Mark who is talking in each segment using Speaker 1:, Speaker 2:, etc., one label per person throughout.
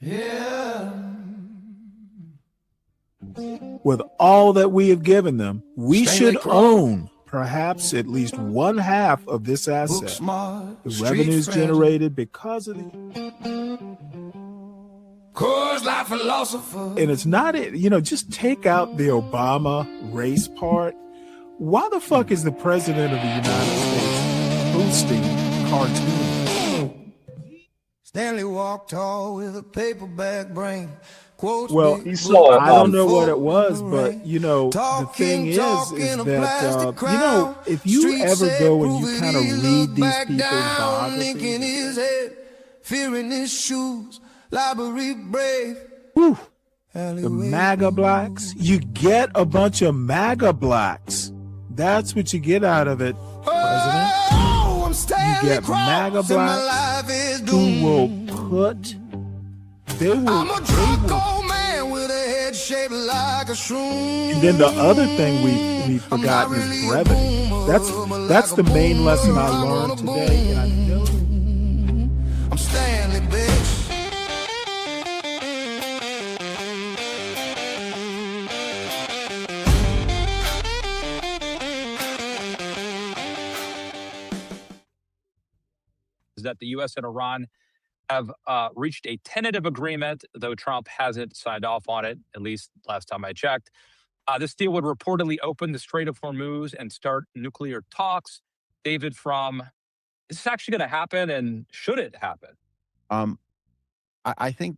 Speaker 1: Yeah.
Speaker 2: With all that we have given them, we
Speaker 1: Stanley
Speaker 2: should own perhaps at least one half of this asset.
Speaker 1: smart,
Speaker 2: The
Speaker 1: street
Speaker 2: revenues
Speaker 1: friendly,
Speaker 2: generated because of it.
Speaker 1: Coors Light philosopher.
Speaker 2: And it's not it, just take out the Obama race part. Why the fuck is the president of the United States boosting cartoons?
Speaker 1: Stanley walked tall with a paperback brain. Quotes
Speaker 2: Well,
Speaker 1: big
Speaker 3: You saw
Speaker 1: book,
Speaker 3: it.
Speaker 2: I don't know what
Speaker 1: full
Speaker 2: it was,
Speaker 1: of
Speaker 2: but
Speaker 1: rain.
Speaker 2: the thing is
Speaker 1: Talking a
Speaker 2: that
Speaker 1: plastic crowd.
Speaker 2: if you
Speaker 1: Street
Speaker 2: ever
Speaker 1: said,
Speaker 2: go and
Speaker 1: prove
Speaker 2: you
Speaker 1: it,
Speaker 2: kind of
Speaker 1: he
Speaker 2: read
Speaker 1: looked
Speaker 2: these
Speaker 1: back
Speaker 2: people's
Speaker 1: down, thinking
Speaker 2: biographies,
Speaker 1: his head, fearing his shoes, library brave.
Speaker 2: whew, the MAGA blacks, you get a bunch of MAGA blacks. That's what you get out of it, President.
Speaker 1: Oh, I'm
Speaker 2: You
Speaker 1: Stanley
Speaker 2: get MAGA
Speaker 1: Cross, and my
Speaker 2: blacks
Speaker 1: life is
Speaker 2: who
Speaker 1: doomed.
Speaker 2: will put,
Speaker 1: I'm a drunk old man with a head shaped like a shroom.
Speaker 2: and then the other thing we've forgotten is brevity. That's the main lesson I learned today, and I know.
Speaker 1: I'm Stanley, bitch.
Speaker 4: Is that the U.S. and Iran have reached a tentative agreement, though Trump hasn't signed off on it, at least last time I checked. This deal would reportedly open the Strait of Hormuz and start nuclear talks. David, is this actually going to happen, and should it happen?
Speaker 5: Um, I think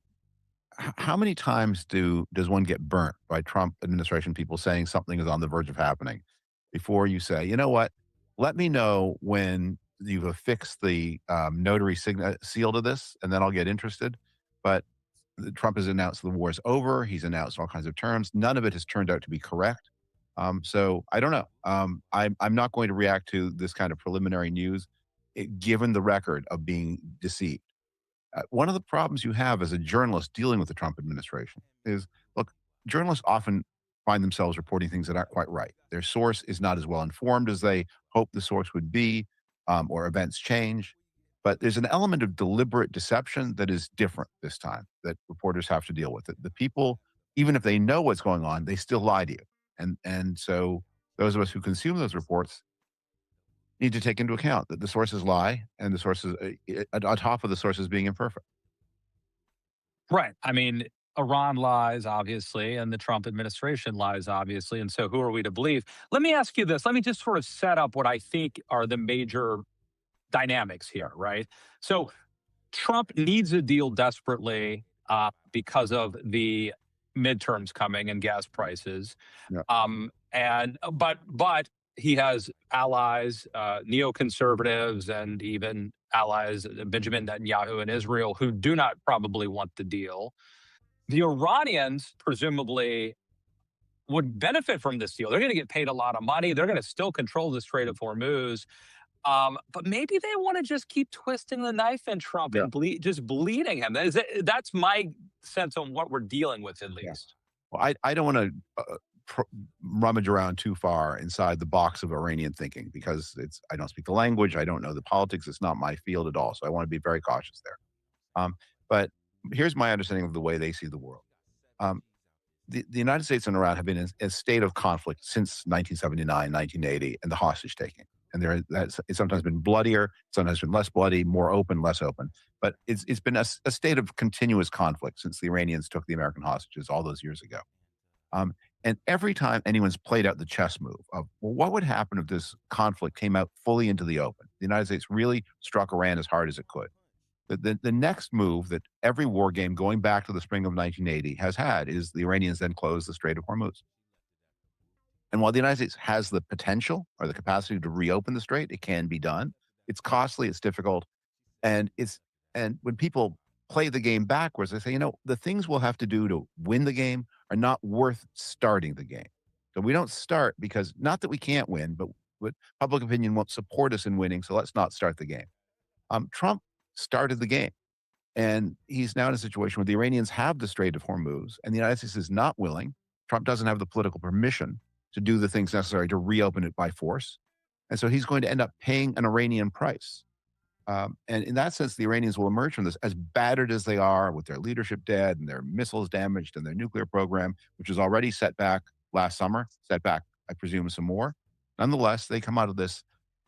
Speaker 5: how many times does one get burnt by Trump administration people saying something is on the verge of happening before you say, you know what, let me know when you've affixed the notary seal to this, and then I'll get interested. But Trump has announced the war is over. He's announced all kinds of terms. None of it has turned out to be correct. So I don't know. I'm not going to react to this kind of preliminary news, given the record of being deceived. One of the problems you have as a journalist dealing with the Trump administration is, look, journalists often find themselves reporting things that aren't quite right. Their source is not as well informed as they hoped the source would be, or events change. But there's an element of deliberate deception that is different this time that reporters have to deal with. The people, even if they know what's going on, they still lie to you. And so those of us who consume those reports need to take into account that the sources lie, and the sources, on top of the sources being imperfect.
Speaker 4: Right. I mean, Iran lies, obviously, and the Trump administration lies, obviously. And so who are we to believe? Let me ask you this. Let me just sort of set up what I think are the major dynamics here, right? So Trump needs a deal desperately because of the midterms coming and gas prices.
Speaker 5: Yeah.
Speaker 4: But he has allies, neoconservatives, and even allies, Benjamin Netanyahu in Israel, who do not probably want the deal. The Iranians presumably would benefit from this deal. They're going to get paid a lot of money. They're going to still control the Strait of Hormuz. But maybe they want to just keep twisting the knife in Trump and just bleeding him. That's my sense on what we're dealing with, at least.
Speaker 5: Well, I don't want to rummage around too far inside the box of Iranian thinking, because I don't speak the language. I don't know the politics. It's not my field at all. So I want to be very cautious there. But here's my understanding of the way they see the world. The United States and Iran have been in a state of conflict since 1979, 1980, and the hostage taking. And it's sometimes been bloodier, sometimes been less bloody, more open, less open. But it's been a state of continuous conflict since the Iranians took the American hostages all those years ago. And every time anyone's played out the chess move of, well, what would happen if this conflict came out fully into the open? The United States really struck Iran as hard as it could. The next move that every war game going back to the spring of 1980 has had is the Iranians then close the Strait of Hormuz. And while the United States has the potential or the capacity to reopen the strait, it can be done. It's costly, it's difficult, and when people play the game backwards, they say, the things we'll have to do to win the game are not worth starting the game. So we don't start because, not that we can't win, but public opinion won't support us in winning, so let's not start the game. Trump started the game, and he's now in a situation where the Iranians have the Strait of Hormuz, and the United States is not willing. Trump doesn't have the political permission to do the things necessary to reopen it by force. And so he's going to end up paying an Iranian price. And in that sense, the Iranians will emerge from this as battered as they are, with their leadership dead and their missiles damaged and their nuclear program, which was already set back last summer, set back, I presume, some more. Nonetheless, they come out of this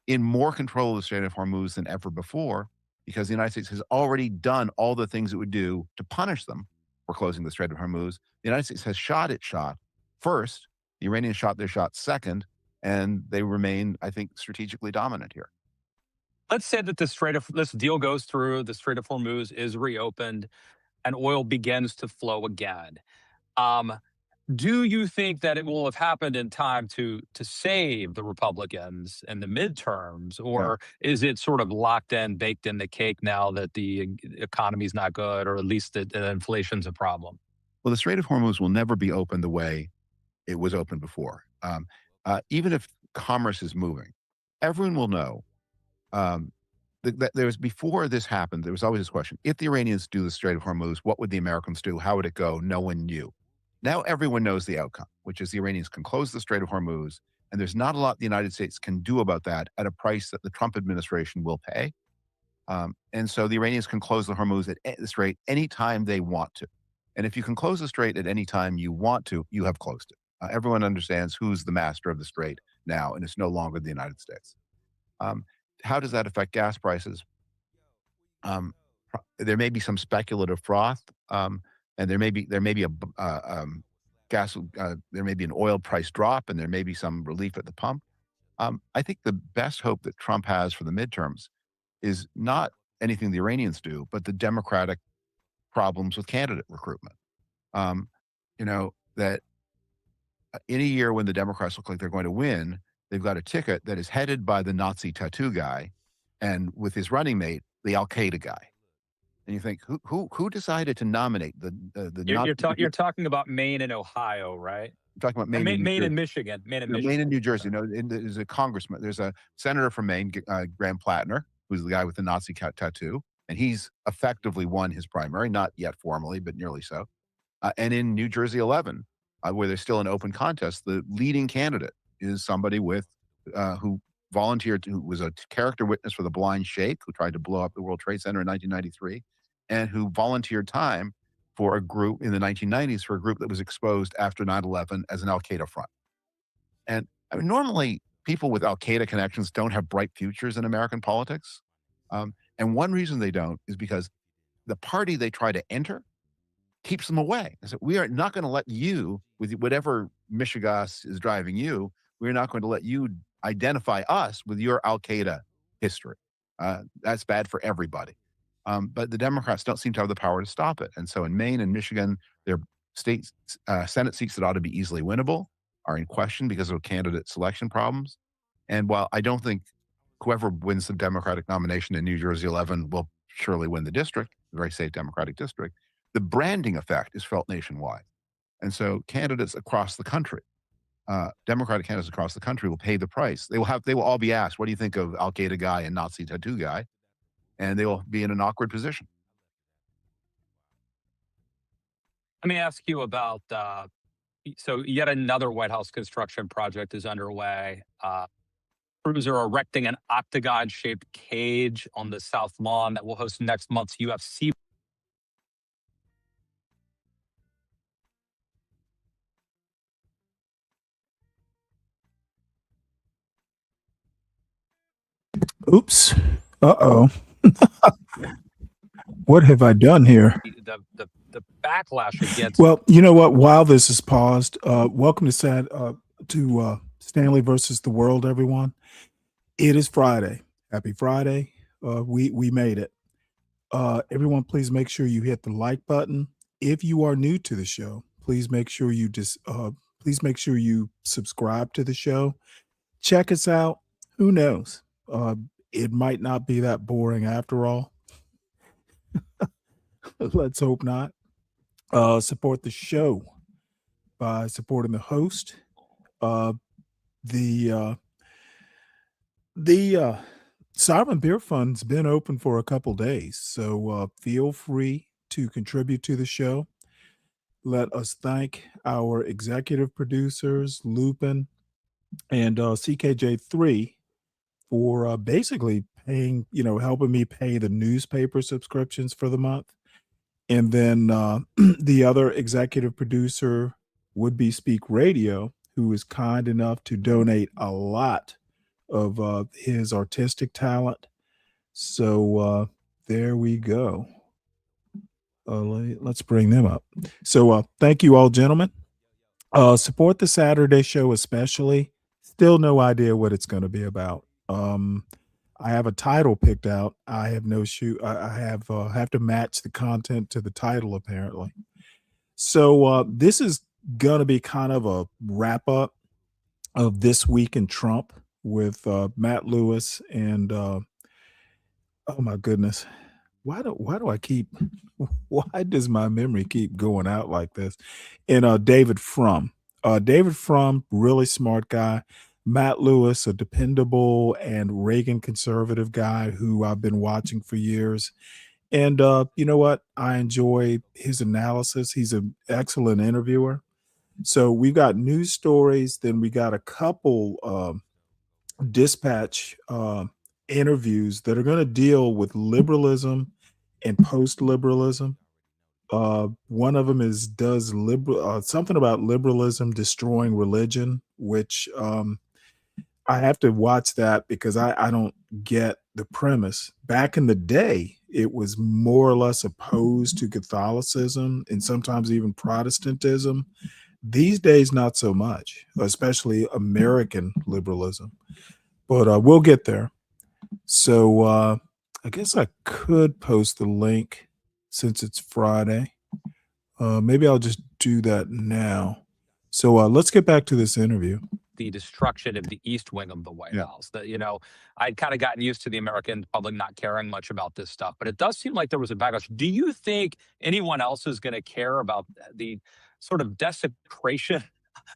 Speaker 5: in more control of the Strait of Hormuz than ever before, because the United States has already done all the things it would do to punish them for closing the Strait of Hormuz. The United States has shot its shot first. The Iranians shot their shot second, and they remain, I think, strategically dominant here.
Speaker 4: Let's say that this deal goes through, the Strait of Hormuz is reopened, and oil begins to flow again. Um, do you think that it will have happened in time to save the Republicans in the midterms,
Speaker 5: Yeah.
Speaker 4: or is it sort of locked in, baked in the cake now that the economy's not good, or at least that inflation's a problem?
Speaker 5: Well, the Strait of Hormuz will never be open the way it was open before. Even if commerce is moving, everyone will know. Um, there was, before this happened, there was always this question: if the Iranians do the Strait of Hormuz, what would the Americans do? How would it go? No one knew. Now everyone knows the outcome, which is the Iranians can close the Strait of Hormuz, and there's not a lot the United States can do about that at a price that the Trump administration will pay. And so the Iranians can close the Hormuz at the Strait anytime they want to. And if you can close the Strait at any time you want to, you have closed it. Everyone understands who's the master of the Strait now, and it's no longer the United States. Um, how does that affect gas prices? There may be some speculative froth, and there may be there may be an oil price drop, and there may be some relief at the pump. I think the best hope that Trump has for the midterms is not anything the Iranians do, but the Democratic problems with candidate recruitment. Um, that in a year when the Democrats look like they're going to win, they've got a ticket that is headed by the Nazi tattoo guy, and with his running mate, the Al Qaeda guy. And you think, who decided to nominate the
Speaker 4: You're talking about Maine and Ohio, right?
Speaker 5: I'm talking about Maine,
Speaker 4: Maine and Michigan. Maine and Michigan.
Speaker 5: Maine and New Jersey. There's a congressman. There's a senator from Maine, Graham Plattner, who's the guy with the Nazi tattoo, and he's effectively won his primary, not yet formally, but nearly so. And in New Jersey 11, where there's still an open contest, the leading candidate is somebody who volunteered, who was a character witness for the blind sheikh who tried to blow up the World Trade Center in 1993, and who volunteered time for a group in the 1990s, for a group that was exposed after 9/11 as an Al Qaeda front. And I mean, normally people with Al Qaeda connections don't have bright futures in American politics. And one reason they don't is because the party they try to enter keeps them away. So we are not going to let you, with whatever mishigas is driving you, we're not going to let you identify us with your Al Qaeda history. That's bad for everybody. But the Democrats don't seem to have the power to stop it. And so in Maine and Michigan, their state Senate seats that ought to be easily winnable are in question because of candidate selection problems. And while I don't think whoever wins the Democratic nomination in New Jersey 11 will surely win the district, a very safe Democratic district, the branding effect is felt nationwide. And so candidates across the country, Democratic candidates across the country, will pay the price. They will all be asked, what do you think of Al Qaeda guy and Nazi tattoo guy? And they will be in an awkward position.
Speaker 4: Let me ask you about, so yet another White House construction project is underway. Crews are erecting an octagon-shaped cage on the South Lawn that will host next month's UFC.
Speaker 2: Oops. Uh-oh. What have I done here?
Speaker 4: The backlash against.
Speaker 2: Well, you know what? While this is paused, welcome to Stanley versus the World, everyone. It is Friday. Happy Friday. We made it. Everyone, please make sure you hit the like button. If you are new to the show, please make sure you subscribe to the show. Check us out. Who knows? It might not be that boring after all. Let's hope not. Support the show by supporting the host. The Sovereign Beer Fund's been open for a couple days, so feel free to contribute to the show. Let us thank our executive producers, Lupin and CKJ3, for basically paying, helping me pay the newspaper subscriptions for the month. And then the other executive producer would be Speak Radio, who is kind enough to donate a lot of his artistic talent. So there we go. Let's bring them up. So thank you all, gentlemen. Support the Saturday show, especially. Still no idea what it's going to be about. I have a title picked out. I have no shoe. I have to match the content to the title, apparently. So this is going to be kind of a wrap up of This Week in Trump with Matt Lewis and oh my goodness, why do I keep why does my memory keep going out like this? And David Frum. David Frum, really smart guy. Matt Lewis, a dependable and Reagan conservative guy who I've been watching for years. And you know what? I enjoy his analysis. He's an excellent interviewer. So we got news stories, then we got a couple dispatch interviews that are going to deal with liberalism and post-liberalism. One of them is does something about liberalism destroying religion, which I have to watch that because I don't get the premise. Back in the day, it was more or less opposed to Catholicism and sometimes even Protestantism. These days, not so much, especially American liberalism. But we'll get there. So I guess I could post the link since it's Friday. Maybe I'll just do that now. So let's get back to this interview.
Speaker 4: The destruction of the East Wing of the White House. That, I'd kind of gotten used to the American public not caring much about this stuff, but it does seem like there was a backlash. Do you think anyone else is going to care about the sort of desecration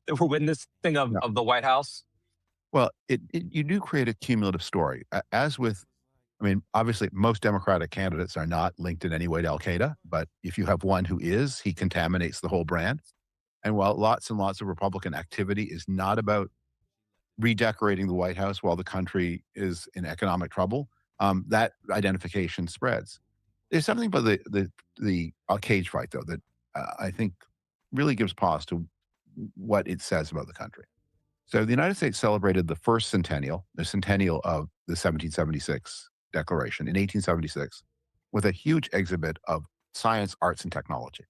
Speaker 4: that we're witnessing of the White House?
Speaker 5: Well, you do create a cumulative story. As with, obviously, most Democratic candidates are not linked in any way to Al-Qaeda, but if you have one who is, he contaminates the whole brand. And while lots and lots of Republican activity is not about redecorating the White House while the country is in economic trouble, that identification spreads. There's something about the cage fight, though, that I think really gives pause to what it says about the country. So the United States celebrated the centennial of the 1776 Declaration in 1876, with a huge exhibit of science, arts, and technology.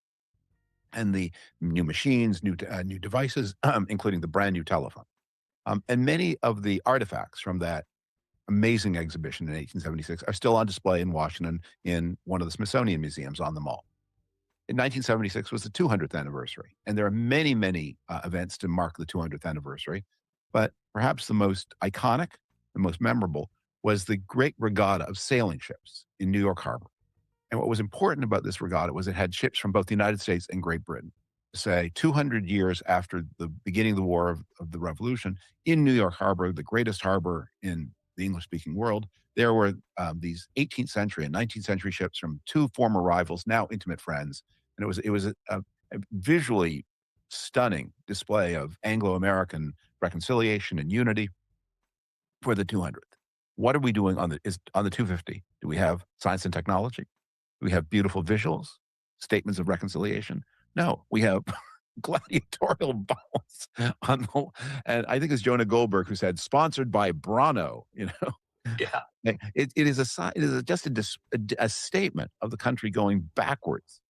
Speaker 5: And the new machines, new devices, including the brand new telephone. And many of the artifacts from that amazing exhibition in 1876 are still on display in Washington in one of the Smithsonian museums on the Mall. In 1976 was the 200th anniversary. And there are many, many events to mark the 200th anniversary. But perhaps the most iconic, the most memorable, was the Great Regatta of sailing ships in New York Harbor. And what was important about this regatta was it had ships from both the United States and Great Britain. Say 200 years after the beginning of the War of the Revolution, in New York Harbor, the greatest harbor in the English-speaking world, there were these 18th century and 19th century ships from two former rivals, now intimate friends. And it was a visually stunning display of Anglo-American reconciliation and unity for the 200th. What are we doing on the 250? Do we have science and technology? Do we have beautiful visuals, statements of reconciliation? No, we have gladiatorial battles and I think it's Jonah Goldberg who said, sponsored by Brano,
Speaker 4: Yeah.
Speaker 5: It is just a statement of the country going backwards,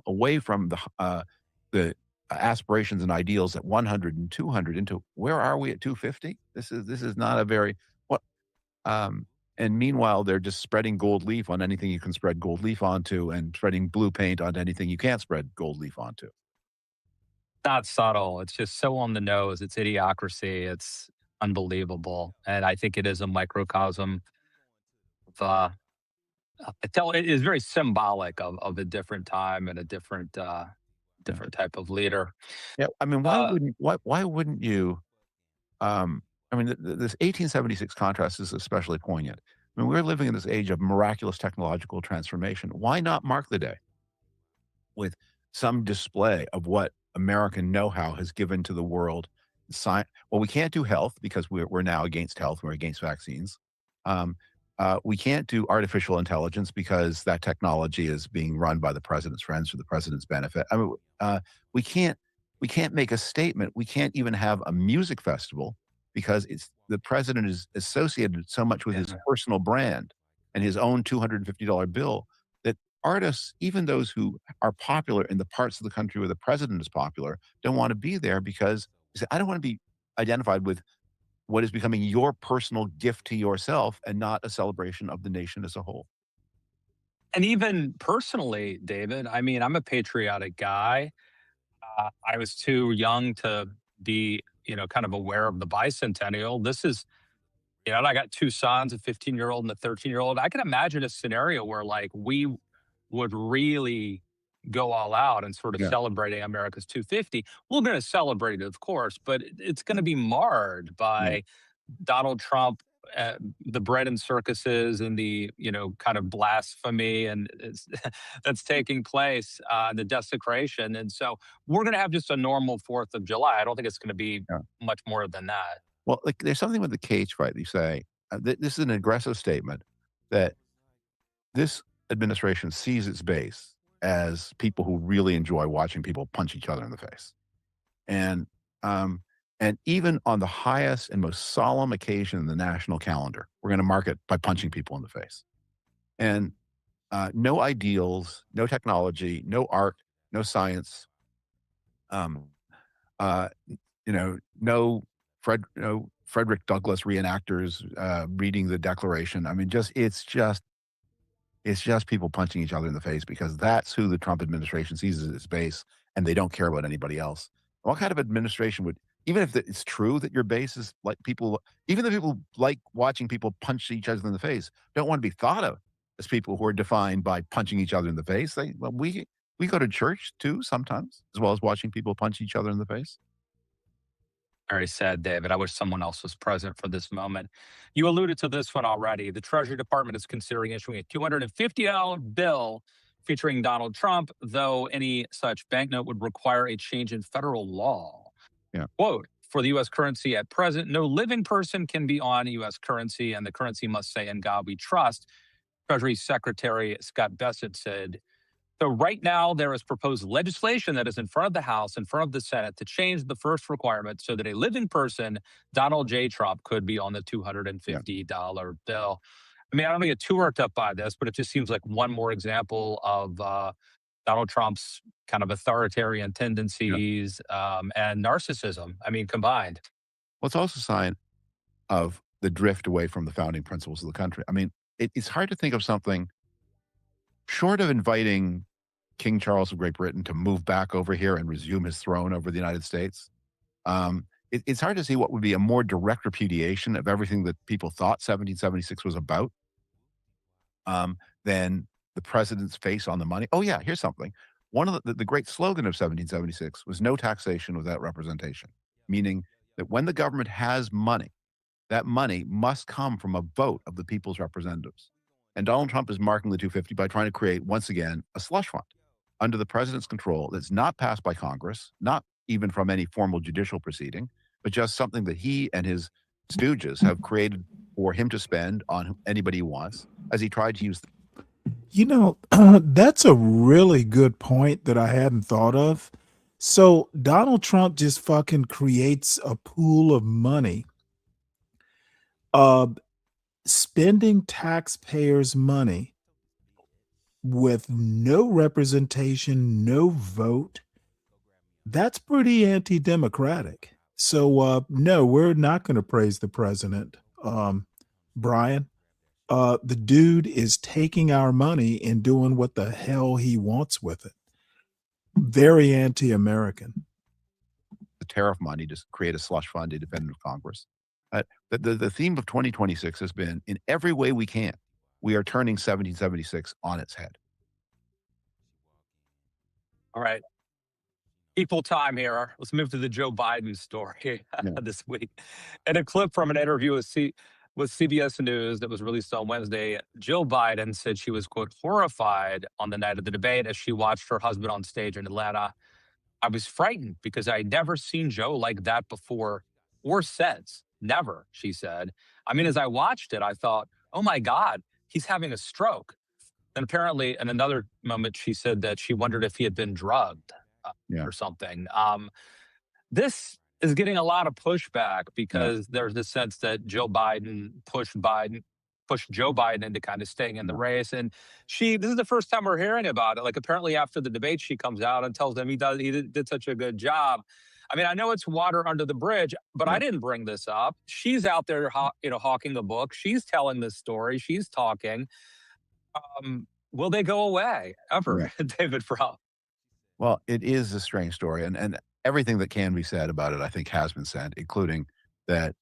Speaker 5: away from the aspirations and ideals at 100 and 200 into where are we at 250? This is not a very and meanwhile, they're just spreading gold leaf on anything you can spread gold leaf onto and spreading blue paint on anything you can't spread gold leaf onto.
Speaker 4: Not subtle. It's just so on the nose. It's idiocracy. It's unbelievable. And I think it is a microcosm of, it is very symbolic of a different time and a different type of leader.
Speaker 5: Yeah. Why wouldn't you, this 1876 contrast is especially poignant. We're living in this age of miraculous technological transformation. Why not mark the day with some display of what American know-how has given to the world? Well, we can't do health because we're now against health. We're against vaccines. We can't do artificial intelligence because that technology is being run by the president's friends for the president's benefit. I mean, we can't we can't make a statement. We can't even have a music festival because it's the president is associated so much with his
Speaker 4: Yeah.
Speaker 5: personal brand and his own $250 bill that artists, even those who are popular in the parts of the country where the president is popular, don't want to be there because they say, I don't want to be identified with what is becoming your personal gift to yourself and not a celebration of the nation as a whole.
Speaker 4: And even personally, David, I mean, I'm a patriotic guy. I was too young to be, kind of aware of the bicentennial. This is, and I got two sons, a 15-year-old and a 13-year-old. I can imagine a scenario where like we would really go all out and sort of
Speaker 5: Yeah,
Speaker 4: celebrating America's 250. We're going to celebrate it, of course, but it's going to be marred
Speaker 5: yeah.
Speaker 4: by Donald Trump, the bread and circuses and the kind of blasphemy and that's taking place, the desecration, and so we're going to have just a normal Fourth of July. I don't think it's going to be
Speaker 5: Yeah.
Speaker 4: much more than that.
Speaker 5: Well, like, there's something with the cage fight that you say, this is an aggressive statement that this administration sees its base as people who really enjoy watching people punch each other in the face. And, um, and even on the highest and most solemn occasion in the national calendar, we're going to mark it by punching people in the face. And no ideals, no technology, no art, no science, um, uh, no Frederick Douglass reenactors reading the Declaration. I mean, it's just people punching each other in the face because that's who the Trump administration sees as its base, and they don't care about anybody else. What kind of administration would, even if it's true that your base is like people, even the people who like watching people punch each other in the face, don't want to be thought of as people who are defined by punching each other in the face. We go to church too sometimes, as well as watching people punch each other in the face.
Speaker 4: Very sad, David. I wish someone else was present for this moment. You alluded to this one already. The Treasury Department is considering issuing a $250 bill featuring Donald Trump, though any such banknote would require a change in federal law.
Speaker 5: Yeah.
Speaker 4: Quote, for the U.S. currency at present, no living person can be on U.S. currency, and the currency must say, in God we trust. Treasury Secretary Scott Bessent said, so right now, there is proposed legislation that is in front of the House, in front of the Senate, to change the first requirement so that a living person, Donald J. Trump, could be on the
Speaker 5: Yeah.
Speaker 4: $250 bill. I mean, I don't get too worked up by this, but it just seems like one more example of Donald Trump's kind of authoritarian
Speaker 5: Yeah.
Speaker 4: tendencies and narcissism. I mean, combined.
Speaker 5: Well, it's also a sign of the drift away from the founding principles of the country. I mean, it's hard to think of something short of inviting King Charles of Great Britain to move back over here and resume his throne over the United States. It's hard to see what would be a more direct repudiation of everything that people thought 1776 was about than the president's face on the money. Oh, yeah, here's something. One of the great slogan of 1776 was no taxation without representation, meaning that when the government has money, that money must come from a vote of the people's representatives. And Donald Trump is marking the 250 by trying to create, once again, a slush fund under the president's control that's not passed by Congress, not even from any formal judicial proceeding, but just something that he and his stooges have created for him to spend on anybody he wants as he tried to use.
Speaker 2: That's a really good point that I hadn't thought of. So Donald Trump just fucking creates a pool of money, uh, spending taxpayers' money with no representation, no vote. That's pretty anti-democratic. So no, we're not going to praise the president, Brian. The dude is taking our money and doing what the hell he wants with it. Very anti-American.
Speaker 5: The tariff money to create a slush fund independent of Congress. The theme of 2026 has been, in every way we can, we are turning 1776 on its head.
Speaker 4: All right. Equal time here. Let's move to the Joe Biden story
Speaker 5: Yeah.
Speaker 4: this week. In a clip from an interview with CBS News that was released on Wednesday, Jill Biden said she was, quote, horrified on the night of the debate as she watched her husband on stage in Atlanta. I was frightened because I'd never seen Joe like that before or since. Never, she said. I mean, as I watched it, I thought, oh my God, he's having a stroke. And apparently, in another moment, she said that she wondered if he had been drugged
Speaker 5: Yeah.
Speaker 4: or something. This is getting a lot of pushback
Speaker 5: Yeah.
Speaker 4: because there's this sense that pushed Joe Biden into kind of staying in the
Speaker 5: Yeah.
Speaker 4: race. And this is the first time we're hearing about it. Like apparently after the debate, she comes out and tells him he did such a good job. I mean, I know it's water under the bridge, but I
Speaker 5: Yeah.
Speaker 4: didn't bring this up. She's out there, hawking the book. She's telling this story. She's talking. Will they go away
Speaker 5: Yeah.
Speaker 4: ever, David Fromm?
Speaker 5: Well, it is a strange story, and everything that can be said about it, I think, has been said, including that.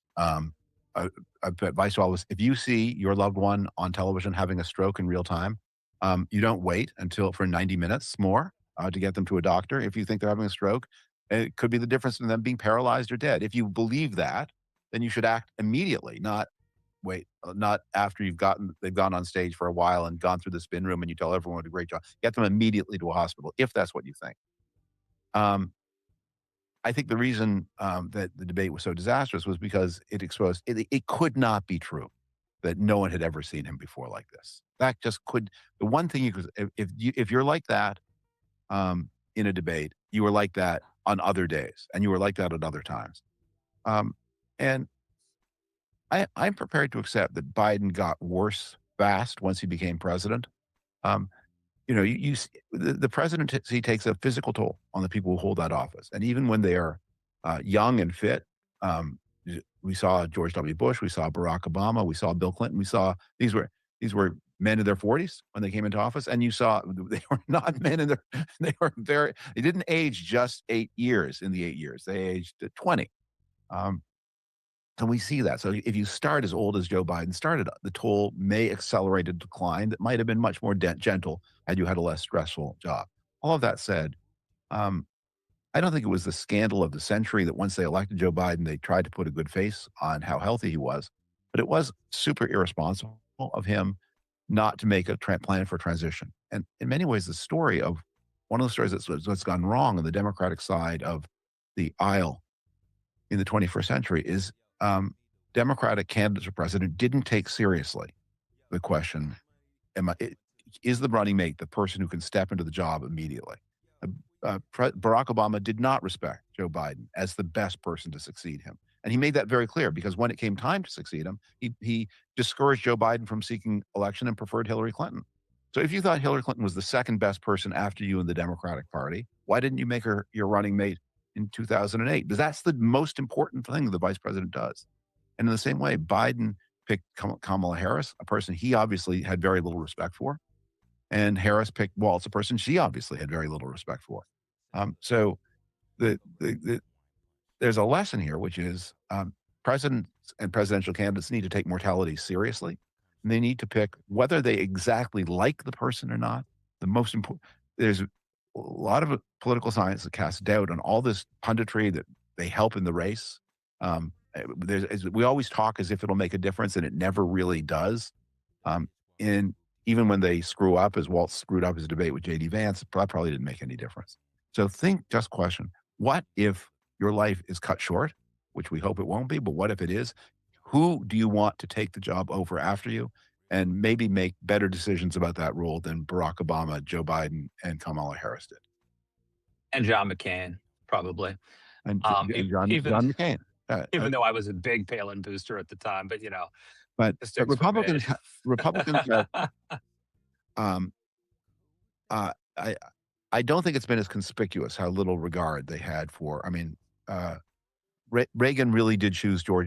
Speaker 5: Advice always: if you see your loved one on television having a stroke in real time, you don't wait until for 90 minutes more to get them to a doctor. If you think they're having a stroke, it could be the difference in them being paralyzed or dead. If you believe that, then you should act immediately, not wait, not after they've gone on stage for a while and gone through the spin room and you tell everyone what a great job. Get them immediately to a hospital if that's what you think. Um, I think the reason that the debate was so disastrous was because it exposed it could not be true that no one had ever seen him before like this. That just could. The one thing you could, if you're like that in a debate, you were like that on other days, and you were like that at other times. And I'm prepared to accept that Biden got worse fast once he became president. Um, the presidency takes a physical toll on the people who hold that office, and even when they are young and fit, we saw George W. Bush, we saw Barack Obama, we saw Bill Clinton, we saw these were men in their 40s when they came into office, and you saw they were not men in their they didn't age just 8 years in the 8 years, they aged at 20. Um, and we see that. So if you start as old as Joe Biden started, the toll may accelerate a decline that might have been much more gentle had you had a less stressful job. All of that said, um, I don't think it was the scandal of the century that once they elected Joe Biden, they tried to put a good face on how healthy he was. But it was super irresponsible of him not to make a plan for transition. And in many ways, the story of one of the stories that's gone wrong on the Democratic side of the aisle in the 21st century is Democratic candidates for president didn't take seriously the question, is the running mate the person who can step into the job immediately? Barack Obama did not respect Joe Biden as the best person to succeed him. And he made that very clear because when it came time to succeed him, he discouraged Joe Biden from seeking election and preferred Hillary Clinton. So if you thought Hillary Clinton was the second best person after you in the Democratic Party, why didn't you make her your running mate in 2008? Because that's the most important thing the vice president does. And in the same way, Biden picked Kamala Harris, a person he obviously had very little respect for. And Harris picked Waltz, a person she obviously had very little respect for. So there's a lesson here, which is presidents and presidential candidates need to take mortality seriously. And they need to pick whether they exactly like the person or not. The most important, there's a lot of political science that casts doubt on all this punditry that they help in the race. We always talk as if it'll make a difference, and it never really does. And even when they screw up, as Walt screwed up his debate with J.D. Vance, that probably didn't make any difference. So just question, what if your life is cut short, which we hope it won't be, but what if it is? Who do you want to take the job over after you and maybe make better decisions about that role than Barack Obama, Joe Biden, and Kamala Harris did?
Speaker 4: And John McCain, probably.
Speaker 5: And
Speaker 4: John
Speaker 5: McCain.
Speaker 4: Even though I was a big Palin booster at the time, but
Speaker 5: But
Speaker 4: mistakes were made.
Speaker 5: Republicans have, I don't think it's been as conspicuous how little regard they had for. I mean, Reagan really did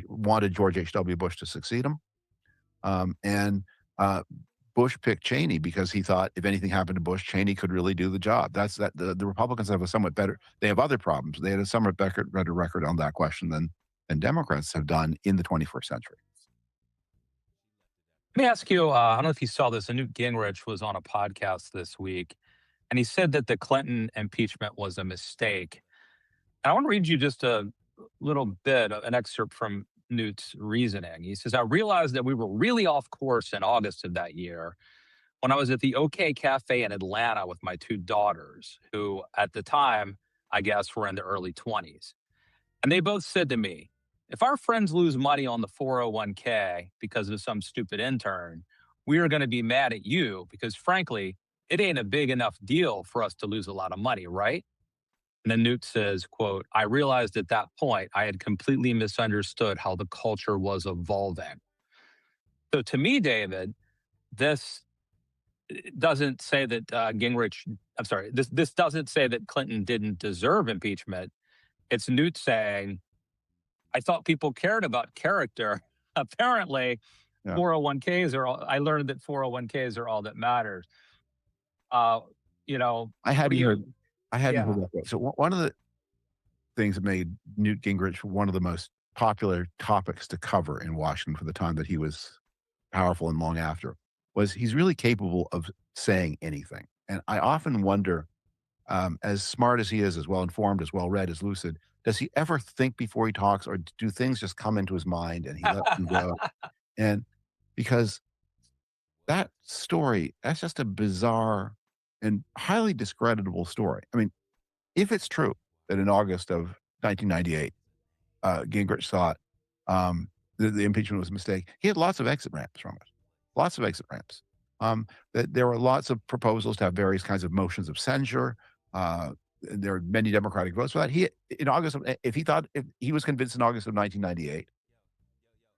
Speaker 5: wanted George H.W. Bush to succeed him, and Bush picked Cheney because he thought if anything happened to Bush, Cheney could really do the job. That's that. The Republicans have a somewhat better. They have other problems. They had a somewhat better record on that question than Democrats have done in the 21st century.
Speaker 4: Let me ask you, I don't know if you saw this, Newt Gingrich was on a podcast this week, and he said that the Clinton impeachment was a mistake. And I want to read you just a little bit, an excerpt from Newt's reasoning. He says, I realized that we were really off course in August of that year when I was at the OK Cafe in Atlanta with my two daughters, who at the time, I guess, were in their early 20s. And they both said to me, if our friends lose money on the 401k because of some stupid intern, we are going to be mad at you because, frankly, it ain't a big enough deal for us to lose a lot of money, right? And then Newt says, quote, I realized at that point I had completely misunderstood how the culture was evolving. So to me, David, this doesn't say that Gingrich, I'm sorry, this doesn't say that Clinton didn't deserve impeachment. It's Newt saying, I thought people cared about character. Apparently,
Speaker 5: Yeah.
Speaker 4: 401ks are all, I learned that 401ks are all that matters. Uh, you know,
Speaker 5: I
Speaker 4: what do
Speaker 5: hadn't heard.
Speaker 4: you,
Speaker 5: I hadn't heard
Speaker 4: yeah.
Speaker 5: that. So one of the things that made Newt Gingrich one of the most popular topics to cover in Washington for the time that he was powerful and long after was he's really capable of saying anything. And I often wonder, as smart as he is, as well informed, as well read, as lucid, does he ever think before he talks, or do things just come into his mind and he lets them go? And because that story, that's just a bizarre and highly discreditable story. I mean, if it's true that in August of 1998, Gingrich thought the impeachment was a mistake, he had lots of exit ramps from it. Lots of exit ramps. That there were lots of proposals to have various kinds of motions of censure. There are many Democratic votes for that. He in August, if he was convinced in August of 1998.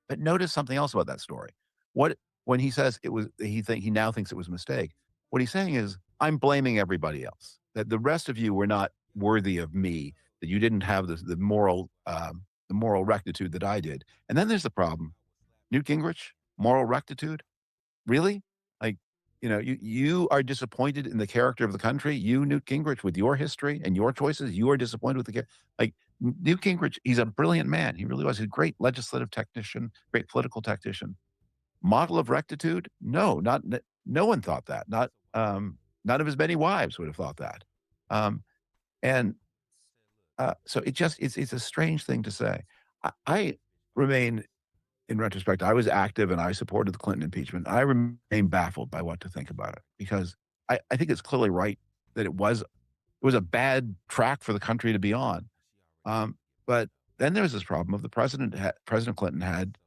Speaker 5: But notice something else about that story. What when he says it was, he now thinks it was a mistake. What he's saying is, I'm blaming everybody else. That the rest of you were not worthy of me. That you didn't have the moral rectitude that I did. And then there's the problem. Newt Gingrich, moral rectitude, really? Like, you are disappointed in the character of the country. You, Newt Gingrich, with your history and your choices, you are disappointed with like Newt Gingrich. He's a brilliant man. He really was. He's a great legislative technician, great political technician. Model of rectitude? No, no one thought that. None of his many wives would have thought that. And so it's a strange thing to say. I remain, in retrospect, I was active and I supported the Clinton impeachment. I remain baffled by what to think about it because I think it's clearly right that it was a bad track for the country to be on. But then there's this problem of President Clinton had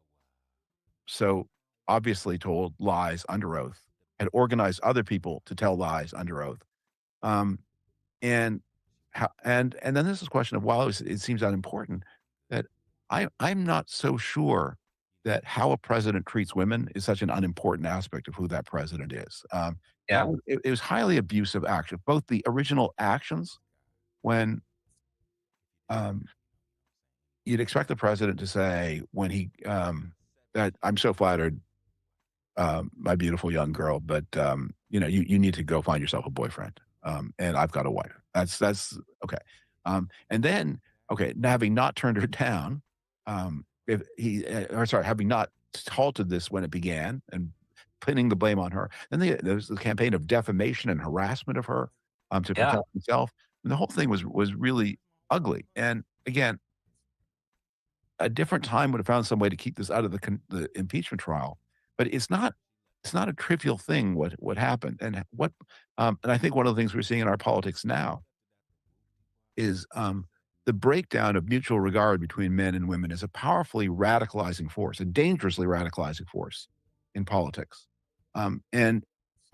Speaker 5: so obviously told lies under oath, had organized other people to tell lies under oath. Um, and and then there's this question of, while it seems unimportant, that I'm not so sure that how a president treats women is such an unimportant aspect of who that president is.
Speaker 4: Yeah.
Speaker 5: It was highly abusive action, both the original actions when um, you'd expect the president to say when that I'm so flattered, my beautiful young girl, but you need to go find yourself a boyfriend. And I've got a wife. That's okay. And then, okay, having not turned her down, if he, or sorry, having not halted this when it began and pinning the blame on her, then there was the campaign of defamation and harassment of her to
Speaker 4: Yeah.
Speaker 5: protect himself. And the whole thing was really ugly. And again, a different time would have found some way to keep this out of the impeachment trial. But it's not a trivial thing what happened and and I think one of the things we're seeing in our politics now is the breakdown of mutual regard between men and women is a powerfully radicalizing force, a dangerously radicalizing force in politics. And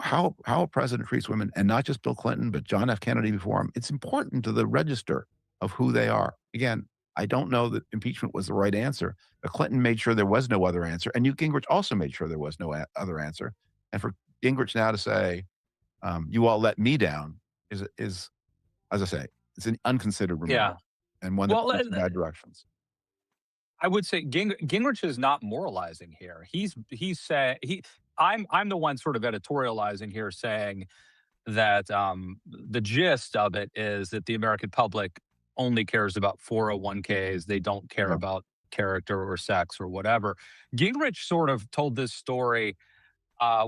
Speaker 5: how a president treats women, and not just Bill Clinton, but John F. Kennedy before him, it's important to the register of who they are. Again, I don't know that impeachment was the right answer, but Clinton made sure there was no other answer, and Newt Gingrich also made sure there was no other answer. And for Gingrich now to say, "You all let me down," is, as I say, it's an unconsidered remark,
Speaker 4: Yeah.
Speaker 5: and one that
Speaker 4: Well,
Speaker 5: points in bad directions.
Speaker 4: I would say Gingrich is not moralizing here. He's saying I'm the one sort of editorializing here, saying that the gist of it is that the American public only cares about 401ks. They don't care
Speaker 5: Yeah.
Speaker 4: about character or sex or whatever. Gingrich sort of told this story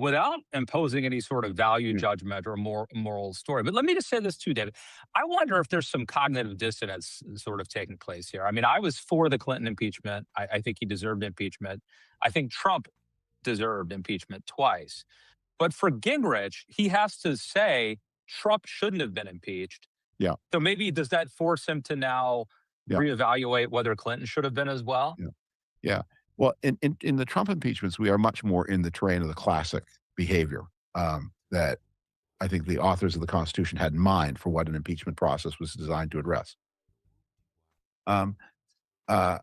Speaker 4: without imposing any sort of value
Speaker 5: Mm.
Speaker 4: judgment or moral story. But let me just say this too, David. I wonder if there's some cognitive dissonance sort of taking place here. I mean, I was for the Clinton impeachment. I think he deserved impeachment. I think Trump deserved impeachment twice. But for Gingrich, he has to say Trump shouldn't have been impeached.
Speaker 5: Yeah.
Speaker 4: So maybe does that force him to now
Speaker 5: Yeah.
Speaker 4: reevaluate whether Clinton should have been as well?
Speaker 5: Yeah. Yeah. Well, in the Trump impeachments, we are much more in the terrain of the classic behavior that I think the authors of the Constitution had in mind for what an impeachment process was designed to address. Um, uh,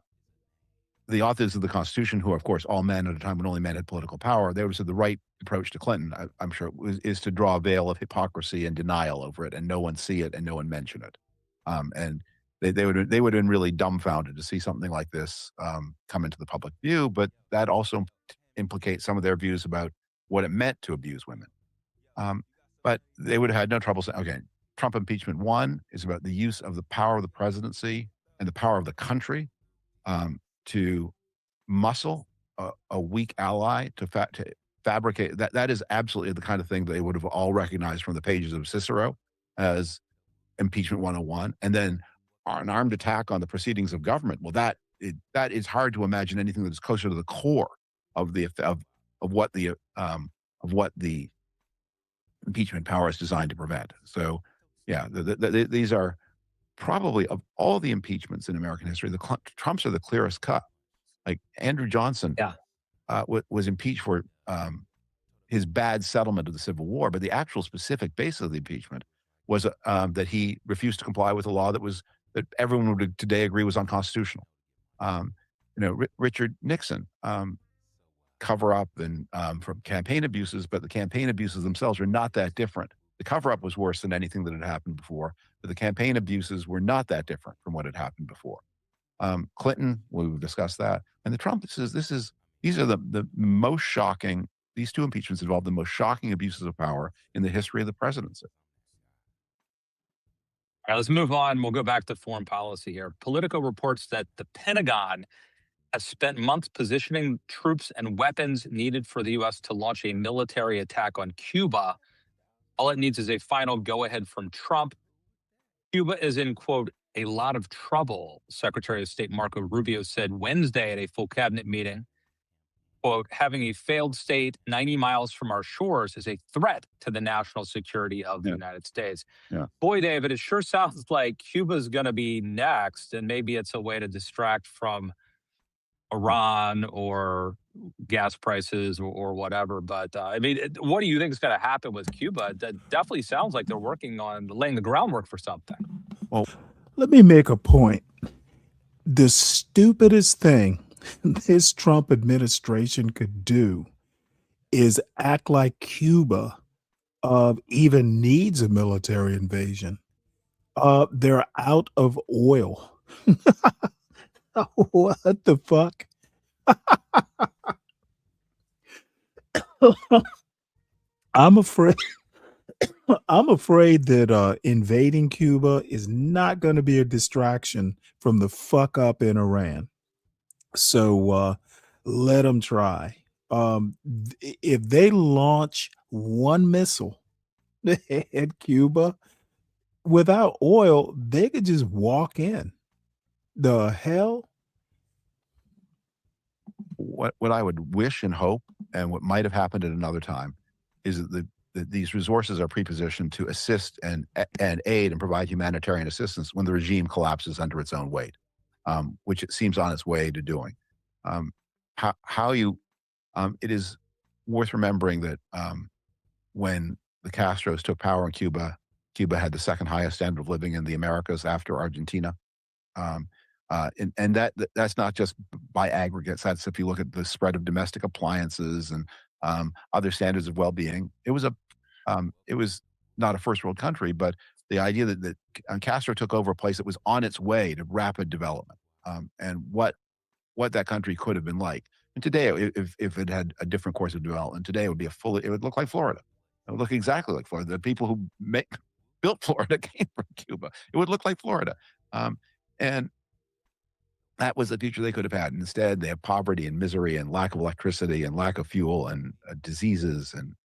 Speaker 5: the authors of the Constitution, who are, of course, all men at a time when only men had political power, they would have said the right approach to Clinton, I'm sure, is to draw a veil of hypocrisy and denial over it, and no one see it and no one mention it. And they would have been really dumbfounded to see something like this come into the public view. But that also implicates some of their views about what it meant to abuse women. But they would have had no trouble saying, okay, Trump impeachment 1 is about the use of the power of the presidency and the power of the country to muscle a weak ally to fabricate. That is absolutely the kind of thing they would have all recognized from the pages of Cicero as impeachment 101. And then an armed attack on the proceedings of government. Well, that is hard to imagine anything that is closer to the core of what the impeachment power is designed to prevent. So, yeah, these are probably, of all the impeachments in American history, the Trumps are the clearest cut. Like Andrew Johnson
Speaker 4: Yeah.
Speaker 5: was impeached for his bad settlement of the Civil War, but the actual specific basis of the impeachment was that he refused to comply with a law that everyone would today agree was unconstitutional. Richard Nixon cover up and from campaign abuses, but the campaign abuses themselves are not that different. The cover up was worse than anything that had happened before, but the campaign abuses were not that different from what had happened before. Clinton, we've discussed that, and the Trump these are the most shocking. These two impeachments involve the most shocking abuses of power in the history of the presidency.
Speaker 4: All right, let's move on. We'll go back to foreign policy here. Politico reports that the Pentagon has spent months positioning troops and weapons needed for the U.S. to launch a military attack on Cuba. All it needs is a final go-ahead from Trump. Cuba is in, quote, a lot of trouble, Secretary of State Marco Rubio said Wednesday at a full cabinet meeting. Quote, having a failed state 90 miles from our shores is a threat to the national security of the United States.
Speaker 5: Yeah.
Speaker 4: Boy, David, it sure sounds like Cuba's going to be next, and maybe it's a way to distract from Iran or gas prices or whatever. But I mean, what do you think is going to happen with Cuba? That definitely sounds like they're working on laying the groundwork for something.
Speaker 5: Well,
Speaker 2: let me make a point. The stupidest thing this Trump administration could do is act like Cuba even needs a military invasion. They're out of oil. What the fuck? I'm afraid that invading Cuba is not going to be a distraction from the fuck up in Iran. So let them try. If they launch one missile at Cuba without oil, they could just walk in. The hell?
Speaker 5: What I would wish and hope, and what might have happened at another time, is that these resources are prepositioned to assist and aid and provide humanitarian assistance when the regime collapses under its own weight, which it seems on its way to doing. It is worth remembering that when the Castros took power in Cuba, Cuba had the second highest standard of living in the Americas after Argentina. And that's not just by aggregates. That's if you look at the spread of domestic appliances and other standards of well-being. It was not a first world country, but the idea that Castro took over a place that was on its way to rapid development, and what that country could have been like. And today, if it had a different course of development, today it would look like Florida. It would look exactly like Florida. The people who built Florida came from Cuba. It would look like Florida. And that was the future they could have had. And instead, they have poverty and misery and lack of electricity and lack of fuel and diseases and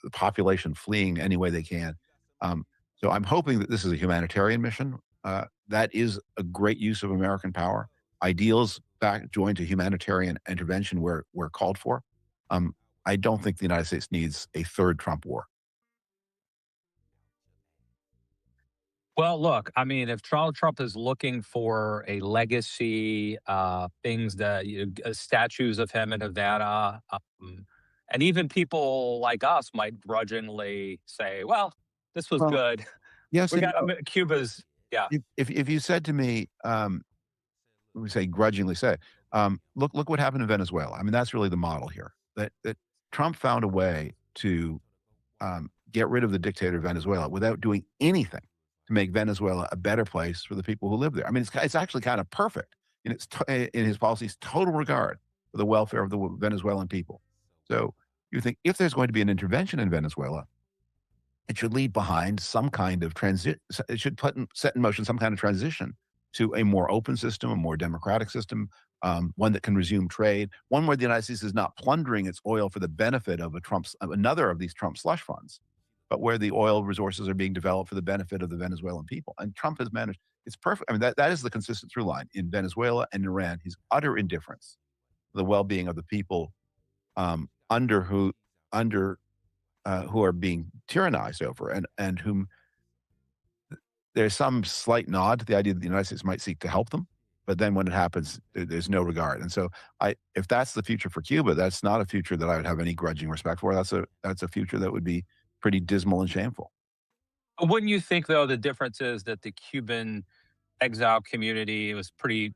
Speaker 5: the population fleeing any way they can. So I'm hoping that this is a humanitarian mission. That is a great use of American power. Ideals joined to humanitarian intervention where called for. I don't think the United States needs a third Trump war.
Speaker 4: Well, look, I mean, if Donald Trump is looking for a legacy, things that statues of him in Havana, and even people like us might grudgingly say, "Well, this was
Speaker 5: Well,
Speaker 4: good."
Speaker 5: yes
Speaker 4: We
Speaker 5: and
Speaker 4: got
Speaker 5: no.
Speaker 4: Cuba's, yeah.
Speaker 5: If you said to me, we say grudgingly say, look what happened in Venezuela. I mean, that's really the model here. That Trump found a way to get rid of the dictator of Venezuela without doing anything to make Venezuela a better place for the people who live there. I mean, it's actually kind of perfect in his policies, total regard for the welfare of the Venezuelan people. So you think if there's going to be an intervention in Venezuela, it should leave behind some kind of transit. It should set in motion some kind of transition to a more open system, a more democratic system, one that can resume trade, one where the United States is not plundering its oil for the benefit of another of these Trump slush funds, but where the oil resources are being developed for the benefit of the Venezuelan people. And Trump has managed. It's perfect. I mean, that is the consistent through line in Venezuela and Iran. His utter indifference to the well-being of the people under who are being tyrannized over, and whom there's some slight nod to the idea that the United States might seek to help them, but then when it happens, there's no regard. And so, if that's the future for Cuba, that's not a future that I would have any grudging respect for. That's a future that would be pretty dismal and shameful.
Speaker 4: Wouldn't you think, though, the difference is that the Cuban exile community was pretty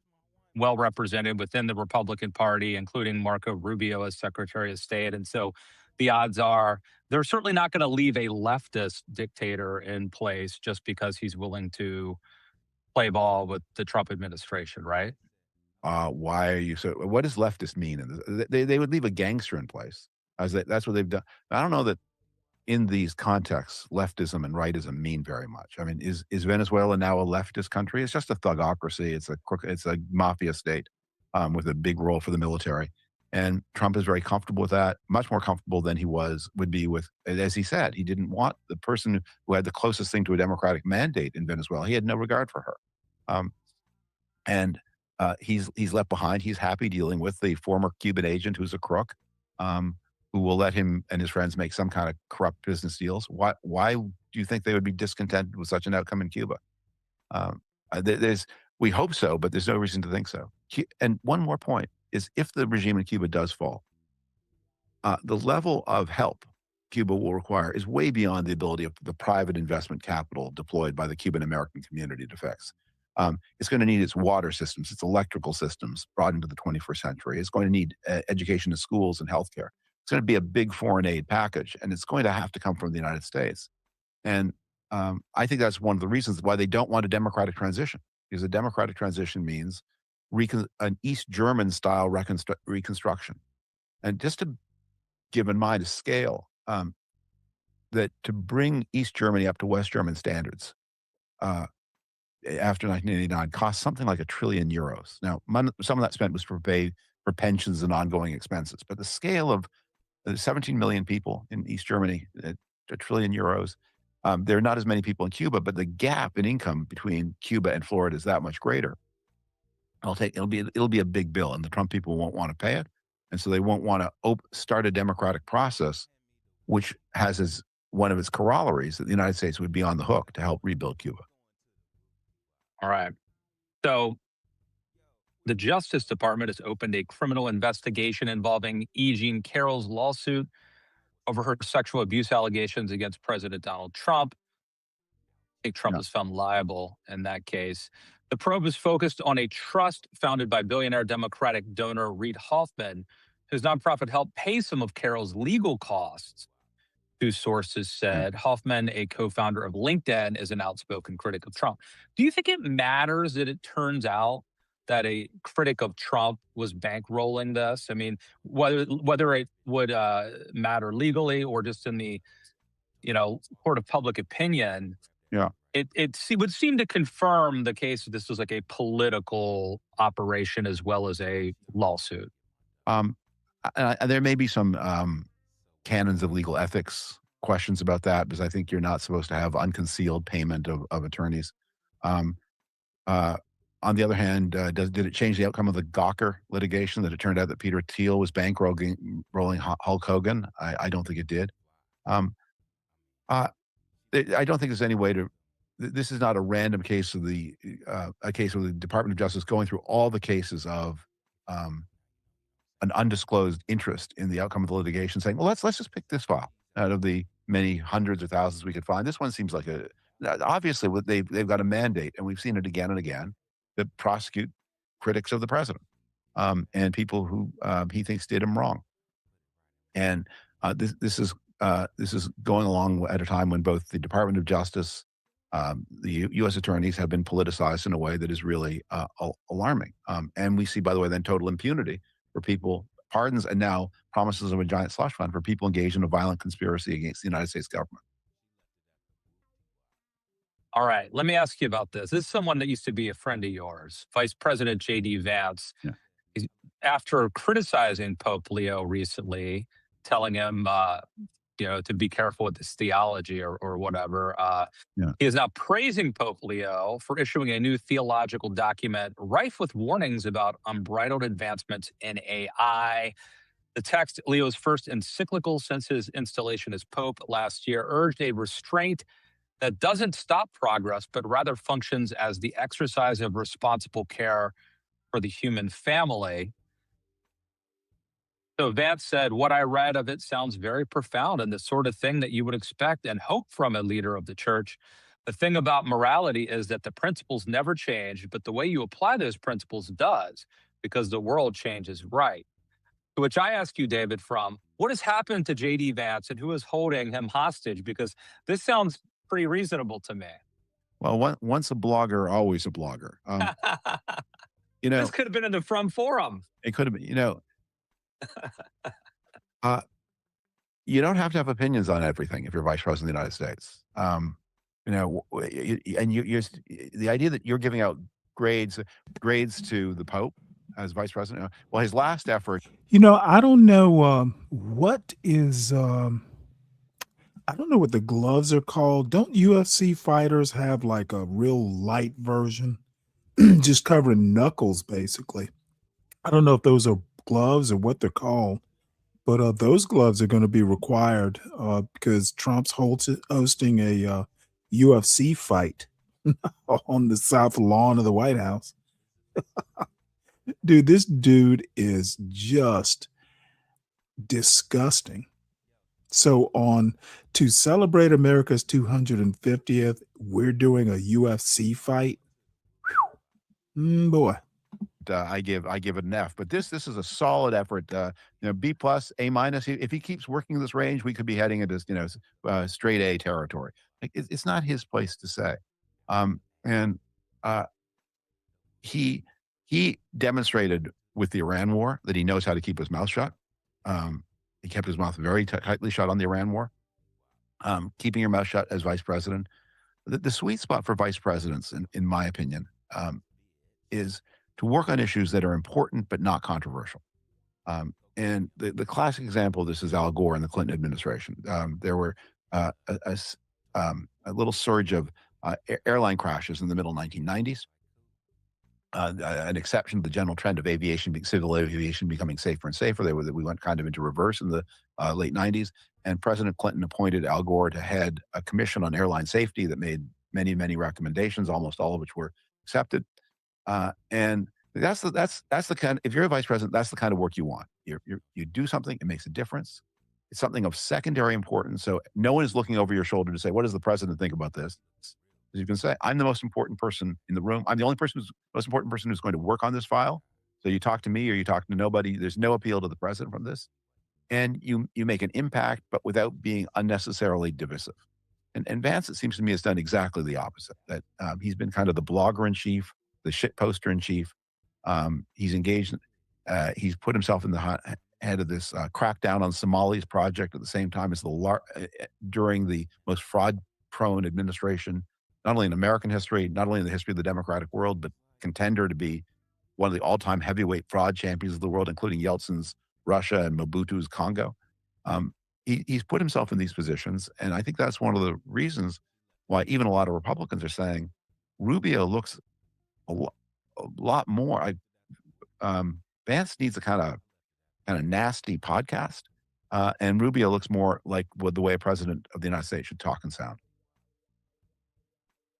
Speaker 4: well represented within the Republican Party, including Marco Rubio as Secretary of State. And so the odds are they're certainly not going to leave a leftist dictator in place just because he's willing to play ball with the Trump administration, right?
Speaker 5: Why are you so? What does leftist mean? They would leave a gangster in place, that's what they've done. I don't know that in these contexts, leftism and rightism mean very much. I mean, is Venezuela now a leftist country? It's just a thugocracy. It's a mafia state with a big role for the military. And Trump is very comfortable with that, much more comfortable than would be with, as he said, he didn't want the person who had the closest thing to a democratic mandate in Venezuela. He had no regard for her. Um, and he's left behind. He's happy dealing with the former Cuban agent who's a crook. Who will let him and his friends make some kind of corrupt business deals. Why do you think they would be discontented with such an outcome in Cuba? We hope so, but there's no reason to think so. And one more point is if the regime in Cuba does fall, the level of help Cuba will require is way beyond the ability of the private investment capital deployed by the Cuban American community to fix. It's going to need its water systems, its electrical systems brought into the 21st century. It's going to need education in schools and healthcare. It's going to be a big foreign aid package, and it's going to have to come from the United States. And I think that's one of the reasons why they don't want a democratic transition, because a democratic transition means an East German style reconstruction. And just to give in mind a scale, that to bring East Germany up to West German standards after 1989 cost something like €1 trillion. Now, some of that spent was for pensions and ongoing expenses, but the scale of 17 million people in East Germany, €1 trillion. There are not as many people in Cuba, but the gap in income between Cuba and Florida is that much greater. It'll be a big bill, and the Trump people won't want to pay it, and so they won't want to start a democratic process, which has as one of its corollaries that the United States would be on the hook to help rebuild Cuba.
Speaker 4: All right. So the Justice Department has opened a criminal investigation involving E. Jean Carroll's lawsuit over her sexual abuse allegations against President Donald Trump. I think Trump
Speaker 5: Yeah.
Speaker 4: was found liable in that case. The probe is focused on a trust founded by billionaire Democratic donor Reid Hoffman, whose nonprofit helped pay some of Carroll's legal costs. Two sources said Hoffman, a co-founder of LinkedIn, is an outspoken critic of Trump. Do you think it matters that it turns out that a critic of Trump was bankrolling this? I mean, whether it would matter legally or just in the court of public opinion,
Speaker 5: Yeah.
Speaker 4: it would seem to confirm the case that this was like a political operation as well as a lawsuit.
Speaker 5: There may be some canons of legal ethics questions about that, because I think you're not supposed to have unconcealed payment of attorneys. On the other hand, did it change the outcome of the Gawker litigation that it turned out that Peter Thiel was bankrolling Hulk Hogan? I don't think it did. I don't think there's any way to this is not a random case of a case of the Department of Justice going through all the cases of an undisclosed interest in the outcome of the litigation, saying, "Well, let's just pick this file out of the many hundreds or thousands we could find. This one seems like obviously they've got a mandate, and we've seen it again and again, to prosecute critics of the president and people who he thinks did him wrong." And this is going along at a time when both the Department of Justice, the U.S. attorneys have been politicized in a way that is really alarming. And we see, by the way, then total impunity for people, pardons, and now promises of a giant slush fund for people engaged in a violent conspiracy against the United States government.
Speaker 4: All right, let me ask you about this. This is someone that used to be a friend of yours, Vice President J.D. Vance.
Speaker 5: Yeah.
Speaker 4: After criticizing Pope Leo recently, telling him, to be careful with his theology or whatever,
Speaker 5: Yeah.
Speaker 4: he is now praising Pope Leo for issuing a new theological document rife with warnings about unbridled advancements in AI. The text, Leo's first encyclical since his installation as Pope last year, urged a restraint that doesn't stop progress, but rather functions as the exercise of responsible care for the human family. So Vance said, "What I read of it sounds very profound and the sort of thing that you would expect and hope from a leader of the church. The thing about morality is that the principles never change, but the way you apply those principles does, because the world changes, right?" To which I ask you, David, what has happened to J.D. Vance and who is holding him hostage? Because this sounds pretty reasonable to me.
Speaker 5: Well, once a blogger, always a blogger.
Speaker 4: This could have been in the From Forum.
Speaker 5: It could have been, you don't have to have opinions on everything if you're vice president of the United States. And you're the idea that you're giving out grades to the Pope as vice president. Well, his last effort.
Speaker 2: I don't know what is. I don't know what the gloves are called. Don't UFC fighters have like a real light version, just covering knuckles, basically? I don't know if those are gloves or what they're called, but those gloves are going to be required because Trump's hosting a UFC fight on the south lawn of the White House. Dude, this dude is just disgusting. So to celebrate America's 250th, we're doing a UFC fight. Boy.
Speaker 5: I give it an F, but this is a solid effort. B plus, A minus. If he keeps working this range, we could be heading into straight A territory. Like, it's not his place to say. And he demonstrated with the Iran war that he knows how to keep his mouth shut. He kept his mouth very tightly shut on the Iran war. Keeping your mouth shut as vice president. The sweet spot for vice presidents, in my opinion, is to work on issues that are important but not controversial. And the classic example of this is Al Gore in the Clinton administration. There were a little surge of airline crashes in the middle 1990s. An exception to the general trend of civil aviation becoming safer and safer. We went kind of into reverse in the late 90s. And President Clinton appointed Al Gore to head a commission on airline safety that made many, many recommendations, almost all of which were accepted. And that's the kind. If you're a vice president, that's the kind of work you want. You do something, it makes a difference. It's something of secondary importance. So no one is looking over your shoulder to say, "What does the president think about this?" As you can say, "I'm the most important person in the room. I'm the only most important person who's going to work on this file. So you talk to me or you talk to nobody. There's no appeal to the president from this, and you make an impact, but without being unnecessarily divisive." And Vance, it seems to me, has done exactly the opposite. That he's been kind of the blogger in chief, the shit poster in chief. He's engaged. He's put himself in the head of this crackdown on Somalis project at the same time as during the most fraud-prone administration, not only in American history, not only in the history of the democratic world, but contender to be one of the all-time heavyweight fraud champions of the world, including Yeltsin's Russia and Mobutu's Congo. He's put himself in these positions, and I think that's one of the reasons why even a lot of Republicans are saying Rubio looks a lot more. Vance needs a kind of nasty podcast, and Rubio looks more like the way a president of the United States should talk and sound.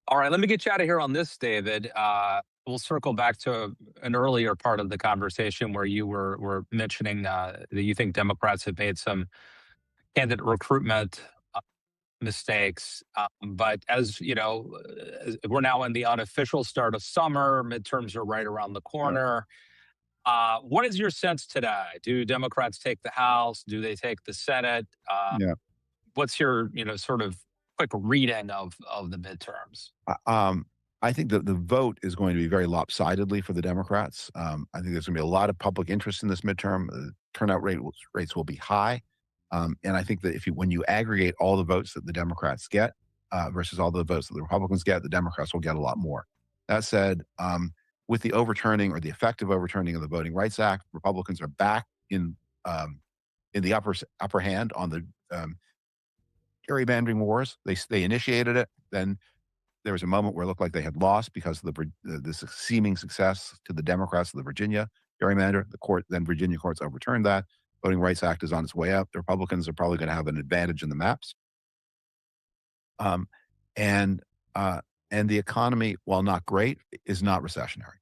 Speaker 4: All right, let me get you out of here on this, David. We'll circle back to an earlier part of the conversation where you were mentioning that you think Democrats have made some candidate recruitment mistakes. But as you know, we're now in the unofficial start of summer. Midterms are right around the corner. What is your sense today? Do Democrats take the House? Do they take the Senate?
Speaker 5: Yeah.
Speaker 4: What's your sort of quick reading of the midterms?
Speaker 5: I think that the vote is going to be very lopsidedly for the Democrats. I think there's going to be a lot of public interest in this midterm. The turnout rates will be high, and I think that when you aggregate all the votes that the Democrats get versus all the votes that the Republicans get, the Democrats will get a lot more. That said, with the overturning or the effective overturning of the Voting Rights Act, Republicans are back in the upper hand on the gerrymandering wars. They initiated it. Then there was a moment where it looked like they had lost because of the seeming success to the Democrats of the Virginia gerrymander. Then Virginia courts overturned that. Voting Rights Act is on its way up. The Republicans are probably going to have an advantage in the maps. And the economy, while not great, is not recessionary.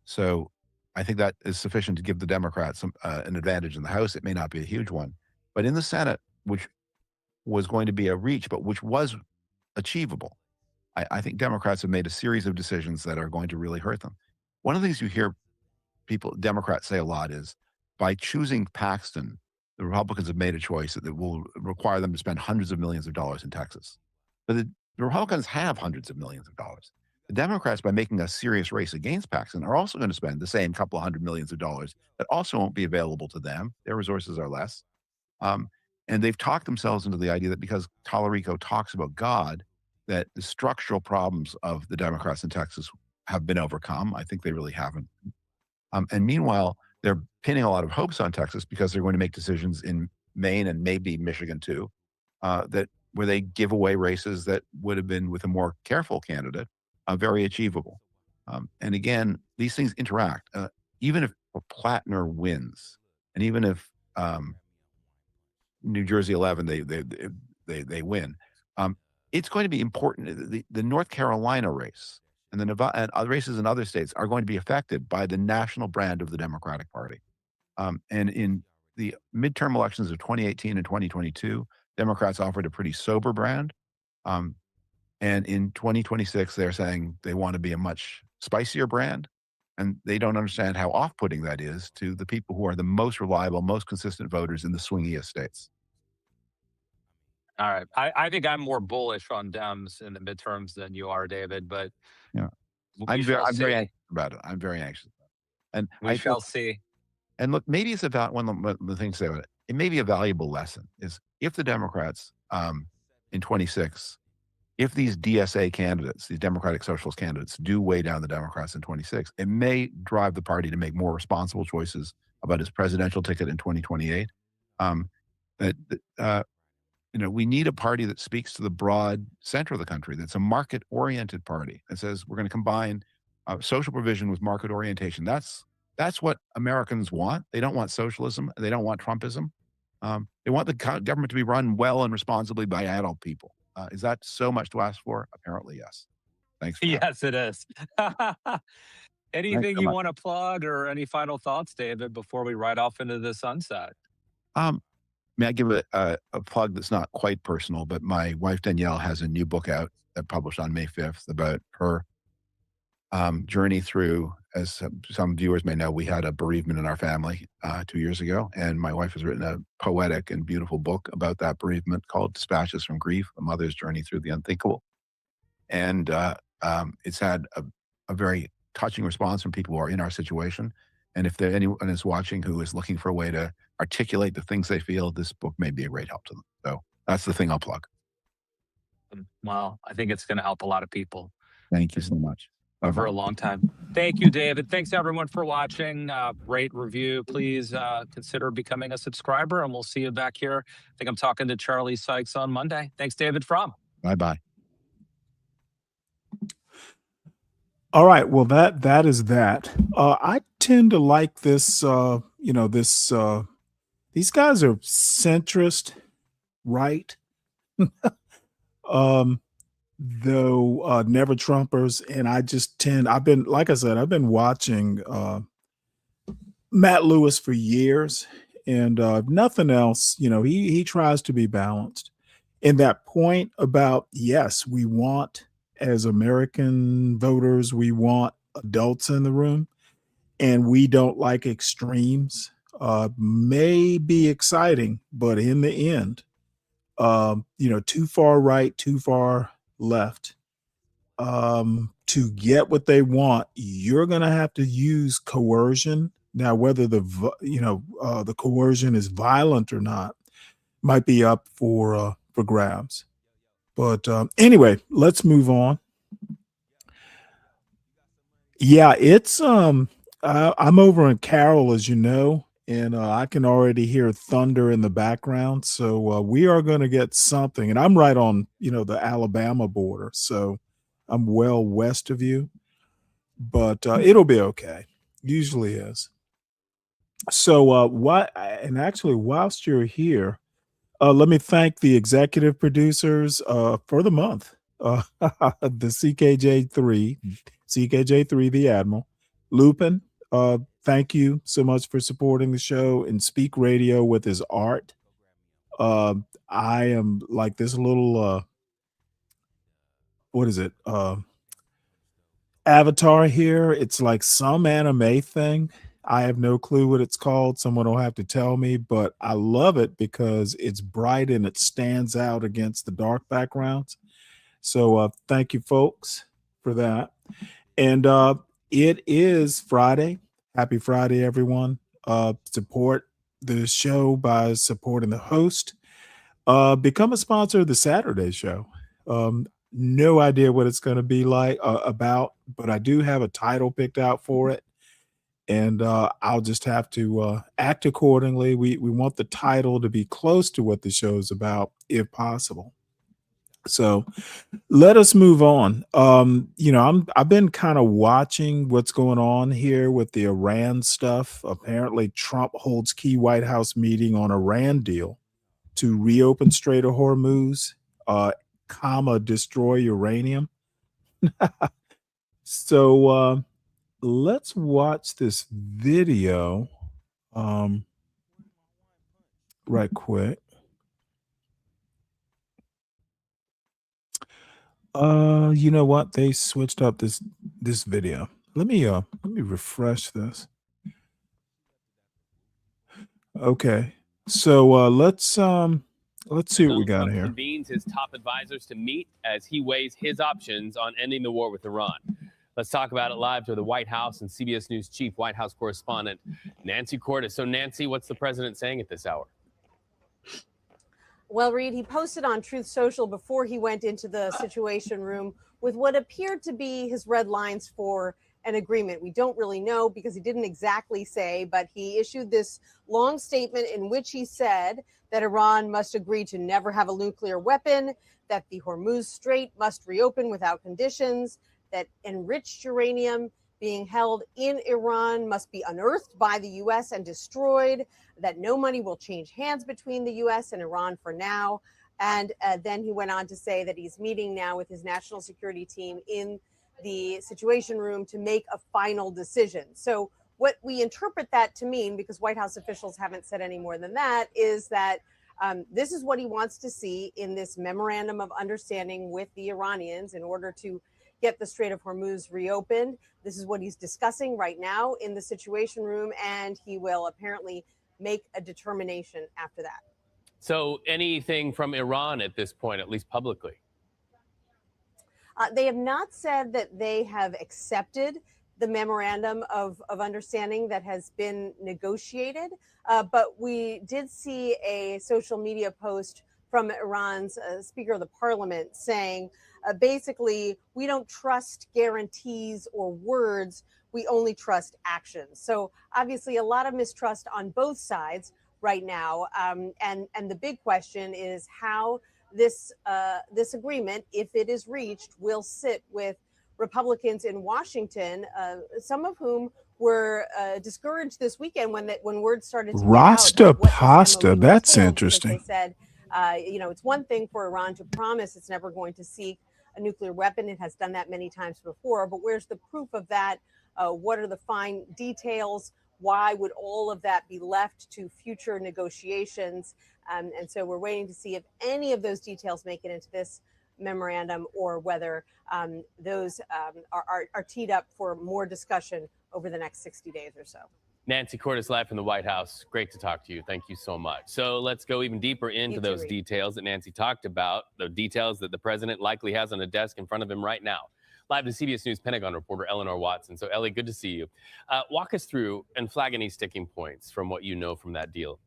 Speaker 5: So I think that is sufficient to give the Democrats an advantage in the House. It may not be a huge one, but in the Senate, which was going to be a reach, but which was achievable, I think Democrats have made a series of decisions that are going to really hurt them. One of the things you hear Democrats say a lot is, by choosing Paxton, the Republicans have made a choice that will require them to spend hundreds of millions of dollars in Texas. But the Republicans have hundreds of millions of dollars. The Democrats, by making a serious race against Paxton, are also going to spend the same couple of hundred millions of dollars that also won't be available to them. Their resources are less. And they've talked themselves into the idea that because Tallarico talks about God, that the structural problems of the Democrats in Texas have been overcome. I think they really haven't. And meanwhile, they're pinning a lot of hopes on Texas because they're going to make decisions in Maine and maybe Michigan too, where they give away races that would have been, with a more careful candidate, very achievable. And again, these things interact. Even if Plattner wins, and even if New Jersey 11 they win, it's going to be important. The North Carolina race and the Nevada and other races in other states are going to be affected by the national brand of the Democratic Party. And in the midterm elections of 2018 and 2022, Democrats offered a pretty sober brand. And in 2026, they're saying they want to be a much spicier brand. And they don't understand how off-putting that is to the people who are the most reliable, most consistent voters in the swingiest states.
Speaker 4: All right. I think I'm more bullish on Dems in the midterms than you are, David, but
Speaker 5: Yeah.
Speaker 4: we
Speaker 5: I'm
Speaker 4: shall
Speaker 5: very
Speaker 4: see.
Speaker 5: anxious about it. I'm very anxious. And
Speaker 4: We shall see.
Speaker 5: And look, maybe it's about one of the things to say about it. It may be a valuable lesson is, if the Democrats in 26, if these DSA candidates, these Democratic Socialist candidates, do weigh down the Democrats in 26, it may drive the party to make more responsible choices about its presidential ticket in 2028. We need a party that speaks to the broad center of the country. That's a market-oriented party that says we're going to combine social provision with market orientation. That's what Americans want. They don't want socialism. They don't want Trumpism. They want the government to be run well and responsibly by adult people. Is that so much to ask for? Apparently, yes. Thanks.
Speaker 4: Yes, it is. Anything
Speaker 5: so
Speaker 4: you
Speaker 5: much.
Speaker 4: want to plug, or any final thoughts, David, before we ride off into the sunset?
Speaker 5: May I give a plug that's not quite personal, but my wife Danielle has a new book out that published on May 5th about her journey through, as some viewers may know, we had a bereavement in our family 2 years ago, and my wife has written a poetic and beautiful book about that bereavement called Dispatches from Grief, A Mother's Journey Through the Unthinkable. And it's had a very touching response from people who are in our situation. And if anyone is watching who is looking for a way to articulate the things they feel, this book may be a great help to them. So that's the thing I'll plug.
Speaker 4: Well, I think it's going to help a lot of people.
Speaker 5: Thank you so much.
Speaker 4: For a long time. Thank you, David. Thanks, everyone, for watching. Rate, review. Please consider becoming a subscriber, and we'll see you back here. I think I'm talking to Charlie Sykes on Monday. Thanks, David Fromm.
Speaker 5: Bye-bye.
Speaker 2: All right. Well, that is that. I tend to like this. These guys are centrist, right? though never Trumpers. And I've been, like I said, I've been watching Matt Lewis for years, and if nothing else, he tries to be balanced. And that point about, yes, we want, as American voters, we want adults in the room, and we don't like extremes, may be exciting, but in the end, too far right, too far left, to get what they want, you're going to have to use coercion. Now, whether the coercion is violent or not might be up for grabs. But anyway, let's move on. Yeah, it's I'm over in Carroll, as you know, and I can already hear thunder in the background. So we are going to get something, and I'm right on the Alabama border, so I'm well west of you, but it'll be okay. Usually is. So and actually, whilst you're here, let me thank the executive producers for the month. The CKJ3, the Admiral, Lupin. Thank you so much for supporting the show and Speak Radio with his art. I am like this little what is it? Avatar here. It's like some anime thing. I have no clue what it's called. Someone will have to tell me, but I love it because it's bright and it stands out against the dark backgrounds. So thank you, folks, for that. And it is Friday. Happy Friday, everyone. Support the show by supporting the host. Become a sponsor of the Saturday show. No idea what it's going to be like about, but I do have a title picked out for it. And I'll just have to act accordingly. We want the title to be close to what the show's about, if possible. So let us move on. I've been kind of watching what's going on here with the Iran stuff. Apparently, Trump holds key White House meeting on Iran deal to reopen Strait of Hormuz, destroy uranium. So let's watch this video right quick. You know what? They switched up this video. Let me refresh this. Okay. So let's see what we got
Speaker 3: Trump
Speaker 2: here.
Speaker 3: Convenes his top advisors to meet as he weighs his options on ending the war with Iran. Let's talk about it live to the White House and CBS News chief White House correspondent Nancy Cordes. So Nancy, what's the president saying at this hour?
Speaker 6: Well, Reed, he posted on Truth Social before he went into the Situation Room with what appeared to be his red lines for an agreement. We don't really know because he didn't exactly say, but he issued this long statement in which he said that Iran must agree to never have a nuclear weapon, that the Hormuz Strait must reopen without conditions, that enriched uranium being held in Iran must be unearthed by the U.S. and destroyed, that no money will change hands between the U.S. and Iran for now. And then he went on to say that he's meeting now with his national security team in the Situation Room to make a final decision. So what we interpret that to mean, because White House officials haven't said any more than that, is that this is what he wants to see in this memorandum of understanding with the Iranians in order to get the Strait of Hormuz reopened. This is what he's discussing right now in the Situation Room, and he will apparently make a determination after that.
Speaker 3: So anything from Iran at this point, at least publicly?
Speaker 6: They have not said that they have accepted the memorandum of understanding that has been negotiated, but we did see a social media post from Iran's Speaker of the Parliament saying, basically, we don't trust guarantees or words, we only trust actions. So obviously a lot of mistrust on both sides right now. And the big question is how this agreement, if it is reached, will sit with Republicans in Washington, some of whom were discouraged this weekend when word started to get
Speaker 2: Rasta
Speaker 6: out what this
Speaker 2: pasta.
Speaker 6: MOU
Speaker 2: That's
Speaker 6: entails, because
Speaker 2: interesting.
Speaker 6: they said, it's one thing for Iran to promise it's never going to seek a nuclear weapon. It has done that many times before, but where's the proof of that? What are the fine details? Why would all of that be left to future negotiations? And so we're waiting to see if any of those details make it into this memorandum, or whether those are teed up for more discussion over the next 60 days or so.
Speaker 3: Nancy Cordes, live from the White House. Great to talk to you. Thank you so much. So let's go even deeper into those details that Nancy talked about, the details that the president likely has on a desk in front of him right now. Live to CBS News Pentagon reporter Eleanor Watson. So, Ellie, good to see you. Walk us through and flag any sticking points from what you know from that deal.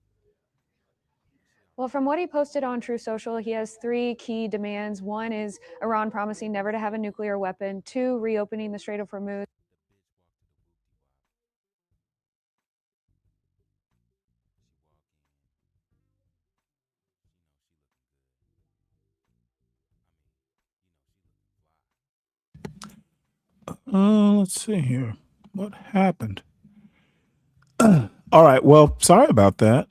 Speaker 7: Well, from what he posted on True Social, he has 3 key demands. 1 is Iran promising never to have a nuclear weapon. 2, reopening the Strait of Hormuz.
Speaker 2: Let's see here. What happened? All right. Well, sorry about that.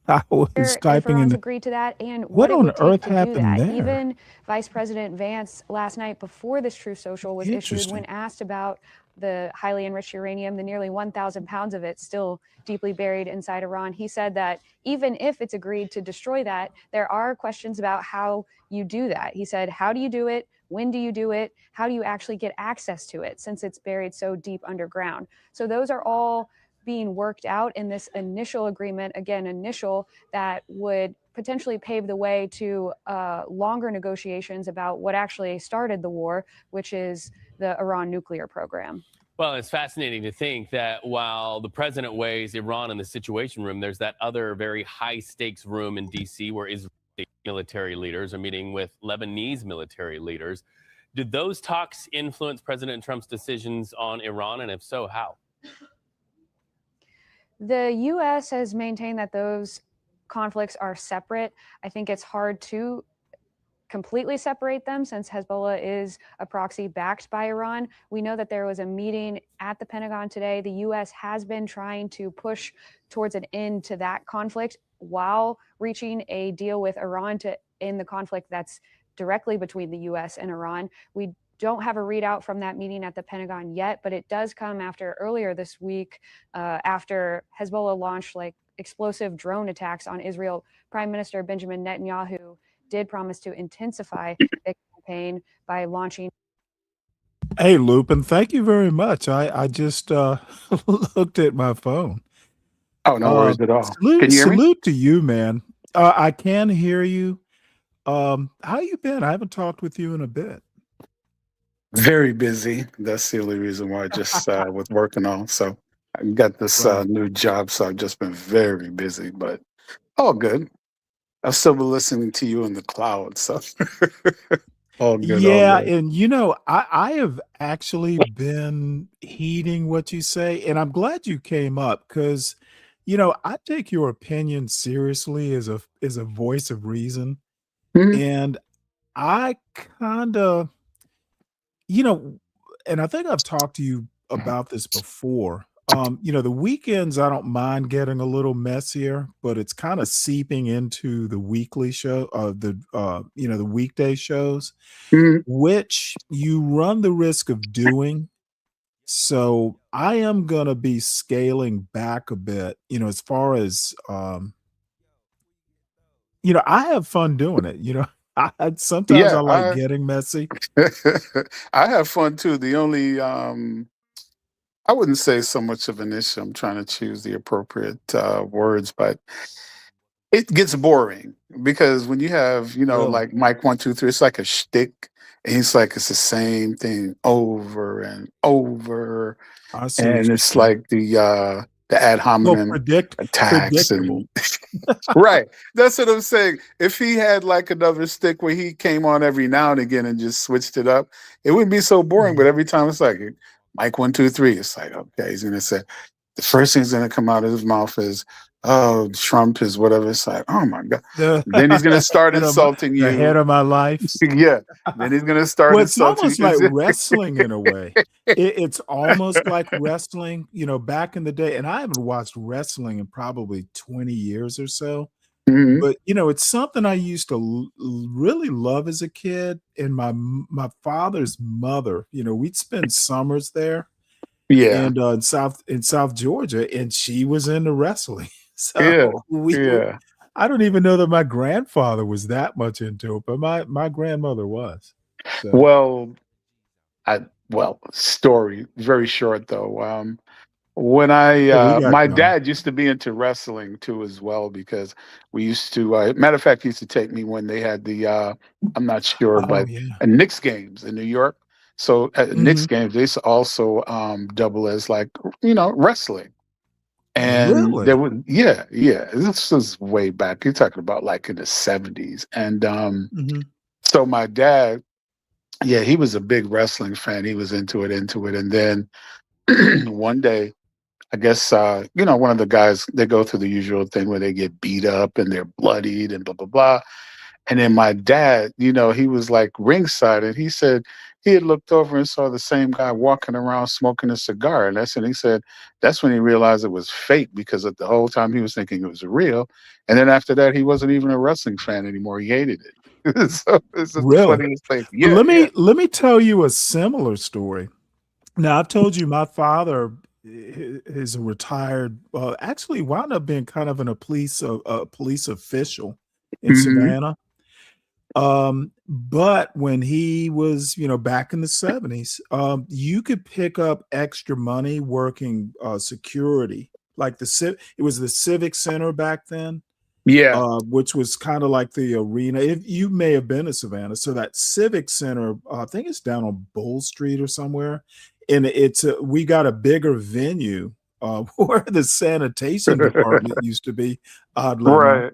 Speaker 2: I was
Speaker 7: If
Speaker 2: typing in.
Speaker 7: Iran's agreed to that, and
Speaker 2: What
Speaker 7: what it
Speaker 2: on
Speaker 7: would take
Speaker 2: earth
Speaker 7: to do
Speaker 2: happened
Speaker 7: that.
Speaker 2: there?
Speaker 7: Even Vice President Vance last night, before this True Social was issued,
Speaker 2: Interesting.
Speaker 7: when asked about the highly enriched uranium, the nearly 1,000 pounds of it still deeply buried inside Iran, he said that even if it's agreed to destroy that, there are questions about how you do that. He said, how do you do it? When do you do it? How do you actually get access to it, since it's buried so deep underground? So those are all being worked out in this initial agreement, again, initial, that would potentially pave the way to longer negotiations about what actually started the war, which is the Iran nuclear program.
Speaker 3: Well, it's fascinating to think that while the president weighs Iran in the Situation Room, there's that other very high stakes room in D.C. where Israeli military leaders are meeting with Lebanese military leaders. Did those talks influence President Trump's decisions on Iran? And if so, how?
Speaker 7: The U.S. has maintained that those conflicts are separate. I think it's hard to completely separate them, since Hezbollah is a proxy backed by Iran. We know that there was a meeting at the Pentagon today. The U.S. has been trying to push towards an end to that conflict while reaching a deal with Iran to end the conflict that's directly between the U.S. and Iran. We don't have a readout from that meeting at the Pentagon yet, but it does come after earlier this week, after Hezbollah launched explosive drone attacks on Israel. Prime Minister Benjamin Netanyahu did promise to intensify the campaign by launching.
Speaker 2: Hey, Lupin, thank you very much. I just looked at my phone.
Speaker 8: Oh, no worries at all. Can you hear me?
Speaker 2: Salute to you, man. I can hear you. How you been? I haven't talked with you in a bit.
Speaker 8: Very busy. That's the only reason why I just was working on. So I got this new job, so I've just been very busy, but all good. I've still been listening to you in the cloud, so all good.
Speaker 2: Yeah,
Speaker 8: All good.
Speaker 2: and I have actually been heeding what you say, and I'm glad you came up because, I take your opinion seriously as a voice of reason,
Speaker 8: Mhm.
Speaker 2: and I kind of, and I think I've talked to you about this before. The weekends I don't mind getting a little messier, but it's kind of seeping into the weekly show, the weekday shows,
Speaker 8: Mhm.
Speaker 2: which you run the risk of doing. So I am gonna be scaling back a bit, as far as I have fun doing it. Sometimes
Speaker 8: Yeah,
Speaker 2: I like getting messy.
Speaker 8: I have fun too. The only I wouldn't say so much of an issue. I'm trying to choose the appropriate words, but it gets boring because when you have,
Speaker 2: Really.
Speaker 8: like Mike 1, 2, 3, it's like a shtick, and it's like it's the same thing over and over,
Speaker 2: I see what
Speaker 8: and
Speaker 2: you're
Speaker 8: it's
Speaker 2: saying.
Speaker 8: like the ad
Speaker 2: Well,
Speaker 8: hominem attacks
Speaker 2: predictable.
Speaker 8: and right. That's what I'm saying. If he had like another stick where he came on every now and again and just switched it up, it wouldn't be so boring. But every time it's like Mike 1, 2, 3, it's like, okay, he's gonna say the first thing's gonna come out of his mouth is, oh, Trump is whatever. It's like, oh my God.
Speaker 2: The
Speaker 8: Then he's gonna start
Speaker 2: head of my
Speaker 8: insulting
Speaker 2: the head
Speaker 8: you.
Speaker 2: of my life.
Speaker 8: Yeah. Then he's gonna start
Speaker 2: Well, it's
Speaker 8: insulting
Speaker 2: almost like
Speaker 8: you.
Speaker 2: wrestling in a way. It's almost like wrestling, back in the day, and I haven't watched wrestling in probably 20 years or so.
Speaker 8: Mhm.
Speaker 2: But it's something I used to really love as a kid. And my father's mother, we'd spend summers there
Speaker 8: Yeah.
Speaker 2: and in South Georgia, and she was into wrestling. So
Speaker 8: Yeah.
Speaker 2: we
Speaker 8: Yeah.
Speaker 2: I don't even know that my grandfather was that much into it, but my grandmother was. So
Speaker 8: Well, I well, story, very short though. When I
Speaker 2: what we got
Speaker 8: my
Speaker 2: going?
Speaker 8: dad used to be into wrestling too as well because we used to matter of fact, he used to take me when they had the I'm not sure,
Speaker 2: Oh
Speaker 8: but
Speaker 2: yeah.
Speaker 8: Knicks games in New York. So at Knicks
Speaker 2: Mhm.
Speaker 8: games, they used to also double as like, wrestling. And there
Speaker 2: Really?
Speaker 8: was yeah, yeah. This was way back. You're talking about like in the 70s. And
Speaker 2: Mhm.
Speaker 8: so my dad, yeah, he was a big wrestling fan. He was into it. And then one day I guess one of the guys they go through the usual thing where they get beat up and they're bloodied and blah blah blah. And then my dad, he was like ringside and he said he had looked over and saw the same guy walking around smoking a cigar. And he said that's when he realized it was fake because of the whole time he was thinking it was real. And then after that, he wasn't even a wrestling fan anymore. He hated it. So it's just the
Speaker 2: Really?
Speaker 8: funniest thing.
Speaker 2: Well,
Speaker 8: Yeah, yeah.
Speaker 2: let me tell you a similar story. Now, I've told you my father is a retired, actually wound up being kind of a police official in
Speaker 8: Hmm.
Speaker 2: Savannah. But when he was, back in the 70s, you could pick up extra money working security. Like it was the Civic Center back then,
Speaker 8: Yeah.
Speaker 2: which was kind of like the arena. If you may have been to Savannah, so that Civic Center, I think it's down on Bull Street or somewhere, and we got a bigger venue where the sanitation department used to be, oddly enough.
Speaker 8: Right.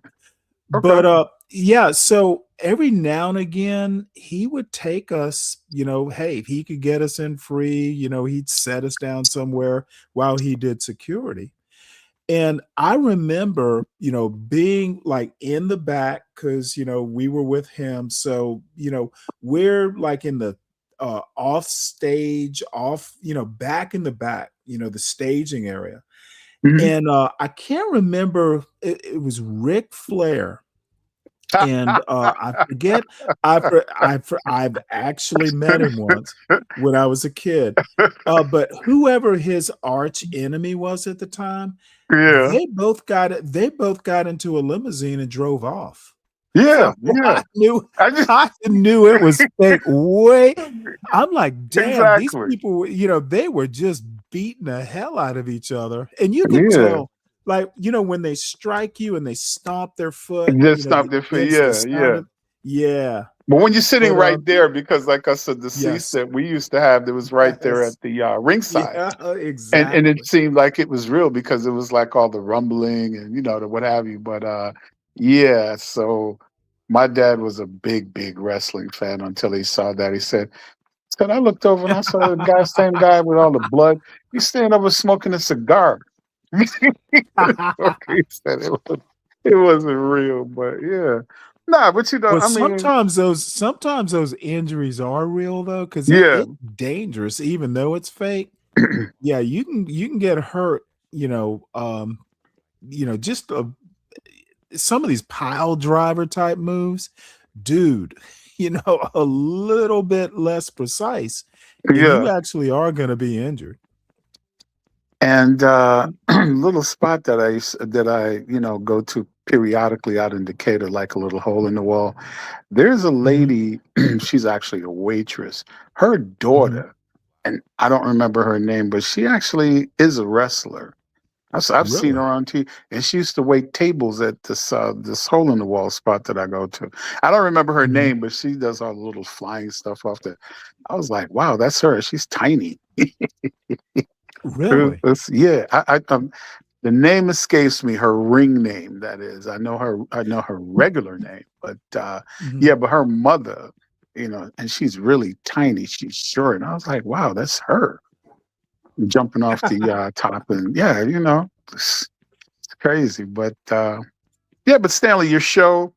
Speaker 8: Okay.
Speaker 2: But yeah, so every now and again, he would take us, hey, if he could get us in free, he'd set us down somewhere while he did security. And I remember, being like in the back because, we were with him. So, we're like in the off stage, back in the back, the staging area.
Speaker 8: Mhm.
Speaker 2: And I can't remember, it was Ric Flair and I forget I've actually met him once when I was a kid, but whoever his arch enemy was at the time,
Speaker 8: Yeah.
Speaker 2: they both got into a limousine and drove off. So
Speaker 8: Yeah. Yeah. I just
Speaker 2: I knew it was fake way I'm like, "Damn, these
Speaker 8: exactly.
Speaker 2: people were," they were just beating the hell out of each other, and you could
Speaker 8: Yeah.
Speaker 2: tell, like, when they strike you and they stomp their foot,
Speaker 8: Just stop their feet.
Speaker 2: against the
Speaker 8: Yeah.
Speaker 2: sound
Speaker 8: Yeah.
Speaker 2: of yeah,
Speaker 8: But when you're sitting
Speaker 2: but,
Speaker 8: right there, because like I said, the seats
Speaker 2: yes,
Speaker 8: that we used to have that was right there
Speaker 2: yes,
Speaker 8: at the ringside.
Speaker 2: yeah,
Speaker 8: And it
Speaker 2: exactly.
Speaker 8: seemed like it was real because it was like all the rumbling and the what have you. But yeah, so my dad was a big, big wrestling fan until he saw that. He said I looked over and I saw the guy, same guy with all the blood. He's standing over smoking a cigar. He said it wasn't real, but yeah. Nah, but
Speaker 2: Well,
Speaker 8: I mean,
Speaker 2: sometimes those injuries are real though, because
Speaker 8: yeah.
Speaker 2: it's dangerous even though it's fake. Yeah, you can get hurt, just, some of these pile driver type moves, dude, a little bit less precise, and you
Speaker 8: Yeah.
Speaker 2: actually are gonna be injured.
Speaker 8: And little spot that I go to periodically out in Decatur, like a little hole in the wall. There's a
Speaker 2: Mhm,
Speaker 8: lady, she's actually a waitress. Her
Speaker 2: mhm.
Speaker 8: daughter, and I don't remember her name, but she actually is a wrestler. I've seen her
Speaker 2: Really?
Speaker 8: on TV, and she used to wait tables at this hole in the wall spot that I go to. I don't remember her
Speaker 2: Mhm.
Speaker 8: name, but she does all the little flying stuff off there. I was like, wow, that's her. She's tiny.
Speaker 2: Really?
Speaker 8: Yeah, the name escapes me. Her ring name, that is. I know her. I know her regular name, but
Speaker 2: Mhm.
Speaker 8: yeah, but her mother, and she's really tiny. She's short, and I was like, wow, that's her jumping off the top, and yeah, it's crazy. But yeah, but Stanley, your show,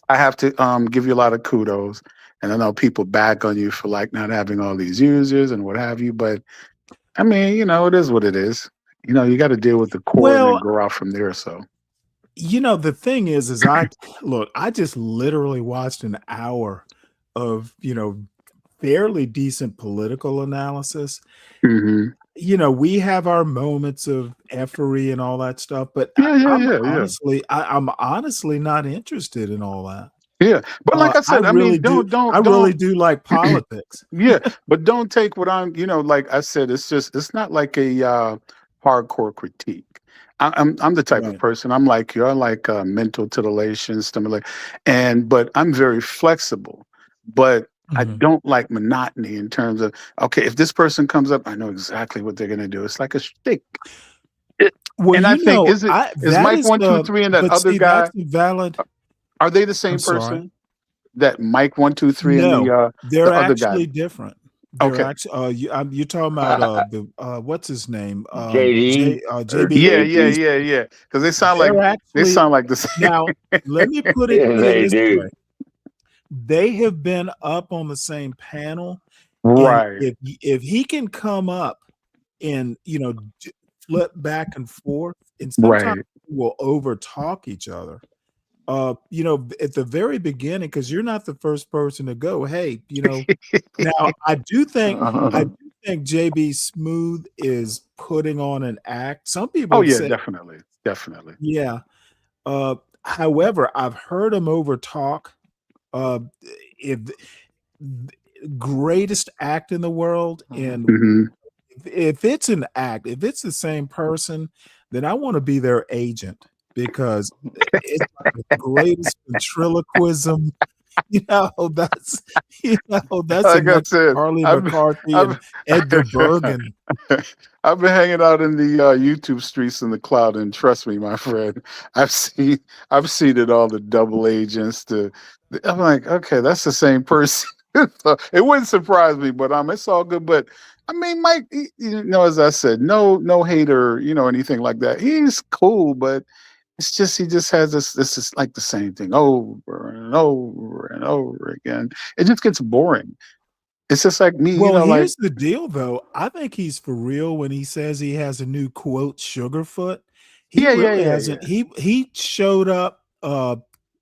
Speaker 8: I have to give you a lot of kudos, and I know people bag on you for like not having all these users and what have you, but I mean, it is what it is. You got to deal with the core and then
Speaker 2: Well,
Speaker 8: grow out from there. So
Speaker 2: The thing is I just literally watched an hour of, fairly decent political analysis.
Speaker 8: Hmm.
Speaker 2: We have our moments of effery and all that stuff, but
Speaker 8: Yeah, yeah, yeah, yeah.
Speaker 2: I'm honestly not interested in all that.
Speaker 8: Yeah. But like I said, I mean,
Speaker 2: I really do like politics.
Speaker 8: yeah, but don't take what like I said, it's not like a hardcore critique. I'm the type of
Speaker 2: Right.
Speaker 8: person. I'm like you. I like mental titillation, stimulate, but I'm very flexible. But I
Speaker 2: Mhm.
Speaker 8: don't like monotony in terms of okay, if this person comes up, I know exactly what they're gonna do. It's like a shtick. It-
Speaker 2: Well,
Speaker 8: And I think
Speaker 2: I
Speaker 8: is
Speaker 2: that
Speaker 8: Mike
Speaker 2: is
Speaker 8: 123 and that
Speaker 2: but
Speaker 8: other
Speaker 2: see, that's
Speaker 8: guy,
Speaker 2: a valid.
Speaker 8: are they the
Speaker 2: I'm
Speaker 8: same
Speaker 2: sorry.
Speaker 8: person? That Mike 123 and
Speaker 2: No, they're
Speaker 8: the other guy.
Speaker 2: actually different. They're
Speaker 8: Okay.
Speaker 2: actually you're talking about what's his name?
Speaker 9: JD or
Speaker 2: JB.
Speaker 8: Yeah, yeah,
Speaker 9: JP.
Speaker 8: yeah, yeah. Because
Speaker 2: They're
Speaker 8: they
Speaker 2: actually
Speaker 8: sound like the same.
Speaker 2: now let me put it
Speaker 9: Yeah,
Speaker 2: to you
Speaker 9: they
Speaker 2: this
Speaker 9: do.
Speaker 2: way. They have been up on the same panel, and
Speaker 8: Right.
Speaker 2: if he can come up and flip back and forth, and sometimes
Speaker 8: Right.
Speaker 2: will over talk each other. At the very beginning, because you're not the first person to go, hey, now I do think JB Smooth is putting on an act. Some people
Speaker 8: Oh
Speaker 2: have
Speaker 8: yeah,
Speaker 2: said,
Speaker 8: definitely. Definitely.
Speaker 2: yeah. However, I've heard him over talk. Uh, if greatest act in the world, and
Speaker 8: Hmm.
Speaker 2: if it's an act, if it's the same person, then I want to be their agent because it's like the greatest ventriloquism. That's that's the
Speaker 8: Like I
Speaker 2: next
Speaker 8: said,
Speaker 2: Charlie
Speaker 8: I've
Speaker 2: McCarthy and
Speaker 8: I've
Speaker 2: Edgar Bergen.
Speaker 8: I've been hanging out in the YouTube streets in the cloud, and trust me, my friend, I've seen I've seen it all. The double agents. I'm like, okay, that's the same person. So it wouldn't surprise me, but it's all good. But I mean, Mike, as I said, no hater, anything like that. He's cool, but it's just he just has this is like the same thing over and over and over again. It just gets boring. It's just like me,
Speaker 2: Well,
Speaker 8: like
Speaker 2: here's the deal, though. I think he's for real when he says he has a new quote, Sugarfoot. He
Speaker 8: yeah, yeah,
Speaker 2: really
Speaker 8: yeah,
Speaker 2: hasn't.
Speaker 8: yeah.
Speaker 2: He showed up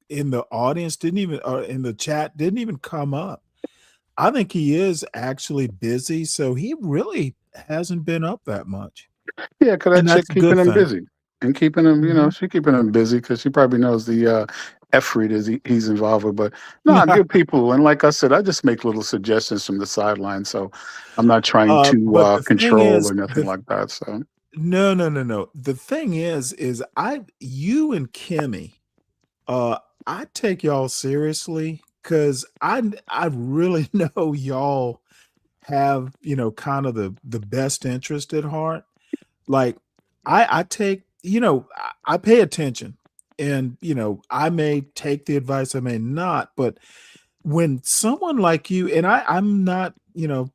Speaker 2: in the audience, didn't even in the chat, didn't even come up. I think he is actually busy, so he really hasn't been up that much,
Speaker 8: Yeah, because that
Speaker 2: and
Speaker 8: chick
Speaker 2: that's a
Speaker 8: keeping
Speaker 2: good
Speaker 8: him
Speaker 2: thing.
Speaker 8: busy and keeping him,
Speaker 2: Mhm.
Speaker 8: she keeping him busy because she probably knows the effort is he's involved with. But no, good people, and like I said, I just make little suggestions from the sideline, so I'm not trying to
Speaker 2: But the thing
Speaker 8: control
Speaker 2: is,
Speaker 8: or nothing like that. So
Speaker 2: no, no, no, no. The thing is you and Kimmy, uh, I take y'all seriously because I really know y'all have, kind of the best interest at heart. Like I take, I pay attention, and I may take the advice, I may not, but when someone like you, and I'm not,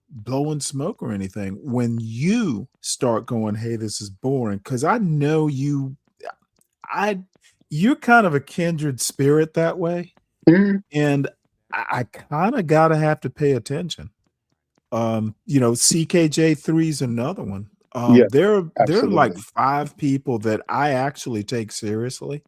Speaker 2: blowing smoke or anything, when you start going, hey, this is boring, because I know I you're kind of a kindred spirit that way,
Speaker 8: mhm.
Speaker 2: and I kind of gotta have to pay attention. CKJ3 is another one.
Speaker 8: Yeah,
Speaker 2: There are like
Speaker 8: absolutely.
Speaker 2: 5 people that I actually take seriously,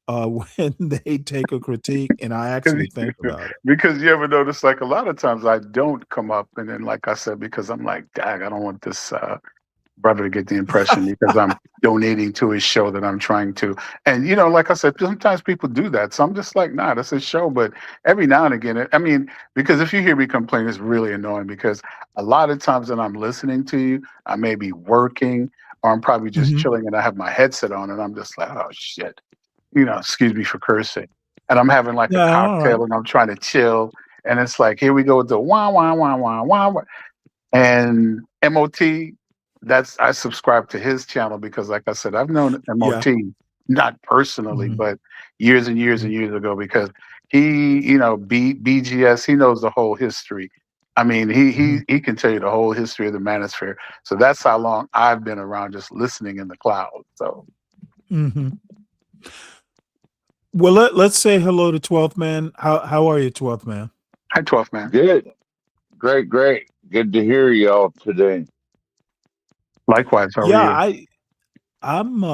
Speaker 2: when they take a critique, and I actually think about it.
Speaker 8: Because you ever notice, like a lot of times I don't come up, and then like I said, because I'm like, dag, I don't want this brother to get the impression because I'm donating to his show that I'm trying to. And like I said, sometimes people do that. So I'm just like, nah, that's his show. But every now and again, I mean, because if you hear me complain, it's really annoying because a lot of times when I'm listening to you, I may be working or I'm probably just
Speaker 2: Mhm.
Speaker 8: chilling and I have my headset on and I'm just like, oh shit, excuse me for cursing. And I'm having like a
Speaker 2: Yeah, alright.
Speaker 8: cocktail and I'm trying to chill. And it's like, here we go with the wah, wah, wah, wah, wah, wah. And MOT, I subscribe to his channel because, like I said, I've known
Speaker 2: Yeah.
Speaker 8: MOT not personally,
Speaker 2: Mhm,
Speaker 8: but years and years and
Speaker 2: mhm,
Speaker 8: years ago because he, BGS, he knows the whole history. I mean,
Speaker 2: mhm,
Speaker 8: he can tell you the whole history of the manosphere. So that's how long I've been around just listening in the cloud. So
Speaker 2: mhm. Well, let's say hello to 12th man. How are you, 12th man?
Speaker 8: hi, 12th man.
Speaker 9: Good. Great, great. Good to hear y'all today.
Speaker 8: Likewise, how are
Speaker 2: Yeah,
Speaker 8: you?
Speaker 2: I'm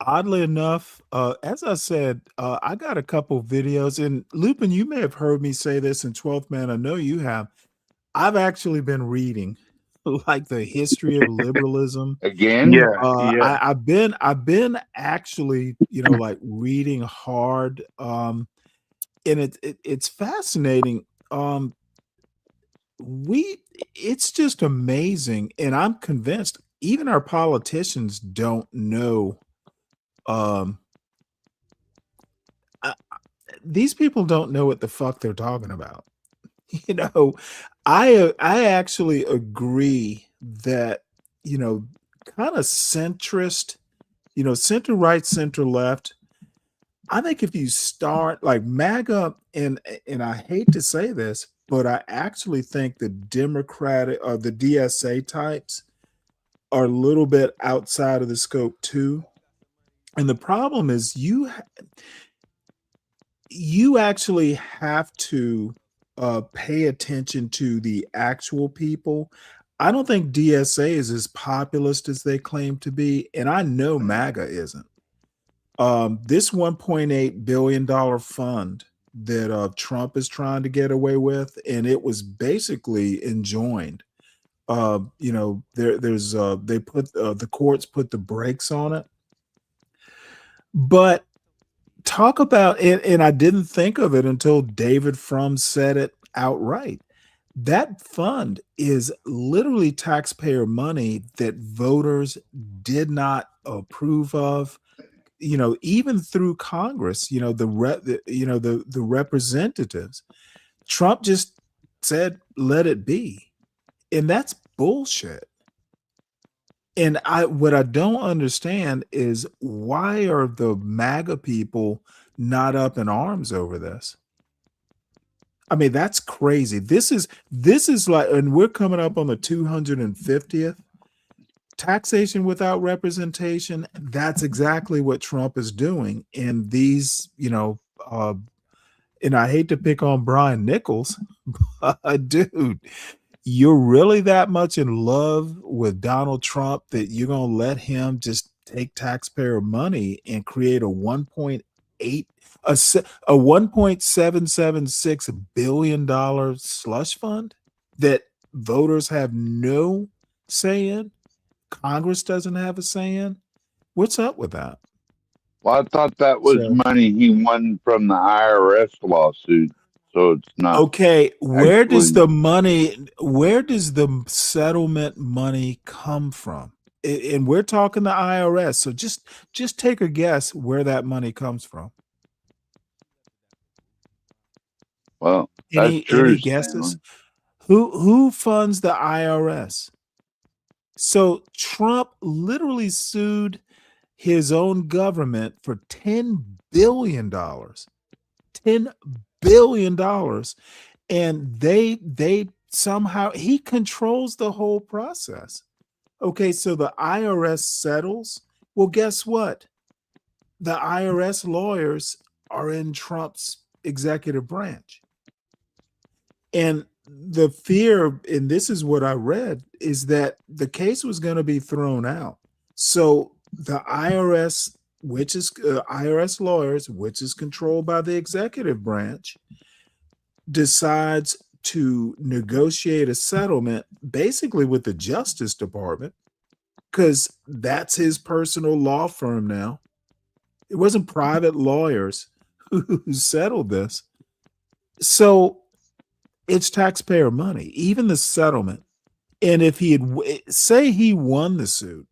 Speaker 2: Oddly enough, as I said, I got a couple videos, and Lupin, you may have heard me say this in 12th Man. I know you have. I've actually been reading like the history of liberalism.
Speaker 9: Again?
Speaker 8: Yeah, yeah.
Speaker 2: I've been actually, like reading hard. And it's fascinating. It's just amazing, and I'm convinced even our politicians don't know. Um, I, these people don't know what the fuck they're talking about. You know, I actually agree that kind of centrist, center right, center left. I think if you start like MAGA, and I hate to say this, but I actually think the Democratic or the DSA types are a little bit outside of the scope too. And the problem is you actually have to pay attention to the actual people. I don't think DSA is as populist as they claim to be, and I know MAGA isn't. This $1.8 billion fund that Trump is trying to get away with, and it was basically enjoined. There's they put the courts put the brakes on it. But talk about it, and I didn't think of it until David Frum said it outright. That fund is literally taxpayer money that voters did not approve of. Even through Congress, the representatives. Trump just said, "Let it be," and that's bullshit. And what I don't understand is why are the MAGA people not up in arms over this? I mean, that's crazy. This is like, and we're coming up on the 250th. Taxation without representation. That's exactly what Trump is doing. And these, and I hate to pick on Brian Nichols, but dude, you're really that much in love with Donald Trump that you're going to let him just take taxpayer money and create a 1.8 a 1.776 billion dollar slush fund that voters have no say in? Congress doesn't have a say in? What's up with that?
Speaker 9: Well, I thought that was
Speaker 2: So,
Speaker 9: money he won from the IRS lawsuit. So it's not
Speaker 2: okay, where does
Speaker 9: actually.
Speaker 2: the settlement money come from? And we're talking the IRS. So just take a guess where that money comes from.
Speaker 9: Well, that's true,
Speaker 2: Any
Speaker 9: Stanley.
Speaker 2: guesses? Who funds the IRS? So Trump literally sued his own government for $10 billion. $10 billion. And they somehow, he controls the whole process. Okay, so the IRS settles. Well, guess what? The IRS lawyers are in Trump's executive branch. And the fear, and this is what I read, is that the case was going to be thrown out. So the IRS, which is IRS lawyers, which is controlled by the executive branch, decides to negotiate a settlement basically with the Justice Department, because that's his personal law firm now. It wasn't private lawyers who settled this. So it's taxpayer money, even the settlement. And if he had say he won the suit,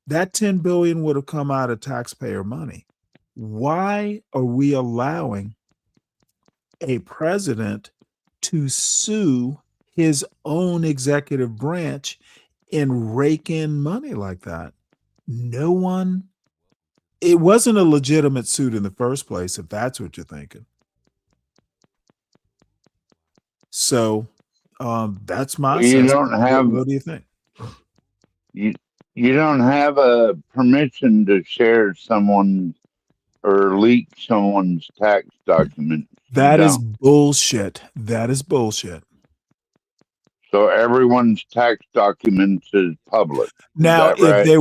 Speaker 2: that 10 billion would have come out of taxpayer money. Why are we allowing a president to sue his own executive branch and rake in money like that? No one. It wasn't a legitimate suit in the first place, if that's what you're thinking. So that's my
Speaker 9: You
Speaker 2: assessment.
Speaker 9: don't have
Speaker 2: What do you think?
Speaker 9: you don't have a permission to share someone or leak someone's tax documents.
Speaker 2: That is bullshit. That is bullshit.
Speaker 9: So everyone's tax documents is public. Is
Speaker 2: Now,
Speaker 9: that right?
Speaker 2: if they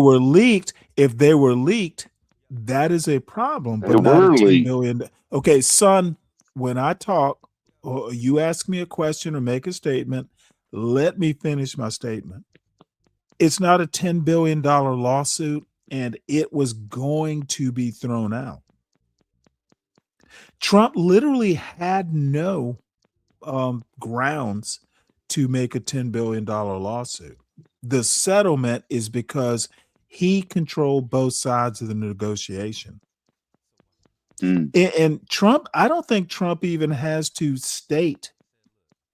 Speaker 2: were leaked, That is a problem,
Speaker 9: They
Speaker 2: but not a
Speaker 9: were
Speaker 2: 10
Speaker 9: leaked.
Speaker 2: billion. Okay, son, when I talk or you ask me a question or make a statement, let me finish my statement. It's not a $10 billion lawsuit, and it was going to be thrown out. Trump literally had no grounds to make a $10 billion lawsuit. The settlement is because he controlled both sides of the negotiation. And Trump, I don't think Trump even has to state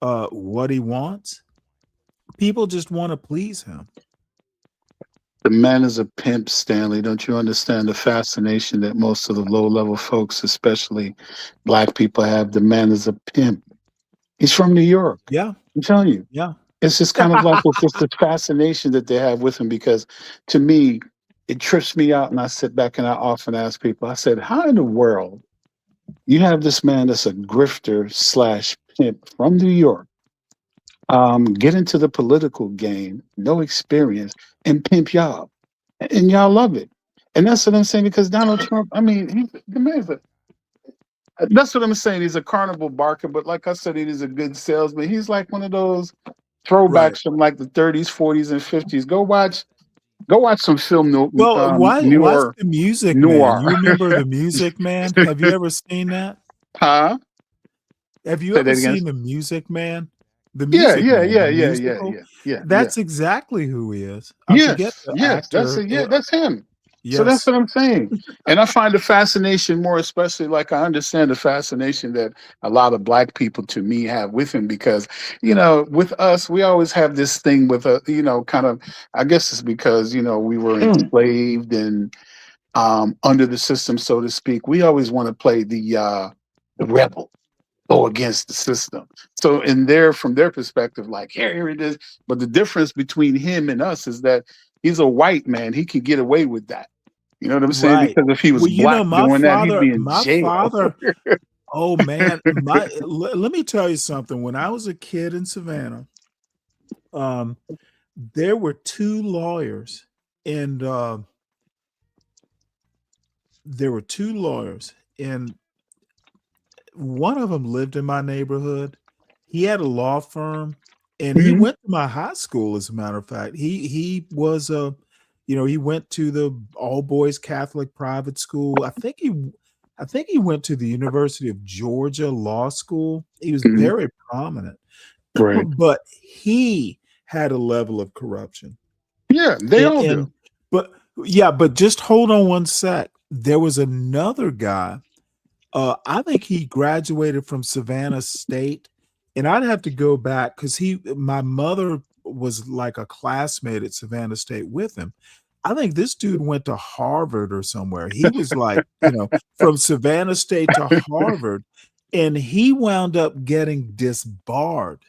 Speaker 2: what he wants. People just want to please him.
Speaker 8: The man is a pimp, Stanley. Don't you understand the fascination that most of the low-level folks, especially black people, have? The man is a pimp. He's from New York.
Speaker 2: Yeah.
Speaker 8: I'm telling you.
Speaker 2: Yeah.
Speaker 8: It's just kind of like it's just the fascination that they have with him, because to me, it trips me out. And I sit back and I often ask people, I said, how in the world you have this man that's a grifter / pimp from New York, get into the political game, no experience, and pimp y'all. And y'all love it. And that's what I'm saying, because Donald Trump, I mean, the man's that's what I'm saying. He's a carnival barker, but like I said, he's a good salesman. He's like one of those throwbacks
Speaker 2: Right.
Speaker 8: from like the 30s, 40s, and 50s. Go watch some film
Speaker 2: Well, watch
Speaker 8: noir.
Speaker 2: The Music Man.
Speaker 8: Noir.
Speaker 2: You remember The Music Man? Have you ever seen that?
Speaker 8: Huh?
Speaker 2: Have you
Speaker 8: Say
Speaker 2: ever
Speaker 8: that again?
Speaker 2: seen The Music Man? The
Speaker 8: Yeah,
Speaker 2: Music
Speaker 8: yeah,
Speaker 2: Man,
Speaker 8: yeah,
Speaker 2: the
Speaker 8: yeah, yeah,
Speaker 2: musical?
Speaker 8: yeah, yeah.
Speaker 2: That's exactly who he is. I forget the
Speaker 8: That's
Speaker 2: actor.
Speaker 8: it. Yeah, that's him. So that's
Speaker 2: Yes.
Speaker 8: what I'm saying. And I find the fascination more, especially like I understand the fascination that a lot of black people to me have with him, because, you know, with us, we always have this thing with kind of, I guess it's because, we were enslaved and under the system, so to speak. We always want to play the rebel, go against the system. So from their perspective, like, here it is. But the difference between him and us is that he's a white man. He can get away with that. You know what I'm saying?
Speaker 2: Right.
Speaker 8: Because if he was
Speaker 2: Well,
Speaker 8: black doing that, he'd be in
Speaker 2: my
Speaker 8: jail.
Speaker 2: father, oh man, let me tell you something. When I was a kid in Savannah, there were two lawyers, and and one of them lived in my neighborhood. He had a law firm, and he went to my high school. As a matter of fact, he was he went to the all boys Catholic private school. I think he went to the University of Georgia Law School. He was very prominent,
Speaker 8: Right.
Speaker 2: but he had a level of corruption.
Speaker 8: Yeah, they all do.
Speaker 2: But just hold on one sec. There was another guy. I think he graduated from Savannah State, and I'd have to go back because my mother was like a classmate at Savannah State with him. I think this dude went to Harvard or somewhere. He was like, from Savannah State to Harvard, and he wound up getting disbarred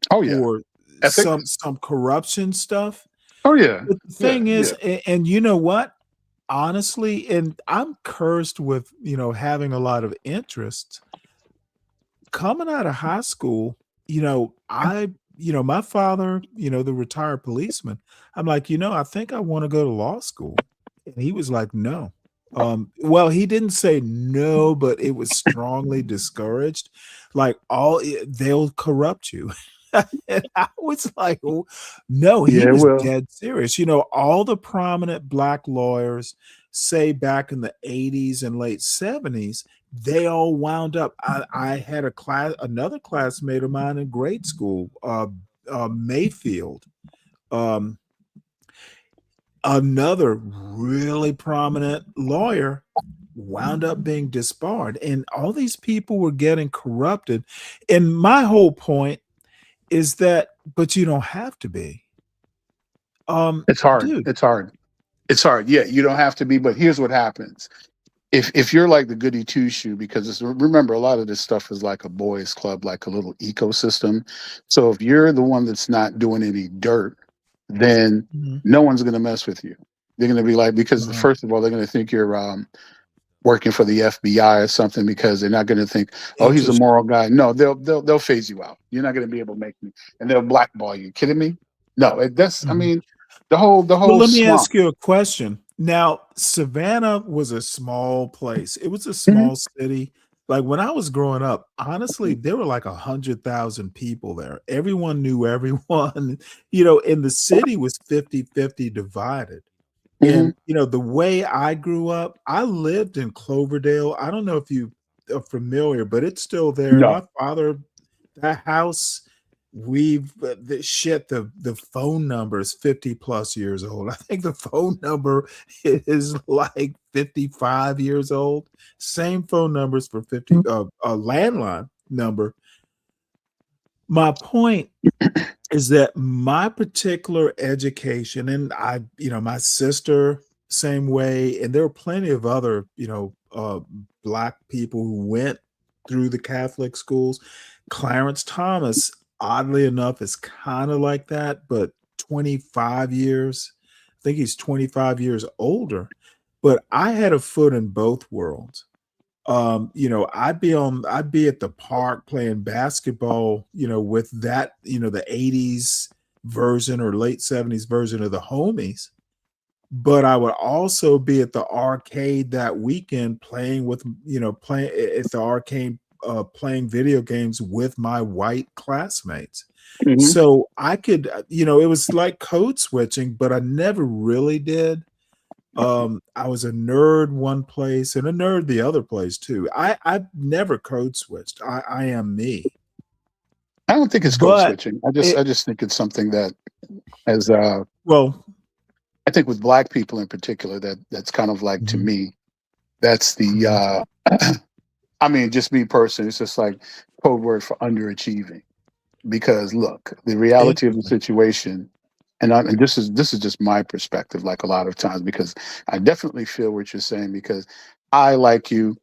Speaker 2: for some corruption stuff.
Speaker 8: Oh yeah.
Speaker 2: But the thing is, and you know what? Honestly, and I'm cursed with, having a lot of interests. Coming out of high school, my father, the retired policeman, I'm like, I think I want to go to law school. And he was like, no. Well, he didn't say no, but it was strongly discouraged. Like they'll corrupt you. And I was like, oh, no, he was dead serious. All the prominent black lawyers, say back in the 80s and late 70s, they all wound up. I had another classmate of mine in grade school, Mayfield, another really prominent lawyer, wound up being disbarred, and all these people were getting corrupted. And my whole point is that, but you don't have to be.
Speaker 8: It's hard.
Speaker 2: Dude.
Speaker 8: It's hard. Yeah, you don't have to be, but here's what happens. If you're like the goody two shoe, because remember, a lot of this stuff is like a boys club, like a little ecosystem. So if you're the one that's not doing any dirt, then no one's going to mess with you. They're going to be like, because first of all, they're going to think you're working for the FBI or something, because they're not going to think, oh, he's a moral guy. No, they'll phase you out. You're not going to be able to make me, and they'll blackball you. Kidding me? No, that's I mean, the whole.
Speaker 2: Well, let me
Speaker 8: swamp.
Speaker 2: ask you a question. Now, Savannah was a small place. It was a
Speaker 8: Mhm.
Speaker 2: small city. Like when I was growing up, honestly, there were like 100,000 people there. Everyone knew everyone, and the city was 50-50 divided.
Speaker 8: Mhm.
Speaker 2: And, the way I grew up, I lived in Cloverdale. I don't know if you are familiar, but it's still there.
Speaker 8: No.
Speaker 2: My father, that house, the phone number is 50 plus years old. I think the phone number is like 55 years old. Same phone numbers for 50, a landline number. My point is that my particular education, and my sister, same way, and there were plenty of other, black people who went through the Catholic schools. Clarence Thomas, oddly enough, is kind of like that, but 25 years. I think he's 25 years older. But I had a foot in both worlds. I'd be at the park playing basketball, with that, the 80s version or late 70s version of the homies. But I would also be at the arcade that weekend playing with, playing at the arcade, playing video games with my white classmates.
Speaker 8: Mhm.
Speaker 2: So I could, it was like code switching, but I never really did. I was a nerd one place and a nerd the other place too. I've never code switched. I am me.
Speaker 8: I don't think it's code
Speaker 2: But
Speaker 8: switching. I
Speaker 2: it
Speaker 8: just think it's something that as
Speaker 2: well,
Speaker 8: I think with black people in particular that's kind of like to
Speaker 2: mhm,
Speaker 8: me that's the
Speaker 2: mhm,
Speaker 8: I mean just me personally it's just like code word for underachieving because look the reality of the
Speaker 2: interesting.
Speaker 8: situation and this is just my perspective like a lot of times because I definitely feel what you're saying because I like you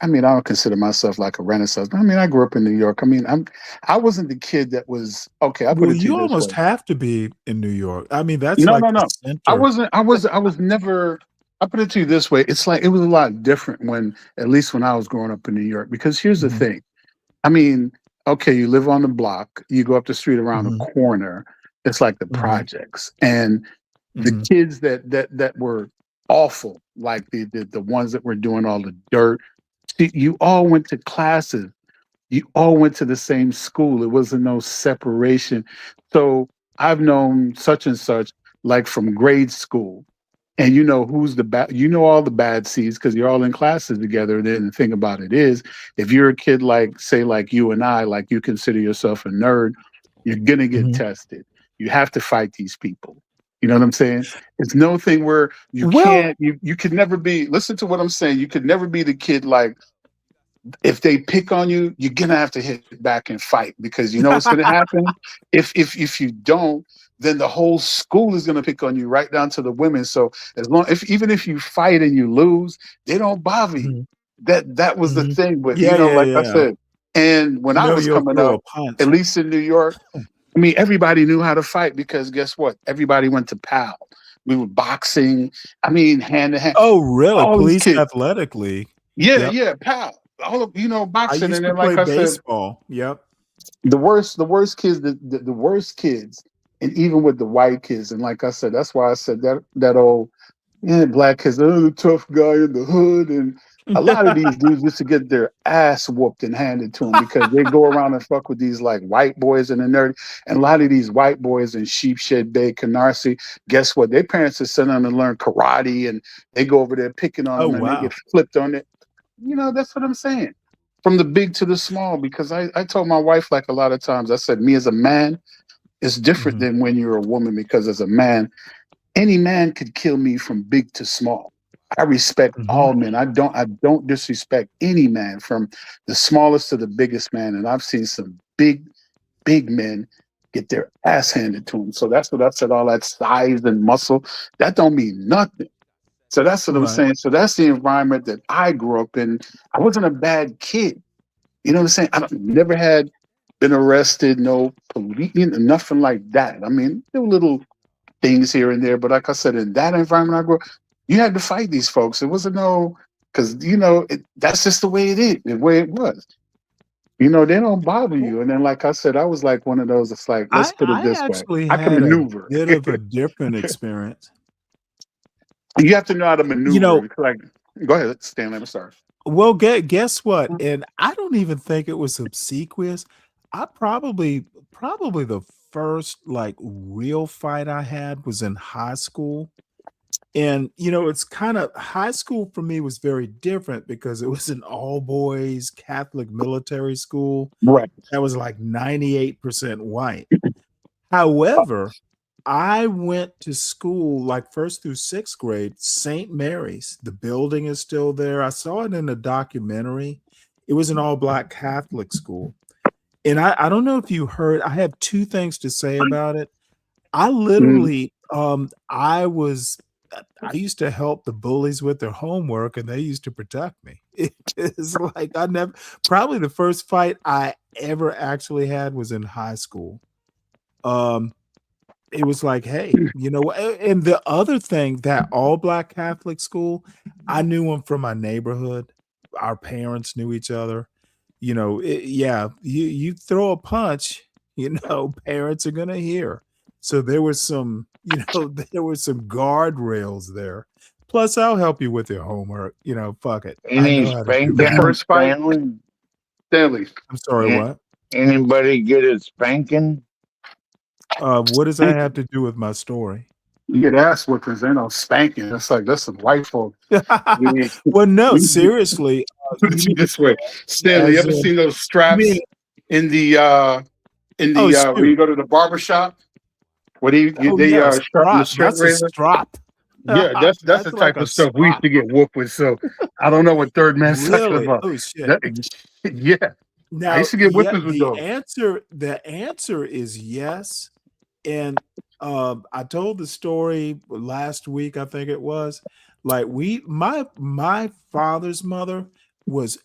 Speaker 8: I mean I don't consider myself like a renaissance I mean I grew up in New York I wasn't the kid that was okay I'll put
Speaker 2: Well,
Speaker 8: it to you
Speaker 2: you
Speaker 8: this
Speaker 2: almost
Speaker 8: way
Speaker 2: have to be in New York. I mean, that's
Speaker 8: no,
Speaker 2: like
Speaker 8: no,
Speaker 2: the
Speaker 8: no.
Speaker 2: center.
Speaker 8: I was never. I put it to you this way: it's like it was a lot different when, at least when I was growing up in New York. Because here's the
Speaker 2: Mhm,
Speaker 8: thing: I mean, okay, you live on the block, you go up the street around the
Speaker 2: mhm,
Speaker 8: corner. It's like the
Speaker 2: mhm,
Speaker 8: projects, and the
Speaker 2: mhm,
Speaker 8: kids that were awful, like the ones that were doing all the dirt. See, you all went to classes you all went to the same school. It wasn't no separation. So I've known such and such like from grade school. And you know who's the bad you know all the bad seeds because you're all in classes together. And then the thing about it is if you're a kid like say like you and I, like you consider yourself a nerd, you're gonna get
Speaker 2: mhm.
Speaker 8: tested. You have to fight these people. You know what I'm saying? It's no thing where
Speaker 2: Well,
Speaker 8: you could never be listen to what I'm saying. You could never be the kid like if they pick on you, you're gonna have to hit back and fight because you know what's gonna happen. If you don't, then the whole school is gonna pick on you, right down to the women. So as long if even if you fight and you lose, they don't bother you.
Speaker 2: mhm,
Speaker 8: That was the
Speaker 2: mhm.
Speaker 8: thing. But you
Speaker 2: Yeah,
Speaker 8: know,
Speaker 2: yeah,
Speaker 8: like I
Speaker 2: yeah.
Speaker 8: said, and when I was
Speaker 2: You'll
Speaker 8: coming
Speaker 2: throw
Speaker 8: up,
Speaker 2: a
Speaker 8: at
Speaker 2: punch.
Speaker 8: least in New York, I mean, everybody knew how to fight because guess what? Everybody went to PAL. We were boxing. I mean, hand to hand.
Speaker 2: Oh, really?
Speaker 8: All these
Speaker 2: Police
Speaker 8: kids.
Speaker 2: Athletic League.
Speaker 8: Yeah,
Speaker 2: Yep.
Speaker 8: yeah, PAL. All of
Speaker 2: I
Speaker 8: boxing, and
Speaker 2: used to
Speaker 8: then
Speaker 2: play
Speaker 8: like I said,
Speaker 2: baseball. Yep.
Speaker 8: the worst kids, the worst kids, and even with the white kids, and like I said, that's why I said that old black kids, oh, the tough guy in the hood, and a lot of these dudes used to get their ass whooped and handed to them because they go around and fuck with these like white boys and the nerd, and a lot of these white boys in Sheepshead Bay, Canarsie, guess what? Their parents are sending them to learn karate, and they go over there picking on
Speaker 2: Oh,
Speaker 8: them, and they get
Speaker 2: wow.
Speaker 8: flipped on it. You know, that's what I'm saying from the big to the small because I told my wife like a lot of times I said me as a man it's different
Speaker 2: Mhm,
Speaker 8: than when you're a woman because as a man any man could kill me from big to small. I respect
Speaker 2: mhm,
Speaker 8: all men. I don't disrespect any man from the smallest to the biggest man and I've seen some big men get their ass handed to them. So that's what I said all that size and muscle that don't mean nothing. So that's what I'm
Speaker 2: right.
Speaker 8: saying. So that's the environment that I grew up in. I wasn't a bad kid. You know what I'm saying? I don't, never had been arrested, no police, nothing like that. I mean, there were little things here and there, but like I said, in that environment I grew up, you had to fight these folks. It wasn't no, because that's just the way it is, the way it was. You know, they don't bother
Speaker 2: W
Speaker 8: you. And then, like I said, I was like one of those. It's like, let's put it
Speaker 2: I
Speaker 8: this way:
Speaker 2: actually
Speaker 8: I can
Speaker 2: had a
Speaker 8: maneuver.
Speaker 2: bit of a different experience.
Speaker 8: You have to know how to maneuver.
Speaker 2: You know,
Speaker 8: It's like, go ahead, Stanley. I'm sorry.
Speaker 2: well, guess what? And I don't even think it was obsequious. I probably the first like real fight I had was in high school. And it's kind of high school for me was very different because it was an all boys Catholic military school
Speaker 8: Right.
Speaker 2: that was like 98% white. However, I went to school like first through sixth grade, St. Mary's. The building is still there. I saw it in a documentary. It was an all black Catholic school. And I don't know if you heard, I have two things to say about it. I
Speaker 8: Mm.
Speaker 2: literally, I used to help the bullies with their homework and they used to protect me. It's like probably the first fight I ever actually had was in high school. Um, it was like, hey, and the other thing, that all black Catholic school, I knew them from my neighborhood. Our parents knew each other. Yeah, you throw a punch, parents are gonna hear. So there was some, there were some guardrails there. Plus, I'll help you with your homework. Fuck it. I
Speaker 9: Any
Speaker 2: know how to do
Speaker 8: The
Speaker 9: spanking,
Speaker 2: math.
Speaker 8: first fight,
Speaker 9: Stanley?
Speaker 8: Stanley.
Speaker 2: I'm sorry,
Speaker 9: A-
Speaker 2: what?
Speaker 9: Anybody get a spanking?
Speaker 2: What does that have to do with my story?
Speaker 8: You get ass whippings, ain't no spanking. It's like that's some white folk.
Speaker 2: Well, no, seriously.
Speaker 8: Put it
Speaker 2: You mean
Speaker 8: this way, Stanley. You
Speaker 2: as
Speaker 8: ever
Speaker 2: in,
Speaker 8: seen those
Speaker 2: you
Speaker 8: straps
Speaker 2: mean,
Speaker 8: in the
Speaker 2: oh
Speaker 8: when you
Speaker 2: shoot.
Speaker 8: go to the barber shop where
Speaker 2: Oh
Speaker 8: they
Speaker 2: yeah, a
Speaker 8: sharpen the
Speaker 2: strop.
Speaker 8: straight
Speaker 2: That's a
Speaker 8: razor?
Speaker 2: strop.
Speaker 8: Yeah, that's the
Speaker 2: That's like
Speaker 8: type
Speaker 2: a
Speaker 8: of stuff we used
Speaker 2: strop.
Speaker 8: to get whooped with. So I don't know what third man's talking
Speaker 2: Really?
Speaker 8: about.
Speaker 2: Oh shit.
Speaker 8: That, yeah, I
Speaker 2: Now,
Speaker 8: used to get
Speaker 2: yeah,
Speaker 8: whippings with those.
Speaker 2: the answer is yes. And I told the story last week, I think it was. Like my father's mother was,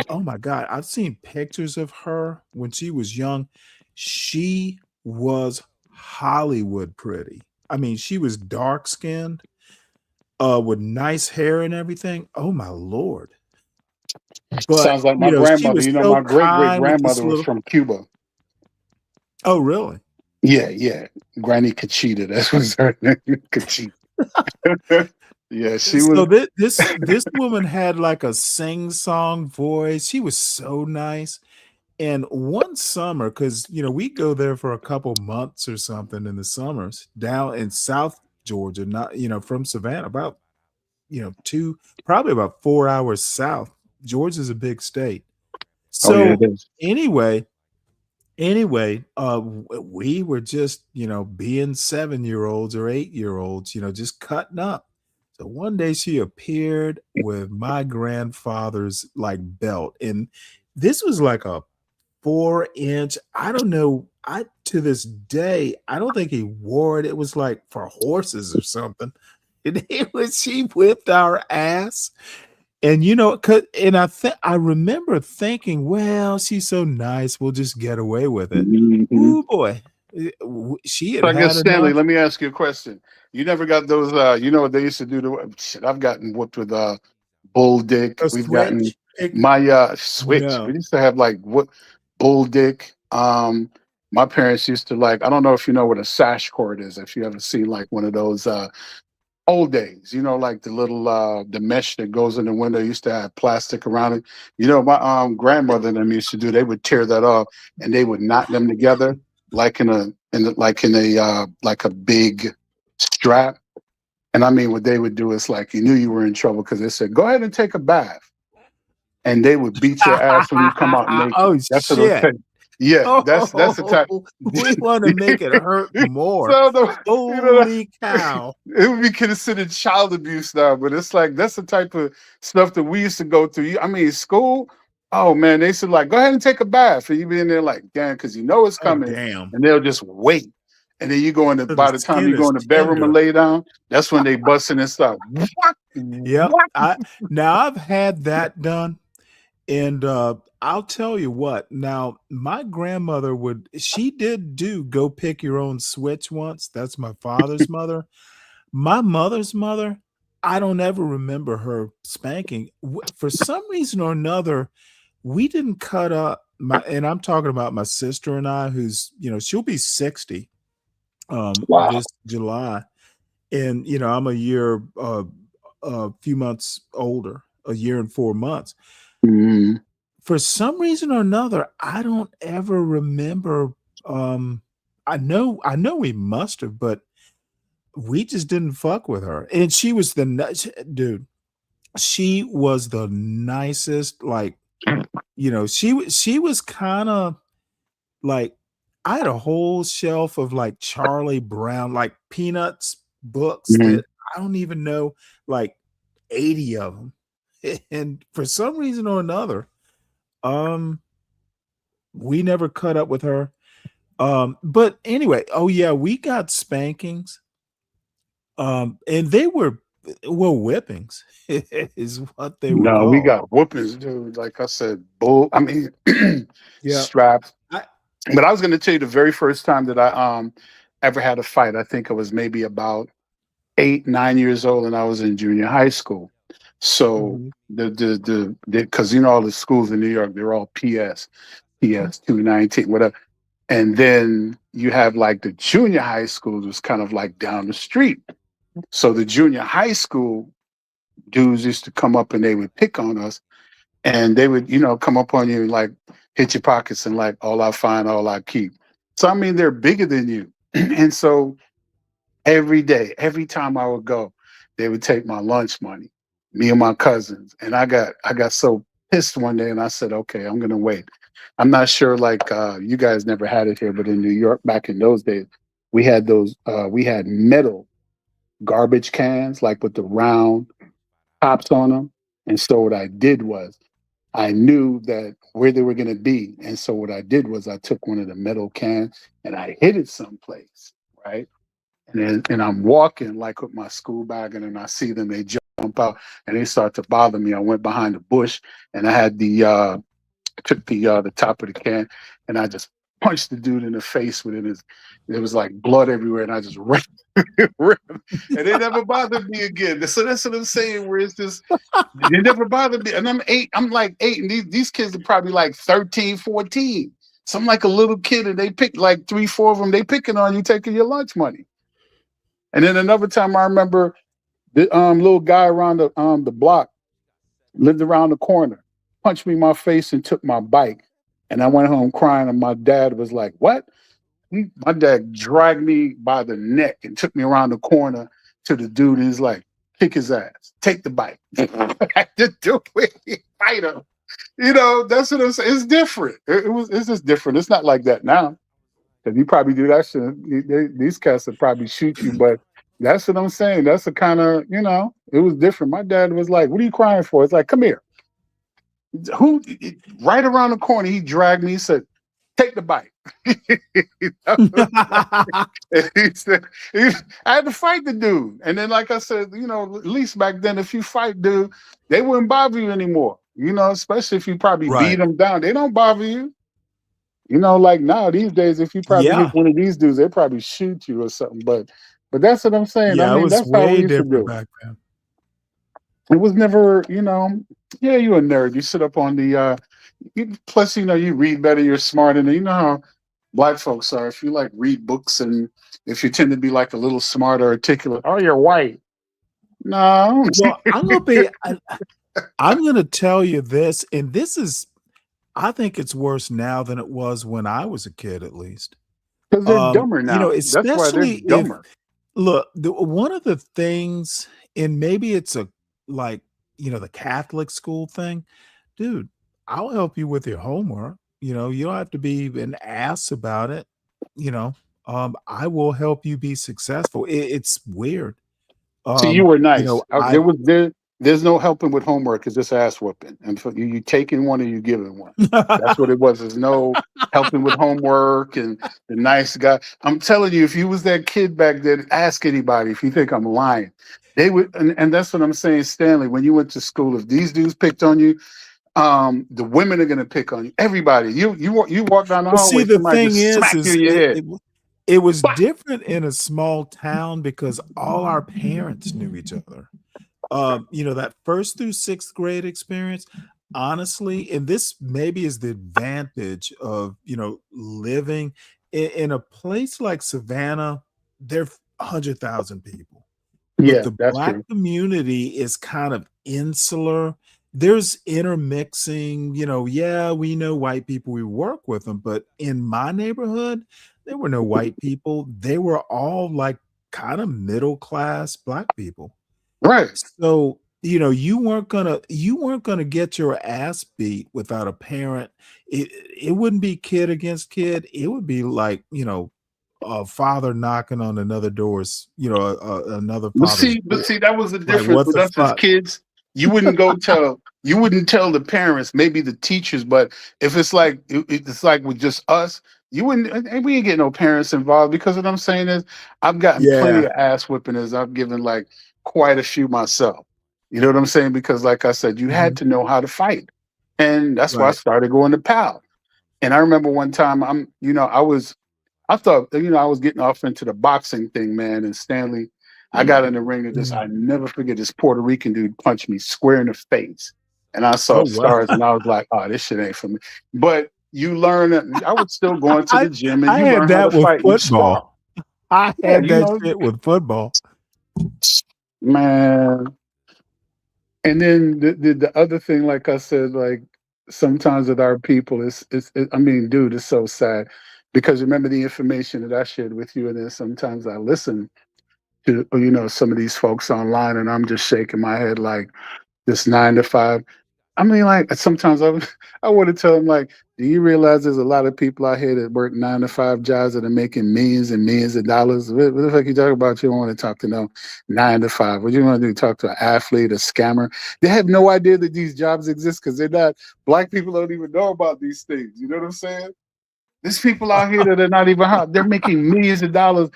Speaker 2: oh my God, I've seen pictures of her when she was young. She was Hollywood pretty. I mean, she was dark skinned, with nice hair and everything. Oh my Lord. But
Speaker 8: Sounds like my
Speaker 2: she
Speaker 8: grandmother.
Speaker 2: was
Speaker 8: You know,
Speaker 2: so
Speaker 8: my great great
Speaker 2: kind with this
Speaker 8: grandmother was
Speaker 2: little.
Speaker 8: from Cuba.
Speaker 2: Oh, really?
Speaker 8: Yeah, yeah. Granny Conchita. That was her name. Conchita. Yeah, she was.
Speaker 2: So this woman had like a sing-song voice. She was so nice. And one summer, because we go there for a couple months or something in the summers down in South Georgia, not from Savannah, about probably about 4 hours south. Georgia's a big state.
Speaker 8: Oh yeah, it
Speaker 2: So
Speaker 8: is.
Speaker 2: anyway, we were just being 7-year olds or 8-year olds, just cutting up. So one day she appeared with my grandfather's like belt, and this was like a 4-inch. I don't know. I to this day I don't think he wore it. It was like for horses or something. And she whipped our ass. And I remember thinking, well, she's so nice, we'll just get away with it.
Speaker 8: Mhm.
Speaker 2: Ooh boy, she
Speaker 8: So
Speaker 2: had
Speaker 8: I guess
Speaker 2: had
Speaker 8: Stanley,
Speaker 2: enough.
Speaker 8: let me ask you a question. You never got those you know what they used to do to shit, I've gotten whooped with bull dick.
Speaker 2: A
Speaker 8: We've gotten
Speaker 2: switch? Pick
Speaker 8: my switch. We
Speaker 2: no.
Speaker 8: used to have like what bull dick. My parents used to like, I don't know if you know what a sash cord is, if you ever seen like one of those old days, like the little the mesh that goes in the window used to have plastic around it. My grandmother and them used to do, they would tear that off and they would knot them together like like a big strap. And I mean what they would do is like you knew you were in trouble because they said, go ahead and take a bath. And they would beat your ass when you come out naked.
Speaker 2: Oh
Speaker 8: That's what it'll
Speaker 2: shit.
Speaker 8: take. Yeah, that's the type.
Speaker 2: Oh, we want to make it hurt more.
Speaker 8: So the,
Speaker 2: Holy cow.
Speaker 8: it would be considered child abuse now, but it's like that's the type of stuff that we used to go through. I mean, school. Oh man, they said like, go ahead and take a bath, and you be in there like, damn, because it's
Speaker 2: Oh
Speaker 8: coming,
Speaker 2: damn.
Speaker 8: and they'll just wait, and then you go in the.
Speaker 2: So the
Speaker 8: By the time
Speaker 2: skin
Speaker 8: you go
Speaker 2: is
Speaker 8: in the bedroom and
Speaker 2: tender.
Speaker 8: lay down, that's when they bust in and start.
Speaker 2: Yep. Now I've had that done. And I'll tell you what. Now, my grandmother she did do go pick your own switch once. That's my father's mother. My mother's mother, I don't ever remember her spanking. For some reason or another, we didn't cut up and I'm talking about my sister and I, who's, she'll be 60
Speaker 8: Wow.
Speaker 2: this July. And I'm a year a few months older, a year and 4 months.
Speaker 8: Mhm.
Speaker 2: For some reason or another, I don't ever remember. I know we must have, but we just didn't fuck with her. And she was dude. She was the nicest. Like, she was kind of like, I had a whole shelf of like Charlie Brown, like Peanuts books
Speaker 8: Mhm.
Speaker 2: that I don't even know, like 80 of them. And for some reason or another, um, we never cut up with her. But anyway, oh yeah, we got spankings. And they were whippings is what they were
Speaker 8: No, we
Speaker 2: called.
Speaker 8: got whoopings, dude. Like I said, I mean,
Speaker 2: Yeah.
Speaker 8: straps.
Speaker 2: I
Speaker 8: But I was going to tell you the very first time that I ever had a fight. I think I was maybe about 8, 9 years old, and I was in junior high school. So
Speaker 2: Mhm.
Speaker 8: the because all the schools in New York, they're all PS 219, whatever. And then you have like the junior high schools was kind of like down the street. So the junior high school dudes used to come up and they would pick on us, and they would, come up on you and like hit your pockets and like all I find, all I keep. So I mean, they're bigger than you, and so every day, every time I would go, they would take my lunch money, me and my cousins, and I got so pissed one day, and I said, okay, I'm gonna wait. I'm not sure, like you guys never had it here, but in New York back in those days, we had metal garbage cans, like with the round tops on them. And so what I did was I knew that where they were going to be. And so what I did was I took one of the metal cans and I hid it someplace, right? And I'm walking like with my school bag, and then I see them, they jump out and they start to bother me. I went behind the bush and I had took the top of the can and I just punched the dude in the face with it. It was like blood everywhere, and I just ran, ran, and it never bothered me again. So that's what I'm saying. Where it's just it never bothered me, and I'm 8. I'm like 8, and these kids are probably like 13, 14. So I'm like a little kid, and they pick like 3, 4 of them. They picking on you, taking your lunch money. And then another time, I remember the little guy around the block lived around the corner, punched me in my face and took my bike. And I went home crying, and my dad was like, "What?" My dad dragged me by the neck and took me around the corner to the dude, and he's like, "Kick his ass, take the bike." I had to do it, fight him. That's what I'm saying. It's different. It's just different. It's not like that now. If you probably do that shit, these cats would probably shoot you. But that's what I'm saying. That's the kind of, it was different. My dad was like, "What are you crying for?" It's like, "Come here." Who? Right around the corner, he dragged me. He said, "Take the bike." He said, I had to fight the dude. And then, like I said, at least back then, if you fight dude, they wouldn't bother you anymore. Especially if you probably beat
Speaker 2: Right.
Speaker 8: them down. They don't bother you. Like now, these days, if you probably hit
Speaker 2: Yeah.
Speaker 8: one of these dudes, they probably shoot you or something. But that's what I'm saying. I
Speaker 2: Yeah, it
Speaker 8: mean,
Speaker 2: was
Speaker 8: that's how we
Speaker 2: way
Speaker 8: used to
Speaker 2: different
Speaker 8: do it.
Speaker 2: back then.
Speaker 8: It was never, yeah, you a nerd. You sit up on the plus, you read better, you're smart, and you know how black folks are. If you like read books and if you tend to be like a little smart or articulate, oh, you're white. No,
Speaker 2: Well, I'm gonna tell you this, and this is I think it's worse now than it was when I was a kid, at least.
Speaker 8: because they're dumber That's why they're
Speaker 2: Especially if
Speaker 8: dumber.
Speaker 2: look, one of the things, and maybe it's a like, the Catholic school thing, dude, I'll help you with your homework. You don't have to be an ass about it. You know, I will help you be successful. It's weird.
Speaker 8: See, you were nice.
Speaker 2: I
Speaker 8: There's no helping with homework. It's just ass whooping, and so you taking one or you giving one. That's what it was. There's no helping with homework and the nice guy. I'm telling you, if you was that kid back then, ask anybody if you think I'm lying. They would, and that's what I'm saying, Stanley. When you went to school, if these dudes picked on you, the women are gonna pick on you. Everybody. You walk down the
Speaker 2: Well, see,
Speaker 8: hallway,
Speaker 2: the
Speaker 8: somebody
Speaker 2: thing
Speaker 8: just smack you
Speaker 2: is
Speaker 8: in your head.
Speaker 2: it was different in a small town because all our parents knew each other. That first through sixth grade experience, honestly, and this maybe is the advantage of, living in a place like Savannah, there are 100,000 people. but
Speaker 8: Yeah,
Speaker 2: the
Speaker 8: that's
Speaker 2: black
Speaker 8: true.
Speaker 2: community is kind of insular. There's intermixing, yeah, we know white people, we work with them, but in my neighborhood, there were no white people. They were all like kind of middle class black people.
Speaker 8: Right.
Speaker 2: So, you weren't gonna get your ass beat without a parent. It wouldn't be kid against kid. It would be like, a father knocking on another doors, another father's
Speaker 8: But
Speaker 2: door.
Speaker 8: see, that was the
Speaker 2: Like,
Speaker 8: difference
Speaker 2: what
Speaker 8: with
Speaker 2: the
Speaker 8: us as
Speaker 2: fuck?
Speaker 8: kids. You wouldn't tell the parents, maybe the teachers, but if it's like it's like with just us, you wouldn't. And we ain't get no parents involved because what I'm saying is, I've gotten plenty
Speaker 2: Yeah.
Speaker 8: of ass whipping as I've given like quite a few myself. You know what I'm saying? Because like I said, you had
Speaker 2: Mhm.
Speaker 8: to know how to fight, and that's why I
Speaker 2: Right.
Speaker 8: started going to PAL. And I remember one time I thought, I was getting off into the boxing thing, man. And Stanley, I got in the ring and
Speaker 2: Mm.
Speaker 8: I never forget this Puerto Rican dude punched me square in the face. And I saw
Speaker 2: Oh, wow.
Speaker 8: stars and I was like, oh, this shit ain't for me. But you learn I was still going to the
Speaker 2: I
Speaker 8: gym and
Speaker 2: I
Speaker 8: you
Speaker 2: had
Speaker 8: learn how to
Speaker 2: that with
Speaker 8: fight and you spar.
Speaker 2: football. I
Speaker 8: Yeah,
Speaker 2: had that shit with football.
Speaker 8: man. And then the other thing, like I said, like sometimes with our people, I mean, dude, it's so sad because remember the information that I shared with you, and then sometimes I listen to some of these folks online, and I'm just shaking my head like this 9 to 5. I mean, like sometimes I want to tell them like, do you realize there's a lot of people out here that work 9 to 5 jobs that are making millions and millions of dollars? What the fuck you talk about? You don't want to talk to no 9 to 5. What you want to do? Talk to an athlete, a scammer? They have no idea that these jobs exist because they're not. Black people don't even know about these things. You know what I'm saying? There's people out here that are not even hot. They're making millions of dollars.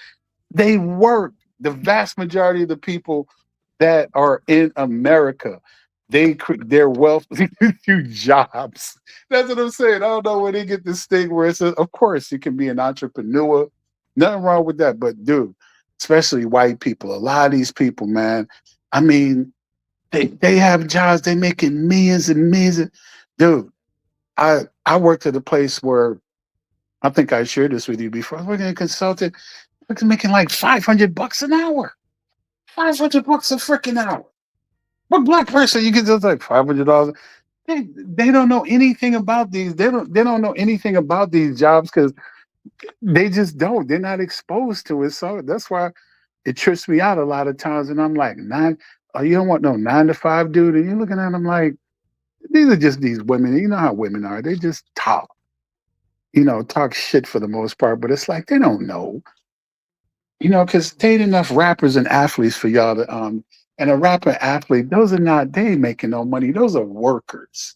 Speaker 8: They work. The vast majority of the people that are in America, their wealth through jobs. That's what I'm saying. I don't know where they get this thing where it's of course you can be an entrepreneur. Nothing wrong with that. But dude, especially white people, a lot of these people, man, I mean, they have jobs, they making millions and millions. Dude, I worked at a place where I think I shared this with you before. I was working as a consultant. I was making like $500 an hour. $500 a freaking hour. What black person you get just like $500? They don't know anything about these. They don't know anything about these jobs because they just don't. They're not exposed to it. So that's why it trips me out a lot of times. And I'm like, oh, you don't want no 9 to 5 dude. And you're looking at them like, these are just these women. You know how women are. They just talk, talk shit for the most part. But it's like they don't know. Because they ain't enough rappers and athletes for y'all to and a rapper athlete, those are not they ain't making no money. Those are workers.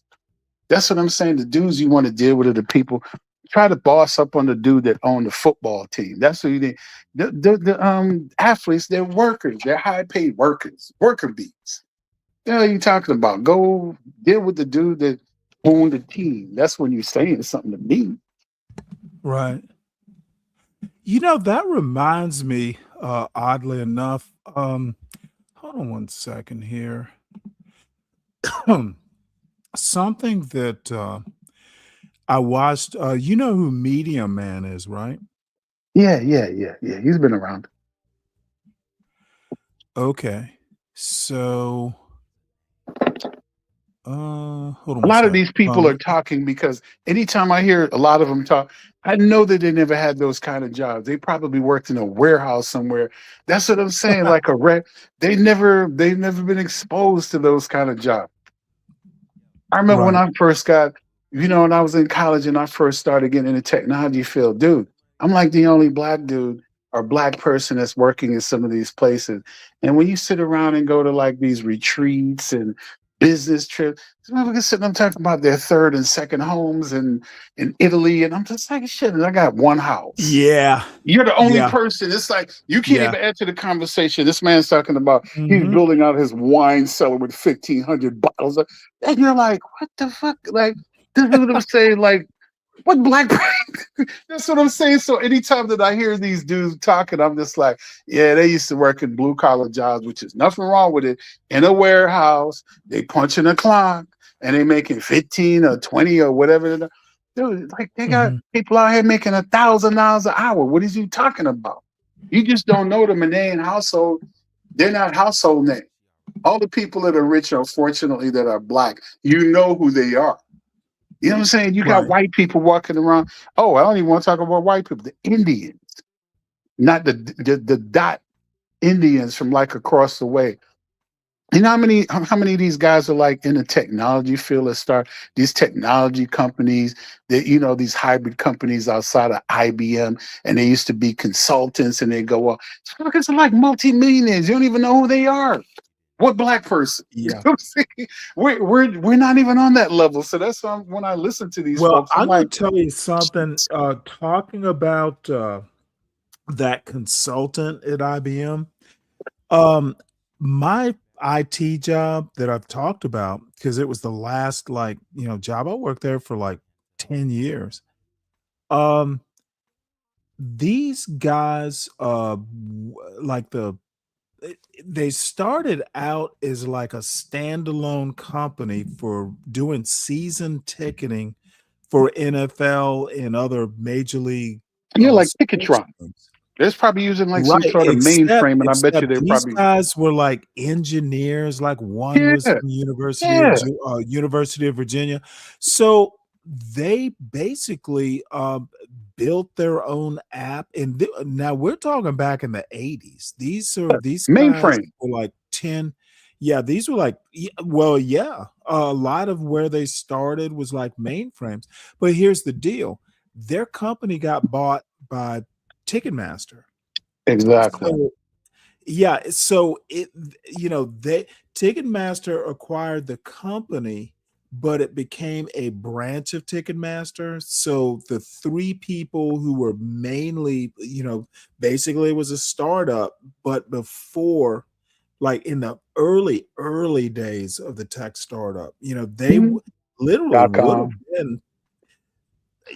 Speaker 8: That's what I'm saying. The dudes you want to deal with are the people. Try to boss up on the dude that owned the football team. That's what you need. The athletes, they're workers. They're high paid workers. Worker bees. What the hell are you talking about? Go deal with the dude that owned the team. That's when you're saying something to me.
Speaker 2: Right. That reminds me, oddly enough, hold on one second here. Something that I watched, you know who Medium Man is, right?
Speaker 8: Yeah, yeah, yeah, yeah. He's been around.
Speaker 2: Okay. So, hold on
Speaker 8: A
Speaker 2: one
Speaker 8: lot of
Speaker 2: sec.
Speaker 8: these people are talking because anytime I hear a lot of them talk, I know that they never had those kind of jobs. They probably worked in a warehouse somewhere. That's what I'm saying. Like they've never been exposed to those kind of jobs. I remember when
Speaker 2: Right.
Speaker 8: I first when I was in college and I first started getting in the technology field, dude, I'm like the only black dude or black person that's working in some of these places. And when you sit around and go to like these retreats and business trips, some motherfuckers sitting up talking about their third and second homes in Italy. And I'm just like, shit, and I got one house.
Speaker 2: Yeah.
Speaker 8: You're the only
Speaker 2: Yeah.
Speaker 8: person. It's like you can't
Speaker 2: Yeah.
Speaker 8: even enter the conversation. This man's talking about he's
Speaker 2: Mhm.
Speaker 8: building out his wine cellar with 1,500 bottles, and you're like, what the fuck? Like, this is what I'm saying. Like, what black? That's what I'm saying. So anytime that I hear these dudes talking, I'm just like, yeah, they used to work in blue collar jobs, which is nothing wrong with it. In a warehouse, they punching a clock and they making 15 or 20 or whatever. Dude, like they got
Speaker 2: Mhm.
Speaker 8: people out here making $1,000 an hour. What is you talking about? You just don't know them in their household. They're not household names. All the people that are rich, unfortunately, that are black, you know who they are. You know what I'm saying? You got
Speaker 2: Right.
Speaker 8: white people walking around. Oh, I don't even want to talk about white people. The Indians, not the dot Indians from like across the way. You know how many of these guys are like in the technology field that start these technology companies that these hybrid companies outside of IBM, and they used to be consultants, and they go, well, it's like multimillionaires. You don't even know who they are. What black person? You know
Speaker 2: Yeah.
Speaker 8: what I'm saying? We're not even on that level. So that's why when I listen to these
Speaker 2: Well,
Speaker 8: folks, I'm
Speaker 2: I'm gonna
Speaker 8: like,
Speaker 2: tell you something. Talking about that consultant at IBM. Um, my IT job that I've talked about, because it was the last job I worked there for like 10 years. Um, these guys, like they started out as like a standalone company for doing season ticketing for NFL and other major league
Speaker 8: yeah, like
Speaker 2: sports
Speaker 8: Ticketron.
Speaker 2: teams.
Speaker 8: They're probably using like some
Speaker 2: Right,
Speaker 8: sort of
Speaker 2: except
Speaker 8: mainframe, and I bet you
Speaker 2: except
Speaker 8: they're
Speaker 2: these
Speaker 8: probably
Speaker 2: guys were like engineers, like one was
Speaker 8: yeah,
Speaker 2: from
Speaker 8: yeah.
Speaker 2: University of Virginia. So they basically built their own app, and now we're talking back in the 80s. These guys
Speaker 8: Mainframe.
Speaker 2: were like 10. Yeah, these were like well, yeah. A lot of where they started was like mainframes. But here's the deal. Their company got bought by Ticketmaster.
Speaker 8: Exactly.
Speaker 2: So yeah, so they Ticketmaster acquired the company, but it became a branch of Ticketmaster. So the three people who were mainly, basically it was a startup, but before, like in the early days of the tech startup, they
Speaker 8: Mhm.
Speaker 2: literally would have
Speaker 8: .com.
Speaker 2: been,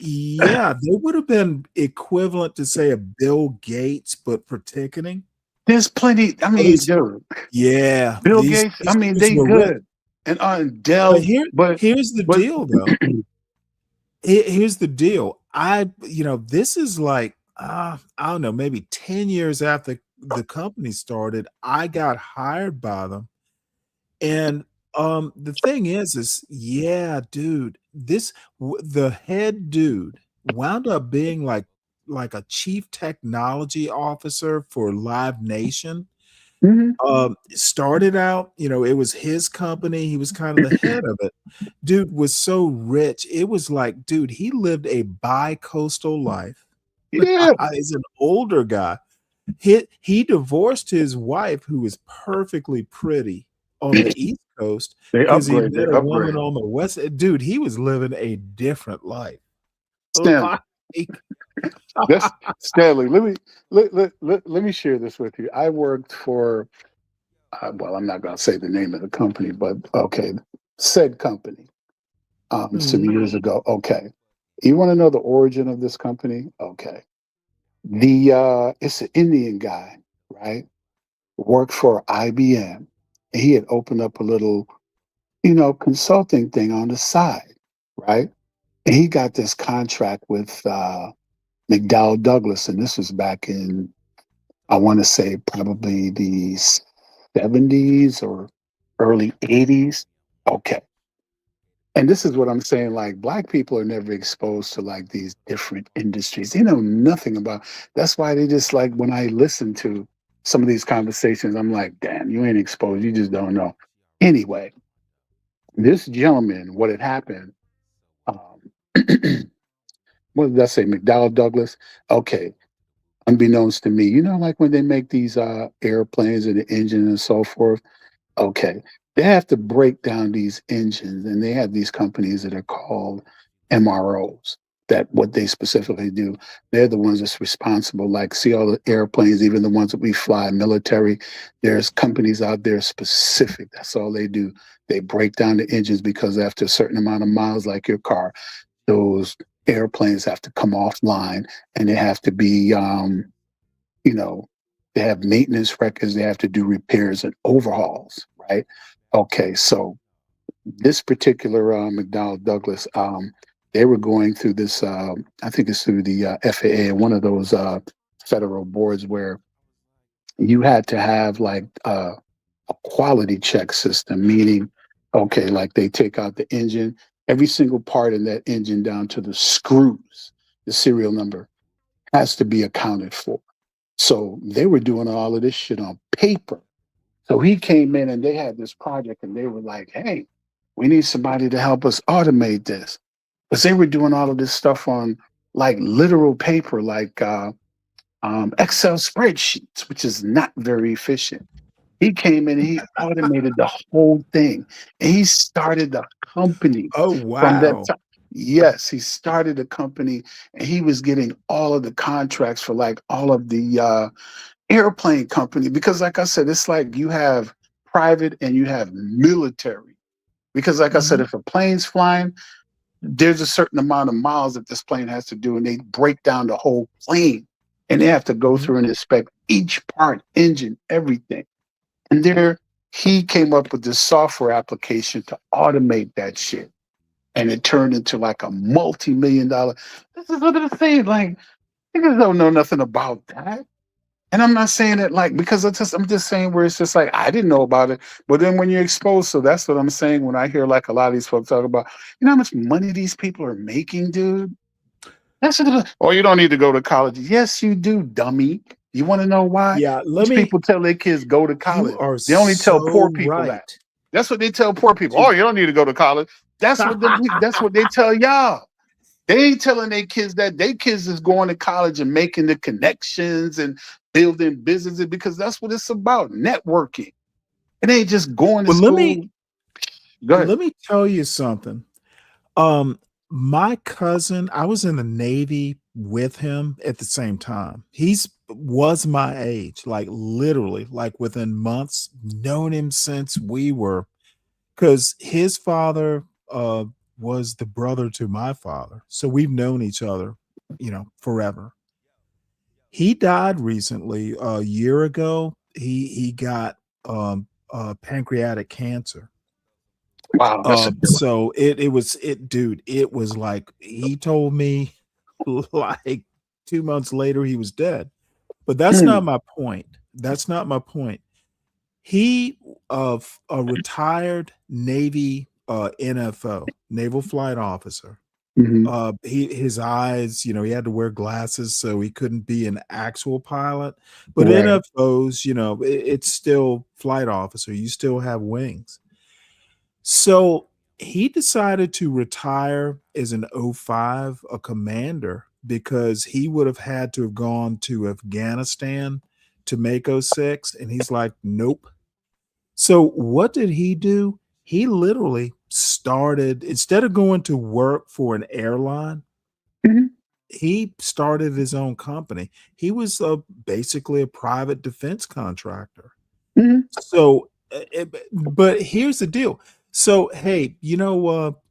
Speaker 2: yeah, they would have been equivalent to say a Bill Gates, but for ticketing.
Speaker 8: There's plenty. I
Speaker 2: So
Speaker 8: mean,
Speaker 2: these
Speaker 8: dude,
Speaker 2: Yeah,
Speaker 8: Bill
Speaker 2: these
Speaker 8: Gates. I
Speaker 2: these
Speaker 8: mean,
Speaker 2: dudes
Speaker 8: they
Speaker 2: were rich.
Speaker 8: good and on
Speaker 2: But
Speaker 8: Dell,
Speaker 2: here's the
Speaker 8: but
Speaker 2: deal though. Here's the deal. This is like, I don't know, maybe 10 years after the company started, I got hired by them. And the thing is yeah, dude, the head dude wound up being like a chief technology officer for Live Nation.
Speaker 8: Mhm.
Speaker 2: Started out, it was his company, he was kind of the head of it. Dude was so rich, it was like, dude, he lived a bi-coastal life.
Speaker 8: Yeah,
Speaker 2: He's an older guy. He divorced his wife, who was perfectly pretty on the East Coast,
Speaker 8: they
Speaker 2: because he
Speaker 8: upgrade. They
Speaker 2: met a woman
Speaker 8: upgrade.
Speaker 2: on the West. Dude, he was living a different life.
Speaker 8: Stanley,
Speaker 2: Like
Speaker 8: that's Stanley. Let me share this with you. I worked for well, I'm not going to say the name of the company, but okay, said company some
Speaker 2: Mhm.
Speaker 8: years ago. Okay, you want to know the origin of this company? Okay, the it's an Indian guy, right? Worked for IBM. He had opened up a little, consulting thing on the side, right? And he got this contract with McDowell Douglas, and this was back in, I want to say, probably the 70s or early 80s. Okay. And this is what I'm saying, like black people are never exposed to like these different industries. They know nothing about. That's why they just like when I listen to some of these conversations, I'm like, damn, you ain't exposed. You just don't know. Anyway, this gentleman, what had happened, um, what did I say? McDowell Douglas. Okay. Unbeknownst to me, like when they make these airplanes and the engine and so forth. Okay. They have to break down these engines, and they have these companies that are called MROs. That what they specifically do. They're the ones that's responsible. Like, see all the airplanes, even the ones that we fly, military. There's companies out there specific. That's all they do. They break down the engines because after a certain amount of miles, like your car, those airplanes have to come offline, and they have to be you know, they have maintenance records, they have to do repairs and overhauls, right? Okay, so this particular McDonnell Douglas, they were going through this, I think it's through the FAA, one of those federal boards where you had to have like a quality check system, meaning, okay, like they take out the engine, every single part in that engine down to the screws, the serial number has to be accounted for. So they were doing all of this shit on paper. So he came in and they had this project and they were like, hey, we need somebody to help us automate this. Because they were doing all of this stuff on like literal paper, like Excel spreadsheets, which is not very efficient. He came in and he automated the whole thing. And he started the company
Speaker 2: Oh,
Speaker 8: from that
Speaker 2: wow.
Speaker 8: time. Yes, he started a company and he was getting all of the contracts for like all of the airplane company. Because like I said, it's like you have private and you have military. Because like I said,
Speaker 2: Mhm.
Speaker 8: if a plane's flying, there's a certain amount of miles that this plane has to do, and they break down the whole plane. And they have to go
Speaker 2: Mhm.
Speaker 8: through and inspect each part, engine, everything. And there he came up with this software application to automate that shit. And it turned into like a multi-million dollar. This is what I'm saying. Like, niggas don't know nothing about that. And I'm not saying it like because I'm just saying where it's just like I didn't know about it. But then when you're exposed, so that's what I'm saying when I hear like a lot of these folks talk about, you know how much money these people are making, dude? That's what, oh, you don't need to go to college. Yes, you do, dummy. You want to know why?
Speaker 2: Yeah, let
Speaker 8: These
Speaker 2: me
Speaker 8: people tell their kids go to
Speaker 2: you
Speaker 8: college.
Speaker 2: are
Speaker 8: They only tell poor
Speaker 2: so
Speaker 8: people that.
Speaker 2: right.
Speaker 8: That's what they tell poor people.
Speaker 2: Dude.
Speaker 8: Oh, you don't need to go to college. That's what they tell y'all. They ain't telling their kids that their kids is going to college and making the connections and building businesses because that's what it's about. Networking. It ain't just going to
Speaker 2: Well,
Speaker 8: school. Go ahead.
Speaker 2: let me tell you something. Um, my cousin, I was in the Navy with him at the same time. He's was my age, like literally, like within months, known him since we were because his father was the brother to my father. So we've known each other, forever. He died recently, a year ago. He got pancreatic cancer.
Speaker 8: Wow, that's a
Speaker 2: So it was like he told me like 2 months later he was dead. But that's not my point. That's not my point. He a retired Navy NFO, naval flight officer.
Speaker 8: Mhm.
Speaker 2: His eyes, he had to wear glasses so he couldn't be an actual pilot. But
Speaker 8: Right.
Speaker 2: NFOs, it's still flight officer. You still have wings. So he decided to retire as an '05, a commander, because he would have had to have gone to Afghanistan to make '06. And he's like, nope. So what did he do? He literally started, instead of going to work for an airline,
Speaker 8: Mhm.
Speaker 2: he started his own company. He was basically a private defense contractor.
Speaker 8: Mhm.
Speaker 2: So, but here's the deal. So, hey,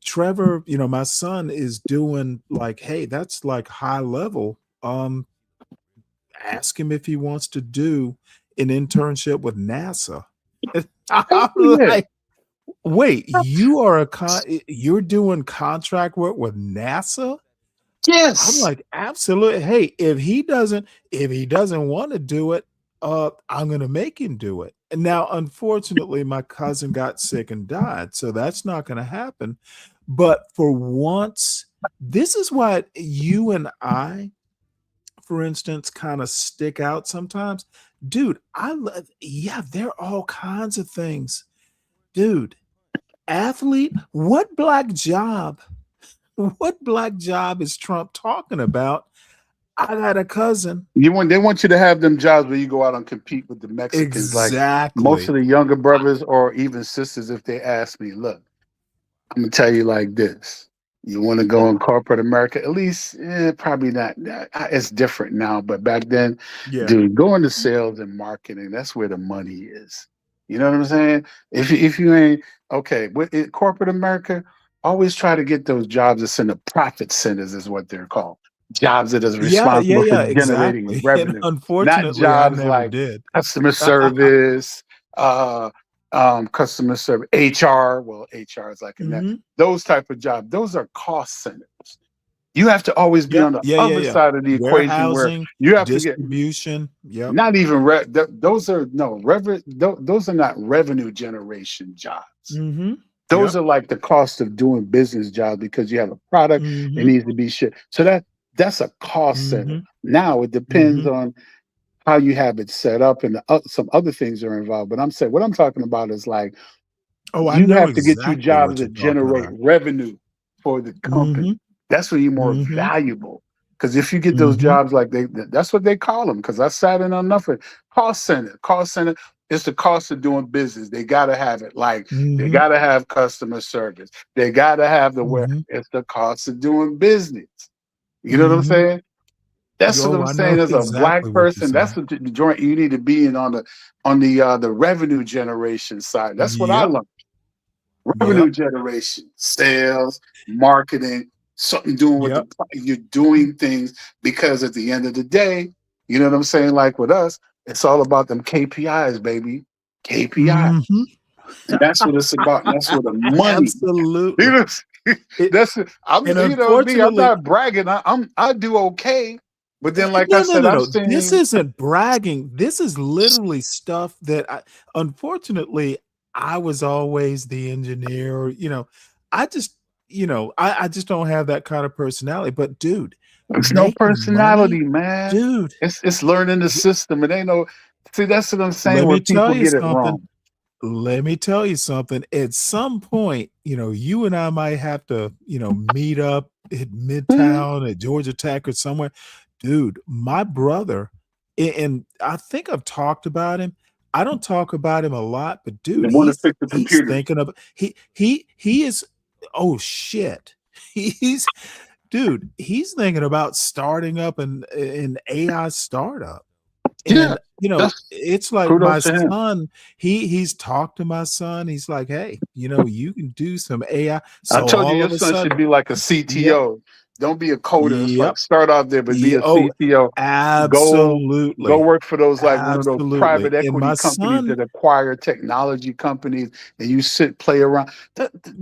Speaker 2: Trevor, my son is doing like, hey, that's like high level. Ask him if he wants to do an internship with NASA.
Speaker 8: Oh,
Speaker 2: I'm
Speaker 8: yeah.
Speaker 2: like, wait, you're doing contract work with NASA? I'm
Speaker 8: Yes.
Speaker 2: like, absolutely. Hey, if he doesn't want to do it, I'm gonna make him do it. And now, unfortunately, my cousin got sick and died, so that's not gonna happen. But for once, this is what you and I, for instance, kind of stick out sometimes. Dude, yeah, there are all kinds of things. Dude, athlete, what black job is Trump talking about? I got a cousin.
Speaker 8: They want you to have them jobs where you go out and compete with the Mexicans. Like most
Speaker 2: Exactly.
Speaker 8: of the younger brothers or even sisters, if they ask me, look, I'm gonna tell you like this. You want to go in corporate America? At least, probably not. It's different now, but back then,
Speaker 2: Yeah.
Speaker 8: dude, go into sales and marketing. That's where the money is. You know what I'm saying? If you ain't okay in corporate America, always try to get those jobs that's in the profit centers, is what they're called. Jobs that is
Speaker 2: Yeah, yeah,
Speaker 8: responsible for
Speaker 2: yeah,
Speaker 8: generating
Speaker 2: exactly. And
Speaker 8: revenue, not
Speaker 2: unfortunately, I
Speaker 8: jobs
Speaker 2: never
Speaker 8: like
Speaker 2: did.
Speaker 8: customer service, uh, customer service, HR. Well, HR is like in that
Speaker 2: Mhm.
Speaker 8: those type of jobs. Those are cost centers. You have to always be
Speaker 2: Yep.
Speaker 8: on the
Speaker 2: Yeah, yeah,
Speaker 8: other
Speaker 2: yeah.
Speaker 8: side of the equation where
Speaker 2: Warehousing,
Speaker 8: you have to get
Speaker 2: distribution. Yep.
Speaker 8: not even those are no those are not revenue generation jobs.
Speaker 2: Mm-hmm.
Speaker 8: Those
Speaker 2: Yep.
Speaker 8: are like the cost of doing business jobs because you have a product that
Speaker 2: Mm-hmm.
Speaker 8: needs to be shipped. So that's a cost center.
Speaker 2: Mm-hmm.
Speaker 8: Now it depends
Speaker 2: Mm-hmm.
Speaker 8: on how you have it set up, and some other things are involved. But I'm saying what I'm talking about is like
Speaker 2: Oh, I
Speaker 8: you
Speaker 2: know
Speaker 8: have to get you
Speaker 2: exactly
Speaker 8: jobs
Speaker 2: what you're
Speaker 8: that
Speaker 2: talking
Speaker 8: generate
Speaker 2: about.
Speaker 8: revenue for the
Speaker 2: Mm-hmm.
Speaker 8: company. That's when you're more
Speaker 2: Mm-hmm.
Speaker 8: valuable. Because if you get those
Speaker 2: Mm-hmm.
Speaker 8: jobs like that's what they call them. Because I sat in on enough of cost center. Cost center is the cost of doing business. They gotta have it. Like they
Speaker 2: Mm-hmm.
Speaker 8: gotta have customer service. They gotta have the where
Speaker 2: Mm-hmm.
Speaker 8: it's the cost of doing business. You know what I'm
Speaker 2: Mm-hmm.
Speaker 8: saying? That's what
Speaker 2: Yo,
Speaker 8: I'm
Speaker 2: I know
Speaker 8: saying. As a black
Speaker 2: exactly what you're
Speaker 8: person, that's
Speaker 2: saying.
Speaker 8: what the joint you need to be in on the revenue generation side. That's what I
Speaker 2: Yep.
Speaker 8: learned.
Speaker 2: Yep.
Speaker 8: Revenue generation, sales, marketing, something doing with
Speaker 2: Yep.
Speaker 8: you're doing things because at the end of the day, you know what I'm saying? Like with us, it's all about them KPIs, baby. KPI.
Speaker 2: Mm-hmm.
Speaker 8: And that's what it's about. And that's where the money. You
Speaker 2: Absolutely.
Speaker 8: know,
Speaker 2: It,
Speaker 8: that's I'm
Speaker 2: and
Speaker 8: me, I'm
Speaker 2: unfortunately,
Speaker 8: not bragging. I do okay. But then like I
Speaker 2: no, no,
Speaker 8: said,
Speaker 2: no,
Speaker 8: I've
Speaker 2: no. This
Speaker 8: seen
Speaker 2: isn't bragging. This is literally stuff that unfortunately, I was always the engineer. I just, I just don't have that kind of personality. But dude,
Speaker 8: it's no
Speaker 2: making money,
Speaker 8: personality, man.
Speaker 2: dude.
Speaker 8: It's learning the system. It ain't no see, that's what I'm saying
Speaker 2: Let
Speaker 8: where
Speaker 2: me tell
Speaker 8: people
Speaker 2: you
Speaker 8: get it
Speaker 2: something.
Speaker 8: wrong.
Speaker 2: Let me tell you something. At some point, you and I might have to, meet up at
Speaker 8: Mhm.
Speaker 2: Midtown at Georgia Tech or somewhere. Dude, my brother, and I think I've talked about him. I don't talk about him a lot, but
Speaker 8: They
Speaker 2: dude,
Speaker 8: want to
Speaker 2: he's
Speaker 8: fix the
Speaker 2: he's
Speaker 8: computers.
Speaker 2: thinking of he is oh shit. He's dude, he's thinking about starting up an AI startup.
Speaker 8: Yeah,
Speaker 2: And,
Speaker 8: that's
Speaker 2: it's like my
Speaker 8: kudos to him.
Speaker 2: son, he's talked to my son. He's like, "Hey, you can do some AI."
Speaker 8: I
Speaker 2: So
Speaker 8: told you
Speaker 2: all
Speaker 8: your
Speaker 2: of a
Speaker 8: son should
Speaker 2: sudden,
Speaker 8: be like a
Speaker 2: yep,
Speaker 8: CTO. Don't be a coder. It's like
Speaker 2: yep,
Speaker 8: start out there, but be
Speaker 2: yeah,
Speaker 8: a
Speaker 2: oh,
Speaker 8: CTO. Go go
Speaker 2: absolutely,
Speaker 8: work for those like one of those
Speaker 2: absolutely.
Speaker 8: private
Speaker 2: And
Speaker 8: equity
Speaker 2: my
Speaker 8: companies
Speaker 2: son,
Speaker 8: that acquire technology companies, and you play around.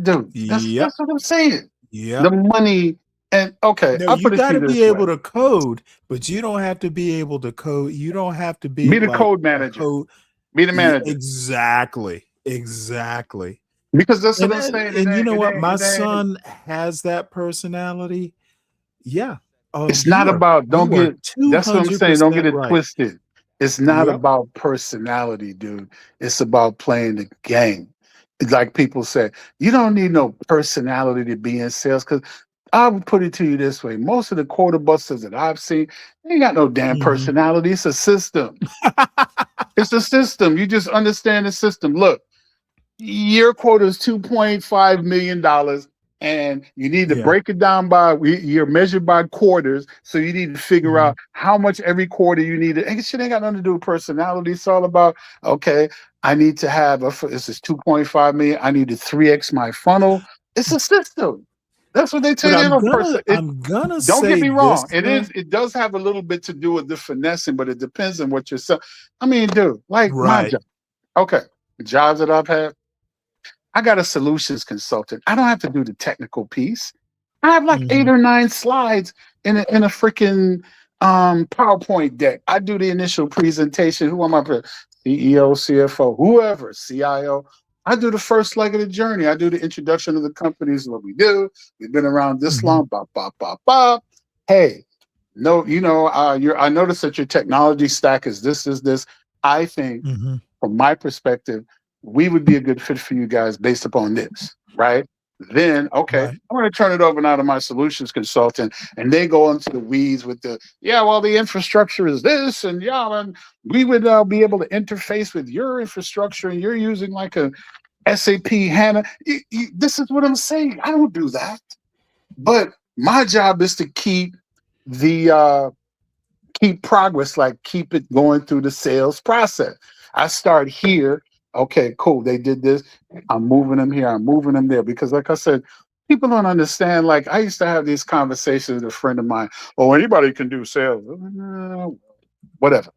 Speaker 8: Dude,
Speaker 2: yep,
Speaker 8: that's what I'm saying.
Speaker 2: yep.
Speaker 8: The money and okay,
Speaker 2: No,
Speaker 8: I'll
Speaker 2: you
Speaker 8: put it to
Speaker 2: got
Speaker 8: you
Speaker 2: to
Speaker 8: this
Speaker 2: be
Speaker 8: way:
Speaker 2: able to code, but you don't have to be able to code. You don't have to be
Speaker 8: be the
Speaker 2: like
Speaker 8: code
Speaker 2: a
Speaker 8: manager,
Speaker 2: code.
Speaker 8: be the
Speaker 2: Yeah,
Speaker 8: manager,
Speaker 2: exactly, exactly.
Speaker 8: because that's what
Speaker 2: And
Speaker 8: I'm
Speaker 2: and
Speaker 8: saying.
Speaker 2: and you know what? My
Speaker 8: It ain't.
Speaker 2: son has that personality. Yeah.
Speaker 8: It's not
Speaker 2: You are
Speaker 8: about don't
Speaker 2: you are
Speaker 8: get that's what I'm saying. Don't get
Speaker 2: 200%
Speaker 8: it
Speaker 2: right.
Speaker 8: twisted. It's not
Speaker 2: Yep.
Speaker 8: about personality, dude. It's about playing the game. It's like people say, you don't need no personality to be in sales. Cause I would put it to you this way. Most of the quota busters that I've seen, they ain't got no damn
Speaker 2: Mhm.
Speaker 8: personality. It's a system. It's a system. You just understand the system. Look, your quota is $2.5 million, and you need to
Speaker 2: Yeah.
Speaker 8: break it down by you're measured by quarters. So you need to figure
Speaker 2: Mhm.
Speaker 8: out how much every quarter you need. And shit ain't got nothing to do with personality. It's all about okay. I need to have this is 2.5 million. I need to 3x my funnel. It's a system. That's what they tell
Speaker 2: But
Speaker 8: you. They don't person.
Speaker 2: I'm gonna
Speaker 8: Don't get
Speaker 2: say
Speaker 8: me
Speaker 2: this
Speaker 8: wrong. It
Speaker 2: though.
Speaker 8: is. It does have a little bit to do with the finessing, but it depends on what you're selling. I mean, dude, like my
Speaker 2: Right.
Speaker 8: job. Okay, the jobs that I've had. I got a solutions consultant. I don't have to do the technical piece. I have like eight
Speaker 2: Mhm.
Speaker 8: or nine slides in a freaking PowerPoint deck. I do the initial presentation. Who am I? CEO, CFO, whoever, CIO. I do the first leg of the journey. I do the introduction of the companies, what we do. We've been around this
Speaker 2: Mhm.
Speaker 8: long. Bop, bop, bop, bop. Hey, no, I noticed that your technology stack is this, is this. I think
Speaker 2: Mhm.
Speaker 8: from my perspective, we would be a good fit for you guys based upon this, right? Then, okay,
Speaker 2: Right.
Speaker 8: I'm going to turn it over now to my solutions consultant, and they go into the weeds with well, the infrastructure is this, and and we would be able to interface with your infrastructure, and you're using like a SAP HANA. This is what I'm saying. I don't do that, but my job is to the keep progress, like keep it going through the sales process. I start here. Okay, cool. They did this. I'm moving them here. I'm moving them there. Because, like I said, people don't understand. Like, I used to have these conversations with a friend of mine. Oh, anybody can do sales. Whatever.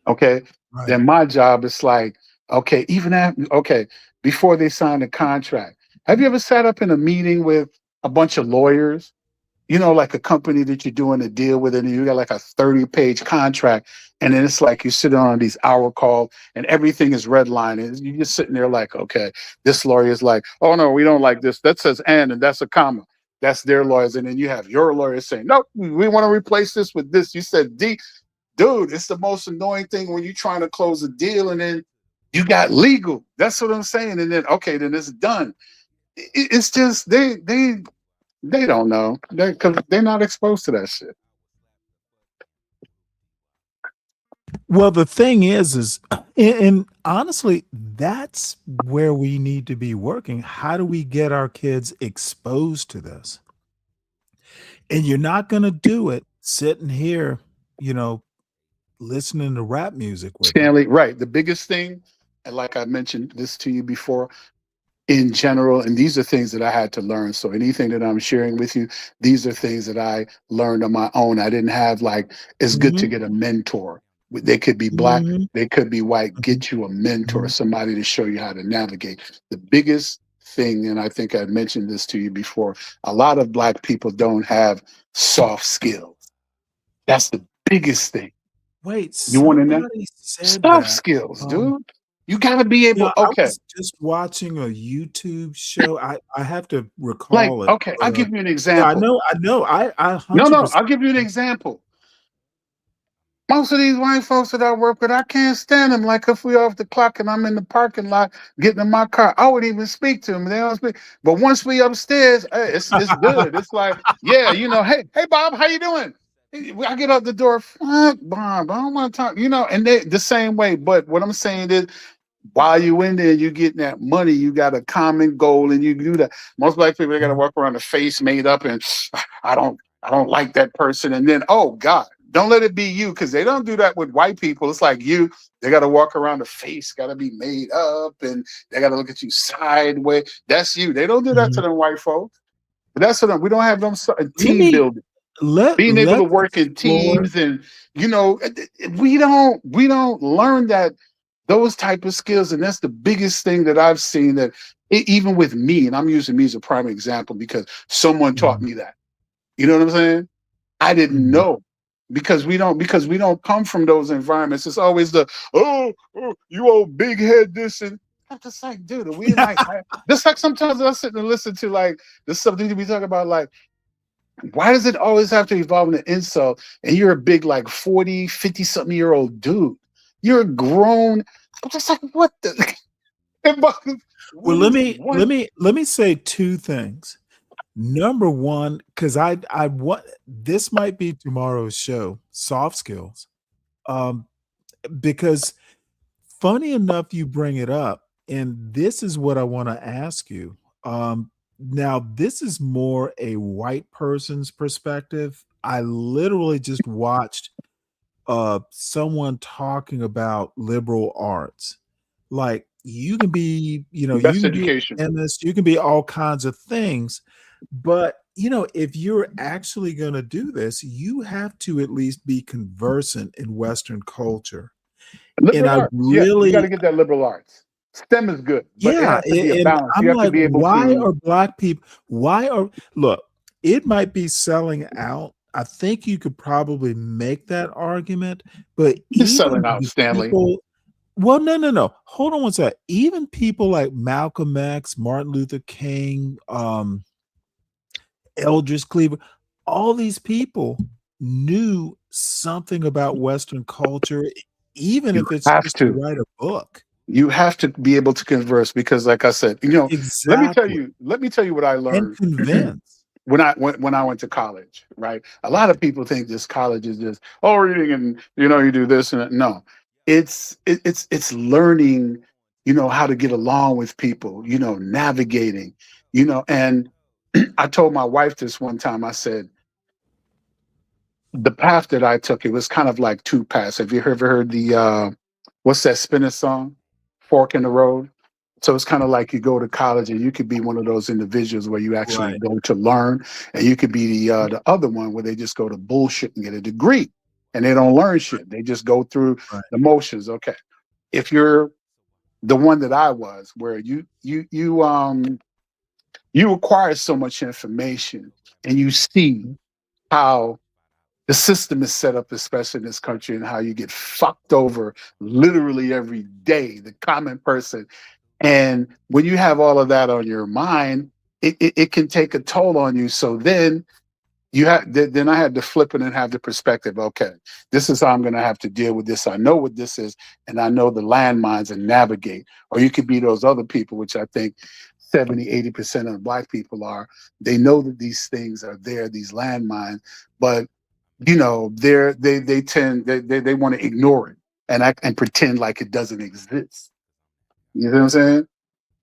Speaker 8: Okay.
Speaker 2: Right.
Speaker 8: Then my job is like, okay, even after, okay, before they sign the contract, have you ever sat up in a meeting with a bunch of lawyers? like a company that you're doing a deal with, and you got like a 30-page contract, and then it's like you're sitting on these hour calls, and everything is redlined, and you're just sitting there like, okay, this lawyer is like, oh no, we don't like this. That says and that's a comma. That's their lawyers, and then you have your lawyer saying, nope, we want to replace this with this. You said D. Dude, it's the most annoying thing when you're trying to close a deal, and then you got legal. That's what I'm saying, and then okay, then it's done. It's just they don't know because they're not exposed to that shit.
Speaker 2: Well, the thing is, and honestly, that's where we need to be working. How do we get our kids exposed to this? And you're not going to do it sitting here, you know, listening to rap music with them.
Speaker 8: Stanley, right. The biggest thing, and like I mentioned this to you before, in general, and these are things that I had to learn. So anything that I'm sharing with you, these are things that I learned on my own. I didn't have like, it's good to
Speaker 2: Mhm,
Speaker 8: get a mentor. They could be black,
Speaker 2: mhm,
Speaker 8: they could be white.
Speaker 2: mhm,
Speaker 8: Get you a mentor,
Speaker 2: mhm.
Speaker 8: somebody to show you how to navigate. The biggest thing, and I think I mentioned this to you before, a lot of black people don't have soft skills. That's the biggest thing.
Speaker 2: Wait,
Speaker 8: You want to know?
Speaker 2: somebody said
Speaker 8: Soft
Speaker 2: that.
Speaker 8: skills,
Speaker 2: Um,
Speaker 8: dude. You got to be
Speaker 2: yeah,
Speaker 8: able,
Speaker 2: I
Speaker 8: okay.
Speaker 2: was just watching a YouTube show. I have to
Speaker 8: Like,
Speaker 2: recall it,
Speaker 8: okay,
Speaker 2: but
Speaker 8: I'll give you an
Speaker 2: yeah, I
Speaker 8: example.
Speaker 2: know, I know. I
Speaker 8: No,
Speaker 2: 100%
Speaker 8: I'll give you an example. Most of these white folks that I work with, I can't stand them. Like if we off the clock and I'm in the parking lot getting in my car, I wouldn't even speak to them. They don't speak. But once we upstairs, hey, it's good. It's like, yeah, hey Bob, how you doing? I get out the door, fuck Bob, I don't want to talk, and they the same way. But what I'm saying is, while you in there, you getting that money, you got a common goal, and you do that. Most black people, they got to walk around the face made up, and I don't like that person. And then, oh God, don't let it be you, because they don't do that with white people. It's like you, they got to walk around the face, got to be made up, and they got to look at you sideways. That's you. They don't do that to
Speaker 2: Mhm.
Speaker 8: them white folks. But that's what we don't have them
Speaker 2: Let
Speaker 8: team
Speaker 2: me
Speaker 8: building, being able to
Speaker 2: let's
Speaker 8: work in
Speaker 2: explore.
Speaker 8: teams, and we don't learn that those type of skills, and that's the biggest thing that I've seen, that even with me, and I'm using me as a prime example because someone taught
Speaker 2: Mhm,
Speaker 8: me that. You know what I'm saying? I didn't
Speaker 2: mhm.
Speaker 8: know, because we don't come from those environments. It's always the you old big head this, and I'm just like, dude, we like just like sometimes I sit and listen to like the something we talk about, like, why does it always have to evolve in an insult? And you're a big, like 40, 50 something year old dude. You're a grown. I'm just like, what the?
Speaker 2: Well,
Speaker 8: What is what?
Speaker 2: let me say 2 things. Number 1, because I want this might be tomorrow's show, soft skills. Um, because funny enough, you bring it up, and this is what I wanna ask you. Now this is more a white person's perspective. I literally just watched someone talking about liberal arts. Like you can be, you
Speaker 8: That's
Speaker 2: can be a
Speaker 8: education.
Speaker 2: chemist, you can be all kinds of things, but if you're actually going to do this, you have to at least be conversant in Western culture. And
Speaker 8: Liberal
Speaker 2: I
Speaker 8: arts. Yes, you got
Speaker 2: really,
Speaker 8: to get that liberal arts. STEM is good, but it
Speaker 2: yeah,
Speaker 8: has to be a
Speaker 2: and
Speaker 8: balance. You
Speaker 2: I'm
Speaker 8: have to
Speaker 2: like,
Speaker 8: be able
Speaker 2: why
Speaker 8: to.
Speaker 2: are black people why are look, it might be selling out. I think you could probably make that argument, but
Speaker 8: You're selling
Speaker 2: even
Speaker 8: out,
Speaker 2: the
Speaker 8: Stanley.
Speaker 2: people well, no, no, no. Hold on one sec. Even people like Malcolm X, Martin Luther King, Eldridge Cleaver, all these people knew something about Western culture, even
Speaker 8: You
Speaker 2: if it's
Speaker 8: have
Speaker 2: just to
Speaker 8: to.
Speaker 2: write a book.
Speaker 8: You have to be able to converse because, like I said, let me tell
Speaker 2: Exactly.
Speaker 8: you. Let me tell you what I
Speaker 2: And
Speaker 8: learned
Speaker 2: convince.
Speaker 8: when I went to college, right? A lot of people think this college is just reading, and you do this and that. No, it's learning, how to get along with people, navigating, and I told my wife this one time. I said the path that I took, it was kind of like two paths. Have you ever heard the what's that spinning song? Fork in the Road. So it's kind of like you go to college and you could be one of those individuals where you actually
Speaker 2: Right.
Speaker 8: go to learn, and you could be the other one where they just go to bullshit and get a degree, and they don't learn shit. They just go through
Speaker 2: Right.
Speaker 8: the motions. Okay, if you're the one that I was, where you you acquire so much information and you see how the system is set up, especially in this country, and how you get fucked over literally every day, the common person. And when you have all of that on your mind, it can take a toll on you. So then then I had to flip it and have the perspective. Okay, this is how I'm going to have to deal with this. I know what this is, and I know the landmines and navigate. Or you could be those other people, which I think 70-80% of the Black people are. They know that these things are there, these landmines, but they want to ignore it and pretend like it doesn't exist. You know what I'm saying?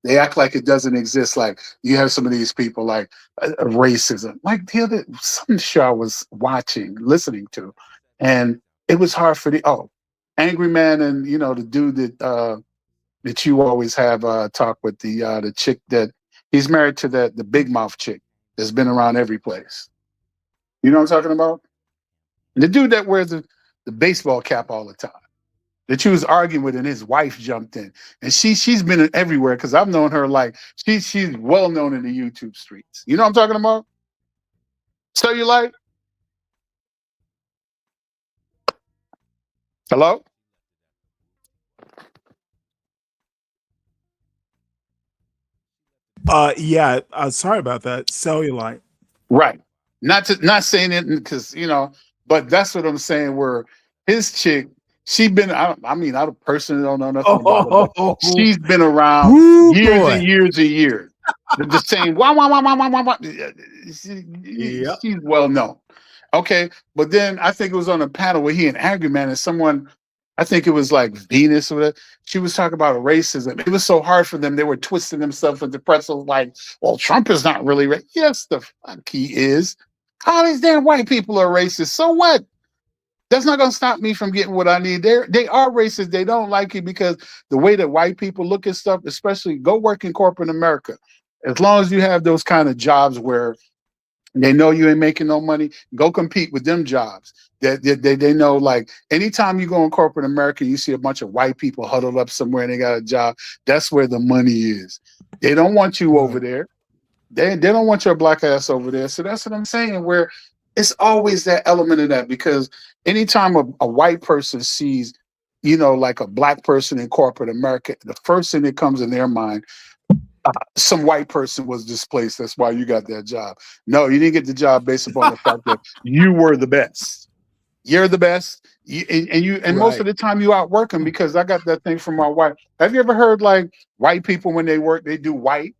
Speaker 8: They act like it doesn't exist. Like you have some of these people like racism. Like some show I was listening to, and it was hard for Angry Man, and the dude that you always have talk with, the chick that he's married to, the big mouth chick that's been around every place. You know what I'm talking about? The dude that wears the baseball cap all the time, that you was arguing with, and his wife jumped in, and she's been everywhere because I've known her. Like she's well known in the YouTube streets. You know what I'm talking about? So you like? Hello?
Speaker 2: Yeah. Sorry about that. Cellulite.
Speaker 8: Right. Not saying it because but that's what I'm saying. Where his chick, I personally don't know nothing about her, but she's been around years and years and years. The same wah, wah, wah, wah, wah, wah, wah. She's well known. Okay, but then I think it was on a panel where he and Angry Man and someone, I think it was like Venus or whatever, she was talking about racism. It was so hard for them. They were twisting themselves into pretzels like, well, Trump is not really racist. Yes, the fuck he is. All these damn white people are racist. So what? That's not going to stop me from getting what I need. They are racist. They don't like it because the way that white people look at stuff, especially go work in corporate America. As long as you have those kind of jobs where they know you ain't making no money, go compete with them jobs. They know, like, anytime you go in corporate America, you see a bunch of white people huddled up somewhere and they got a job. That's where the money is. They don't want you over there. They don't want your black ass over there. So that's what I'm saying, where it's always that element of that, because anytime a white person sees, like a black person in corporate America, the first thing that comes in their mind, some white person was displaced. That's why you got that job. No, you didn't get the job based upon the fact that you were the best. You're the best. And most of the time you outwork them, because I got that thing from my wife. Have you ever heard like white people when they work, they do white?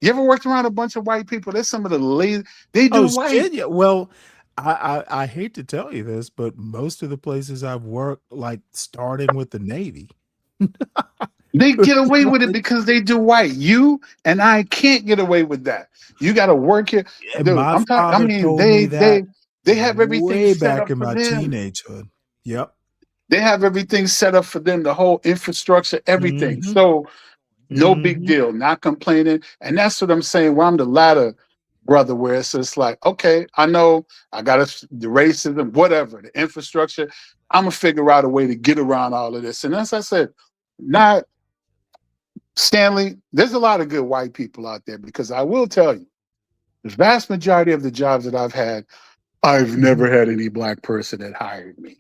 Speaker 8: You ever worked around a bunch of white people? There's some of the lazy, they do white.
Speaker 2: Shit, yeah. Well, I hate to tell you this, but most of the places I've worked, like starting with the Navy,
Speaker 8: they get away with it because they do white. You and I can't get away with that. You got to work here. Dude,
Speaker 2: my father told me that
Speaker 8: they have everything
Speaker 2: way
Speaker 8: set
Speaker 2: back
Speaker 8: up
Speaker 2: in
Speaker 8: for
Speaker 2: my
Speaker 8: them.
Speaker 2: teenagehood. Yep.
Speaker 8: They have everything set up for them, the whole infrastructure, everything.
Speaker 2: Mhm.
Speaker 8: So no big
Speaker 2: Mhm.
Speaker 8: deal, not complaining. And that's what I'm saying. Where I'm the latter brother, where it's just like, okay, I know I got the racism, whatever, the infrastructure. I'm gonna figure out a way to get around all of this. And as I said, not Stanley, there's a lot of good white people out there, because I will tell you, the vast majority of the jobs that I've had, I've never had any black person that hired me.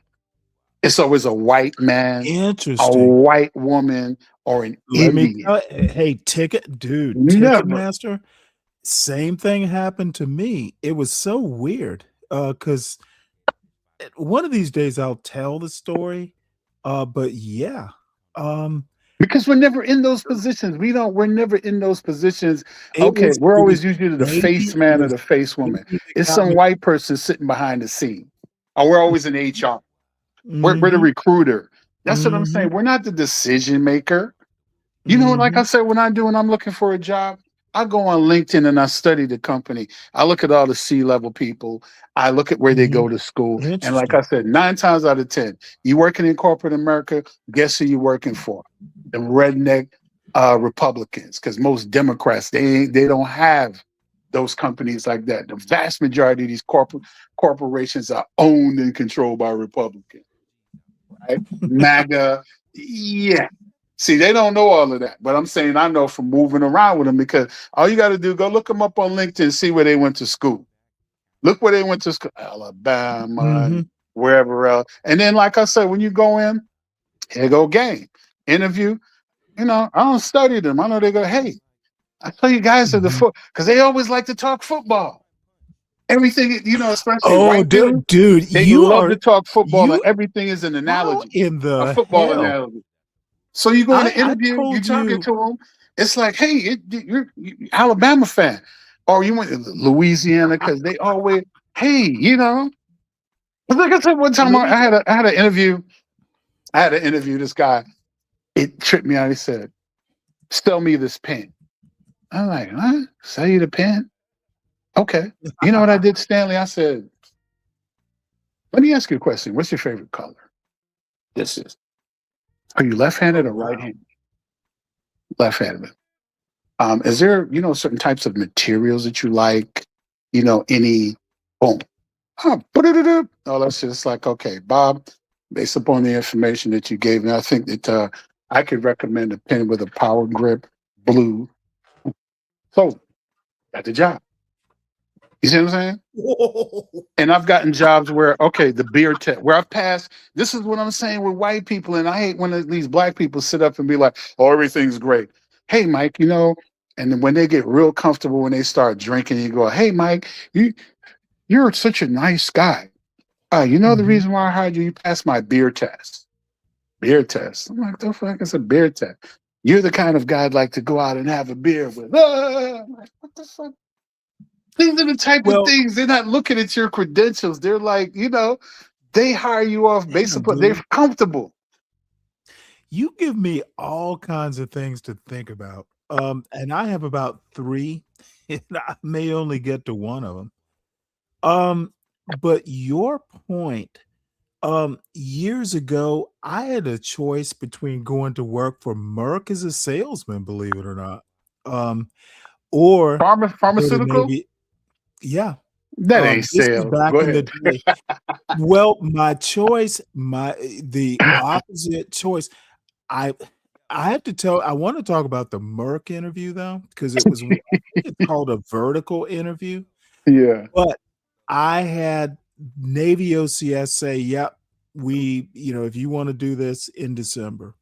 Speaker 8: It's always a white man, a
Speaker 2: Interesting.
Speaker 8: white woman, or an
Speaker 2: Let me
Speaker 8: Indian.
Speaker 2: tell hey,
Speaker 8: Never.
Speaker 2: Ticketmaster, same thing happened to me. It was so weird, because one of these days I'll tell the story, but yeah, um,
Speaker 8: Because we're never in those positions. We're never in those positions.
Speaker 2: it
Speaker 8: Okay,
Speaker 2: was
Speaker 8: we're
Speaker 2: it
Speaker 8: always
Speaker 2: was
Speaker 8: usually the
Speaker 2: Navy
Speaker 8: face
Speaker 2: it
Speaker 8: man or
Speaker 2: was
Speaker 8: the face woman.
Speaker 2: Navy that
Speaker 8: It's
Speaker 2: got
Speaker 8: some
Speaker 2: me.
Speaker 8: white person sitting behind the scene. Or we're always in HR. We're the
Speaker 2: Mhm,
Speaker 8: recruiter. That's what I'm saying.
Speaker 2: mhm,
Speaker 8: We're not the decision maker. Like I
Speaker 2: mhm,
Speaker 8: said, when I'm looking for a job, I go on LinkedIn and I study the company. I look at all the C-level people. I look at where they go
Speaker 2: mhm.
Speaker 8: to school. And like
Speaker 2: Interesting.
Speaker 8: I said, 9 times out of 10, you working in corporate America, guess who you working for? The redneck Republicans. Because most Democrats, they don't have those companies like that. The vast majority of these corporations are owned and controlled by Republicans. Right? MAGA, yeah. See, they don't know all of that, but I'm saying I know from moving around with them, because all you got to do, go look them up on LinkedIn, see where they went to school. Look where they went to school, Alabama and wherever else. And then, like I said, when you go in, here go game interview. You know, I don't study them. I know they go, hey, I tell you guys at the foot, because they always like to talk football. Everything, you know, especially
Speaker 2: Oh,
Speaker 8: white dudes,
Speaker 2: dude,
Speaker 8: they
Speaker 2: you
Speaker 8: love to
Speaker 2: are
Speaker 8: talk football, and
Speaker 2: you.
Speaker 8: everything is an
Speaker 2: How
Speaker 8: analogy,
Speaker 2: in
Speaker 8: a
Speaker 2: the
Speaker 8: football
Speaker 2: hell?
Speaker 8: analogy. So you go in an
Speaker 2: I
Speaker 8: interview, you
Speaker 2: told
Speaker 8: talking
Speaker 2: you.
Speaker 8: to them. It's like, hey, you're Alabama fan, or you went to Louisiana, because they always, hey, you know. But like I said, one time
Speaker 2: Let me.
Speaker 8: I had an interview. I had to interview this guy. It tripped me out. He said, "Sell me this pen." I'm like, "Huh? Sell you the pen? Okay." You know what I did, Stanley? I said, "Let me ask you a question. What's your favorite color?" This is. Are you left-handed
Speaker 2: Oh
Speaker 8: or
Speaker 2: wow.
Speaker 8: right-handed? Left-handed. Is there, you know, certain types of materials that you like? You know, any boom. Oh, that's just like, okay, Bob, based upon the information that you gave me, I think that I could recommend a pen with a power grip, blue. So got the job. You see what I'm saying? And I've gotten jobs where, okay, the beer test, where I've passed. This is what I'm saying with white people. And I hate when these black people sit up and be like, oh, everything's great. Hey, Mike, you know, and then when they get real comfortable, when they start drinking, you go, hey, Mike, you're such a nice guy. You know the
Speaker 2: Mhm.
Speaker 8: reason why I hired you? You passed my beer test. Beer test. I'm like, the fuck is a beer test? You're the kind of guy I'd like to go out and have a beer with. I'm like, what the fuck? These are the type of
Speaker 2: Well,
Speaker 8: things. They're not looking at your credentials. They're like, you know, they hire you off based
Speaker 2: damn,
Speaker 8: upon they're
Speaker 2: dude,
Speaker 8: comfortable.
Speaker 2: you give me all kinds of things to think about. And I have about 3, and I may only get to one of them. But your point, years ago, I had a choice between going to work for Merck as a salesman, believe it or not, or go to
Speaker 8: Pharmaceutical?
Speaker 2: Navy. Yeah,
Speaker 8: That ain't
Speaker 2: this is
Speaker 8: sales.
Speaker 2: back
Speaker 8: Go
Speaker 2: in the
Speaker 8: ahead.
Speaker 2: day. Well, my choice, the opposite choice. I I have to tell. I want to talk about the Merck interview though, because it was. I think it's called a vertical interview.
Speaker 8: Yeah.
Speaker 2: But I had Navy OCS say, "Yep, if you want to do this in December."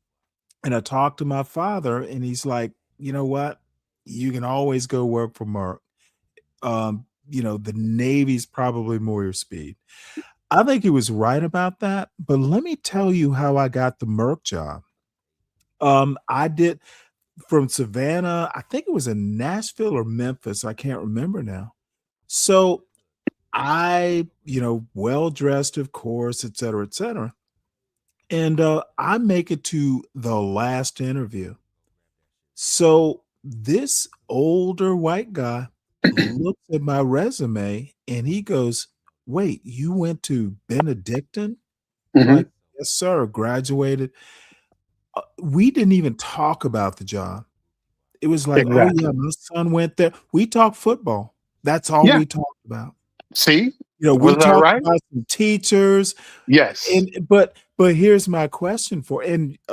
Speaker 2: And I talked to my father, and he's like, "You know what? You can always go work for Merck. The Navy's probably more your speed." I think he was right about that. But let me tell you how I got the Merck job. I did from Savannah. I think it was in Nashville or Memphis. I can't remember now. So well dressed, of course, et cetera, et cetera. And I make it to the last interview. So this older white guy looks at my resume and he goes, "Wait, you went to Benedictine?"
Speaker 8: Hmm.
Speaker 2: Like, "Yes, sir, graduated." We didn't even talk about the job. It was like, "Oh, yeah,
Speaker 8: Exactly.
Speaker 2: my son went there." We talked football. That's all
Speaker 8: Yeah.
Speaker 2: we talked about.
Speaker 8: See?
Speaker 2: We
Speaker 8: Was that
Speaker 2: talked
Speaker 8: right?
Speaker 2: about some teachers,
Speaker 8: Yes.
Speaker 2: but here's my question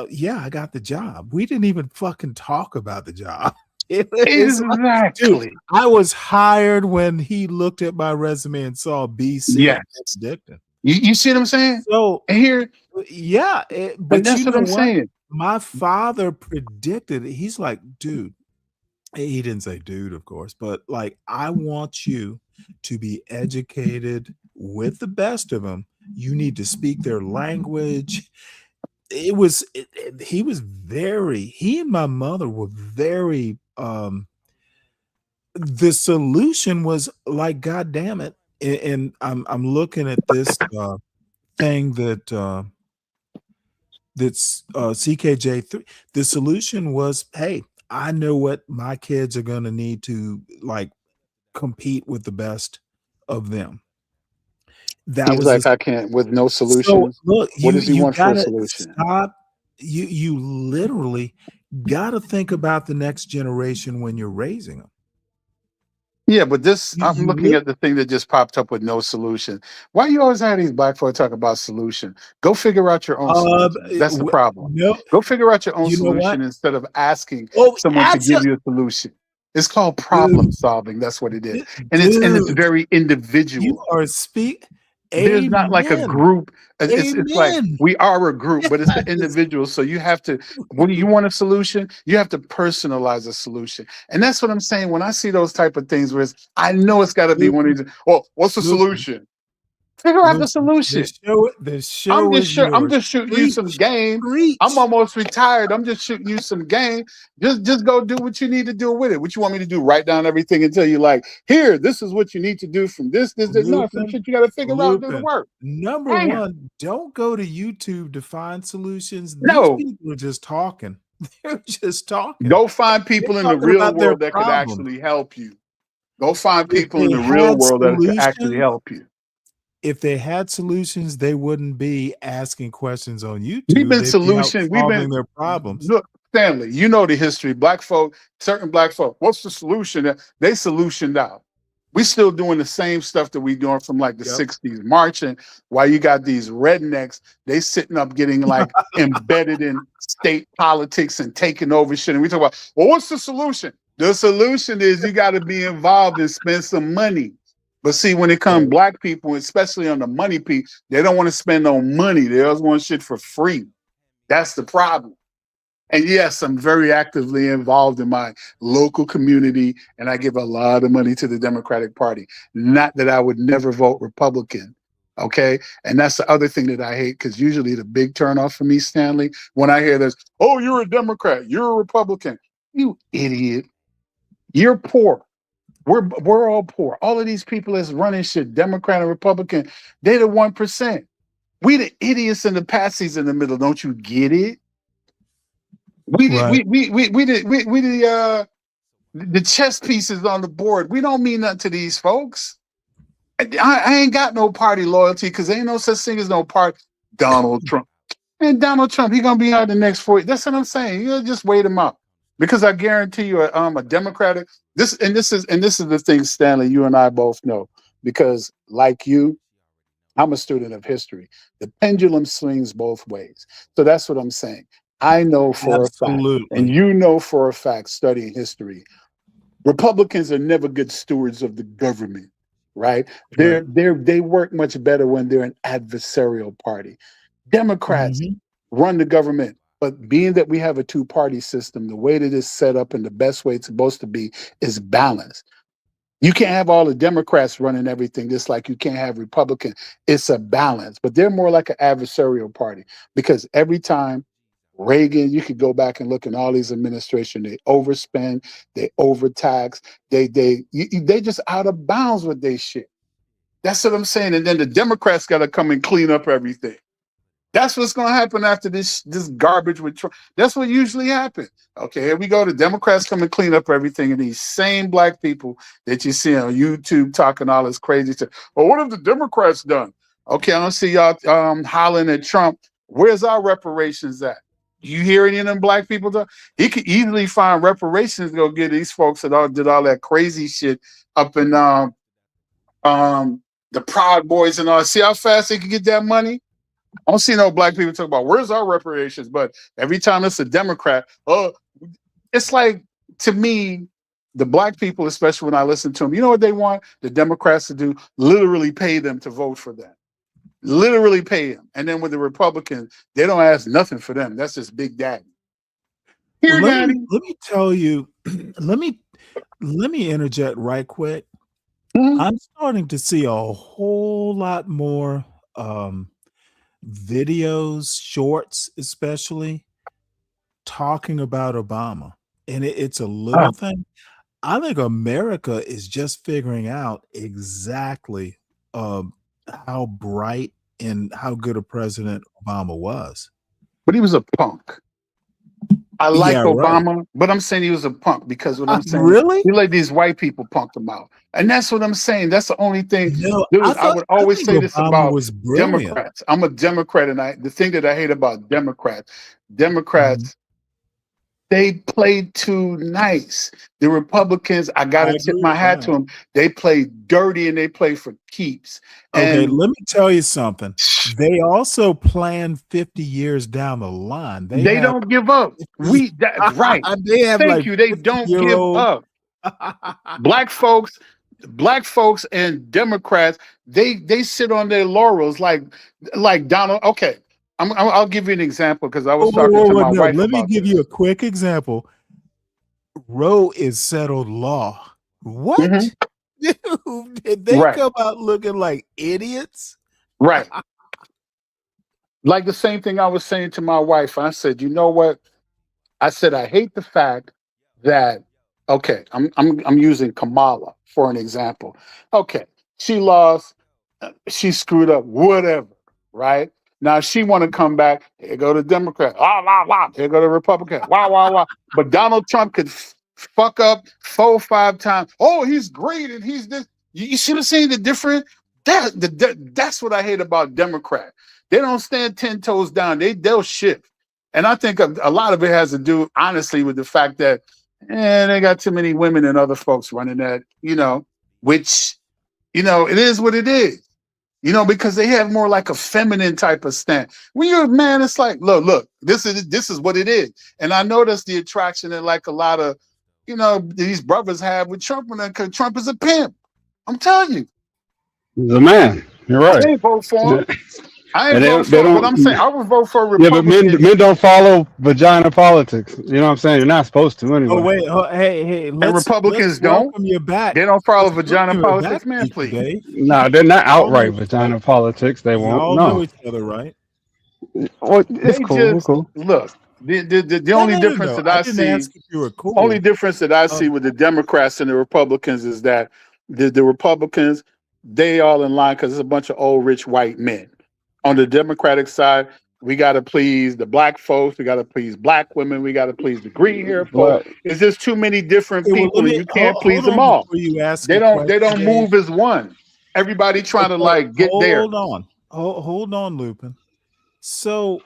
Speaker 2: yeah, I got the job. We didn't even fucking talk about the job. It's like, dude,
Speaker 8: Exactly.
Speaker 2: I was hired when he looked at my resume and saw BC at
Speaker 8: Yes.
Speaker 2: Benedictine.
Speaker 8: You see what I'm saying?
Speaker 2: So,
Speaker 8: And here,
Speaker 2: yeah,
Speaker 8: and
Speaker 2: but you
Speaker 8: that's what
Speaker 2: know
Speaker 8: I'm
Speaker 2: what?
Speaker 8: saying.
Speaker 2: My father predicted it. He's like, "Dude," he didn't say dude, of course, but like, "I want you to be educated with the best of them. You need to speak their language." He and my mother were very, the solution was like, God damn it. And I'm looking at this thing that's CKJ3. The solution was, hey, I know what my kids are gonna need to like compete with the best of them. That
Speaker 8: He's
Speaker 2: was the
Speaker 8: like, I can't with no
Speaker 2: So
Speaker 8: solutions.
Speaker 2: look,
Speaker 8: What
Speaker 2: you
Speaker 8: does he
Speaker 2: you
Speaker 8: want for a
Speaker 2: gotta
Speaker 8: solution?
Speaker 2: stop. You literally gotta think about the next generation when you're raising them.
Speaker 8: Yeah, but this,
Speaker 2: You,
Speaker 8: I'm
Speaker 2: you
Speaker 8: looking
Speaker 2: look,
Speaker 8: at the thing that just popped up with no solution. Why you always have these black folks talk about solution? Go figure out your own solution. That's the problem.
Speaker 2: no,
Speaker 8: Go figure out your own
Speaker 2: you know what?
Speaker 8: solution instead of asking
Speaker 2: Oh,
Speaker 8: someone to give you a solution. It's called problem
Speaker 2: dude,
Speaker 8: solving. That's what it is. And it's
Speaker 2: dude,
Speaker 8: very
Speaker 2: you
Speaker 8: individual.
Speaker 2: are
Speaker 8: There's not like a
Speaker 2: amen.
Speaker 8: group. It's like
Speaker 2: Amen.
Speaker 8: we are a group, but it's the
Speaker 2: Yes.
Speaker 8: individual. So you have to, when you want a solution, you have to personalize a solution. And that's what I'm saying. When I see those type of things where I know it's got to be one of
Speaker 2: Luther,
Speaker 8: these, well, what's the
Speaker 2: Luther,
Speaker 8: solution? Figure out the
Speaker 2: Luther,
Speaker 8: solution.
Speaker 2: the show is
Speaker 8: I'm
Speaker 2: yours.
Speaker 8: just shooting you some game. I'm
Speaker 2: Preach.
Speaker 8: almost retired. I'm just shooting you some game. Just go do what you need to do with it. What you want me to do? Write down everything and tell you like, here, this is what you need to do from this. No, some
Speaker 2: Lupin,
Speaker 8: shit you got to figure out and do the
Speaker 2: Lupin.
Speaker 8: work.
Speaker 2: Number
Speaker 8: Damn.
Speaker 2: one, don't go to YouTube to find solutions. These
Speaker 8: No.
Speaker 2: people are just talking. They're just talking.
Speaker 8: Go find
Speaker 2: They're
Speaker 8: people in the
Speaker 2: talking
Speaker 8: real
Speaker 2: about their
Speaker 8: world that could
Speaker 2: problems.
Speaker 8: actually help you. Go find
Speaker 2: If
Speaker 8: people in
Speaker 2: they
Speaker 8: the real
Speaker 2: had
Speaker 8: world that could actually
Speaker 2: solutions,
Speaker 8: help you.
Speaker 2: if they had solutions, they wouldn't be asking questions on YouTube.
Speaker 8: We've been
Speaker 2: They'd be out solving
Speaker 8: been
Speaker 2: their problems.
Speaker 8: look, Stanley, you know the history. Black folk, certain black folk, what's the solution? They solutioned out. We still doing the same stuff that we doing from like the
Speaker 2: Yep.
Speaker 8: 60s, marching, while you got these rednecks, they sitting up getting like embedded in state politics and taking over shit. And we talk about, well, what's the solution? The solution is you got to be involved and spend some money. But see, when it comes black people, especially on the money piece, they don't want to spend no money. They always want shit for free. That's the problem. And yes, I'm very actively involved in my local community, and I give a lot of money to the Democratic Party. Not that I would never vote Republican, okay? And that's the other thing that I hate, because usually the big turnoff for me, Stanley, when I hear this, oh, you're a Democrat, you're a Republican. You idiot. You're poor. We're all poor. All of these people that's running shit, Democrat and Republican, they the 1%. We the idiots and the patsies in the middle. Don't you get it? We the chess pieces on the board. We don't mean nothing to these folks. I ain't got no party loyalty because ain't no such thing as no party. Donald Trump. And Donald Trump, he gonna be out the next 4 years. That's what I'm saying. You just wait him out. Because I guarantee you, a Democratic, this is the thing, Stanley, you and I both know. Because like you, I'm a student of history. The pendulum swings both ways. So that's what I'm saying. I know for a fact, and you know for a fact, studying history, Republicans are never good stewards of the government, right? They work much better when they're an adversarial party. Democrats run the government. But being that we have a two-party system, the way that it's set up and the best way it's supposed to be is balanced. You can't have all the Democrats running everything, just like you can't have Republicans. It's a balance, but they're more like an adversarial party because every time Reagan, you could go back and look in all these administrations, they overspend, they overtax, they just out of bounds with their shit. That's what I'm saying. And then the Democrats got to come and clean up everything. That's what's going to happen after this garbage with Trump. That's what usually happens. Okay, here we go. The Democrats come and clean up everything, and these same black people that you see on YouTube talking all this crazy stuff. Well, what have the Democrats done? Okay, I don't see y'all hollering at Trump. Where's our reparations at? You hear any of them black people talk? He could easily find reparations to go get these folks that did all that crazy shit up in the Proud Boys and all. See how fast they could get that money? I don't see no black people talk about where's our reparations, but every time it's a Democrat, it's like, to me, the black people, especially when I listen to them, you know what they want the Democrats to do? Literally pay them to vote for them. Literally pay them. And then with the Republicans, they don't ask nothing for them. That's just Big Daddy. Here,
Speaker 2: Well,
Speaker 8: Daddy.
Speaker 2: let me tell you, let me interject right quick. I'm starting to see a whole lot more videos, shorts, especially talking about Obama. And it's a little thing. I think America is just figuring out exactly how bright and how good a president Obama was.
Speaker 8: But he was a punk. I like
Speaker 2: Yeah,
Speaker 8: Obama,
Speaker 2: right.
Speaker 8: but I'm saying he was a punk because what I'm saying,
Speaker 2: Really?
Speaker 8: he let these white people punk him out. And that's what I'm saying. That's the only thing.
Speaker 2: No,
Speaker 8: Dude,
Speaker 2: I
Speaker 8: I would always
Speaker 2: think
Speaker 8: say this
Speaker 2: Obama
Speaker 8: about
Speaker 2: was brilliant.
Speaker 8: Democrats. I'm a Democrat, and the thing that I hate about Democrats, They played too nice. The Republicans, I got
Speaker 2: I
Speaker 8: to tip
Speaker 2: agree
Speaker 8: my
Speaker 2: with
Speaker 8: hat to
Speaker 2: that.
Speaker 8: them. They play dirty and they play for keeps.
Speaker 2: Okay,
Speaker 8: And
Speaker 2: let me tell you something. They also plan 50 years down the line. They
Speaker 8: they
Speaker 2: have
Speaker 8: don't give up.
Speaker 2: 50
Speaker 8: Right.
Speaker 2: they have
Speaker 8: Thank
Speaker 2: like
Speaker 8: you. They don't give
Speaker 2: 50-year-old
Speaker 8: up. Black folks and Democrats, they sit on their laurels like Donald. Okay, I'll give you an example because I was talking to my
Speaker 2: No,
Speaker 8: wife
Speaker 2: let me
Speaker 8: about
Speaker 2: give you a
Speaker 8: this.
Speaker 2: quick example. Roe is settled law. What?
Speaker 8: Mhm.
Speaker 2: Dude, did they
Speaker 8: Right,
Speaker 2: come out looking like idiots?
Speaker 8: right. Like the same thing I was saying to my wife. I said, you know what? I said I hate the fact that okay, I'm using Kamala for an example. Okay, she lost, she screwed up, whatever, right? Now she want to come back. Here go the Democrat, wah wah wah. Here go the Republican, wah wah wah. But Donald Trump could fuck up 4 or 5 times. Oh, he's great and he's this. You see what I'm saying? The different that's what I hate about Democrat. They don't stand 10 toes down. They'll shift. And I think a lot of it has to do, honestly, with the fact that they got too many women and other folks running that, which, it is what it is, because they have more like a feminine type of stance. When you're a man, it's like, look, this is what it is. And I noticed the attraction that like a lot of, these brothers have with Trump because Trump is a pimp. I'm telling you,
Speaker 10: The man. You're
Speaker 8: I
Speaker 10: right.
Speaker 8: ain't vote for him.
Speaker 10: Yeah.
Speaker 8: I
Speaker 10: And
Speaker 8: ain't vote
Speaker 10: they
Speaker 8: for him, but
Speaker 10: don't.
Speaker 8: I'm saying I would vote for a
Speaker 10: Yeah, but
Speaker 8: Republican.
Speaker 10: men don't follow vagina politics. You know what I'm saying? You're not supposed to
Speaker 2: Oh
Speaker 10: anyway.
Speaker 2: wait, hey,
Speaker 8: And
Speaker 2: let's
Speaker 8: Republicans don't.
Speaker 2: welcome you back.
Speaker 8: They don't follow
Speaker 2: Let's
Speaker 8: vagina
Speaker 2: welcome you back,
Speaker 8: politics, man.
Speaker 2: Teacher
Speaker 8: Please.
Speaker 2: Dave.
Speaker 10: No, they're not
Speaker 2: Y'all know
Speaker 10: outright
Speaker 2: each
Speaker 10: vagina
Speaker 2: other.
Speaker 10: politics. They won't.
Speaker 2: Y'all know
Speaker 10: No.
Speaker 2: each other, right?
Speaker 10: Well, it's
Speaker 8: They
Speaker 10: cool. We're
Speaker 8: just
Speaker 10: cool.
Speaker 8: look. The
Speaker 2: No,
Speaker 8: only
Speaker 2: no, no,
Speaker 8: difference
Speaker 2: no.
Speaker 8: that
Speaker 2: I
Speaker 8: I
Speaker 2: didn't
Speaker 8: see,
Speaker 2: ask if you were
Speaker 8: only
Speaker 2: cool.
Speaker 8: difference that I see
Speaker 2: Um,
Speaker 8: with the Democrats and the Republicans is that the Republicans, they all in line because it's a bunch of old rich white men. On the Democratic side, we got to please the black folks, we got to please black women, we got to please the green hair folks.
Speaker 10: But
Speaker 8: It's just too many different
Speaker 2: okay, well,
Speaker 8: people,
Speaker 2: let
Speaker 8: and
Speaker 2: me
Speaker 8: you can't please
Speaker 2: hold
Speaker 8: them
Speaker 2: on
Speaker 8: all.
Speaker 2: before you ask
Speaker 8: They
Speaker 2: a
Speaker 8: don't they
Speaker 2: question,
Speaker 8: don't
Speaker 2: Dave.
Speaker 8: move as one. Everybody trying to
Speaker 2: Okay,
Speaker 8: like get there.
Speaker 2: hold on. Hold on, Lupin. So,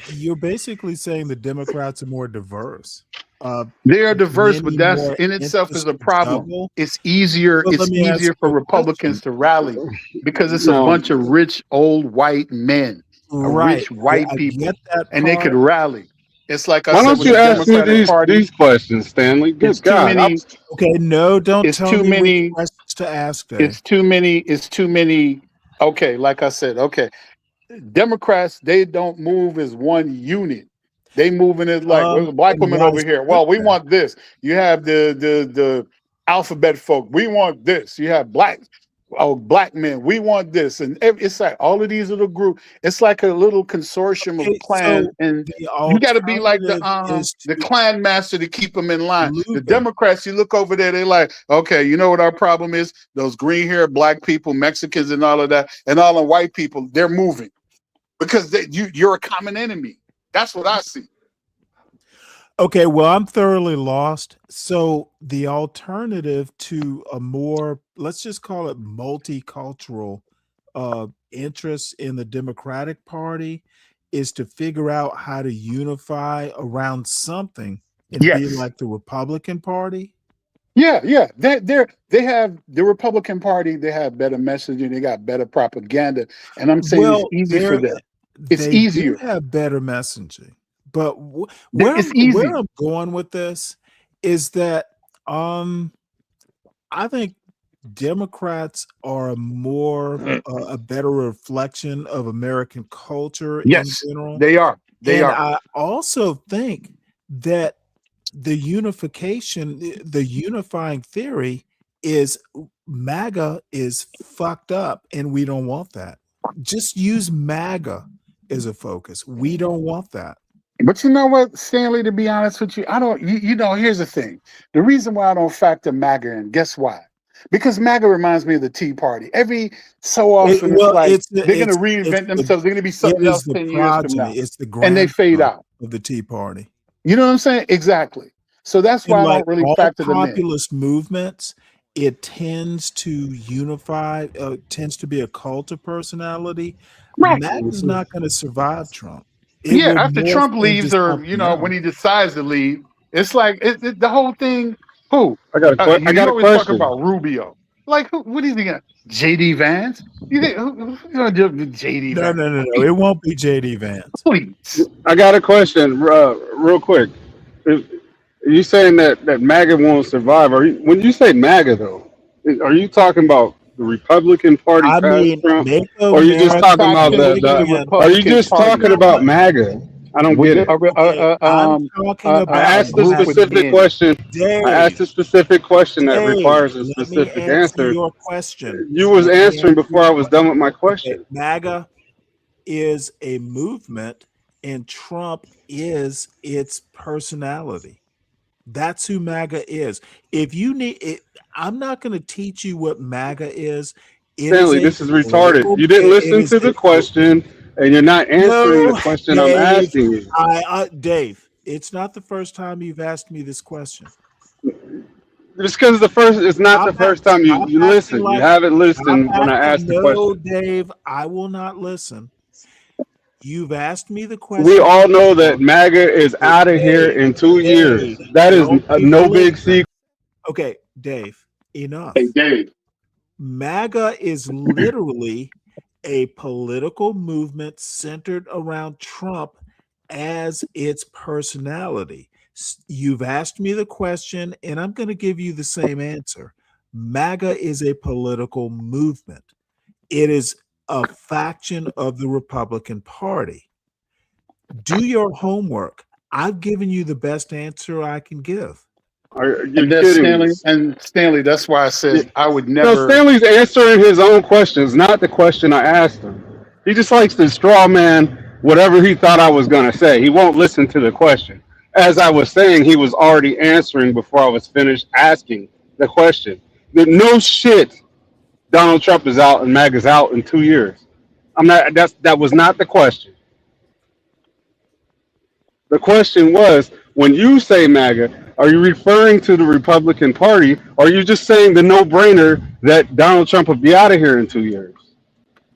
Speaker 2: you're basically saying the Democrats are more diverse. Uh,
Speaker 8: They are diverse, but
Speaker 2: many
Speaker 8: that's
Speaker 2: more
Speaker 8: in itself is
Speaker 2: interests
Speaker 8: a
Speaker 2: to
Speaker 8: problem.
Speaker 2: juggle.
Speaker 8: It's easier.
Speaker 2: But let
Speaker 8: It's
Speaker 2: me ask
Speaker 8: easier for
Speaker 2: you a
Speaker 8: Republicans
Speaker 2: question.
Speaker 8: to rally because it's a
Speaker 10: no.
Speaker 8: bunch of rich old white men,
Speaker 2: Right.
Speaker 8: rich white
Speaker 2: I
Speaker 8: people,
Speaker 2: get that
Speaker 8: and they could
Speaker 2: part.
Speaker 8: rally. It's like I
Speaker 10: Why
Speaker 8: said
Speaker 10: don't
Speaker 8: with
Speaker 10: you
Speaker 8: the
Speaker 10: ask me
Speaker 8: Democratic Party.
Speaker 10: these questions, Stanley?
Speaker 8: It's
Speaker 10: Good
Speaker 8: too
Speaker 10: God.
Speaker 8: many.
Speaker 2: Okay, no, don't
Speaker 8: It's
Speaker 2: tell
Speaker 8: too
Speaker 2: me which
Speaker 8: many.
Speaker 2: questions to ask, Dave.
Speaker 8: It's too many. It's too many. Okay, like I said. Okay, Democrats, they don't move as one unit. They moving it like well, the black
Speaker 2: And
Speaker 8: women
Speaker 2: why
Speaker 8: over here.
Speaker 2: is
Speaker 8: Well, we
Speaker 2: that?
Speaker 8: want this. You have the alphabet folk. We want this. You have black men. We want this. And it's like all of these little groups. It's like a little consortium of
Speaker 2: Okay,
Speaker 8: clan,
Speaker 2: so
Speaker 8: and
Speaker 2: the
Speaker 8: you got to be like
Speaker 2: alternative is
Speaker 8: the
Speaker 2: to
Speaker 8: clan master to keep them in line. The
Speaker 2: Lupin.
Speaker 8: Democrats, you look over there, they're like, okay, you know what our problem is? Those green hair black people, Mexicans, and all of that, and all the white people, they're moving because you're a common enemy. That's what I see.
Speaker 2: Okay, well, I'm thoroughly lost. So the alternative to a more, let's just call it multicultural interest in the Democratic Party is to figure out how to unify around something and be
Speaker 8: Yes.
Speaker 2: like the Republican Party.
Speaker 8: Yeah. They have the Republican Party. They have better messaging. They got better propaganda, and I'm saying it's
Speaker 2: Well,
Speaker 8: easy for them. It's
Speaker 2: they do
Speaker 8: easier.
Speaker 2: have better messaging, but where
Speaker 8: It's
Speaker 2: where
Speaker 8: easy.
Speaker 2: I'm going with this is that I think Democrats are a better reflection of American culture in
Speaker 8: Yes,
Speaker 2: general,
Speaker 8: they are. They
Speaker 2: and
Speaker 8: are.
Speaker 2: I also think that the unifying theory is MAGA is fucked up, and we don't want that. Just use MAGA as a focus. We don't want that.
Speaker 8: But you know what, Stanley? To be honest with you, I don't. Here's the thing. The reason why I don't factor MAGA in, guess why? Because MAGA reminds me of the Tea Party. Every so often, it's
Speaker 2: Well,
Speaker 8: like they're going to
Speaker 2: it's
Speaker 8: reinvent themselves. They're going to be
Speaker 2: it
Speaker 8: something
Speaker 2: is
Speaker 8: else
Speaker 2: the
Speaker 8: 10 years from
Speaker 2: progeny.
Speaker 8: now,
Speaker 2: It's the
Speaker 8: and they fade
Speaker 2: grandson
Speaker 8: out.
Speaker 2: of the Tea Party.
Speaker 8: You know what I'm saying? Exactly. So that's
Speaker 2: And
Speaker 8: why I
Speaker 2: like
Speaker 8: don't really
Speaker 2: all
Speaker 8: factor them in.
Speaker 2: populist movements, it tends to unify, tends to be a cult of personality.
Speaker 8: Right.
Speaker 2: MAGA is not going to survive Trump. It
Speaker 8: Yeah,
Speaker 2: will
Speaker 8: after
Speaker 2: morph
Speaker 8: Trump
Speaker 2: into
Speaker 8: leaves, or
Speaker 2: something
Speaker 8: when
Speaker 2: else.
Speaker 8: he decides to leave, it's like the whole thing. Who
Speaker 10: I got I got
Speaker 8: you
Speaker 10: a
Speaker 8: always talk
Speaker 10: question.
Speaker 8: about Rubio? Like, what is he gonna? JD Vance? You think who's gonna do JD
Speaker 2: No,
Speaker 8: Vance?
Speaker 2: no, no, no. It won't be JD Vance.
Speaker 8: Please.
Speaker 10: I got a question, real quick. If, you saying that MAGA won't survive? When you say MAGA though, are you talking about the Republican Party
Speaker 2: I
Speaker 10: past
Speaker 2: mean,
Speaker 10: Trump,
Speaker 2: make
Speaker 10: or are you just
Speaker 2: America
Speaker 10: talking about
Speaker 8: Faction
Speaker 2: great
Speaker 8: within the
Speaker 2: again.
Speaker 10: Are you
Speaker 8: Republican
Speaker 10: just
Speaker 8: Party.
Speaker 10: talking about MAGA? I don't get it.
Speaker 2: Okay, I'm talking
Speaker 10: I
Speaker 2: about
Speaker 10: asked a
Speaker 8: Group
Speaker 10: specific
Speaker 8: within.
Speaker 10: question. I
Speaker 2: Dave.
Speaker 10: asked a specific question that
Speaker 2: Dave,
Speaker 10: requires a
Speaker 2: let me
Speaker 10: specific
Speaker 2: answer
Speaker 10: answer.
Speaker 2: your question.
Speaker 10: You was
Speaker 2: Let me
Speaker 10: answering
Speaker 2: answer
Speaker 10: before
Speaker 2: your
Speaker 10: I was
Speaker 2: question.
Speaker 10: done with my
Speaker 2: Okay,
Speaker 10: question.
Speaker 2: MAGA is a movement, and Trump is its personality. That's who MAGA is. If you need it, I'm not going to teach you what MAGA is. It is
Speaker 10: Stanley,
Speaker 2: a
Speaker 10: this is retarded.
Speaker 2: political.
Speaker 10: You didn't
Speaker 2: It
Speaker 10: listen
Speaker 2: is
Speaker 10: to the
Speaker 2: a
Speaker 10: question, and you're not answering the
Speaker 2: no,
Speaker 10: question I'm
Speaker 2: Dave.
Speaker 10: asking you.
Speaker 2: Dave. It's not the first time you've asked me this question.
Speaker 10: Just because it's not the first time
Speaker 2: Stop
Speaker 10: you
Speaker 2: acting
Speaker 10: listen. You
Speaker 2: like.
Speaker 10: haven't
Speaker 2: Stop
Speaker 10: listened when I
Speaker 2: acting.
Speaker 10: asked the
Speaker 2: No,
Speaker 10: question.
Speaker 2: Dave. I will not listen. You've asked me the
Speaker 10: We
Speaker 2: question
Speaker 10: all know that
Speaker 2: before.
Speaker 10: MAGA is out of here
Speaker 2: Dave,
Speaker 10: in 2 years.
Speaker 2: Dave,
Speaker 10: That is
Speaker 2: don't be
Speaker 10: no big
Speaker 2: belligerent.
Speaker 10: secret.
Speaker 2: Okay, Dave, enough.
Speaker 8: Hey, Dave.
Speaker 2: MAGA is literally a political movement centered around Trump as its personality. You've asked me the question, and I'm going to give you the same answer. MAGA is a political movement. It is a faction of the Republican Party. Do your homework. I've given you the best answer I can give.
Speaker 10: You're
Speaker 8: And that's
Speaker 10: kidding me.
Speaker 8: Stanley. That's why I said I would
Speaker 10: No,
Speaker 8: never.
Speaker 10: Stanley's answering his own questions, not the question I asked him. He just likes to straw man whatever he thought I was going to say. He won't listen to the question. As I was saying, he was already answering before I was finished asking the question. No shit, Donald Trump is out and MAGA's out in 2 years. That was not the question. The question was, when you say MAGA, are you referring to the Republican Party, or are you just saying the no-brainer that Donald Trump will be out of here in 2 years?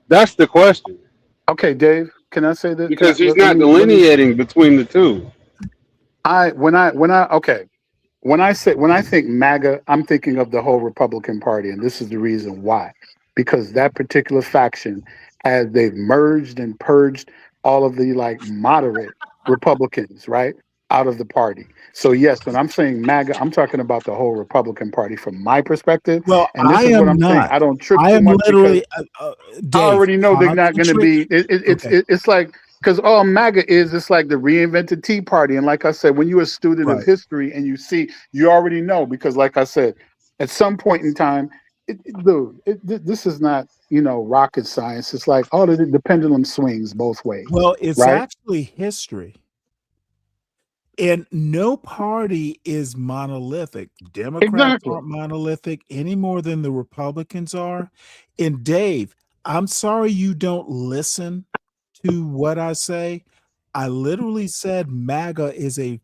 Speaker 10: That's the question.
Speaker 8: Okay, Dave. Can I say this?
Speaker 10: Because he's
Speaker 8: Let
Speaker 10: not
Speaker 8: me.
Speaker 10: delineating between the two.
Speaker 8: When I think MAGA, I'm thinking of the whole Republican Party, and this is the reason why. Because that particular faction, as they've merged and purged all of the like moderate Republicans, right, out of the party. So yes, when I'm saying MAGA, I'm talking about the whole Republican Party from my perspective.
Speaker 2: Well,
Speaker 8: And this
Speaker 2: I
Speaker 8: is what
Speaker 2: am
Speaker 8: I'm saying.
Speaker 2: not.
Speaker 8: I don't trip
Speaker 2: I
Speaker 8: too
Speaker 2: am
Speaker 8: much because
Speaker 2: literally,
Speaker 8: I
Speaker 2: Dave,
Speaker 8: already know they're not going to
Speaker 2: concentrate.
Speaker 8: be.
Speaker 2: Okay,
Speaker 8: It's like because all MAGA is, it's like the reinvented Tea Party. And like I said, when you're a student of
Speaker 2: right.
Speaker 8: history and you already know, because like I said, at some point in time, this is not rocket science. It's like the pendulum swings both ways,
Speaker 2: Well, it's
Speaker 8: right?
Speaker 2: actually history. And no party is monolithic. Democrats
Speaker 8: Exactly.
Speaker 2: aren't monolithic any more than the Republicans are. And Dave, I'm sorry you don't listen to what I say. I literally said MAGA is a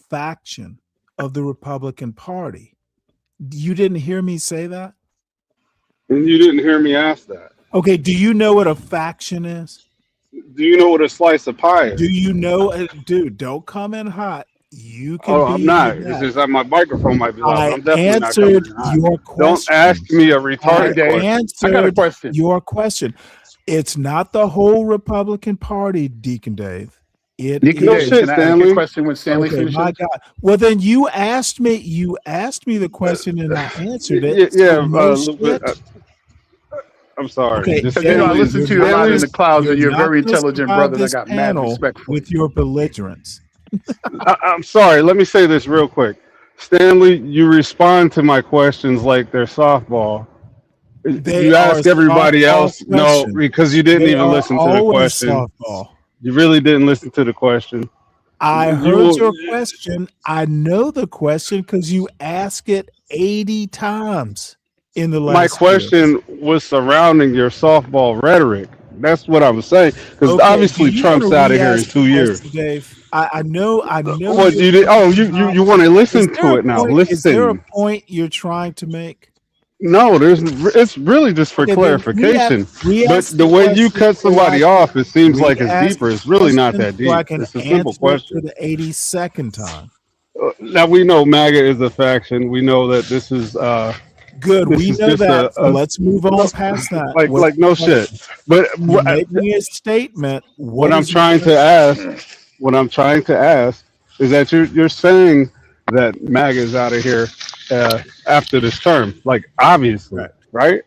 Speaker 2: faction of the Republican Party. You didn't hear me say that?
Speaker 10: And you didn't hear me ask that.
Speaker 2: Okay, do you know what a faction is?
Speaker 10: Do you know what a slice of pie is?
Speaker 2: Do you know, dude, don't come in hot. You can
Speaker 10: Oh, I'm
Speaker 2: be
Speaker 10: not.
Speaker 2: in
Speaker 10: It's
Speaker 2: that.
Speaker 10: just that my microphone might be loud, but
Speaker 2: I
Speaker 10: I'm definitely not coming
Speaker 2: answered
Speaker 10: in hot.
Speaker 2: your
Speaker 10: Don't ask
Speaker 2: questions.
Speaker 10: me a
Speaker 2: I
Speaker 10: retarded
Speaker 8: Dave,
Speaker 10: question.
Speaker 8: I got a
Speaker 2: answered
Speaker 8: question.
Speaker 2: your question. It's not the whole Republican Party, Deacon Dave. It
Speaker 8: Deacon
Speaker 10: No
Speaker 2: is.
Speaker 8: Dave,
Speaker 10: shit,
Speaker 8: can I ask you a
Speaker 10: Stanley.
Speaker 8: question when Stanley
Speaker 2: Okay, my
Speaker 8: finishes?
Speaker 2: God. Well, then you asked me the question and I answered it.
Speaker 10: Yeah,
Speaker 2: So no shit.
Speaker 10: I'm sorry.
Speaker 2: Okay,
Speaker 10: Just
Speaker 8: Because I
Speaker 2: Stanley,
Speaker 8: listen
Speaker 2: you're
Speaker 8: to you a
Speaker 2: not
Speaker 8: lot in
Speaker 2: gonna
Speaker 8: the clouds, and
Speaker 2: you're
Speaker 8: you're a
Speaker 2: not
Speaker 8: very
Speaker 2: gonna
Speaker 8: intelligent
Speaker 2: survive
Speaker 8: brother, and I
Speaker 2: this
Speaker 8: got mad
Speaker 2: panel
Speaker 8: respect for you.
Speaker 2: with your belligerence.
Speaker 10: I'm sorry. Let me say this real quick. Stanley, you respond to my questions like they're softball.
Speaker 2: They
Speaker 10: You
Speaker 2: are
Speaker 10: ask everybody
Speaker 2: softball
Speaker 10: else, no,
Speaker 2: questions.
Speaker 10: because you didn't
Speaker 2: They
Speaker 10: even
Speaker 2: are
Speaker 10: listen to the
Speaker 2: always
Speaker 10: question.
Speaker 2: softball.
Speaker 10: You really didn't listen to the question.
Speaker 2: I
Speaker 10: You
Speaker 2: heard
Speaker 10: will.
Speaker 2: your question. I know the question because you asked it 80 times in the
Speaker 10: My
Speaker 2: last year.
Speaker 10: question was surrounding your softball rhetoric. That's what I was saying. Because
Speaker 2: Okay, do
Speaker 10: obviously
Speaker 2: you want to
Speaker 10: Trump's out of here in
Speaker 2: re-ask the
Speaker 10: 2 years.
Speaker 2: question, Dave? I know
Speaker 10: What
Speaker 2: you're
Speaker 10: you did?
Speaker 2: trying
Speaker 10: Oh,
Speaker 2: to
Speaker 10: you
Speaker 2: not.
Speaker 10: you want to
Speaker 2: Is
Speaker 10: listen
Speaker 2: there
Speaker 10: to
Speaker 2: a
Speaker 10: it now?
Speaker 2: point? Is there a
Speaker 10: Listen.
Speaker 2: point you're trying to make?
Speaker 10: No, it's really just for
Speaker 2: Okay, then
Speaker 10: clarification. But
Speaker 2: re-ask
Speaker 10: the
Speaker 2: the
Speaker 10: way you
Speaker 2: question
Speaker 10: cut
Speaker 2: so I
Speaker 10: somebody
Speaker 2: can
Speaker 10: off, it seems like it's
Speaker 2: re-ask
Speaker 10: deeper.
Speaker 2: the
Speaker 10: It's really not
Speaker 2: question
Speaker 10: that
Speaker 2: so I
Speaker 10: deep.
Speaker 2: can
Speaker 10: It's a simple
Speaker 2: answer it for
Speaker 10: question.
Speaker 2: the 82nd time.
Speaker 10: Now we know MAGA is a faction. We know that
Speaker 2: Good,
Speaker 10: this
Speaker 2: we
Speaker 10: is
Speaker 2: know
Speaker 10: just
Speaker 2: that. So
Speaker 10: a
Speaker 2: let's move on
Speaker 10: no,
Speaker 2: past that. What's
Speaker 10: like
Speaker 2: the
Speaker 10: no shit.
Speaker 2: question?
Speaker 10: But
Speaker 2: You're making a statement.
Speaker 10: what
Speaker 2: What
Speaker 10: I'm
Speaker 2: is the
Speaker 10: trying to
Speaker 2: question?
Speaker 10: ask, what I'm trying to ask, is that you're saying that MAGA is out of here after this term, like obviously,
Speaker 2: Correct.
Speaker 10: right?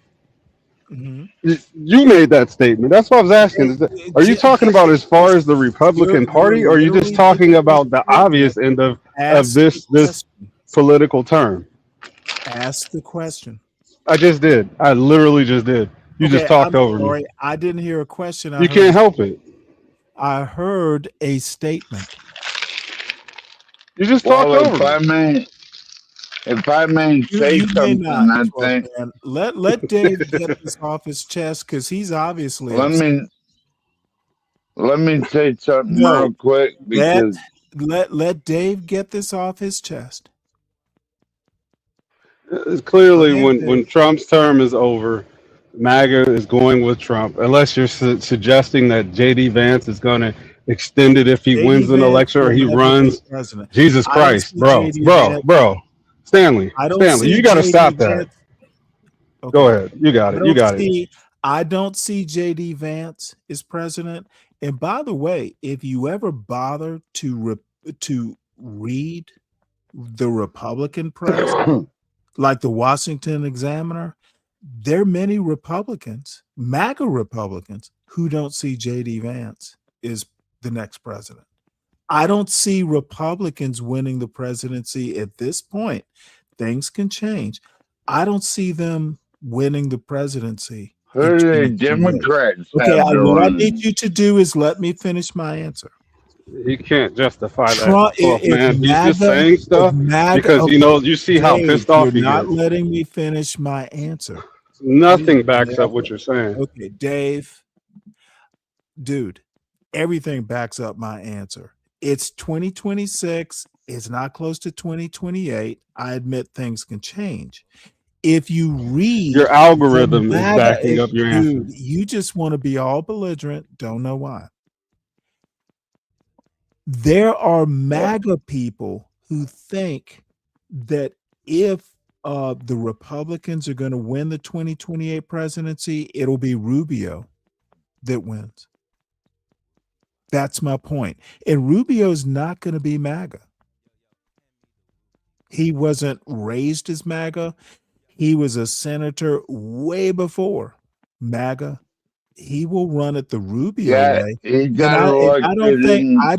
Speaker 2: Hmm.
Speaker 10: You made that statement. That's what I was asking. Are you talking about as far as the Republican
Speaker 2: You're
Speaker 10: Party, or are you just
Speaker 2: literally
Speaker 10: talking
Speaker 2: making a
Speaker 10: about the
Speaker 2: statement.
Speaker 10: obvious end of
Speaker 2: Ask the
Speaker 10: this
Speaker 2: question.
Speaker 10: political term?
Speaker 2: Ask the question.
Speaker 10: I just did. I literally just did. You just
Speaker 2: Okay,
Speaker 10: talked
Speaker 2: I'm
Speaker 10: over me.
Speaker 2: sorry. I didn't hear a question.
Speaker 10: You can't help it.
Speaker 2: I heard a statement.
Speaker 10: You just talked
Speaker 9: Well,
Speaker 10: over me.
Speaker 9: if I may say
Speaker 2: You may
Speaker 9: something,
Speaker 2: not,
Speaker 9: I
Speaker 2: 12
Speaker 9: think
Speaker 2: man. Let Dave get this off his chest because he's obviously
Speaker 9: let
Speaker 2: upset.
Speaker 9: me let me say something
Speaker 2: No,
Speaker 9: real quick
Speaker 2: let
Speaker 9: because
Speaker 2: let Dave get this off his chest. Go
Speaker 10: Clearly,
Speaker 2: ahead,
Speaker 10: when
Speaker 2: Dave.
Speaker 10: Trump's term is over, MAGA is going with Trump. Unless you're suggesting that JD Vance is going to extend it if he
Speaker 2: JD
Speaker 10: wins an
Speaker 2: Vance
Speaker 10: election or
Speaker 2: will
Speaker 10: he
Speaker 2: never be
Speaker 10: runs.
Speaker 2: president.
Speaker 10: Jesus
Speaker 2: I don't
Speaker 10: Christ,
Speaker 2: see JD Vance.
Speaker 10: bro. Stanley,
Speaker 2: I don't
Speaker 10: you
Speaker 2: see
Speaker 10: got to
Speaker 2: JD
Speaker 10: stop that.
Speaker 2: Vance.
Speaker 10: Go
Speaker 2: Okay.
Speaker 10: ahead. You got
Speaker 2: I
Speaker 10: it. You
Speaker 2: don't
Speaker 10: got it.
Speaker 2: see I don't see JD Vance as president. And by the way, if you ever bother to read the Republican press, like the Washington Examiner, there are many Republicans, MAGA Republicans, who don't see JD Vance as the next president. I don't see Republicans winning the presidency at this point. Things can change. I don't see them winning the presidency
Speaker 9: who
Speaker 2: in
Speaker 9: do the
Speaker 2: 2028.
Speaker 9: Democrats
Speaker 2: Okay,
Speaker 9: have to
Speaker 2: what I need
Speaker 9: run?
Speaker 2: you to do is let me finish my answer.
Speaker 10: He can't justify that,
Speaker 2: Trump,
Speaker 10: 12th man. He's just saying
Speaker 2: if
Speaker 10: stuff
Speaker 2: MAGA,
Speaker 10: because he
Speaker 2: okay,
Speaker 10: knows. You see how
Speaker 2: Dave,
Speaker 10: pissed off
Speaker 2: you're
Speaker 10: he
Speaker 2: not
Speaker 10: gets.
Speaker 2: letting me finish my answer. You
Speaker 10: Nothing backs up
Speaker 2: never,
Speaker 10: what you're saying.
Speaker 2: okay, Dave, dude, everything backs up my answer. It's 2026. It's not close to 2028. I admit things can change. If you read
Speaker 10: Your
Speaker 2: the
Speaker 10: algorithm is
Speaker 2: MAGA,
Speaker 10: backing up your answer.
Speaker 2: dude, you just want to be all belligerent. Don't know why. There are MAGA people who think that if the Republicans are going to win the 2028 presidency, it'll be Rubio that wins. That's my point. And Rubio's not going to be MAGA. He wasn't raised as MAGA. He was a senator way before MAGA. He will run it the Rubio
Speaker 9: Yeah,
Speaker 2: way.
Speaker 9: he
Speaker 2: And
Speaker 9: got
Speaker 2: I don't
Speaker 9: elected in.
Speaker 2: I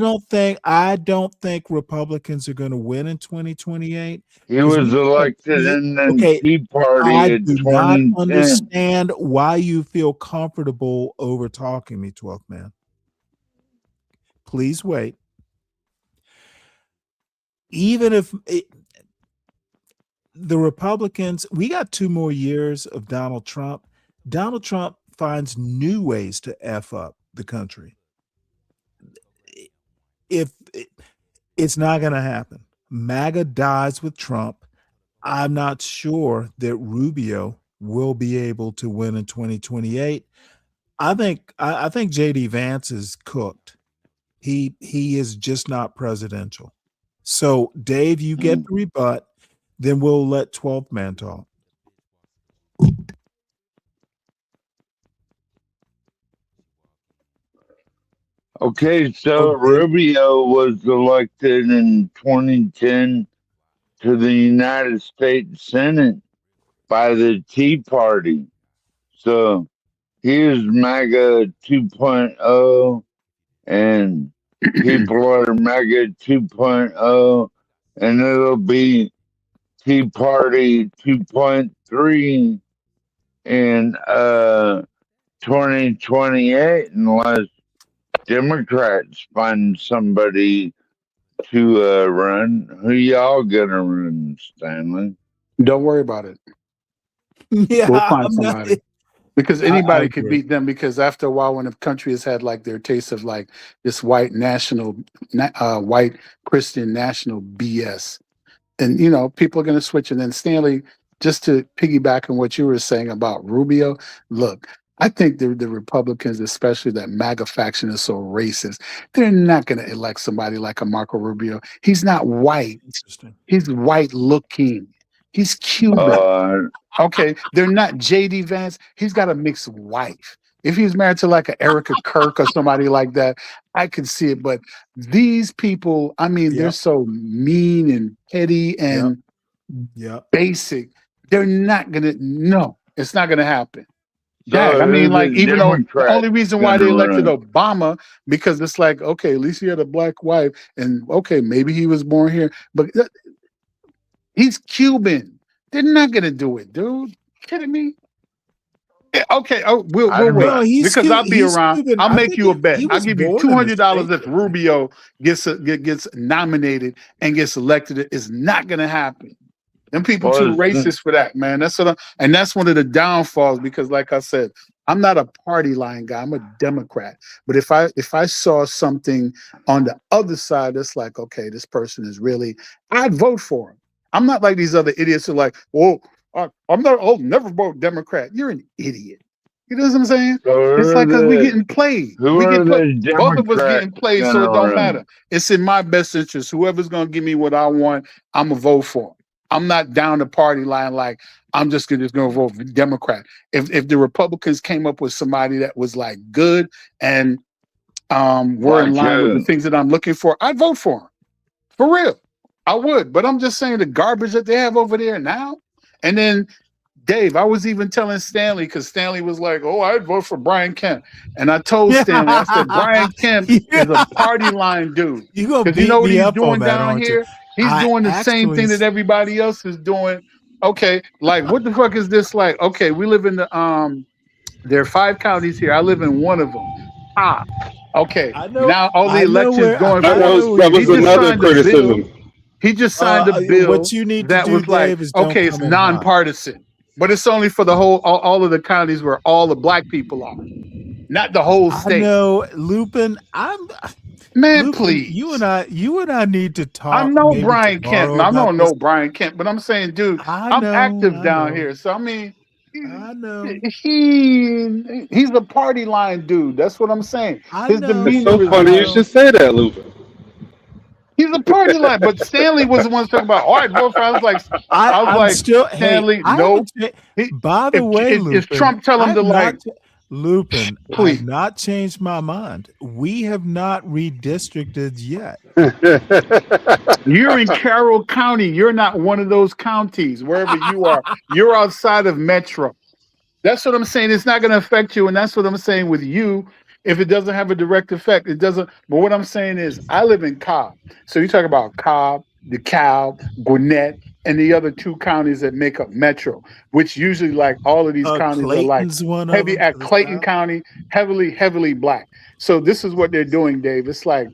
Speaker 2: don't think Republicans are going to win in 2028
Speaker 9: He
Speaker 2: because
Speaker 9: was elected in the
Speaker 2: okay,
Speaker 9: Tea Party
Speaker 2: I
Speaker 9: in
Speaker 2: do not
Speaker 9: 2010.
Speaker 2: understand why you feel comfortable over talking me, 12th man. Please wait. Even if the Republicans, we got 2 more years of Donald Trump. Donald Trump finds new ways to F up the country. If it's not going to happen, MAGA dies with Trump. I'm not sure that Rubio will be able to win in 2028. I think JD Vance is cooked. He is just not presidential. So Dave, you get the rebut, then we'll let 12th man talk.
Speaker 9: Okay, so
Speaker 2: Okay.
Speaker 9: Rubio was elected in 2010 to the United States Senate by the Tea Party. So he is MAGA 2.0, and people are MAGA 2.0, and it'll be Tea Party 2.3 in 2028 unless Democrats find somebody to run. Who y'all gonna run, Stanley?
Speaker 8: Don't worry about it.
Speaker 2: Yeah,
Speaker 8: We'll find
Speaker 2: I'm not.
Speaker 8: somebody. Because
Speaker 2: I
Speaker 8: anybody could
Speaker 2: agree.
Speaker 8: beat them. Because after a while, when the country has had like their taste of like this white national, white Christian national BS, and people are going to switch. And then Stanley, just to piggyback on what you were saying about Rubio, look, I think the Republicans, especially that MAGA faction, is so racist. They're not going to elect somebody like a Marco Rubio. He's not white.
Speaker 2: Interesting.
Speaker 8: He's white looking. He's Cuban. Okay, they're not JD Vance. He's got a mixed wife. If he's married to like a Erica Kirk or somebody like that, I could see it. But these people, I mean, they're
Speaker 2: Yep.
Speaker 8: so mean and petty and
Speaker 2: Yep.
Speaker 8: basic. They're not gonna. No, it's not gonna happen.
Speaker 9: So
Speaker 8: Dad, I mean,
Speaker 9: who's
Speaker 8: like,
Speaker 9: the
Speaker 8: even though the
Speaker 9: Democrat
Speaker 8: only reason why
Speaker 9: gonna
Speaker 8: they elected
Speaker 9: run?
Speaker 8: Obama, because it's like, okay, at least he had a black wife, and okay, maybe he was born here, but he's Cuban. They're not gonna do it, dude. Kidding me? Yeah, okay, we'll
Speaker 9: I don't
Speaker 8: wait
Speaker 9: know.
Speaker 2: No, he's
Speaker 8: because I'll be
Speaker 2: he's
Speaker 8: around.
Speaker 2: Cuban.
Speaker 8: I'll
Speaker 2: I
Speaker 8: make
Speaker 2: think
Speaker 8: you a bet.
Speaker 2: he
Speaker 8: I'll
Speaker 2: was
Speaker 8: give you
Speaker 2: born in the
Speaker 8: $200
Speaker 2: States.
Speaker 8: if Rubio gets nominated and gets elected. It is not gonna happen. Them people too racist for that, man. That's and that's one of the downfalls because, like I said, I'm not a party line guy. I'm a Democrat. But if I saw something on the other side that's like, okay, this person is really, I'd vote for him. I'm not like these other idiots who are like, well, I'll never vote Democrat. You're an idiot. You know what I'm saying?
Speaker 9: So
Speaker 8: It's like because we're getting played.
Speaker 9: who
Speaker 8: We
Speaker 9: are
Speaker 8: get played.
Speaker 9: the
Speaker 8: Both of us
Speaker 9: Democrats
Speaker 8: getting played, so
Speaker 9: gonna
Speaker 8: it don't
Speaker 9: run?
Speaker 8: matter. It's in my best interest. Whoever's gonna give me what I want, I'm gonna vote for. I'm not down the party line like I'm just gonna vote for Democrat. If the Republicans came up with somebody that was like good and were in line with the things that I'm looking for, I'd vote for them. For real. I would. But I'm just saying the garbage that they have over there now. And then Dave, I was even telling Stanley because Stanley was like, "Oh, I'd vote for Brian Kemp," and I told Stanley, I said, "Brian Kemp is a party line dude
Speaker 2: You gonna
Speaker 8: because
Speaker 2: beat
Speaker 8: you know what
Speaker 2: me
Speaker 8: he's
Speaker 2: up
Speaker 8: doing
Speaker 2: on that,
Speaker 8: down
Speaker 2: aren't you?
Speaker 8: here. He's
Speaker 2: I
Speaker 8: doing the same thing that everybody else is doing. Okay, like what the fuck is this? Like, okay, we live in the there are 5 counties here. I live in one of them. Okay.
Speaker 2: I know.
Speaker 8: Now all the
Speaker 2: I know
Speaker 8: elections
Speaker 2: where.
Speaker 8: going
Speaker 2: I
Speaker 8: forward.
Speaker 2: know
Speaker 10: That
Speaker 2: where
Speaker 10: was
Speaker 2: you're
Speaker 10: another
Speaker 8: signed a bill.
Speaker 10: criticism.
Speaker 8: He just signed a bill
Speaker 2: what you need to
Speaker 8: that
Speaker 2: do,
Speaker 8: was like,
Speaker 2: Dave, is don't
Speaker 8: okay, it's
Speaker 2: come in hot.
Speaker 8: nonpartisan, but it's only for the whole, all of the counties where all the black people are, not the whole
Speaker 2: I
Speaker 8: state.
Speaker 2: know, Lupin.
Speaker 8: Man,
Speaker 2: Lupin,
Speaker 8: please.
Speaker 2: you and I need to talk.
Speaker 8: I know
Speaker 2: maybe
Speaker 8: Brian Kemp.
Speaker 2: tomorrow
Speaker 8: I
Speaker 2: about
Speaker 8: don't
Speaker 2: this.
Speaker 8: know Brian Kemp, but I'm saying, dude,
Speaker 2: I
Speaker 8: I'm
Speaker 2: know,
Speaker 8: active
Speaker 2: I
Speaker 8: down
Speaker 2: know.
Speaker 8: here. So I mean,
Speaker 2: I know.
Speaker 8: he's a party line dude. That's what I'm saying.
Speaker 2: I
Speaker 8: His
Speaker 2: know.
Speaker 10: It's
Speaker 8: demeanor
Speaker 10: so
Speaker 8: is
Speaker 10: funny you
Speaker 8: not.
Speaker 10: should say that, Lupin.
Speaker 8: He's a party line, but Stanley was the one talking about. All right, vote for. I was like,
Speaker 2: I'm
Speaker 8: like,
Speaker 2: still.
Speaker 8: Stanley,
Speaker 2: Hey, I
Speaker 8: no.
Speaker 2: haven't by the way, Lupin,
Speaker 8: If Trump tell him
Speaker 2: I've
Speaker 8: to
Speaker 2: not
Speaker 8: like,
Speaker 2: Lupin,
Speaker 8: please.
Speaker 2: I've not changed my mind. We have not redistricted yet.
Speaker 8: You're in Carroll County. You're not one of those counties, wherever you are. You're outside of Metro. That's what I'm saying. It's not going to affect you. And that's what I'm saying with you. If it doesn't have a direct effect, it doesn't. But what I'm saying is I live in Cobb. So you talk about Cobb, DeKalb, Gwinnett, and the other 2 counties that make up Metro, which usually like all of these counties
Speaker 2: Clayton's
Speaker 8: are like
Speaker 2: one
Speaker 8: heavy
Speaker 2: of them,
Speaker 8: at Clayton County, heavily black. So this is what they're doing, Dave. It's like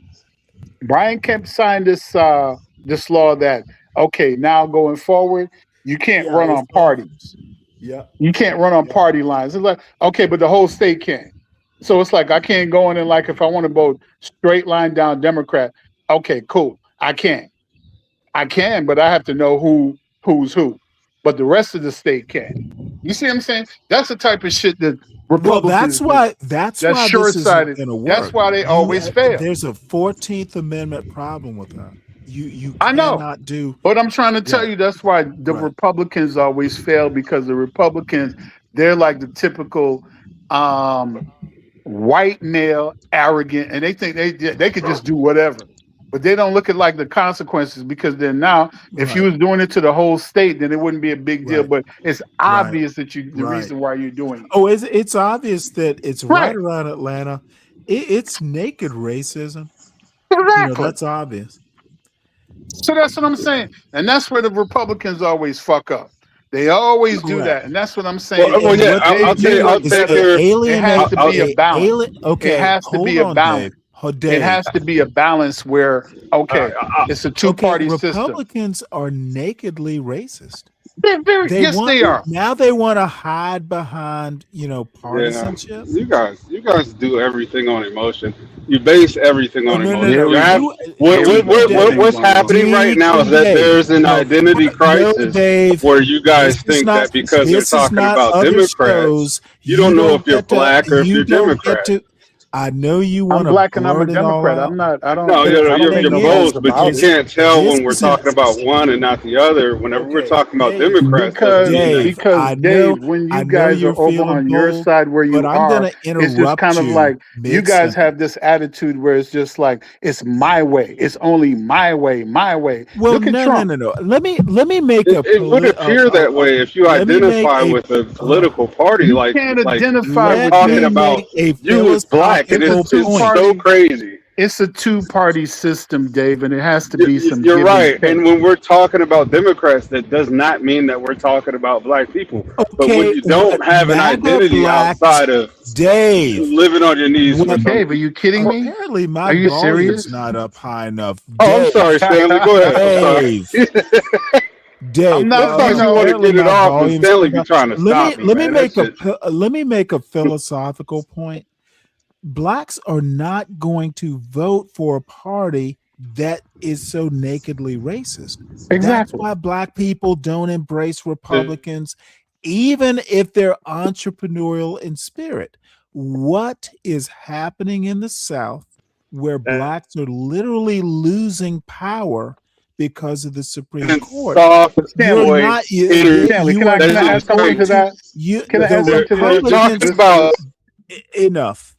Speaker 8: Brian Kemp signed this law that, okay, now going forward, you can't run on parties.
Speaker 2: Yeah.
Speaker 8: You can't run on party lines. It's like, okay, but the whole state can. So it's like I can't go in and like if I want to vote straight line down Democrat, okay, cool. I can, but I have to know who's who. But the rest of the state can. You see what I'm saying? That's the type of shit that Republicans.
Speaker 2: Well, that's why
Speaker 8: short-sighted.
Speaker 2: This isn't work.
Speaker 8: That's why they always fail.
Speaker 2: There's a 14th Amendment problem with that. You
Speaker 8: I know.
Speaker 2: cannot do.
Speaker 8: But I'm trying to tell you that's why the Republicans always fail, because the Republicans, they're like the typical white male, arrogant, and they think they could just do whatever. But they don't look at like the consequences, because then now, if you was doing it to the whole state, then it wouldn't be a big deal. But it's obvious that the reason why you're doing it.
Speaker 2: Oh, it's obvious that it's right around Atlanta. It's naked racism.
Speaker 8: Exactly.
Speaker 2: That's obvious.
Speaker 8: So that's what I'm saying. And that's where the Republicans always fuck up. They always do that. And that's what I'm saying.
Speaker 10: Well, yeah, I'll take care.
Speaker 8: It has to be a balance.
Speaker 2: Okay,
Speaker 8: it has to be a balance. It has to be a balance where, okay, it's a 2-party system.
Speaker 2: Republicans are nakedly racist.
Speaker 8: Yes, they are.
Speaker 2: Now they want to hide behind,
Speaker 10: Yeah,
Speaker 2: partisanship.
Speaker 10: you guys do everything on emotion. You base everything on
Speaker 2: No,
Speaker 10: emotion.
Speaker 8: Here we
Speaker 2: you,
Speaker 8: here we go.
Speaker 2: Dave,
Speaker 10: What's happening right now is that
Speaker 2: Dave,
Speaker 10: there's an
Speaker 2: no,
Speaker 10: identity
Speaker 2: no,
Speaker 10: crisis
Speaker 2: Dave,
Speaker 10: where you guys think that because they're
Speaker 2: this is
Speaker 10: talking
Speaker 2: not
Speaker 10: about
Speaker 2: other
Speaker 10: Democrats,
Speaker 2: shows.
Speaker 10: you don't know if you're
Speaker 2: get to,
Speaker 10: black or if
Speaker 2: you
Speaker 10: you're
Speaker 2: don't get
Speaker 10: Democrat.
Speaker 2: to, I know you
Speaker 8: I'm
Speaker 2: want to
Speaker 8: black and I'm a
Speaker 2: blurt it all
Speaker 8: Democrat.
Speaker 2: out.
Speaker 8: I'm not. I don't.
Speaker 10: No,
Speaker 8: I don't
Speaker 10: you're
Speaker 8: make no
Speaker 2: is-
Speaker 8: bones
Speaker 10: both, but you
Speaker 8: about it.
Speaker 10: can't tell
Speaker 2: This
Speaker 10: when we're
Speaker 2: is
Speaker 10: talking about one and not the other. Whenever we're
Speaker 2: Okay,
Speaker 10: talking about
Speaker 2: Dave,
Speaker 10: Democrats, doesn't mean that.
Speaker 8: Because Dave, when
Speaker 2: I
Speaker 8: you
Speaker 2: know
Speaker 8: guys
Speaker 2: you're
Speaker 8: are over
Speaker 2: feeling
Speaker 8: on your
Speaker 2: bold,
Speaker 8: side where
Speaker 2: but
Speaker 8: you
Speaker 2: I'm
Speaker 8: are,
Speaker 2: gonna
Speaker 8: it's just kind
Speaker 2: interrupt
Speaker 8: of
Speaker 2: you
Speaker 8: like you guys
Speaker 2: mid-sentence.
Speaker 8: have this attitude where it's just like it's my way. It's only my way. My way.
Speaker 2: Well,
Speaker 8: Look at Trump.
Speaker 2: no. Let me make
Speaker 10: It would appear that way if you
Speaker 2: let me make
Speaker 10: identify with a political party.
Speaker 8: You
Speaker 10: Like
Speaker 8: can't
Speaker 10: like
Speaker 8: identify
Speaker 10: we're
Speaker 8: with
Speaker 10: talking
Speaker 8: me.
Speaker 10: about
Speaker 2: a
Speaker 10: you as black, and
Speaker 2: philosophical
Speaker 10: it's so
Speaker 2: point.
Speaker 10: crazy.
Speaker 8: It's a two-party system, Dave, and it has to be some
Speaker 10: You're
Speaker 8: give and
Speaker 10: right.
Speaker 8: take.
Speaker 10: And when we're talking about Democrats, that does not mean that we're talking about black people. But when
Speaker 2: Okay,
Speaker 10: you don't have an
Speaker 2: MAGA
Speaker 10: identity
Speaker 2: blacks,
Speaker 10: outside of
Speaker 2: Dave.
Speaker 10: living on your knees for
Speaker 8: Dave, are you kidding me?
Speaker 2: Apparently, my
Speaker 8: Are you
Speaker 2: volume's
Speaker 8: serious?
Speaker 2: not up high enough.
Speaker 10: Oh, I'm sorry, Stanley. Go ahead.
Speaker 2: Dave.
Speaker 10: I'm sorry.
Speaker 2: Dave,
Speaker 8: I'm not.
Speaker 10: Sometimes you want to get it off, but Stanley be trying to stop me.
Speaker 2: Let me make a philosophical point. Blacks are not going to vote for a party that is so nakedly racist.
Speaker 8: Exactly.
Speaker 2: That's why black people don't embrace Republicans, even if they're entrepreneurial in spirit. What is happening in the South where blacks are literally losing power because of the Supreme Court?
Speaker 8: Stanley, can I add something to that? Can I add something to that?
Speaker 2: Enough.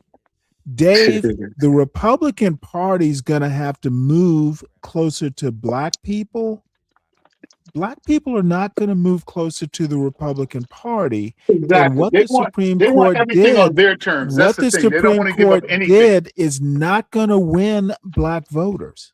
Speaker 2: Dave, the Republican Party is going to have to move closer to black people. Black people are not going to move closer to the Republican Party.
Speaker 8: Exactly.
Speaker 2: And what the Supreme Court did,
Speaker 8: on their terms. That's
Speaker 2: what the
Speaker 8: thing. They don't want
Speaker 2: Supreme
Speaker 8: to give up
Speaker 2: Court
Speaker 8: anything.
Speaker 2: did is not going to win black voters.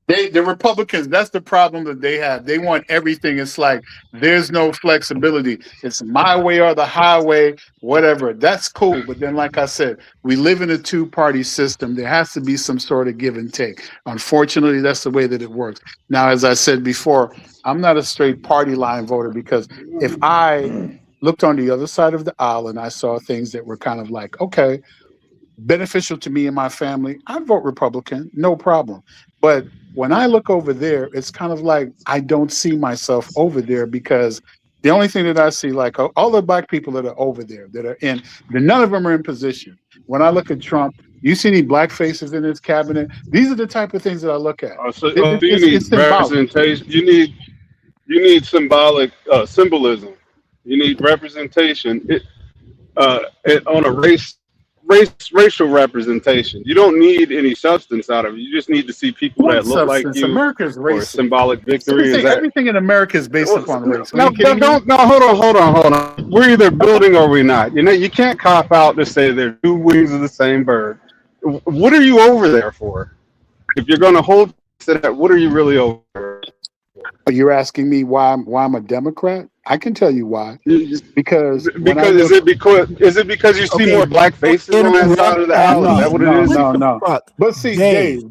Speaker 8: The Republicans, that's the problem that they have. They want everything. It's like there's no flexibility. It's my way or the highway, whatever. That's cool. But then, like I said, we live in a two-party system. There has to be some sort of give and take. Unfortunately, that's the way that it works. Now, as I said before, I'm not a straight party line voter because if I looked on the other side of the aisle and I saw things that were kind of like, okay, beneficial to me and my family, I'd vote Republican, no problem. But when I look over there, it's kind of like I don't see myself over there because the only thing that I see, like all the black people that are over there, that are in, none of them are in position. When I look at Trump, you see any black faces in his cabinet? These are the type of things that I look at.
Speaker 10: So you need representation. You need symbolic symbolism. You need representation. On a racial representation. You don't need any substance out of it. You just need to see people that look like you.
Speaker 8: America's
Speaker 10: or
Speaker 8: racist.
Speaker 10: symbolic victory.
Speaker 8: Everything in America is based upon race.
Speaker 10: No, hold on. We're either building or we're not. You can't cop out to say they're two wings of the same bird. What are you over there for? If you're going to hold to that, what are you really over there?
Speaker 8: You're asking me why I'm a Democrat? I can tell you why. Because
Speaker 10: is it because you see more black faces on that side of the aisle? Is that what it is?
Speaker 8: No. But see, Dave,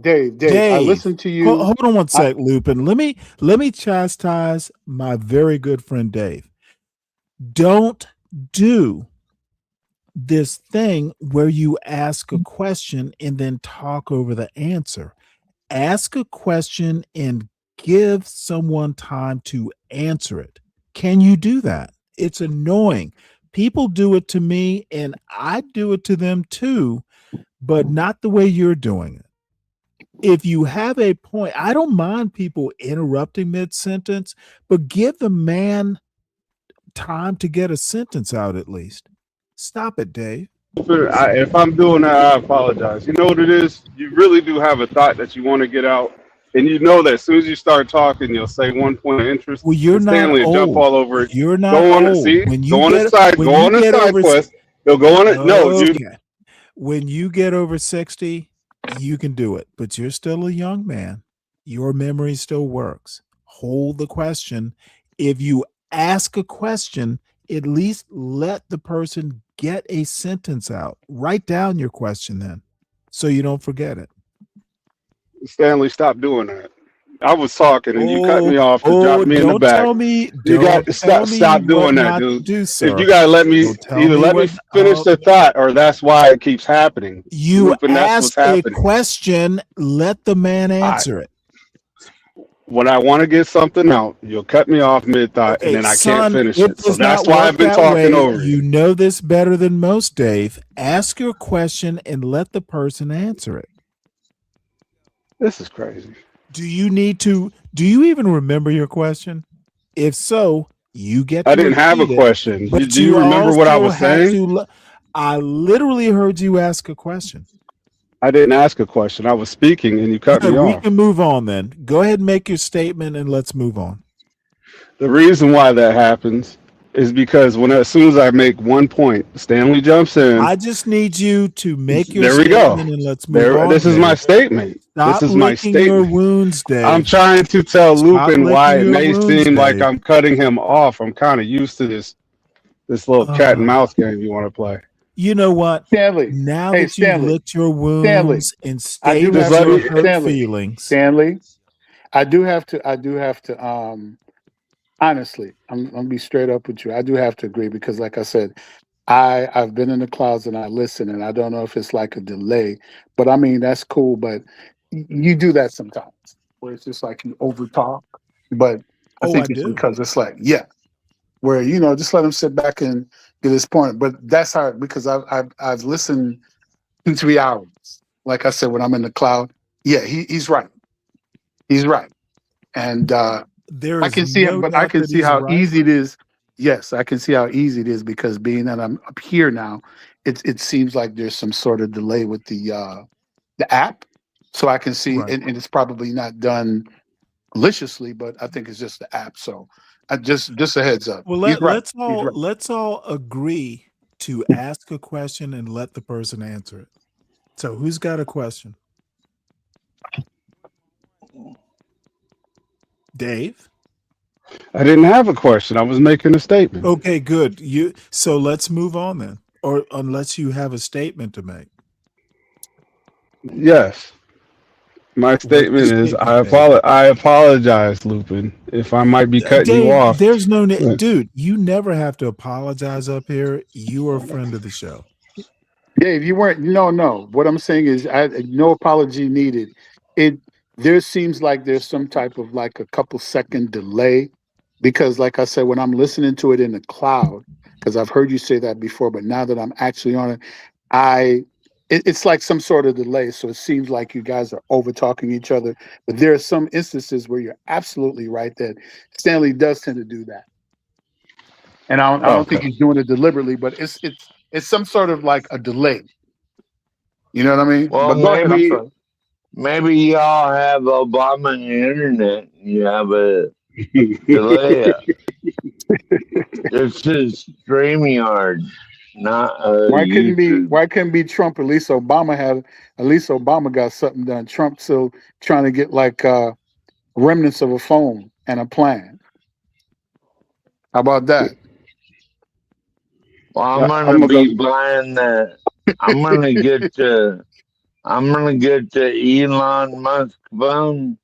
Speaker 8: I listen to you.
Speaker 2: Hold on one sec, Lupin. Let me chastise my very good friend Dave. Don't do this thing where you ask a question and then talk over the answer. Ask a question and give someone time to answer it. Can you do that? It's annoying. People do it to me and I do it to them too, but not the way you're doing it. If you have a point, I don't mind people interrupting mid-sentence, but give the man time to get a sentence out at least. Stop it, Dave.
Speaker 10: If I'm doing that, I apologize. You know what it is? You really do have a thought that you want to get out. And you know that as soon as you start talking, you'll say one point of interest.
Speaker 2: Well, you're not
Speaker 10: Stanley will jump all over it.
Speaker 2: You're not
Speaker 10: go on,
Speaker 2: old.
Speaker 10: See,
Speaker 2: when you
Speaker 10: go on
Speaker 2: get,
Speaker 10: the side. Go on the side quest. They'll go on it.
Speaker 2: Okay.
Speaker 10: No, you.
Speaker 2: When you get over 60, you can do it. But you're still a young man. Your memory still works. Hold the question. If you ask a question, at least let the person get a sentence out. Write down your question then, so you don't forget it.
Speaker 10: Stanley, stop doing that. I was talking and you cut me
Speaker 2: Oh,
Speaker 10: off and
Speaker 2: oh,
Speaker 10: dropped me in the
Speaker 2: don't
Speaker 10: back.
Speaker 2: tell me,
Speaker 10: You got
Speaker 2: don't
Speaker 10: to
Speaker 2: tell me
Speaker 10: stop
Speaker 2: what
Speaker 10: doing that,
Speaker 2: not to
Speaker 10: dude.
Speaker 2: do,
Speaker 10: If you
Speaker 2: sir.
Speaker 10: gotta let me
Speaker 2: Don't tell
Speaker 10: either
Speaker 2: me
Speaker 10: let me
Speaker 2: what.
Speaker 10: finish the thought, or that's why it keeps happening.
Speaker 2: You
Speaker 10: Lupin, that's what's
Speaker 2: asked a
Speaker 10: happening.
Speaker 2: question. Let the man
Speaker 10: I
Speaker 2: answer it.
Speaker 10: when I want to get something out, you'll cut me off mid thought, and
Speaker 2: Okay,
Speaker 10: then I can't
Speaker 2: son,
Speaker 10: finish
Speaker 2: it
Speaker 10: it. So
Speaker 2: does
Speaker 10: that's
Speaker 2: not
Speaker 10: why
Speaker 2: work
Speaker 10: I've been
Speaker 2: that
Speaker 10: talking
Speaker 2: way.
Speaker 10: over you.
Speaker 2: You know this better than most, Dave. Ask your question and let the person answer it.
Speaker 10: This is crazy.
Speaker 2: Do you even remember your question? If so, you get
Speaker 10: I
Speaker 2: to
Speaker 10: didn't have a
Speaker 2: repeat it,
Speaker 10: question.
Speaker 2: but
Speaker 10: Do you
Speaker 2: you
Speaker 10: remember what I
Speaker 2: also
Speaker 10: was
Speaker 2: had
Speaker 10: saying?
Speaker 2: to. I literally heard you ask a question.
Speaker 10: I didn't ask a question. I was speaking and you cut
Speaker 2: Good.
Speaker 10: me
Speaker 2: We
Speaker 10: off.
Speaker 2: can move on then. Go ahead and make your statement and let's move on.
Speaker 10: The reason why that happens is because as soon as I make one point, Stanley jumps in.
Speaker 2: I just need you to make your
Speaker 10: There we go.
Speaker 2: statement and let's move on,
Speaker 10: This is my
Speaker 2: Dave.
Speaker 10: statement. This
Speaker 2: Stop
Speaker 10: is my
Speaker 2: licking your
Speaker 10: statement.
Speaker 2: wounds, Dave.
Speaker 10: I'm trying to tell
Speaker 2: Stop
Speaker 10: Lupin why
Speaker 2: licking
Speaker 10: it
Speaker 2: your
Speaker 10: may
Speaker 2: wounds,
Speaker 10: seem like
Speaker 2: Dave.
Speaker 10: I'm cutting him off. I'm kind of used to this little cat and mouse game you want to play.
Speaker 2: You know what?
Speaker 8: Stanley.
Speaker 2: Now
Speaker 8: Hey,
Speaker 2: that you've
Speaker 8: Stanley.
Speaker 2: licked your
Speaker 8: Stanley.
Speaker 2: wounds and
Speaker 8: I do
Speaker 2: stated
Speaker 10: Just
Speaker 8: have
Speaker 10: let
Speaker 2: your
Speaker 10: me.
Speaker 2: hurt
Speaker 8: Stanley.
Speaker 2: feelings,
Speaker 8: Stanley. I do have to honestly, I'm gonna be straight up with you. I do have to agree because like I said, I've been in the clouds and I listen and I don't know if it's like a delay, but I mean that's cool, but you do that sometimes where it's just like you over talk. But I
Speaker 2: oh, I
Speaker 8: think it's
Speaker 2: do.
Speaker 8: because it's like, yeah, where just let him sit back and get his point. But that's hard because I've listened 2-3 hours. Like I said, when I'm in the cloud, yeah, he's right. He's right. And
Speaker 2: There
Speaker 8: I
Speaker 2: is
Speaker 8: can see it,
Speaker 2: no
Speaker 8: but I
Speaker 2: doubt
Speaker 8: can
Speaker 2: that
Speaker 8: see
Speaker 2: he's
Speaker 8: how
Speaker 2: right.
Speaker 8: easy it is. Yes, I can see how easy it is because being that I'm up here now, it seems like there's some sort of delay with the app. So I can see,
Speaker 2: Right.
Speaker 8: and it's probably not done maliciously, but I think it's just the app. So I just a heads up.
Speaker 2: Well,
Speaker 8: He's right.
Speaker 2: let's
Speaker 8: He's
Speaker 2: all
Speaker 8: right.
Speaker 2: let's all agree to ask a question and let the person answer it. So, who's got a question? Dave?
Speaker 10: I didn't have a question. I was making a statement.
Speaker 2: Okay, good. So let's move on then. Or unless you have a statement to make.
Speaker 10: Yes. My
Speaker 2: What's your
Speaker 10: statement is
Speaker 2: statement, Dave?
Speaker 10: I apologize, Lupin, if I might be cutting you
Speaker 2: Dave,
Speaker 10: off.
Speaker 2: there's no dude, you never have to apologize up here. You are a friend of the show.
Speaker 8: Dave, you weren't. No. What I'm saying is, no apology needed. It there seems like there's some type of like a couple second delay because, like I said, when I'm listening to it in the cloud, because I've heard you say that before, but now that I'm actually on it, it's like some sort of delay. So it seems like you guys are over talking each other. But there are some instances where you're absolutely right that Stanley does tend to do that, and I don't think
Speaker 10: Okay.
Speaker 8: he's doing it deliberately, but it's some sort of like a delay. You know what I mean?
Speaker 9: Well,
Speaker 8: But go ahead. I'm sorry.
Speaker 9: maybe y'all have Obama internet. You have a delay. This is StreamYard, not YouTube.
Speaker 8: Why couldn't be Trump? At least Obama got something done. Trump still trying to get like remnants of a phone and a plan. How about that?
Speaker 9: Well, I'm
Speaker 10: I'm
Speaker 9: gonna
Speaker 10: gonna go.
Speaker 9: be buying that. I'm gonna get the. I'm gonna get the Elon Musk phone.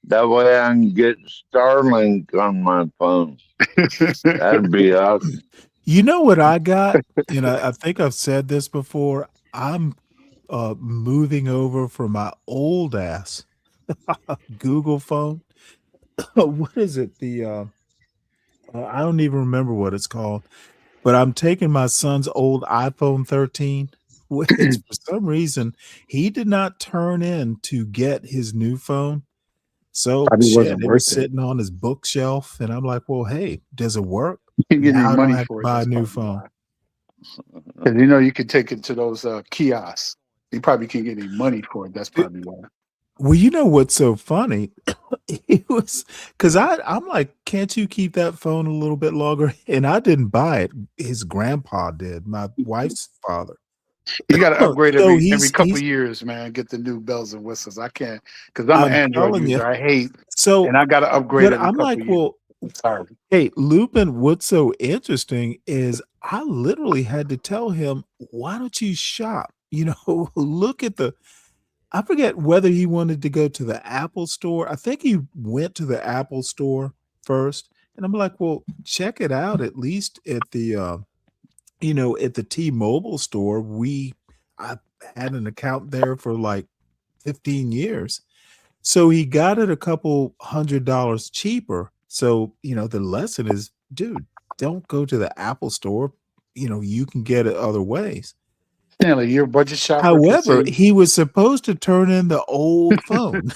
Speaker 9: That way I can get Starlink on my phone. That'd be awesome.
Speaker 2: You know what I got? And I think I've said this before. I'm moving over from my old ass Google phone. What is it? I don't even remember what it's called, but I'm taking my son's old iPhone 13, which for some reason he did not turn in to get his new phone. So
Speaker 10: Probably
Speaker 2: shit,
Speaker 10: wasn't
Speaker 2: it was
Speaker 10: worth it.
Speaker 2: sitting on his bookshelf, and I'm like, well, hey, does it work?
Speaker 8: You can't get any
Speaker 2: Now I don't
Speaker 8: money
Speaker 2: have to
Speaker 8: for it.
Speaker 2: buy a
Speaker 8: That's
Speaker 2: new
Speaker 8: probably
Speaker 2: phone.
Speaker 8: why. Because you could take it to those kiosks. You probably can't get any money for it. That's probably why.
Speaker 2: Well, you know what's so funny? It was because I'm like, can't you keep that phone a little bit longer? And I didn't buy it. His grandpa did, my wife's father.
Speaker 8: You got to upgrade
Speaker 2: So
Speaker 8: every couple
Speaker 2: he's
Speaker 8: of years, man. Get the new bells and whistles. I can't because I'm an
Speaker 2: I'm
Speaker 8: Android
Speaker 2: telling you.
Speaker 8: user. I hate,
Speaker 2: So,
Speaker 8: and I got to upgrade
Speaker 2: but
Speaker 8: every
Speaker 2: I'm
Speaker 8: couple
Speaker 2: like,
Speaker 8: of years.
Speaker 2: well,
Speaker 8: Sorry.
Speaker 2: hey, Lupin, what's so interesting is I literally had to tell him, why don't you shop? Look at I forget whether he wanted to go to the Apple store. I think he went to the Apple store first. And I'm like, well, check it out at least at the at the T-Mobile store. I had an account there for like 15 years. So he got it a couple $100 cheaper. So, the lesson is, dude, don't go to the Apple store. You can get it other ways.
Speaker 8: Stanley, you're a budget shopper.
Speaker 2: However, he was supposed to turn in the old phone.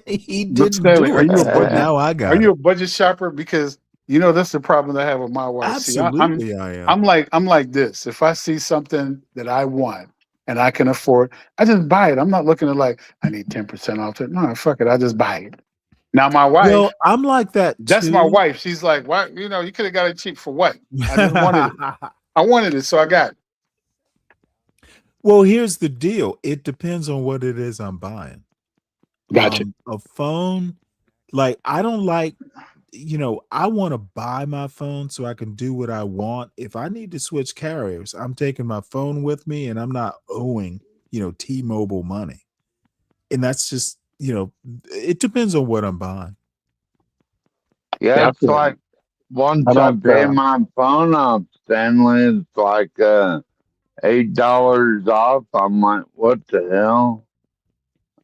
Speaker 2: He didn't
Speaker 8: Stanley,
Speaker 2: do
Speaker 8: are
Speaker 2: it.
Speaker 8: you a
Speaker 2: So
Speaker 8: budget?
Speaker 2: now I
Speaker 8: Are
Speaker 2: got
Speaker 8: you
Speaker 2: it.
Speaker 8: a budget shopper? Because that's the problem that I have with my wife. See,
Speaker 2: Absolutely, I am.
Speaker 8: I'm like this. If I see something that I want and I can afford, I just buy it. I'm not looking at like I need 10% off it. No, fuck it. I just buy it. Now my wife,
Speaker 2: Well, I'm like that
Speaker 8: that's my
Speaker 2: too.
Speaker 8: wife. She's like, why? You could have got it cheap for what? I just wanted it. I wanted it, so I got it.
Speaker 2: Well, here's the deal. It depends on what it is I'm buying.
Speaker 8: Gotcha.
Speaker 2: A phone, like I don't like, I want to buy my phone so I can do what I want. If I need to switch carriers, I'm taking my phone with me and I'm not owing, T-Mobile money. And that's just, it depends on what I'm buying.
Speaker 9: Yeah, it's like once I pay my phone off, Stanley, it's like $8 off. I'm like, what the hell?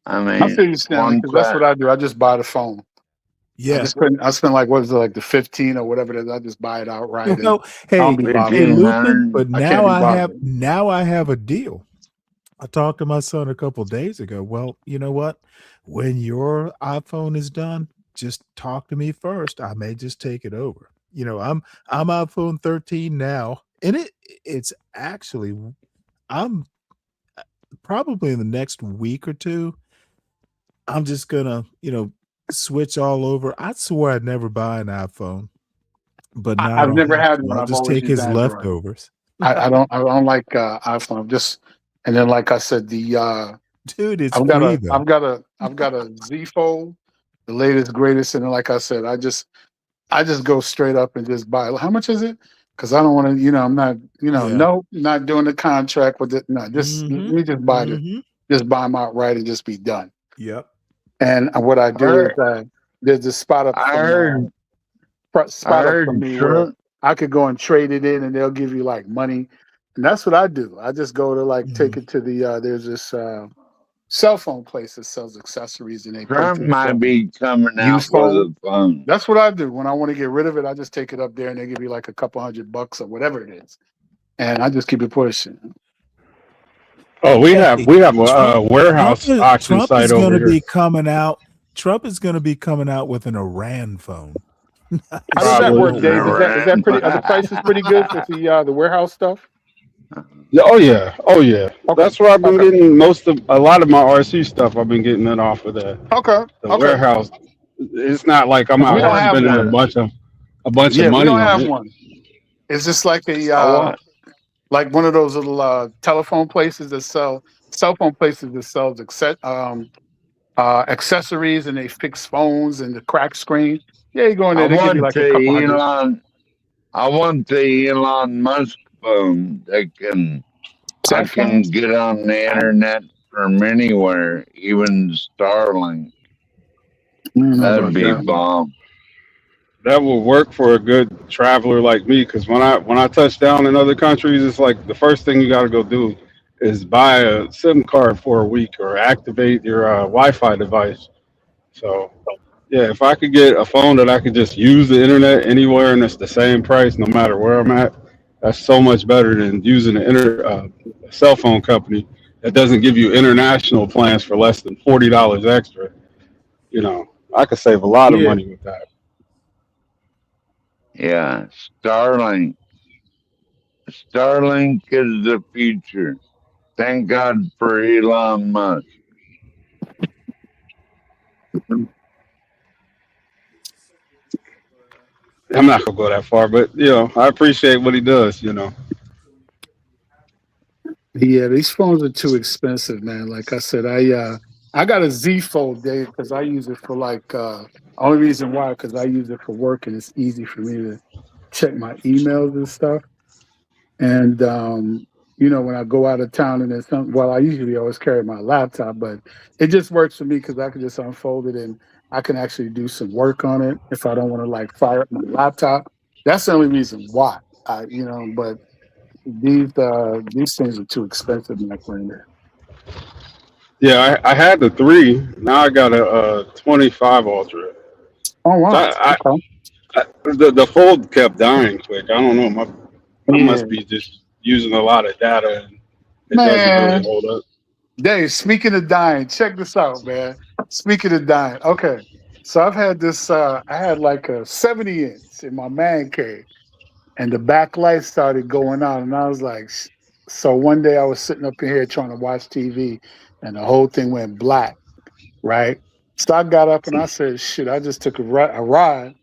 Speaker 9: I mean,
Speaker 8: I feel you, Stanley, because that's what I do. I just buy the phone.
Speaker 2: Yeah.
Speaker 8: I spend like, what is it, like the 15 or whatever it is. I just buy it outright.
Speaker 2: Well, hey, Lupin, but now I have a deal. I talked to my son a couple days ago. Well, you know what? When your iPhone is done, just talk to me first. I may just take it over. I'm iPhone 13 now, and it's actually I'm probably in the next week or two. I'm just gonna switch all over. I swore I'd never buy an iPhone, but now
Speaker 8: I've never had one.
Speaker 2: I'll
Speaker 8: I've
Speaker 2: just
Speaker 8: always
Speaker 2: take
Speaker 8: used
Speaker 2: his
Speaker 8: Android.
Speaker 2: leftovers.
Speaker 8: I don't like iPhone. And then like I said,
Speaker 2: dude, it's
Speaker 8: I've got a Z Fold, the latest greatest, and then like I said, I just go straight up and just buy it. How much is it? Because I don't want to, I'm not, no, not doing the contract with it. No, just let me just buy it. Just buy them outright and just be done.
Speaker 2: Yep.
Speaker 8: And what I do is there's a spot up for me where I could go and trade it in and they'll give you like money. And that's what I do. I just go to like take it to the there's this cell phone place that sells accessories and they
Speaker 9: Trump might be coming out with a phone.
Speaker 8: That's what I do. When I want to get rid of it, I just take it up there and they give you like a couple $100 or whatever it is. And I just keep it pushing.
Speaker 10: Oh, we have a warehouse auction site over here.
Speaker 2: Trump is going to be coming out with an Iran phone.
Speaker 8: How does that work, Dave? Is that pretty? Are the prices pretty good for the warehouse stuff?
Speaker 10: Oh yeah. Okay. That's where I've been getting a lot of my RC stuff. I've been getting it off of the warehouse. It's not like I'm out here spending a bunch of money.
Speaker 8: We don't have one. It's just like like one of those little telephone places that sell cell phone places that sells accessories and they fix phones and the crack screen. Yeah, you go in there. They give you like a couple $100.
Speaker 9: I want the Elon Musk phone that I can get on the internet from anywhere, even Starlink. That'd be bomb.
Speaker 10: That will work for a good traveler like me, because when I touch down in other countries, it's like the first thing you got to go do is buy a SIM card for a week or activate your Wi-Fi device. So, yeah, if I could get a phone that I could just use the internet anywhere and it's the same price no matter where I'm at, that's so much better than using a cell phone company that doesn't give you international plans for less than $40 extra. I could save a lot of money with that.
Speaker 9: Yeah, Starlink. Starlink is the future. Thank God for Elon Musk.
Speaker 10: I'm not gonna go that far, but I appreciate what he does.
Speaker 8: Yeah, these phones are too expensive, man. Like I said, I got a Z Fold, Dave, because I use it for like only reason why, because I use it for work and it's easy for me to check my emails and stuff. And when I go out of town and there's something. Well, I usually always carry my laptop, but it just works for me because I can just unfold it and I can actually do some work on it if I don't want to like fire up my laptop. That's the only reason why. But these things are too expensive, my friend.
Speaker 10: Yeah, I had the 3. Now I got a 25 Ultra.
Speaker 8: Oh
Speaker 10: So
Speaker 8: wow. Okay.
Speaker 10: the fold kept dying quick. I don't know. I
Speaker 8: Yeah.
Speaker 10: must be just using a lot of data, and it doesn't really
Speaker 8: Man.
Speaker 10: hold up.
Speaker 8: Dave, speaking of dying, check this out, man. Speaking of dying. Okay. So I've had this I had like a 70-inch in my man cave and the backlight started going on and I was like so one day I was sitting up in here trying to watch TV and the whole thing went black, right? So I got up and I said, shit, I just took a ride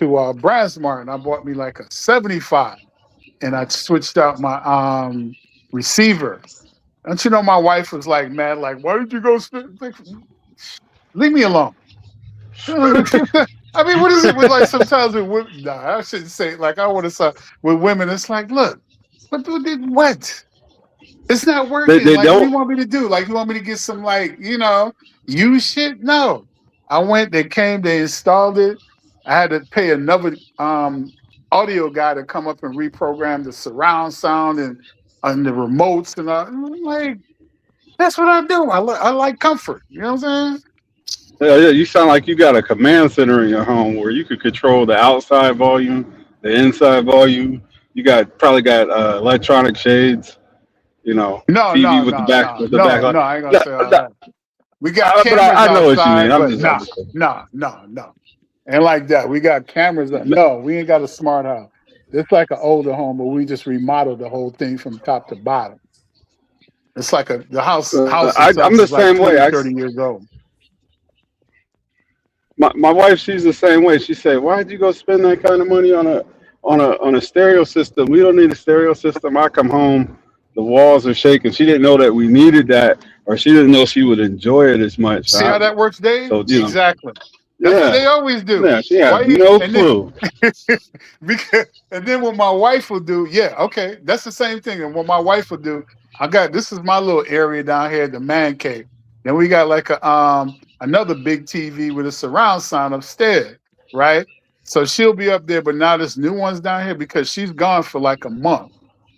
Speaker 8: to Brandsmart and I bought me like a 75 and I switched out my receiver. Don't you know my wife was like mad, like, why did you go leave me alone? I mean, what is it with like sometimes with women? Nah, I shouldn't say it. Like I want to say with women, it's like, look, what? It's not working.
Speaker 10: They
Speaker 8: Like, what do you
Speaker 10: don't.
Speaker 8: want me to do? Like, you want me to get some like, use shit? No. I went, they came, they installed it. I had to pay another audio guy to come up and reprogram the surround sound and the remotes and all. I'm like, that's what I do. I like comfort. You know what I'm saying?
Speaker 10: Yeah, you sound like you got a command center in your home where you could control the outside volume, the inside volume. You probably got electronic shades.
Speaker 8: No,
Speaker 10: TV
Speaker 8: no,
Speaker 10: with the
Speaker 8: no,
Speaker 10: back
Speaker 8: no,
Speaker 10: with the
Speaker 8: no, no.
Speaker 10: backlight.
Speaker 8: I ain't gonna
Speaker 10: Yeah,
Speaker 8: say all that. We got
Speaker 10: but
Speaker 8: cameras
Speaker 10: I know what you mean.
Speaker 8: outside,
Speaker 10: I'm
Speaker 8: but
Speaker 10: just
Speaker 8: no,
Speaker 10: understanding.
Speaker 8: no. And like that, we got cameras. No, we ain't got a smart house. It's like an older home, but we just remodeled the whole thing from top to bottom. It's like the house
Speaker 10: I'm
Speaker 8: itself
Speaker 10: the
Speaker 8: is like
Speaker 10: same way.
Speaker 8: 20, 30 years old.
Speaker 10: My wife, she's the same way. She said, "Why'd you go spend that kind of money on a stereo system? We don't need a stereo system." I come home, the walls are shaking. She didn't know that we needed that, or she didn't know she would enjoy it as much.
Speaker 8: See how that works, Dave?
Speaker 10: So
Speaker 8: Exactly. That's what
Speaker 10: yeah,
Speaker 8: they always do.
Speaker 10: yeah. She has
Speaker 8: Why you
Speaker 10: no
Speaker 8: and then
Speaker 10: clue.
Speaker 8: and then what my wife will do, yeah, okay, that's the same thing. And what my wife will do, this is my little area down here, the man cave. Then we got like another big TV with a surround sound upstairs, right? So she'll be up there, but now this new one's down here because she's gone for like a month.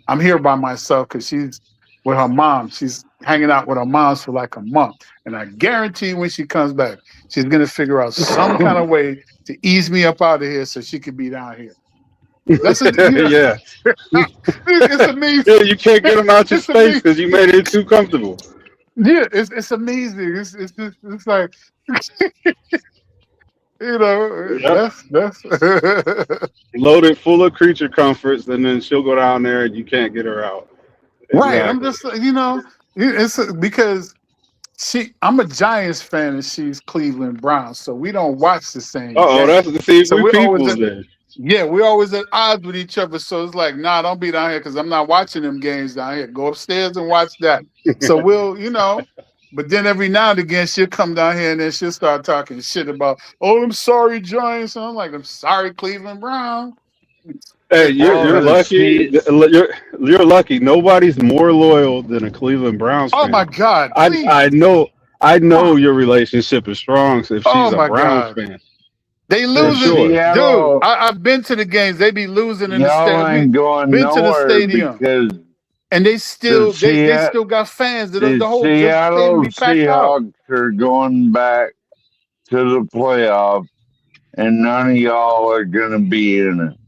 Speaker 8: I'm here by myself because she's with her mom. She's hanging out with her moms for like a month. And I guarantee when she comes back, she's gonna figure out some kind of way to ease me up out of here so she could be down here. That's
Speaker 10: Yeah,
Speaker 8: it's amazing.
Speaker 10: yeah. You can't get them out your
Speaker 8: It's
Speaker 10: space
Speaker 8: amazing.
Speaker 10: because you made it too comfortable.
Speaker 8: Yeah, it's amazing. It's like
Speaker 10: Yep.
Speaker 8: that's
Speaker 10: Loaded full of creature comforts, and then she'll go down there and you can't get her out.
Speaker 8: right. I'm
Speaker 10: Exactly.
Speaker 8: just it's because I'm a Giants fan and she's Cleveland Browns, so we don't watch the same
Speaker 10: Oh,
Speaker 8: game.
Speaker 10: that's see,
Speaker 8: So
Speaker 10: we
Speaker 8: we're always
Speaker 10: peoples then.
Speaker 8: we're always at odds with each other. So it's like, nah, don't be down here because I'm not watching them games down here. Go upstairs and watch that. So but then every now and again she'll come down here and then she'll start talking shit about, oh, I'm sorry, Giants. And I'm like, I'm sorry, Cleveland Brown.
Speaker 10: Hey, you're
Speaker 9: Well,
Speaker 10: lucky.
Speaker 9: see,
Speaker 10: You're lucky. Nobody's more loyal than a Cleveland Browns
Speaker 8: Oh my
Speaker 10: fan.
Speaker 8: God,
Speaker 10: I
Speaker 8: please.
Speaker 10: I know I know
Speaker 8: Oh,
Speaker 10: your relationship is strong if
Speaker 8: oh
Speaker 10: she's a
Speaker 8: my
Speaker 10: Browns
Speaker 8: God.
Speaker 10: fan
Speaker 8: They
Speaker 10: for
Speaker 8: losing,
Speaker 10: sure.
Speaker 8: dude.
Speaker 9: Seattle,
Speaker 8: I've been to the games. They be losing in the
Speaker 9: y'all
Speaker 8: stadium.
Speaker 9: ain't going
Speaker 8: Been to the
Speaker 9: nowhere
Speaker 8: stadium.
Speaker 9: because
Speaker 8: And they
Speaker 9: the
Speaker 8: still they still got fans.
Speaker 9: the
Speaker 8: The whole stadium
Speaker 9: Seattle
Speaker 8: be packed out.
Speaker 9: Seahawks are going back to the playoffs, and none of y'all are gonna be in it.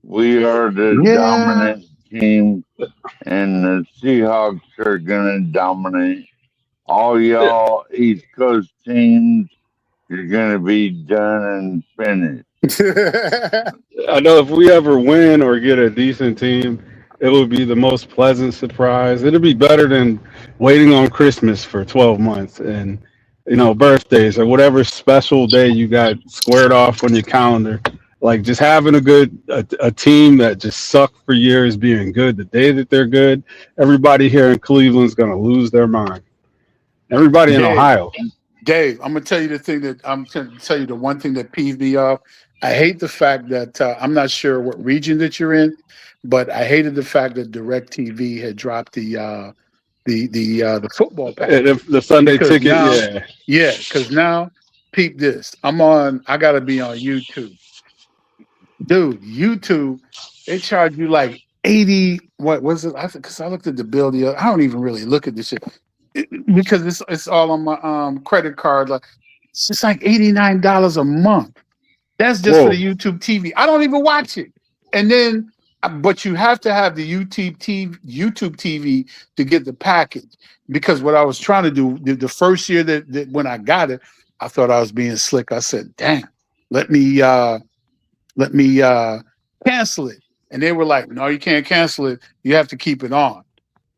Speaker 9: We are the
Speaker 8: Yeah.
Speaker 9: dominant team, and the Seahawks are gonna dominate. All y'all East Coast teams, you're gonna be done and finished.
Speaker 10: I know if we ever win or get a decent team, it would be the most pleasant surprise. It'll be better than waiting on Christmas for 12 months and birthdays or whatever special day you got squared off on your calendar. Like just having a team that just sucked for years being good. The day that they're good, everybody here in Cleveland's gonna lose their mind. Everybody in
Speaker 8: Dave,
Speaker 10: Ohio.
Speaker 8: Dave, I'm gonna tell you the thing that I'm gonna tell you the one thing that peeved me off I hate the fact that I'm not sure what region that you're in, but I hated the fact that DirecTV had dropped the football
Speaker 10: And
Speaker 8: package
Speaker 10: if the Sunday
Speaker 8: because
Speaker 10: ticket,
Speaker 8: now,
Speaker 10: yeah.
Speaker 8: yeah, because now, peep this. I got to be on YouTube, dude. YouTube, they charge you like 80. What was it? Because I looked at the bill the other. I don't even really look at this shit because it's all on my credit card. Like it's just like $89 a month. That's just for
Speaker 10: Whoa.
Speaker 8: the YouTube TV. I don't even watch it. And then, but you have to have the YouTube TV to get the package. Because what I was trying to do, the first year that when I got it, I thought I was being slick. I said, "Damn, let me cancel it." And they were like, "No, you can't cancel it. You have to keep it on."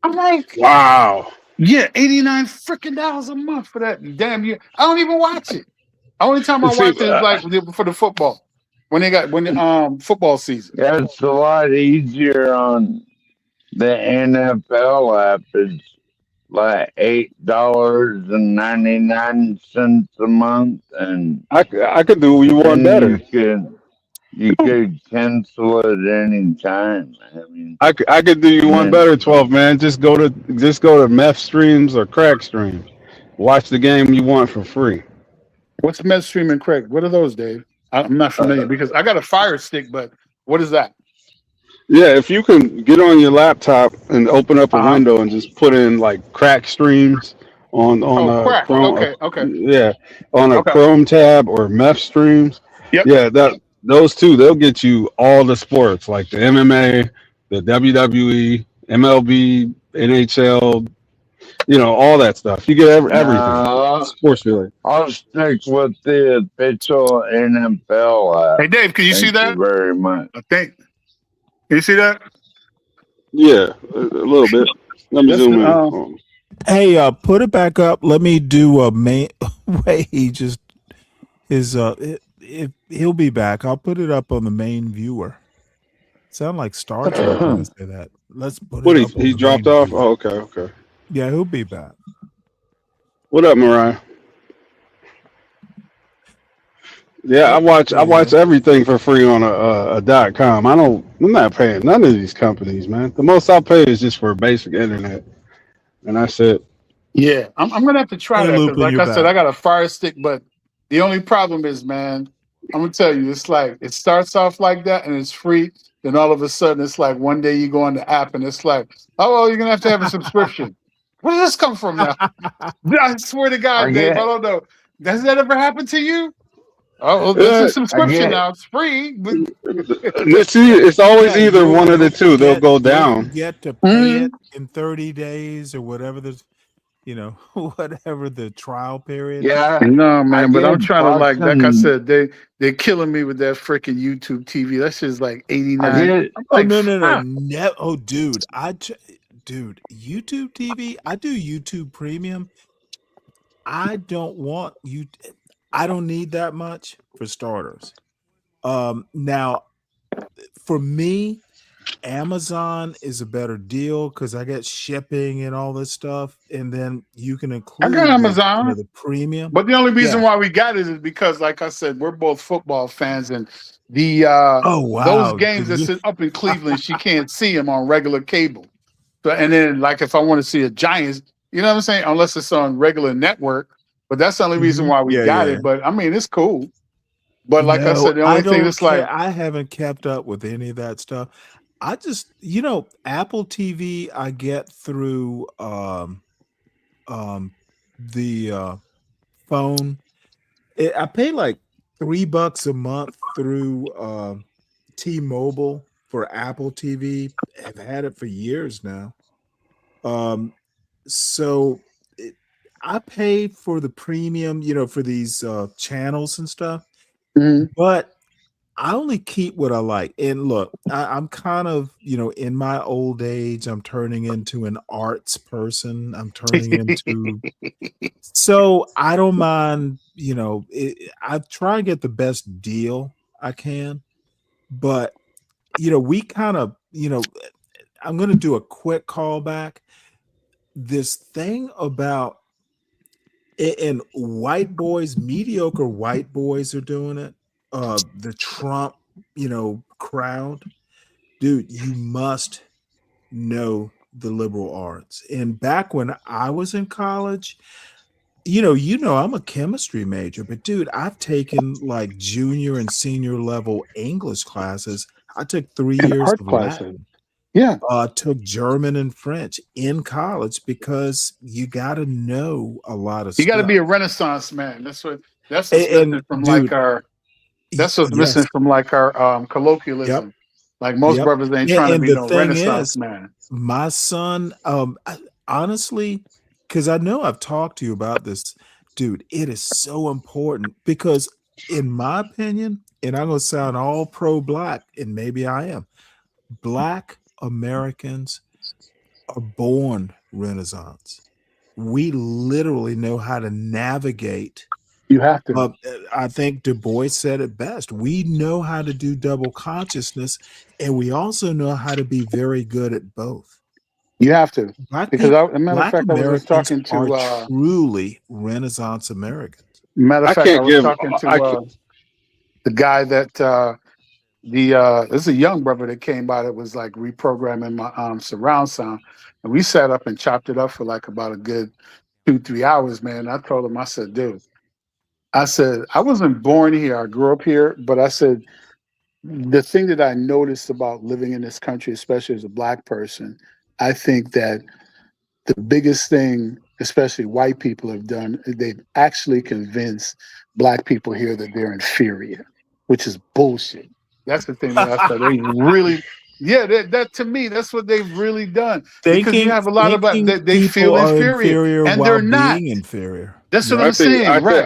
Speaker 8: I'm like,
Speaker 10: Wow.
Speaker 8: "Yeah, $89 freaking dollars a month for that damn year." I don't even watch it. Only time I
Speaker 10: See,
Speaker 8: watch it is like for the football when the football season.
Speaker 9: Yeah, it's a lot easier on the NFL app. It's like $8.99 a month, and
Speaker 10: I could do you one
Speaker 9: then
Speaker 10: better.
Speaker 9: you could cancel it any time. I mean,
Speaker 10: I could do you
Speaker 9: and
Speaker 10: one
Speaker 9: then
Speaker 10: better, 12 man. Just go to meth streams or crack streams. Watch the game you want for free.
Speaker 8: What's Medstream and Craig? What are those, Dave? I'm not familiar because I got a Fire Stick, but what is that?
Speaker 10: Yeah, if you can get on your laptop and open up a
Speaker 8: Uh huh.
Speaker 10: window and just put in like crack streams on
Speaker 8: Oh,
Speaker 10: a
Speaker 8: crack.
Speaker 10: Chrome,
Speaker 8: Okay. Okay.
Speaker 10: yeah, on a
Speaker 8: Okay.
Speaker 10: Chrome tab or meth streams.
Speaker 8: Yep.
Speaker 10: Yeah, that those two they'll get you all the sports like the MMA, the WWE, MLB, NHL, all that stuff. You get everything
Speaker 9: no,
Speaker 10: sports related.
Speaker 9: I'll stick with the official NFL
Speaker 8: Hey,
Speaker 9: app.
Speaker 8: Dave, can you see
Speaker 9: Thank you
Speaker 8: that?
Speaker 9: very much.
Speaker 8: I think. Can you see that?
Speaker 10: Yeah, a little bit. Let me
Speaker 8: That's
Speaker 10: zoom in.
Speaker 2: Hey, put it back up. Let me do a main. Wait, he just his he'll be back. I'll put it up on the main viewer. Sound like Star Trek when I say that. Let's put
Speaker 10: What
Speaker 2: it
Speaker 10: he
Speaker 2: up on
Speaker 10: he
Speaker 2: the
Speaker 10: dropped
Speaker 2: main
Speaker 10: off?
Speaker 2: viewer.
Speaker 10: Oh, okay.
Speaker 2: Yeah, he'll be back.
Speaker 10: What up, Mariah? Yeah, I watch
Speaker 2: Yeah.
Speaker 10: everything for free on a .com. I'm not paying none of these companies, man. The most I pay is just for basic internet, and that's it.
Speaker 8: Yeah, I'm gonna have to try
Speaker 2: Hey,
Speaker 8: that because,
Speaker 2: Lupin,
Speaker 8: like
Speaker 2: you're
Speaker 8: I said,
Speaker 2: back.
Speaker 8: I got a Fire Stick, but the only problem is, man, I'm gonna tell you, it's like it starts off like that and it's free. Then all of a sudden, it's like one day you go on the app and it's like, oh, well, you're gonna have to have a subscription. Where does this come from now? I swear to
Speaker 9: I
Speaker 8: God, Dave, I
Speaker 9: get,
Speaker 8: don't know. Does that ever happen to you? Oh, well, there's a
Speaker 10: Uh,
Speaker 9: I
Speaker 8: subscription
Speaker 9: get,
Speaker 8: now. It's free, but
Speaker 10: see, it's always
Speaker 2: Yeah,
Speaker 10: either one of the two. They'll go
Speaker 2: you'll
Speaker 10: down.
Speaker 2: forget to pay
Speaker 8: Mhm.
Speaker 2: it in 30 days or whatever whatever the trial period is.
Speaker 9: yeah,
Speaker 8: No,
Speaker 9: I
Speaker 8: man, but I'm
Speaker 9: get
Speaker 8: trying to like I
Speaker 9: fucking,
Speaker 8: said, they're killing me with that freaking YouTube TV. That shit's like
Speaker 9: I
Speaker 8: 89.
Speaker 9: get,
Speaker 8: I'm
Speaker 2: Oh
Speaker 8: like,
Speaker 2: no.
Speaker 8: fuck.
Speaker 2: Oh dude, dude, YouTube TV, I do YouTube Premium. I don't want you I don't need that much for starters. Now for me, Amazon is a better deal because I get shipping and all this stuff, and then you can
Speaker 8: I got
Speaker 2: include
Speaker 8: Amazon.
Speaker 2: the premium.
Speaker 8: But the only reason
Speaker 2: Yeah.
Speaker 8: why we got it is because, like I said, we're both football fans, and the
Speaker 2: Oh
Speaker 8: those
Speaker 2: wow.
Speaker 8: games that sit up in Cleveland, she can't see them on regular cable. So, and then, like, if I want to see a Giants, you know what I'm saying? Unless it's on regular network. But that's the only reason why we got
Speaker 2: Yeah.
Speaker 8: it. But I mean, it's cool. But like I
Speaker 2: No,
Speaker 8: said, the
Speaker 2: I
Speaker 8: only thing
Speaker 2: don't
Speaker 8: that's like,
Speaker 2: care. I haven't kept up with any of that stuff. I just, Apple TV I get through the phone. I pay like $3 a month through T-Mobile for Apple TV. I've had it for years now. So I pay for the premium, for these channels and stuff,
Speaker 8: mhm.
Speaker 2: but I only keep what I like. And look, I'm kind of, in my old age, I'm turning into an arts person. I'm turning into, so I don't mind, I try and get the best deal I can, but, we kind of, I'm going to do a quick callback. This thing about, and white boys, mediocre white boys are doing it. the Trump, crowd, dude, you must know the liberal arts. And back when I was in college, I'm a chemistry major, but dude, I've taken like junior and senior level English classes. I took 3
Speaker 8: And
Speaker 2: years
Speaker 8: art
Speaker 2: of
Speaker 8: classes.
Speaker 2: Latin.
Speaker 8: Yeah.
Speaker 2: Took German and French in college because you got to know a lot of
Speaker 8: You got to
Speaker 2: stuff.
Speaker 8: be a Renaissance man. That's what's
Speaker 2: And
Speaker 8: missing from
Speaker 2: dude,
Speaker 8: like our. That's what's
Speaker 2: yes,
Speaker 8: missing from like our
Speaker 2: yep,
Speaker 8: colloquialism. Like most
Speaker 2: yep.
Speaker 8: brothers ain't trying to
Speaker 2: And
Speaker 8: be
Speaker 2: the
Speaker 8: no
Speaker 2: thing
Speaker 8: Renaissance
Speaker 2: is,
Speaker 8: man.
Speaker 2: my son, honestly, because I know I've talked to you about this, dude, it is so important because, in my opinion, and I'm going to sound all pro black, and maybe I am, Black Americans are born Renaissance. We literally know how to navigate.
Speaker 8: You have to.
Speaker 2: I think Du Bois said it best. We know how to do double consciousness, and we also know how to be very good at both.
Speaker 8: You have to.
Speaker 2: Black
Speaker 8: Because
Speaker 2: people,
Speaker 8: as a matter of
Speaker 2: Black
Speaker 8: fact, I was just
Speaker 2: Americans
Speaker 8: talking
Speaker 2: are
Speaker 8: to.
Speaker 2: truly Renaissance Americans.
Speaker 8: Matter of
Speaker 10: I
Speaker 8: fact, I
Speaker 10: can't
Speaker 8: was
Speaker 10: give.
Speaker 8: talking
Speaker 10: I
Speaker 8: to
Speaker 10: can't,
Speaker 8: the guy that this is a young brother that came by that was like reprogramming my surround sound, and we sat up and chopped it up for like about a good 2-3 hours, man. I told him, I said, dude, I said I wasn't born here, I grew up here, but I said the thing that I noticed about living in this country, especially as a black person, I think that the biggest thing, especially white people have done, they've actually convinced black people here that they're inferior, which is bullshit. That's the thing that I said. They really, yeah, that to me, that's what they've really done. Because you
Speaker 2: Thinking
Speaker 8: have a lot of they
Speaker 2: people
Speaker 8: feel
Speaker 2: are
Speaker 8: inferior,
Speaker 2: inferior
Speaker 8: and
Speaker 2: while
Speaker 8: they're not.
Speaker 2: being inferior.
Speaker 8: That's what
Speaker 2: Yep.
Speaker 8: I'm saying, right?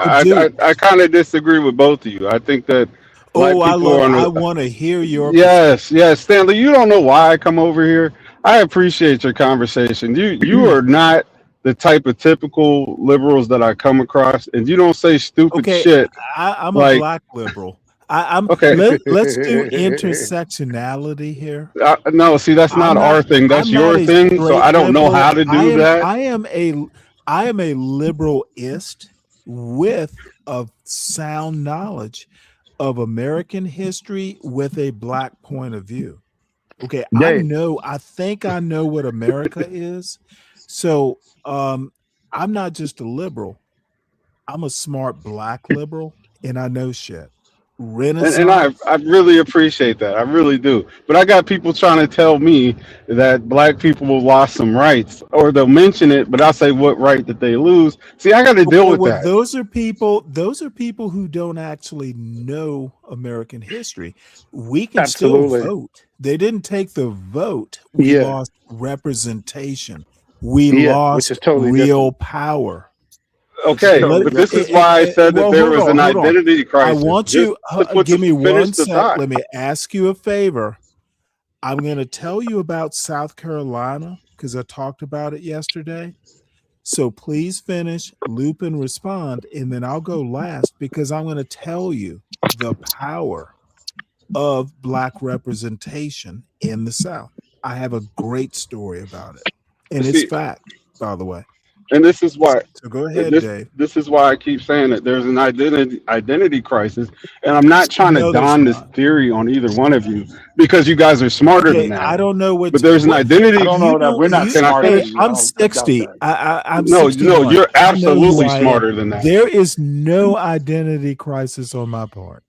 Speaker 10: I kind of disagree with both of you. I think that black
Speaker 2: Oh,
Speaker 10: people are on
Speaker 2: I
Speaker 10: the.
Speaker 2: want to hear your perspective.
Speaker 10: Yes, Stanley. You don't know why I come over here. I appreciate your conversation. You are not the type of typical liberals that I come across, and you don't say stupid
Speaker 2: Okay,
Speaker 10: shit
Speaker 2: I'm a
Speaker 10: like.
Speaker 2: black liberal. I'm
Speaker 10: Okay,
Speaker 2: let's do intersectionality here.
Speaker 10: no, see, that's not our thing. That's
Speaker 2: I'm not
Speaker 10: your
Speaker 2: a
Speaker 10: thing. So
Speaker 2: straight
Speaker 10: I don't know
Speaker 2: liberal.
Speaker 10: how to do that.
Speaker 2: I am a liberalist with a sound knowledge of American history with a black point of view. Okay, I think I know what America is. So I'm not just a liberal. I'm a smart black liberal, and I know shit.
Speaker 10: And
Speaker 2: Renaissance.
Speaker 10: I really appreciate that. I really do. But I got people trying to tell me that black people will lost some rights, or they'll mention it, but I'll say what right that they lose. See, I got to deal
Speaker 2: Okay,
Speaker 10: with
Speaker 2: well,
Speaker 10: that.
Speaker 2: those are people who don't actually know American history. We can still
Speaker 8: Absolutely.
Speaker 2: vote. They didn't take the vote. We
Speaker 8: Yeah.
Speaker 2: lost representation. We
Speaker 8: Yeah, which
Speaker 2: lost
Speaker 8: is totally
Speaker 2: real
Speaker 8: different.
Speaker 2: power.
Speaker 10: Okay, but this is why I said that
Speaker 2: Well,
Speaker 10: there
Speaker 2: hold
Speaker 10: was an
Speaker 2: on, hold on.
Speaker 10: identity
Speaker 2: I
Speaker 10: crisis.
Speaker 2: want
Speaker 10: Just
Speaker 2: you
Speaker 10: to
Speaker 2: give me
Speaker 10: finish
Speaker 2: one
Speaker 10: the
Speaker 2: sec.
Speaker 10: thought.
Speaker 2: Let me ask you a favor. I'm going to tell you about South Carolina because I talked about it yesterday. So please finish, loop, and respond, and then I'll go last because I'm going to tell you the power of black representation in the South. I have a great story about it, and it's
Speaker 10: See,
Speaker 2: fact, by the way.
Speaker 10: and this is why
Speaker 2: So go ahead, Dave.
Speaker 10: this is why I keep saying that there's an identity crisis, and I'm not trying to
Speaker 2: No, there's
Speaker 10: don this
Speaker 2: not.
Speaker 10: theory on either one of you because you guys are smarter than
Speaker 2: Okay,
Speaker 10: that.
Speaker 2: I don't know
Speaker 10: But there's an
Speaker 8: I
Speaker 10: identity.
Speaker 8: don't know that we're not
Speaker 10: Can I
Speaker 8: smarter
Speaker 10: finish?
Speaker 8: than you.
Speaker 2: I'm
Speaker 8: I doubt
Speaker 2: 60.
Speaker 8: that.
Speaker 2: I'm
Speaker 10: No,
Speaker 2: 61.
Speaker 10: you're
Speaker 2: I know who
Speaker 10: absolutely
Speaker 2: I am.
Speaker 10: smarter than that.
Speaker 2: There is no identity crisis on my part.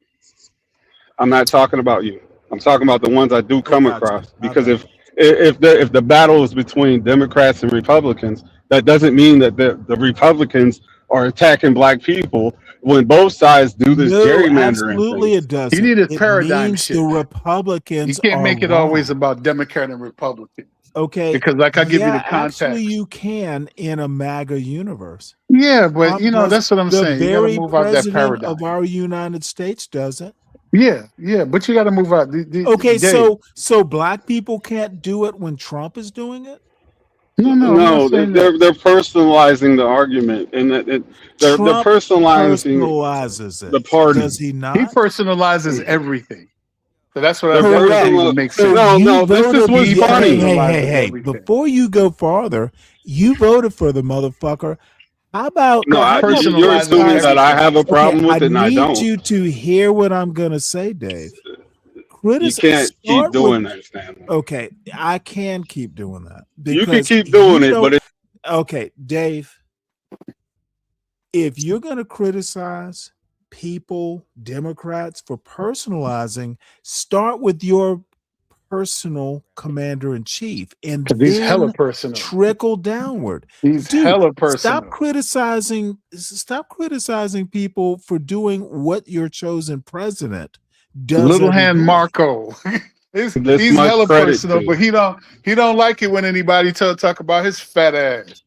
Speaker 10: I'm not talking about you. I'm talking about the ones I do come
Speaker 2: Gotcha.
Speaker 10: across.
Speaker 2: My
Speaker 10: Because
Speaker 2: bad.
Speaker 10: if the battle is between Democrats and Republicans, that doesn't mean that the Republicans are attacking black people when both sides do this
Speaker 2: No,
Speaker 10: gerrymandering
Speaker 2: absolutely
Speaker 10: thing.
Speaker 2: it
Speaker 8: You
Speaker 2: doesn't.
Speaker 8: need a
Speaker 2: It
Speaker 8: paradigm
Speaker 2: means the
Speaker 8: shift. You
Speaker 2: Republicans
Speaker 8: can't
Speaker 2: are
Speaker 8: make it always
Speaker 2: wrong.
Speaker 8: about Democrat and Republican.
Speaker 2: Okay.
Speaker 8: Because like I'll give you the
Speaker 2: Yeah, actually
Speaker 8: context.
Speaker 2: you can in a MAGA universe.
Speaker 8: Yeah, but
Speaker 2: Trump does.
Speaker 8: that's what I'm
Speaker 2: The
Speaker 8: saying. You gotta
Speaker 2: very
Speaker 8: move out that
Speaker 2: president
Speaker 8: paradigm.
Speaker 2: of our United States doesn't.
Speaker 8: Yeah, but you gotta move out.
Speaker 2: Okay,
Speaker 8: Dave,
Speaker 2: so black people can't do it when Trump is doing it?
Speaker 8: no, I'm not
Speaker 10: No,
Speaker 8: saying that.
Speaker 10: they're personalizing the argument, and they're
Speaker 2: Trump
Speaker 10: personalizing
Speaker 2: personalizes
Speaker 10: the
Speaker 2: it.
Speaker 10: party.
Speaker 2: Does he
Speaker 8: He
Speaker 2: not?
Speaker 8: personalizes everything. So that's what
Speaker 10: They're
Speaker 8: that doesn't
Speaker 2: Correct.
Speaker 8: even make
Speaker 2: So
Speaker 8: sense.
Speaker 10: No, this is
Speaker 2: voted.
Speaker 10: what's
Speaker 8: He
Speaker 2: Hey,
Speaker 10: funny.
Speaker 8: personalizes
Speaker 2: hey!
Speaker 8: everything.
Speaker 2: Before you go farther, you voted for the motherfucker How about
Speaker 10: No,
Speaker 8: Start
Speaker 10: you're
Speaker 8: personalizing
Speaker 10: assuming that I
Speaker 8: everything.
Speaker 10: have a problem
Speaker 2: I
Speaker 10: with it, and I
Speaker 2: need
Speaker 10: don't.
Speaker 2: you to hear what I'm gonna say, Dave.
Speaker 10: You can't keep
Speaker 2: Start with
Speaker 10: doing that, Stanley.
Speaker 2: okay. I can keep doing that
Speaker 10: You can
Speaker 2: because
Speaker 10: keep doing
Speaker 2: you
Speaker 10: it, but
Speaker 2: don't. Okay, Dave. If you're gonna criticize people, Democrats, for personalizing, start with your personal commander in chief and
Speaker 8: Because he's hella
Speaker 2: then
Speaker 8: personal.
Speaker 2: trickle downward.
Speaker 8: He's
Speaker 2: Dude,
Speaker 8: hella personal.
Speaker 2: stop criticizing people for doing what your chosen president does.
Speaker 8: Little
Speaker 2: every
Speaker 8: hand
Speaker 2: day.
Speaker 8: Marco. he's
Speaker 10: This much
Speaker 8: hella
Speaker 10: credit
Speaker 8: personal,
Speaker 10: to
Speaker 8: but he don't like it when anybody talk about his fat ass.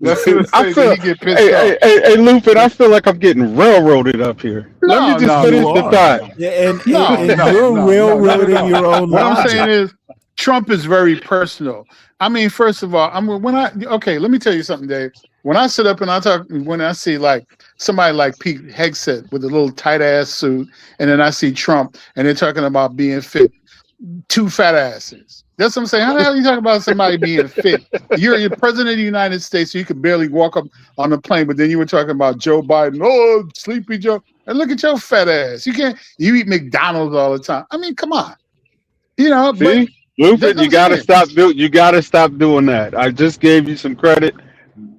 Speaker 8: That's
Speaker 10: I
Speaker 8: what say
Speaker 10: feel,
Speaker 8: that he get pissed off.
Speaker 10: hey, Lupin, I feel like I'm getting railroaded up here. Let me
Speaker 8: No,
Speaker 10: just
Speaker 8: no,
Speaker 10: finish
Speaker 2: You
Speaker 10: the
Speaker 2: are.
Speaker 10: thought.
Speaker 2: And
Speaker 8: no,
Speaker 2: you're
Speaker 8: no,
Speaker 2: railroading
Speaker 8: not at
Speaker 2: your
Speaker 8: all.
Speaker 2: own
Speaker 8: What I'm
Speaker 2: logic.
Speaker 8: saying is Trump is very personal. I mean, first of all, okay, let me tell you something, Dave. When I sit up and when I see like somebody like Pete Hegseth with a little tight ass suit, and then I see Trump and they're talking about being fit, two fat asses. That's what I'm saying. How the hell are you talking about somebody being fit? You're president of the United States, so you could barely walk up on the plane, but then you were talking about Joe Biden. Oh, sleepy Joe. And look at your fat ass. You eat McDonald's all the time. I mean, come on. But
Speaker 10: See, Lupin, you gotta stop doing that. I just gave you some credit.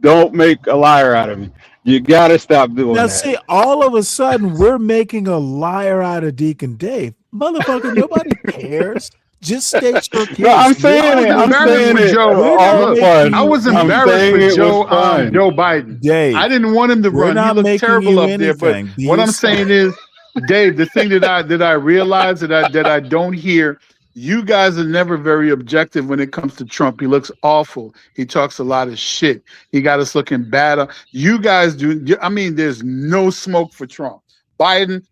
Speaker 10: Don't make a liar out of me. You gotta stop doing
Speaker 2: Now,
Speaker 10: that.
Speaker 2: see, all of a sudden, we're making a liar out of Deacon Dave. Motherfucker, nobody cares. Just state your case.
Speaker 10: No, I'm saying it. I'm saying it.
Speaker 8: Look,
Speaker 10: Fun.
Speaker 8: I was
Speaker 10: I'm
Speaker 8: embarrassed
Speaker 10: saying
Speaker 8: for
Speaker 10: it was
Speaker 8: Joe
Speaker 10: fun.
Speaker 8: Biden.
Speaker 2: Dave,
Speaker 8: I didn't want him to
Speaker 2: we're
Speaker 8: run. He
Speaker 2: not
Speaker 8: looked
Speaker 2: making
Speaker 8: terrible
Speaker 2: you
Speaker 8: up there. But
Speaker 2: anything. Be
Speaker 8: what I'm
Speaker 2: yourself.
Speaker 8: saying is, Dave, the thing that I realize that I don't hear, you guys are never very objective when it comes to Trump. He looks awful. He talks a lot of shit. He got us looking bad. You guys do. I mean, there's no smoke for Trump. Biden,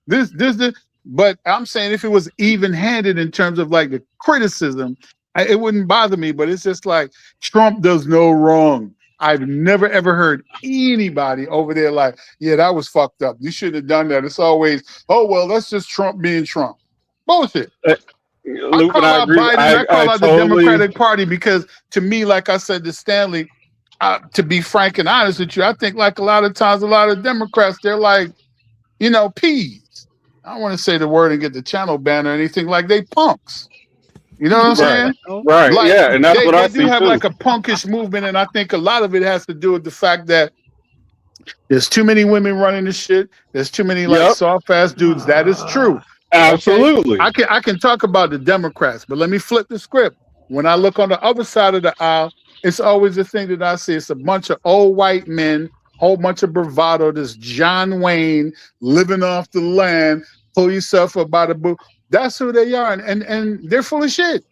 Speaker 8: this. But I'm saying if it was even-handed in terms of like the criticism, it wouldn't bother me. But it's just like Trump does no wrong. I've never ever heard anybody over there like, yeah, that was fucked up. You shouldn't have done that. It's always, oh well, that's just Trump being Trump. Bullshit. I call out
Speaker 10: agree.
Speaker 8: Biden. I call out the Democratic Party because to me, like I said to Stanley, to be frank and honest with you, I think like a lot of times, a lot of Democrats, they're like, peas. I don't want to say the word and get the channel banned or anything, like they punks. You know what I'm saying?
Speaker 10: Right.
Speaker 8: Like,
Speaker 10: yeah, and that's what I
Speaker 8: do
Speaker 10: see
Speaker 8: have
Speaker 10: too.
Speaker 8: like a punkish movement, and I think a lot of it has to do with the fact that there's too many women running the shit. There's too many like soft ass dudes. That is true.
Speaker 10: Absolutely.
Speaker 8: Okay? I can talk about the Democrats, but let me flip the script. When I look on the other side of the aisle, it's always the thing that I see. It's a bunch of old white men, whole bunch of bravado. This John Wayne living off the land. Pull yourself up by the boot. That's who they are, and they're full of shit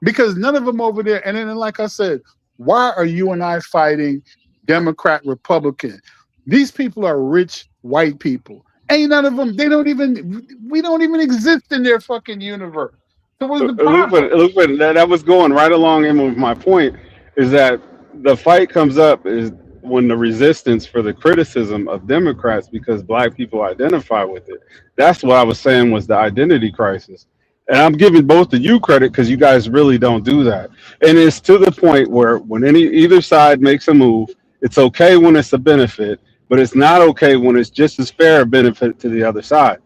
Speaker 8: because none of them over there. And then, like I said, why are you and I fighting Democrat, Republican? These people are rich white people. Ain't none of them. We don't even exist in their fucking universe. So what's the problem?
Speaker 10: Lupin, that was going right along in with my point. Is that the fight comes up is when the resistance for the criticism of Democrats because black people identify with it. That's what I was saying was the identity crisis. And I'm giving both of you credit because you guys really don't do that. And it's to the point where when either side makes a move, it's okay when it's a benefit, but it's not okay when it's just as fair a benefit to the other side.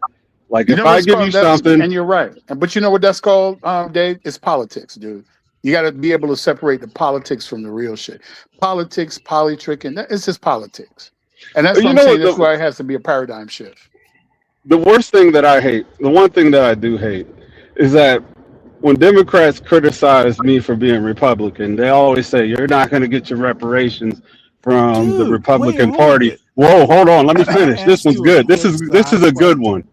Speaker 10: Like if I give you something,
Speaker 8: and you're right, but you know what that's called, Dave? It's politics, dude. You got to be able to separate the politics from the real shit. Politics, politricking, it's just politics. And that's what I'm saying. That's why it has to be a paradigm shift.
Speaker 10: The worst thing that I hate, the one thing that I do hate, is that when Democrats criticize me for being Republican, they always say, you're not going to get your reparations from the Republican Party. Whoa, hold on. Let me finish. This one's good. This is a good one.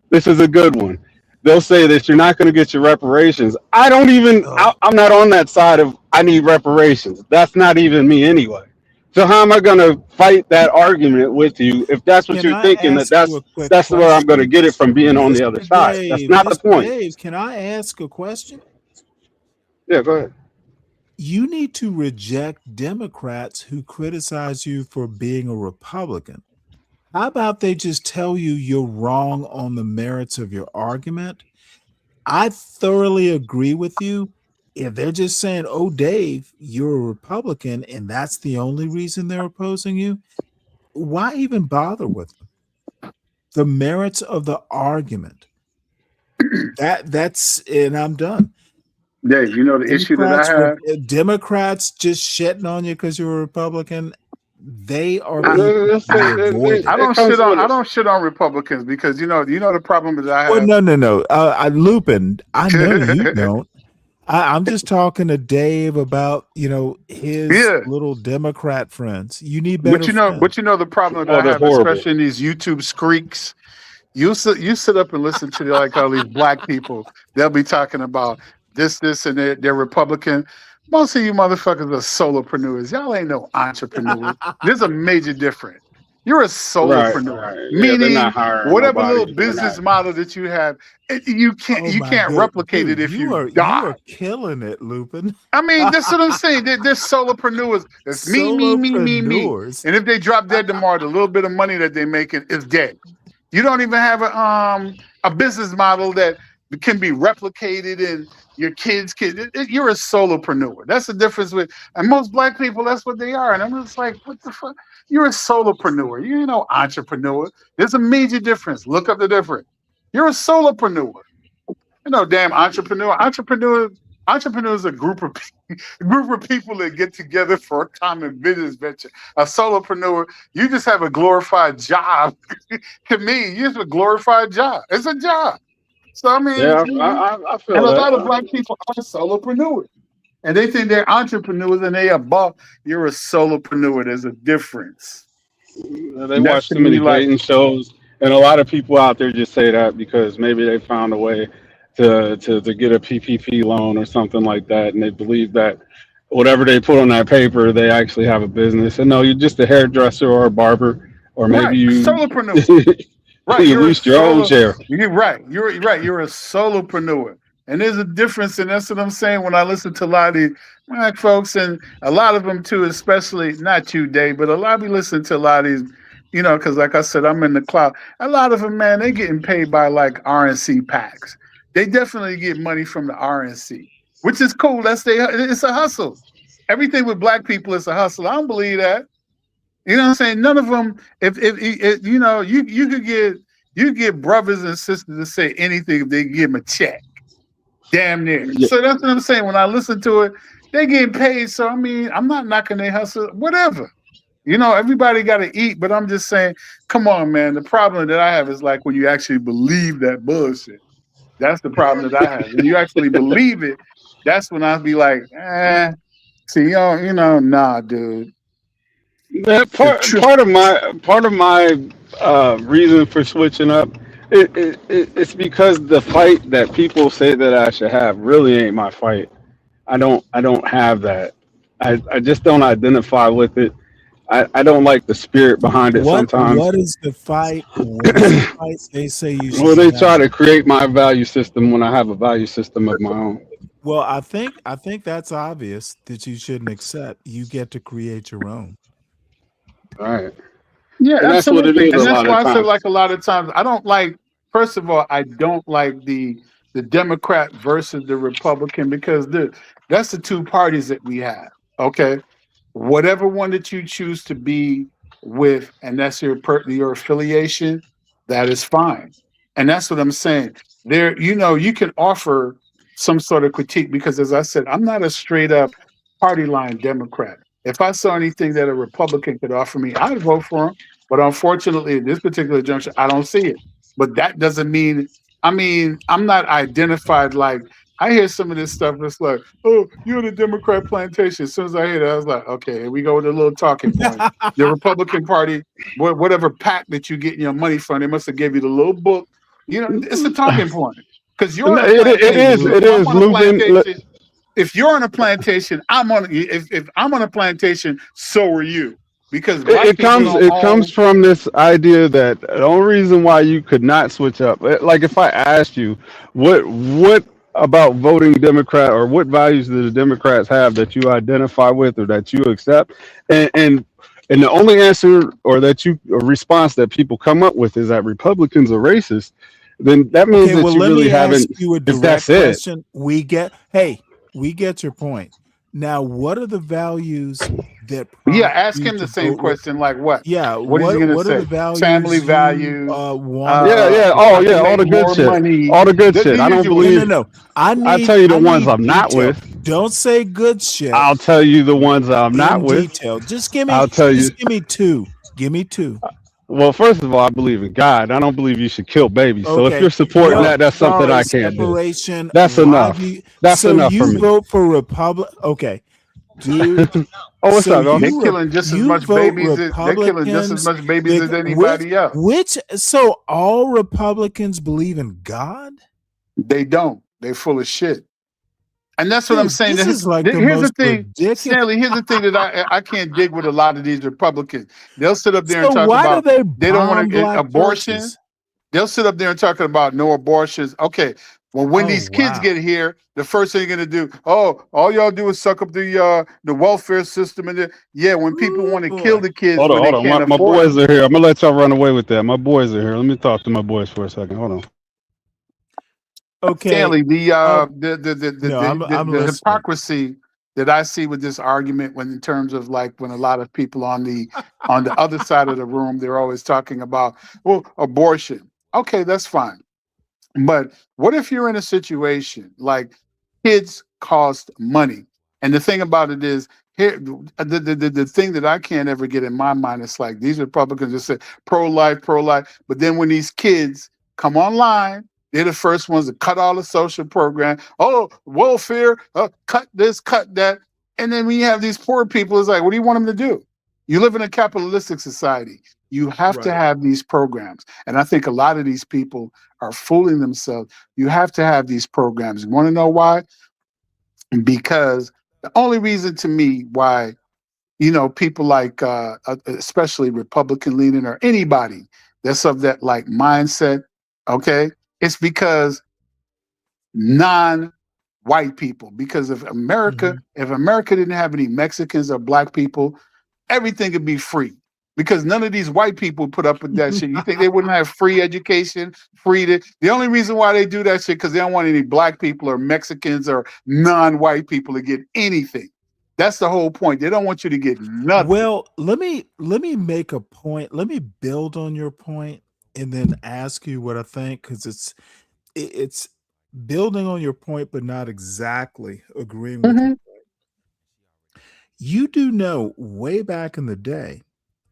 Speaker 10: This is a good one. They'll say that you're not going to get your reparations. I'm not on that side of I need reparations. That's not even me anyway. So how am I going to fight that argument with you if that's what you're thinking that's where I'm going to get it from being on the other side? That's not the point.
Speaker 2: Dave, can I ask a question?
Speaker 10: Yeah, go ahead.
Speaker 2: You need to reject Democrats who criticize you for being a Republican. How about they just tell you you're wrong on the merits of your argument? I thoroughly agree with you. If they're just saying, oh, Dave, you're a Republican, and that's the only reason they're opposing you, why even bother with them? The merits of the argument. That's and I'm done.
Speaker 8: Dave, you know the issue that I have.
Speaker 2: Democrats just shitting on you because you're a Republican. They are
Speaker 8: I-
Speaker 2: people to be avoided.
Speaker 8: I don't shit on Republicans because you know the problem that I have.
Speaker 2: Well, no. Lupin, I know you don't. I'm just talking to Dave about his little Democrat friends. You need better.
Speaker 8: But you know the problem that I have, especially in these YouTube screeks. You sit up and listen to like all these black people. They'll be talking about this, and they're Republican. Most of you motherfuckers are solopreneurs. Y'all ain't no entrepreneurs. There's a major difference. You're a solopreneur,
Speaker 10: right.
Speaker 8: meaning whatever
Speaker 10: nobody
Speaker 8: little business model that you have, you can't replicate it if you die.
Speaker 2: You are killing it, Lupin.
Speaker 8: I mean, that's what I'm saying. They're solopreneurs. It's me. And if they drop dead tomorrow, the little bit of money that they're making is dead. You don't even have a business model that can be replicated and your kids. You're a solopreneur. That's the difference and most black people, that's what they are. And I'm just like, what the fuck? You're a solopreneur. You ain't no entrepreneur. There's a major difference. Look up the difference. You're a solopreneur. Damn entrepreneur. Entrepreneur is a group of people that get together for a common business venture. A solopreneur, you just have a glorified job. To me, you have a glorified job. It's a job. So I mean,
Speaker 10: I feel
Speaker 8: and
Speaker 10: that.
Speaker 8: a lot of black people are solopreneurs, and they think they're entrepreneurs, and they above. You're a solopreneur. There's a difference.
Speaker 10: They watch too many dating shows, and a lot of people out there just say that because maybe they found a way to get a PPP loan or something like that, and they believe that whatever they put on that paper, they actually have a business. And no, you're just a hairdresser or a barber, or maybe you
Speaker 8: solopreneur. Right,
Speaker 10: you leased your own chair.
Speaker 8: You're right. You're right. You're a solopreneur, and there's a difference, and that's what I'm saying when I listen to a lot of these black folks, and a lot of them too, especially not you, Dave, but a lot of me listen to a lot of these, because like I said, I'm in the cloud. A lot of them, man, they getting paid by like RNC PACs. They definitely get money from the RNC, which is cool. It's a hustle. Everything with black people is a hustle. I don't believe that. You know what I'm saying? None of them. If you could get brothers and sisters to say anything if they give them a check. Damn near. Yeah. So that's what I'm saying. When I listen to it, they getting paid. So I mean, I'm not knocking their hustle. Whatever. Everybody got to eat. But I'm just saying, come on, man. The problem that I have is like when you actually believe that bullshit. That's the problem that I have. When you actually believe it, that's when I'll be like, see, nah, dude.
Speaker 10: That part of my reason for switching up, it's because the fight that people say that I should have really ain't my fight. I don't have that. I just don't identify with it. I don't like the spirit behind it sometimes.
Speaker 2: What is the fight? What is the fight they say you should
Speaker 10: they try to create my value system when I have a value system of my own.
Speaker 2: Well, I think that's obvious that you shouldn't accept. You get to create your own.
Speaker 10: All right.
Speaker 8: Yeah,
Speaker 10: and that's what it is.
Speaker 8: And that's why I said like a lot of times I don't like. First of all, I don't like the Democrat versus the Republican because that's the two parties that we have. Okay, whatever one that you choose to be with, and that's your affiliation, that is fine. And that's what I'm saying. There, you can offer some sort of critique because, as I said, I'm not a straight up party line Democrat. If I saw anything that a Republican could offer me, I'd vote for him. But unfortunately, in this particular juncture, I don't see it. But that doesn't mean, I'm not identified like, I hear some of this stuff that's like, oh, you're in the Democrat plantation. As soon as I hear that, I was like, okay, here we go with a little talking point. The Republican Party, whatever PAC that you get your money from, they must have gave you the little book. It's a talking point. Because you're
Speaker 10: it is.
Speaker 8: If you're on a plantation, if I'm on a plantation, so are you. Because
Speaker 10: it comes from this idea that the only reason why you could not switch up, like if I asked you what about voting Democrat or what values do the Democrats have that you identify with or that you accept, and the only answer or response that people come up with is that Republicans are racist, then that means that you really haven't.
Speaker 2: You a direct question. We get your point. Now, what are the values that
Speaker 8: Yeah,
Speaker 2: prompt
Speaker 8: ask
Speaker 2: you
Speaker 8: him the
Speaker 2: to
Speaker 8: same
Speaker 2: vote?
Speaker 8: question. Like what?
Speaker 2: Yeah,
Speaker 8: What is he gonna
Speaker 2: what are the
Speaker 8: say? Family
Speaker 2: values you
Speaker 8: values.
Speaker 2: want to
Speaker 10: Yeah,
Speaker 2: push
Speaker 10: yeah.
Speaker 2: for?
Speaker 10: Oh,
Speaker 8: I
Speaker 10: yeah.
Speaker 8: can
Speaker 10: All
Speaker 8: make
Speaker 10: the good
Speaker 8: more
Speaker 10: shit.
Speaker 8: money.
Speaker 10: All the good
Speaker 8: The
Speaker 10: shit. I don't
Speaker 8: usual
Speaker 2: No, no,
Speaker 10: believe.
Speaker 8: shit.
Speaker 2: no.
Speaker 10: I tell you the
Speaker 2: I
Speaker 10: ones
Speaker 2: need
Speaker 10: I'm not
Speaker 2: detail.
Speaker 10: with.
Speaker 2: Don't say good shit
Speaker 10: I'll tell you the ones I'm not
Speaker 2: in
Speaker 10: with.
Speaker 2: detail.
Speaker 10: I'll tell you.
Speaker 2: Just give me two. Give me two.
Speaker 10: Well, first of all, I believe in God. I don't believe you should kill babies. So if
Speaker 2: Okay.
Speaker 10: you're supporting
Speaker 2: Yo,
Speaker 10: that, that's something I can't do.
Speaker 2: separation.
Speaker 10: That's
Speaker 2: Why do
Speaker 10: enough.
Speaker 2: you
Speaker 10: That's
Speaker 2: so
Speaker 10: enough for
Speaker 2: you
Speaker 10: me.
Speaker 2: vote for Republic? Okay, dude.
Speaker 10: Oh, what's
Speaker 2: So
Speaker 10: up, y'all?
Speaker 8: They're killing just as
Speaker 2: you
Speaker 8: much
Speaker 2: vote
Speaker 8: babies. They're killing just as
Speaker 2: Republicans.
Speaker 8: much babies as
Speaker 2: Which
Speaker 8: anybody else.
Speaker 2: so all Republicans believe in God?
Speaker 8: They don't. They're full of shit. And that's what I'm
Speaker 2: Dude,
Speaker 8: saying.
Speaker 2: this is like the
Speaker 8: Here's the
Speaker 2: most
Speaker 8: thing,
Speaker 2: ridiculous.
Speaker 8: Stanley. Here's the thing that I can't dig with a lot of these Republicans. They'll sit up there and
Speaker 2: So
Speaker 8: talk
Speaker 2: why do
Speaker 8: about
Speaker 2: they
Speaker 8: they don't
Speaker 2: bomb
Speaker 8: want to
Speaker 2: black
Speaker 8: abortion.
Speaker 2: churches?
Speaker 8: They'll sit up there and talking about no abortions. Okay, well, when
Speaker 2: Oh
Speaker 8: these kids
Speaker 2: wow.
Speaker 8: get here, the first thing you're gonna do, oh, all y'all do is suck up the welfare system, and yeah, when people
Speaker 2: Ooh
Speaker 8: want to kill
Speaker 2: boy.
Speaker 8: the kids
Speaker 10: Hold on,
Speaker 8: when
Speaker 10: hold
Speaker 8: they
Speaker 10: on.
Speaker 8: can't
Speaker 10: My
Speaker 8: afford them.
Speaker 10: boys are here. I'm gonna let y'all run away with that. My boys are here. Let me talk to my boys for a second. Hold on.
Speaker 2: Okay.
Speaker 8: Stanley,
Speaker 2: No, I'm
Speaker 8: the
Speaker 2: listening.
Speaker 8: hypocrisy that I see with this argument, when in terms of like when a lot of people on the other side of the room, they're always talking about, well, abortion. Okay, that's fine. But what if you're in a situation like kids cost money? And the thing about it is, here the thing that I can't ever get in my mind is like these Republicans just say pro-life, pro-life. But then when these kids come online, they're the first ones to cut all the social program. Oh, welfare, cut this, cut that. And then when you have these poor people, it's like, what do you want them to do? You live in a capitalistic society. You have to
Speaker 2: Right.
Speaker 8: have these programs. And I think a lot of these people are fooling themselves. You have to have these programs. You want to know why? Because the only reason to me why, people like, especially Republican leaning or anybody that's of that like mindset, okay, it's because non-white people. Because
Speaker 2: Mhm.
Speaker 8: if America didn't have any Mexicans or black people, everything would be free, because none of these white people put up with that shit. You think they wouldn't have free education, the only reason why they do that shit because they don't want any black people or Mexicans or non-white people to get anything. That's the whole point. They don't want you to get nothing.
Speaker 2: Well, let me make a point. Let me build on your point and then ask you what I think, because it's building on your point, but not exactly agreeing with your
Speaker 8: Mhm.
Speaker 2: point. You do know way back in the day.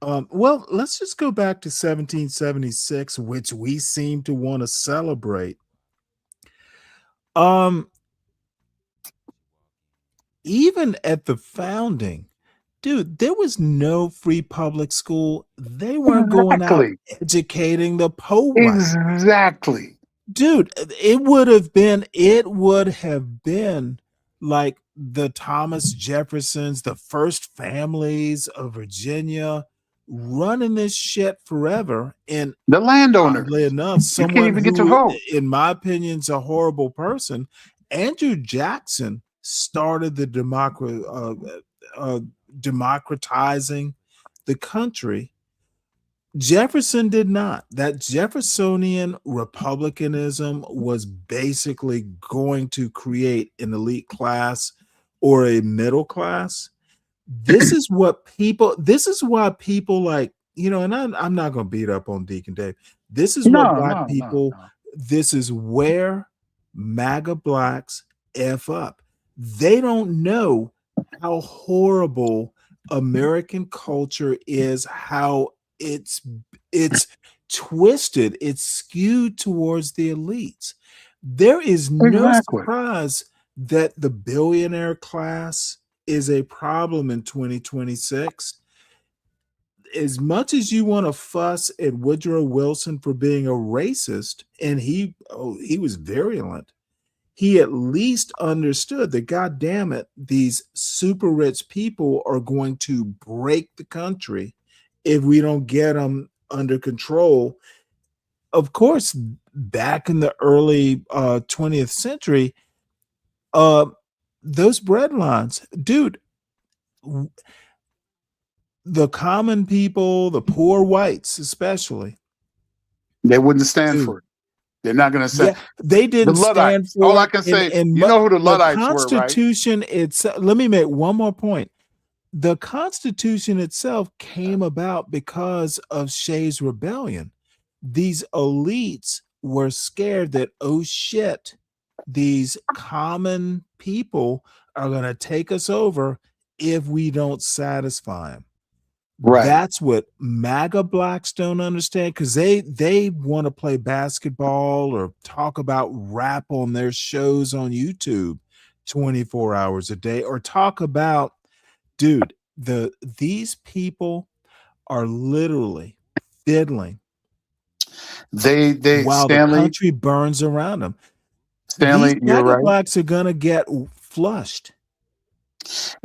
Speaker 2: Well, let's just go back to 1776, which we seem to want to celebrate. Um, Even at the founding, dude, there was no free public school. They weren't going out
Speaker 8: Exactly.
Speaker 2: educating the poor white.
Speaker 8: Exactly.
Speaker 2: Dude, it would have been like the Thomas Jeffersons, the first families of Virginia running this shit forever. And
Speaker 8: The
Speaker 2: oddly
Speaker 8: landowners.
Speaker 2: enough,
Speaker 8: You can't
Speaker 2: someone
Speaker 8: even get to
Speaker 2: who,
Speaker 8: vote.
Speaker 2: in my opinion, is a horrible person, Andrew Jackson started the democratizing the country. Jefferson did not. That Jeffersonian republicanism was basically going to create an elite class or a middle class. This is why people like, and I'm not going to beat up on Deacon Dave. This is what
Speaker 8: No,
Speaker 2: black
Speaker 8: no, no,
Speaker 2: people,
Speaker 8: no.
Speaker 2: this is where MAGA blacks F up. They don't know how horrible American culture is, how it's it's twisted, it's skewed towards the elites. There is no
Speaker 8: Exactly.
Speaker 2: surprise that the billionaire class is a problem in 2026. As much as you want to fuss at Woodrow Wilson for being a racist, and he was virulent, he at least understood that, God damn it, these super rich people are going to break the country if we don't get them under control. Of course, back in the early 20th century, uh, those bread lines, dude, the common people, the poor whites especially,
Speaker 8: They wouldn't stand
Speaker 2: dude,
Speaker 8: for it. They're not going to send
Speaker 2: they
Speaker 8: the
Speaker 2: didn't stand
Speaker 8: Luddites.
Speaker 2: for
Speaker 8: All I
Speaker 2: it.
Speaker 8: can say,
Speaker 2: And
Speaker 8: you know who the
Speaker 2: the
Speaker 8: Luddites were, right?
Speaker 2: Constitution itself. Let me make one more point. The Constitution itself came about because of Shays' rebellion. These elites were scared that, oh shit, these common people are going to take us over if we don't satisfy them.
Speaker 8: Right.
Speaker 2: That's what MAGA blacks don't understand, because they want to play basketball or talk about rap on their shows on YouTube 24 hours a day, or talk about, dude, these people are literally fiddling
Speaker 8: They
Speaker 2: while the
Speaker 8: Stanley,
Speaker 2: country burns around them.
Speaker 8: Stanley,
Speaker 2: These
Speaker 8: you're
Speaker 2: MAGA
Speaker 8: right.
Speaker 2: blacks are gonna get flushed.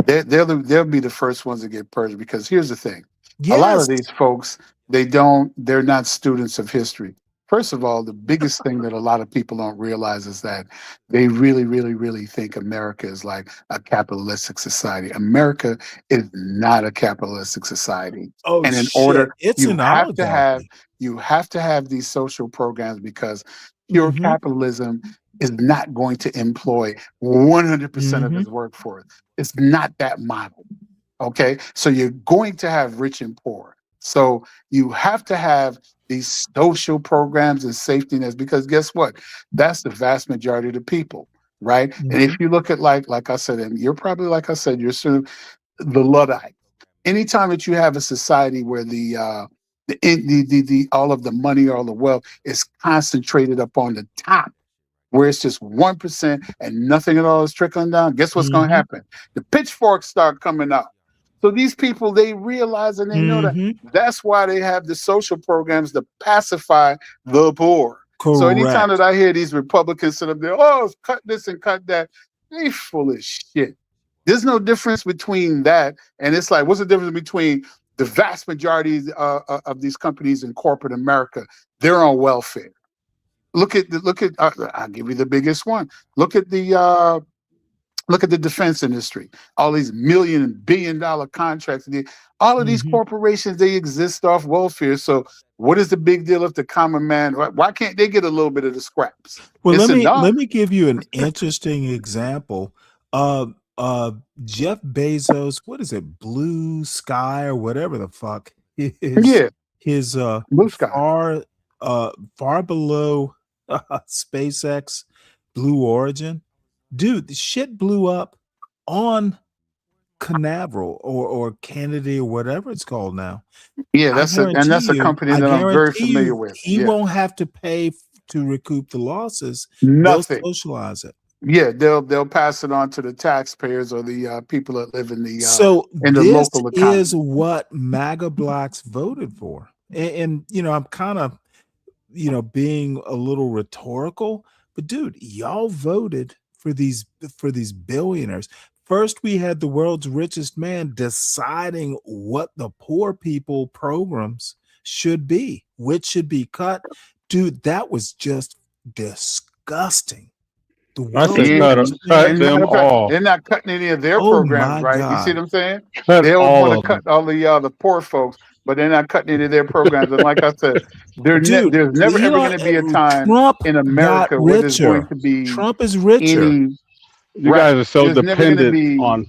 Speaker 8: They'll be the first ones to get purged, because here's the thing. A lot of these folks, they're not students of history. First of all, the biggest thing that a lot of people don't realize is that they really, really, really think America is like a capitalistic society. America is not a capitalistic society.
Speaker 2: Oh
Speaker 8: And in
Speaker 2: shit,
Speaker 8: order,
Speaker 2: it's an oligarchy.
Speaker 8: you have to have these social programs, because pure capitalism is not going to employ 100% of its workforce. It's not that model. Okay, so you're going to have rich and poor. So you have to have these social programs and safety nets, because guess what? That's the vast majority of the people, right? And if you look at like I said, and you're probably, like I said, you're sort of the Luddite. Anytime that you have a society where the all of the money, all the wealth is concentrated up on the top, where it's just 1% and nothing at all is trickling down, guess what's going to happen? The pitchforks start coming out. So these people, they realize and they know that that's why they have the social programs to pacify the poor. So anytime that I hear these Republicans sit up there, oh, cut this and cut that, they full of shit. There's no difference between that. And it's like, what's the difference between the vast majority of these companies in corporate America? They're on welfare. Look at I'll give you the biggest one. Look at the defense industry. All these million and billion-dollar contracts. All of these corporations, they exist off welfare. So what is the big deal if the common man? Why can't they get a little bit of the scraps?
Speaker 2: Well, let me give you an interesting example. Jeff Bezos, what is it, Blue Sky or whatever the fuck his
Speaker 8: Blue Sky,
Speaker 2: far below SpaceX Blue Origin. Dude, the shit blew up on Canaveral or Kennedy or whatever it's called now.
Speaker 8: Yeah, that's a company that I'm very familiar with.
Speaker 2: He won't have to pay to recoup the losses.
Speaker 8: Nothing.
Speaker 2: They'll socialize it.
Speaker 8: Yeah, they'll pass it on to the taxpayers or the people that live in the
Speaker 2: in
Speaker 8: the local economy.
Speaker 2: Is what MAGA blacks voted for. And you know, I'm kind of, you know, being a little rhetorical, but dude, y'all voted for these billionaires. First, we had the world's richest man deciding what the poor people programs should be, which should be cut. Dude, that was just disgusting.
Speaker 10: I said cut them all.
Speaker 8: They're not cutting any of their programs, right?
Speaker 2: God.
Speaker 8: You see what I'm saying?
Speaker 10: Cut
Speaker 8: they
Speaker 10: all
Speaker 8: want to cut all the poor folks, but they're not cutting any of their programs. And like I said, there's never ever going to be a time in America where there's going to be
Speaker 2: Trump is richer.
Speaker 10: You guys are so dependent on.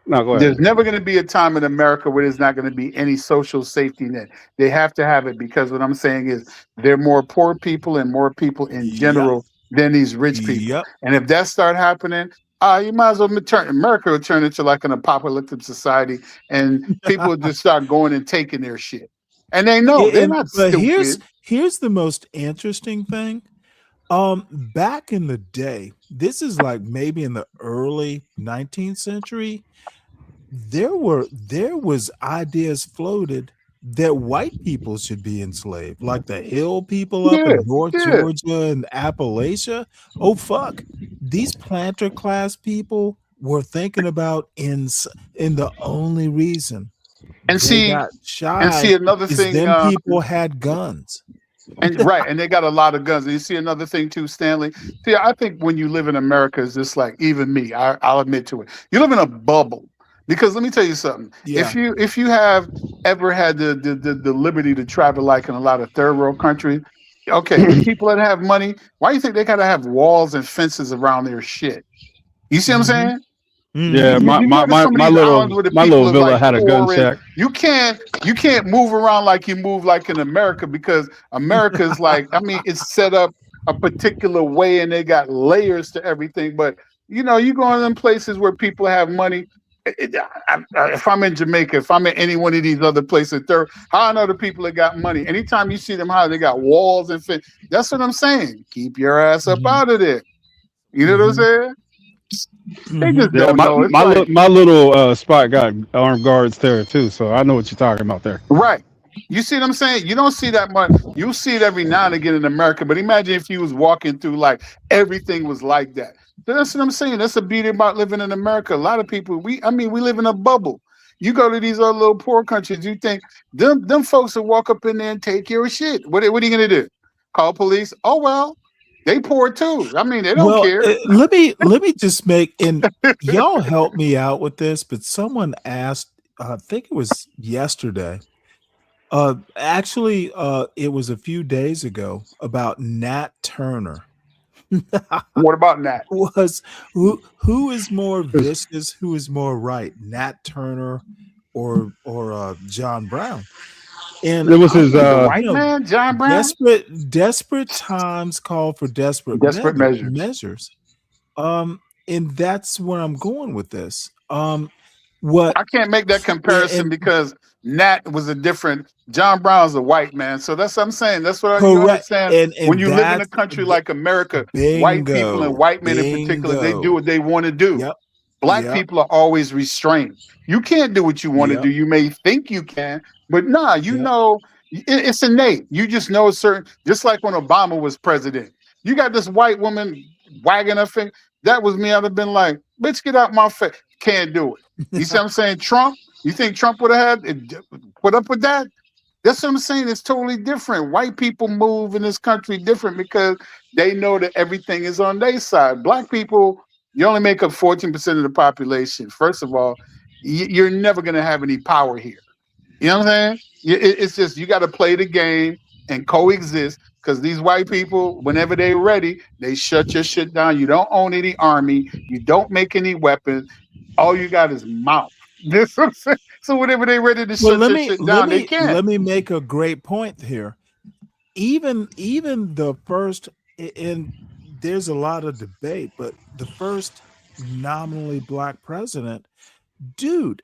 Speaker 10: No, go ahead.
Speaker 8: There's never going to be a time in America where there's not going to be any social safety net. They have to have it, because what I'm saying is there are more poor people and more people in general than these rich people. And if that start happening, you might as well America will turn into like an apocalyptic society, and people will just start going and taking their shit. And they know they're not stupid.
Speaker 2: Here's the most interesting thing. Back in the day, this is like maybe in the early 19th century, there was ideas floated that white people should be enslaved, like the hill people up in North Georgia and Appalachia. Oh fuck, these planter class people were thinking about in the only reason they got shy
Speaker 8: another
Speaker 2: is
Speaker 8: thing,
Speaker 2: them people had guns.
Speaker 8: And and they got a lot of guns. And you see another thing too, Stanley. See, I think when you live in America, it's just like, even me, I'll admit to it. You live in a bubble, because let me tell you something.
Speaker 2: Yeah.
Speaker 8: If you have ever had the liberty to travel like in a lot of third world countries, Okay, the people that have money, why do you think they gotta have walls and fences around their shit? You see what I'm saying?
Speaker 10: Yeah,
Speaker 8: You go to some of these islands where the
Speaker 10: my
Speaker 8: people
Speaker 10: little
Speaker 8: are
Speaker 10: villa
Speaker 8: like
Speaker 10: had a gun
Speaker 8: poor, and
Speaker 10: shack.
Speaker 8: you can't move around like you move like in America, because America's like, I mean, it's set up a particular way and they got layers to everything. But you know, you go in them places where people have money. If I'm in Jamaica, if I'm in any one of these other places, how I know the people that got money. Anytime you see them, how they got walls and that's what I'm saying. Keep your ass up out of there. You know what I'm saying? They just
Speaker 10: Yeah,
Speaker 8: don't know. It's like,
Speaker 10: my little spot got armed guards there too, so I know what you're talking about there.
Speaker 8: right. You see what I'm saying? You don't see that much. You see it every now and again in America, but imagine if you was walking through like everything was like that. So that's what I'm saying. That's the beauty about living in America. A lot of people, we live in a bubble. You go to these other little poor countries, you think them folks will walk up in there and take your shit. What are you gonna do? Call police? Oh well, they poor too. I mean, they don't
Speaker 2: Well,
Speaker 8: care.
Speaker 2: let me just make, and y'all help me out with this, but someone asked, I think it was yesterday. Actually, it was a few days ago, about Nat Turner.
Speaker 8: What about that?
Speaker 2: Was who is more vicious? Who is more right, Nat Turner or John Brown? And
Speaker 10: It was his
Speaker 8: The white man, John Brown?
Speaker 2: desperate times call for desperate
Speaker 8: Desperate measures.
Speaker 2: measures. And that's where I'm going with this. What
Speaker 8: I can't make that comparison
Speaker 2: and
Speaker 8: because Nat was a different. John Brown's a white man, so that's what I'm saying. That's what you
Speaker 2: correct,
Speaker 8: understand. When
Speaker 2: and
Speaker 8: you live in a
Speaker 2: that's
Speaker 8: country like America, white people and
Speaker 2: bingo,
Speaker 8: white men in particular, they do
Speaker 2: bingo.
Speaker 8: what they want to do.
Speaker 2: Yep,
Speaker 8: Black
Speaker 2: yep,
Speaker 8: people are always restrained. You can't do what you want to
Speaker 2: yep,
Speaker 8: do. You may think you can, but nah, you
Speaker 2: yep.
Speaker 8: know, it's innate. You just know a certain, just like when Obama was president. You got this white woman wagging her finger. That was me. I'd have been like, bitch, get out my face. Can't do it. You see what I'm saying? Trump, you think Trump would have put up with that? That's what I'm saying. It's totally different. White people move in this country different because they know that everything is on their side. Black people, you only make up 14% of the population. First of all, you're never going to have any power here. You know what I'm saying? It's just you got to play the game and coexist, because these white people, whenever they're ready, they shut your shit down. You don't own any army. You don't make any weapons. All you got is mouth. This what I'm saying? So whenever they're ready to
Speaker 2: Well,
Speaker 8: shut your shit down, they can.
Speaker 2: let me make a great point here. Even the first, and there's a lot of debate, but the first nominally black president, dude,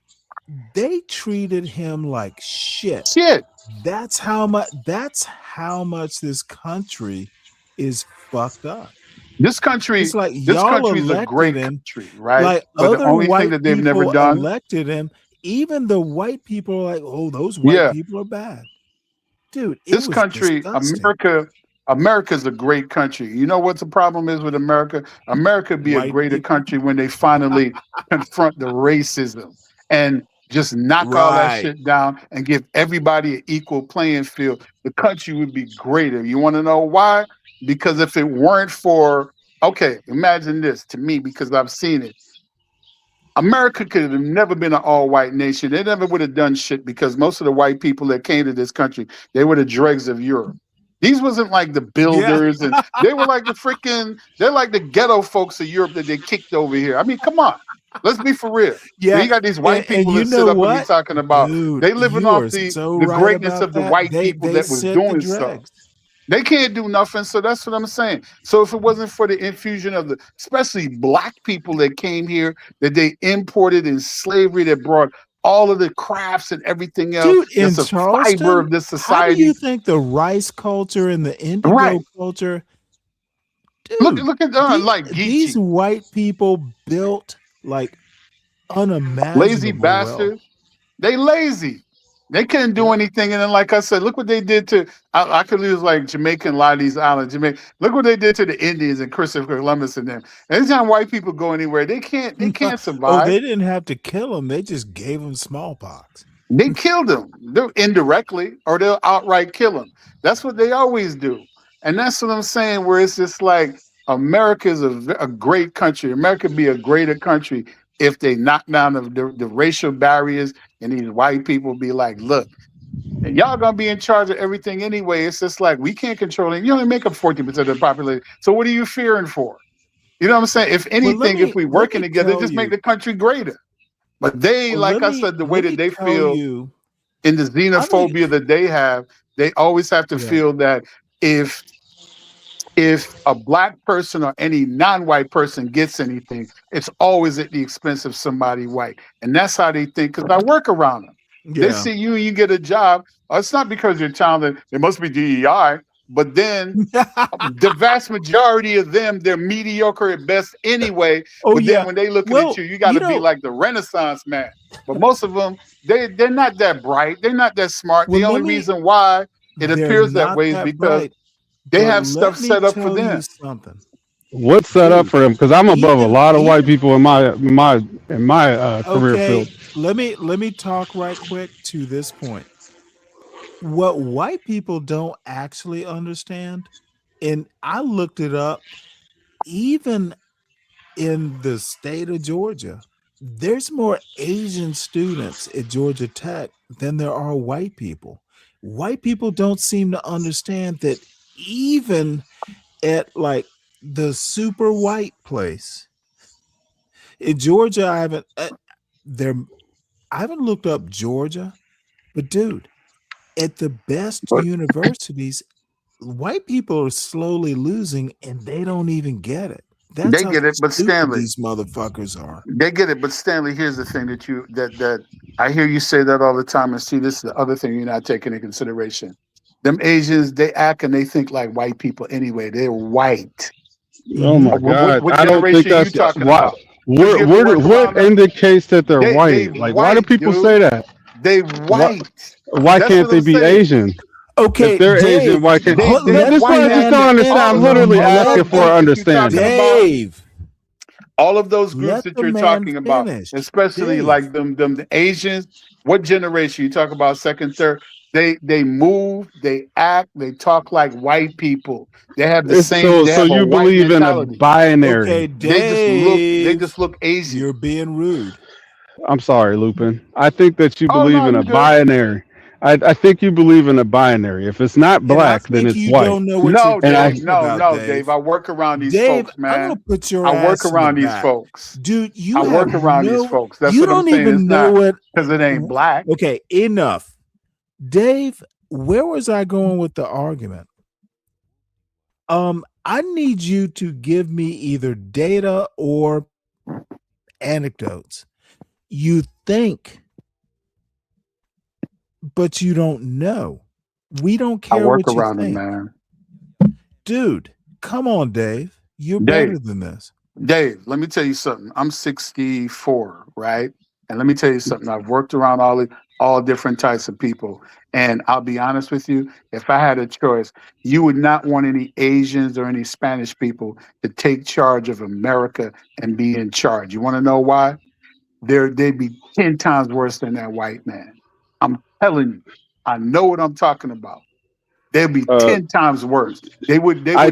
Speaker 2: they treated him like shit.
Speaker 8: Shit.
Speaker 2: That's how much this country is fucked up.
Speaker 8: This country,
Speaker 2: It's like
Speaker 8: this
Speaker 2: y'all
Speaker 8: country is a
Speaker 2: elected
Speaker 8: great
Speaker 2: him,
Speaker 8: country, right?
Speaker 2: like
Speaker 8: But the
Speaker 2: other
Speaker 8: only thing
Speaker 2: white
Speaker 8: that they've never
Speaker 2: people
Speaker 8: done,
Speaker 2: elected him. Even the white people are like, oh, those white
Speaker 8: yeah,
Speaker 2: people are bad. Dude, it
Speaker 8: this
Speaker 2: was
Speaker 8: country,
Speaker 2: disgusting.
Speaker 8: America's a great country. You know what the problem is with America? America be a
Speaker 2: White
Speaker 8: greater
Speaker 2: people.
Speaker 8: country when they finally confront the racism and just knock all that
Speaker 2: Right.
Speaker 8: shit down and give everybody an equal playing field. The country would be greater. You want to know why? Because if it weren't for, okay, imagine this to me, because I've seen it. America could have never been an all-white nation. They never would have done shit, because most of the white people that came to this country, they were the dregs of Europe. These wasn't like the
Speaker 2: Yeah.
Speaker 8: builders, and they were like they're like the ghetto folks of Europe that they kicked over here. I mean, come on. Let's be for real.
Speaker 2: Yeah.
Speaker 8: You got these white
Speaker 2: And
Speaker 8: people
Speaker 2: you
Speaker 8: that sit
Speaker 2: know
Speaker 8: up and be
Speaker 2: what?
Speaker 8: talking about
Speaker 2: Dude,
Speaker 8: they living
Speaker 2: you
Speaker 8: off
Speaker 2: are so
Speaker 8: the
Speaker 2: right
Speaker 8: greatness
Speaker 2: about
Speaker 8: of the
Speaker 2: that.
Speaker 8: white people
Speaker 2: They
Speaker 8: that was
Speaker 2: sent the
Speaker 8: doing stuff.
Speaker 2: dregs.
Speaker 8: They can't do nothing. So that's what I'm saying. So if it wasn't for the infusion of especially black people that came here, that they imported in slavery, that brought all of the crafts and everything else,
Speaker 2: Dude, in
Speaker 8: that's a fiber
Speaker 2: Charleston,
Speaker 8: of this
Speaker 2: how do you
Speaker 8: society.
Speaker 2: think the rice culture and the indigo
Speaker 8: Right.
Speaker 2: culture, dude,
Speaker 8: Look at like
Speaker 2: these
Speaker 8: Geechee.
Speaker 2: white people built like
Speaker 8: Lazy
Speaker 2: unimaginable wealth.
Speaker 8: bastards. They lazy. They couldn't do
Speaker 2: Yep.
Speaker 8: anything. And then, like I said, look what they did to, I could use like Jamaica and a lot of these islands. Jamaica, look what they did to the Indians and Christopher Columbus and them. Anytime white people go anywhere, they can't
Speaker 2: Oh,
Speaker 8: survive.
Speaker 2: they didn't have to kill them. They just gave them smallpox.
Speaker 8: They killed them. They're indirectly, or they'll outright kill them. That's what they always do. And that's what I'm saying, where it's just like America is a great country. America be a greater country if they knock down the racial barriers and these white people be like, look, Y'all gonna be in charge of everything anyway. It's just like we can't control it. You only make up 40% of the population. So what are you fearing for? You know what I'm saying? If
Speaker 2: Well,
Speaker 8: anything, if we
Speaker 2: let
Speaker 8: working
Speaker 2: me
Speaker 8: together,
Speaker 2: tell
Speaker 8: just make
Speaker 2: you.
Speaker 8: the country greater. But they,
Speaker 2: Well,
Speaker 8: like I said, the way
Speaker 2: let
Speaker 8: that
Speaker 2: me
Speaker 8: they
Speaker 2: tell
Speaker 8: feel
Speaker 2: you.
Speaker 8: in the
Speaker 2: I mean,
Speaker 8: xenophobia that they have, they always have to
Speaker 2: yeah,
Speaker 8: feel that if a black person or any non-white person gets anything, it's always at the expense of somebody white. And that's how they think, because I work around them. They
Speaker 2: yeah.
Speaker 8: see you and you get a job. It's not because you're talented. It must be DEI. But then the vast majority of them, they're mediocre at best anyway.
Speaker 2: Oh
Speaker 8: But then
Speaker 2: yeah.
Speaker 8: when they looking at
Speaker 2: Well,
Speaker 8: you, you got to be like the Renaissance man. But most of them, they're not that bright. They're not that smart.
Speaker 2: well,
Speaker 8: The only reason why it
Speaker 2: they're
Speaker 8: appears that
Speaker 2: not
Speaker 8: way is
Speaker 2: that
Speaker 8: because
Speaker 2: bright.
Speaker 8: they
Speaker 2: But
Speaker 8: have stuff
Speaker 2: let me
Speaker 8: set up for
Speaker 2: tell you
Speaker 8: them.
Speaker 2: something,
Speaker 10: What's set up
Speaker 2: dude.
Speaker 10: for them? Because I'm above a lot of white
Speaker 2: Even
Speaker 10: people in my career
Speaker 2: okay.
Speaker 10: field.
Speaker 2: Let me talk right quick to this point. What white people don't actually understand, and I looked it up, even in the state of Georgia, there's more Asian students at Georgia Tech than there are white people. White people don't seem to understand that even at like the super white place in Georgia, there I haven't looked up Georgia, but dude, at the best
Speaker 8: But
Speaker 2: universities, white people are slowly losing and they don't even get it. That's
Speaker 8: they
Speaker 2: how
Speaker 8: get it. But
Speaker 2: stupid
Speaker 8: Stanley,
Speaker 2: these motherfuckers are.
Speaker 8: they get it. But Stanley, here's the thing that I hear you say that all the time. And see, this is the other thing you're not taking into consideration. Them Asians, they act and they think like white people anyway. They're white.
Speaker 10: Oh
Speaker 2: Mhm.
Speaker 10: my God!
Speaker 8: What
Speaker 10: I don't think
Speaker 8: generation are you
Speaker 10: that's
Speaker 8: talking
Speaker 10: why.
Speaker 8: about? Because you ever work
Speaker 10: What
Speaker 8: around them?
Speaker 10: indicates that they're
Speaker 8: They
Speaker 10: white? Like, why do
Speaker 8: white,
Speaker 10: people say
Speaker 8: dude.
Speaker 10: that?
Speaker 8: They
Speaker 10: Why
Speaker 8: white.
Speaker 10: why
Speaker 8: That's
Speaker 10: can't
Speaker 8: what
Speaker 10: they
Speaker 8: I'm
Speaker 10: be
Speaker 8: saying.
Speaker 10: Asian? If
Speaker 2: Okay,
Speaker 10: they're
Speaker 2: Dave,
Speaker 10: Asian, why can't?
Speaker 8: They
Speaker 2: let
Speaker 10: This is
Speaker 2: the
Speaker 10: what I just
Speaker 2: man
Speaker 10: don't
Speaker 8: whiteness.
Speaker 10: understand.
Speaker 8: All
Speaker 10: I'm
Speaker 8: of
Speaker 2: finish.
Speaker 10: literally
Speaker 8: all
Speaker 10: asking
Speaker 8: of
Speaker 2: Let
Speaker 10: for
Speaker 8: groups that you're talking
Speaker 10: understanding.
Speaker 8: about,
Speaker 2: Dave,
Speaker 8: all of those groups
Speaker 2: let
Speaker 8: that
Speaker 2: the
Speaker 8: you're
Speaker 2: man
Speaker 8: talking about,
Speaker 2: finish.
Speaker 8: especially
Speaker 2: Dave,
Speaker 8: like them the Asians. What generation you talk about? Second, third. They move, they act, they talk like white people. They have the same.
Speaker 10: So
Speaker 8: They
Speaker 10: so
Speaker 8: have a
Speaker 10: you
Speaker 8: white
Speaker 10: believe in a
Speaker 8: mentality.
Speaker 2: okay,
Speaker 10: binary?
Speaker 8: They just look. They
Speaker 2: Dave,
Speaker 8: just look Asian.
Speaker 2: you're being rude.
Speaker 10: I'm sorry, Lupin. I think that you
Speaker 8: Oh
Speaker 10: believe
Speaker 8: no,
Speaker 10: in
Speaker 8: you
Speaker 10: a
Speaker 8: good?
Speaker 10: binary. I think you believe in a binary. If it's not
Speaker 2: And I
Speaker 10: black, then
Speaker 2: think
Speaker 10: it's
Speaker 2: you
Speaker 10: white.
Speaker 2: don't know what you're
Speaker 8: No,
Speaker 10: And I
Speaker 8: Dave.
Speaker 2: talking
Speaker 8: No,
Speaker 2: about,
Speaker 8: no, Dave.
Speaker 2: Dave.
Speaker 8: I work around these
Speaker 2: Dave,
Speaker 8: folks,
Speaker 2: I'm gonna
Speaker 8: man.
Speaker 2: put your
Speaker 8: I work
Speaker 2: ass in the
Speaker 8: around these
Speaker 2: back.
Speaker 8: folks.
Speaker 2: Dude,
Speaker 8: I
Speaker 2: you have
Speaker 8: work around these
Speaker 2: no,
Speaker 8: folks. That's
Speaker 2: you
Speaker 8: what I'm
Speaker 2: don't
Speaker 8: saying. It's
Speaker 2: even know
Speaker 8: not
Speaker 2: what.
Speaker 8: because it ain't black.
Speaker 2: Okay, enough. Dave, where was I going with the argument? I need you to give me either data or anecdotes. You think, but you don't know. We don't
Speaker 8: I
Speaker 2: care
Speaker 8: work
Speaker 2: what you
Speaker 8: around them,
Speaker 2: think.
Speaker 8: man.
Speaker 2: Dude, come on, Dave. You're
Speaker 8: Dave,
Speaker 2: better than this.
Speaker 8: Dave, let me tell you something. I'm 64, right? And let me tell you something. I've worked around all different types of people. And I'll be honest with you, if I had a choice, you would not want any Asians or any Spanish people to take charge of America and be in charge. You want to know why? They'd be 10 times worse than that white man. I'm telling you. I know what I'm talking about. They'd be
Speaker 10: uh,
Speaker 8: 10 times worse. They wouldn't have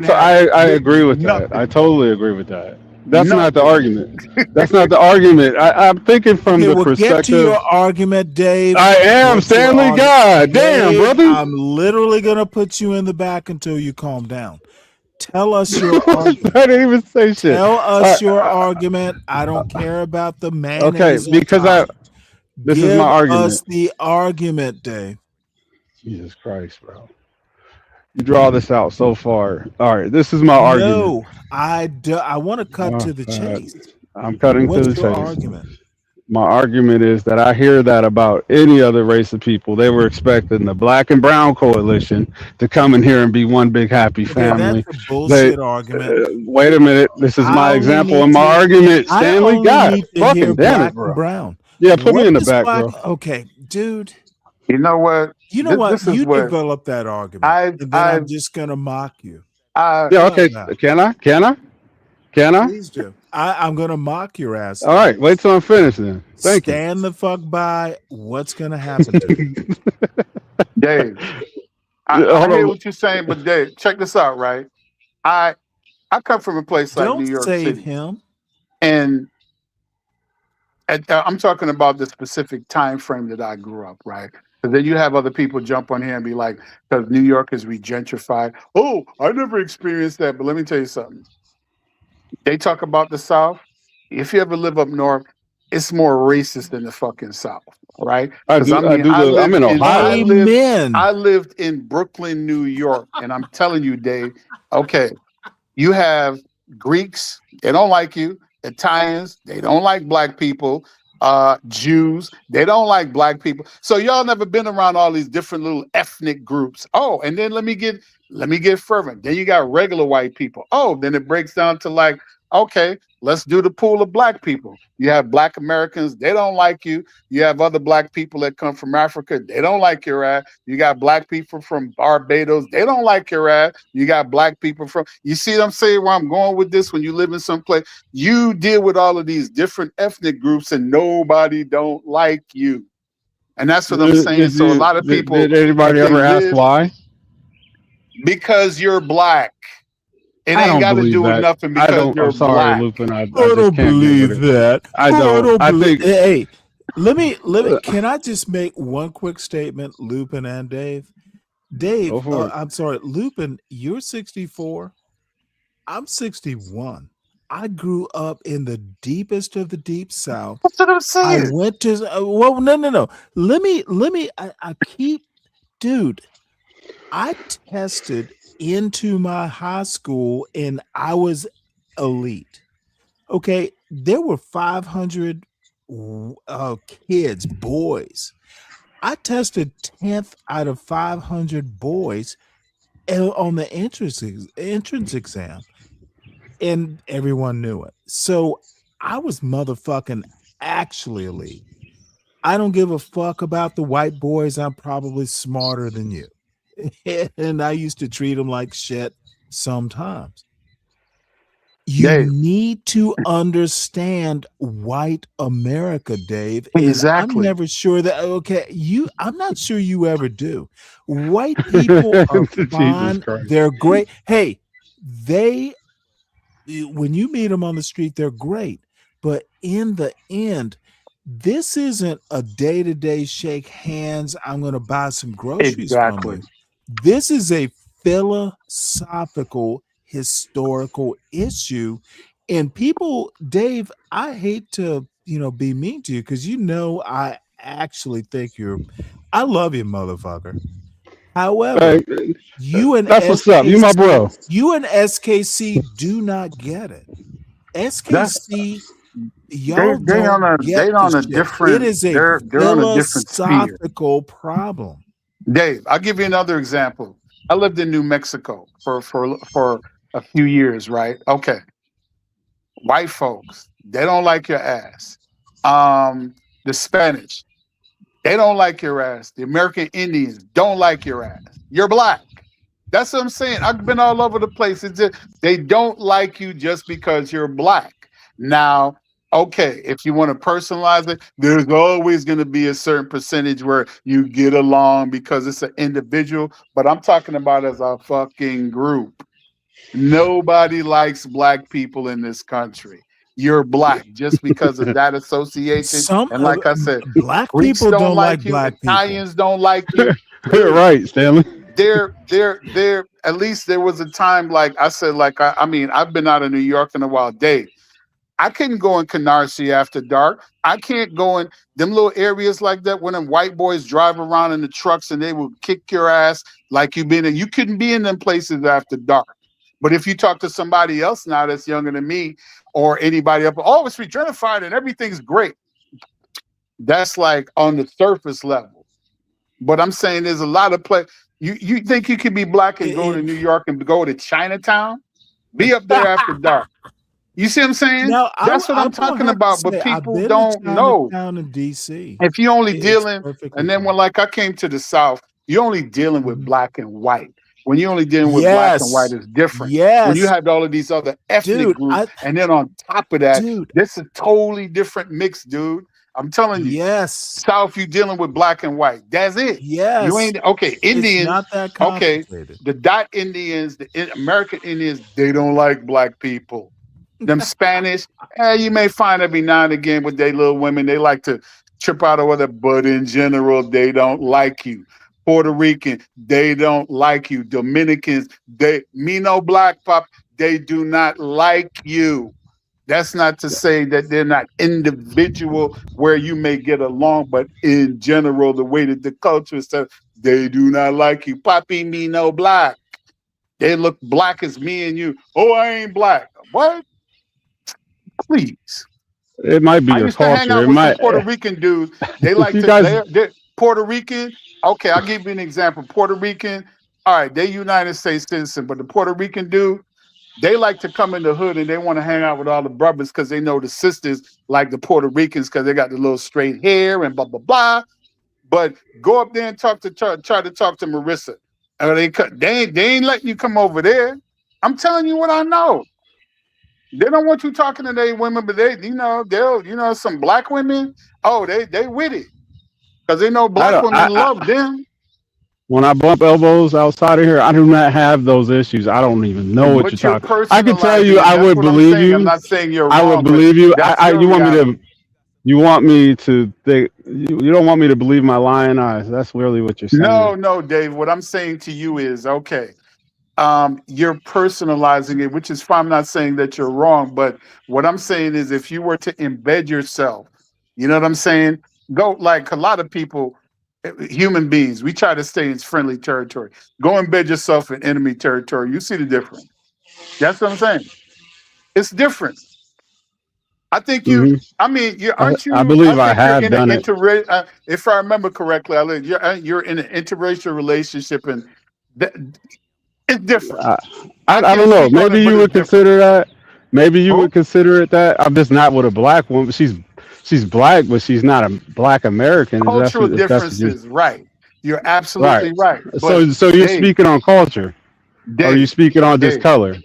Speaker 10: I agree with that. I
Speaker 8: nothing.
Speaker 10: totally agree with that. That's not the
Speaker 8: Nothing.
Speaker 10: argument. That's not the argument. I'm thinking from
Speaker 2: Okay,
Speaker 10: the
Speaker 2: well, get to
Speaker 10: perspective.
Speaker 2: your argument, Dave.
Speaker 10: I am
Speaker 2: What's your
Speaker 10: Stanley.
Speaker 2: argument?
Speaker 10: God damn,
Speaker 2: Dave,
Speaker 10: brother.
Speaker 2: I'm literally going to put you in the back until you calm down. Tell us your
Speaker 10: I
Speaker 2: argument.
Speaker 10: didn't even say shit.
Speaker 2: Tell
Speaker 10: Uh,
Speaker 2: us your argument. I don't care about the
Speaker 10: okay,
Speaker 2: mayonnaise on
Speaker 10: because
Speaker 2: top.
Speaker 10: this is my
Speaker 2: Give us
Speaker 10: argument.
Speaker 2: the argument, Dave.
Speaker 10: Jesus Christ, bro. You draw this out so far. All right, this is my argument.
Speaker 2: No, I want to cut
Speaker 10: Oh,
Speaker 2: to the
Speaker 10: God.
Speaker 2: chase.
Speaker 10: I'm cutting to
Speaker 2: What's
Speaker 10: the
Speaker 2: your
Speaker 10: chase.
Speaker 2: argument?
Speaker 10: My argument is that I hear that about any other race of people. They were expecting the black and brown coalition to come in here and be one big happy
Speaker 2: Okay, that's
Speaker 10: family.
Speaker 2: a
Speaker 10: They
Speaker 2: bullshit argument.
Speaker 10: wait a minute. This is
Speaker 2: I
Speaker 10: my
Speaker 2: only
Speaker 10: example
Speaker 2: need
Speaker 10: and my
Speaker 2: to
Speaker 10: argument.
Speaker 2: I
Speaker 10: Stanley,
Speaker 2: only
Speaker 10: God,
Speaker 2: need to hear
Speaker 10: fucking damn it,
Speaker 2: black and
Speaker 10: bro.
Speaker 2: brown.
Speaker 10: Yeah, put me
Speaker 2: What
Speaker 10: in the
Speaker 2: does
Speaker 10: back,
Speaker 2: black
Speaker 10: bro.
Speaker 2: Okay, dude.
Speaker 8: You know what?
Speaker 2: You know what?
Speaker 8: This is
Speaker 2: You
Speaker 8: what
Speaker 2: develop that argument,
Speaker 8: I've
Speaker 2: and then I'm
Speaker 8: I've
Speaker 2: just gonna mock you.
Speaker 8: I
Speaker 10: Yeah,
Speaker 2: How about
Speaker 10: okay.
Speaker 2: that?
Speaker 10: Can I? Can I? Can I?
Speaker 2: Please do. I'm gonna mock your ass
Speaker 10: All
Speaker 2: then.
Speaker 10: right, wait till I'm finished then. Thank you.
Speaker 2: Stand the fuck by. What's gonna happen to you?
Speaker 8: Dave. I
Speaker 10: Hold
Speaker 8: hear
Speaker 10: on.
Speaker 8: what you're saying, but Dave, check this out, right? I I come from a place like New
Speaker 2: Don't
Speaker 8: York
Speaker 2: save
Speaker 8: City,
Speaker 2: him.
Speaker 8: and I'm talking about the specific time frame that I grew up, right? Because then you have other people jump on here and be like, because New York is regentrified. Oh, I never experienced that. But let me tell you something. They talk about the South. If you ever live up north, it's more racist than the fucking South, right? Because I mean,
Speaker 10: I'm in Ohio.
Speaker 2: Amen.
Speaker 8: I lived in Brooklyn, New York, and I'm telling you, Dave. Okay, you have Greeks, they don't like you. Italians, they don't like black people. Jews, they don't like black people. So y'all never been around all these different little ethnic groups. Oh, and then let me get fervent. Then you got regular white people. Oh, then it breaks down to like, okay, let's do the pool of black people. You have black Americans, they don't like you. You have other black people that come from Africa, they don't like your ass. You got black people from Barbados, they don't like your ass. You got black people from, you see what I'm saying, where I'm going with this? When you live in some place, you deal with all of these different ethnic groups and nobody don't like you. And that's what I'm saying. So a lot of people,
Speaker 10: did anybody
Speaker 8: if they
Speaker 10: ever ask
Speaker 8: live,
Speaker 10: why?
Speaker 8: because you're black. It
Speaker 10: I
Speaker 8: ain't
Speaker 10: don't
Speaker 8: got to
Speaker 10: believe
Speaker 8: do with
Speaker 10: that.
Speaker 8: nothing
Speaker 10: I
Speaker 8: because
Speaker 10: don't.
Speaker 8: you're
Speaker 10: I'm sorry,
Speaker 8: black.
Speaker 10: Lupin. I
Speaker 2: I
Speaker 10: just
Speaker 2: don't
Speaker 10: can't get with
Speaker 2: believe
Speaker 10: it.
Speaker 2: that.
Speaker 10: I don't. I
Speaker 2: believe.
Speaker 10: think.
Speaker 2: Hey, let me. Can I just make one quick statement, Lupin and Dave? Dave,
Speaker 10: Go for it.
Speaker 2: I'm sorry, Lupin. You're 64. I'm 61. I grew up in the deepest of the deep South.
Speaker 8: That's what I'm
Speaker 2: I
Speaker 8: saying.
Speaker 2: went to well, no. Let me. I keep, dude. I tested into my high school and I was elite. Okay, there were 500 kids, boys. I tested 10th out of 500 boys on the entrance exam, and everyone knew it. So I was motherfucking actually elite. I don't give a fuck about the white boys. I'm probably smarter than you. And I used to treat them like shit sometimes. You
Speaker 8: Dave,
Speaker 2: need to understand white America, Dave. And I'm
Speaker 8: exactly.
Speaker 2: never sure that, I'm not sure you ever do. White people are
Speaker 10: Jesus
Speaker 2: fine.
Speaker 10: Christ.
Speaker 2: They're great. Hey, when you meet them on the street, they're great. But in the end, this isn't a day-to-day shake hands, I'm going to buy some groceries from
Speaker 8: Exactly.
Speaker 2: you. This is a philosophical, historical issue. And people, Dave, I hate to, be mean to you because I actually think I love you, motherfucker. However,
Speaker 10: Hey,
Speaker 2: you and
Speaker 10: that's what's up. You my bro.
Speaker 2: You and SKC do not get it.
Speaker 8: That's
Speaker 2: SKC, y'all
Speaker 8: they on
Speaker 2: don't
Speaker 8: a
Speaker 2: get
Speaker 8: they on
Speaker 2: the
Speaker 8: a
Speaker 2: shit.
Speaker 8: different
Speaker 2: It is a
Speaker 8: they're on a different sphere.
Speaker 2: philosophical problem.
Speaker 8: Dave, I'll give you another example. I lived in New Mexico for a few years, right? Okay. White folks, they don't like your ass. The Spanish, they don't like your ass. The American Indians don't like your ass. You're black. That's what I'm saying. I've been all over the place. It's just, they don't like you just because you're black. Now, okay, if you want to personalize it, there's always going to be a certain percentage where you get along because it's an individual. But I'm talking about as a fucking group. Nobody likes black people in this country. You're black just because of that association.
Speaker 2: Some
Speaker 8: And like I said,
Speaker 2: black
Speaker 8: Greeks
Speaker 2: people
Speaker 8: don't
Speaker 2: don't like
Speaker 8: like you.
Speaker 2: black people.
Speaker 8: Italians don't like you.
Speaker 10: You're right, Stanley.
Speaker 8: They're at least there was a time, like I said, like I mean, I've been out of New York in a while. Dave, I couldn't go in Canarsie after dark. I can't go in them little areas like that when them white boys drive around in the trucks and they will kick your ass like you've been in. You couldn't be in them places after dark. But if you talk to somebody else now that's younger than me or anybody up, oh, it's regentrified and everything's great. That's like on the surface level. But I'm saying there's a lot of play. You think you could be black and go to New York and go to Chinatown? Be up there after dark. You see what I'm saying?
Speaker 2: Now,
Speaker 8: That's what I'm talking about. But people don't know.
Speaker 2: Down in DC.
Speaker 8: If you only
Speaker 2: It's
Speaker 8: dealing,
Speaker 2: perfectly
Speaker 8: and then
Speaker 2: fine.
Speaker 8: when like I came to the South, you're only dealing with black and white. When you're only dealing with black and white, it's different. When you
Speaker 2: Yes.
Speaker 8: have all of these other ethnic
Speaker 2: Dude,
Speaker 8: groups, and then on top of that,
Speaker 2: dude.
Speaker 8: this is totally different mix, dude. I'm telling you.
Speaker 2: Yes.
Speaker 8: South, you dealing with black and white. That's it.
Speaker 2: Yes.
Speaker 8: You ain't okay. Indians,
Speaker 2: It's not that
Speaker 8: okay.
Speaker 2: complicated.
Speaker 8: The dot Indians, American Indians, they don't like black people. Them Spanish, you may find every now and again with their little women, they like to trip out over that, but in general, they don't like you. Puerto Rican, they don't like you. Dominicans, me no black pop, they do not like you. That's not to say that they're not individual where you may get along, but in general, the way that the culture is set, they do not like you. Papi, me no black. They look black as me and you. Oh, I ain't black. What? Please.
Speaker 10: It might be
Speaker 8: I
Speaker 10: your
Speaker 8: used to hang
Speaker 10: culture.
Speaker 8: out
Speaker 10: It
Speaker 8: with some
Speaker 10: might.
Speaker 8: Puerto Rican dudes. They like
Speaker 10: You
Speaker 8: to,
Speaker 10: guys,
Speaker 8: they're Puerto Rican. Okay, I'll give you an example. Puerto Rican, all right, they United States citizen, but the Puerto Rican dude, they like to come in the hood and they want to hang out with all the brothers because they know the sisters like the Puerto Ricans because they got the little straight hair and blah, blah, blah. But go up there and try to talk to Marissa. They ain't letting you come over there. I'm telling you what I know. They don't want you talking to their women, but they'll some black women. Oh, they with it because they know
Speaker 10: I
Speaker 8: black
Speaker 10: don't.
Speaker 8: women love them.
Speaker 10: When I bump elbows outside of here, I do not have those issues. I don't even know what you're
Speaker 8: But you're
Speaker 10: talking. I could tell
Speaker 8: personalizing
Speaker 10: you,
Speaker 8: it.
Speaker 10: I
Speaker 8: That's
Speaker 10: would
Speaker 8: what I'm
Speaker 10: believe
Speaker 8: saying. I'm
Speaker 10: you.
Speaker 8: not saying you're
Speaker 10: I would
Speaker 8: wrong, but
Speaker 10: believe you.
Speaker 8: that's your
Speaker 10: You want me
Speaker 8: reality.
Speaker 10: to? You want me to think? You don't want me to believe my lying eyes. That's really what you're saying.
Speaker 8: No, Dave. What I'm saying to you is okay. You're personalizing it, which is fine. I'm not saying that you're wrong, but what I'm saying is if you were to embed yourself, you know what I'm saying? Go like a lot of people, human beings, we try to stay in friendly territory. Go embed yourself in enemy territory. You see the difference. That's what I'm saying. It's different. I think
Speaker 10: hmm
Speaker 8: I mean, you
Speaker 10: I,
Speaker 8: aren't
Speaker 10: I
Speaker 8: you? I
Speaker 10: believe I
Speaker 8: think you're
Speaker 10: have
Speaker 8: in an
Speaker 10: done it.
Speaker 8: if I remember correctly, you're in an interracial relationship, and th- it's different.
Speaker 10: I,
Speaker 8: I
Speaker 10: I
Speaker 8: can't
Speaker 10: don't know.
Speaker 8: speak on
Speaker 10: Maybe
Speaker 8: it, but
Speaker 10: you
Speaker 8: it's
Speaker 10: would
Speaker 8: different.
Speaker 10: consider that. Maybe you
Speaker 8: Who?
Speaker 10: would consider it that. I'm just not with a black woman. She's black, but she's not a black American.
Speaker 8: Cultural
Speaker 10: If that's what you
Speaker 8: differences, right? You're
Speaker 10: right.
Speaker 8: absolutely right. But
Speaker 10: So you're
Speaker 8: Dave,
Speaker 10: speaking on culture, or are you
Speaker 8: Dave,
Speaker 10: speaking on just
Speaker 8: Dave,
Speaker 10: color?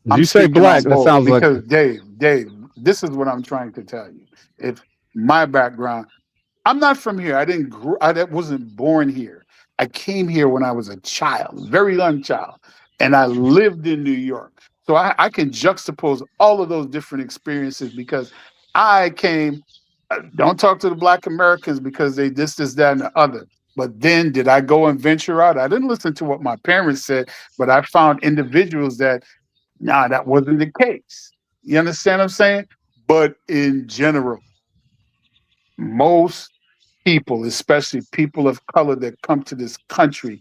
Speaker 10: If
Speaker 8: I'm
Speaker 10: you say
Speaker 8: speaking
Speaker 10: black,
Speaker 8: on
Speaker 10: that
Speaker 8: both
Speaker 10: sounds like
Speaker 8: because Dave, this is what I'm trying to tell you. If my background, I'm not from here. I wasn't born here. I came here when I was a child, very young child, and I lived in New York. So I can juxtapose all of those different experiences because I came. Don't talk to the Black Americans because they this, that, and the other. But then did I go and venture out? I didn't listen to what my parents said, but I found individuals that, nah, that wasn't the case. You understand what I'm saying? But in general, most people, especially people of color that come to this country,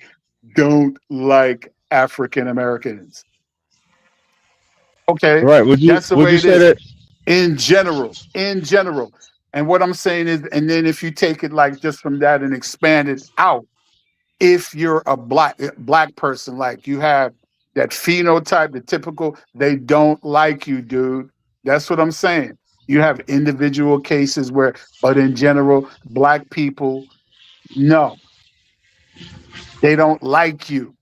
Speaker 8: don't like African Americans. Okay,
Speaker 10: right.
Speaker 8: that's the
Speaker 10: Would
Speaker 8: way
Speaker 10: you
Speaker 8: it
Speaker 10: say
Speaker 8: is.
Speaker 10: that?
Speaker 8: In general. And what I'm saying is, and then if you take it like just from that and expand it out, if you're a black person, like you have that phenotype, the typical, they don't like you, dude. That's what I'm saying. You have individual cases where, but in general, black people, no, they don't like you.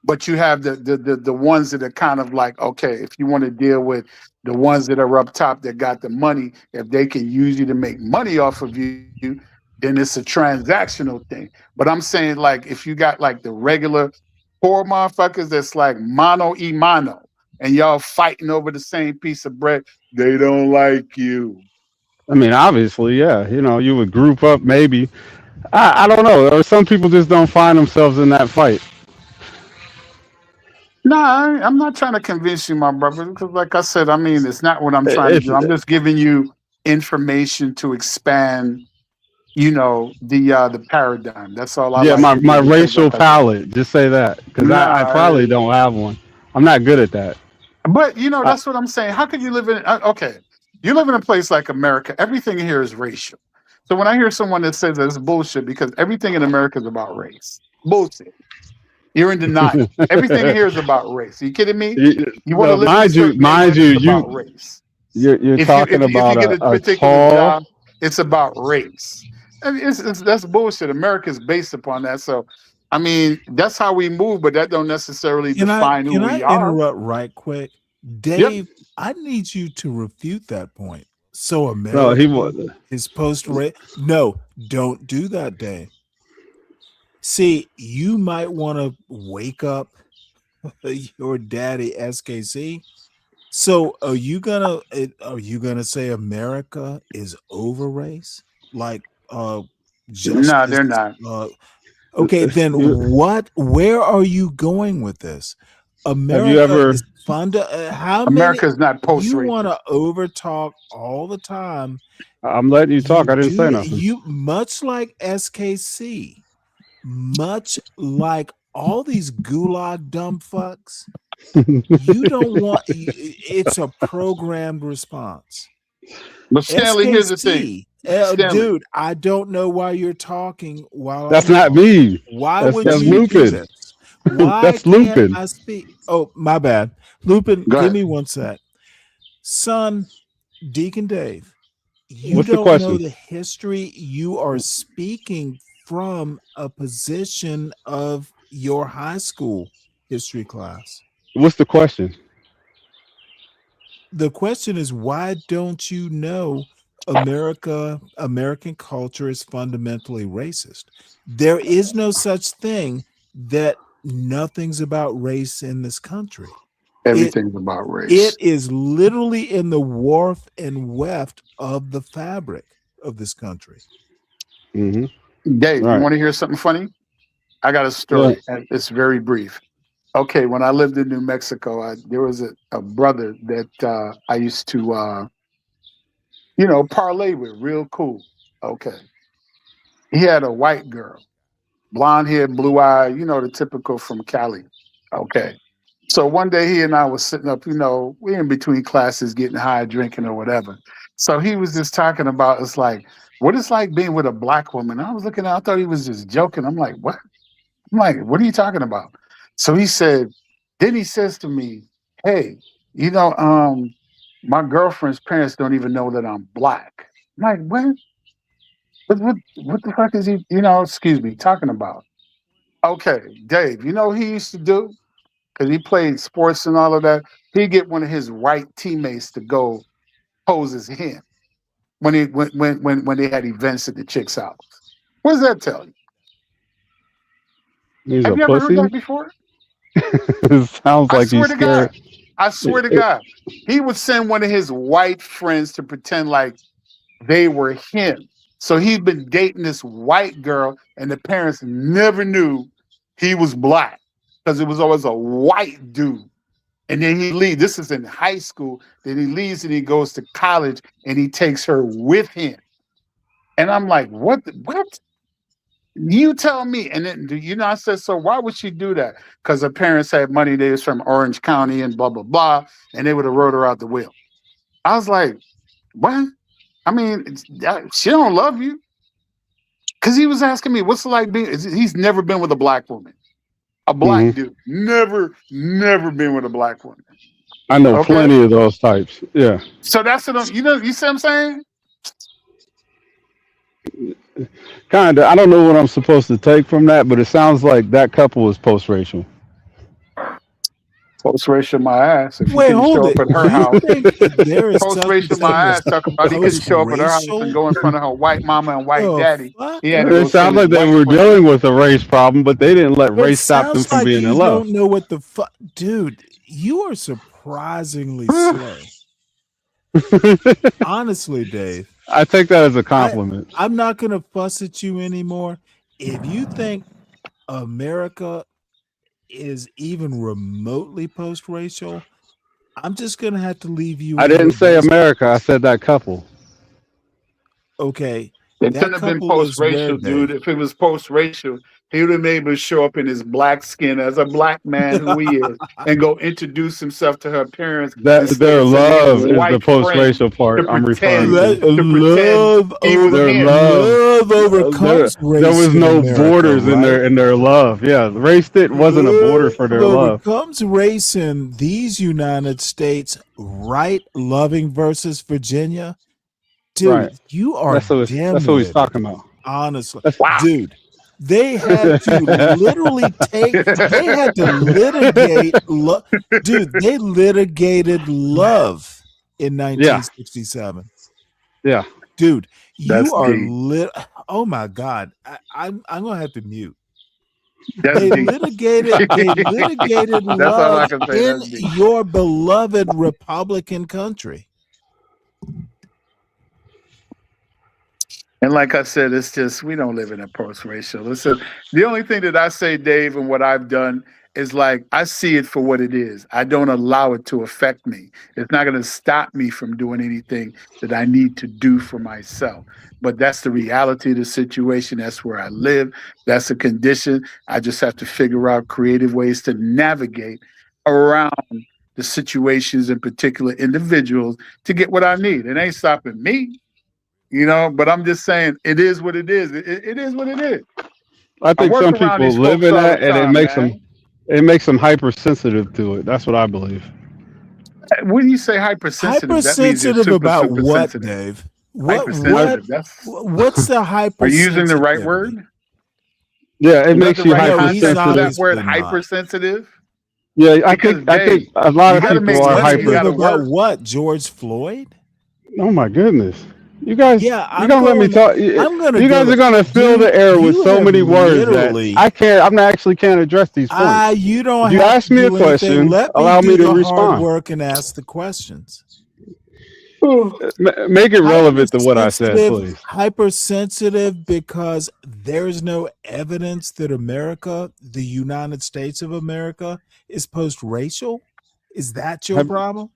Speaker 8: But you have the ones that are kind of like, okay, if you want to deal with the ones that are up top that got the money, if they can use you to make money off of you, then it's a transactional thing. But I'm saying like if you got like the regular poor motherfuckers that's like mano y mano and y'all fighting over the same piece of bread, they don't like you.
Speaker 10: I mean, obviously, yeah. You would group up, maybe. I don't know. Or some people just don't find themselves in that fight.
Speaker 8: No, I'm not trying to convince you, my brother, because like I said, I mean, it's not what I'm trying to
Speaker 10: It's
Speaker 8: do. I'm just giving you information to expand, the paradigm. That's all I
Speaker 10: yeah,
Speaker 8: like to
Speaker 10: my
Speaker 8: do because
Speaker 10: racial
Speaker 8: like I said,
Speaker 10: palette. Just say that, because I
Speaker 8: nah,
Speaker 10: probably don't have one. I'm not good at that.
Speaker 8: but
Speaker 10: I,
Speaker 8: that's what I'm saying. How could you live in okay, you live in a place like America, everything here is racial. So when I hear someone that says that it's bullshit because everything in America is about race. Bullshit. You're in denial. Everything here is about race. Are you kidding me? You want to
Speaker 10: well,
Speaker 8: live in a certain
Speaker 10: mind
Speaker 8: neighborhood,
Speaker 10: you,
Speaker 8: it's about race.
Speaker 10: you're
Speaker 8: If you
Speaker 10: talking
Speaker 8: if you
Speaker 10: about
Speaker 8: get a
Speaker 10: a
Speaker 8: particular
Speaker 10: tall.
Speaker 8: job, it's about race. I mean, that's bullshit. America is based upon that. So, I mean, that's how we move, but that don't necessarily define who
Speaker 2: Can I
Speaker 8: we are.
Speaker 2: interrupt right quick?
Speaker 8: Yep.
Speaker 2: Dave, I need you to refute that point. So
Speaker 10: No, he
Speaker 2: America
Speaker 10: was.
Speaker 2: is post race. No, don't do that, Dave. See, you might want to wake up your daddy SKC So are you gonna say America is over race? Like
Speaker 8: No,
Speaker 2: justice?
Speaker 8: they're not.
Speaker 2: Okay, then where are you going with this?
Speaker 10: Have you
Speaker 2: America
Speaker 10: ever?
Speaker 2: is how many
Speaker 8: America's not
Speaker 2: you want
Speaker 8: post-racist.
Speaker 2: to overtalk all the time.
Speaker 10: I'm letting you talk. I didn't say nothing.
Speaker 2: You much like SKC, much like all these gulag dumb fucks. You don't want it's a programmed response.
Speaker 8: But Stanley, here's the thing.
Speaker 2: SKC,
Speaker 8: Stanley,
Speaker 2: dude, I don't know why you're talking while
Speaker 10: That's
Speaker 2: I'm
Speaker 10: not
Speaker 2: talking.
Speaker 10: me.
Speaker 2: Why
Speaker 10: That's
Speaker 2: would
Speaker 10: that's
Speaker 2: you do
Speaker 10: Lupin.
Speaker 2: this? Why
Speaker 10: That's
Speaker 2: can't
Speaker 10: Lupin.
Speaker 2: I speak? Oh, my bad. Lupin,
Speaker 8: go
Speaker 2: give
Speaker 8: ahead.
Speaker 2: me one sec. Son, Deacon Dave, you
Speaker 10: What's the
Speaker 2: don't know
Speaker 10: question?
Speaker 2: the history. You are speaking from a position of your high school history class.
Speaker 10: What's the question?
Speaker 2: The question is, why don't you know American culture is fundamentally racist? There is no such thing that nothing's about race in this country.
Speaker 8: Everything's about race.
Speaker 2: It is literally in the warp and weft of the fabric of this country.
Speaker 10: Mm-hmm.
Speaker 8: Dave,
Speaker 10: Right.
Speaker 8: you want to hear something funny? I got a story, and it's very brief. Okay, when I lived in New Mexico, there was a brother that I used to, parlay with, real cool. Okay. He had a white girl, blonde hair, blue eye, the typical from Cali. Okay. So one day he and I was sitting up, we in between classes getting high, drinking or whatever. So he was just talking about, it's like, what it's like being with a black woman. I was looking, I thought he was just joking. I'm like, what? I'm like, what are you talking about? So he said, then he says to me, hey, my girlfriend's parents don't even know that I'm black. I'm like, what? What the fuck is he, excuse me, talking about? Okay, Dave, you know what he used to do? Because he played sports and all of that. He'd get one of his white teammates to go pose as him when they had events at the chick's house. What does that tell you?
Speaker 10: He's
Speaker 8: Have
Speaker 10: a
Speaker 8: you ever heard
Speaker 10: pussy.
Speaker 8: that before?
Speaker 10: It sounds
Speaker 8: I
Speaker 10: like
Speaker 8: swear
Speaker 10: he's
Speaker 8: to God.
Speaker 10: scared.
Speaker 8: I swear to God. He would send one of his white friends to pretend like they were him. So he'd been dating this white girl, and the parents never knew he was black because it was always a white dude. And then he leaves. This is in high school. Then he leaves and he goes to college and he takes her with him. And I'm like, what? What? You tell me. And then, I said, so why would she do that? Because her parents had money. They was from Orange County and blah, blah, blah. And they would have wrote her out the will. I was like, what? I mean, she don't love you. Because he was asking me, what's it like being, he's never been with a black woman. A black dude. Never been with a black woman.
Speaker 10: I know
Speaker 8: Okay.
Speaker 10: plenty of those types. Yeah.
Speaker 8: So that's what you see what I'm saying?
Speaker 10: Kinda. I don't know what I'm supposed to take from that, but it sounds like that couple is post-racial.
Speaker 8: Post-racial my ass. If he
Speaker 2: Wait,
Speaker 8: couldn't
Speaker 2: hold
Speaker 8: show
Speaker 2: it.
Speaker 8: up at her
Speaker 2: You
Speaker 8: house.
Speaker 2: think there is such a
Speaker 8: Post-racial
Speaker 2: thing
Speaker 8: my
Speaker 2: as
Speaker 8: ass. Talking about he couldn't show up at her house
Speaker 2: post-racial?
Speaker 8: and go in front of her white mama and white
Speaker 2: Oh,
Speaker 8: daddy.
Speaker 2: fuck.
Speaker 8: He had to go
Speaker 10: It
Speaker 8: see
Speaker 10: sounds
Speaker 8: his
Speaker 10: like they
Speaker 8: white
Speaker 10: were
Speaker 8: friend.
Speaker 10: dealing with a race problem, but they didn't let
Speaker 2: It
Speaker 10: race stop them
Speaker 2: sounds
Speaker 10: from
Speaker 2: like
Speaker 10: being
Speaker 2: you
Speaker 10: in love.
Speaker 2: don't know what the fuck. Dude, you are surprisingly slow. Honestly, Dave.
Speaker 10: I take that as a compliment.
Speaker 2: I'm not going to fuss at you anymore. If you think America is even remotely post-racial, I'm just going to have to leave you
Speaker 10: I
Speaker 2: in your
Speaker 10: didn't say
Speaker 2: basement.
Speaker 10: America. I said that couple.
Speaker 2: Okay.
Speaker 8: It
Speaker 2: That
Speaker 8: couldn't have been
Speaker 2: couple is where,
Speaker 8: post-racial, dude.
Speaker 2: Dave?
Speaker 8: If it was post-racial, he would have been able to show up in his black skin as a black man who he is and go introduce himself to her parents
Speaker 10: That
Speaker 8: instead
Speaker 10: their
Speaker 8: of sending
Speaker 10: love
Speaker 8: his
Speaker 10: is the
Speaker 8: white friend
Speaker 10: post-racial part
Speaker 8: to
Speaker 10: I'm referring
Speaker 8: pretend
Speaker 10: to.
Speaker 2: Love
Speaker 8: he was
Speaker 10: Their
Speaker 8: him.
Speaker 2: love overcomes race.
Speaker 10: There was
Speaker 2: in
Speaker 10: no
Speaker 2: America,
Speaker 10: borders in
Speaker 2: right?
Speaker 10: their love. Yeah, race wasn't a border for their love.
Speaker 2: Overcomes race in these United States, right? Loving versus Virginia. Dude,
Speaker 10: Right.
Speaker 2: you are
Speaker 10: That's what he's
Speaker 2: dim-witted.
Speaker 10: talking about.
Speaker 2: Honestly,
Speaker 8: Wow.
Speaker 2: dude, they had to literally they had to litigate, dude, they litigated love in 1967.
Speaker 10: Yeah.
Speaker 2: Dude,
Speaker 8: That's
Speaker 2: you are
Speaker 8: deep.
Speaker 2: oh my God. I'm going to have to mute.
Speaker 8: That's
Speaker 2: They
Speaker 8: deep.
Speaker 2: litigated
Speaker 8: That's all I
Speaker 2: love
Speaker 8: can say.
Speaker 2: in
Speaker 8: That's deep.
Speaker 2: your beloved Republican country.
Speaker 8: And like I said, it's just we don't live in a post-racial. Listen, the only thing that I say, Dave, and what I've done is like I see it for what it is. I don't allow it to affect me. It's not going to stop me from doing anything that I need to do for myself. But that's the reality of the situation. That's where I live. That's a condition. I just have to figure out creative ways to navigate around the situations and particular individuals to get what I need. It ain't stopping me. But I'm just saying it is what it is. It is what it is.
Speaker 10: I
Speaker 8: I
Speaker 10: think
Speaker 8: work
Speaker 10: some
Speaker 8: around
Speaker 10: people
Speaker 8: these
Speaker 10: live
Speaker 8: folks
Speaker 10: in
Speaker 8: all the
Speaker 10: that, and
Speaker 8: time, man.
Speaker 10: it makes them hypersensitive to it. That's what I believe.
Speaker 8: When you say hypersensitive, that means you're
Speaker 2: Hypersensitive
Speaker 8: super,
Speaker 2: about
Speaker 8: super
Speaker 2: what,
Speaker 8: sensitive.
Speaker 2: Dave?
Speaker 8: Hypersensitive.
Speaker 2: What's the
Speaker 8: Are you using the right
Speaker 2: hypersensitivity?
Speaker 8: word?
Speaker 10: Yeah, it
Speaker 8: Is that
Speaker 10: makes
Speaker 8: the
Speaker 10: you
Speaker 8: right
Speaker 2: No, he's
Speaker 8: context for that
Speaker 2: obviously
Speaker 8: word,
Speaker 2: not.
Speaker 8: hypersensitive?
Speaker 10: Yeah, I
Speaker 8: Because
Speaker 10: think
Speaker 8: Dave,
Speaker 10: a lot
Speaker 8: you
Speaker 10: of
Speaker 8: got to
Speaker 10: people
Speaker 8: make
Speaker 10: are
Speaker 8: money. You
Speaker 10: hyper.
Speaker 8: got
Speaker 2: Sensitive
Speaker 8: to
Speaker 2: about
Speaker 8: work.
Speaker 2: what? George Floyd?
Speaker 10: Oh my goodness. You guys,
Speaker 2: Yeah,
Speaker 10: you're
Speaker 2: I'm
Speaker 10: gonna let me
Speaker 2: going.
Speaker 10: talk.
Speaker 2: I'm gonna
Speaker 10: You guys
Speaker 2: go.
Speaker 10: are gonna fill
Speaker 2: Dude,
Speaker 10: the air with
Speaker 2: you
Speaker 10: so
Speaker 2: have
Speaker 10: many words that
Speaker 2: literally.
Speaker 10: I'm not actually can't address these points.
Speaker 2: You don't
Speaker 10: If you
Speaker 2: have
Speaker 10: ask
Speaker 2: to
Speaker 10: me a
Speaker 2: do anything.
Speaker 10: question,
Speaker 2: Let me
Speaker 10: allow me
Speaker 2: do
Speaker 10: to
Speaker 2: the hard
Speaker 10: respond.
Speaker 2: work and ask the questions.
Speaker 10: Make it relevant to what I said, please.
Speaker 2: Hypersensitive because there's no evidence that America, the United States of America, is post-racial. Is that your problem?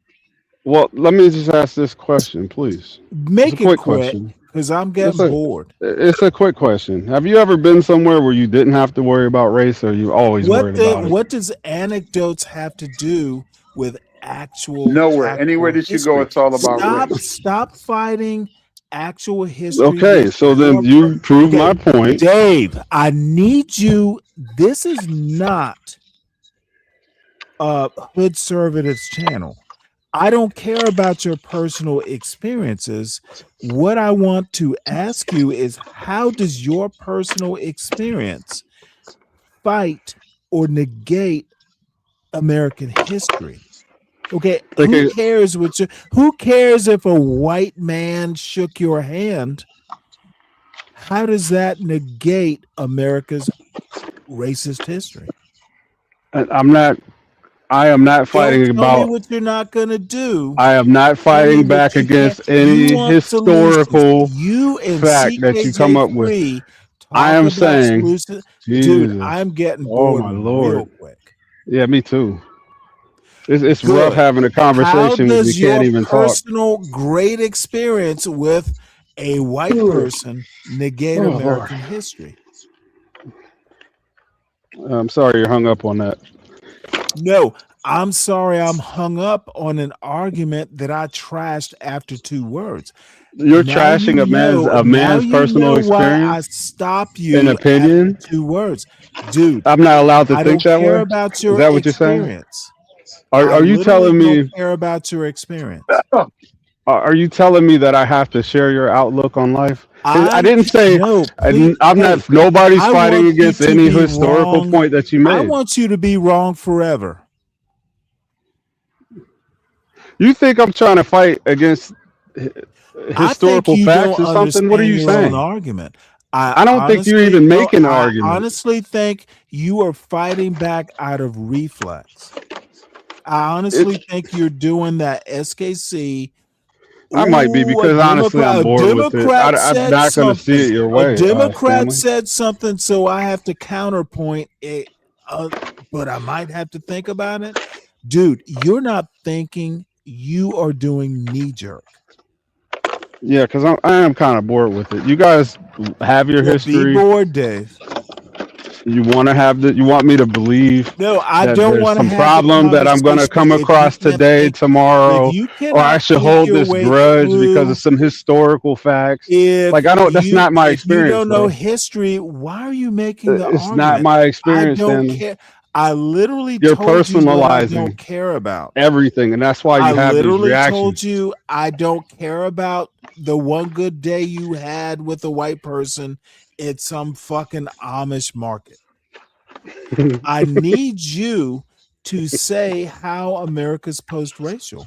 Speaker 10: Well, let me just ask this question, please.
Speaker 2: Make
Speaker 10: It's a
Speaker 2: it
Speaker 10: quick
Speaker 2: quick,
Speaker 10: question.
Speaker 2: because I'm getting bored.
Speaker 10: It's a quick question. Have you ever been somewhere where you didn't have to worry about race, or you always worried about it?
Speaker 2: What does anecdotes have to do with actual
Speaker 8: Nowhere. Anywhere that you go,
Speaker 2: history?
Speaker 8: it's all about race.
Speaker 2: Stop fighting actual history.
Speaker 10: Okay, so then you prove my point.
Speaker 2: Dave, I need you. This is not Hood Conservatives channel. I don't care about your personal experiences. What I want to ask you is, how does your personal experience fight or negate American history? Okay, who cares who cares if a white man shook your hand? How does that negate America's racist history?
Speaker 10: I am not fighting
Speaker 2: Don't tell me
Speaker 10: about
Speaker 2: what you're not going to do.
Speaker 10: I am not fighting back against any historical fact that you come up with. I am saying,
Speaker 2: dude, I'm getting bored
Speaker 10: my Lord.
Speaker 2: real quick.
Speaker 10: Yeah, me too. It's rough having a conversation when you can't even talk.
Speaker 2: How does your personal great experience with a white person negate American history?
Speaker 10: I'm sorry you're hung up on that.
Speaker 2: No, I'm sorry I'm hung up on an argument that I trashed after 2 words.
Speaker 10: You're trashing a man's personal experience.
Speaker 2: Why I stop you
Speaker 10: an opinion?
Speaker 2: after 2 words. Dude,
Speaker 10: I'm not allowed to
Speaker 2: I
Speaker 10: think
Speaker 2: don't
Speaker 10: that
Speaker 2: care
Speaker 10: way.
Speaker 2: about your
Speaker 10: Is that what
Speaker 2: experience.
Speaker 10: you're saying? Are you telling me?
Speaker 2: Don't care about your experience.
Speaker 10: Are you telling me that I have to share your outlook on life? I didn't say.
Speaker 2: No,
Speaker 10: I'm not. Nobody's fighting against any historical
Speaker 2: wrong.
Speaker 10: point that you made.
Speaker 2: I want you to be wrong forever.
Speaker 10: You think I'm trying to fight against historical facts or something? What are you saying?
Speaker 2: Argument.
Speaker 10: I don't think you're even making an argument.
Speaker 2: I honestly think you are fighting back out of reflex. I honestly think you're doing that SKC.
Speaker 10: I might be because honestly I'm bored with it. I'm not going to see it your way.
Speaker 2: A Democrat said something, so I have to counterpoint it, but I might have to think about it. Dude, you're not thinking, you are doing knee jerk.
Speaker 10: Yeah, because I am kind of bored with it. You guys have your history.
Speaker 2: Be bored, Dave.
Speaker 10: You want to have that? You want me to believe?
Speaker 2: No, I don't want
Speaker 10: some problem that I'm going to come across today, tomorrow, or I should hold this grudge because of some historical facts. Like I don't. That's not my experience.
Speaker 2: You don't know history. Why are you making the
Speaker 10: It's not my experience.
Speaker 2: I don't care. I literally
Speaker 10: you're
Speaker 2: told you what I
Speaker 10: personalizing
Speaker 2: don't care about
Speaker 10: everything, and that's why you have these reactions.
Speaker 2: I told you I don't care about the one good day you had with a white person at some fucking Amish market. I need you to say how America's post-racial.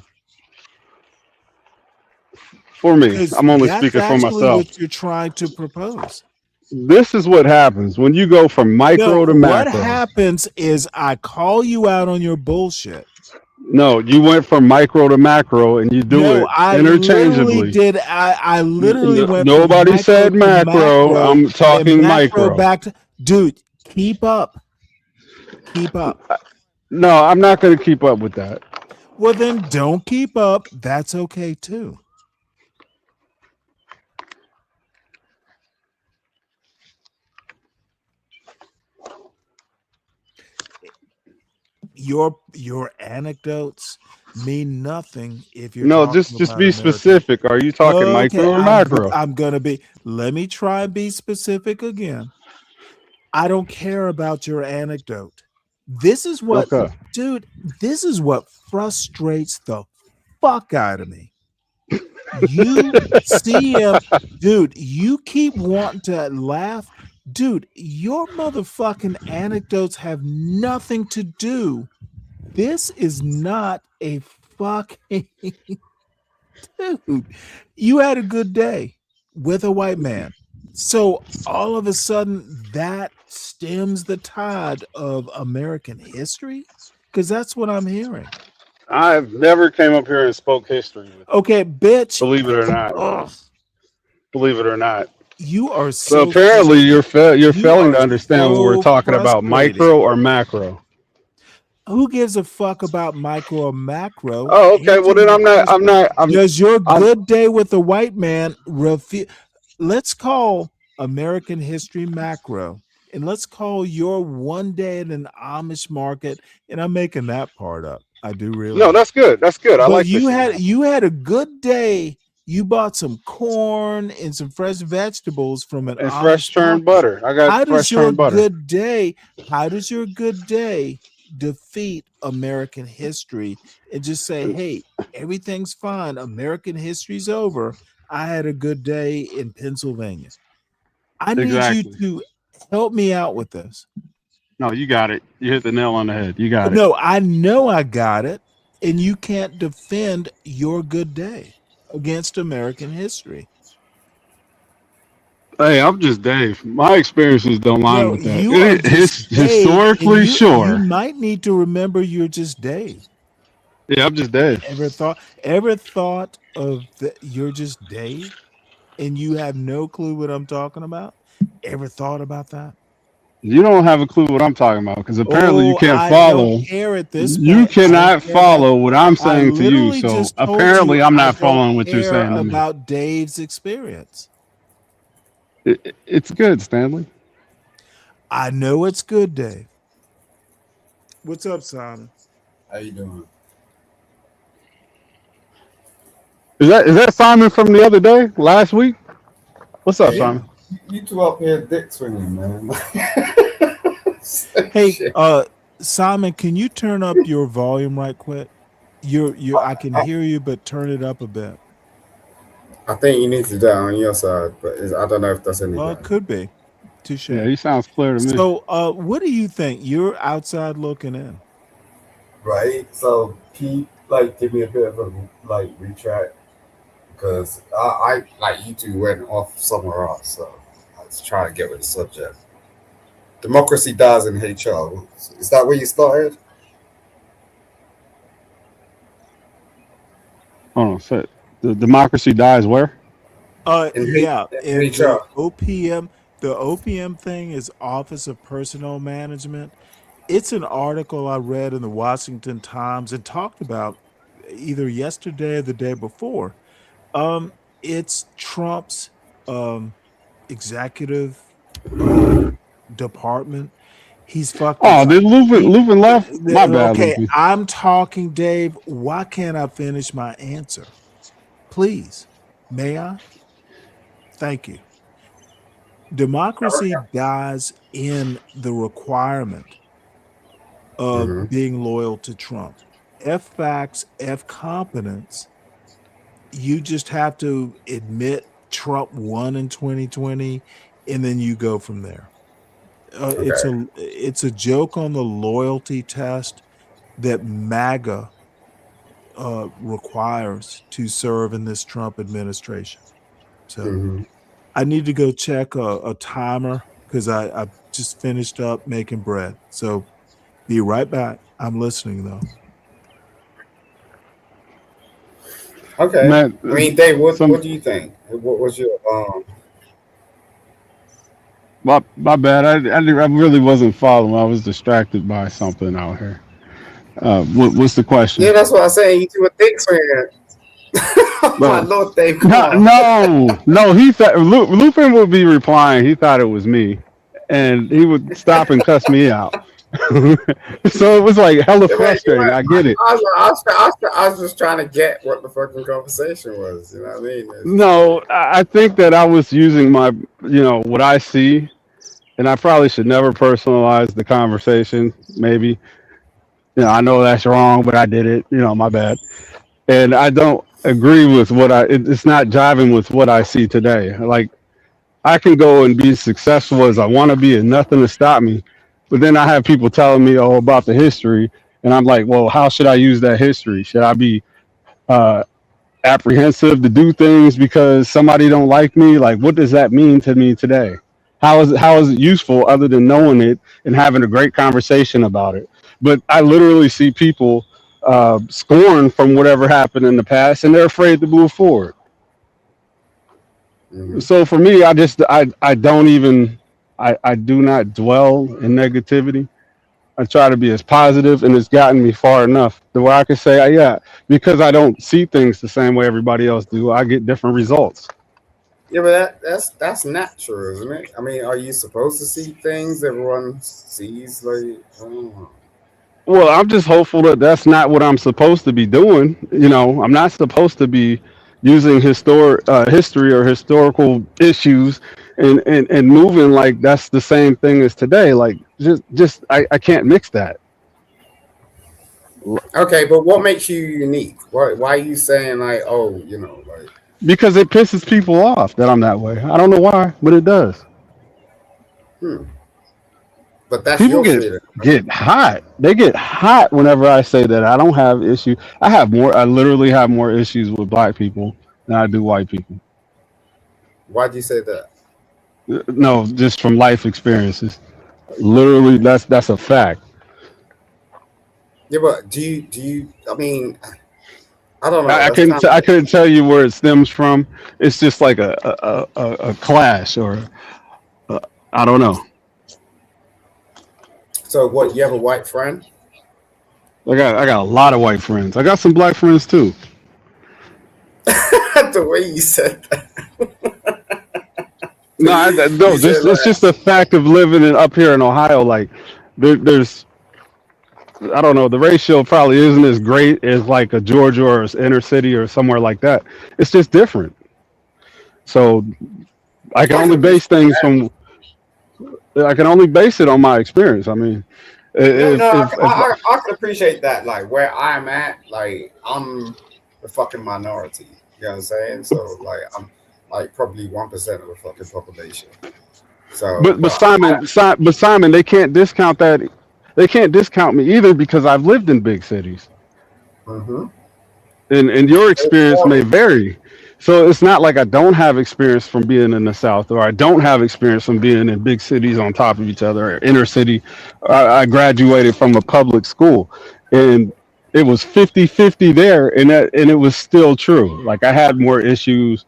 Speaker 10: For me, I'm only speaking for myself.
Speaker 2: What you're trying to propose.
Speaker 10: This is what happens when you go from
Speaker 2: No,
Speaker 10: micro to
Speaker 2: what
Speaker 10: macro.
Speaker 2: happens is I call you out on your bullshit.
Speaker 10: No, you went from micro to macro, and you do
Speaker 2: No,
Speaker 10: it
Speaker 2: I literally
Speaker 10: interchangeably.
Speaker 2: did. I literally went from
Speaker 10: Nobody
Speaker 2: micro
Speaker 10: said
Speaker 2: to
Speaker 10: macro.
Speaker 2: macro
Speaker 10: I'm
Speaker 2: and
Speaker 10: talking
Speaker 2: macro
Speaker 10: micro.
Speaker 2: back to, dude, keep up. Keep up.
Speaker 10: No, I'm not going to keep up with that.
Speaker 2: Well, then don't keep up. That's okay too. Your anecdotes mean nothing if you're
Speaker 10: No,
Speaker 2: talking
Speaker 10: just
Speaker 2: about
Speaker 10: be
Speaker 2: American.
Speaker 10: specific. Are you talking
Speaker 2: Okay,
Speaker 10: micro or macro?
Speaker 2: I'm gonna be. Let me try and be specific again. I don't care about your anecdote. This is what,
Speaker 10: Okay.
Speaker 2: dude. This is what frustrates the fuck out of me. You see him, dude. You keep wanting to laugh, dude. Your motherfucking anecdotes have nothing to do. This is not a fucking dude. You had a good day with a white man. So all of a sudden that stems the tide of American history? Because that's what I'm hearing.
Speaker 10: I've never came up here and spoke history with you.
Speaker 2: Okay, bitch.
Speaker 10: Believe it or not.
Speaker 2: Ugh,
Speaker 10: Believe it or not.
Speaker 2: you are
Speaker 10: So
Speaker 2: so
Speaker 10: apparently you're
Speaker 2: you
Speaker 10: failing
Speaker 2: are
Speaker 10: to understand what we're
Speaker 2: so
Speaker 10: talking about,
Speaker 2: frustrating.
Speaker 10: micro or macro.
Speaker 2: Who gives a fuck about micro or macro?
Speaker 10: Oh, okay. Well
Speaker 2: Answer
Speaker 10: then
Speaker 2: my
Speaker 10: I'm not. I'm
Speaker 2: question.
Speaker 10: not.
Speaker 2: Does your
Speaker 10: I'm.
Speaker 2: good day with the white man let's call American history macro, and let's call your one day in an Amish market, and I'm making that part up. I do
Speaker 10: No,
Speaker 2: realize.
Speaker 10: that's good. That's good. I
Speaker 2: But
Speaker 10: like mixing it up.
Speaker 2: you had a good day. You bought some corn and some fresh vegetables from an
Speaker 10: And fresh
Speaker 2: Amish
Speaker 10: churned
Speaker 2: market.
Speaker 10: butter. I got
Speaker 2: How
Speaker 10: fresh
Speaker 2: does your
Speaker 10: churned butter.
Speaker 2: good day, how does your good day defeat American history and just say, hey, everything's fine. American history's over. I had a good day in Pennsylvania. I need you
Speaker 10: Exactly.
Speaker 2: to help me out with this.
Speaker 10: No, you got it. You hit the nail on the head. You got it.
Speaker 2: No, I know I got it. And you can't defend your good day against American history.
Speaker 10: Hey, I'm just Dave. My experiences don't line
Speaker 2: No,
Speaker 10: with that.
Speaker 2: you are just Dave, and
Speaker 10: Historically,
Speaker 2: you
Speaker 10: sure.
Speaker 2: might need to remember you're just Dave.
Speaker 10: Yeah, I'm just Dave.
Speaker 2: Ever thought of you're just Dave and you have no clue what I'm talking about? Ever thought about that?
Speaker 10: You don't have a clue what I'm talking about because apparently you
Speaker 2: Oh,
Speaker 10: can't
Speaker 2: I don't
Speaker 10: follow.
Speaker 2: care at this
Speaker 10: You
Speaker 2: point. I don't
Speaker 10: cannot
Speaker 2: care about
Speaker 10: follow what I'm
Speaker 2: I
Speaker 10: saying to you.
Speaker 2: literally
Speaker 10: So
Speaker 2: just told you
Speaker 10: apparently I'm
Speaker 2: I
Speaker 10: not
Speaker 2: don't
Speaker 10: following what you're
Speaker 2: care
Speaker 10: saying to me.
Speaker 2: about Dave's experience.
Speaker 10: It's good, Stanley.
Speaker 2: I know it's good, Dave. What's up, Simon?
Speaker 11: How you doing?
Speaker 10: Is that Simon from the other day, last week? What's up,
Speaker 11: Hey,
Speaker 10: Simon?
Speaker 11: you two up here dick swinging, man.
Speaker 2: Hey,
Speaker 11: Shit.
Speaker 2: Simon, can you turn up your volume right quick? I can
Speaker 11: I,
Speaker 2: hear you, but turn it up a bit.
Speaker 11: I think you need to do that on your side, but I don't know if that's any
Speaker 2: Well, it
Speaker 11: better.
Speaker 2: could be. Touche.
Speaker 10: Yeah, he sounds clear to me.
Speaker 2: So, what do you think? You're outside looking in.
Speaker 11: Right? So, can you, like, give me a bit of a, like, retract? Because I like, you two went off somewhere else, so I was trying to get with the subject. Democracy dies in HR. Is that where you started?
Speaker 10: Hold on, so the democracy dies where?
Speaker 2: Yeah,
Speaker 11: In
Speaker 2: in
Speaker 11: HR.
Speaker 2: the OPM thing is Office of Personnel Management. It's an article I read in the Washington Times and talked about either yesterday or the day before. It's Trump's executive department. He's fucked it
Speaker 10: Oh,
Speaker 2: up.
Speaker 10: did Lupin left? My bad,
Speaker 2: Okay,
Speaker 10: Lupin.
Speaker 2: I'm talking, Dave. Why can't I finish my answer? Please, may I? Thank you. Democracy dies in the requirement
Speaker 11: Mm-hmm.
Speaker 2: of being loyal to Trump. F facts, F competence. You just have to admit Trump won in 2020, and then you go from there.
Speaker 11: Okay.
Speaker 2: It's a joke on the loyalty test that MAGA requires to serve in this Trump administration. So
Speaker 11: Mm-hmm.
Speaker 2: I need to go check a timer because I just finished up making bread. So be right back. I'm listening though.
Speaker 11: Okay.
Speaker 10: Man,
Speaker 11: I mean, Dave, what
Speaker 10: some
Speaker 11: do you think? What was your
Speaker 10: my bad. I really wasn't following. I was distracted by something out here. What's the
Speaker 11: Yeah,
Speaker 10: question?
Speaker 11: that's what I say. You two a thick fan. My
Speaker 10: Well,
Speaker 11: Lord, Dave, come
Speaker 10: no,
Speaker 11: on.
Speaker 10: no. He thought Lupin would be replying. He thought it was me, and he would stop and cuss me out. So it was like hella
Speaker 11: Yeah, man,
Speaker 10: frustrating. I get it.
Speaker 11: I was just trying to get what the fucking conversation was. You know what I mean? It's just
Speaker 10: No,
Speaker 11: like,
Speaker 10: I think that I was using my, what I see, and I probably should never personalize the conversation. Maybe, I know that's wrong, but I did it. My bad. And I don't agree with it's not jiving with what I see today. Like I can go and be successful as I want to be, and nothing to stop me. But then I have people telling me, oh, about the history, and I'm like, well, how should I use that history? Should I be uh, apprehensive to do things because somebody don't like me? Like, what does that mean to me today? How is it useful other than knowing it and having a great conversation about it? But I literally see people scorn from whatever happened in the past, and they're afraid to move forward.
Speaker 11: mhm.
Speaker 10: So for me, I don't even I do not dwell in negativity. I try to be as positive, and it's gotten me far enough to where I can say, yeah, because I don't see things the same way everybody else do. I get different results.
Speaker 11: Yeah, but that's natural, isn't it? I mean, are you supposed to see things everyone sees? Like, I don't know.
Speaker 10: Well, I'm just hopeful that that's not what I'm supposed to be doing. I'm not supposed to be using history or historical issues and moving like that's the same thing as today. Like just I can't mix that.
Speaker 11: Okay, but what makes you unique? Why are you saying like, oh, like,
Speaker 10: Because it pisses people off that I'm that way. I don't know why, but it does.
Speaker 11: hmm? But that's
Speaker 10: People
Speaker 11: your
Speaker 10: get
Speaker 11: freedom.
Speaker 10: get hot. They get hot whenever I say that I don't have issues. I literally have more issues with black people than I do white people.
Speaker 11: Why'd you say that?
Speaker 10: No, just from life experiences. Literally, that's a fact.
Speaker 11: Yeah, but do you? I mean, I don't know.
Speaker 10: I
Speaker 11: That's
Speaker 10: couldn't
Speaker 11: kind
Speaker 10: t-
Speaker 11: of
Speaker 10: I
Speaker 11: like,
Speaker 10: couldn't tell you where it stems from. It's just like a clash or uh, I don't know.
Speaker 11: so what? You have a white friend?
Speaker 10: I got a lot of white friends. I got some black friends too.
Speaker 11: The way you said that,
Speaker 10: No, no,
Speaker 11: you said
Speaker 10: just it's
Speaker 11: like,
Speaker 10: just a fact of living up here in Ohio. Like there's I don't know, the ratio probably isn't as great as like a Georgia or inner city or somewhere like that. It's just different. So I can
Speaker 11: I
Speaker 10: only
Speaker 11: can
Speaker 10: base
Speaker 11: appreciate
Speaker 10: things
Speaker 11: that.
Speaker 10: from I can only base it on my experience. I mean,
Speaker 11: No,
Speaker 10: if
Speaker 11: no,
Speaker 10: if
Speaker 11: I can appreciate that. Like where I'm at, like I'm the fucking minority. You know what I'm saying? So like I'm like probably 1% of the fucking population. So,
Speaker 10: but Simon, they can't discount that. They can't discount me either because I've lived in big cities,
Speaker 11: mm-hmm.
Speaker 10: and your experience may vary. So it's not like I don't have experience from being in the South, or I don't have experience from being in big cities on top of each other, or inner city. I graduated from a public school, and it was 50-50 there, and it was still true. Like I had more issues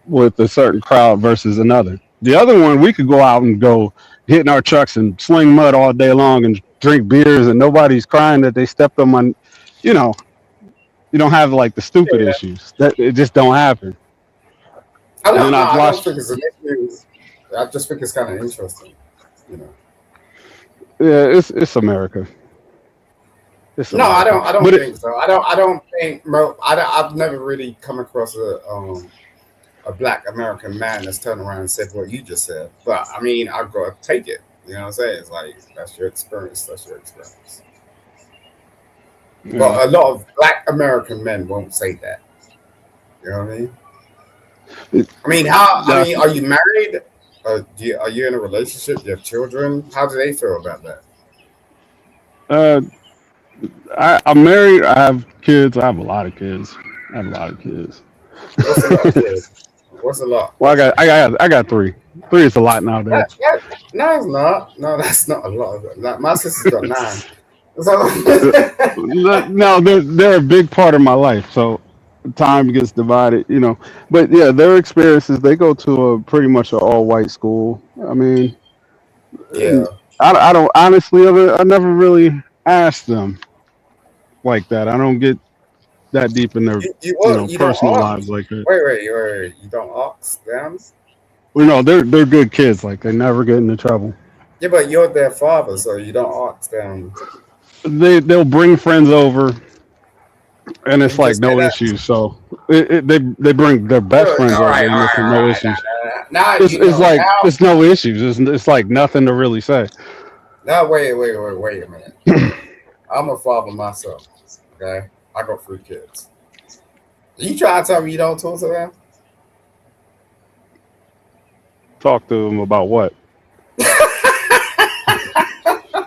Speaker 10: with a certain crowd versus another. The other one, we could go out and go hit in our trucks and sling mud all day long and drink beers, and nobody's crying that they stepped on my, you know, you don't have like the stupid
Speaker 11: Yeah,
Speaker 10: issues that it just don't happen.
Speaker 11: I
Speaker 10: And then
Speaker 11: don't know.
Speaker 10: I've
Speaker 11: I don't
Speaker 10: watched,
Speaker 11: think it's an issue. I just think it's kind of interesting. You know.
Speaker 10: yeah, it's America, it's
Speaker 11: No, I
Speaker 10: America,
Speaker 11: don't. I don't
Speaker 10: but
Speaker 11: think so. I don't. I don't think. I've never really come across a black American man that's turned around and said what you just said. But I mean, I've got to take it. You know what I'm saying? It's like that's your experience. That's your experience.
Speaker 10: yeah.
Speaker 11: But a lot of black American men won't say that. You know what I mean? I mean, how? I
Speaker 10: That's,
Speaker 11: mean, are you married? Are you in a relationship? Do you have children? How do they feel about that?
Speaker 10: uh, I'm married. I have kids. I have a lot of kids. I have a lot of kids.
Speaker 11: What's a lot of kids? What's a lot?
Speaker 10: Well, I got 3. 3 is a lot nowadays.
Speaker 11: No, it's not. No, that's not a lot. Like, my sister's got 9. So
Speaker 10: No, they're a big part of my life. So time gets divided, you know. But yeah, their experiences. They go to a pretty much an all white school. I mean,
Speaker 11: yeah.
Speaker 10: I don't honestly. I never really asked them like that. I don't get that deep in their
Speaker 11: You don't
Speaker 10: personal
Speaker 11: ask.
Speaker 10: lives like that.
Speaker 11: Wait. You don't ask them?
Speaker 10: Well, no, they're good kids. Like they never get into trouble.
Speaker 11: Yeah, but you're their father, so you don't ask them.
Speaker 10: They'll bring friends over, and it's
Speaker 11: You
Speaker 10: like
Speaker 11: just say
Speaker 10: no
Speaker 11: that.
Speaker 10: issues. So they bring their best friends
Speaker 11: All
Speaker 10: over,
Speaker 11: right,
Speaker 10: and it's no issues.
Speaker 11: Now
Speaker 10: It's
Speaker 11: you
Speaker 10: it's
Speaker 11: know.
Speaker 10: like
Speaker 11: Now,
Speaker 10: it's no issues. It's like nothing to really say.
Speaker 11: now, wait a minute. I'm a father myself. Okay, I got 3 kids. You trying to tell me you don't talk to them?
Speaker 10: Talk to them about what?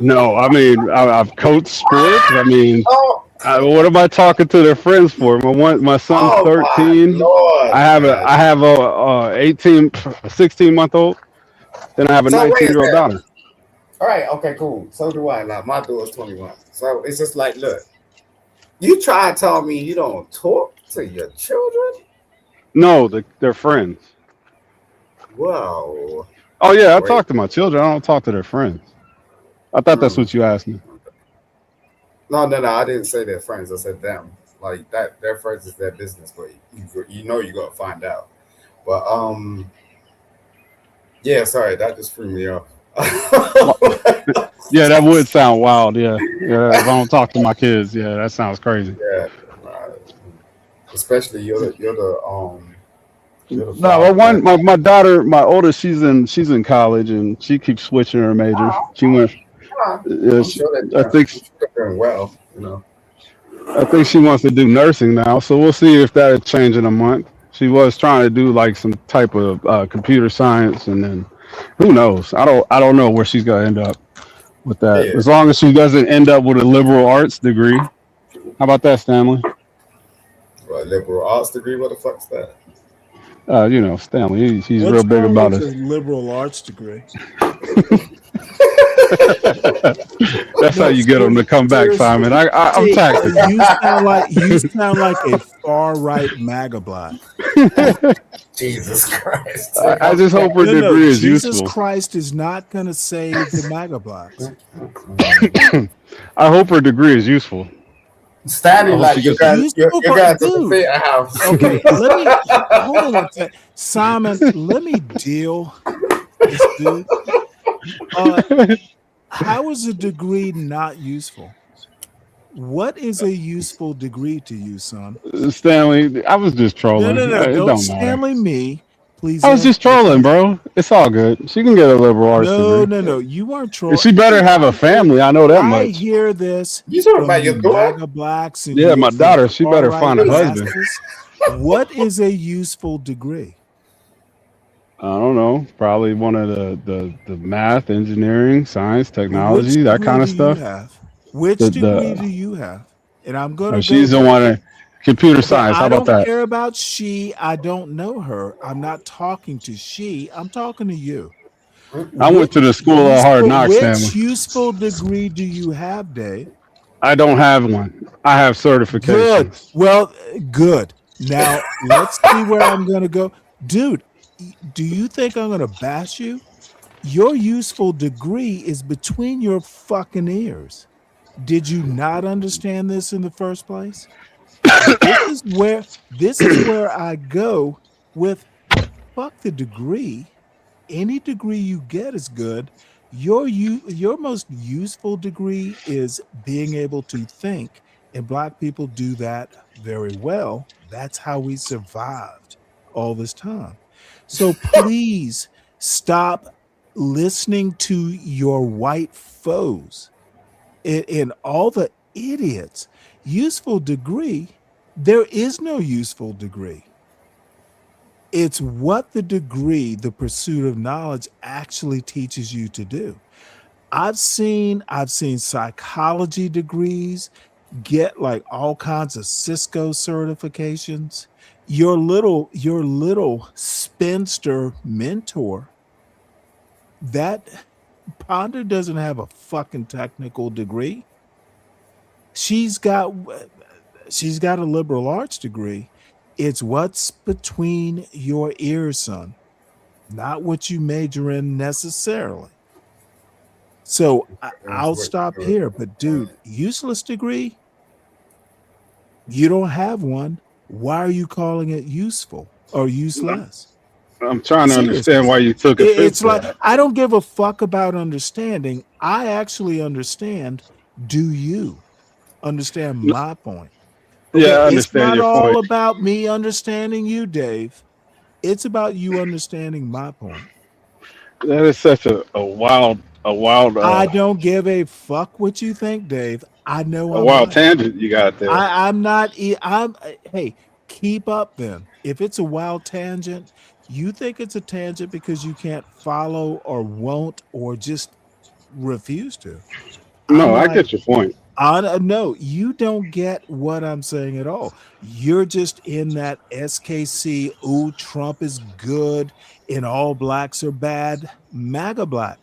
Speaker 10: No, I mean I've coached sports. I mean,
Speaker 11: Oh,
Speaker 10: what am I talking to their friends for? My son's
Speaker 11: oh my
Speaker 10: 13.
Speaker 11: lord!
Speaker 10: I have a 18, a 16-month old. Then I have a
Speaker 11: So wait a
Speaker 10: 19-year-old
Speaker 11: second.
Speaker 10: daughter.
Speaker 11: All right, okay, cool. So do I. Like my daughter's 21. So it's just like, look, you try to tell me you don't talk to your children?
Speaker 10: No, they're friends.
Speaker 11: Whoa.
Speaker 10: Oh yeah, I
Speaker 11: Wait.
Speaker 10: talk to my children. I don't talk to their friends. I thought that's
Speaker 11: Hmm.
Speaker 10: what you asked me.
Speaker 11: No, I didn't say their friends. I said them. Like that, their friends is their business, but you know you gotta find out. But yeah, sorry, that just threw me off.
Speaker 10: Yeah, that would sound wild. Yeah, yeah. If I don't talk to my kids, yeah, that sounds crazy.
Speaker 11: Yeah, uh, especially you're the
Speaker 10: No, well,
Speaker 11: father. That
Speaker 10: my daughter, my oldest, she's in college and she keeps switching her majors. She went. Yeah,
Speaker 11: I'm sure
Speaker 10: I think
Speaker 11: I'm sure they're doing well. You know.
Speaker 10: I think she wants to do nursing now. So we'll see if that'll change in a month. She was trying to do like some type of computer science, and then who knows? I don't know where she's gonna end up with that.
Speaker 11: Yeah.
Speaker 10: As long as she doesn't end up with a liberal arts degree. How about that, Stanley?
Speaker 11: Well, liberal arts degree. What the fuck's that?
Speaker 10: Stanley. He's real
Speaker 2: What's
Speaker 10: big
Speaker 2: wrong
Speaker 10: about
Speaker 2: with
Speaker 10: it.
Speaker 2: a liberal arts degree?
Speaker 10: That's how
Speaker 2: No,
Speaker 10: you get them to come back,
Speaker 2: seriously.
Speaker 10: Simon. I'm
Speaker 2: See,
Speaker 10: tactical.
Speaker 2: you sound like a far right MAGA black.
Speaker 11: Jesus Christ.
Speaker 10: I just hope her
Speaker 2: No,
Speaker 10: degree is
Speaker 2: Jesus
Speaker 10: useful.
Speaker 2: Christ is not going to save the MAGA blacks.
Speaker 10: I hope her degree is useful.
Speaker 11: Standing
Speaker 10: I hope
Speaker 11: like
Speaker 10: she
Speaker 11: you
Speaker 10: gets.
Speaker 11: guys, you
Speaker 2: Useful,
Speaker 11: guys to the
Speaker 2: dude.
Speaker 11: theater house.
Speaker 2: Okay, hold on one second. Simon, let me deal this dude. How is a degree not useful? What is a useful degree to you, son?
Speaker 10: Stanley, I was just trolling.
Speaker 2: No.
Speaker 10: It
Speaker 2: Don't
Speaker 10: don't matter.
Speaker 2: Stanley me. Please.
Speaker 10: I was just
Speaker 2: answer the
Speaker 10: trolling,
Speaker 2: question.
Speaker 10: bro. It's all good. She can get a liberal arts degree.
Speaker 2: No. You weren't
Speaker 10: And
Speaker 2: trolling.
Speaker 10: she better have a family. I know that
Speaker 2: I
Speaker 10: much.
Speaker 2: hear this
Speaker 11: You talking
Speaker 2: from
Speaker 11: about
Speaker 2: you
Speaker 11: your daughter?
Speaker 2: MAGA blacks and
Speaker 10: Yeah,
Speaker 2: you
Speaker 10: my daughter. She better
Speaker 2: far-right
Speaker 10: find a husband.
Speaker 2: bastards. What is a useful degree?
Speaker 10: I don't know. Probably one of the math, engineering, science,
Speaker 2: Which
Speaker 10: technology, that
Speaker 2: degree
Speaker 10: kind of
Speaker 2: do you
Speaker 10: stuff.
Speaker 2: have? Which
Speaker 10: The
Speaker 2: degree
Speaker 10: the
Speaker 2: do you have? And I'm going to go
Speaker 10: she's the
Speaker 2: there.
Speaker 10: one in computer
Speaker 2: Okay,
Speaker 10: science. How
Speaker 2: I
Speaker 10: about
Speaker 2: don't
Speaker 10: that?
Speaker 2: care about she. I don't know her. I'm not talking to she. I'm talking to you.
Speaker 10: I went to the school of hard knocks, Stanley.
Speaker 2: Which useful degree do you have, Dave?
Speaker 10: I don't have one. I have
Speaker 2: Good.
Speaker 10: certifications.
Speaker 2: Well, good. Now let's see where I'm going to go. Dude, do you think I'm going to bash you? Your useful degree is between your fucking ears. Did you not understand this in the first place? This is where I go with fuck the degree. Any degree you get is good. Your most useful degree is being able to think, and black people do that very well. That's how we survived all this time. So please stop listening to your white foes and all the idiots. Useful degree, there is no useful degree. It's what the degree, the pursuit of knowledge, actually teaches you to do. I've seen psychology degrees get like all kinds of Cisco certifications. your little spinster mentor, that Ponder doesn't have a fucking technical degree. She's got a liberal arts degree. It's what's between your ears, son, not what you major in necessarily. So I'll stop here. But dude, useless degree, you don't have one. Why are you calling it useful or useless?
Speaker 10: I'm trying to
Speaker 2: Seriously.
Speaker 10: understand why you took offense
Speaker 2: It's
Speaker 10: to
Speaker 2: like,
Speaker 10: that.
Speaker 2: I don't give a fuck about understanding. I actually understand. Do you understand my point?
Speaker 10: Yeah, I
Speaker 2: It's
Speaker 10: understand
Speaker 2: not
Speaker 10: your
Speaker 2: all
Speaker 10: point.
Speaker 2: about me understanding you, Dave. It's about you understanding my point.
Speaker 10: That is such a wild
Speaker 2: I don't give a fuck what you think, Dave. I know I'm right.
Speaker 10: tangent you got there.
Speaker 2: I'm not. Hey, keep up then. If it's a wild tangent, you think it's a tangent because you can't follow or won't or just refuse to. I'm
Speaker 10: No, I
Speaker 2: like,
Speaker 10: get your point.
Speaker 2: no, you don't get what I'm saying at all. You're just in that SKC. Ooh, Trump is good and all blacks are bad. MAGA black.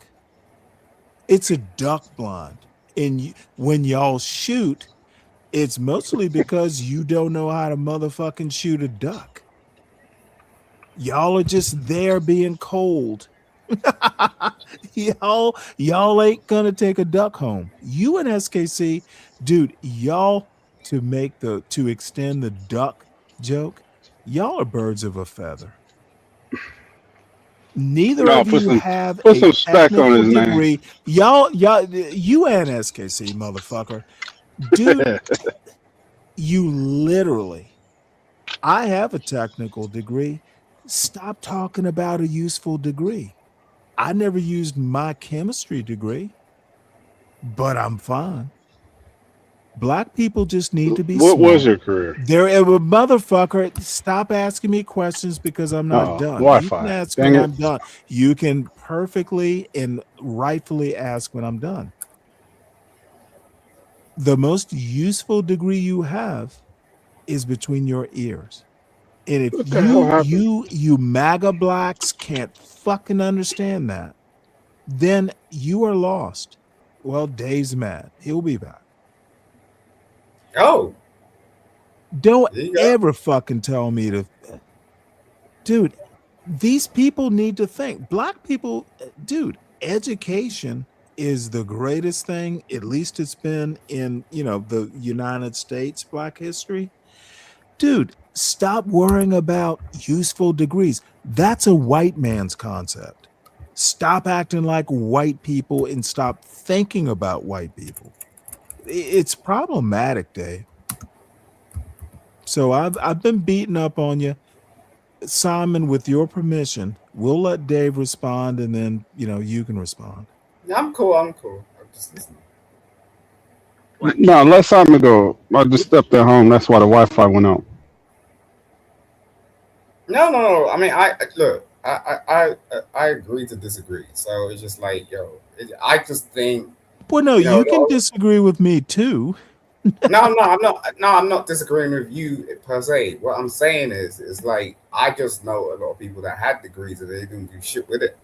Speaker 2: It's a duck blind. And when y'all shoot, it's mostly because you don't know how to motherfucking shoot a duck. Y'all are just there being cold. y'all ain't gonna take a duck home. You and SKC, dude, y'all to extend the duck joke, y'all are birds of a feather. Neither
Speaker 10: No,
Speaker 2: of you have
Speaker 10: put
Speaker 2: a
Speaker 10: some respect on
Speaker 2: technical
Speaker 10: his name.
Speaker 2: degree. Y'all, you and SKC, motherfucker. Dude, you literally, I have a technical degree. Stop talking about a useful degree. I never used my chemistry degree, but I'm fine. Black people just need to be
Speaker 10: What was
Speaker 2: smart.
Speaker 10: your career?
Speaker 2: There, a motherfucker. Stop asking me questions because I'm not done. You can
Speaker 10: Wi-Fi.
Speaker 2: ask
Speaker 10: Dang
Speaker 2: when
Speaker 10: it.
Speaker 2: I'm done. You can perfectly and rightfully ask when I'm done. The most useful degree you have is between your ears. And if
Speaker 10: What the hell happened?
Speaker 2: you MAGA blacks can't fucking understand that, then you are lost. Well, Dave's mad. He'll be back.
Speaker 11: Oh,
Speaker 2: Don't
Speaker 11: there you go.
Speaker 2: ever fucking tell me to, dude. These people need to think. Black people, dude. Education is the greatest thing. At least it's been in the United States Black history. Dude, stop worrying about useful degrees. That's a white man's concept. Stop acting like white people and stop thinking about white people. It's problematic, Dave. So I've been beating up on you. Simon, with your permission, we'll let Dave respond and then you can respond.
Speaker 11: I'm cool. I'm just listening.
Speaker 10: No, let Simon go. I just stepped at home. That's why the Wi-Fi went out.
Speaker 11: No. I mean, look. I agree to disagree. So it's just like, I just think,
Speaker 2: Well, no, you can disagree with me too.
Speaker 11: No, I'm not disagreeing with you per se. What I'm saying is like, I just know a lot of people that had degrees and they didn't do shit with it.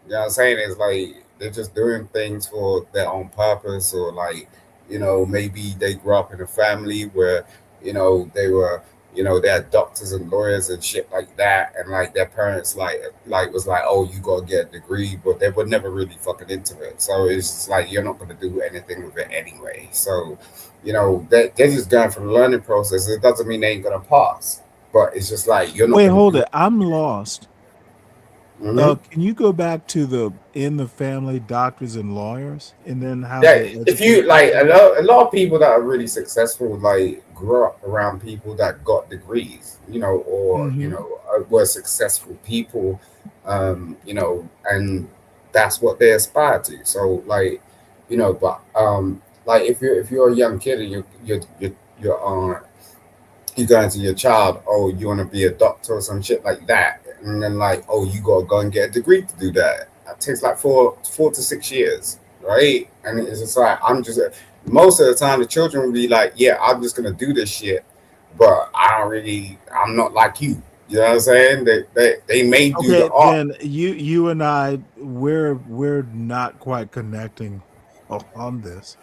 Speaker 11: You know what I'm saying? It's like they're just doing things for their own purpose, or like, maybe they grew up in a family where, they were, they had doctors and lawyers and shit like that, and like their parents like was like, oh, you gotta get a degree, but they were never really fucking into it. So it's just like, you're not gonna do anything with it anyway. So, they're just going through the learning process. It doesn't mean they ain't gonna pass, but it's just like, you're not.
Speaker 2: Wait, hold it. I'm lost.
Speaker 11: Mm-hmm.
Speaker 2: Can you go back to the in the family doctors and lawyers, and then how
Speaker 11: Yeah,
Speaker 2: they
Speaker 11: if you
Speaker 2: educate
Speaker 11: like,
Speaker 2: people?
Speaker 11: a lot of people that are really successful like grew up around people that got degrees, or
Speaker 2: Mhm.
Speaker 11: were successful people, and that's what they aspire to. So like, but like, if you're a young kid and you go into your child, oh, you want to be a doctor or some shit like that, and then like, oh, you gotta go and get a degree to do that. That takes like 4 to 6 years, right? And it's just like, most of the time the children will be like, yeah, I'm just gonna do this shit, but I I'm not like you. You know what I'm saying? They may do the
Speaker 2: Okay,
Speaker 11: art.
Speaker 2: then you and I we're not quite connecting on this.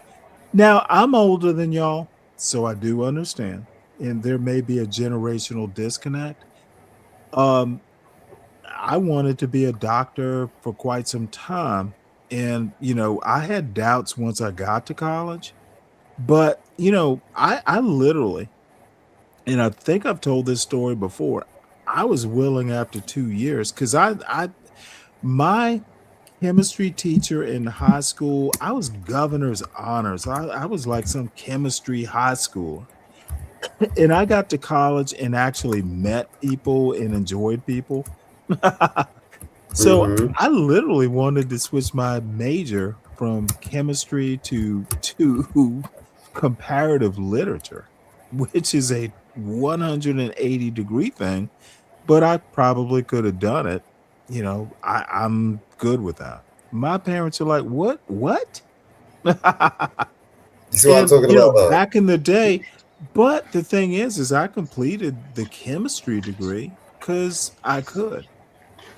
Speaker 2: Now, I'm older than y'all, so I do understand, and there may be a generational disconnect. Um, I wanted to be a doctor for quite some time, and I had doubts once I got to college, but I literally, and I think I've told this story before. I was willing after 2 years because my chemistry teacher in high school, I was governor's honors. I was like some chemistry high schooler. And I got to college and actually met people and enjoyed people. So
Speaker 11: Mm-hmm.
Speaker 2: I literally wanted to switch my major from chemistry to comparative literature, which is a 180-degree thing, but I probably could have done it. I'm good with that. My parents are like, what? What?
Speaker 11: You see what I'm
Speaker 2: And
Speaker 11: talking about?
Speaker 2: back in the day, but the thing is I completed the chemistry degree because I could.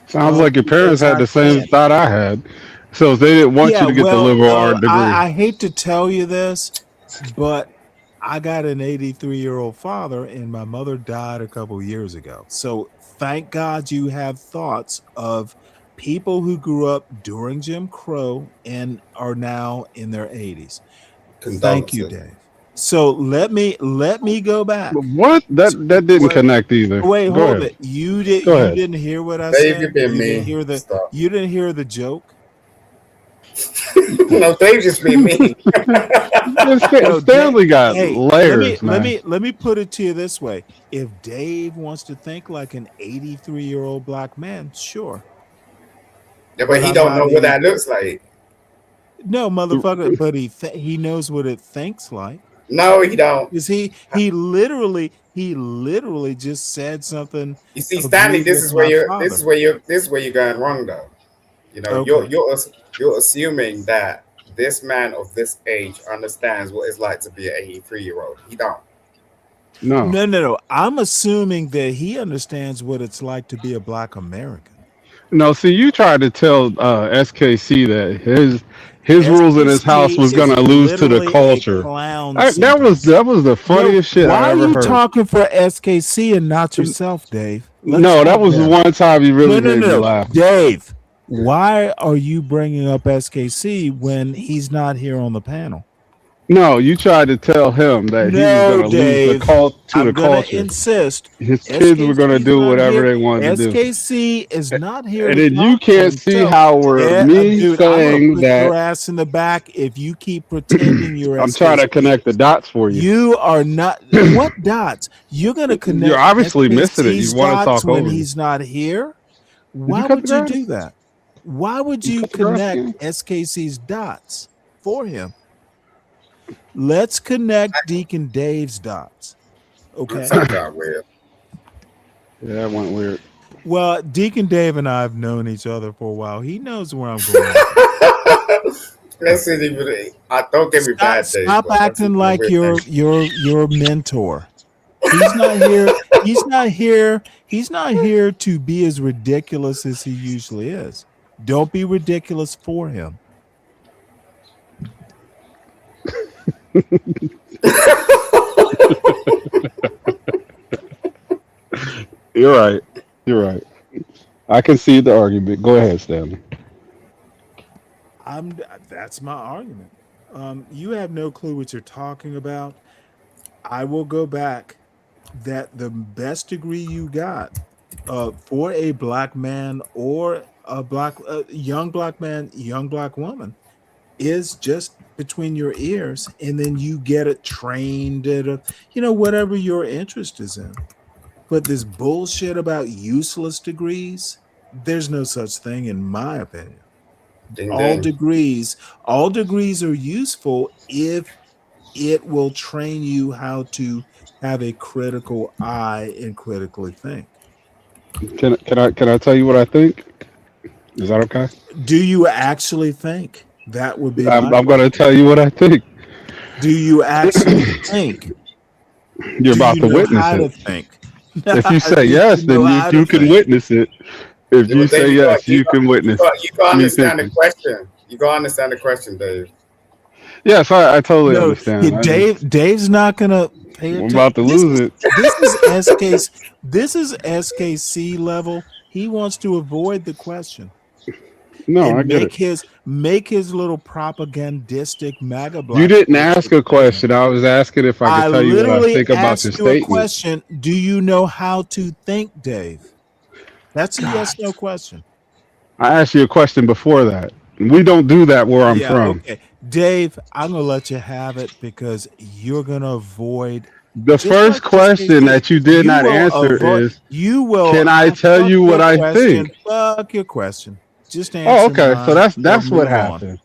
Speaker 10: Sounds like your parents
Speaker 2: Because
Speaker 10: had
Speaker 2: I
Speaker 10: the same
Speaker 2: can.
Speaker 10: thought I had. So if they didn't want you
Speaker 2: Yeah,
Speaker 10: to get the
Speaker 2: well,
Speaker 10: liberal art degree.
Speaker 2: I hate to tell you this, but I got an 83-year-old father, and my mother died a couple years ago. So thank God you have thoughts of people who grew up during Jim Crow and are now in their 80s. Thank you,
Speaker 11: Condolences.
Speaker 2: Dave. So let me go back.
Speaker 10: What?
Speaker 2: So,
Speaker 10: That didn't
Speaker 2: wait,
Speaker 10: connect either.
Speaker 2: wait,
Speaker 10: Go
Speaker 2: hold
Speaker 10: ahead.
Speaker 2: it. You
Speaker 10: Go ahead.
Speaker 2: didn't hear what I
Speaker 11: Dave, you're
Speaker 2: said?
Speaker 11: being
Speaker 2: You didn't
Speaker 11: mean.
Speaker 2: hear the
Speaker 11: Stop.
Speaker 2: you didn't hear the joke?
Speaker 11: No, Dave just being mean.
Speaker 2: No,
Speaker 10: Stanley got
Speaker 2: hey, let me
Speaker 10: layers,
Speaker 2: let
Speaker 10: man.
Speaker 2: me let me put it to you this way. If Dave wants to think like an 83-year-old black man, sure.
Speaker 11: Yeah, but
Speaker 2: But
Speaker 11: he
Speaker 2: I'm
Speaker 11: don't
Speaker 2: not
Speaker 11: know what that
Speaker 2: 83.
Speaker 11: looks like.
Speaker 2: No, motherfucker, but he knows what it thinks like.
Speaker 11: No, he don't.
Speaker 2: Is he literally just said something
Speaker 11: You see, Stanley,
Speaker 2: agreed with my father.
Speaker 11: this is where you're going wrong though. You know,
Speaker 2: Okay.
Speaker 11: you're assuming that this man of this age understands what it's like to be an 83-year-old. He don't.
Speaker 10: No.
Speaker 2: No. I'm assuming that he understands what it's like to be a black American.
Speaker 10: No, see, you tried to tell SKC that his rules in his house
Speaker 2: SKC
Speaker 10: was
Speaker 2: is
Speaker 10: gonna lose to the
Speaker 2: literally a
Speaker 10: culture.
Speaker 2: clown
Speaker 10: That was
Speaker 2: sometimes.
Speaker 10: the
Speaker 2: No,
Speaker 10: funniest shit
Speaker 2: why
Speaker 10: I
Speaker 2: are
Speaker 10: ever
Speaker 2: you
Speaker 10: heard.
Speaker 2: talking for SKC and not yourself, Dave? Let's
Speaker 10: No, that
Speaker 2: start
Speaker 10: was the
Speaker 2: there.
Speaker 10: one time he
Speaker 2: No,
Speaker 10: really
Speaker 2: no,
Speaker 10: made me
Speaker 2: no.
Speaker 10: laugh.
Speaker 2: Dave, why are you bringing up SKC when he's not here on the panel?
Speaker 10: No, you tried to tell him that he was
Speaker 2: No,
Speaker 10: gonna lose the
Speaker 2: Dave.
Speaker 10: cult to the
Speaker 2: I'm gonna
Speaker 10: culture.
Speaker 2: insist.
Speaker 10: His kids were
Speaker 2: SKC
Speaker 10: gonna
Speaker 2: is
Speaker 10: do
Speaker 2: not
Speaker 10: whatever
Speaker 2: here.
Speaker 10: they wanted to do.
Speaker 2: SKC is not here
Speaker 10: And
Speaker 2: to
Speaker 10: then you
Speaker 2: talk for
Speaker 10: can't see
Speaker 2: himself.
Speaker 10: how we're me
Speaker 2: Dude, I'm gonna
Speaker 10: saying
Speaker 2: put your
Speaker 10: that
Speaker 2: ass in the back if you keep pretending you're
Speaker 10: I'm trying to
Speaker 2: SKC.
Speaker 10: connect the dots for you.
Speaker 2: You are not. What dots? You're gonna
Speaker 10: You're
Speaker 2: connect
Speaker 10: obviously missing it. You
Speaker 2: SKC's
Speaker 10: want to
Speaker 2: dots
Speaker 10: talk
Speaker 2: when
Speaker 10: over me.
Speaker 2: he's not here.
Speaker 10: Did you
Speaker 2: Why
Speaker 10: cut the
Speaker 2: would you
Speaker 10: grass?
Speaker 2: do that? Why would
Speaker 10: You
Speaker 2: you
Speaker 10: cut the grass
Speaker 2: connect
Speaker 10: again?
Speaker 2: SKC's dots for him? Let's connect Deacon Dave's dots. Okay.
Speaker 11: That got weird.
Speaker 10: Yeah, that went weird.
Speaker 2: Well, Deacon Dave and I have known each other for a while. He knows where I'm going.
Speaker 11: Listen, even don't get me bad, Dave,
Speaker 2: Stop
Speaker 11: but that's
Speaker 2: acting
Speaker 11: even a
Speaker 2: like
Speaker 11: weird thing.
Speaker 2: your mentor. He's not here. He's not here. He's not here to be as ridiculous as he usually is. Don't be ridiculous for him.
Speaker 10: You're right. You're right. I can see the argument. Go ahead, Stanley.
Speaker 2: That's my argument. You have no clue what you're talking about. I will go back that the best degree you got for a black man or a young black man, young black woman is just between your ears, and then you get it trained at whatever your interest is in. But this bullshit about useless degrees, there's no such thing in my opinion.
Speaker 11: Ding
Speaker 2: All
Speaker 11: ding.
Speaker 2: degrees, all degrees are useful if it will train you how to have a critical eye and critically think.
Speaker 10: Can I tell you what I think? Is that okay?
Speaker 2: Do you actually think? That would be
Speaker 10: I'm
Speaker 2: my
Speaker 10: I'm gonna
Speaker 2: question.
Speaker 10: tell you what I think.
Speaker 2: Do you actually think?
Speaker 10: You're
Speaker 2: Do
Speaker 10: about
Speaker 2: you
Speaker 10: to
Speaker 2: know
Speaker 10: witness
Speaker 2: how to
Speaker 10: it.
Speaker 2: think?
Speaker 10: If you say
Speaker 2: Did
Speaker 10: yes,
Speaker 2: you
Speaker 10: then
Speaker 2: know how
Speaker 10: you
Speaker 2: to
Speaker 10: can
Speaker 2: think?
Speaker 10: witness it. If
Speaker 11: Yeah,
Speaker 10: you
Speaker 11: but then
Speaker 10: say yes, you can witness
Speaker 11: you go
Speaker 10: me
Speaker 11: understand the
Speaker 10: thinking.
Speaker 11: question. You go understand the question, Dave.
Speaker 10: Yes, I totally
Speaker 2: No,
Speaker 10: understand. I just
Speaker 2: Dave's not gonna pay
Speaker 10: I'm
Speaker 2: attention.
Speaker 10: about to lose it.
Speaker 2: This is SKC level. He wants to avoid the question
Speaker 10: No, I
Speaker 2: and
Speaker 10: get it.
Speaker 2: make his little propagandistic MAGA
Speaker 10: You
Speaker 2: black
Speaker 10: didn't
Speaker 2: bullshit
Speaker 10: ask a
Speaker 2: statement.
Speaker 10: question. I was asking if I could
Speaker 2: I
Speaker 10: tell you what I
Speaker 2: literally
Speaker 10: think about your
Speaker 2: asked you a
Speaker 10: statement.
Speaker 2: question. Do you know how to think, Dave? That's a
Speaker 10: God,
Speaker 2: yes no question.
Speaker 10: I asked you a question before that. We don't do that where I'm
Speaker 2: Yeah,
Speaker 10: from.
Speaker 2: okay. Dave, I'm gonna let you have it because you're gonna avoid,
Speaker 10: The
Speaker 2: just
Speaker 10: first
Speaker 2: like
Speaker 10: question
Speaker 2: SKC,
Speaker 10: that you did not answer is,
Speaker 2: you will
Speaker 10: can I tell
Speaker 2: fuck
Speaker 10: you what
Speaker 2: your
Speaker 10: I
Speaker 2: question.
Speaker 10: think?
Speaker 2: Fuck your question. Just
Speaker 10: Oh,
Speaker 2: answer
Speaker 10: okay. So
Speaker 2: mine or
Speaker 10: that's what
Speaker 2: move on.
Speaker 10: happened.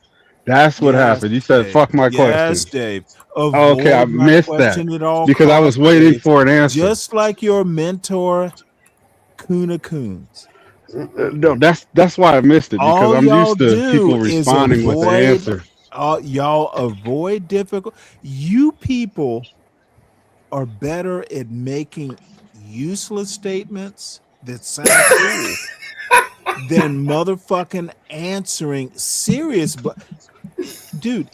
Speaker 10: That's what
Speaker 2: Yes,
Speaker 10: happened. You said
Speaker 2: Dave.
Speaker 10: fuck my
Speaker 2: Yes,
Speaker 10: question.
Speaker 2: Dave.
Speaker 10: Oh, okay, I
Speaker 2: Avoid my
Speaker 10: missed that
Speaker 2: question at all
Speaker 10: because I was
Speaker 2: costs,
Speaker 10: waiting
Speaker 2: Dave.
Speaker 10: for an answer.
Speaker 2: Just like your mentor, Kuna Coons.
Speaker 10: No, that's why I missed it because
Speaker 2: All
Speaker 10: I'm
Speaker 2: y'all
Speaker 10: used to
Speaker 2: do
Speaker 10: people
Speaker 2: is
Speaker 10: responding with the
Speaker 2: avoid.
Speaker 10: answer.
Speaker 2: Y'all avoid difficult. You people are better at making useless statements that sound cool than motherfucking answering serious. But dude,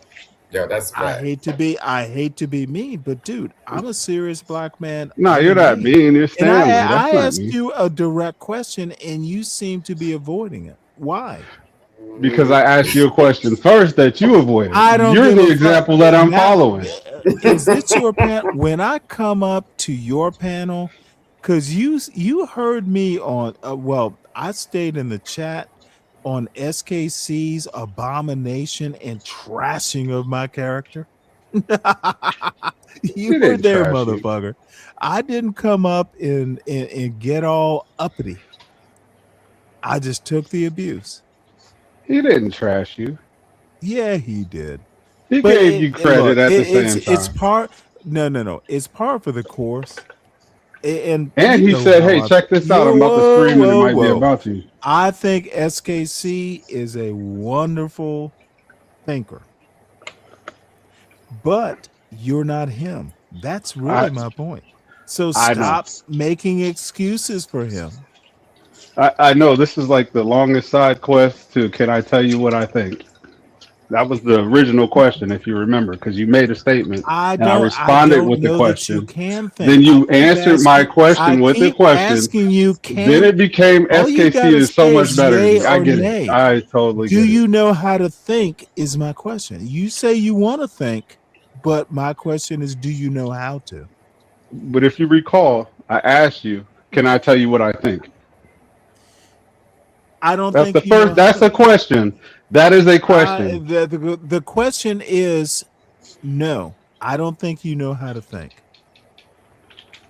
Speaker 11: Yo, that's
Speaker 2: I
Speaker 11: bad.
Speaker 2: hate to be mean, but dude, I'm a serious black man
Speaker 10: No,
Speaker 2: of
Speaker 10: you're
Speaker 2: a
Speaker 10: not
Speaker 2: name.
Speaker 10: mean. You're
Speaker 2: And
Speaker 10: Stanley.
Speaker 2: I
Speaker 10: That's not
Speaker 2: asked
Speaker 10: me.
Speaker 2: you a direct question and you seem to be avoiding it. Why?
Speaker 10: Because I asked you a question first that you avoided.
Speaker 2: I don't
Speaker 10: You're
Speaker 2: give
Speaker 10: the
Speaker 2: a fuck.
Speaker 10: example that I'm
Speaker 2: Now,
Speaker 10: following.
Speaker 2: is this your panel? When I come up to your panel, because you heard me on, well, I stayed in the chat on SKC's abomination and trashing of my character. You
Speaker 10: He
Speaker 2: were
Speaker 10: didn't
Speaker 2: there,
Speaker 10: trash you.
Speaker 2: motherfucker. I didn't come up and get all uppity. I just took the abuse.
Speaker 10: He didn't trash you.
Speaker 2: Yeah, he did.
Speaker 10: He
Speaker 2: But
Speaker 10: gave you
Speaker 2: look,
Speaker 10: credit at the same
Speaker 2: it's
Speaker 10: time.
Speaker 2: part. No. It's part for the course. And
Speaker 10: And
Speaker 2: you
Speaker 10: he
Speaker 2: know
Speaker 10: said,
Speaker 2: how
Speaker 10: hey,
Speaker 2: I.
Speaker 10: check this out.
Speaker 2: You
Speaker 10: I'm about to stream and it might be
Speaker 2: whoa.
Speaker 10: about you.
Speaker 2: I think SKC is a wonderful thinker, but you're not him. That's really
Speaker 10: I
Speaker 2: my point. So
Speaker 10: I know.
Speaker 2: stop making excuses for him.
Speaker 10: I know this is like the longest side quest to can I tell you what I think? That was the original question, if you remember, because you made a statement and I
Speaker 2: I
Speaker 10: responded
Speaker 2: don't
Speaker 10: with the
Speaker 2: know that you
Speaker 10: question.
Speaker 2: can think.
Speaker 10: Then
Speaker 2: I
Speaker 10: you
Speaker 2: keep
Speaker 10: answered my
Speaker 2: asking. I
Speaker 10: question with the
Speaker 2: keep
Speaker 10: question.
Speaker 2: asking you.
Speaker 10: Then
Speaker 2: Can
Speaker 10: it became
Speaker 2: all you got
Speaker 10: SKC
Speaker 2: to
Speaker 10: is so
Speaker 2: say
Speaker 10: much
Speaker 2: is
Speaker 10: better than
Speaker 2: yay
Speaker 10: me. I
Speaker 2: or
Speaker 10: get it.
Speaker 2: nay?
Speaker 10: I totally
Speaker 2: Do
Speaker 10: get it.
Speaker 2: you know how to think? Is my question. You say you want to think, but my question is, do you know how to?
Speaker 10: But if you recall, I asked you, can I tell you what I think?
Speaker 2: I don't
Speaker 10: That's the
Speaker 2: think you know
Speaker 10: first.
Speaker 2: how
Speaker 10: That's
Speaker 2: to.
Speaker 10: a question. That is a question.
Speaker 2: The question is no. I don't think you know how to think.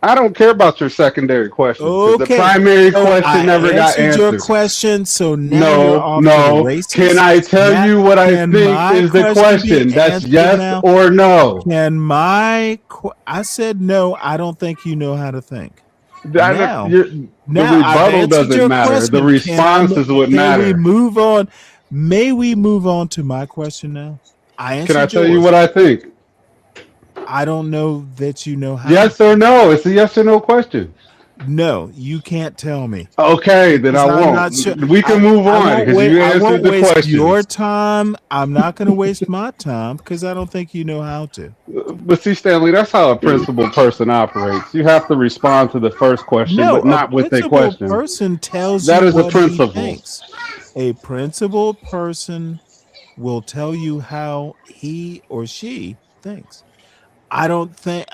Speaker 10: I don't care about your secondary question because the
Speaker 2: Okay,
Speaker 10: primary
Speaker 2: so
Speaker 10: question
Speaker 2: I
Speaker 10: never got
Speaker 2: answered your
Speaker 10: answered.
Speaker 2: question. So now you're
Speaker 10: No,
Speaker 2: off to the
Speaker 10: no. Can
Speaker 2: races.
Speaker 10: I tell
Speaker 2: Now,
Speaker 10: you what I
Speaker 2: can
Speaker 10: think
Speaker 2: my
Speaker 10: is the
Speaker 2: question be
Speaker 10: question? That's
Speaker 2: answered
Speaker 10: yes
Speaker 2: now?
Speaker 10: or no.
Speaker 2: I said no. I don't think you know how to think.
Speaker 10: That,
Speaker 2: Now,
Speaker 10: the
Speaker 2: I've
Speaker 10: rebuttal
Speaker 2: answered
Speaker 10: doesn't
Speaker 2: your
Speaker 10: matter. The
Speaker 2: question.
Speaker 10: response is what
Speaker 2: Can we
Speaker 10: matter.
Speaker 2: move on? May we move on to my question now? I
Speaker 10: Can I
Speaker 2: answered
Speaker 10: tell you
Speaker 2: yours.
Speaker 10: what I think?
Speaker 2: I don't know that you know how.
Speaker 10: Yes or no? It's a yes or no question.
Speaker 2: No, you can't tell me
Speaker 10: Okay, then I
Speaker 2: because I'm not sure.
Speaker 10: won't. We can move
Speaker 2: I
Speaker 10: on
Speaker 2: won't
Speaker 10: because
Speaker 2: wait.
Speaker 10: you
Speaker 2: I won't
Speaker 10: answered the
Speaker 2: waste
Speaker 10: question.
Speaker 2: your time. I'm not going to waste my time because I don't think you know how to.
Speaker 10: But see, Stanley, that's how a principled person operates. You have to respond to the first question,
Speaker 2: No,
Speaker 10: but
Speaker 2: a
Speaker 10: not with a
Speaker 2: principled
Speaker 10: question.
Speaker 2: person tells
Speaker 10: That
Speaker 2: you
Speaker 10: is a
Speaker 2: what he
Speaker 10: principle.
Speaker 2: thinks. A principled person will tell you how he or she thinks. I don't think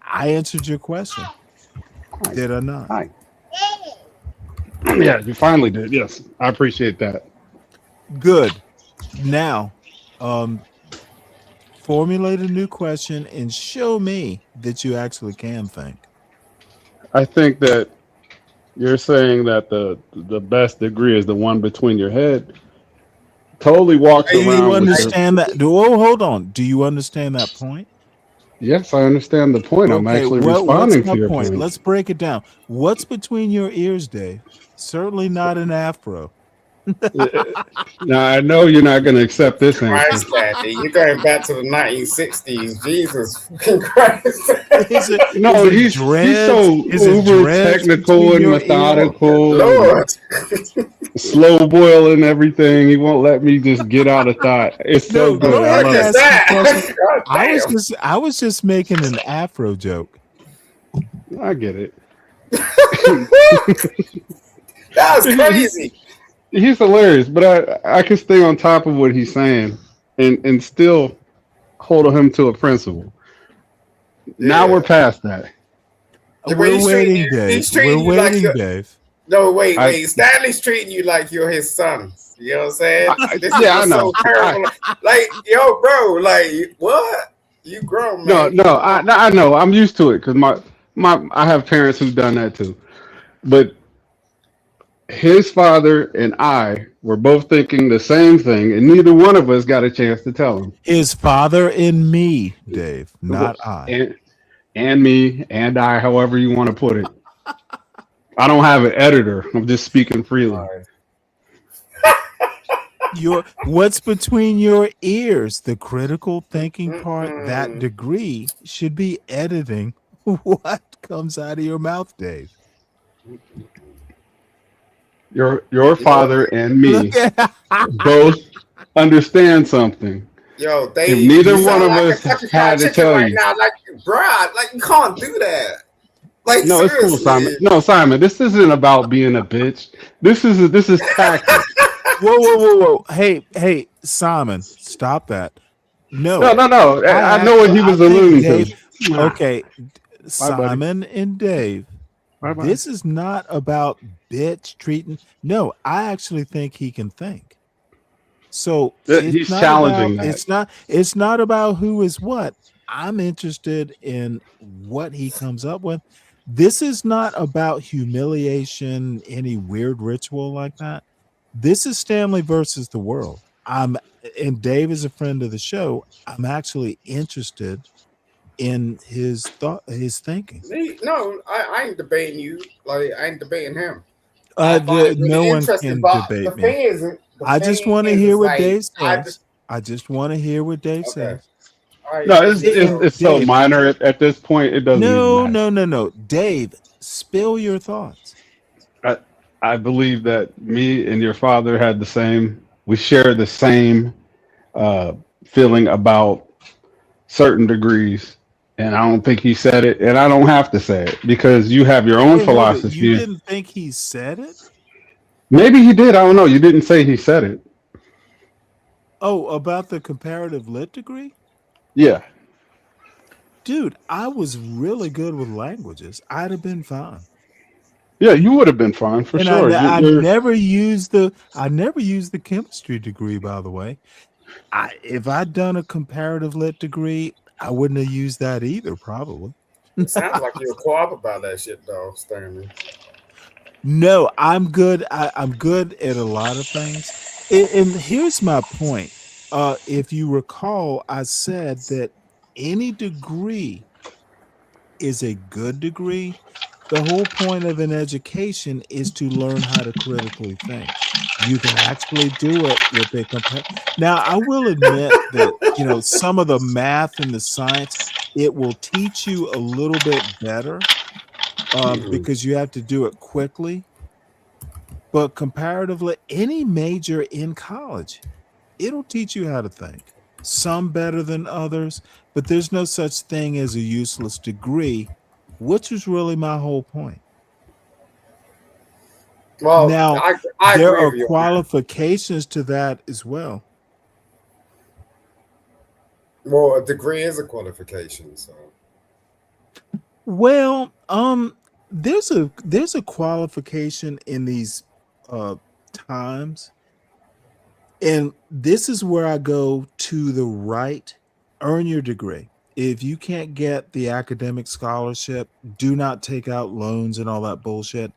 Speaker 2: I answered your question.
Speaker 10: Hi.
Speaker 2: Did I not?
Speaker 10: Hi. Yeah, you finally did. Yes, I appreciate that.
Speaker 2: Good. Now, um, formulate a new question and show me that you actually can think.
Speaker 10: I think that you're saying that the best degree is the one between your head. Totally walks
Speaker 2: Do you
Speaker 10: around with the.
Speaker 2: understand that? Oh, hold on. Do you understand that point?
Speaker 10: Yes, I understand the point. I'm
Speaker 2: Okay,
Speaker 10: actually
Speaker 2: what's
Speaker 10: responding
Speaker 2: my
Speaker 10: to your
Speaker 2: point?
Speaker 10: point.
Speaker 2: Let's break it down. What's between your ears, Dave? Certainly not an afro.
Speaker 10: Now I know you're not going to accept this
Speaker 11: Right,
Speaker 10: answer.
Speaker 11: Stanley. You're going back to the 1960s. Jesus fucking Christ.
Speaker 2: Is it
Speaker 10: No, he's so
Speaker 2: is it
Speaker 10: uber
Speaker 2: dreads
Speaker 10: technical
Speaker 2: between
Speaker 10: and
Speaker 2: your ears?
Speaker 10: methodical and
Speaker 11: Lord.
Speaker 10: slow boiling everything. He won't let me just get out a thought. It's so
Speaker 2: No, go
Speaker 10: good. I
Speaker 2: ahead and
Speaker 10: love
Speaker 11: Look at
Speaker 10: it.
Speaker 2: ask your question.
Speaker 11: that. God damn.
Speaker 2: I was just making an Afro joke.
Speaker 10: I get it.
Speaker 11: That was
Speaker 10: He's
Speaker 11: crazy.
Speaker 10: he's hilarious, but I can stay on top of what he's saying and still hold him to a principle. Now we're
Speaker 11: Yeah.
Speaker 10: past that.
Speaker 11: But
Speaker 2: We're
Speaker 11: he's
Speaker 2: waiting,
Speaker 11: treating
Speaker 2: Dave.
Speaker 11: he's
Speaker 2: We're
Speaker 11: treating you like
Speaker 2: waiting,
Speaker 11: you're
Speaker 2: Dave.
Speaker 11: no wait,
Speaker 10: I,
Speaker 11: Stanley's treating you like you're his son. You know what I'm saying? This is
Speaker 10: yeah, I
Speaker 11: what's
Speaker 10: know.
Speaker 11: so terrible. Like, yo, bro, like what? You grown,
Speaker 10: No,
Speaker 11: man. You
Speaker 10: no,
Speaker 11: grown.
Speaker 10: I know. I'm used to it because my I have parents who've done that too. But his father and I were both thinking the same thing, and neither one of us got a chance to tell him.
Speaker 2: His father and me, Dave,
Speaker 10: Well,
Speaker 2: not I.
Speaker 10: and me and I, however you want to put it. I don't have an editor. I'm just speaking freely.
Speaker 2: What's between your ears? The critical thinking part, that
Speaker 11: Mm-mm.
Speaker 2: degree should be editing what comes out of your mouth, Dave.
Speaker 10: Your father and
Speaker 2: Look
Speaker 10: me
Speaker 2: at
Speaker 10: both understand something.
Speaker 11: Yo,
Speaker 10: If
Speaker 11: Dave, you
Speaker 10: neither one
Speaker 11: sound
Speaker 10: of
Speaker 11: like a
Speaker 10: us
Speaker 11: Kentucky
Speaker 10: had
Speaker 11: Fried
Speaker 10: to
Speaker 11: Chicken
Speaker 10: tell
Speaker 11: right
Speaker 10: you,
Speaker 11: now. Like, bruh, like you can't do that. Like,
Speaker 10: no, it's cool, Simon.
Speaker 11: seriously.
Speaker 10: No, Simon, this isn't about being a bitch. This is tactics.
Speaker 2: whoa. Hey, Simon, stop that.
Speaker 10: No,
Speaker 2: No,
Speaker 10: no, no. I know what he
Speaker 2: I
Speaker 10: was
Speaker 2: think
Speaker 10: alluding
Speaker 2: Dave.
Speaker 10: to. Mwah.
Speaker 2: Okay,
Speaker 10: Bye, buddy.
Speaker 2: Simon and Dave.
Speaker 10: Bye, bye.
Speaker 2: This is not about bitch treating. No, I actually think he can think. So
Speaker 10: He's challenging that.
Speaker 2: it's not about who is what. I'm interested in what he comes up with. This is not about humiliation, any weird ritual like that. This is Stanley versus the world. And Dave is a friend of the show. I'm actually interested in his thinking.
Speaker 11: No, I ain't debating you. Like, I ain't debating him. I find it
Speaker 2: No
Speaker 11: really
Speaker 2: one
Speaker 11: interesting,
Speaker 2: can
Speaker 11: but
Speaker 2: debate
Speaker 11: the
Speaker 2: me.
Speaker 11: thing is,
Speaker 2: I just want to hear what
Speaker 11: like,
Speaker 2: Dave says. I just want to hear what Dave
Speaker 11: okay,
Speaker 2: says.
Speaker 11: all right.
Speaker 10: No,
Speaker 2: And
Speaker 10: it's so
Speaker 2: Dave,
Speaker 10: minor at this point. It doesn't even matter.
Speaker 2: no. Dave, spill your thoughts.
Speaker 10: I believe that me and your father had the same. We share the same feeling about certain degrees, and I don't think he said it, and I don't have to say it because you have your own
Speaker 2: Wait, hold it. You
Speaker 10: philosophy.
Speaker 2: didn't think he said it?
Speaker 10: Maybe he did. I don't know. You didn't say he said it.
Speaker 2: Oh, about the comparative lit degree?
Speaker 10: Yeah.
Speaker 2: Dude, I was really good with languages. I'd have been fine.
Speaker 10: Yeah, you would have been fine for
Speaker 2: And
Speaker 10: sure.
Speaker 2: I never used the chemistry degree, by the way. If I'd done a comparative lit degree, I wouldn't have used that either, probably.
Speaker 11: It sounds like you're co-op about that shit, though, Stanley.
Speaker 2: No, I'm good. I'm good at a lot of things. And here's my point. If you recall, I said that any degree is a good degree. The whole point of an education is to learn how to critically think. You can actually do it with a compare. Now, I will admit that some of the math and the science, it will teach you a little bit better because you have to do it quickly. But comparatively, any major in college, it'll teach you how to think. Some better than others, but there's no such thing as a useless degree, which is really my whole point.
Speaker 11: Well,
Speaker 2: Now,
Speaker 11: I
Speaker 2: there
Speaker 11: agree
Speaker 2: are
Speaker 11: with you on that.
Speaker 2: qualifications to that as well.
Speaker 11: Well, a degree is a qualification, so
Speaker 2: Well, there's a qualification in these times, and this is where I go to the right. Earn your degree. If you can't get the academic scholarship, do not take out loans and all that bullshit.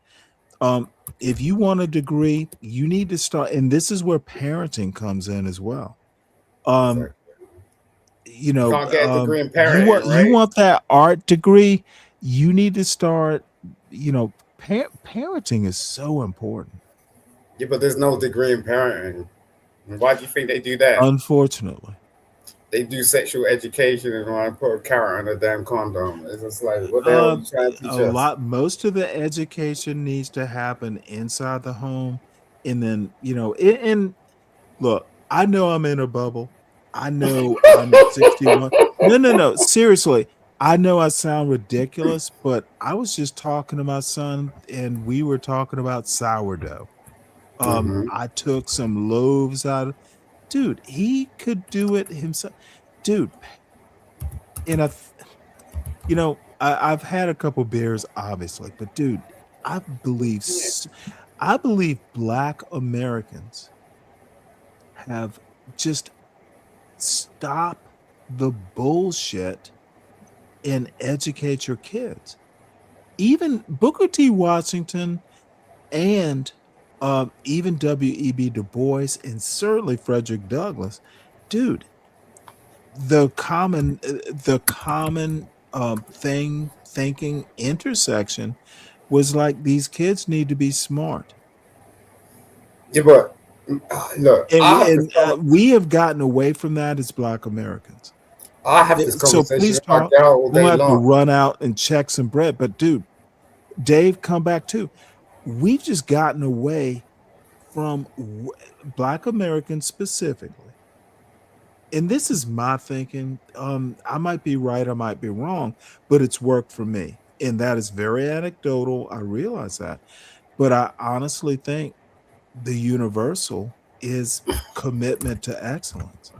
Speaker 2: If you want a degree, you need to start, and this is where parenting comes in as well.
Speaker 11: exactly. You can't get a degree in parenting,
Speaker 2: You
Speaker 11: right?
Speaker 2: want that art degree, you need to start, parenting is so important.
Speaker 11: Yeah, but there's no degree in parenting. Why do you think they do that?
Speaker 2: Unfortunately.
Speaker 11: They do sexual education and want to put a carrot on a damn condom. It's just like, what the hell are you trying to teach us?
Speaker 2: Most of the education needs to happen inside the home. And then, and look, I know I'm in a bubble. I know I'm 61. No. Seriously. I know I sound ridiculous, but I was just talking to my son and we were talking about sourdough. I took some loaves out of, dude, he could do it himself. Dude, and I've had a couple beers, obviously, but dude, I believe Black Americans have just stop the bullshit and educate your kids. Even Booker T. Washington and even W.E.B. Du Bois and certainly Frederick Douglass, dude, the common thinking intersection was like these kids need to be smart.
Speaker 11: Yeah, but look,
Speaker 2: we have gotten away from that as Black Americans.
Speaker 11: I have this conversation
Speaker 2: so please
Speaker 11: with my
Speaker 2: talk.
Speaker 11: girl all day
Speaker 2: We'll have
Speaker 11: long.
Speaker 2: to run out and check some bread. But dude, Dave, come back too. We've just gotten away from Black Americans specifically. And this is my thinking. I might be right, I might be wrong, but it's worked for me. And that is very anecdotal. I realize that. But I honestly think the universal is commitment to excellence.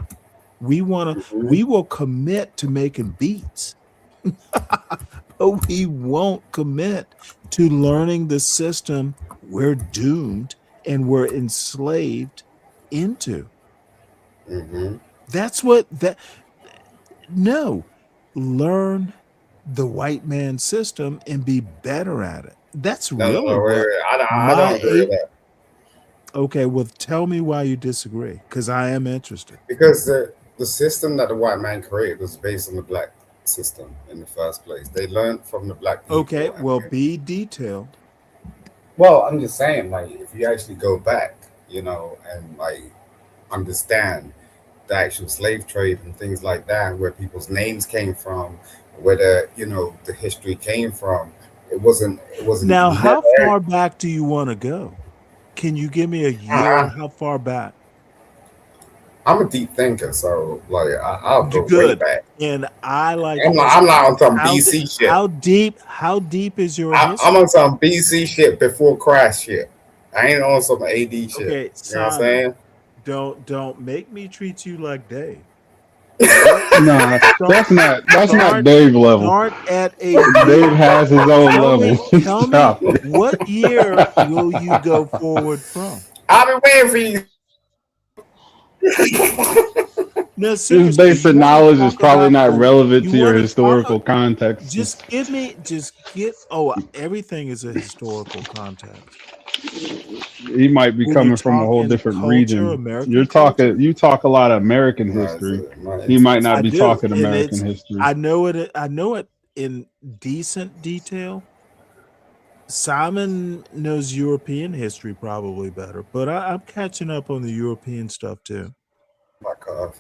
Speaker 2: We will commit to making beats, but we won't commit to learning the system we're doomed and we're enslaved into. That's learn the white man system and be better at it. That's really
Speaker 11: wait. I don't agree with that.
Speaker 2: Okay, well, tell me why you disagree, because I am interested.
Speaker 11: Because the system that the white man created was based on the black system in the first place. They learned from the black people.
Speaker 2: Okay, well, be detailed.
Speaker 11: Well, I'm just saying, like, if you actually go back, and like understand the actual slave trade and things like that, where people's names came from, where the history came from, it wasn't.
Speaker 2: Now, how far back do you want to go? Can you give me a year? How far back?
Speaker 11: I'm a deep thinker, so like I'll go way back.
Speaker 2: And I like.
Speaker 11: I'm not on some BC shit.
Speaker 2: How deep is your history?
Speaker 11: I'm on some BC shit before Christ shit. I ain't on some AD shit.
Speaker 2: Okay,
Speaker 11: you know what I'm saying?
Speaker 2: Don't make me treat you like Dave.
Speaker 10: No, that's not Dave level.
Speaker 2: Start at a
Speaker 10: Dave has his own level.
Speaker 2: Tell me, what year will you go forward from?
Speaker 11: I've been waiting for you.
Speaker 10: No, this basic knowledge is probably not relevant to your historical context.
Speaker 2: Everything is a historical context.
Speaker 10: He might be coming from a whole different region. You talk a lot of American history. He might not be talking American history.
Speaker 2: I know it in decent detail. Simon knows European history probably better, but I'm catching up on the European stuff too.
Speaker 11: My God.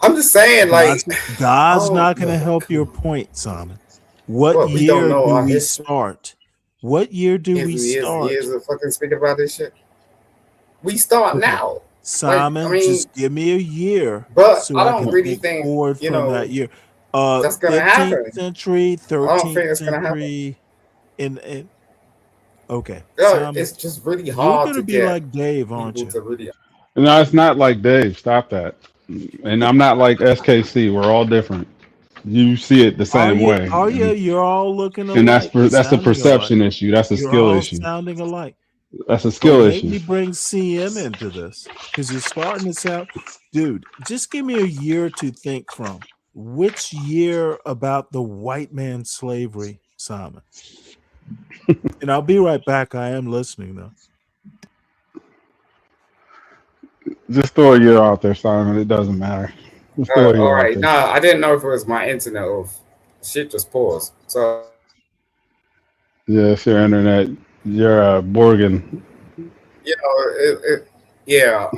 Speaker 11: I'm just saying, like,
Speaker 2: God's not going to help your point, Simon. What year do we start? What year do we start?
Speaker 11: Years of fucking speaking about this shit. We start now,
Speaker 2: Simon. Just give me a year,
Speaker 11: but so I don't really think
Speaker 2: forward from that year.
Speaker 11: That's gonna happen.
Speaker 2: 15th century, 13th century, okay.
Speaker 11: Simon, it's just really hard.
Speaker 2: You're gonna be like Dave, aren't you?
Speaker 10: No, it's not like Dave. Stop that. And I'm not like SKC. We're all different. You see it the same way.
Speaker 2: Oh yeah, you're all looking alike.
Speaker 10: And that's a perception issue. That's a skill issue.
Speaker 2: Sounding alike.
Speaker 10: That's a skill issue.
Speaker 2: Maybe bring CM into this because you're starting to sound, dude. Just give me a year to think from. Which year about the white man slavery, Simon? And I'll be right back. I am listening though.
Speaker 10: Just throw a year out there, Simon. It doesn't matter.
Speaker 11: All right. No, I didn't know if it was my internet or shit just paused. So
Speaker 10: yeah, it's your internet. You're Borgen.
Speaker 11: Yeah.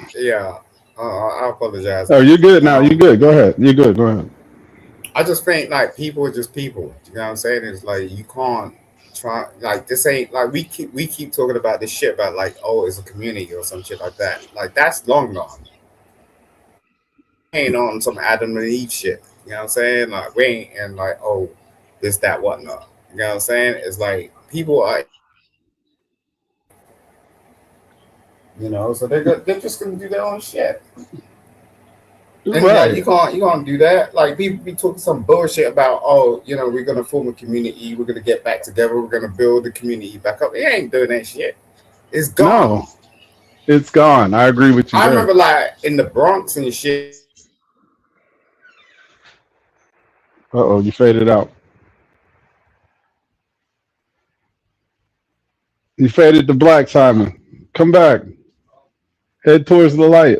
Speaker 11: I apologize.
Speaker 10: Oh, you're good now.
Speaker 11: Um,
Speaker 10: You're good. Go ahead. You're good. Go ahead.
Speaker 11: I just think like people are just people. You know what I'm saying? It's like you can't try like this ain't like we keep talking about this shit about like oh it's a community or some shit like that. Like that's long gone. Ain't on some Adam and Eve shit. You know what I'm saying? Like we ain't and like oh this that whatnot. You know what I'm saying? It's like people are so they're just gonna do their own shit. And like
Speaker 10: Right.
Speaker 11: you can't do that. Like people be talking some bullshit about oh we're gonna form a community, we're gonna get back together, we're gonna build the community back up. It ain't doing that shit. It's gone.
Speaker 10: No, it's gone. I agree with you
Speaker 11: I
Speaker 10: there.
Speaker 11: remember like in the Bronx and shit.
Speaker 10: Uh-oh, you faded out. You faded to black, Simon. Come back. Head towards the light.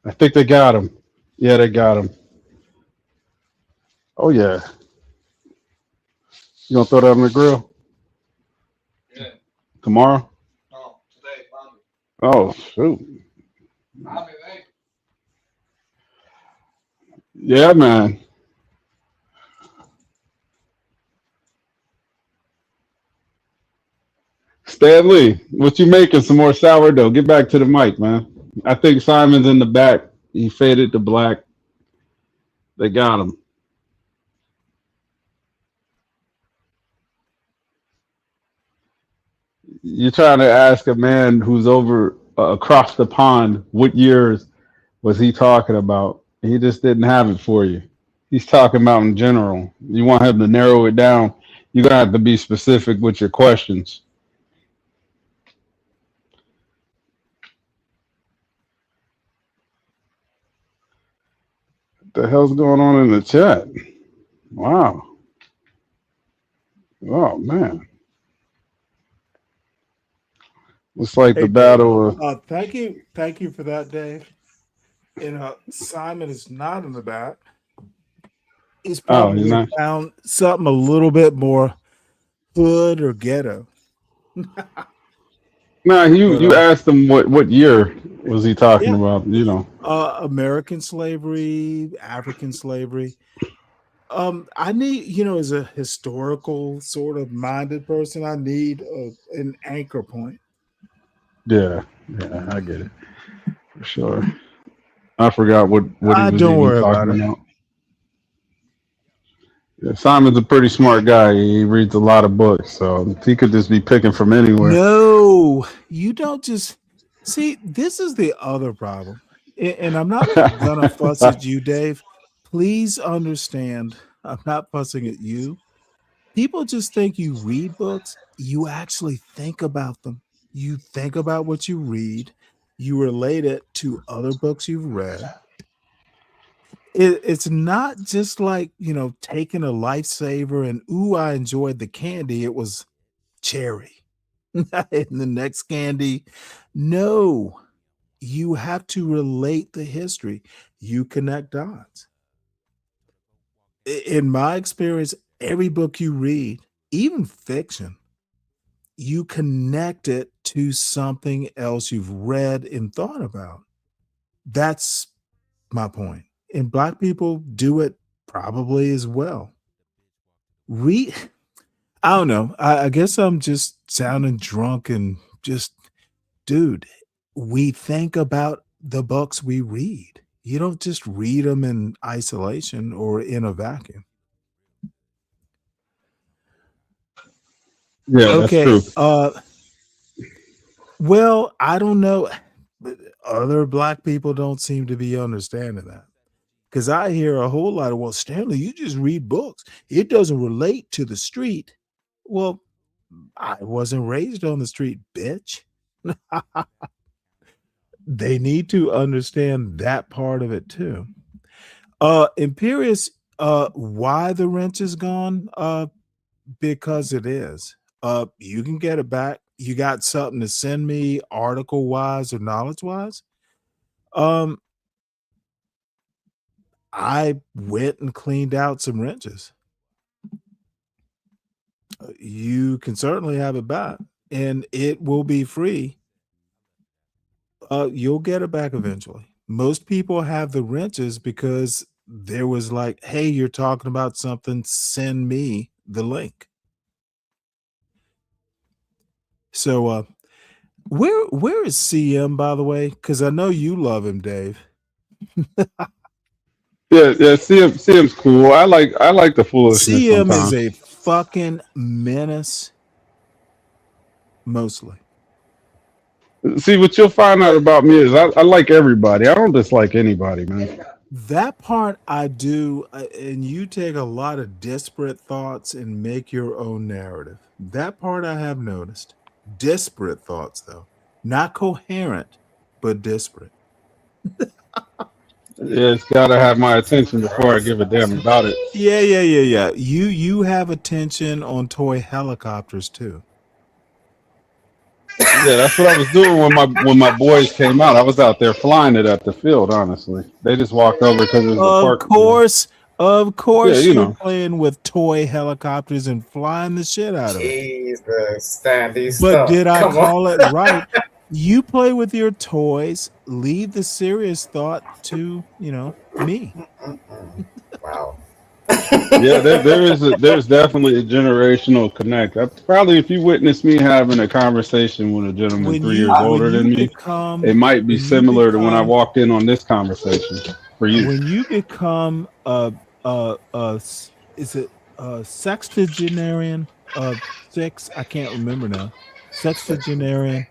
Speaker 10: I think they got him. Yeah, they got him. Oh yeah. You gonna throw that on the grill tomorrow? Oh shoot. Yeah, man. Stanley, what you making? Some more sourdough. Get back to the mic, man. I think Simon's in the back. He faded to black. They got him. You're trying to ask a man who's over across the pond what years was he talking about? He just didn't have it for you. He's talking about in general. You want him to narrow it down. You're gonna have to be specific with your questions. What the hell's going on in the chat? Wow. Oh man. It's like
Speaker 2: Hey,
Speaker 10: the
Speaker 2: Dave.
Speaker 10: battle of
Speaker 2: Thank you for that, Dave. And Simon is not in the back. He's
Speaker 10: oh, you
Speaker 2: probably
Speaker 10: know.
Speaker 2: found something a little bit more hood or ghetto.
Speaker 10: Nah, you
Speaker 2: But
Speaker 10: you asked him what year was he talking
Speaker 2: yeah,
Speaker 10: about, you know.
Speaker 2: American slavery, African slavery. I need, as a historical sort of minded person, I need an anchor point.
Speaker 10: Yeah, yeah, I get it. For sure. I forgot what he was
Speaker 2: Don't
Speaker 10: even
Speaker 2: worry about
Speaker 10: talking
Speaker 2: it.
Speaker 10: about. Yeah, Simon's a pretty smart guy. He reads a lot of books, so he could just be picking from anywhere.
Speaker 2: No, you don't just see. This is the other problem, and I'm not gonna fuss at you, Dave. Please understand, I'm not fussing at you. People just think you read books. You actually think about them. You think about what you read. You relate it to other books you've read. It's not just like taking a lifesaver and ooh, I enjoyed the candy. It was cherry. In the next candy. No, you have to relate the history. You connect dots. In my experience, every book you read, even fiction, you connect it to something else you've read and thought about. That's my point. And Black people do it probably as well. Read, I don't know. I guess I'm just sounding drunk and just dude, we think about the books we read. You don't just read them in isolation or in a vacuum.
Speaker 10: Yeah, that's
Speaker 2: Okay.
Speaker 10: true.
Speaker 2: Well, I don't know. Other Black people don't seem to be understanding that. Because I hear a whole lot of, well, Stanley, you just read books. It doesn't relate to the street. Well, I wasn't raised on the street, bitch. They need to understand that part of it too. Imperious, why the wrench is gone? Because it is. You can get it back. You got something to send me article wise or knowledge wise? Um, I went and cleaned out some wrenches. You can certainly have it back. and it will be free, you'll get it back eventually. Most people have the wrenches because there was like, hey, you're talking about something, send me the link. So where is CM, by the way? Because I know you love him, Dave.
Speaker 10: Yeah. CM's cool. I like the foolishness
Speaker 2: CM is
Speaker 10: sometimes.
Speaker 2: a fucking menace, mostly.
Speaker 10: See, what you'll find out about me is I like everybody. I don't dislike anybody, man.
Speaker 2: That part I do, and you take a lot of disparate thoughts and make your own narrative. That part I have noticed. Disparate thoughts, though, not coherent, but disparate.
Speaker 10: Yeah, it's got to have my attention before I give a damn about it.
Speaker 2: Yeah. You have attention on toy helicopters too.
Speaker 10: Yeah, that's what I was doing when my boys came out. I was out there flying it at the field. Honestly, they just walked over because it was the
Speaker 2: Of
Speaker 10: park.
Speaker 2: course,
Speaker 10: Yeah, you
Speaker 2: you're
Speaker 10: know.
Speaker 2: playing with toy helicopters and flying the shit out of it.
Speaker 11: Jesus, Stanley,
Speaker 2: But
Speaker 11: stop.
Speaker 2: did I
Speaker 11: Come
Speaker 2: call
Speaker 11: on.
Speaker 2: it right? You play with your toys. Leave the serious thought to me.
Speaker 11: Wow.
Speaker 10: Yeah, there's definitely a generational connect. Probably if you witness me having a conversation with a gentleman
Speaker 2: When
Speaker 10: 3
Speaker 2: you
Speaker 10: years
Speaker 2: when
Speaker 10: older
Speaker 2: you
Speaker 10: than me,
Speaker 2: become
Speaker 10: it might be
Speaker 2: when you
Speaker 10: similar to when I
Speaker 2: become
Speaker 10: walked in on this conversation for you.
Speaker 2: when you become is it sextagenarian 6? I can't remember now. Sextagenarian.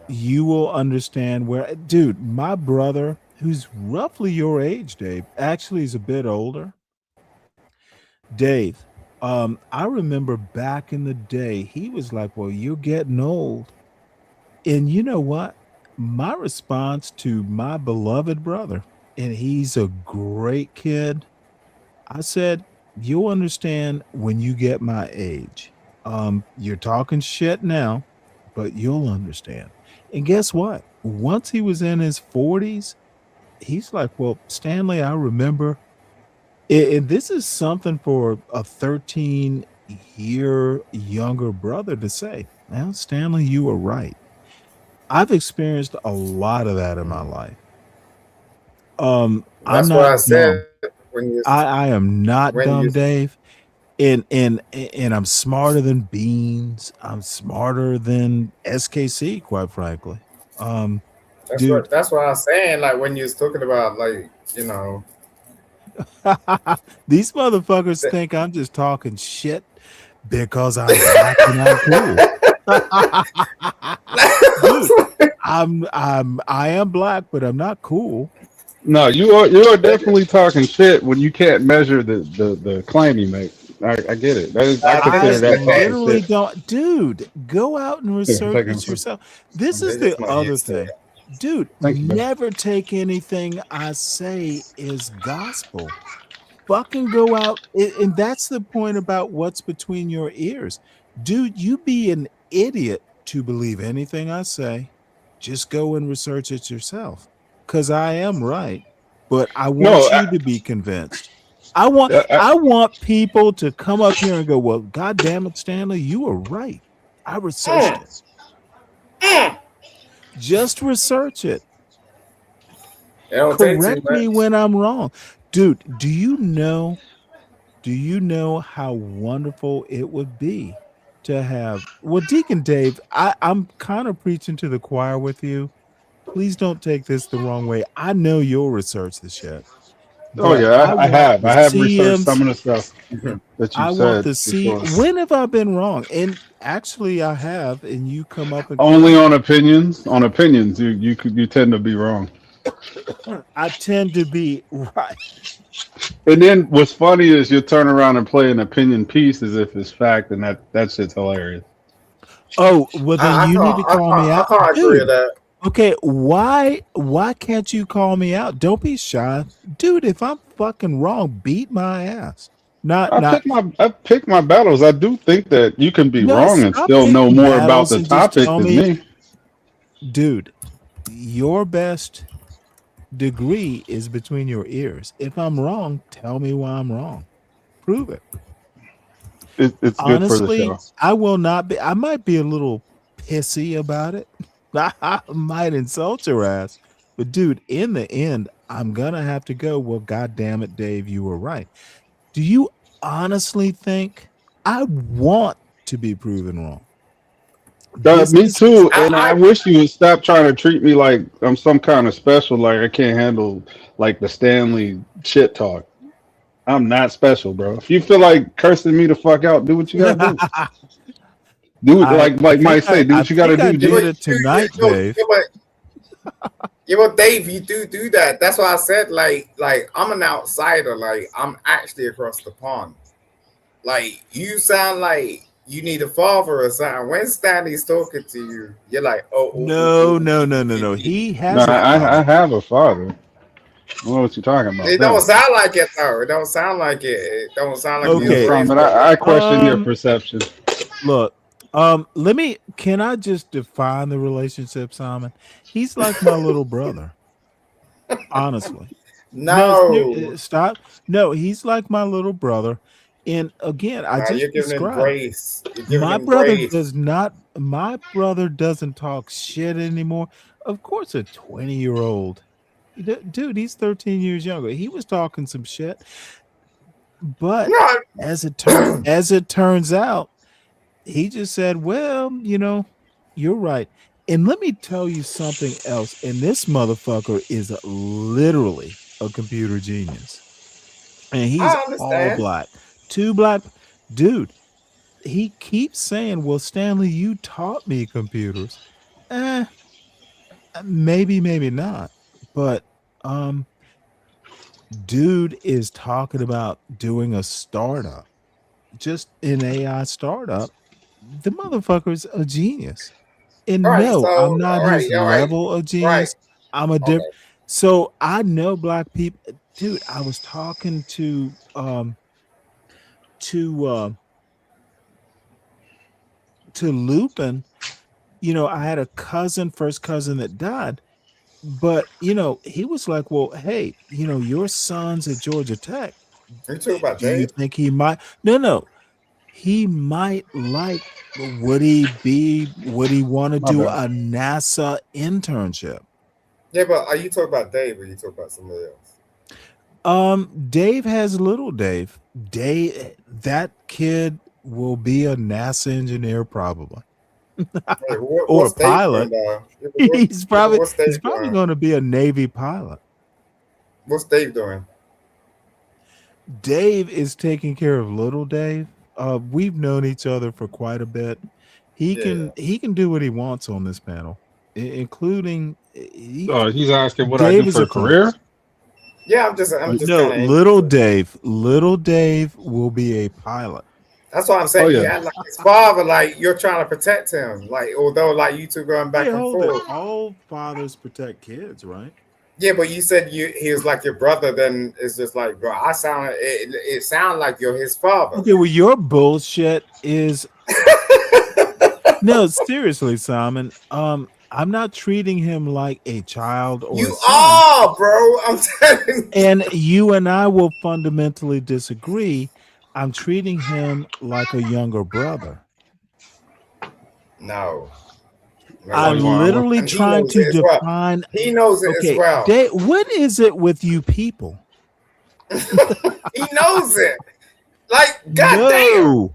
Speaker 2: You will understand where, dude. My brother, who's roughly your age, Dave, actually is a bit older. Dave, I remember back in the day, he was like, "Well, you're getting old," and you know what? My response to my beloved brother, and he's a great kid. I said, "You'll understand when you get my age. You're talking shit now, but you'll understand." And guess what? Once he was in his 40s, he's like, "Well, Stanley, I remember." And this is something for a 13-year younger brother to say. Well, Stanley, you were right. I've experienced a lot of that in my life. I'm
Speaker 11: That's what I
Speaker 2: not dumb.
Speaker 11: said when you
Speaker 2: I am not
Speaker 11: when you
Speaker 2: dumb, Dave. And I'm smarter than Beans. I'm smarter than SKC, quite frankly. Dude,
Speaker 11: that's what I was saying. Like when you was talking about like, you know,
Speaker 2: these motherfuckers
Speaker 11: the,
Speaker 2: think I'm just talking shit because I'm black and I'm cool. Dude, I am black, but I'm not cool.
Speaker 10: No, you are definitely talking shit when you can't measure the claim you make. I get it. I
Speaker 11: this
Speaker 2: I
Speaker 10: consider
Speaker 11: is the
Speaker 10: that talking
Speaker 11: game.
Speaker 2: literally
Speaker 10: shit.
Speaker 2: don't, dude. Go out and
Speaker 10: Here,
Speaker 2: research
Speaker 10: take
Speaker 2: this
Speaker 10: him.
Speaker 2: yourself. This
Speaker 11: They
Speaker 2: is the
Speaker 11: just not
Speaker 2: other
Speaker 11: used to
Speaker 2: thing,
Speaker 11: it.
Speaker 2: dude.
Speaker 10: Thank you, man.
Speaker 2: Never take anything I say as gospel. Fucking go out, and that's the point about what's between your ears, dude. You be an idiot to believe anything I say. Just go and research it yourself, because I am right, but I
Speaker 10: No,
Speaker 2: want you to be convinced. I want
Speaker 10: I,
Speaker 2: I want people to come up here and go, well, God damn it, Stanley, you were right. I researched it. Just research it.
Speaker 11: It don't take too
Speaker 2: Correct me
Speaker 11: much.
Speaker 2: when I'm wrong. Dude, do you know how wonderful it would be to have, well, Deacon Dave, I'm kind of preaching to the choir with you. Please don't take this the wrong way. I know you'll research the shit,
Speaker 10: oh
Speaker 2: but
Speaker 10: yeah, I have. I have researched some of the stuff that you
Speaker 2: I want
Speaker 10: said
Speaker 2: the
Speaker 10: for
Speaker 2: C.
Speaker 10: sure.
Speaker 2: When have I been wrong? And actually I have, and you come up and
Speaker 10: Only
Speaker 2: correct.
Speaker 10: on opinions. On opinions, you tend to be wrong.
Speaker 2: I tend to be right.
Speaker 10: And then what's funny is you'll turn around and play an opinion piece as if it's fact, and that shit's hilarious.
Speaker 2: Oh, well then
Speaker 11: I
Speaker 2: you need
Speaker 11: can't
Speaker 2: to call me
Speaker 11: I
Speaker 2: out,
Speaker 11: can't agree with
Speaker 2: dude.
Speaker 11: that.
Speaker 2: Okay, why can't you call me out? Don't be shy. Dude, if I'm fucking wrong, beat my ass. Not not
Speaker 10: I pick my battles. I do think that you can be
Speaker 2: no,
Speaker 10: wrong and
Speaker 2: stop
Speaker 10: still know
Speaker 2: picking
Speaker 10: more about
Speaker 2: battles
Speaker 10: the
Speaker 2: and just
Speaker 10: topic
Speaker 2: tell
Speaker 10: than
Speaker 2: me,
Speaker 10: me.
Speaker 2: dude, your best degree is between your ears. If I'm wrong, tell me why I'm wrong. Prove it.
Speaker 10: It's good for the
Speaker 2: Honestly,
Speaker 10: show.
Speaker 2: I will not be. I might be a little pissy about it. I might insult your ass, but dude, in the end, I'm gonna have to go. Well, God damn it, Dave, you were right. Do you honestly think I want to be proven wrong? This
Speaker 10: Me
Speaker 2: is
Speaker 10: too, and I
Speaker 11: I
Speaker 10: wish you would stop trying to treat me like I'm some kind of special. Like I can't handle like the Stanley shit talk. I'm not special, bro. If you feel like cursing me the fuck out, do what you gotta do. Do it like
Speaker 2: think
Speaker 10: Mike say. Do
Speaker 2: I
Speaker 10: what you gotta
Speaker 2: think I
Speaker 10: do,
Speaker 11: yeah,
Speaker 10: G.
Speaker 2: did
Speaker 11: but
Speaker 2: it tonight, Dave.
Speaker 11: Dave, you do that. That's why I said like I'm an outsider. Like I'm actually across the pond. Like you sound like you need a father or something. When Stanley's talking to you, you're like,
Speaker 2: No, no, no, no, no. He
Speaker 10: No,
Speaker 2: has a
Speaker 10: I
Speaker 2: father.
Speaker 10: have a father. I don't know what you're talking about
Speaker 11: It don't
Speaker 10: now.
Speaker 11: sound like it though. It don't sound like it. It don't sound like he was
Speaker 2: Okay.
Speaker 11: raised
Speaker 10: But
Speaker 11: by
Speaker 10: I
Speaker 11: one.
Speaker 10: question your perception.
Speaker 2: Look, can I just define the relationship, Simon? He's like my little brother. Honestly. No,
Speaker 11: No,
Speaker 2: stop. No, he's like my little brother. And again, I
Speaker 11: nah, you're
Speaker 2: just
Speaker 11: giving him
Speaker 2: described
Speaker 11: grace. You're giving him grace.
Speaker 2: my brother doesn't talk shit anymore. Of course, a 20-year-old. Dude, he's 13 years younger. He was talking some shit. But
Speaker 11: No,
Speaker 2: as it turns out, he just said, well, you're right. And let me tell you something else. And this motherfucker is literally a computer genius. And he's
Speaker 11: I
Speaker 2: all
Speaker 11: understand.
Speaker 2: black. Two black. Dude, he keeps saying, well, Stanley, you taught me computers. Eh, maybe, maybe not. But dude is talking about doing a startup, just an AI startup. The motherfucker's a genius.
Speaker 11: All
Speaker 2: And
Speaker 11: right, so
Speaker 2: no, I'm not his
Speaker 11: all right,
Speaker 2: level of
Speaker 11: right.
Speaker 2: genius. I'm a
Speaker 11: Okay.
Speaker 2: different. So I know black people. Dude, I was talking to Lupin. I had a first cousin that died, but he was like, well, hey, your son's at Georgia Tech.
Speaker 11: Are you talking about
Speaker 2: Do you
Speaker 11: Dave?
Speaker 2: think he might? No, he might like. Would he want to
Speaker 10: My
Speaker 2: do
Speaker 10: bad.
Speaker 2: a NASA internship?
Speaker 11: Yeah, but are you talking about Dave or you talking about somebody else?
Speaker 2: Dave has little Dave. That kid will be a NASA engineer probably.
Speaker 11: Hey,
Speaker 2: Or a
Speaker 11: what's Dave doing
Speaker 2: pilot.
Speaker 11: though?
Speaker 2: He's
Speaker 11: Yeah, but
Speaker 2: probably
Speaker 11: what's Dave doing?
Speaker 2: going to be a Navy pilot.
Speaker 11: What's Dave doing?
Speaker 2: Dave is taking care of little Dave. We've known each other for quite a bit. He
Speaker 11: Yeah.
Speaker 2: can do what he wants on this panel, including
Speaker 10: He's asking what I do
Speaker 2: Dave is
Speaker 10: for
Speaker 2: a
Speaker 10: a career.
Speaker 11: Yeah, I'm just
Speaker 2: no,
Speaker 11: kind of
Speaker 2: little
Speaker 11: interested.
Speaker 2: Dave will be a pilot.
Speaker 11: That's what I'm
Speaker 10: Oh
Speaker 11: saying. You
Speaker 10: yeah.
Speaker 11: act like his father, like you're trying to protect him. Like although like you two going
Speaker 2: Wait,
Speaker 11: back and
Speaker 2: hold it.
Speaker 11: forth.
Speaker 2: All fathers protect kids, right?
Speaker 11: Yeah, but you said he was like your brother. Then it's just like, bro, it sound like you're his father.
Speaker 2: Okay, well, your bullshit is no, seriously, Simon. I'm not treating him like a child or a
Speaker 11: You
Speaker 2: son.
Speaker 11: are, bro. I'm telling you.
Speaker 2: And you and I will fundamentally disagree. I'm treating him like a younger brother.
Speaker 11: No.
Speaker 2: I'm
Speaker 11: You won't.
Speaker 2: literally
Speaker 11: And he
Speaker 2: trying
Speaker 11: knows
Speaker 2: to
Speaker 11: it as well.
Speaker 2: define.
Speaker 11: He knows it as
Speaker 2: Okay,
Speaker 11: well.
Speaker 2: Dave, what is it with you people?
Speaker 11: He knows it. Like, goddamn.
Speaker 2: No,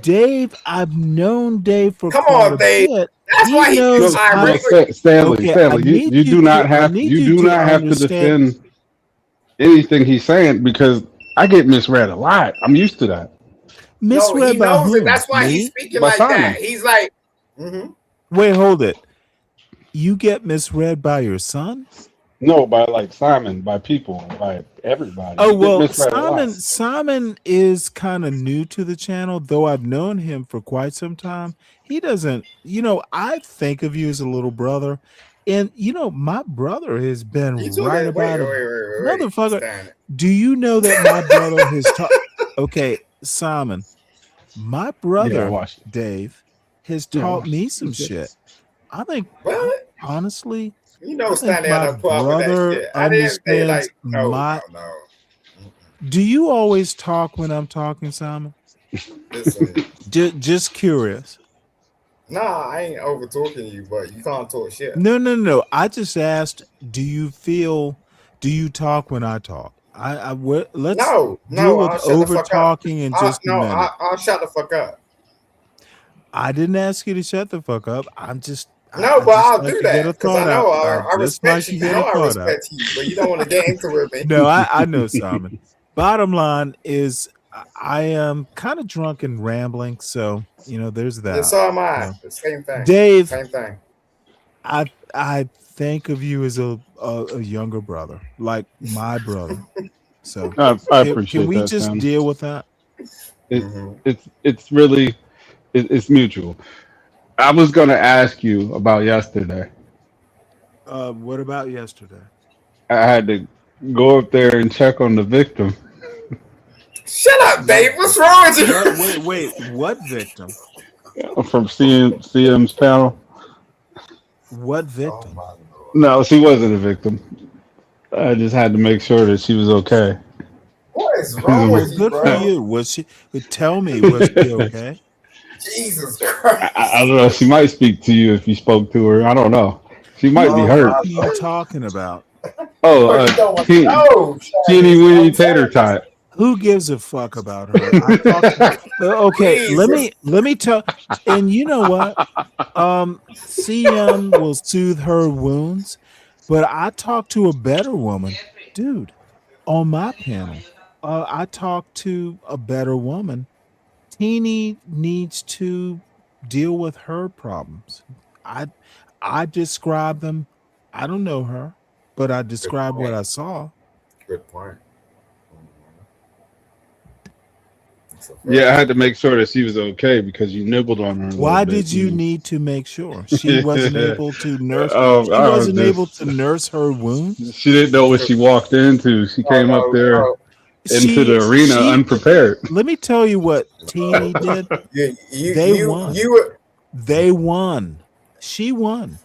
Speaker 2: Dave. I've known Dave for
Speaker 11: Come
Speaker 2: quite
Speaker 11: on,
Speaker 2: a
Speaker 11: Dave.
Speaker 2: bit.
Speaker 11: That's
Speaker 2: He
Speaker 11: why he
Speaker 2: knows
Speaker 11: gets
Speaker 2: how.
Speaker 10: No,
Speaker 11: irate.
Speaker 10: Stanley,
Speaker 2: Okay, I
Speaker 10: Stanley,
Speaker 2: need
Speaker 10: you
Speaker 2: you
Speaker 10: do not
Speaker 2: to. I
Speaker 10: have
Speaker 2: need
Speaker 10: you
Speaker 2: you
Speaker 10: do
Speaker 2: to
Speaker 10: not have to
Speaker 2: understand.
Speaker 10: defend anything he's saying because I get misread a lot. I'm used to that.
Speaker 11: No,
Speaker 2: Misread
Speaker 11: he
Speaker 2: by
Speaker 11: knows it.
Speaker 2: whom?
Speaker 11: That's why he's
Speaker 2: Me?
Speaker 11: speaking
Speaker 10: By
Speaker 11: like
Speaker 10: Simon.
Speaker 11: that. He's like, mhm.
Speaker 2: Wait, hold it. You get misread by your son?
Speaker 10: No, by like Simon, by people, by everybody.
Speaker 2: Oh
Speaker 10: You get
Speaker 2: well,
Speaker 10: misread a lot.
Speaker 2: Simon is kind of new to the channel, though I've known him for quite some time. He doesn't, I think of you as a little brother, and my brother has been
Speaker 11: You took
Speaker 2: right
Speaker 11: it.
Speaker 2: about a
Speaker 11: Wait.
Speaker 2: motherfucker.
Speaker 11: Stand.
Speaker 2: Do you know that my brother has taught? Okay, Simon, my
Speaker 10: Yeah, I
Speaker 2: brother
Speaker 10: watched it.
Speaker 2: Dave has
Speaker 10: Yeah, I
Speaker 2: taught
Speaker 10: watched
Speaker 2: me
Speaker 10: it.
Speaker 2: some shit. I think
Speaker 11: What?
Speaker 2: honestly,
Speaker 11: You know,
Speaker 2: I think
Speaker 11: Stanley had
Speaker 2: my
Speaker 11: to put up with that
Speaker 2: brother
Speaker 11: shit. I didn't say
Speaker 2: understands
Speaker 11: like, no.
Speaker 2: my.
Speaker 11: Mm-mm.
Speaker 2: Do you always talk when I'm talking, Simon?
Speaker 11: Listen,
Speaker 2: Just curious.
Speaker 11: nah, I ain't over talking you, but you can't talk shit.
Speaker 2: No. I just asked, do you talk when I talk? Let's
Speaker 11: No,
Speaker 2: deal with
Speaker 11: I'll shut the
Speaker 2: over
Speaker 11: fuck up.
Speaker 2: talking in just a minute.
Speaker 11: I'll shut the fuck up.
Speaker 2: I didn't ask you to shut the fuck up. I'm just
Speaker 11: No, but
Speaker 2: just
Speaker 11: I'll
Speaker 2: like
Speaker 11: do
Speaker 2: to get a
Speaker 11: that because I
Speaker 2: thought
Speaker 11: know
Speaker 2: out.
Speaker 11: I
Speaker 2: Just like
Speaker 11: respect
Speaker 2: to
Speaker 11: you. You
Speaker 2: get
Speaker 11: know
Speaker 2: a
Speaker 11: I
Speaker 2: thought out.
Speaker 11: respect you, but you don't want to get into it with me.
Speaker 2: No, I know, Simon. Bottom line is I am kind of drunk and rambling, so there's
Speaker 11: And
Speaker 2: that.
Speaker 11: so am I.
Speaker 2: Yeah.
Speaker 11: The same thing.
Speaker 2: Dave,
Speaker 11: Same thing.
Speaker 2: I think of you as a younger brother, like my brother. So
Speaker 10: I appreciate
Speaker 2: can we
Speaker 10: that,
Speaker 2: just
Speaker 10: Sam.
Speaker 2: deal with that?
Speaker 10: It's really it's mutual. I was gonna ask you about yesterday.
Speaker 2: What about yesterday?
Speaker 10: I had to go up there and check on the victim.
Speaker 11: Shut up, Dave. What's wrong with you?
Speaker 2: Wait. What victim?
Speaker 10: From CM's panel.
Speaker 2: What victim?
Speaker 11: Oh,
Speaker 10: No, she wasn't a victim. I just had to make sure that she was okay.
Speaker 11: what is wrong with you,
Speaker 2: Good
Speaker 11: bro?
Speaker 2: for you. Was she? Tell me, was she okay?
Speaker 11: Jesus Christ.
Speaker 10: I don't know. She might speak to you if you spoke to her. I don't know. She might be hurt.
Speaker 2: What are you talking about?
Speaker 10: Oh,
Speaker 11: You don't want to
Speaker 10: teeny
Speaker 11: know.
Speaker 10: weeny tater tot.
Speaker 2: Who gives a fuck about her? I talked okay,
Speaker 11: Jesus.
Speaker 2: let me tell. And you know what? CM will soothe her wounds, but I talked to a better woman, dude, on my panel. I talked to a better woman. Teeny needs to deal with her problems. I describe them. I don't know her, but I describe what I saw.
Speaker 11: Good point.
Speaker 10: Yeah, I had to make sure that she was okay because you nibbled on her.
Speaker 2: Why did you need to make sure she wasn't able to nurse?
Speaker 10: Oh,
Speaker 2: She wasn't able to nurse her wounds.
Speaker 10: She didn't know what she walked into. She came up there into the arena
Speaker 2: She-
Speaker 10: unprepared.
Speaker 2: Let me tell you what Teeny did.
Speaker 11: You
Speaker 2: won.
Speaker 11: were
Speaker 2: They won. She won.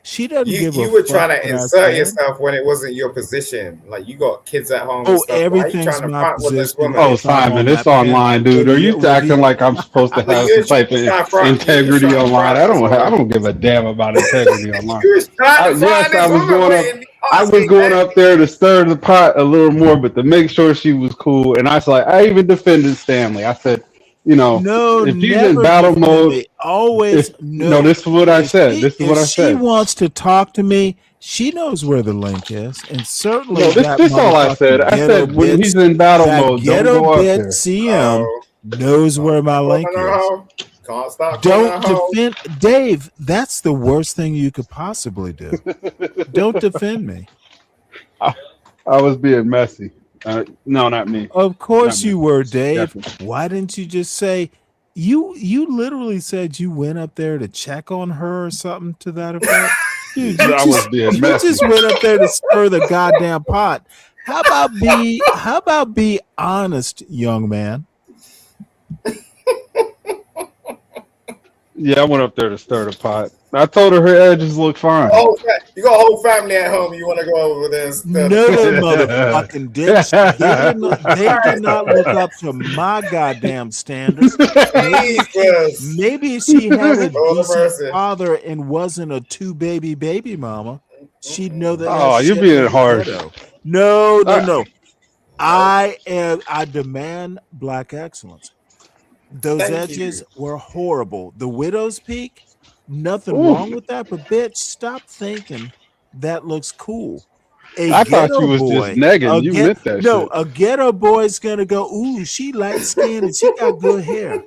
Speaker 2: She doesn't give a
Speaker 11: you were
Speaker 2: fuck
Speaker 11: trying to
Speaker 2: what I
Speaker 11: insert
Speaker 2: said.
Speaker 11: yourself when it wasn't your position. Like you got kids at home.
Speaker 2: Oh,
Speaker 11: and stuff. Why are you
Speaker 2: everything's
Speaker 11: trying to
Speaker 2: my
Speaker 11: front with this
Speaker 2: position.
Speaker 11: woman?
Speaker 10: Oh, Simon, it's online, dude. Are you acting like I'm supposed to have some type of integrity online? I don't give a damn about integrity online.
Speaker 11: You was trying to
Speaker 10: Yes,
Speaker 11: find
Speaker 10: I
Speaker 11: this
Speaker 10: was
Speaker 11: woman,
Speaker 10: going up.
Speaker 11: Whitney.
Speaker 10: I was going up there to stir the pot a little more, but to make sure she was cool. And I was like, I even defended Stanley. I said,
Speaker 2: No,
Speaker 10: if he's
Speaker 2: never
Speaker 10: in battle
Speaker 2: defend
Speaker 10: mode,
Speaker 2: me. Always
Speaker 10: no, this is what I said. This is what I
Speaker 2: If she
Speaker 10: said.
Speaker 2: wants to talk to me, she knows where the link is, and certainly
Speaker 10: No, this all I said. I said when he's in battle mode, don't go up there.
Speaker 2: CM knows where my link is.
Speaker 11: Can't stop.
Speaker 2: Don't defend Dave. That's the worst thing you could possibly do. Don't defend me.
Speaker 10: I was being messy. No, not me.
Speaker 2: Of course
Speaker 10: Not me.
Speaker 2: you were, Dave.
Speaker 10: Definitely.
Speaker 2: Why didn't you just say you literally said you went up there to check on her or something to that effect? Dude,
Speaker 10: I was being
Speaker 2: you
Speaker 10: messy.
Speaker 2: just went up there to stir the goddamn pot. How about be honest, young man?
Speaker 10: Yeah, I went up there to stir the pot. I told her edges look fine.
Speaker 11: Oh, you got a whole family at home. You want to go over there?
Speaker 2: No, motherfucking dicks. They did not look up to my goddamn standards. Maybe she had a decent father and wasn't a two baby mama. She'd know that.
Speaker 10: Oh, you're being harsh.
Speaker 2: No. I demand black excellence. Those edges were horrible. The widow's peak, nothing wrong with that, but bitch, stop thinking that looks cool.
Speaker 10: I thought you was just negging. You meant that shit.
Speaker 2: A ghetto boy's gonna go, ooh, she light skinned and she got good hair.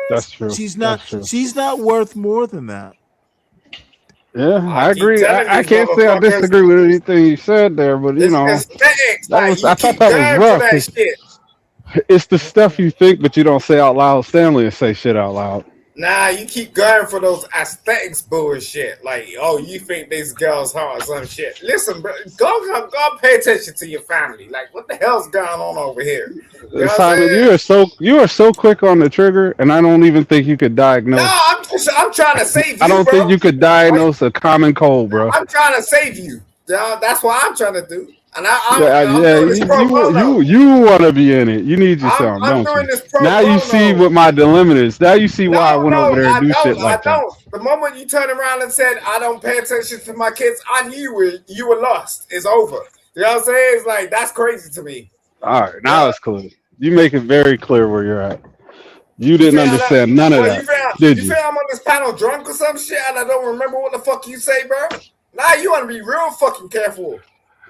Speaker 10: That's true.
Speaker 2: She's not worth more than that.
Speaker 10: Yeah, I agree. I can't say I disagree with anything you said there, but I thought that was rough. It's the stuff you think, but you don't say out loud. Stanley will say shit out loud.
Speaker 11: Nah, you keep going for those aesthetics bullshit. Like, oh, you think these girls hot or some shit. Listen, bro, go pay attention to your family. Like, what the hell's going on over here? You know
Speaker 10: Simon, you are so quick on the trigger, and I don't even think you could diagnose.
Speaker 11: No, I'm trying to save you.
Speaker 10: I don't think you could diagnose a common cold, bro.
Speaker 11: I'm trying to save you. That's what I'm trying to do. And I'm
Speaker 10: Yeah,
Speaker 11: doing this pro bono.
Speaker 10: you want to be in it. You need your song,
Speaker 11: I'm
Speaker 10: don't
Speaker 11: doing
Speaker 10: you?
Speaker 11: this pro
Speaker 10: Now
Speaker 11: bono.
Speaker 10: you see what my dilemma is. Now you see why I
Speaker 11: No,
Speaker 10: went over there and
Speaker 11: I
Speaker 10: do
Speaker 11: don't.
Speaker 10: shit like that.
Speaker 11: The moment you turn around and said, I don't pay attention to my kids, I knew you were lost. It's over. You know what I'm saying? It's like, that's crazy to me.
Speaker 10: All right, now it's clear. You make it very clear where you're at. You didn't understand none of that, did
Speaker 11: you
Speaker 10: you?
Speaker 11: feel I'm on this panel drunk or some shit and I don't remember what the fuck you say, bro? Now you want to be real fucking careful.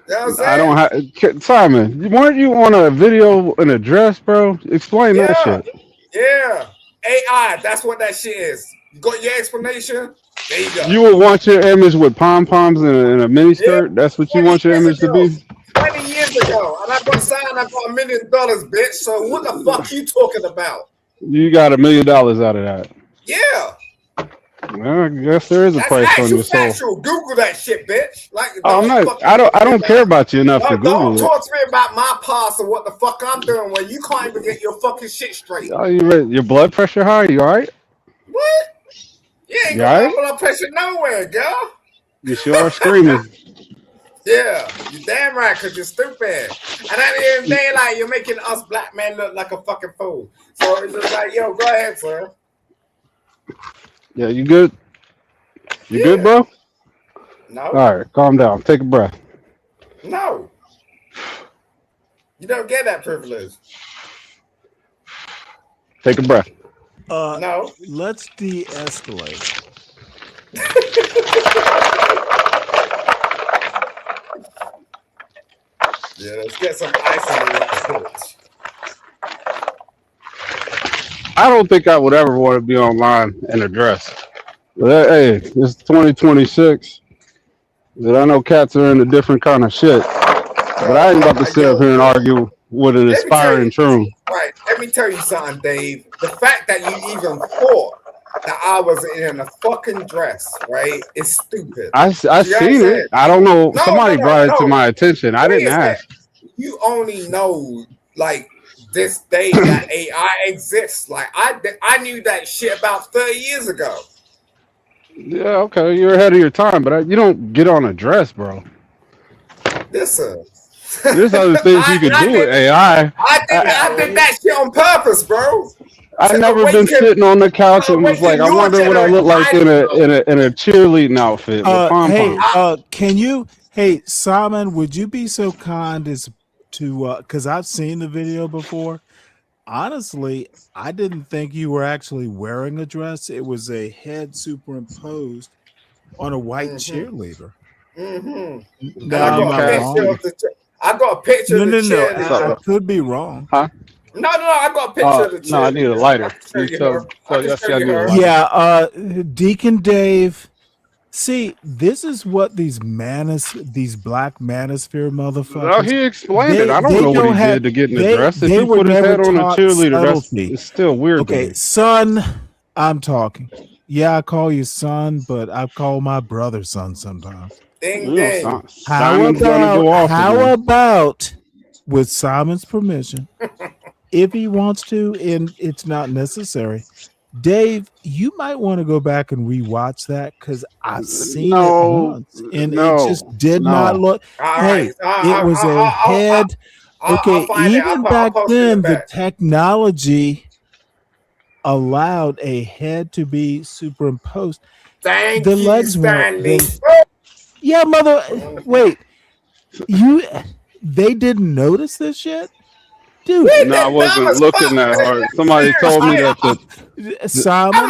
Speaker 11: You know what I'm saying?
Speaker 10: I don't have Simon. Weren't you on a video in a dress, bro? Explain that shit.
Speaker 11: Yeah. AI, that's what that shit is. You got your explanation? There you go.
Speaker 10: You would want your image with pom poms and a mini skirt. That's what you want your image to be.
Speaker 11: 20 years ago, and I got signed. I got $1 million, bitch. So what the fuck you talking about?
Speaker 10: You got $1 million out of that.
Speaker 11: Yeah.
Speaker 10: Well, I guess there is a price on your soul.
Speaker 11: Factual. Google that shit, bitch. Like,
Speaker 10: I'm not. I don't care about you enough to Google
Speaker 11: Don't talk to me about my past or what the fuck I'm doing when you can't even get your fucking shit straight.
Speaker 10: Oh, your blood pressure high? You all right?
Speaker 11: What? You ain't got no blood pressure nowhere, girl.
Speaker 10: You sure are screaming.
Speaker 11: Yeah, you damn right, because you're stupid. And at the end of the day, like, you're making us black men look like a fucking fool. So it's just like, yo, go ahead, sir.
Speaker 10: Yeah, you good? You good, bro?
Speaker 11: No.
Speaker 10: All right, calm down. Take a breath.
Speaker 11: No. You don't get that privilege.
Speaker 10: Take a breath.
Speaker 11: No.
Speaker 2: Let's de-escalate.
Speaker 11: Yeah, let's get some ice in the
Speaker 10: I don't think I would ever want to be online in a dress. But hey, it's 2026. I know cats are into different kind of shit. But I ain't about to sit up here and argue with an aspiring troon.
Speaker 11: Right. Let me tell you something, Dave. The fact that you even thought that I was in a fucking dress, right, is stupid.
Speaker 10: I seen it. I don't know. Somebody brought it to my attention. I didn't ask.
Speaker 11: You only know, like, this day that AI exists. Like, I knew that shit about 30 years ago.
Speaker 10: Yeah, okay. You're ahead of your time, but you don't get on a dress, bro.
Speaker 11: Listen.
Speaker 10: There's other things you can do with AI.
Speaker 11: I did that shit on purpose, bro.
Speaker 10: I've never been sitting on the couch and was like, I wonder what I look like in a cheerleading outfit with pom-poms.
Speaker 2: Can you? Hey, Simon, would you be so kind as to? Because I've seen the video before. Honestly, I didn't think you were actually wearing a dress. It was a head superimposed on a white cheerleader.
Speaker 11: Mm-hmm.
Speaker 2: No,
Speaker 11: I got a picture of the cheerleader.
Speaker 2: I could be wrong.
Speaker 10: Huh?
Speaker 11: No, I got a picture of the cheerleader.
Speaker 10: No, I need a lighter.
Speaker 2: Yeah, Deacon Dave. See, this is what these black manosphere motherfuckers.
Speaker 10: No, he explained it. I don't know what he did to get in the dress. If he put his head on a cheerleader, it's still weird.
Speaker 2: Okay, son, I'm talking. Yeah, I call you son, but I call my brother son sometimes.
Speaker 11: Ding, ding.
Speaker 2: How about, with Simon's permission, if he wants to, and it's not necessary, Dave, you might want to go back and rewatch that because I've seen it once and it just did not look. Hey, it was a head. Okay, even back then, the technology allowed a head to be superimposed.
Speaker 11: Thank
Speaker 2: the
Speaker 11: you,
Speaker 2: legs
Speaker 11: Stanley.
Speaker 2: Yeah, wait, they didn't notice this shit? Dude,
Speaker 10: no, I wasn't looking that hard. Somebody told me that Simon.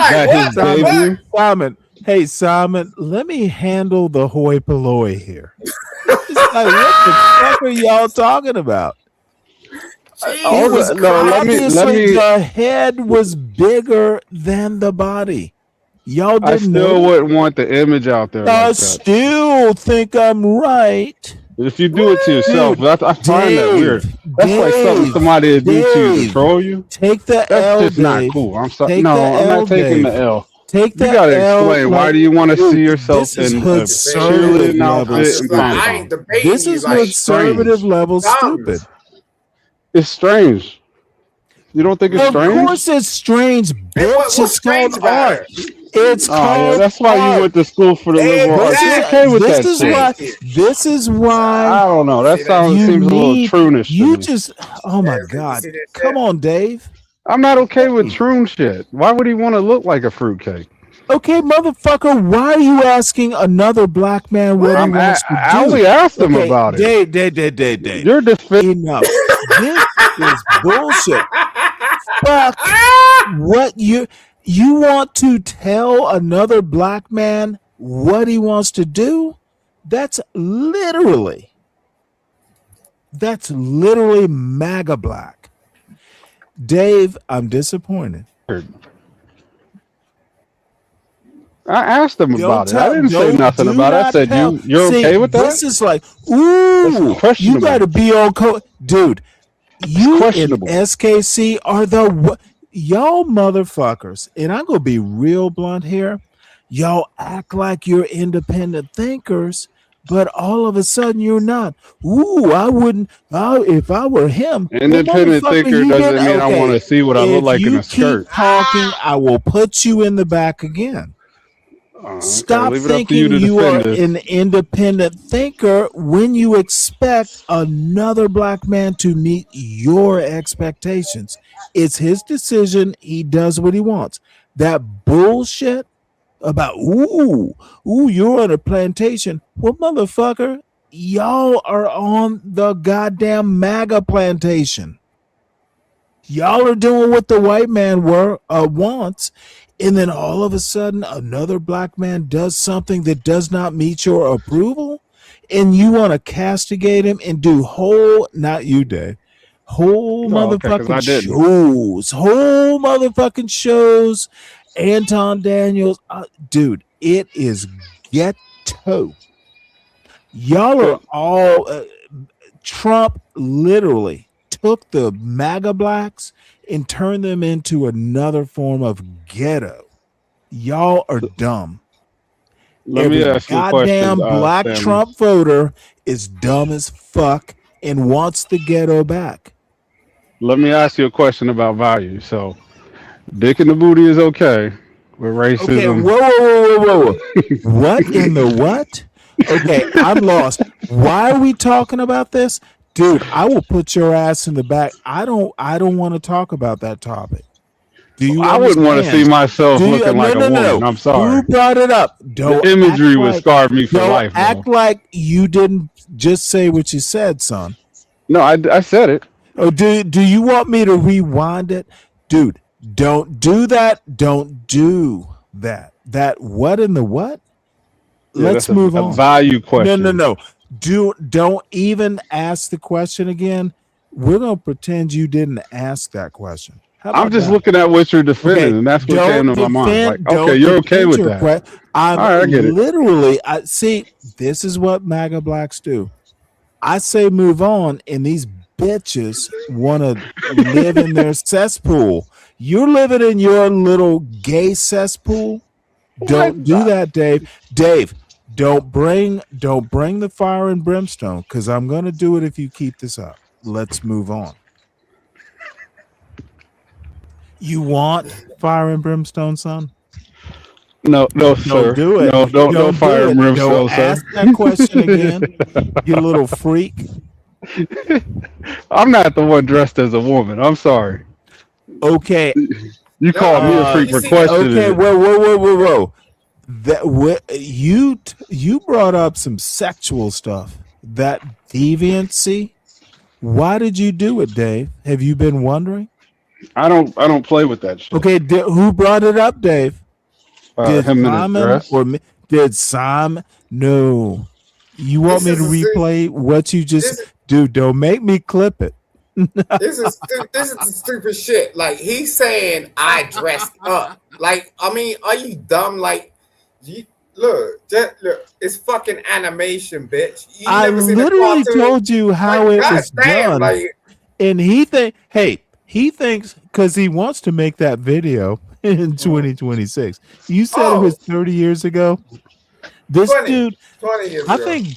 Speaker 2: Hey, Simon, let me handle the hoi polloi here. It's like, what the fuck are y'all talking about? The head was bigger than the body. Y'all didn't
Speaker 10: I still wouldn't want the image out there.
Speaker 2: I still think I'm right.
Speaker 10: If you do it to yourself, I find that weird. That's like something somebody would do to you, to troll you.
Speaker 2: Take the
Speaker 10: That's
Speaker 2: L.
Speaker 10: just not cool. I'm sorry. No, I'm not taking the L.
Speaker 2: Take the
Speaker 10: you gotta
Speaker 2: L.
Speaker 10: explain why do you want to see yourself in a cheerleading outfit and pom-pom?
Speaker 2: This is conservative level stupid.
Speaker 10: It's strange. You don't think it's strange?
Speaker 2: Of course it's strange, bitch. It's called art. It's
Speaker 10: Oh yeah,
Speaker 2: called
Speaker 10: that's why you
Speaker 2: art.
Speaker 10: went to school for the liberal arts. You're okay with
Speaker 2: This
Speaker 10: that
Speaker 2: is
Speaker 10: shit.
Speaker 2: why.
Speaker 11: Thank you.
Speaker 2: This is why
Speaker 10: I don't know. That
Speaker 2: you
Speaker 10: seems a little
Speaker 2: need.
Speaker 10: troonish to
Speaker 2: You
Speaker 10: me.
Speaker 2: just. Oh my
Speaker 11: You
Speaker 2: God!
Speaker 11: see that
Speaker 2: Come
Speaker 11: shit?
Speaker 2: on, Dave.
Speaker 10: I'm not okay with
Speaker 2: Dave.
Speaker 10: troon shit. Why would he want to look like a fruitcake?
Speaker 2: Okay, motherfucker. Why are you asking another black man what he wants to
Speaker 10: I
Speaker 2: do?
Speaker 10: only asked him
Speaker 2: Okay,
Speaker 10: about it.
Speaker 2: Dave.
Speaker 10: You're defending.
Speaker 2: Enough. This is bullshit. Fuck what you want to tell another black man what he wants to do? That's literally MAGA black. Dave, I'm disappointed.
Speaker 10: I asked him about it. I didn't say
Speaker 2: Don't
Speaker 10: nothing
Speaker 2: do
Speaker 10: about it. I
Speaker 2: not
Speaker 10: said
Speaker 2: tell.
Speaker 10: you're
Speaker 2: See,
Speaker 10: okay with that?
Speaker 2: this is like,
Speaker 10: It's
Speaker 2: ooh, you
Speaker 10: questionable.
Speaker 2: got to be on dude.
Speaker 10: It's
Speaker 2: You and
Speaker 10: questionable.
Speaker 2: SKC are y'all motherfuckers, and I'm gonna be real blunt here. Y'all act like you're independent thinkers, but all of a sudden you're not. Ooh, I wouldn't. If I were him, well,
Speaker 10: Independent
Speaker 2: motherfucker,
Speaker 10: thinker
Speaker 2: you
Speaker 10: doesn't
Speaker 2: get
Speaker 10: mean I want
Speaker 2: okay.
Speaker 10: to see what I look
Speaker 2: If
Speaker 10: like in
Speaker 2: you
Speaker 10: a skirt.
Speaker 2: keep talking, I will put you in the back again.
Speaker 10: Okay,
Speaker 2: Stop
Speaker 10: leave it up to you
Speaker 2: thinking
Speaker 10: to
Speaker 2: you are
Speaker 10: defend this.
Speaker 2: an independent thinker when you expect another black man to meet your expectations. It's his decision. He does what he wants. That bullshit about, you're on a plantation. Well, motherfucker, y'all are on the goddamn MAGA plantation. Y'all are doing what the white man wants, and then all of a sudden another black man does something that does not meet your approval, and you want to castigate him and do not you, Dave, whole
Speaker 10: Oh, okay, because I didn't.
Speaker 2: whole motherfucking shows. Anton Daniels, dude, it is ghetto. Y'all are all Trump literally took the MAGA blacks and turned them into another form of ghetto. Y'all are dumb.
Speaker 10: Let me ask you a question,
Speaker 2: Goddamn black
Speaker 10: Stanley.
Speaker 2: Trump voter is dumb as fuck and wants the ghetto back.
Speaker 10: Let me ask you a question about value. So, dick in the booty is okay with
Speaker 2: Okay,
Speaker 10: racism.
Speaker 2: whoa. What in the what? Okay, I'm lost. Why are we talking about this? Dude, I will put your ass in the back. I don't want to talk about that topic. Do you
Speaker 10: I wouldn't want to see
Speaker 2: understand?
Speaker 10: myself looking like a woman.
Speaker 2: No.
Speaker 10: I'm
Speaker 2: Who
Speaker 10: sorry.
Speaker 2: brought it up?
Speaker 10: The imagery would scar me for life, bro.
Speaker 2: Act like you didn't just say what you said, son.
Speaker 10: No, I said it.
Speaker 2: Oh, do you want me to rewind it? Dude, don't do that. Don't do that. That what in the what?
Speaker 10: Yeah,
Speaker 2: Let's
Speaker 10: that's
Speaker 2: move
Speaker 10: a
Speaker 2: on.
Speaker 10: value question.
Speaker 2: No. Don't even ask the question again. We're gonna pretend you didn't ask that question. How about
Speaker 10: I'm just
Speaker 2: that?
Speaker 10: looking at what you're defending,
Speaker 2: Okay,
Speaker 10: and that's what came to my mind. Like, okay,
Speaker 2: don't
Speaker 10: you're okay
Speaker 2: defend
Speaker 10: with
Speaker 2: your
Speaker 10: that.
Speaker 2: I'm
Speaker 10: All right, I get it.
Speaker 2: literally. I see. This is what MAGA blacks do. I say move on, and these bitches want to live in their cesspool. You're living in your little gay cesspool. Don't do that, Dave. Dave, don't bring the fire and brimstone, because I'm gonna do it if you keep this up. Let's move on. You want fire and brimstone, son?
Speaker 10: No, sir.
Speaker 2: Don't do it.
Speaker 10: No, don't
Speaker 2: do
Speaker 10: fire
Speaker 2: it.
Speaker 10: brimstone,
Speaker 2: Don't
Speaker 10: sir.
Speaker 2: ask that question again. You little freak.
Speaker 10: I'm not the one dressed as a woman. I'm sorry.
Speaker 2: Okay.
Speaker 10: You called me a freak for questioning
Speaker 2: Okay.
Speaker 10: it.
Speaker 2: Whoa. That you brought up some sexual stuff. That deviancy. Why did you do it, Dave? Have you been wondering?
Speaker 10: I don't play with that shit.
Speaker 2: Okay. Who brought it up, Dave? Did
Speaker 10: Him in his
Speaker 2: Simon
Speaker 10: dress.
Speaker 2: or did Simon? No. You want me to replay what you just do? Don't make me clip it.
Speaker 11: This is the stupid shit. Like, he's saying I dressed up. Like, I mean, are you dumb? Like, look, it's fucking animation, bitch. You
Speaker 2: I
Speaker 11: never seen a
Speaker 2: literally
Speaker 11: cartoon?
Speaker 2: told you how
Speaker 11: Like,
Speaker 2: it was
Speaker 11: goddamn,
Speaker 2: done,
Speaker 11: like,
Speaker 2: and he thinks because he wants to make that video in 2026. You said it was 30 years ago. This
Speaker 11: 20,
Speaker 2: dude,
Speaker 11: 20 years
Speaker 2: I
Speaker 11: ago.
Speaker 2: think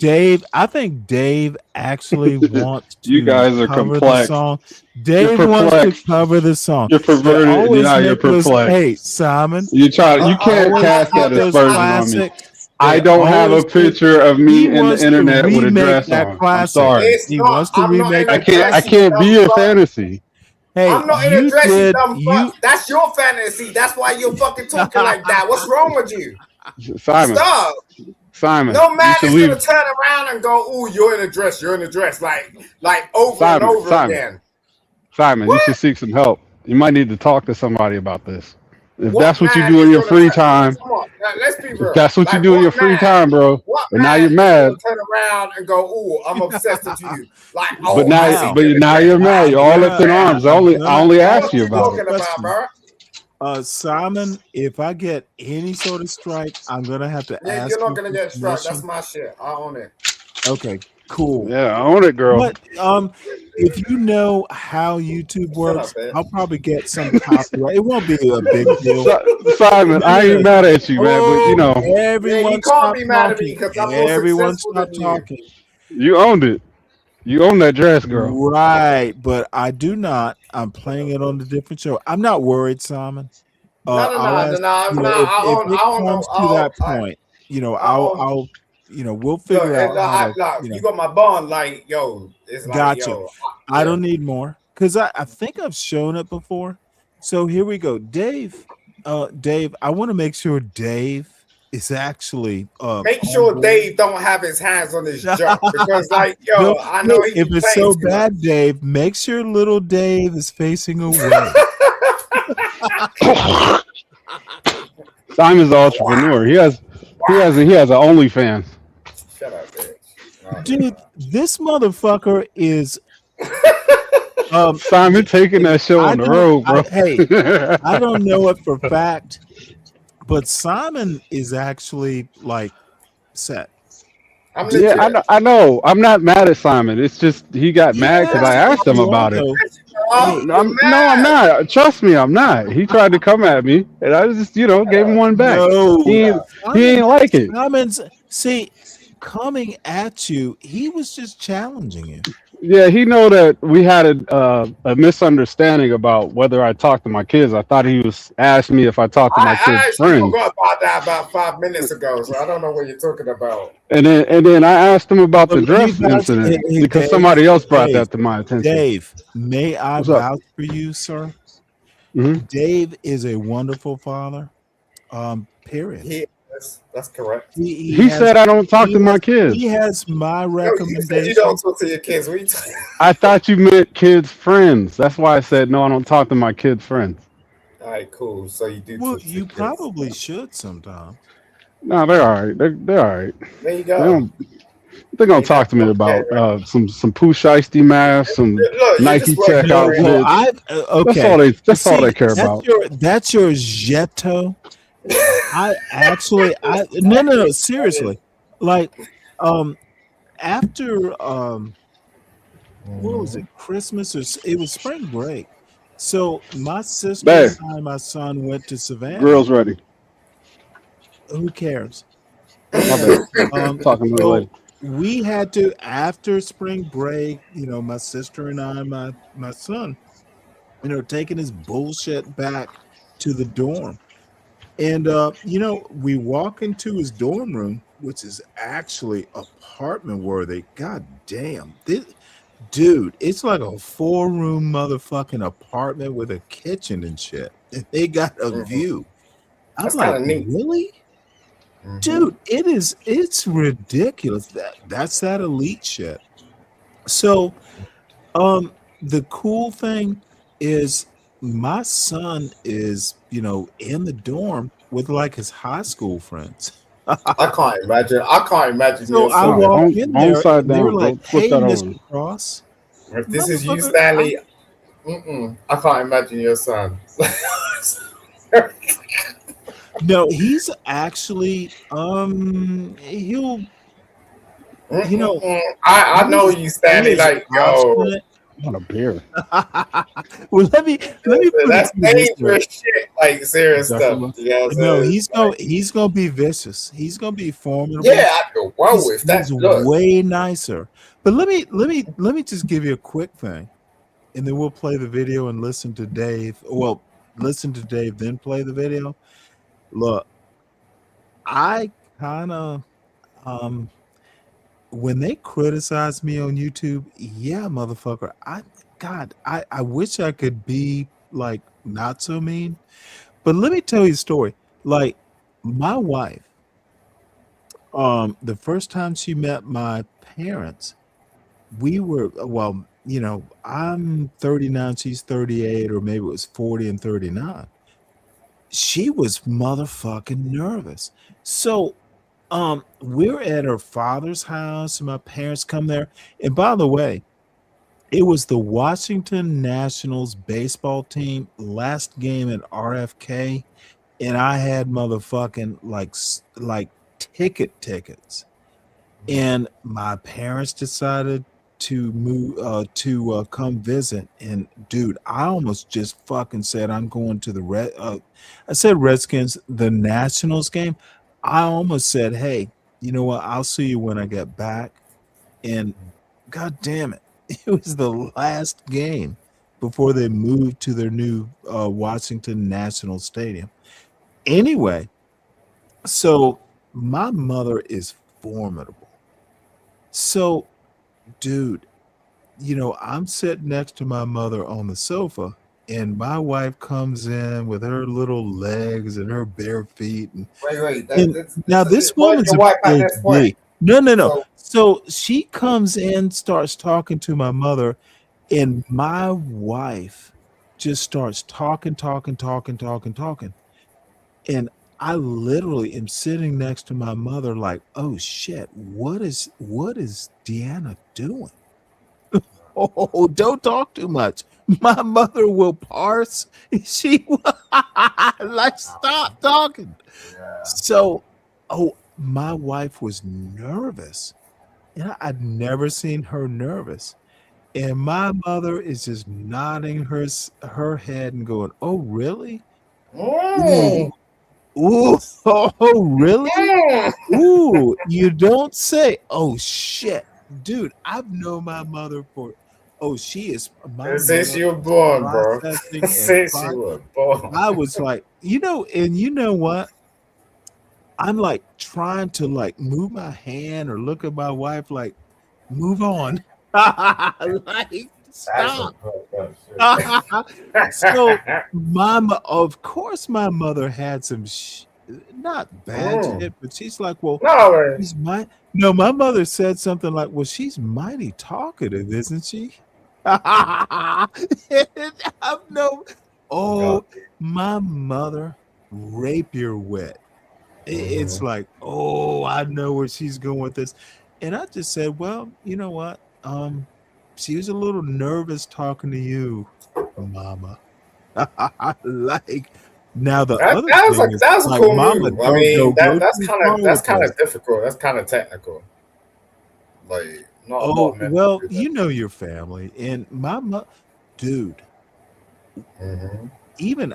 Speaker 2: Dave actually wants
Speaker 10: You
Speaker 2: to
Speaker 10: guys are
Speaker 2: cover the
Speaker 10: complex.
Speaker 2: song.
Speaker 10: You're
Speaker 2: Dave wants to
Speaker 10: perplexed.
Speaker 2: cover the song.
Speaker 10: You're
Speaker 2: But
Speaker 10: perverted.
Speaker 2: always
Speaker 10: Now you're perplexed.
Speaker 2: hey, Simon,
Speaker 10: You can't
Speaker 2: always
Speaker 10: cast
Speaker 2: put
Speaker 10: that
Speaker 2: those
Speaker 10: aspersion on me.
Speaker 2: classics.
Speaker 10: I
Speaker 2: Hey,
Speaker 10: don't have a
Speaker 2: always put,
Speaker 10: picture of
Speaker 2: he
Speaker 10: me in the
Speaker 2: wants to
Speaker 10: internet with a
Speaker 2: remake
Speaker 10: dress
Speaker 2: that
Speaker 10: on. I'm
Speaker 2: classic.
Speaker 10: sorry.
Speaker 11: It's
Speaker 2: He
Speaker 11: not.
Speaker 2: wants to
Speaker 11: I'm not
Speaker 2: remake
Speaker 11: in
Speaker 10: I
Speaker 11: a
Speaker 2: that
Speaker 10: can't. I
Speaker 11: dress,
Speaker 2: classic.
Speaker 11: you
Speaker 10: can't be
Speaker 11: dumb
Speaker 10: your
Speaker 11: fuck.
Speaker 10: fantasy.
Speaker 2: Hey,
Speaker 11: I'm not in a
Speaker 2: you
Speaker 11: dress, you
Speaker 2: did
Speaker 11: dumb
Speaker 2: you
Speaker 11: fuck. That's your fantasy. That's why you're fucking talking like that. What's wrong with you?
Speaker 10: Simon.
Speaker 11: Stop.
Speaker 10: Simon.
Speaker 11: No
Speaker 10: You
Speaker 11: man
Speaker 10: should
Speaker 11: is gonna
Speaker 10: leave.
Speaker 11: turn around and go, "Oh, you're in a dress. You're in a dress," like over and
Speaker 10: Simon.
Speaker 11: over
Speaker 10: Simon.
Speaker 11: again.
Speaker 10: Simon. You
Speaker 11: What?
Speaker 10: should seek some help. You might need to talk to somebody about this. If
Speaker 11: What
Speaker 10: that's what you
Speaker 11: man
Speaker 10: do
Speaker 11: is
Speaker 10: in your
Speaker 11: gonna
Speaker 10: free
Speaker 11: turn?
Speaker 10: time,
Speaker 11: Come on, let's be
Speaker 10: if
Speaker 11: real.
Speaker 10: that's what you
Speaker 11: Like
Speaker 10: do in your free time, bro.
Speaker 11: what
Speaker 10: But now
Speaker 11: man
Speaker 10: you're
Speaker 11: is
Speaker 10: mad.
Speaker 11: gonna turn around and go, "Oh, I'm obsessed with you"? Like,
Speaker 10: But
Speaker 11: oh, I
Speaker 10: now,
Speaker 11: see you in a
Speaker 10: now
Speaker 11: dress.
Speaker 10: you're mad. You're all up in arms. I
Speaker 2: I'm
Speaker 10: only
Speaker 2: gonna
Speaker 10: asked
Speaker 11: What
Speaker 10: you
Speaker 11: you
Speaker 10: about it.
Speaker 11: talking about, bro?
Speaker 2: Simon, if I get any sort of strike, I'm gonna have to
Speaker 11: Yeah,
Speaker 2: ask
Speaker 11: you're not
Speaker 2: you
Speaker 11: gonna
Speaker 2: for
Speaker 11: get struck. That's
Speaker 2: permission.
Speaker 11: my shit. I own it.
Speaker 2: Okay, cool.
Speaker 10: Yeah, own it, girl.
Speaker 2: But if you know how YouTube
Speaker 11: Shut
Speaker 2: works,
Speaker 11: up, bitch.
Speaker 2: I'll probably get some copyright. It won't be a big deal.
Speaker 10: Simon, I ain't mad at you, man. But you know,
Speaker 11: Yeah,
Speaker 2: Everyone
Speaker 11: you can't
Speaker 2: stop
Speaker 11: be mad at me
Speaker 2: talking.
Speaker 11: because I'm more
Speaker 2: Everyone
Speaker 11: successful
Speaker 2: stop
Speaker 11: than you.
Speaker 2: talking.
Speaker 10: you owned it. You own that dress, girl.
Speaker 2: Right, but I do not. I'm playing it on a different show. I'm not worried, Simon.
Speaker 11: No.
Speaker 2: I'll ask,
Speaker 11: I
Speaker 2: if
Speaker 11: own.
Speaker 2: it
Speaker 11: I don't know.
Speaker 2: comes to that point,
Speaker 11: I own.
Speaker 2: I'll we'll
Speaker 11: Look,
Speaker 2: figure out how to,
Speaker 11: look, you got my bond. Like, yo, it's like,
Speaker 2: gotcha.
Speaker 11: yo,
Speaker 2: I don't need more because I think I've shown it before. So here we go. Dave, I want to make sure Dave is actually
Speaker 11: make
Speaker 2: on
Speaker 11: sure
Speaker 2: board.
Speaker 11: Dave don't have his hands on his junk because, like, yo,
Speaker 2: No,
Speaker 11: I know he
Speaker 2: if
Speaker 11: be
Speaker 2: it's
Speaker 11: playing
Speaker 2: so
Speaker 11: too much.
Speaker 2: bad, Dave, make sure little Dave is facing away.
Speaker 10: Simon's an entrepreneur. He has an OnlyFans.
Speaker 11: Shut up, bitch. No,
Speaker 2: Dude, this motherfucker is
Speaker 10: Simon taking that show on the road, bro.
Speaker 2: I don't know it for fact, but Simon is actually like set.
Speaker 11: I'm legit.
Speaker 10: Yeah, I know. I'm not mad at Simon. It's just he got mad because I asked him about it. I'm not. Trust me, I'm not. He tried to come at me, and I just, gave him one back.
Speaker 2: No,
Speaker 10: He ain't like it.
Speaker 2: Simon's coming at you. He was just challenging you.
Speaker 10: Yeah, he know that we had a misunderstanding about whether I talked to my kids. I thought he was asking me if I talked to my
Speaker 11: I
Speaker 10: kids'
Speaker 11: actually
Speaker 10: friends.
Speaker 11: forgot about that about 5 minutes ago, so I don't know what you're talking about.
Speaker 10: And then I asked him about the
Speaker 2: But
Speaker 10: dress
Speaker 2: you guys-
Speaker 10: incident
Speaker 2: hey,
Speaker 10: because
Speaker 2: Dave,
Speaker 10: somebody else brought
Speaker 2: Dave,
Speaker 10: that to my attention.
Speaker 2: Dave, may I
Speaker 10: What's up?
Speaker 2: vouch for you, sir?
Speaker 10: Mhm.
Speaker 2: Dave is a wonderful father. Period.
Speaker 11: That's correct.
Speaker 10: He said I don't talk to my kids.
Speaker 2: He has my
Speaker 11: You
Speaker 2: recommendation.
Speaker 11: said you don't talk to your kids. What are you talking?
Speaker 10: I thought you meant kids' friends. That's why I said no. I don't talk to my kids' friends.
Speaker 11: All right, cool. So you do.
Speaker 2: Well,
Speaker 11: talk to
Speaker 2: you
Speaker 11: your kids.
Speaker 2: probably should sometimes.
Speaker 10: No, they're all right. They're all right.
Speaker 11: There you go.
Speaker 10: They're gonna talk to me about some Pooh Shiesty masks, some Nike check outfits.
Speaker 2: Okay.
Speaker 10: That's all they care about.
Speaker 2: That's your Jeto. No, seriously. Like, after what was it, Christmas or it was spring break. So my sister and my son went to Savannah.
Speaker 10: Girls ready.
Speaker 2: Who cares?
Speaker 10: Talking
Speaker 2: So we had to, after spring break, my sister and I, my son, taking his bullshit back to the dorm. And, we walk into his dorm room, which is actually apartment worthy. God damn. Dude, it's like a 4-room motherfucking apartment with a kitchen and shit. And they got a view. I'm
Speaker 11: That's
Speaker 2: like,
Speaker 11: kinda neat.
Speaker 2: really? Dude, it's ridiculous. That's that elite shit. So, the cool thing is my son is, in the dorm with like his high school friends.
Speaker 11: I can't imagine.
Speaker 2: So
Speaker 11: your
Speaker 2: I
Speaker 11: son.
Speaker 2: walk in there
Speaker 10: side
Speaker 2: and they're
Speaker 10: down,
Speaker 2: like,
Speaker 10: bro. Flip
Speaker 2: "Hey,
Speaker 10: that
Speaker 2: Mr.
Speaker 10: over."
Speaker 2: Cross."
Speaker 11: If this is you,
Speaker 2: Motherfucker,
Speaker 11: Stanley, I can't imagine your son.
Speaker 2: No, he's actually he'll
Speaker 11: I know you, Stanley.
Speaker 2: he is
Speaker 11: Like, yo,
Speaker 2: obstinate.
Speaker 10: Not a beer.
Speaker 2: Well, let me put
Speaker 11: That's
Speaker 2: it to you this way.
Speaker 11: dangerous shit, like serious stuff. You know what I'm
Speaker 2: No,
Speaker 11: saying?
Speaker 2: he's gonna be vicious. He's gonna be formidable.
Speaker 11: Yeah, I can run
Speaker 2: He's,
Speaker 11: with that.
Speaker 2: he's
Speaker 11: Look,
Speaker 2: way nicer. But let me just give you a quick thing, and then we'll play the video and listen to Dave. Well, listen to Dave, then play the video. Look, I kind of when they criticize me on YouTube, yeah, motherfucker. I wish I could be like not so mean. But let me tell you a story. Like my wife, the first time she met my parents, we were well, I'm 39, she's 38, or maybe it was 40 and 39. She was motherfucking nervous. So we're at her father's house, and my parents come there. And by the way, it was the Washington Nationals baseball team last game at RFK, and I had motherfucking like tickets. And my parents decided to move to come visit, and dude, I almost just fucking said I'm going to the I said Redskins, the Nationals game. I almost said, hey, you know what, I'll see you when I get back. And god damn it, it was the last game before they moved to their new Washington National Stadium. Anyway, so my mother is formidable. So, dude, I'm sitting next to my mother on the sofa, and my wife comes in with her little legs and her bare feet.
Speaker 11: wait.
Speaker 2: Now this woman's
Speaker 11: your
Speaker 2: a
Speaker 11: wife at
Speaker 2: big
Speaker 11: this point.
Speaker 2: D. No.
Speaker 11: So
Speaker 2: So she comes in, starts talking to my mother, and my wife just starts talking. And I literally am sitting next to my mother like, oh shit, what is Deanna doing? Oh, don't talk too much. My mother will parse. She like stop talking.
Speaker 11: yeah.
Speaker 2: So, my wife was nervous. And I'd never seen her nervous. And my mother is just nodding her head and going, "Oh, really? Ooh, ooh, oh, really? Ooh, you don't say. Oh, shit, dude, I've known my mother for. Oh, she is my
Speaker 11: Since
Speaker 2: mother
Speaker 11: you were
Speaker 2: is
Speaker 11: born, bro.
Speaker 2: processing and
Speaker 11: Since you were born.
Speaker 2: I was like, and you know what? I'm like trying to like move my hand or look at my wife like, move on. Like,
Speaker 11: That's some
Speaker 2: stop.
Speaker 11: fucked up shit.
Speaker 2: So of course my mother had some not bad shit, but she's like, well,
Speaker 11: No,
Speaker 2: she's my mother said something like, well, she's mighty talkative, isn't she? I've no my mother rapier wit. It's like, oh, I know where she's going with this. And I just said, well, you know what? She was a little nervous talking to you, mama. Like now the
Speaker 11: that,
Speaker 2: other
Speaker 11: that was
Speaker 2: thing
Speaker 11: a
Speaker 2: is
Speaker 11: that was a
Speaker 2: like,
Speaker 11: cool
Speaker 2: mama,
Speaker 11: move. I mean,
Speaker 2: go
Speaker 11: that's
Speaker 2: too
Speaker 11: kind
Speaker 2: far
Speaker 11: of that's
Speaker 2: with
Speaker 11: kind
Speaker 2: this.
Speaker 11: of difficult. That's kind of technical. Like not a lot
Speaker 2: Oh,
Speaker 11: of men
Speaker 2: well,
Speaker 11: do that.
Speaker 2: you know your family. And my dude, even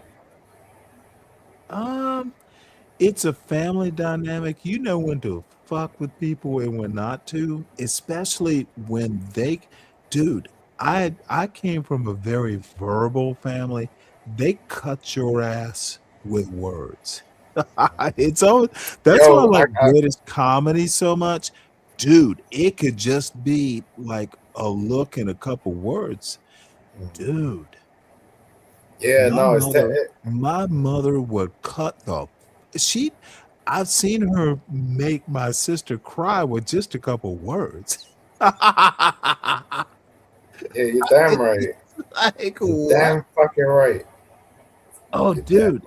Speaker 2: it's a family dynamic. You know when to fuck with people and when not to, especially when dude, I came from a very verbal family. They cut your ass with words. It's all that's why I
Speaker 11: Yo,
Speaker 2: like British comedy so much. Dude, it could just be like a look and a couple words. Dude,
Speaker 11: yeah, no,
Speaker 2: my mother would cut I've seen her make my sister cry with just a couple words.
Speaker 11: yeah, you're damn right.
Speaker 2: Like
Speaker 11: You're
Speaker 2: what?
Speaker 11: damn fucking right.
Speaker 2: Oh,
Speaker 11: You're
Speaker 2: dude,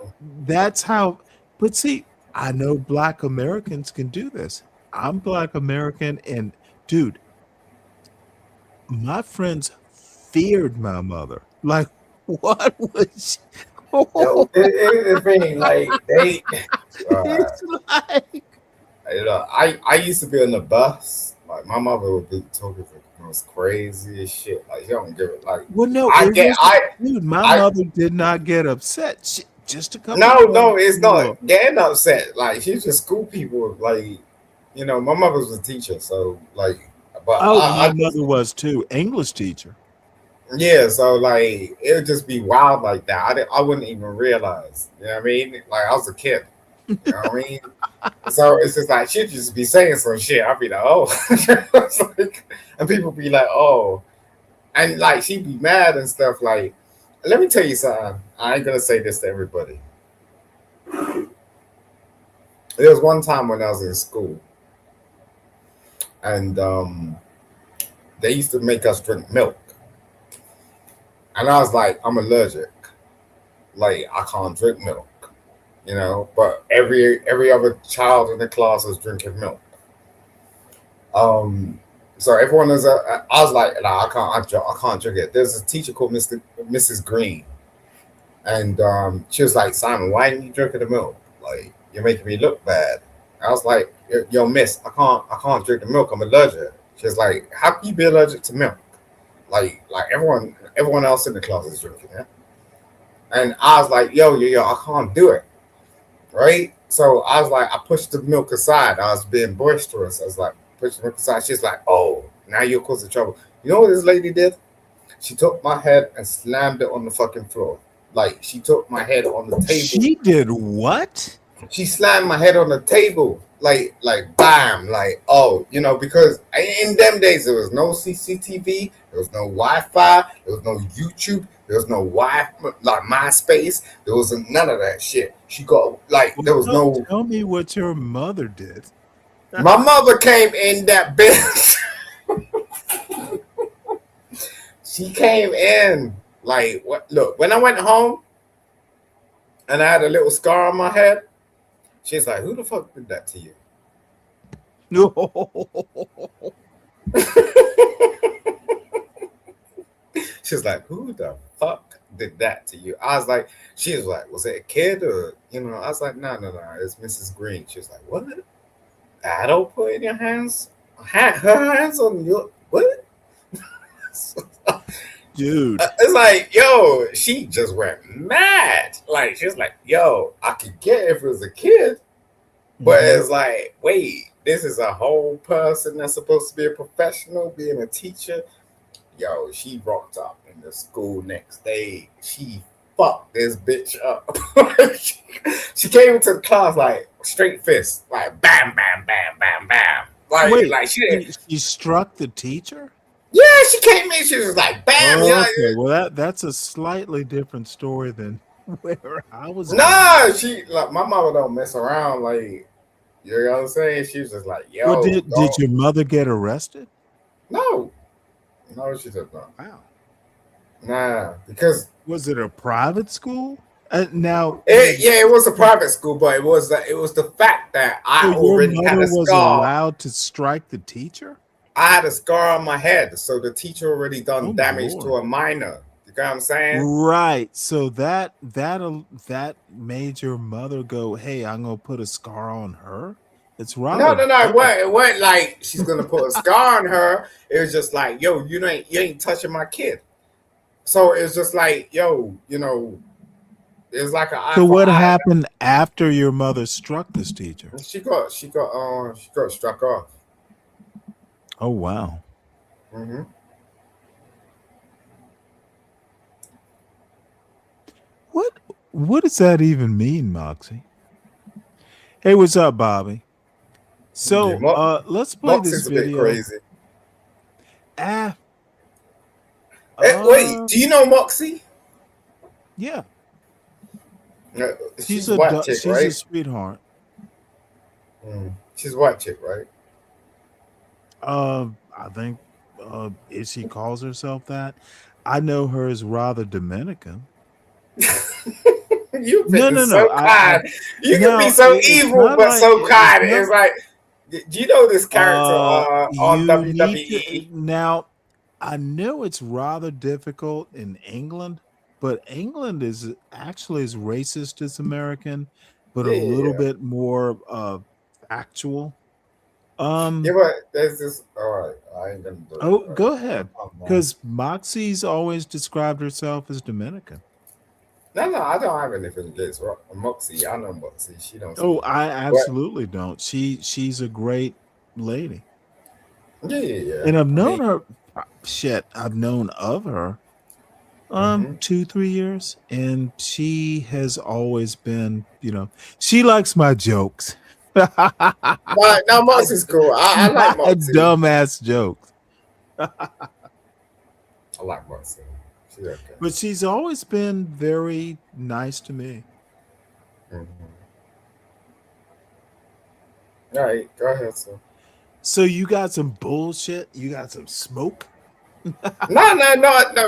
Speaker 2: that's how. But see, I know Black Americans can do this. I'm Black American, and dude, my friends feared my mother. Like, what was?
Speaker 11: Yo, it's the thing, like they.
Speaker 2: It's like,
Speaker 11: I used to be on the bus. Like my mother would be talking to was crazy as shit. Like she don't give it. Like
Speaker 2: Well, no,
Speaker 11: I
Speaker 2: it
Speaker 11: get,
Speaker 2: wasn't. Dude, my
Speaker 11: I
Speaker 2: mother did not get upset. She, just a couple.
Speaker 11: no, it's
Speaker 2: you know,
Speaker 11: not getting upset. Like she's just school people. Like my mother was a teacher, so like, but
Speaker 2: Oh,
Speaker 11: I
Speaker 2: my
Speaker 11: just
Speaker 2: mother was too. English teacher.
Speaker 11: yeah. So like it would just be wild like that. I wouldn't even realize. You know what I mean? Like I was a kid. You know what I mean? So it's just like she'd just be saying some shit. I'd be like, oh, It's like, and people be like, oh, and like she'd be mad and stuff. Like, let me tell you something. I ain't gonna say this to everybody. There was one time when I was in school, and they used to make us drink milk, and I was like, I'm allergic. Like, I can't drink milk, But every other child in the class was drinking milk. So everyone was. I was like, nah, I can't drink it. There's a teacher called Mrs. Green, and she was like, Simon, why didn't you drink the milk? Like, you're making me look bad. I was like, yo, miss, I can't drink the milk. I'm allergic. She was like, how can you be allergic to milk? Like everyone else in the class is drinking it. And I was like, yo, I can't do it. Right? So I was like, I pushed the milk aside. I was being boisterous. I was like, push the milk aside. She's like, oh, now you're causing trouble. You know what this lady did? She took my head and slammed it on the fucking floor. Like, she took my head on the table.
Speaker 2: She did what?
Speaker 11: She slammed my head on the table. Like bam. Like, oh, because in them days, there was no CCTV. There was no Wi-Fi. There was no YouTube. There was no like MySpace. There wasn't none of that shit. She got, like, there was no...
Speaker 2: Tell me what your mother did.
Speaker 11: My mother came in that bitch. She came in like, what? Look, when I went home and I had a little scar on my head, she's like, who the fuck did that to you?
Speaker 2: No.
Speaker 11: She's like, who the fuck did that to you? I was like, she was like, was it a kid or, I was like, no, it's Mrs. Green. She was like, what? I don't put in your hands, her hands on your, what?
Speaker 2: Dude.
Speaker 11: It's like, yo, she just went mad. Like, she was like, yo, I could get it if it was a kid. But it's like, wait, this is a whole person that's supposed to be a professional, being a teacher. Yo, she rocked up in the school next day. She fucked this bitch up. She came into the class like straight fist, like bam, bam, bam, bam, bam. Like,
Speaker 2: wait,
Speaker 11: like
Speaker 2: she struck the teacher?
Speaker 11: Yeah, she came in. She was like, "Bam!"
Speaker 2: Okay, well that's a slightly different story than where I was.
Speaker 11: Nah, she like my mama don't mess around. Like, you know what I'm saying? She was just like, "Yo."
Speaker 2: Well, did your mother get arrested?
Speaker 11: No, she did not.
Speaker 2: Wow.
Speaker 11: Nah, because
Speaker 2: was it a private school? Now,
Speaker 11: it was a private school, but it was the fact that I already had a scar.
Speaker 2: Was allowed to strike the teacher.
Speaker 11: I had a scar on my head, so the teacher already done damage to a minor. You know what I'm saying?
Speaker 2: Right. So that made your mother go, "Hey, I'm gonna put a scar on her." It's right.
Speaker 11: No. It wasn't like she's gonna put a scar on her. It was just like, yo, you ain't touching my kid. So it's just like, yo, it's like an eye.
Speaker 2: So what happened after your mother struck this teacher?
Speaker 11: She got struck off.
Speaker 2: Oh wow.
Speaker 11: Mm-hmm.
Speaker 2: What does that even mean, Moxie? Hey, what's up, Bobby? So let's play
Speaker 11: Moxie's
Speaker 2: this video.
Speaker 11: A bit crazy. Wait, do you know Moxie?
Speaker 2: Yeah.
Speaker 11: She's a white chick, right?
Speaker 2: She's a sweetheart.
Speaker 11: She's a white chick, right?
Speaker 2: I think if she calls herself that, I know her as rather Dominican.
Speaker 11: You've been so kind. You can be so evil, but like, so kind. It's like, do you know this character on WWE?
Speaker 2: Now, I know it's rather difficult in England, but England is actually as racist as American, but a little bit more factual. Um,
Speaker 11: but there's this. All right, I ain't gonna do it.
Speaker 2: oh,
Speaker 11: Right.
Speaker 2: go ahead. Because Moxie's always described herself as Dominican.
Speaker 11: No, I don't have anything against Moxie. I know Moxie. She don't.
Speaker 2: Oh,
Speaker 11: Speak.
Speaker 2: I absolutely don't. She's a great lady.
Speaker 11: Yeah.
Speaker 2: And I've known her. Shit, I've known of her 2-3 years, and she has always been, she likes my jokes.
Speaker 11: No, Moxie's cool. I like Moxie.
Speaker 2: Dumbass jokes.
Speaker 11: I like Moxie. She's okay.
Speaker 2: But she's always been very nice to me.
Speaker 11: All right, go ahead, sir.
Speaker 2: So you got some bullshit? You got some smoke?
Speaker 11: No.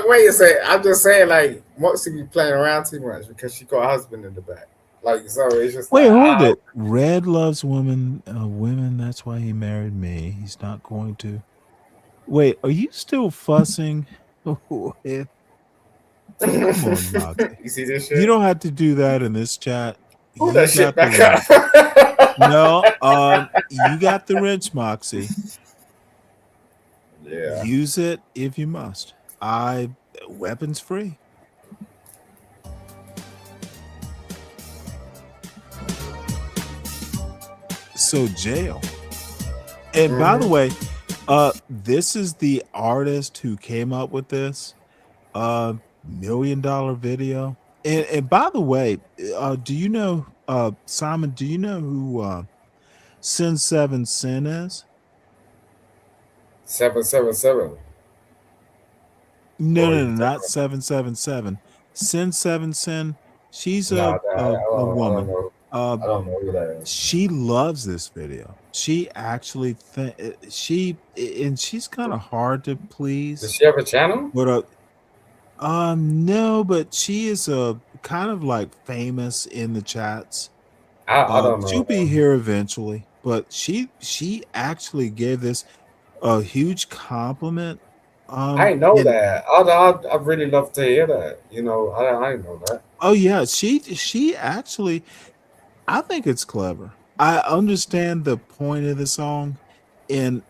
Speaker 11: Wait a second. I'm just saying, like, Moxie be playing around too much because she got a husband in the back. Like, so it's just
Speaker 2: wait,
Speaker 11: like,
Speaker 2: hold it. Red loves women. That's why he married me. He's not going to. Wait, are you still fussing? Come on, Moxie.
Speaker 11: You see this shit?
Speaker 2: You don't have to do that in this chat.
Speaker 11: Pull that shit back
Speaker 2: up. No, you got the wrench, Moxie.
Speaker 11: Yeah.
Speaker 2: Use it if you must. Weapons free. So jail. And by the way, this is the artist who came up with this $1 million video. And by the way, do you know Simon, do you know who Sin 7 Sin is?
Speaker 11: 777.
Speaker 2: No, not 777. Sin 7 Sin. She's a woman.
Speaker 11: I don't know who that is.
Speaker 2: She loves this video. She actually she's kind of hard to please.
Speaker 11: Does she have a channel?
Speaker 2: But no, but she is kind of like famous in the chats.
Speaker 11: I don't know.
Speaker 2: She'll be here eventually, but she actually gave this a huge compliment.
Speaker 11: I know that. I'd really love to hear that. I know that.
Speaker 2: Oh yeah, she actually, I think it's clever. I understand the point of the song, and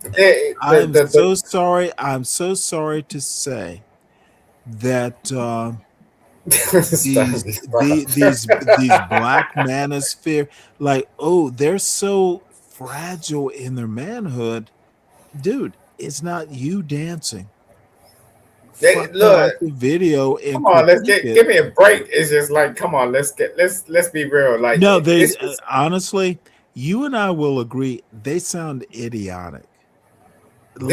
Speaker 2: I'm so sorry. I'm so sorry to say that these black manosphere, like, they're so fragile in their manhood, dude. It's not you dancing.
Speaker 11: Look,
Speaker 2: the video and
Speaker 11: come on, give me a break. It's just like, come on, let's be real. Like,
Speaker 2: no, honestly, you and I will agree they sound idiotic.
Speaker 11: You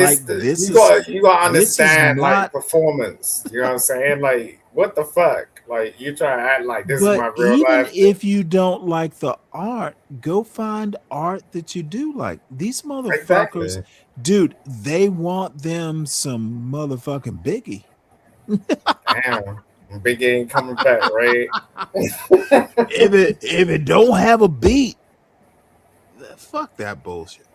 Speaker 11: gotta understand like performance. You know what I'm saying? Like, what the fuck? Like, you try to act like this is my real life.
Speaker 2: If you don't like the art, go find art that you do like. These motherfuckers, dude, they want them some motherfucking Biggie.
Speaker 11: Damn, Biggie ain't coming back, right?
Speaker 2: if it don't have a beat, fuck that bullshit.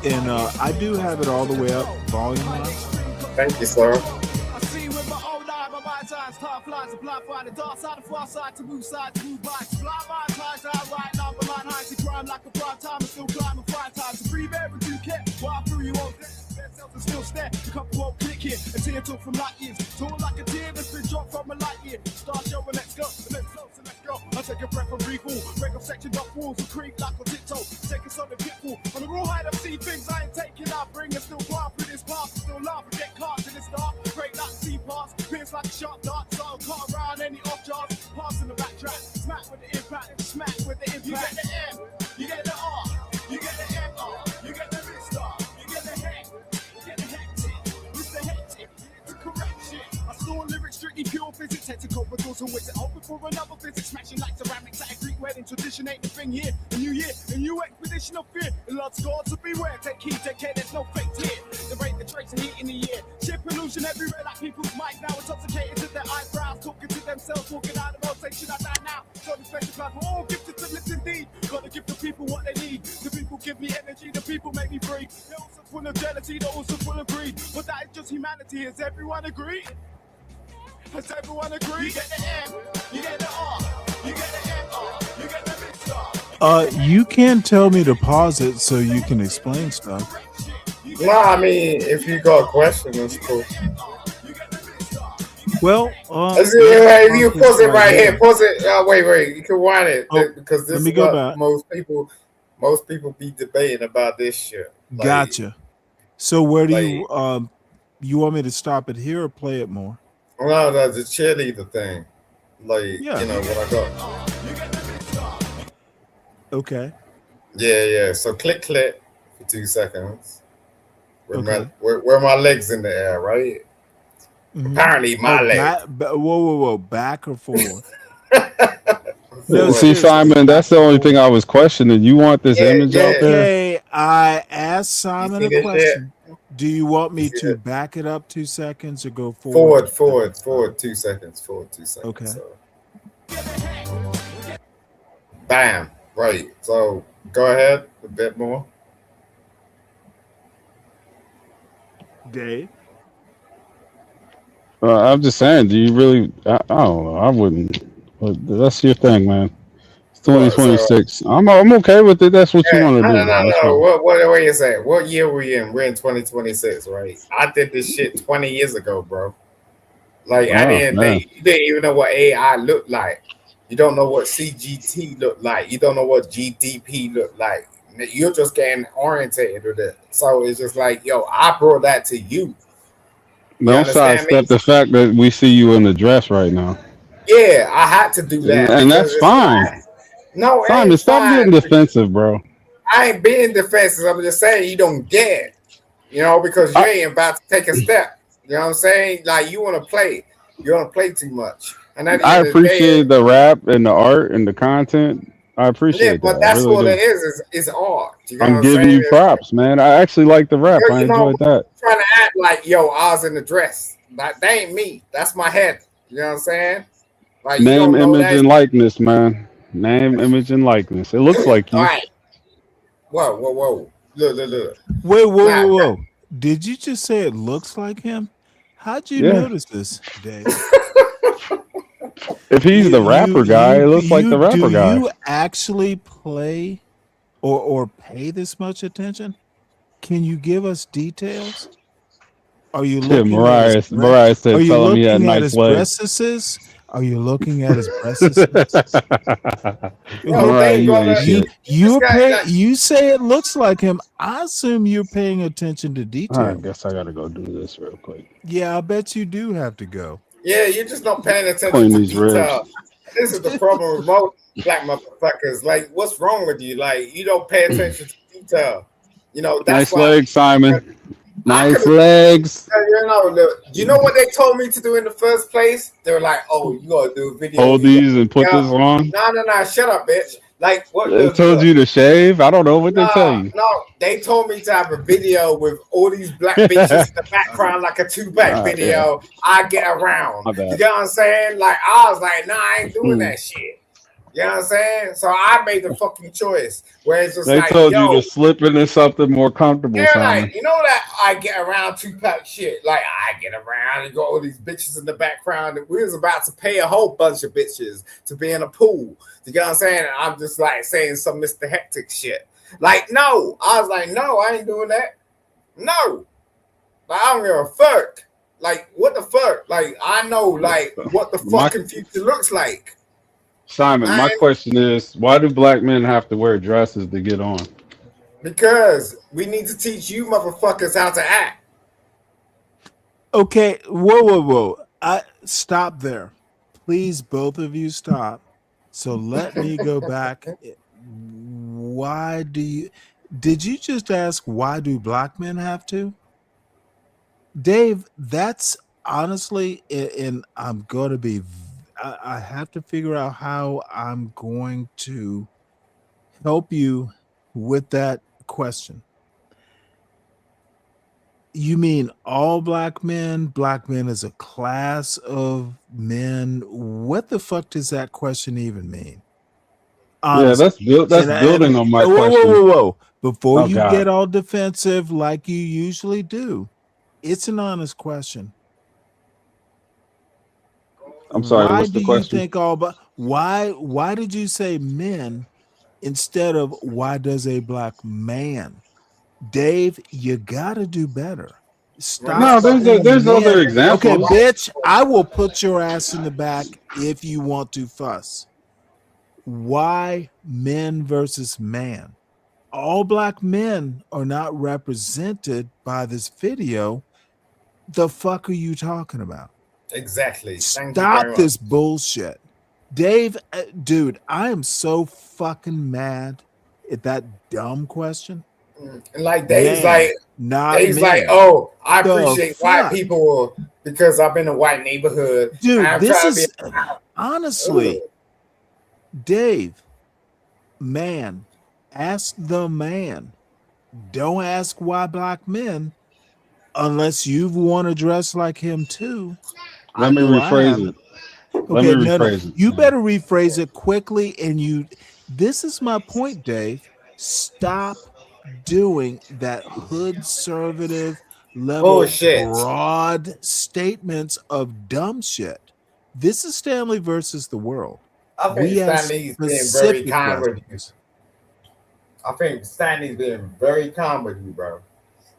Speaker 2: And I do have it all the way up, volume wise.
Speaker 11: Thank you, sir.
Speaker 1: I see with my own eye, my mind's eyes, top flies, and blind find the dark side, the far side, to move by. Blind mind's eyes, I ride, now my line high, to crime like a prime time, and still climbing five times. To breathe air, but you can't, while through you won't and still stare, the couple won't click here, until you talk from light years. Torn like a tear that's been dropped from a light year. Start showing, let's go, so let's go. I take a breath of recall, break up section off walls, and creep like a tiptoe. Take us on the pitfall, on the raw height of see things I ain't taking out, bring us still far through this path, still laugh and get caught in this dark, break like sea pass, pierce like a sharp dart, so I'll cut around any off jars, pass in the backtrack, smack with the impact, smack with the impact. You get the M, you get the R, you get the MR, you get the star, you get the heck, you get the hectic, it's the hectic, it's the correction. I saw lyrics strictly pure physics, technical, but also with it open for another physics, smashing like ceramics at a Greek wedding. Tradition ain't the thing here. A new year, a new expedition of fear. The Lord's God to beware. Take heed, take care, there's no fake here. The rate, the trace of heat in the air. Ship pollution everywhere, like people's minds now intoxicated to their eyebrows, talking to themselves, walking out of rotation. I die now. So the special class, we're all gifted to live indeed. Gotta give the people what they need. The people give me energy, the people make me free. They're also full of jealousy, they're also full of greed. But that is just humanity. Has everyone agreed? Has everyone agreed? You get the M, you get the R, you get the MR, you get the
Speaker 2: You can tell me to pause it so you can explain stuff.
Speaker 11: No, I mean, if you got a question, that's cool.
Speaker 2: Well,
Speaker 11: If you pause it right here, pause it. Wait, you can wind it
Speaker 2: Oh,
Speaker 11: because this
Speaker 2: let me
Speaker 11: is
Speaker 2: go
Speaker 11: what
Speaker 2: back.
Speaker 11: most people be debating about this shit. Like,
Speaker 2: Gotcha. So where do
Speaker 11: like,
Speaker 2: you want me to stop it here or play it more?
Speaker 11: no, the cheerleader thing. Like,
Speaker 2: Yeah.
Speaker 11: you know what I got.
Speaker 2: Okay.
Speaker 11: Yeah. So click for 2 seconds.
Speaker 2: Okay.
Speaker 11: Where my legs in the air, right? Apparently, my leg.
Speaker 2: Whoa. Back or forward?
Speaker 10: No, see,
Speaker 2: seriously,
Speaker 10: Simon, that's the only thing I was questioning. You want this image out there?
Speaker 2: Okay, I asked Simon a
Speaker 11: this
Speaker 2: question. Do you want me to back it up 2 seconds or go
Speaker 11: Forward
Speaker 2: forward?
Speaker 11: 2 seconds. Forward 2 seconds.
Speaker 2: Okay.
Speaker 11: So. Bam. Right. So go ahead a bit more.
Speaker 2: Dave?
Speaker 10: I'm just saying, do you really? I don't know. I wouldn't. But that's your thing, man. It's 2026. I'm okay with it. That's what you want to do, man. That's
Speaker 11: No.
Speaker 10: fine.
Speaker 11: What you say? What year we in? We're in 2026, right? I did this shit 20 years ago, bro. Like
Speaker 10: Oh,
Speaker 11: you didn't even know what AI looked like. You don't know what CGT looked like. You don't know what GDP looked like. You're just getting orientated with it. So it's just like, yo, I brought that to you.
Speaker 10: Don't sidestep the fact that we see you in the dress right now.
Speaker 11: Yeah, I had to do that.
Speaker 10: And that's fine.
Speaker 11: No, it
Speaker 10: Simon,
Speaker 11: ain't
Speaker 10: stop
Speaker 11: fine.
Speaker 10: getting defensive, bro.
Speaker 11: I ain't being defensive. I'm just saying you don't get it. You know, because you ain't about to take a step. You know what I'm saying? Like you want to play. You want to play too much. And at the
Speaker 10: I
Speaker 11: end of the day,
Speaker 10: appreciate the rap and the art and the content. I appreciate
Speaker 11: but
Speaker 10: that.
Speaker 11: that's
Speaker 10: I really
Speaker 11: what
Speaker 10: do.
Speaker 11: it is. It's art. You know
Speaker 10: I'm
Speaker 11: what I'm
Speaker 10: giving
Speaker 11: saying?
Speaker 10: you props, man. I actually like the rap. I enjoyed that.
Speaker 11: Trying to act like, yo, I was in the dress. Like, that ain't me. That's my head. You know what I'm saying? Like, you
Speaker 10: Name,
Speaker 11: don't know
Speaker 10: image,
Speaker 11: that.
Speaker 10: and likeness, man. Name, image, and likeness. It looks like you.
Speaker 11: All right. Whoa. Look.
Speaker 2: Wait, whoa. Did you just say it looks like him? How'd you notice this, Dave?
Speaker 10: If he's the rapper guy, it looks like the rapper guy.
Speaker 2: Do you actually play or pay this much attention? Can you give us details? Are you looking
Speaker 10: Mariah said,
Speaker 2: are you
Speaker 10: tell him he had
Speaker 2: looking at
Speaker 10: nice
Speaker 2: his
Speaker 10: legs.
Speaker 2: breastises? Are you looking at his breastises?
Speaker 10: Mariah, you ain't shit.
Speaker 2: You say it looks like him. I assume you're paying attention to detail.
Speaker 10: I guess I gotta go do this real quick.
Speaker 2: Yeah, I bet you do have to go.
Speaker 11: Yeah, you're just not paying attention
Speaker 10: Clean
Speaker 11: to
Speaker 10: these ribs.
Speaker 11: detail. This is the problem with most black motherfuckers. Like, what's wrong with you? Like, you don't pay attention to detail. You know, that's
Speaker 10: Nice
Speaker 11: why.
Speaker 10: legs, Simon. Nice legs.
Speaker 11: You know what they told me to do in the first place? They were like, "Oh, you gotta do a video.
Speaker 10: Hold these and put this on.
Speaker 11: No. Shut up, bitch. Like what?
Speaker 10: They told you to shave. I don't know what they tell you.
Speaker 11: No, they told me to have a video with all these black bitches in the background, like a 2-back video.
Speaker 10: Yeah.
Speaker 11: I get around.
Speaker 10: My bad.
Speaker 11: You know what I'm saying? Like I was like, nah, I ain't doing that shit. You know what I'm saying? So I made the fucking choice. Where it's just
Speaker 10: They
Speaker 11: like,
Speaker 10: told you to slip into something more comfortable,
Speaker 11: yeah,
Speaker 10: Simon.
Speaker 11: like, you know that I get around 2-pack shit. Like I get around and got all these bitches in the background. And we was about to pay a whole bunch of bitches to be in a pool. You know what I'm saying? And I'm just like saying some Mr. Hectic shit. Like, no. I was like, no, I ain't doing that. No. Like, I don't give a fuck. Like, what the fuck? Like, I know, like, what the fucking future looks like.
Speaker 10: Simon, my question is, why do black men have to wear dresses to get on?
Speaker 11: Because we need to teach you motherfuckers how to act.
Speaker 2: Okay, whoa. Stop there. Please, both of you stop. So let me go back. Did you just ask why do black men have to? Dave, that's honestly, and I'm going to be, I have to figure out how I'm going to help you with that question. You mean all black men as a class of men? What the fuck does that question even mean? Honestly.
Speaker 10: Yeah, that's building on my question.
Speaker 2: Whoa. Before you get all defensive like you usually do, it's an honest question.
Speaker 10: I'm sorry, what's the question?
Speaker 2: Why did you say men instead of why does a black man? Dave, you gotta do better. Stop
Speaker 10: No,
Speaker 2: saying
Speaker 10: there's other
Speaker 2: men. Okay,
Speaker 10: examples.
Speaker 2: bitch, I will put your ass in the back if you want to fuss. Why men versus man? All black men are not represented by this video. The fuck are you talking about?
Speaker 11: Exactly. Thank you very
Speaker 2: Stop
Speaker 11: much.
Speaker 2: this bullshit. Dave, dude, I am so fucking mad at that dumb question.
Speaker 11: And like Dave's
Speaker 2: Man,
Speaker 11: like,
Speaker 2: not men.
Speaker 11: oh, I
Speaker 2: The
Speaker 11: appreciate white
Speaker 2: fuck?
Speaker 11: people because I'm in a white neighborhood. and
Speaker 2: Dude,
Speaker 11: I'm
Speaker 2: this
Speaker 11: trying to
Speaker 2: is honestly, Dave, man, ask the man. Don't ask why black men, unless you want to dress like him too.
Speaker 10: Let me rephrase it. Let me
Speaker 2: Okay, no.
Speaker 10: rephrase it.
Speaker 2: You better rephrase it quickly. And this is my point, Dave. Stop doing that hood conservative level
Speaker 11: Bullshit.
Speaker 2: broad statements of dumb shit. This is Stanley versus the world.
Speaker 11: I think
Speaker 2: We ask
Speaker 11: Stanley's being very
Speaker 2: specific
Speaker 11: kind with you.
Speaker 2: questions.
Speaker 11: I think Stanley's being very calm with you, bro.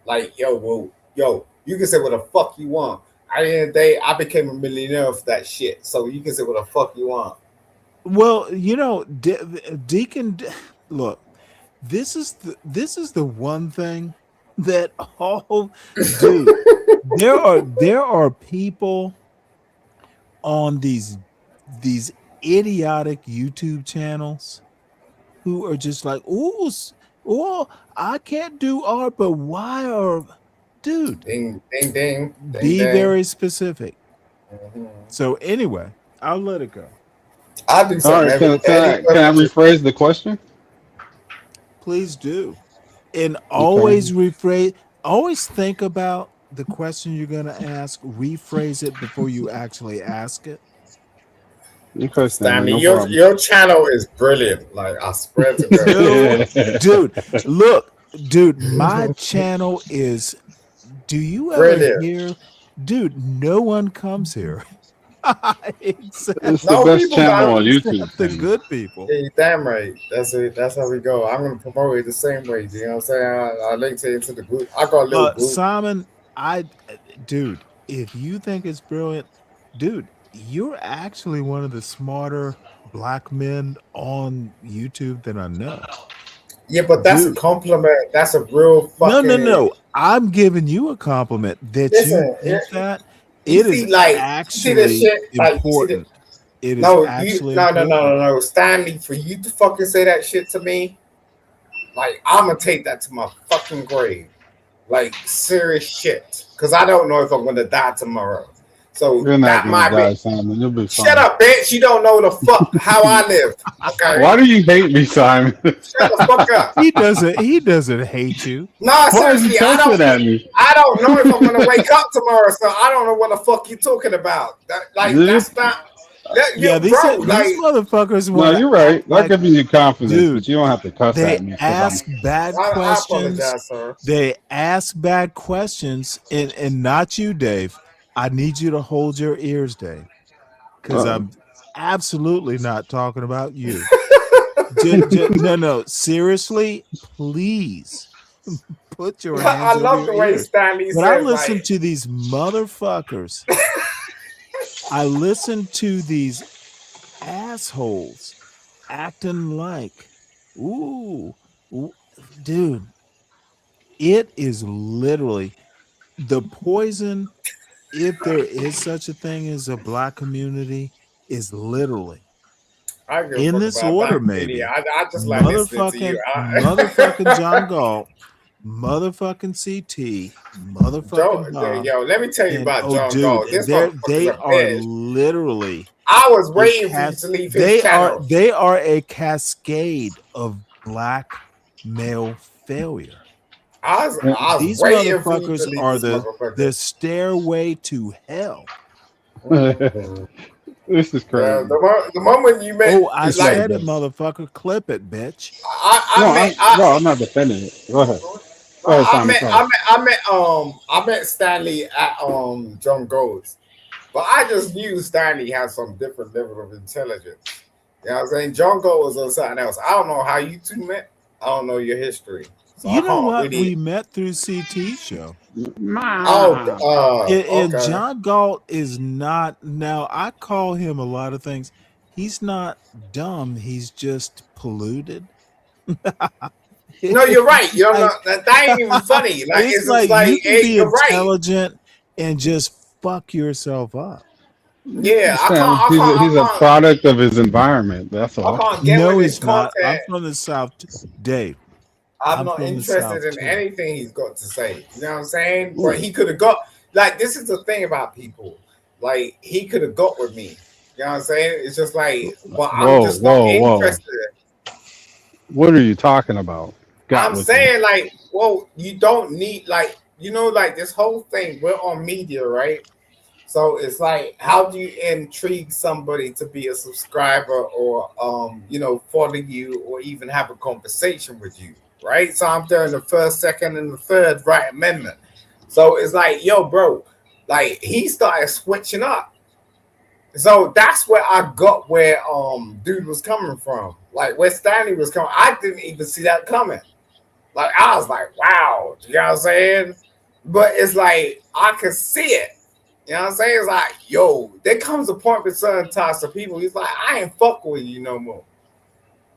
Speaker 11: Like, yo, you can say what the fuck you want. At the end of the day, I became a millionaire for that shit. So you can say what the fuck you want.
Speaker 2: Well, you know, Deacon, look, this is the one thing that dude, there are people on these idiotic YouTube channels who are just like, oh, I can't do art, but why are, dude?
Speaker 11: Ding, ding, ding.
Speaker 2: Be
Speaker 11: ding.
Speaker 2: very specific.
Speaker 11: Mm-hmm.
Speaker 2: So anyway, I'll let it go.
Speaker 11: I'll do
Speaker 10: All
Speaker 11: something.
Speaker 10: right, can I rephrase the question?
Speaker 2: Please do. And always rephrase, always think about the question you're going to ask, rephrase it before you actually ask it.
Speaker 10: Okay,
Speaker 11: Stanley,
Speaker 10: no
Speaker 11: your channel is brilliant. Like, I swear to God.
Speaker 2: Dude, look, dude, my channel is, do you ever
Speaker 11: Brilliant.
Speaker 2: hear, dude, no one comes here.
Speaker 10: It's the best channel on YouTube.
Speaker 2: The good people.
Speaker 11: Yeah, you're damn right. That's it. That's how we go. I'm gonna promote it the same way. You know what I'm saying? I linked it into the group. I got a little group.
Speaker 2: Simon, dude, if you think it's brilliant, dude, you're actually one of the smarter black men on YouTube that I know.
Speaker 11: Yeah, but that's a compliment. That's a real fucking.
Speaker 2: No. I'm giving you a compliment that you think that. It is actually important. It is actually important.
Speaker 11: No. Stanley, for you to fucking say that shit to me, like, I'm gonna take that to my fucking grave. Like, serious shit. Because I don't know if I'm gonna die tomorrow. So
Speaker 10: You're not
Speaker 11: that
Speaker 10: gonna
Speaker 11: might
Speaker 10: die,
Speaker 11: be.
Speaker 10: Simon. You'll be fine.
Speaker 11: Shut up, bitch. You don't know the fuck how I live. Okay.
Speaker 10: Why do you hate me, Simon?
Speaker 11: Shut the fuck up.
Speaker 2: He doesn't hate you.
Speaker 11: No,
Speaker 10: Why is he
Speaker 11: seriously,
Speaker 10: cussing at me?
Speaker 11: I don't know if I'm gonna wake up tomorrow, so I don't know what the fuck you're talking about. That's not.
Speaker 2: These motherfuckers.
Speaker 10: No, you're right. I'll give you confidence,
Speaker 2: dude,
Speaker 10: but you don't have to cuss at me.
Speaker 2: They ask bad questions.
Speaker 11: I apologize, sir.
Speaker 2: They ask bad questions, and not you, Dave. I need you to hold your ears, Dave, because I'm absolutely not talking about you. No, seriously, please put your hands
Speaker 11: I love
Speaker 2: over
Speaker 11: the
Speaker 2: your
Speaker 11: way
Speaker 2: ears.
Speaker 11: Stanley
Speaker 2: But I
Speaker 11: said,
Speaker 2: listen
Speaker 11: like,
Speaker 2: to these motherfuckers. I listen to these assholes acting like, ooh, dude, it is literally the poison. If there is such a thing as a black community, is literally in this order, maybe.
Speaker 11: I just like listening to you.
Speaker 2: Motherfucking John Galt, motherfucking CT, motherfucking Bob,
Speaker 11: yo, let me tell you about John Galt. This
Speaker 2: they are literally.
Speaker 11: I was waiting for you to leave his channel.
Speaker 2: They are a cascade of black male failure. These motherfuckers are the stairway to hell.
Speaker 10: This is crazy.
Speaker 11: The moment you met,
Speaker 2: I said it, motherfucker. Clip it, bitch.
Speaker 10: I'm not defending it. Go ahead.
Speaker 11: I met Stanley at John Gold's, but I just knew Stanley had some different level of intelligence. You know what I'm saying? John Galt was on something else. I don't know how you two met. I don't know your history. So
Speaker 2: You
Speaker 11: I
Speaker 2: know
Speaker 11: can't
Speaker 2: what?
Speaker 11: really.
Speaker 2: We met through CT show.
Speaker 11: Okay.
Speaker 2: John Galt is not, now I call him a lot of things. He's not dumb. He's just polluted.
Speaker 11: No, you're right. You're
Speaker 2: Like,
Speaker 11: not. That ain't even funny. Like
Speaker 2: it's
Speaker 11: it's just
Speaker 2: like
Speaker 11: like,
Speaker 2: you can
Speaker 11: hey,
Speaker 2: be
Speaker 11: you're right.
Speaker 2: intelligent and just fuck yourself up.
Speaker 11: Yeah, I can't.
Speaker 10: Stan,
Speaker 11: I can't. I
Speaker 10: he's a
Speaker 11: can't.
Speaker 10: product of his environment. That's
Speaker 11: I
Speaker 10: all.
Speaker 11: can't get with
Speaker 2: No,
Speaker 11: his
Speaker 2: he's not. I'm
Speaker 11: content.
Speaker 2: from the South, Dave.
Speaker 11: I'm
Speaker 2: I'm
Speaker 11: not
Speaker 2: from the
Speaker 11: interested
Speaker 2: South
Speaker 11: in
Speaker 2: too.
Speaker 11: anything he's got to say. You know what I'm saying?
Speaker 10: Ooh.
Speaker 11: But he could have got, like, this is the thing about people. Like, he could have got with me. You know what I'm saying? It's just like, but I'm
Speaker 10: Whoa,
Speaker 11: just not
Speaker 10: whoa, whoa.
Speaker 11: interested.
Speaker 10: What are you talking about? Got
Speaker 11: I'm
Speaker 10: with me.
Speaker 11: saying, like, well, you don't need, like, like this whole thing, we're on media, right? So it's like, how do you intrigue somebody to be a subscriber or, follow you or even have a conversation with you, right? So I'm doing the first, second, and the third right amendment. So it's like, yo, bro, like he started switching up. So that's where I got where dude was coming from, like where Stanley was coming. I didn't even see that coming. Like I was like, wow, you know what I'm saying? But it's like I could see it. You know what I'm saying? It's like, yo, there comes a point with certain types of people. He's like, I ain't fucking with you no more.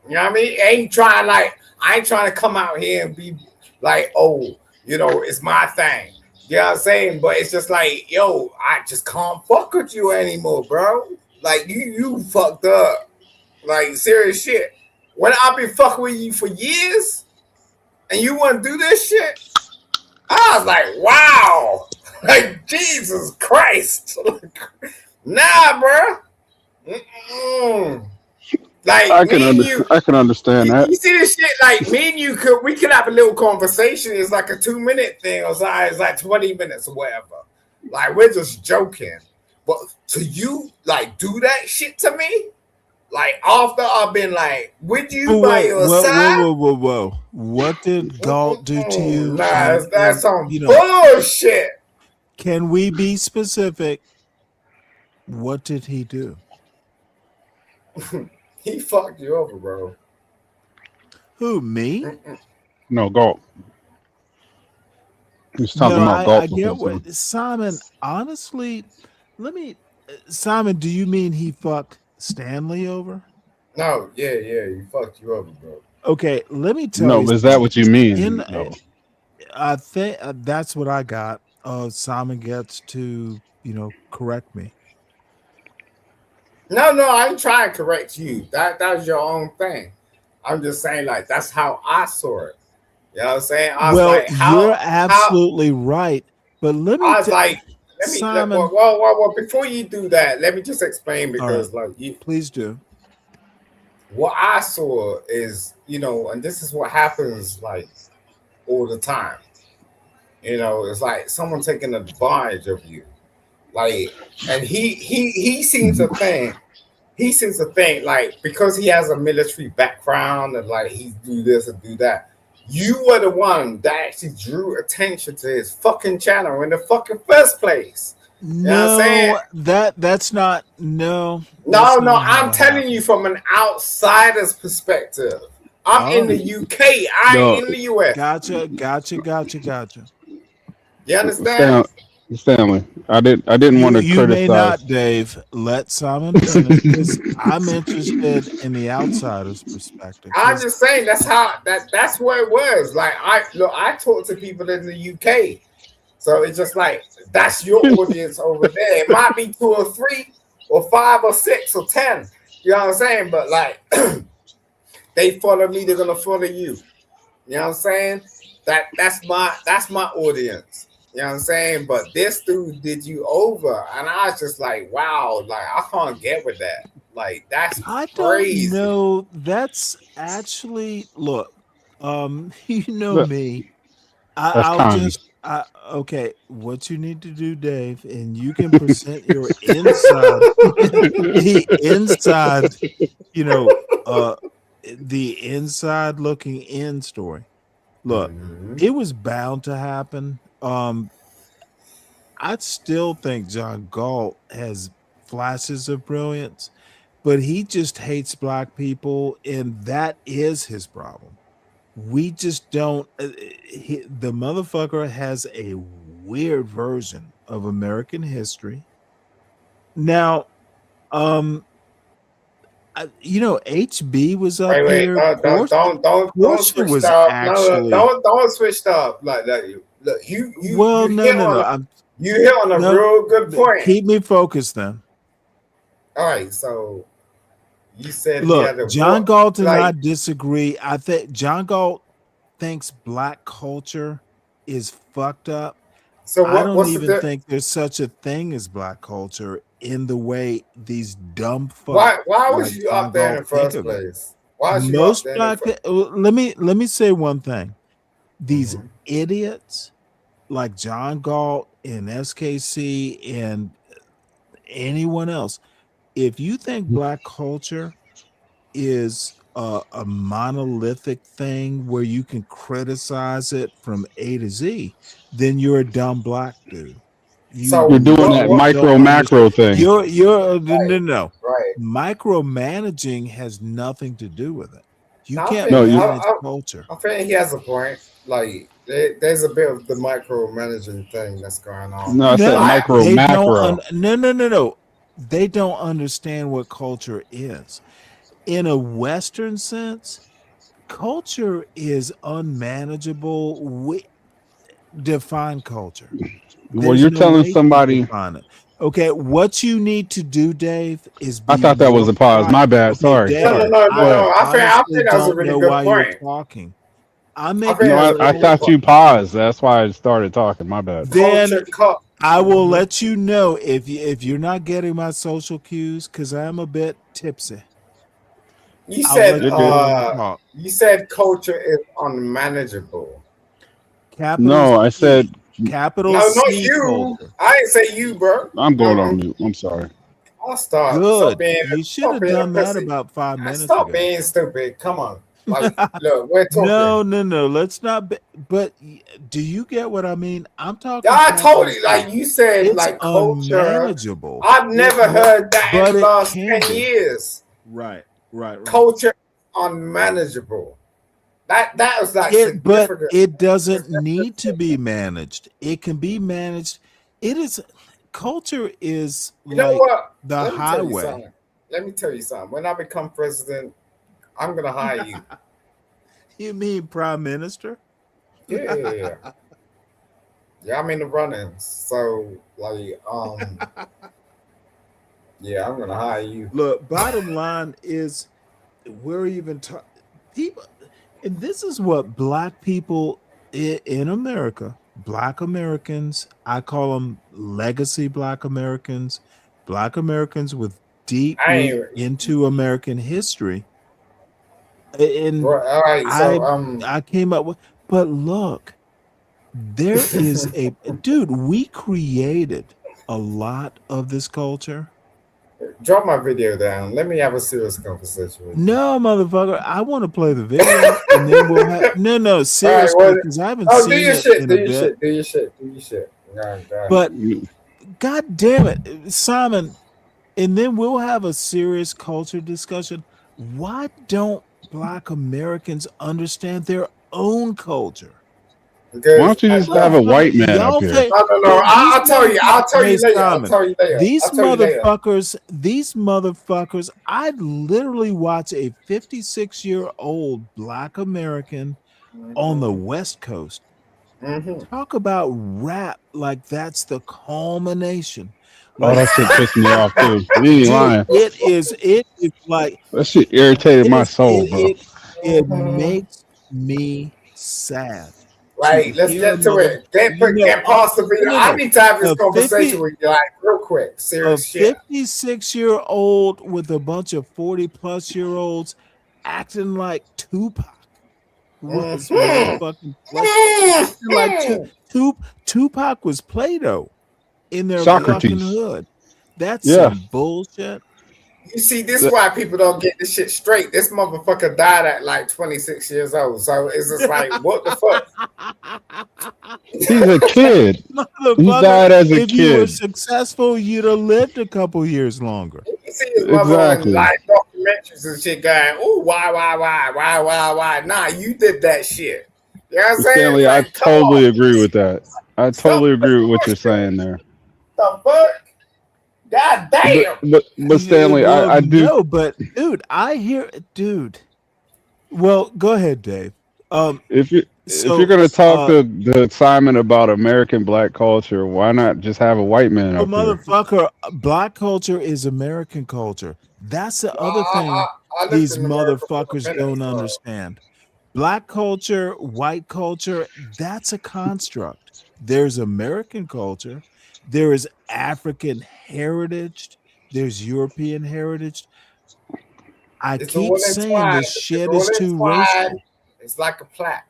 Speaker 11: You know what I mean? I ain't trying to come out here and be like, oh, it's my thing. You know what I'm saying? But it's just like, yo, I just can't fuck with you anymore, bro. Like you fucked up. Like serious shit. When I've been fucking with you for years and you want to do this shit, I was like, wow. Like, Jesus Christ. Nah, bro. Mm-mm. Like,
Speaker 10: I
Speaker 11: me and you,
Speaker 10: can understand that.
Speaker 11: you see this shit? Like, me and you, we could have a little conversation. It's like a 2-minute thing or something. It's like 20 minutes or whatever. Like, we're just joking. But to you, like, do that shit to me? Like, after I've been, like, with you by your side?
Speaker 2: Whoa. What did Galt do to you?
Speaker 11: Nah, that's some
Speaker 2: You know,
Speaker 11: bullshit.
Speaker 2: can we be specific? What did he do?
Speaker 11: He fucked you over, bro.
Speaker 2: Who, me?
Speaker 10: No, Galt. He's talking
Speaker 2: No,
Speaker 10: about
Speaker 2: I
Speaker 10: Galt.
Speaker 2: get what Simon. Honestly, Simon, do you mean he fucked Stanley over?
Speaker 11: No, yeah, he fucked you over, bro.
Speaker 2: Okay, let me tell
Speaker 10: No,
Speaker 2: you.
Speaker 10: is that what you mean? No.
Speaker 2: I think that's what I got. Simon gets to correct me.
Speaker 11: No, I ain't trying to correct you. That was your own thing. I'm just saying, like, that's how I saw it. You know what I'm saying? I was like,
Speaker 2: you're absolutely right. But let me.
Speaker 11: I was like,
Speaker 2: Simon.
Speaker 11: Well, before you do that, let me just explain because,
Speaker 2: Right. Please do.
Speaker 11: What I saw is, and this is what happens like all the time. It's like someone taking advantage of you, like, and he seems to think. He seems to think like because he has a military background and like he do this and do that. You were the one that actually drew attention to his fucking channel in the fucking first place. You know what I'm saying?
Speaker 2: That's not no.
Speaker 11: No, I'm telling you from an outsider's perspective. I'm in the UK. I ain't in the US.
Speaker 2: Gotcha.
Speaker 11: You understand?
Speaker 10: Stanley, I didn't want to criticize.
Speaker 2: You may not, Dave. Let Simon finish because I'm interested in the outsider's perspective.
Speaker 11: I'm just saying that's what it was. Like I talk to people in the UK, so it's just like that's your audience over there. It might be 2 or 3 or 5 or 6 or 10. You know what I'm saying? But like they follow me, they're gonna follow you. You know what I'm saying? That's my audience. You know what I'm saying? But this dude did you over. And I was just like, wow, like I can't get with that. Like that's crazy.
Speaker 2: Don't know. That's actually look, me. Okay, what you need to do, Dave, and you can present your inside the inside looking in story. Look, it was bound to happen. I still think John Galt has flashes of brilliance, but he just hates black people, and that is his problem. We just don't. The motherfucker has a weird version of American history. Now, HB was up
Speaker 11: Wait,
Speaker 2: here.
Speaker 11: don't
Speaker 2: Portia
Speaker 11: switch
Speaker 2: was
Speaker 11: up.
Speaker 2: actually.
Speaker 11: No, don't switch up like that. Look,
Speaker 2: Well,
Speaker 11: you
Speaker 2: no.
Speaker 11: You hit on a real good point.
Speaker 2: Keep me focused then.
Speaker 11: All right, so you said he
Speaker 2: Look,
Speaker 11: had a
Speaker 2: John Galt and I
Speaker 11: like,
Speaker 2: disagree. I think John Galt thinks black culture is fucked up.
Speaker 11: so
Speaker 2: I don't
Speaker 11: what's
Speaker 2: even think there's such a thing as black culture in the way these dumb
Speaker 11: why
Speaker 2: fucks
Speaker 11: was
Speaker 2: like
Speaker 11: you
Speaker 2: John
Speaker 11: up there in
Speaker 2: Galt
Speaker 11: the
Speaker 2: think
Speaker 11: first
Speaker 2: of it.
Speaker 11: place? Why was you up
Speaker 2: Most
Speaker 11: there?
Speaker 2: black let me say one thing. These idiots like John Galt and SKC and anyone else, if you think black culture is a monolithic thing where you can criticize it from A to Z, then you're a dumb black dude.
Speaker 11: So
Speaker 10: You're doing
Speaker 11: what?
Speaker 10: that
Speaker 11: What?
Speaker 10: micro macro thing.
Speaker 2: You're no.
Speaker 11: Right.
Speaker 2: Micromanaging has nothing to do with it. You
Speaker 11: Now,
Speaker 2: can't
Speaker 10: No, you-
Speaker 2: manage culture.
Speaker 11: I think he has a point. Like there's a bit of the micromanaging thing that's going on.
Speaker 10: No, I said micro
Speaker 2: they
Speaker 10: macro.
Speaker 2: no. They don't understand what culture is. In a Western sense, culture is unmanageable. We define culture.
Speaker 10: Well, you're telling
Speaker 2: way to
Speaker 10: somebody.
Speaker 2: define it. Okay, what you need to do, Dave, is be
Speaker 10: I thought that was
Speaker 2: more
Speaker 10: a pause.
Speaker 2: quiet.
Speaker 10: My bad.
Speaker 2: Okay,
Speaker 10: Sorry.
Speaker 2: Dave,
Speaker 10: Sorry.
Speaker 11: No.
Speaker 2: I
Speaker 11: I think
Speaker 2: honestly
Speaker 11: that was a
Speaker 2: don't
Speaker 11: really
Speaker 2: know
Speaker 11: good
Speaker 2: why you're
Speaker 11: point.
Speaker 2: talking.
Speaker 11: I
Speaker 2: making
Speaker 11: think
Speaker 10: No,
Speaker 11: that's a
Speaker 10: I
Speaker 11: really good
Speaker 10: thought
Speaker 11: point.
Speaker 10: you paused. That's why I started talking. My bad.
Speaker 2: Then I will let you know if you're not getting my social cues because I'm a bit tipsy.
Speaker 11: You
Speaker 2: I'll
Speaker 11: said
Speaker 2: let you know when I talk.
Speaker 11: you said culture is unmanageable.
Speaker 2: Capital
Speaker 10: No, I
Speaker 2: C.
Speaker 10: said
Speaker 2: Capital
Speaker 11: No, not
Speaker 2: C
Speaker 11: you.
Speaker 2: culture.
Speaker 11: I ain't say you, bro.
Speaker 10: I'm going on mute. I'm sorry.
Speaker 11: I'll stop.
Speaker 2: Good.
Speaker 11: Stop being.
Speaker 2: You should
Speaker 11: Stop
Speaker 2: have
Speaker 11: being a
Speaker 2: done that
Speaker 11: pussy.
Speaker 2: about 5 minutes
Speaker 11: Stop
Speaker 2: ago.
Speaker 11: being stupid. Come on. Like, look, we're talking.
Speaker 2: No. Let's not. But do you get what I mean? I'm talking.
Speaker 11: I told you,
Speaker 2: capital C.
Speaker 11: like you said,
Speaker 2: It's
Speaker 11: like culture.
Speaker 2: unmanageable.
Speaker 11: I've never heard that
Speaker 2: but
Speaker 11: in the
Speaker 2: it
Speaker 11: last
Speaker 2: can
Speaker 11: 10
Speaker 2: be.
Speaker 11: years.
Speaker 2: Right.
Speaker 11: Culture unmanageable. That was like
Speaker 2: But
Speaker 11: significant.
Speaker 2: it doesn't need to be managed. It can be managed. It is culture is
Speaker 11: You know
Speaker 2: like
Speaker 11: what?
Speaker 2: the
Speaker 11: Let me tell you
Speaker 2: highway.
Speaker 11: something. Let me tell you something. When I become president, I'm gonna hire you.
Speaker 2: You mean prime minister?
Speaker 11: Yeah. Yeah, I'm in the running. So like yeah, I'm gonna hire you.
Speaker 2: Look, bottom line is we're even talking people, and this is what black people in America, black Americans, I call them legacy black Americans with deep root into American history. And
Speaker 11: all right, so
Speaker 2: I came up with, but look, there is a dude, we created a lot of this culture.
Speaker 11: drop my video down. Let me have a serious conversation with you.
Speaker 2: No, motherfucker. I want to play the video, and then we'll have no seriously because I haven't seen
Speaker 11: do your
Speaker 2: it
Speaker 11: shit.
Speaker 2: in
Speaker 11: Do
Speaker 2: a
Speaker 11: your
Speaker 2: bit.
Speaker 11: shit. Do your shit. Do your shit.
Speaker 2: But God damn it, Simon, and then we'll have a serious culture discussion. Why don't black Americans understand their own culture?
Speaker 10: Why don't you just have a white man up here?
Speaker 11: No. I'll tell you. I'll tell you later. I'll tell you later.
Speaker 2: These
Speaker 11: I'll tell you later.
Speaker 2: motherfuckers, I'd literally watch a 56-year-old black American on the West Coast talk about rap like that's the culmination.
Speaker 10: Oh, that shit pissed me off too. You ain't lying.
Speaker 2: It is like
Speaker 10: That shit irritated my soul, bro.
Speaker 2: It makes me sad.
Speaker 11: Right, let's get to it. Get past the video. I need to have this conversation with you, like real quick. Serious shit.
Speaker 2: 56-year-old with a bunch of 40-plus-year-olds acting like Tupac was motherfucking like Tupac was Play-Doh in their
Speaker 10: Socrates.
Speaker 2: fucking hood. That's some bullshit.
Speaker 11: You see, this is why people don't get this shit straight. This motherfucker died at like 26 years old. So it's just like, what the fuck?
Speaker 10: He's a kid. He
Speaker 2: Motherfucker,
Speaker 10: died as a
Speaker 2: if you were
Speaker 10: kid.
Speaker 2: successful, you'd have lived a couple years longer.
Speaker 11: You see his mother on
Speaker 10: Exactly.
Speaker 11: like documentaries and shit going, oh, why? Nah, you did that shit. You know what I'm saying?
Speaker 10: Stanley, I
Speaker 11: Like, come
Speaker 10: totally
Speaker 11: on.
Speaker 10: agree with that. I totally agree with what you're saying there.
Speaker 11: The fuck? God damn.
Speaker 10: But Stanley,
Speaker 2: Well,
Speaker 10: I do.
Speaker 2: no, but dude, I hear, dude. Well, go ahead, Dave.
Speaker 10: If you're
Speaker 2: So,
Speaker 10: gonna talk to Simon about American black culture, why not just have a white man
Speaker 2: well,
Speaker 10: up here?
Speaker 2: motherfucker, black culture is American culture. That's the other thing
Speaker 11: I lived
Speaker 2: these
Speaker 11: in America for a
Speaker 2: motherfuckers
Speaker 11: minute,
Speaker 2: don't
Speaker 11: so-
Speaker 2: understand. Black culture, white culture, that's a construct. There's American culture, there is African heritage, there's European heritage. I
Speaker 11: It's all
Speaker 2: keep saying
Speaker 11: entwined.
Speaker 2: this shit
Speaker 11: It's
Speaker 2: is
Speaker 11: all
Speaker 2: too
Speaker 11: entwined.
Speaker 2: racial.
Speaker 11: It's like a plait.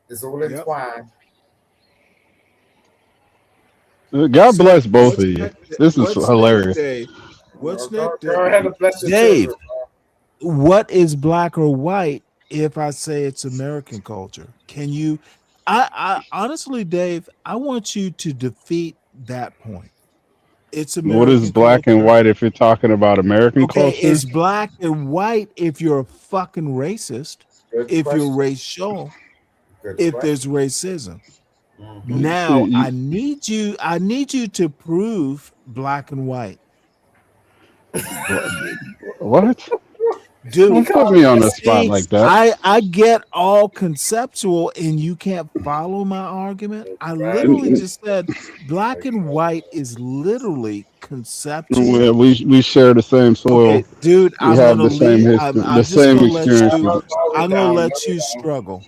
Speaker 11: It's all
Speaker 2: Yep.
Speaker 11: entwined.
Speaker 10: God
Speaker 2: So,
Speaker 10: bless both
Speaker 2: what's
Speaker 10: of you.
Speaker 2: next?
Speaker 10: This is
Speaker 2: What's next,
Speaker 10: hilarious.
Speaker 2: Dave? What's next,
Speaker 11: Go ahead and bless your
Speaker 2: Dave?
Speaker 11: children.
Speaker 2: What is black or white if I say it's American culture? Can you? I honestly, Dave, I want you to defeat that point. It's
Speaker 10: What is
Speaker 2: American
Speaker 10: black and
Speaker 2: culture.
Speaker 10: white if you're talking about American
Speaker 2: Okay,
Speaker 10: culture?
Speaker 2: it's black and white if you're a fucking racist,
Speaker 11: Good
Speaker 2: if you're
Speaker 11: question.
Speaker 2: racial,
Speaker 11: Good
Speaker 2: if
Speaker 11: question.
Speaker 2: there's racism.
Speaker 11: Mhm.
Speaker 2: Now,
Speaker 10: See,
Speaker 2: I need you to prove black and white.
Speaker 10: What?
Speaker 2: Dude,
Speaker 10: Don't put me on the spot
Speaker 2: see,
Speaker 10: like that.
Speaker 2: I get all conceptual and you can't follow my argument. I literally just said black and white is literally conceptual.
Speaker 10: We share the same soil.
Speaker 2: Okay, dude,
Speaker 10: We
Speaker 2: I'm
Speaker 10: have
Speaker 2: gonna
Speaker 10: the same
Speaker 2: leave.
Speaker 10: history,
Speaker 2: I'm
Speaker 10: the
Speaker 2: just
Speaker 10: same
Speaker 2: gonna let
Speaker 10: experiences.
Speaker 2: you. I'm gonna
Speaker 11: down,
Speaker 2: let
Speaker 11: let
Speaker 2: you
Speaker 11: me down.
Speaker 2: struggle.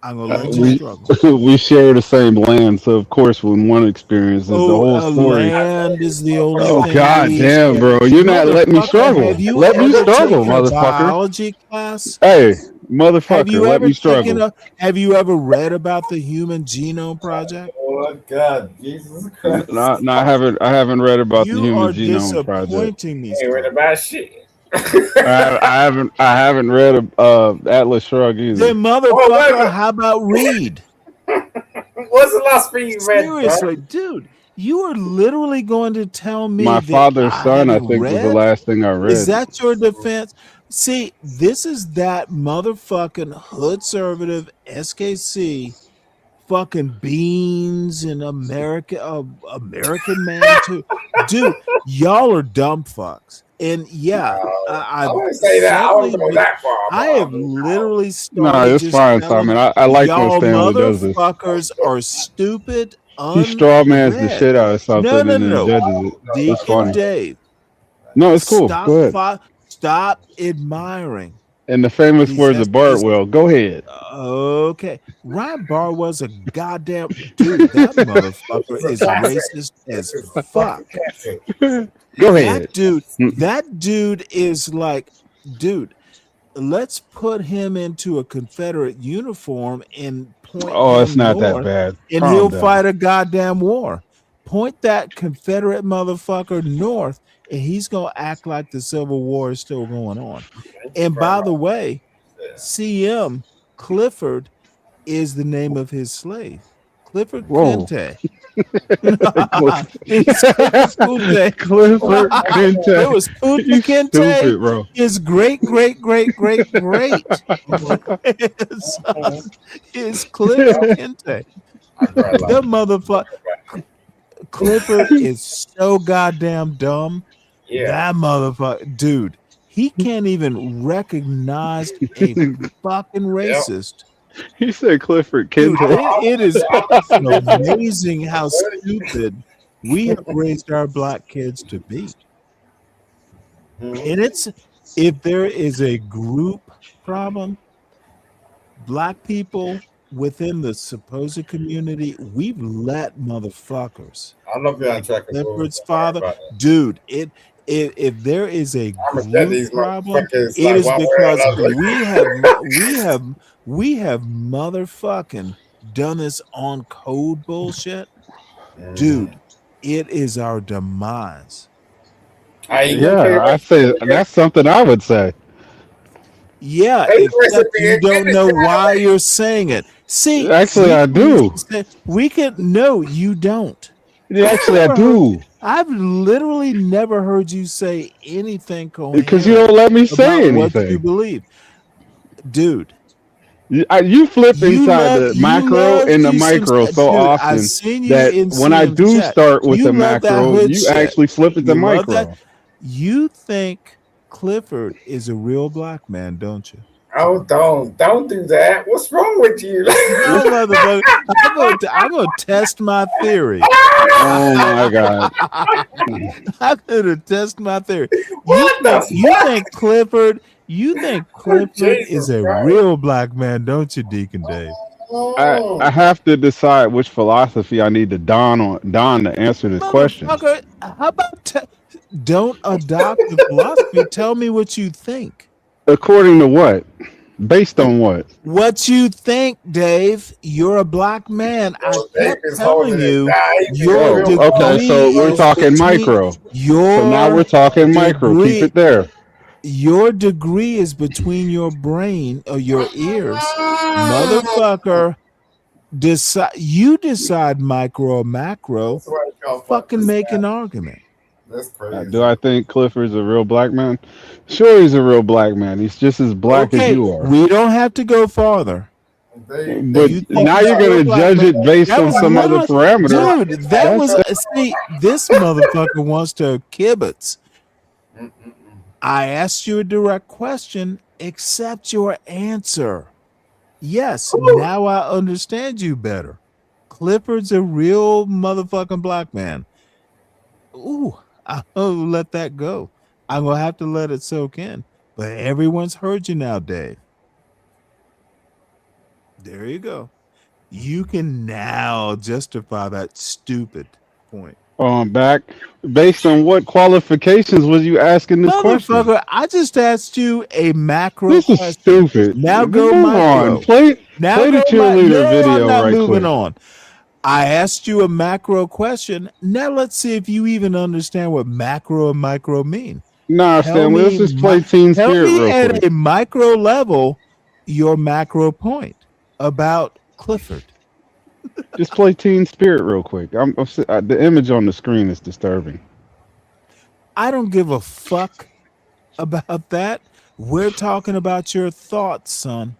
Speaker 2: I'm gonna let you
Speaker 10: We
Speaker 2: struggle.
Speaker 10: we share the same land, so of course, when one experiences the
Speaker 2: Oh,
Speaker 10: whole story.
Speaker 2: land is the only
Speaker 10: Oh
Speaker 2: thing
Speaker 10: God
Speaker 2: we
Speaker 10: damn,
Speaker 2: share.
Speaker 10: bro! You're not letting me
Speaker 2: Motherfucker,
Speaker 10: struggle.
Speaker 2: have you
Speaker 10: Let me
Speaker 2: ever
Speaker 10: struggle,
Speaker 2: taken a
Speaker 10: motherfucker.
Speaker 2: biology class?
Speaker 10: Hey,
Speaker 2: Have
Speaker 10: motherfucker,
Speaker 2: you
Speaker 10: let
Speaker 2: ever
Speaker 10: me
Speaker 2: taken
Speaker 10: struggle.
Speaker 2: a? Have you ever read about the Human Genome Project?
Speaker 11: Oh God, Jesus Christ!
Speaker 10: No, I haven't read about the
Speaker 2: You
Speaker 10: Human
Speaker 2: are
Speaker 10: Genome Project.
Speaker 2: disappointing me,
Speaker 11: Ain't read
Speaker 2: sir.
Speaker 11: about shit.
Speaker 10: I haven't read Atlas Shrugged either.
Speaker 2: Then, motherfucker, how about read?
Speaker 11: What's the last thing you read, bro?
Speaker 2: Seriously, dude, you are literally going to tell me
Speaker 10: My
Speaker 2: that
Speaker 10: Father's
Speaker 2: I
Speaker 10: Son, I
Speaker 2: haven't
Speaker 10: think, was the
Speaker 2: read?
Speaker 10: last thing I
Speaker 2: Is
Speaker 10: read.
Speaker 2: that your defense? See, this is that motherfucking hood conservative SKC fucking beans and American man too. Dude, y'all are dumb fucks. And yeah,
Speaker 11: I
Speaker 2: I've
Speaker 11: wouldn't say that. I wouldn't go that far.
Speaker 2: I have literally
Speaker 10: No,
Speaker 2: started
Speaker 10: it's
Speaker 2: just
Speaker 10: fine,
Speaker 2: telling
Speaker 10: Simon. I like when
Speaker 2: y'all
Speaker 10: Stanley does this.
Speaker 2: motherfuckers are stupid,
Speaker 10: He strawmans the
Speaker 2: unread.
Speaker 10: shit out of something
Speaker 2: No,
Speaker 10: and then judges it. It's
Speaker 2: Deacon
Speaker 10: funny.
Speaker 2: Dave,
Speaker 10: No, it's cool. Go ahead.
Speaker 2: stop admiring.
Speaker 10: In the famous
Speaker 2: These
Speaker 10: words of Bartwell, go ahead.
Speaker 2: Okay. Ryan Barwell's a goddamn dude. That motherfucker is racist as fuck.
Speaker 10: Go ahead.
Speaker 2: That dude is like, dude, let's put him into a Confederate uniform and point
Speaker 10: Oh, it's
Speaker 2: him
Speaker 10: not that
Speaker 2: north,
Speaker 10: bad.
Speaker 2: and
Speaker 10: Calm
Speaker 2: he'll
Speaker 10: down.
Speaker 2: fight a goddamn war. Point that Confederate motherfucker north, and he's gonna act like the Civil War is still going on. And by the way, CM Clifford is the name of his slave. Clifford
Speaker 10: Whoa.
Speaker 2: Kente. It's Clifford Kente.
Speaker 10: Clifford Kente.
Speaker 2: It was Kunta
Speaker 10: You
Speaker 2: Kente.
Speaker 10: stupid, bro.
Speaker 2: His great is Clifford Kente. The motherfucker. Clifford is so goddamn dumb.
Speaker 11: Yeah.
Speaker 2: That motherfucker, dude, he can't even recognize a fucking racist.
Speaker 10: He said Clifford
Speaker 2: Dude,
Speaker 10: Kente.
Speaker 2: it is amazing how stupid we have raised our black kids to be. And it's, if there is a group problem, black people within the supposed community, we've let motherfuckers.
Speaker 11: I love you on track.
Speaker 2: Clifford's father, dude. If there is a group problem, it is because we have motherfucking done this on code bullshit, dude. It is our demise.
Speaker 11: I ain't gonna
Speaker 10: Yeah, I
Speaker 11: pay
Speaker 10: say that's something I would say.
Speaker 2: Yeah,
Speaker 11: Hey,
Speaker 2: except
Speaker 11: recipe
Speaker 2: you
Speaker 11: and
Speaker 2: don't
Speaker 11: finish
Speaker 2: know why
Speaker 11: that.
Speaker 2: you're saying it. See,
Speaker 10: Actually,
Speaker 2: we
Speaker 10: I
Speaker 2: can use
Speaker 10: do.
Speaker 2: we can no, you don't.
Speaker 10: Yeah,
Speaker 2: I've
Speaker 10: actually, I
Speaker 2: never heard you.
Speaker 10: do.
Speaker 2: I've literally never heard you say anything
Speaker 10: Because you
Speaker 2: coherent
Speaker 10: don't let me say
Speaker 2: about what you
Speaker 10: anything.
Speaker 2: believe, dude.
Speaker 10: You flip inside the
Speaker 2: You
Speaker 10: macro
Speaker 2: love
Speaker 10: and the
Speaker 2: you some
Speaker 10: micro so
Speaker 2: dude. I've
Speaker 10: often
Speaker 2: seen you
Speaker 10: that
Speaker 2: in
Speaker 10: when I
Speaker 2: CM's
Speaker 10: do
Speaker 2: chat.
Speaker 10: start with the
Speaker 2: You love that
Speaker 10: macro,
Speaker 2: hood
Speaker 10: you
Speaker 2: shit.
Speaker 10: actually flip it to
Speaker 2: You love that.
Speaker 10: micro.
Speaker 2: You think Clifford is a real black man, don't you?
Speaker 11: Oh, don't do that. What's wrong with you?
Speaker 2: No, motherfucker. I'm gonna test my theory.
Speaker 10: Oh my god.
Speaker 2: I'm gonna test my theory.
Speaker 11: What the
Speaker 2: You think
Speaker 11: fuck?
Speaker 2: Clifford is
Speaker 11: Jesus
Speaker 2: a
Speaker 11: Christ.
Speaker 2: real black man, don't you, Deacon Dave?
Speaker 10: I have to decide which philosophy I need to don to answer this question.
Speaker 2: Motherfucker, how about don't adopt the philosophy? Tell me what you think.
Speaker 10: According to what? Based on what?
Speaker 2: What you think, Dave? You're a black man. I
Speaker 11: Yo, Dave
Speaker 2: kept
Speaker 11: is
Speaker 2: telling
Speaker 11: holding it
Speaker 2: you
Speaker 11: down. He being a
Speaker 2: your
Speaker 10: Oh,
Speaker 11: real
Speaker 10: okay.
Speaker 11: boss.
Speaker 10: So
Speaker 2: degree
Speaker 10: we're
Speaker 2: is
Speaker 10: talking
Speaker 2: between
Speaker 10: micro. So now we're
Speaker 2: your
Speaker 10: talking micro. Keep
Speaker 2: degree.
Speaker 10: it there.
Speaker 2: Your degree is between your brain or your ears, motherfucker. Decide micro or macro.
Speaker 11: That's why y'all fuck
Speaker 2: Fucking
Speaker 11: this
Speaker 2: make an
Speaker 11: guy.
Speaker 2: argument.
Speaker 11: That's
Speaker 10: Do
Speaker 11: crazy.
Speaker 10: I think Clifford's a real black man? Sure, he's a real black man. He's just as black as
Speaker 2: Okay,
Speaker 10: you are.
Speaker 2: we don't have to go farther.
Speaker 10: But
Speaker 2: You think
Speaker 10: now
Speaker 2: he's
Speaker 10: you're
Speaker 2: a real
Speaker 10: going to
Speaker 2: black
Speaker 10: judge
Speaker 2: man?
Speaker 10: it based
Speaker 2: That
Speaker 10: on
Speaker 2: was
Speaker 10: some other
Speaker 2: literally,
Speaker 10: parameter.
Speaker 2: dude. That
Speaker 10: That's
Speaker 2: was see. This motherfucker wants to kibitz. I asked you a direct question. Accept your answer. Yes, now I understand you better. Clifford's a real motherfucking black man. Ooh, I'll let that go. I'm gonna have to let it soak in. But everyone's heard you now, Dave. There you go. You can now justify that stupid point.
Speaker 10: back. Based on what qualifications was you asking this question?
Speaker 2: Motherfucker, I just asked you a macro
Speaker 10: This is
Speaker 2: question.
Speaker 10: stupid.
Speaker 2: Now go
Speaker 10: Move on.
Speaker 2: micro.
Speaker 10: Play the cheerleader
Speaker 2: No, I'm
Speaker 10: video
Speaker 2: not
Speaker 10: right
Speaker 2: moving
Speaker 10: quick.
Speaker 2: on. I asked you a macro question. Now let's see if you even understand what macro and micro mean.
Speaker 10: Nah, Stanley, let's just play Team
Speaker 2: Tell
Speaker 10: Spirit
Speaker 2: me
Speaker 10: real
Speaker 2: at
Speaker 10: quick.
Speaker 2: a micro level your macro point about Clifford.
Speaker 10: Just play Team Spirit real quick. The image on the screen is disturbing.
Speaker 2: I don't give a fuck about that. We're talking about your thoughts, son.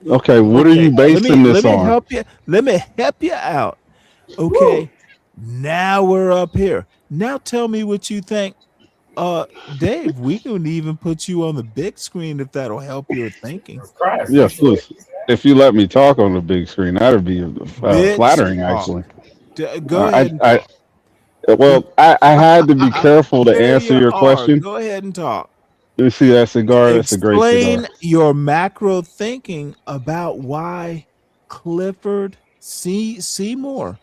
Speaker 10: Okay, what are
Speaker 2: Okay,
Speaker 10: you basing
Speaker 2: let
Speaker 10: this
Speaker 2: me
Speaker 10: on?
Speaker 2: help you. Let me help you out. Okay, now we're up here. Now tell me what you think. Dave, we can even put you on the big screen if that'll help your thinking.
Speaker 11: Jesus Christ.
Speaker 10: Yes, please. If you let me talk on the big screen, that'd be
Speaker 2: Bitch,
Speaker 10: flattering,
Speaker 2: talk.
Speaker 10: actually.
Speaker 2: Go ahead and talk.
Speaker 10: I had to be careful to
Speaker 2: There
Speaker 10: answer
Speaker 2: you
Speaker 10: your
Speaker 2: are.
Speaker 10: question.
Speaker 2: Go ahead and talk.
Speaker 10: Let me see that cigar. That's a great cigar.
Speaker 2: Explain your macro thinking about why Clifford Seymour.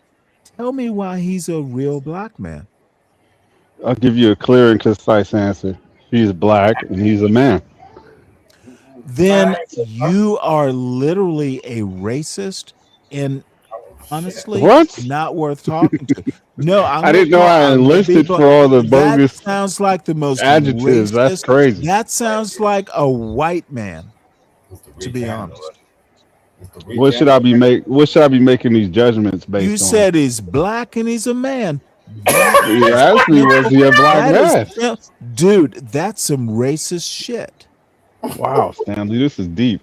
Speaker 2: Tell me why he's a real black man.
Speaker 10: I'll give you a clear and concise answer. He's black and he's a man.
Speaker 2: Then you are literally a racist and honestly
Speaker 10: What?
Speaker 2: not worth talking to. No,
Speaker 10: I didn't know I
Speaker 2: I'm gonna be
Speaker 10: enlisted
Speaker 2: but
Speaker 10: for all the
Speaker 2: that
Speaker 10: bogus
Speaker 2: sounds like the most
Speaker 10: adjectives. That's
Speaker 2: racist.
Speaker 10: crazy.
Speaker 2: That sounds like a white man,
Speaker 11: It's the
Speaker 2: to be
Speaker 11: weekend.
Speaker 2: honest.
Speaker 11: It's the
Speaker 10: What should
Speaker 11: weekend.
Speaker 10: I be What should I be making these judgments
Speaker 2: You
Speaker 10: based on?
Speaker 2: said he's black and he's a man. That
Speaker 10: You
Speaker 2: is
Speaker 10: asked me, was
Speaker 2: simple.
Speaker 10: he a black
Speaker 2: That is
Speaker 10: man?
Speaker 2: dude, that's some racist shit.
Speaker 10: Wow, Stanley, this is deep.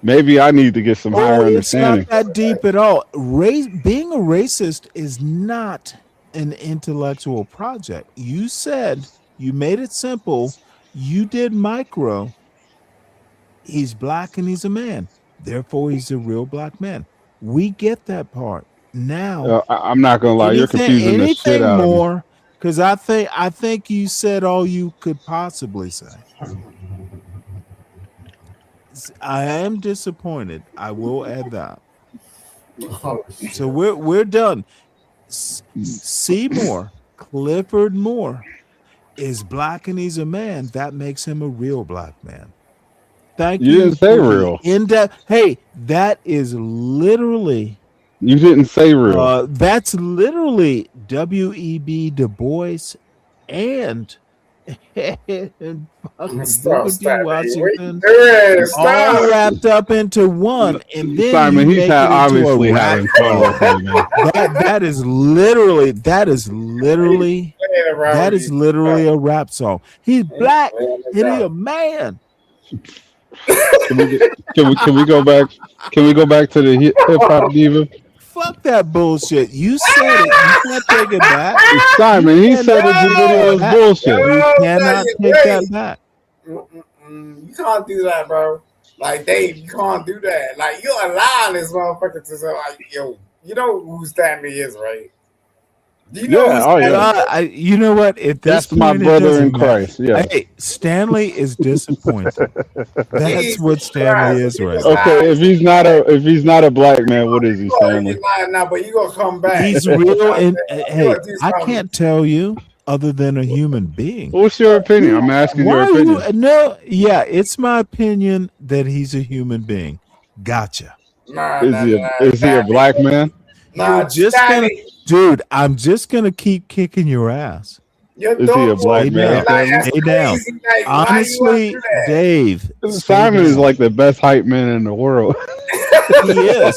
Speaker 10: Maybe I need to get some
Speaker 2: Oh,
Speaker 10: higher
Speaker 2: it's not
Speaker 10: understanding.
Speaker 2: that deep at all. Being a racist is not an intellectual project. You said you made it simple. You did micro. He's black and he's a man. Therefore, he's a real black man. We get that part. Now,
Speaker 10: I'm not gonna lie, you're confusing the shit
Speaker 2: anything
Speaker 10: out of me.
Speaker 2: more, because I think you said all you could possibly say. I am disappointed. I will add that.
Speaker 11: Oh, shit.
Speaker 2: So we're done. Seymour, Clifford Moore is black and he's a man. That makes him a real black man. Thank
Speaker 10: You
Speaker 2: you
Speaker 10: didn't say
Speaker 2: for the
Speaker 10: real.
Speaker 2: in-depth. Hey, that is literally
Speaker 10: You didn't say real.
Speaker 2: that's literally W.E.B. Du Bois and and fucking
Speaker 11: Stop,
Speaker 2: Booker T.
Speaker 11: Stanley. What you
Speaker 2: Washington
Speaker 11: doing?
Speaker 2: all
Speaker 11: Stop.
Speaker 2: wrapped up into one, and then
Speaker 10: Simon,
Speaker 2: you
Speaker 10: he's
Speaker 2: make it into a
Speaker 10: obviously
Speaker 2: rap
Speaker 10: having fun
Speaker 2: song.
Speaker 10: with me, man.
Speaker 2: That is literally
Speaker 11: Playing around with
Speaker 2: a rap song. He's
Speaker 11: you.
Speaker 2: black
Speaker 11: Playing
Speaker 2: and he
Speaker 11: around.
Speaker 2: a man.
Speaker 10: Can we go back? Can we go back to the hip hop diva?
Speaker 2: Fuck that bullshit. You said it. You can't take it back.
Speaker 10: Simon, he
Speaker 2: cannot
Speaker 10: said that the
Speaker 2: take
Speaker 10: video
Speaker 2: that
Speaker 10: is
Speaker 2: back.
Speaker 10: bullshit.
Speaker 2: You cannot take that back.
Speaker 11: You can't do that, bro. Like, Dave, you can't do that. Like, you're allowing this motherfucker to say, like, yo, you know who Stanley is, right? Do you know
Speaker 10: Yeah,
Speaker 11: who
Speaker 10: oh
Speaker 11: Stanley
Speaker 10: yeah.
Speaker 2: You know what? At this
Speaker 10: That's my
Speaker 2: point, it
Speaker 10: brother in
Speaker 2: doesn't matter.
Speaker 10: Christ. Yeah.
Speaker 2: Hey, Stanley is disappointed. That's
Speaker 11: Jesus
Speaker 2: what Stanley
Speaker 11: Christ,
Speaker 2: is
Speaker 11: you
Speaker 2: right
Speaker 11: just
Speaker 2: now.
Speaker 11: lied.
Speaker 10: Okay, if he's not a black man, what is he,
Speaker 11: You
Speaker 10: Stanley?
Speaker 11: lying now, but you gonna come back.
Speaker 2: He's
Speaker 11: You know
Speaker 2: real,
Speaker 11: what I'm
Speaker 2: and
Speaker 11: saying? You
Speaker 2: hey,
Speaker 11: gonna do
Speaker 2: I
Speaker 11: something.
Speaker 2: can't tell you other than a human being.
Speaker 10: What's your opinion? I'm asking your
Speaker 2: Why
Speaker 10: opinion.
Speaker 2: you? No, yeah, it's my opinion that he's a human being. Gotcha.
Speaker 11: Nah,
Speaker 10: Is he a black man?
Speaker 2: You're just gonna,
Speaker 11: Stanley,
Speaker 2: dude. I'm just gonna keep kicking your ass.
Speaker 11: you're
Speaker 10: Is he a
Speaker 11: dumb.
Speaker 10: black
Speaker 2: Stay
Speaker 10: man,
Speaker 2: down.
Speaker 11: Like,
Speaker 10: Stanley?
Speaker 11: that's
Speaker 2: Stay down.
Speaker 11: crazy. Like, why you wanna
Speaker 2: Honestly,
Speaker 11: do that?
Speaker 2: Dave, stay
Speaker 10: Simon is
Speaker 2: down.
Speaker 10: like the best hype man in the world.
Speaker 2: He is,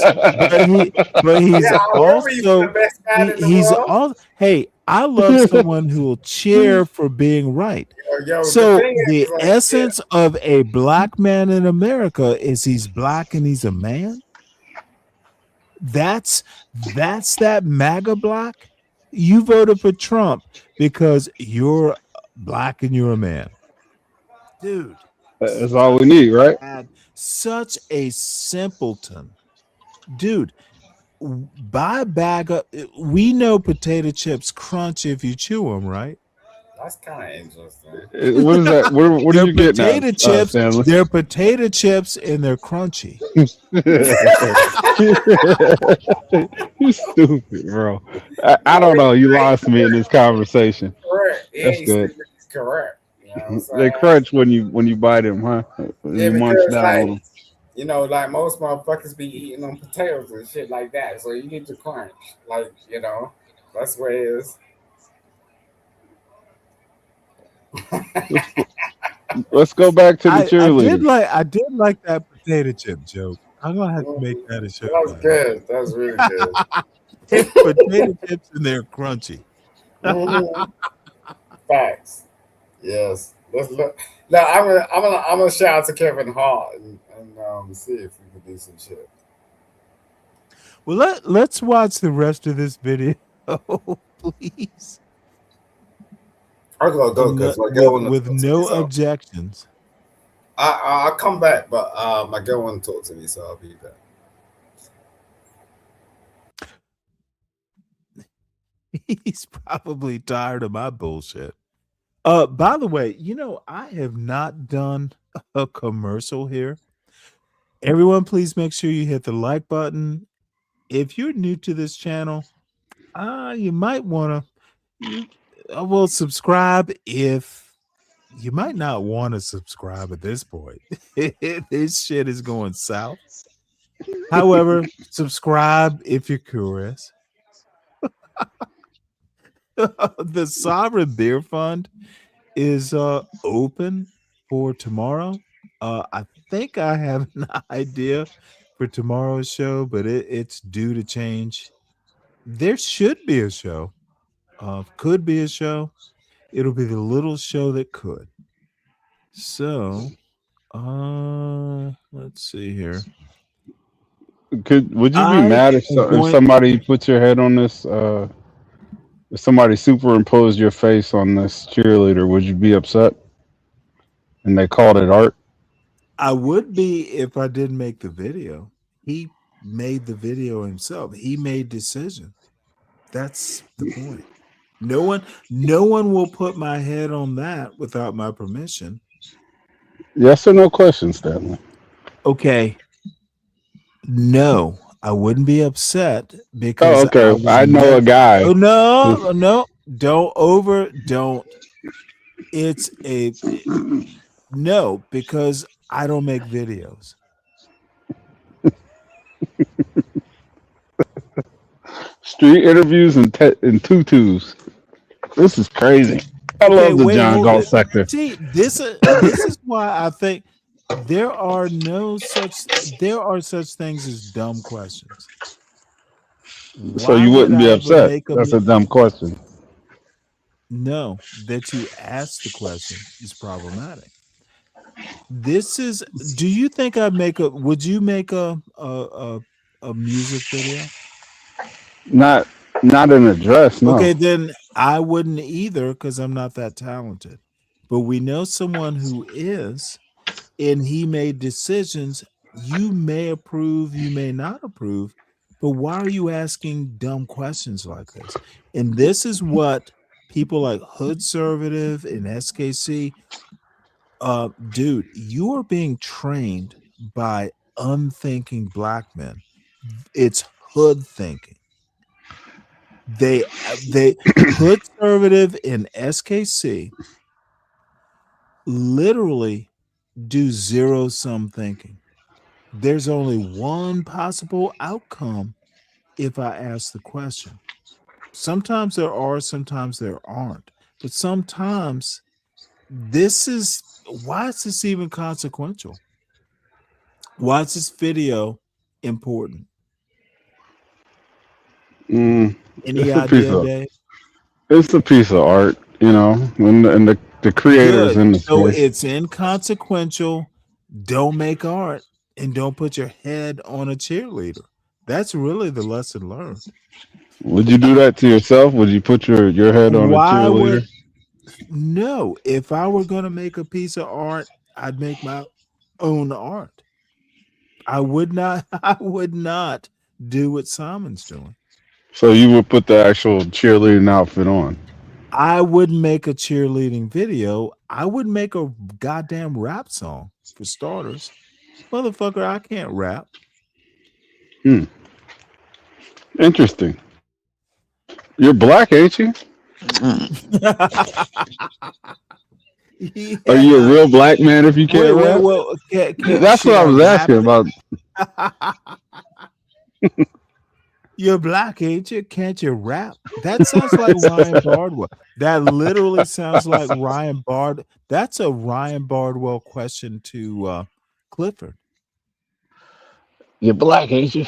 Speaker 2: but he's
Speaker 11: Yeah, I remember you were
Speaker 2: also
Speaker 11: the best man in the
Speaker 2: he's
Speaker 11: world.
Speaker 2: all. Hey, I love someone who will cheer for being right.
Speaker 11: Yo, the
Speaker 2: So
Speaker 11: thing
Speaker 2: the
Speaker 11: is, like, yeah,
Speaker 2: essence of a black man in America is he's black and he's a man. That's that MAGA block. You voted for Trump because you're black and you're a man, dude.
Speaker 10: That's all we need, right?
Speaker 2: Such a simpleton, dude. Buy a bag of. We know potato chips crunch if you chew them, right?
Speaker 11: that's kind of interesting.
Speaker 10: What is that? What are
Speaker 2: They're
Speaker 10: you getting at,
Speaker 2: potato chips.
Speaker 10: Stanley?
Speaker 2: They're potato chips and they're crunchy.
Speaker 10: You stupid, bro. I don't know. You lost me in this conversation.
Speaker 11: Correct. Yeah,
Speaker 10: That's
Speaker 11: he's
Speaker 10: good.
Speaker 11: correct. You know what I'm
Speaker 10: They
Speaker 11: saying?
Speaker 10: crunch when you bite them, huh? When
Speaker 11: Yeah,
Speaker 10: you munch
Speaker 11: because
Speaker 10: down on
Speaker 11: like,
Speaker 10: them.
Speaker 11: you know, like most motherfuckers be eating on potatoes and shit like that. So you need to crunch. Like, you know, that's where it is.
Speaker 10: Let's go back to the
Speaker 2: I
Speaker 10: cheerleader.
Speaker 2: did like that potato chip joke. I'm gonna have to make that a show.
Speaker 11: That was good. That was really good.
Speaker 2: Potato chips and they're crunchy.
Speaker 11: Mhm. Facts. Yes. Let's look. Now I'm gonna shout out to Kevin Hart and see if we can do some shit.
Speaker 2: Well, let's watch the rest of this video, please.
Speaker 11: I'm gonna go because my girl wanna
Speaker 2: with
Speaker 11: talk to
Speaker 2: no
Speaker 11: me, so
Speaker 2: objections.
Speaker 11: I'll come back, but my girl wanna talk to me, so I'll be back.
Speaker 2: He's probably tired of my bullshit. By the way, you know, I have not done a commercial here. Everyone, please make sure you hit the like button. If you're new to this channel, you might want to well subscribe. If you might not want to subscribe at this point. This shit is going south. However, subscribe if you're curious. The Sovereign Beer Fund is open for tomorrow. I think I have an idea for tomorrow's show, but it's due to change. There should be a show. Could be a show. It'll be the little show that could. So, let's see here.
Speaker 10: Would you be mad if somebody put your head on this? If somebody superimposed your face on this cheerleader, would you be upset? And they called it art?
Speaker 2: I would be if I didn't make the video. He made the video himself. He made decision. That's the point. No one will put my head on that without my permission.
Speaker 10: Yes or no question, Stanley?
Speaker 2: Okay. No, I wouldn't be upset because
Speaker 10: I know a guy.
Speaker 2: Oh no, don't. It's a no, because I don't make videos.
Speaker 10: Street interviews and tutus. This is crazy. I
Speaker 2: Okay,
Speaker 10: love the
Speaker 2: wait,
Speaker 10: John
Speaker 2: hold
Speaker 10: Galt
Speaker 2: it.
Speaker 10: sector.
Speaker 2: See, this is why I think there are such things as dumb questions.
Speaker 10: So
Speaker 2: Why
Speaker 10: you
Speaker 2: would
Speaker 10: wouldn't be
Speaker 2: I ever
Speaker 10: upset.
Speaker 2: make a
Speaker 10: That's a dumb question.
Speaker 2: no, that you ask the question is problematic. This is do you think would you make a music video?
Speaker 10: Not not in a dress,
Speaker 2: Okay,
Speaker 10: no.
Speaker 2: then I wouldn't either because I'm not that talented. But we know someone who is, and he made decisions. You may approve, you may not approve, but why are you asking dumb questions like this? And this is what people like Hood Conservative and SKC, dude, you are being trained by unthinking black men. It's hood thinking. They Hood Conservative and SKC literally do zero sum thinking. There's only one possible outcome if I ask the question. Sometimes there are, sometimes there aren't. But sometimes why is this even consequential? Why is this video important? Any
Speaker 10: It's a piece
Speaker 2: idea,
Speaker 10: of
Speaker 2: Dave?
Speaker 10: it's a piece of art, you know, and the creators
Speaker 2: Good.
Speaker 10: in the
Speaker 2: So
Speaker 10: space.
Speaker 2: it's inconsequential. Don't make art and don't put your head on a cheerleader. That's really the lesson learned.
Speaker 10: Would you do that to yourself? Would you put your head on a
Speaker 2: Why
Speaker 10: cheerleader?
Speaker 2: would no? If I were going to make a piece of art, I'd make my own art. I would not. I would not do what Simon's doing.
Speaker 10: So you would put the actual cheerleading outfit on.
Speaker 2: I wouldn't make a cheerleading video. I would make a goddamn rap song for starters. Motherfucker, I can't rap.
Speaker 10: Interesting. You're black, ain't you? Are you a
Speaker 2: Yeah.
Speaker 10: real black man if you
Speaker 2: Wait,
Speaker 10: can't rap?
Speaker 2: well,
Speaker 10: That's what
Speaker 2: should
Speaker 10: I
Speaker 2: I
Speaker 10: was
Speaker 2: rap
Speaker 10: asking
Speaker 2: it?
Speaker 10: about.
Speaker 2: You're black, ain't you? Can't you rap? That sounds like Ryan Bardwell. That literally sounds like Ryan Bard. That's a Ryan Bardwell question to Clifford.
Speaker 10: You're black, ain't you?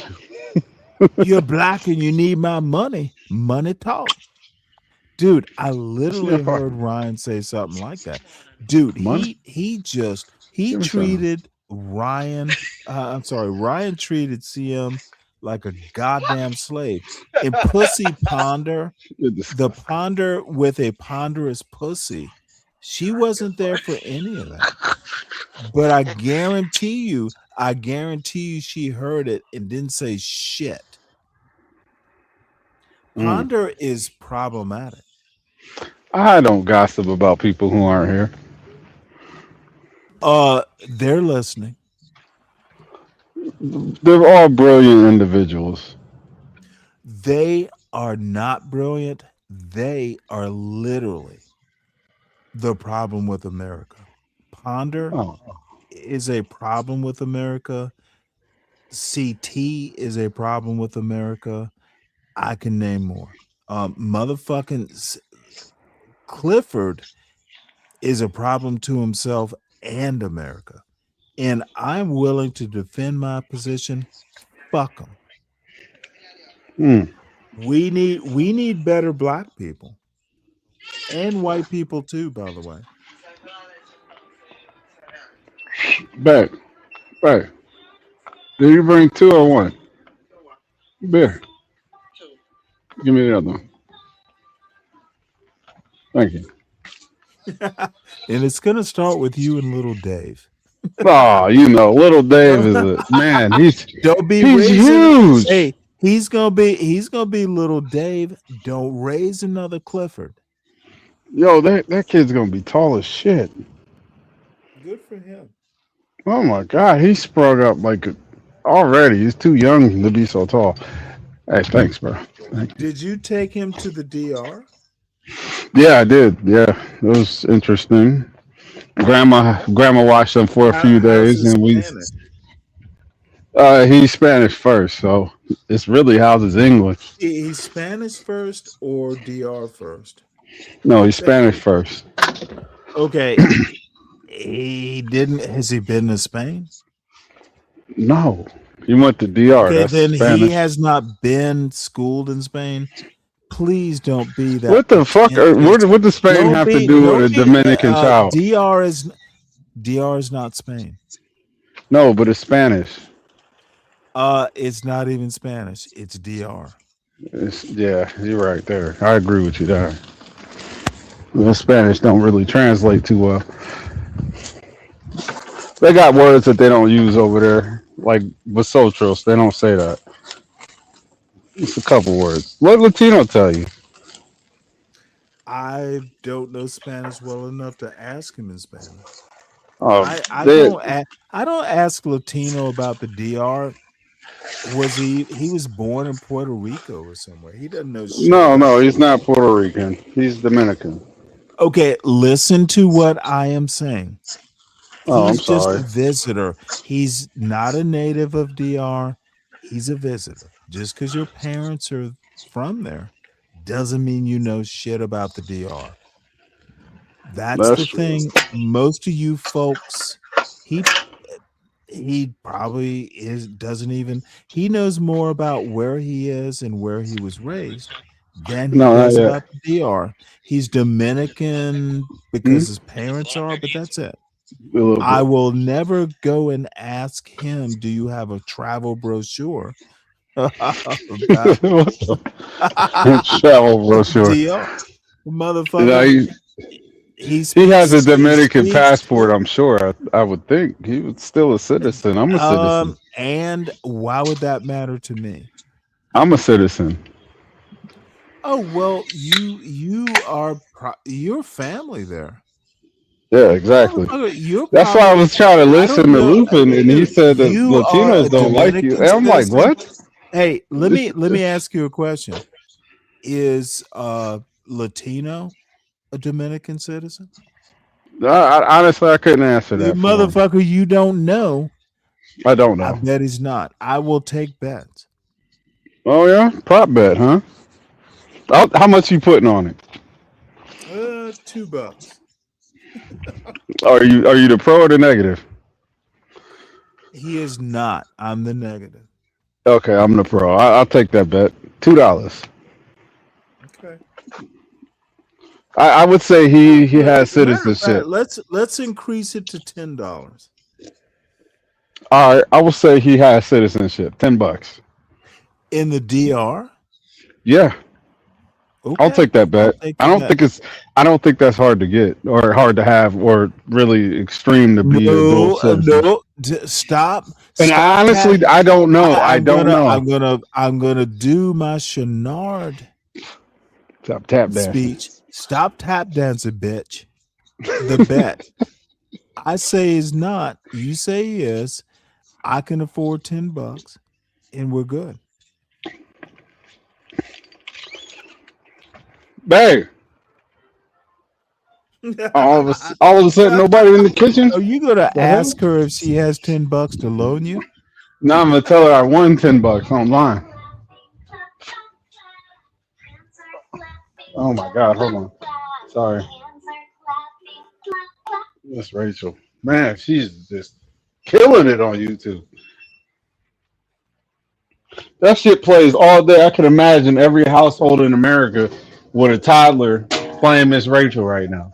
Speaker 2: You're black and you need my money. Money talk. Dude, I literally
Speaker 10: Yeah,
Speaker 2: heard Ryan say something like that. Dude,
Speaker 10: money.
Speaker 2: he
Speaker 10: Give me something.
Speaker 2: treated Ryan treated CM like a goddamn slave. And Pussy Ponder,
Speaker 10: You're
Speaker 2: the
Speaker 10: disgusting.
Speaker 2: ponder with a ponderous pussy, she wasn't there for any of that. But I guarantee you she heard it and didn't say shit. Ponder is problematic.
Speaker 10: I don't gossip about people who aren't here.
Speaker 2: They're listening.
Speaker 10: They're all brilliant individuals.
Speaker 2: They are not brilliant. They are literally the problem with America. Ponder
Speaker 10: Oh,
Speaker 2: is a problem with America. CT is a problem with America. I can name more. Motherfucking Clifford is a problem to himself and America. And I'm willing to defend my position. Fuck them. We need better black people and white people too, by the way.
Speaker 10: back, back. Did you bring two or one? Beer. Give me the other one. Thank you.
Speaker 2: And it's gonna start with you and little Dave.
Speaker 10: Oh, you know, little Dave is a man.
Speaker 2: Don't be
Speaker 10: He's
Speaker 2: raising.
Speaker 10: huge.
Speaker 2: Hey, he's gonna be little Dave. Don't raise another Clifford.
Speaker 10: Yo, that kid's gonna be tall as shit.
Speaker 2: Good for him.
Speaker 10: Oh my god, he sprung up like already. He's too young to be so tall. Hey, thanks, bro. Thank you.
Speaker 2: Did you take him to the DR?
Speaker 10: Yeah, I did. Yeah, it was interesting. Grandma watched him for a few
Speaker 2: How's
Speaker 10: days,
Speaker 2: his
Speaker 10: and
Speaker 2: Spanish?
Speaker 10: he's Spanish first, so it's really how's his English.
Speaker 2: He's Spanish first or DR first?
Speaker 10: No, he's Spanish first.
Speaker 2: Okay. He didn't. Has he been to Spain?
Speaker 10: No, he went to DR.
Speaker 2: Okay,
Speaker 10: That's
Speaker 2: then he
Speaker 10: Spanish.
Speaker 2: has not been schooled in Spain. Please don't be that.
Speaker 10: What the fuck? What does Spain have to do with a Dominican child?
Speaker 2: DR is not Spain.
Speaker 10: No, but it's Spanish.
Speaker 2: It's not even Spanish. It's DR.
Speaker 10: Yeah, you're right there. I agree with you there. The Spanish don't really translate too well. They got words that they don't use over there, like vosotros. They don't say that. It's a couple words. What Latino tell you?
Speaker 2: I don't know Spanish well enough to ask him in Spanish.
Speaker 10: Oh,
Speaker 2: I don't ask Latino about the DR. He was born in Puerto Rico or somewhere? He doesn't know shit.
Speaker 10: No, he's not Puerto Rican. He's Dominican.
Speaker 2: Okay, listen to what I am saying.
Speaker 10: Oh,
Speaker 2: He's
Speaker 10: I'm
Speaker 2: just
Speaker 10: sorry.
Speaker 2: a visitor. He's not a native of DR. He's a visitor. Just because your parents are from there doesn't mean you know shit about the DR. That's the
Speaker 10: true.
Speaker 2: thing. Most of you folks, he probably doesn't even, he knows more about where he is and where he was raised than he does about the DR. He's Dominican because his parents are, but that's it. I will never go and ask him, do you have a travel brochure?
Speaker 10: Travel brochure.
Speaker 2: DR. Motherfucker.
Speaker 10: He has a Dominican passport, I'm sure. I would think he was still a citizen. I'm a citizen.
Speaker 2: And why would that matter to me?
Speaker 10: I'm a citizen.
Speaker 2: Oh well, you're family there.
Speaker 10: Yeah, exactly. That's why I was trying to listen to Lupin, and he said that Latinos don't like you. And I'm like, what?
Speaker 2: Hey, let me ask you a question. Is Latino a Dominican citizen?
Speaker 10: Honestly, I couldn't answer that.
Speaker 2: Motherfucker, you don't know.
Speaker 10: I don't know.
Speaker 2: I bet he's not. I will take bets.
Speaker 10: Oh yeah, prop bet, huh? How much you putting on it?
Speaker 2: $2.
Speaker 10: Are you the pro or the negative?
Speaker 2: He is not. I'm the negative.
Speaker 10: Okay, I'm the pro. I'll take that bet. $2.
Speaker 2: Okay.
Speaker 10: I would say he has citizenship.
Speaker 2: Let's increase it to $10.
Speaker 10: All right, I will say he has citizenship. $10
Speaker 2: in the DR.
Speaker 10: Yeah, okay. I'll take that bet. I don't think that's hard to get or hard to have or really extreme to be a dual citizen.
Speaker 2: No, stop.
Speaker 10: And honestly, I don't know. I don't know.
Speaker 2: I'm gonna do my Chenard
Speaker 10: Stop tap dancing.
Speaker 2: speech. Stop tap dancing, bitch. The bet. I say is not. You say he is. I can afford $10, and we're good.
Speaker 10: Babe. all of a sudden, nobody in the kitchen.
Speaker 2: Are you gonna ask her if she has $10 to loan you?
Speaker 10: No, I'm gonna tell her I won $10 online. Oh my God! Hold on. Sorry. That's Rachel. Man, she's just killing it on YouTube. That shit plays all day. I can imagine every household in America with a toddler playing Miss Rachel right now.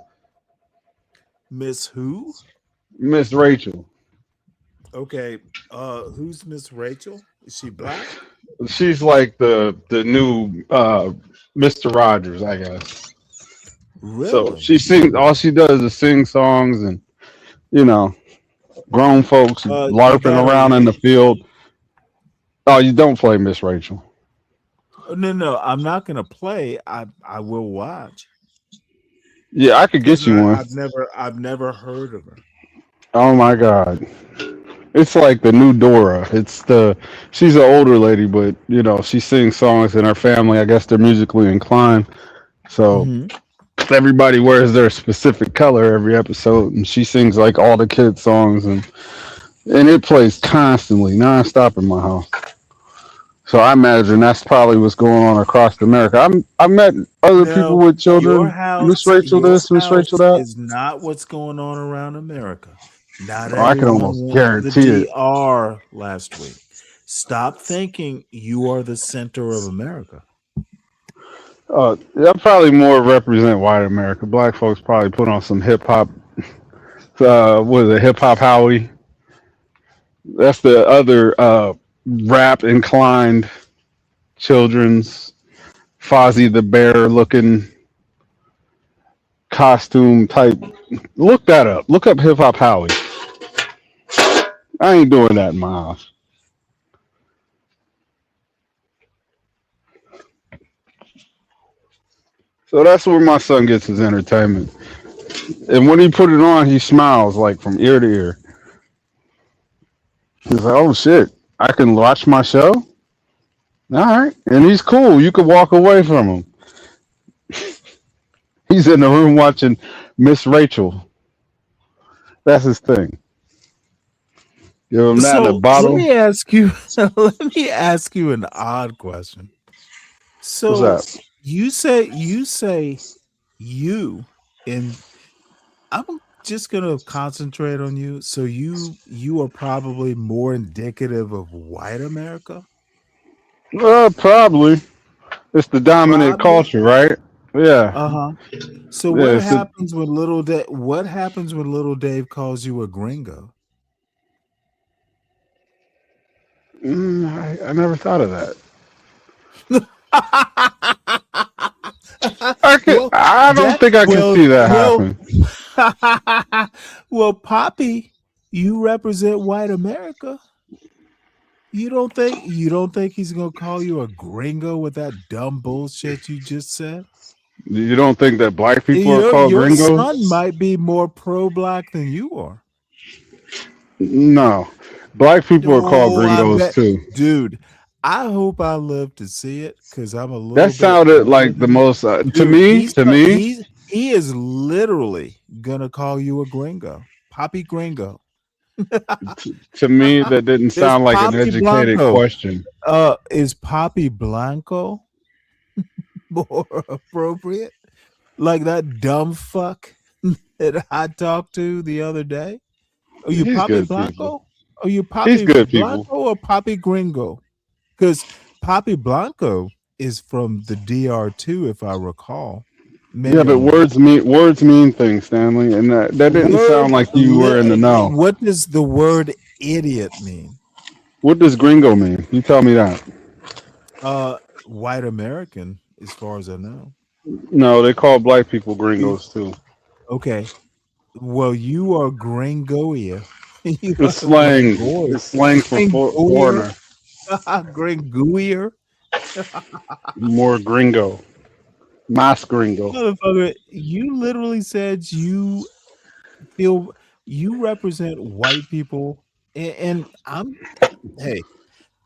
Speaker 2: Miss who?
Speaker 10: Miss Rachel.
Speaker 2: Okay. Who's Miss Rachel? Is she black?
Speaker 10: She's like the new Mr. Rogers, I guess.
Speaker 2: Really?
Speaker 10: So she sings. All she does is sing songs, and grown folks larping around in the field. Oh, you don't play Miss Rachel?
Speaker 2: No. I'm not gonna play. I will watch.
Speaker 10: Yeah, I could get you one.
Speaker 2: I've never heard of her.
Speaker 10: Oh my God. It's like the new Dora. She's an older lady, but she sings songs, and her family, I guess they're musically inclined. So everybody wears their specific color every episode, and she sings like all the kids' songs, and it plays constantly, nonstop in my house. So I imagine that's probably what's going on across America. I met other people
Speaker 2: No,
Speaker 10: with children. Miss Rachel
Speaker 2: your
Speaker 10: this, Miss Rachel
Speaker 2: house
Speaker 10: that.
Speaker 2: is not what's going on around America. Not
Speaker 10: Oh, I can
Speaker 2: everyone
Speaker 10: almost
Speaker 2: went to the
Speaker 10: guarantee it.
Speaker 2: DR last week. Stop thinking you are the center of America.
Speaker 10: That probably more represent white America. Black folks probably put on some hip hop. What is it, hip hop Howie? That's the other rap inclined children's Fozzie the Bear looking costume type. Look that up. Look up hip hop Howie. I ain't doing that in my house. So that's where my son gets his entertainment. And when he put it on, he smiles like from ear to ear. He's like, "Oh shit, I can watch my show." All right, and he's cool. You could walk away from him. He's in the room watching Miss Rachel. That's his thing. Give him that in a
Speaker 2: So let
Speaker 10: bottle.
Speaker 2: me ask you let me ask you an odd question.
Speaker 10: What's
Speaker 2: So
Speaker 10: that?
Speaker 2: you say you, and I'm just gonna concentrate on you. So you are probably more indicative of white America?
Speaker 10: Probably. It's the dominant
Speaker 2: Probably.
Speaker 10: culture, right? Yeah.
Speaker 2: Uh-huh. So
Speaker 10: Yeah.
Speaker 2: what happens when little Dave calls you a gringo?
Speaker 10: I never thought of that. I don't think I can see that happen.
Speaker 2: Well, Poppy, you represent white America. You don't think he's gonna call you a gringo with that dumb bullshit you just said?
Speaker 10: You don't think that black people are called
Speaker 2: Your
Speaker 10: gringos?
Speaker 2: son might be more pro-black than you are.
Speaker 10: No. Black people are called
Speaker 2: Oh, I
Speaker 10: gringos
Speaker 2: bet,
Speaker 10: too.
Speaker 2: dude. I hope I live to see it because I'm a
Speaker 10: That
Speaker 2: little bit
Speaker 10: sounded
Speaker 2: older
Speaker 10: like the
Speaker 2: than you.
Speaker 10: most to
Speaker 2: Dude,
Speaker 10: me, to me,
Speaker 2: he is literally gonna call you a gringo, Poppy Gringo.
Speaker 10: to me that didn't
Speaker 2: There's
Speaker 10: sound like an
Speaker 2: Poppy
Speaker 10: educated
Speaker 2: Blanco.
Speaker 10: question.
Speaker 2: Is Poppy Blanco more appropriate? Like that dumb fuck that I talked to the other day? Are you
Speaker 10: He's
Speaker 2: Poppy
Speaker 10: good people.
Speaker 2: Blanco? Are you
Speaker 10: He's
Speaker 2: Poppy
Speaker 10: good people.
Speaker 2: Blanco or Poppy Gringo? Because Poppy Blanco is from the DR too, if I recall.
Speaker 10: Yeah,
Speaker 2: Maybe
Speaker 10: but
Speaker 2: I'm wrong.
Speaker 10: words mean things, Stanley, and that didn't sound like you were in the know.
Speaker 2: What does the word idiot mean?
Speaker 10: What does gringo mean? You tell me that.
Speaker 2: White American, as far as I know.
Speaker 10: No, they call black people gringos too.
Speaker 2: Okay. Well, you are Gringoia. You are
Speaker 10: It's slang.
Speaker 2: Gringoia.
Speaker 10: It's slang for
Speaker 2: Gringoier.
Speaker 10: foreigner.
Speaker 2: Gringoier.
Speaker 10: More gringo. Más gringo.
Speaker 2: Motherfucker, you literally said you represent white people, and I'm hey.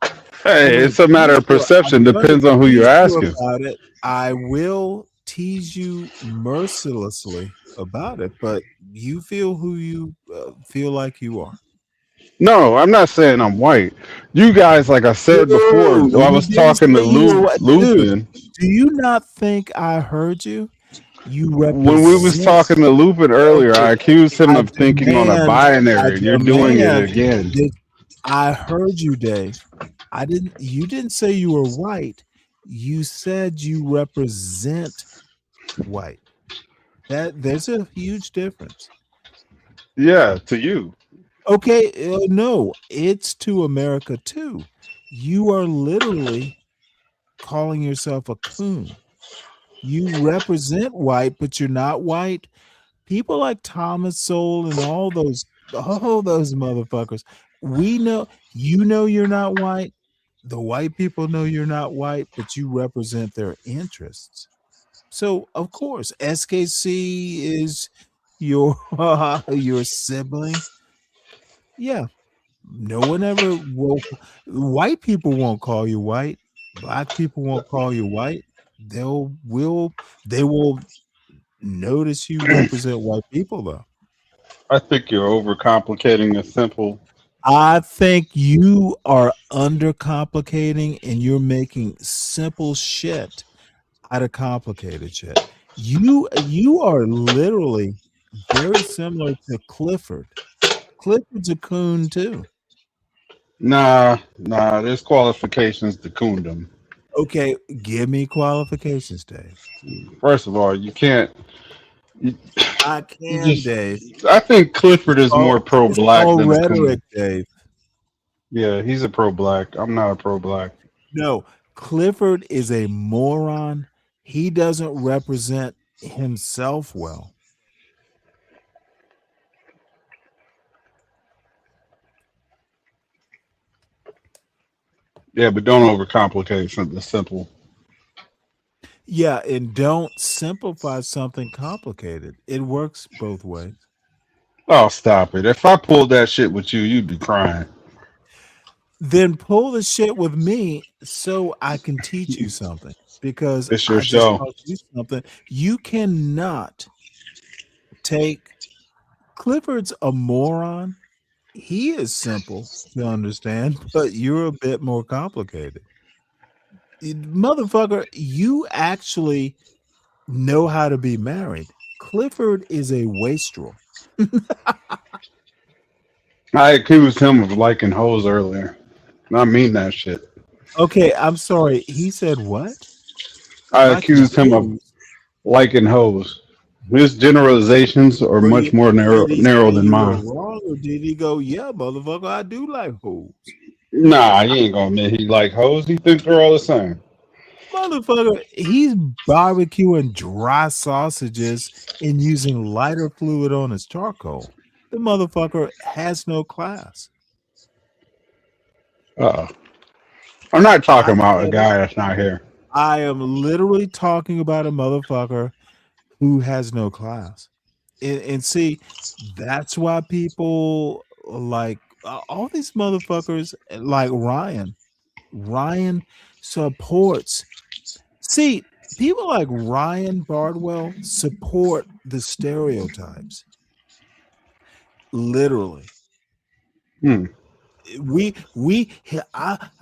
Speaker 10: Hey,
Speaker 2: I'm gonna
Speaker 10: it's a matter
Speaker 2: tease
Speaker 10: of perception.
Speaker 2: I'm gonna
Speaker 10: Depends on who
Speaker 2: tease
Speaker 10: you're
Speaker 2: you
Speaker 10: asking.
Speaker 2: about it. I will tease you mercilessly about it, but you feel who you feel like you are.
Speaker 10: No, I'm not saying I'm white. You guys, like I said before,
Speaker 2: Dude,
Speaker 10: I
Speaker 2: you
Speaker 10: was
Speaker 2: didn't
Speaker 10: talking to
Speaker 2: say you were white. Dude,
Speaker 10: Lupin.
Speaker 2: do you not think I heard you? You
Speaker 10: When we was
Speaker 2: represent.
Speaker 10: talking to Lupin earlier,
Speaker 2: Okay,
Speaker 10: I accused him
Speaker 2: I
Speaker 10: of thinking on a
Speaker 2: I
Speaker 10: binary. You're doing it
Speaker 2: demand
Speaker 10: again.
Speaker 2: that I heard you, Dave. You didn't say you were white. You said you represent white. There's a huge difference.
Speaker 10: Yeah, to you.
Speaker 2: Okay, no, it's to America too. You are literally calling yourself a coon. You represent white, but you're not white. People like Thomas Sowell and all those motherfuckers. We know you're not white. The white people know you're not white, but you represent their interests. So of course, SKC is your your sibling. Yeah, no one ever will. White people won't call you white. Black people won't call you white. They will notice you represent white people though.
Speaker 10: I think you're overcomplicating a simple
Speaker 2: I think you are undercomplicating and you're making simple shit out of complicated shit. You are literally very similar to Clifford. Clifford's a coon too.
Speaker 10: Nah, there's qualifications to coondom.
Speaker 2: Okay, give me qualifications, Dave.
Speaker 10: First of all, you can't. You,
Speaker 2: I
Speaker 10: you
Speaker 2: can,
Speaker 10: just.
Speaker 2: Dave.
Speaker 10: I think Clifford is more
Speaker 2: It's
Speaker 10: pro-black
Speaker 2: all
Speaker 10: than a coon.
Speaker 2: rhetoric, Dave.
Speaker 10: Yeah, he's a pro-black. I'm not a pro-black.
Speaker 2: No, Clifford is a moron. He doesn't represent himself well.
Speaker 10: Yeah, but don't overcomplicate something simple.
Speaker 2: Yeah, and don't simplify something complicated. It works both ways.
Speaker 10: Oh, stop it! If I pulled that shit with you, you'd be crying.
Speaker 2: Then pull the shit with me so I can teach you something because
Speaker 10: It's your
Speaker 2: I just
Speaker 10: show.
Speaker 2: taught you something. You cannot take Clifford's a moron. He is simple to understand, but you're a bit more complicated. Motherfucker, you actually know how to be married. Clifford is a wastrel.
Speaker 10: I accused him of liking hoes earlier. And I mean that shit.
Speaker 2: Okay, I'm sorry. He said what?
Speaker 10: I
Speaker 2: Liking
Speaker 10: accused him of
Speaker 2: hoes.
Speaker 10: liking hoes. His generalizations are much more
Speaker 2: Did he
Speaker 10: narrow
Speaker 2: say
Speaker 10: than
Speaker 2: you were
Speaker 10: mine.
Speaker 2: wrong, or did he go, yeah, motherfucker, I do like hoes?
Speaker 10: Nah, he ain't gonna admit he like hoes. He thinks they're all the same.
Speaker 2: Motherfucker, he's barbecuing dry sausages and using lighter fluid on his charcoal. The motherfucker has no class.
Speaker 10: I'm not talking
Speaker 2: I
Speaker 10: about a
Speaker 2: said it.
Speaker 10: guy that's not here.
Speaker 2: I am literally talking about a motherfucker who has no class. And see, that's why people like all these motherfuckers like Ryan. Ryan supports. See, people like Ryan Bardwell support the stereotypes. Literally.
Speaker 10: Hmm.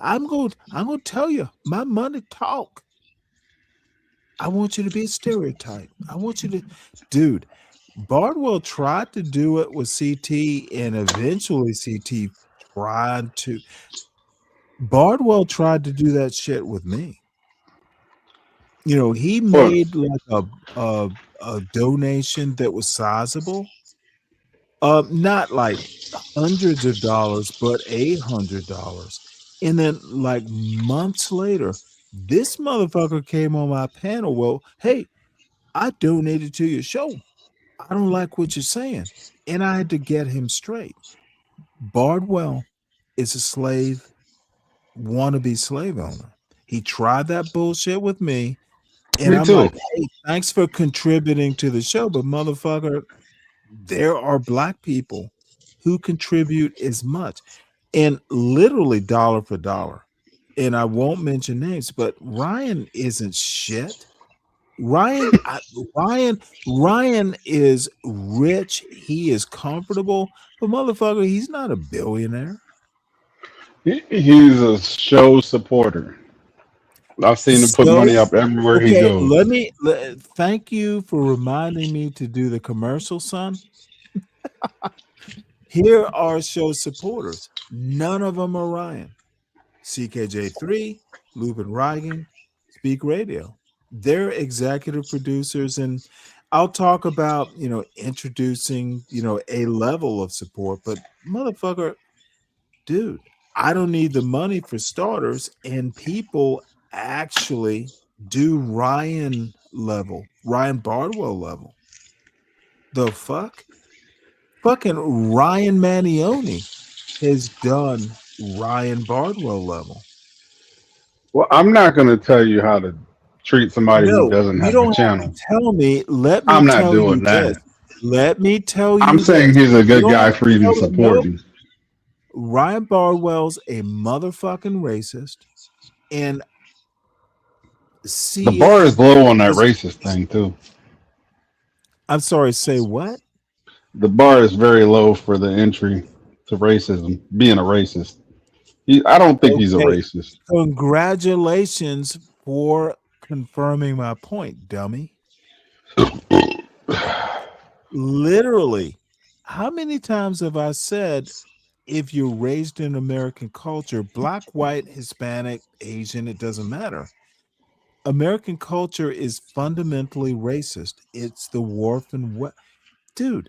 Speaker 2: I'm going to tell you, my money talk. I want you to be a stereotype. I want you to, dude. Bardwell tried to do it with CT, and eventually CT tried to. Bardwell tried to do that shit with me. You know, he
Speaker 10: Well,
Speaker 2: made like a donation that was sizable. Not like hundreds of dollars, but $800. And then like months later, this motherfucker came on my panel. Well, hey, I donated to your show. I don't like what you're saying. And I had to get him straight. Bardwell is a slave, wannabe slave owner. He tried that bullshit with me. And
Speaker 10: me
Speaker 2: I'm
Speaker 10: too.
Speaker 2: like, hey, thanks for contributing to the show. But motherfucker, there are black people who contribute as much and literally dollar for dollar. And I won't mention names, but Ryan isn't shit. Ryan is rich. He is comfortable, but motherfucker, he's not a billionaire.
Speaker 10: He's a show supporter. I've seen him put
Speaker 2: So
Speaker 10: money up everywhere he
Speaker 2: okay,
Speaker 10: goes.
Speaker 2: thank you for reminding me to do the commercial, son. Here are show supporters. None of them are Ryan. CKJ3, Lupin Reagan, Speak Radio. They're executive producers, and I'll talk about, introducing, a level of support, but motherfucker, dude, I don't need the money for starters, and people actually do Ryan Bardwell level. The fuck? Fucking Ryan Manioni has done Ryan Bardwell level.
Speaker 10: Well, I'm not going to tell you how to treat somebody who
Speaker 2: No,
Speaker 10: doesn't
Speaker 2: you
Speaker 10: have a
Speaker 2: don't have to
Speaker 10: channel.
Speaker 2: tell me. Let me
Speaker 10: I'm not
Speaker 2: tell you
Speaker 10: doing
Speaker 2: this.
Speaker 10: that.
Speaker 2: Let me tell
Speaker 10: I'm
Speaker 2: you
Speaker 10: saying
Speaker 2: this.
Speaker 10: he's a
Speaker 2: You
Speaker 10: good
Speaker 2: don't
Speaker 10: guy
Speaker 2: have
Speaker 10: for
Speaker 2: to
Speaker 10: even
Speaker 2: tell me. Nope.
Speaker 10: supporting.
Speaker 2: Ryan Bardwell's a motherfucking racist, and
Speaker 10: The bar is
Speaker 2: CM
Speaker 10: low on that
Speaker 2: is.
Speaker 10: racist thing too.
Speaker 2: I'm sorry. Say what?
Speaker 10: The bar is very low for the entry. to racism, being a racist. I don't think he's a
Speaker 2: Okay.
Speaker 10: racist.
Speaker 2: Congratulations for confirming my point, dummy. Literally, how many times have I said if you're raised in American culture, black, white, Hispanic, Asian, it doesn't matter. American culture is fundamentally racist. It's the wharf and what, dude.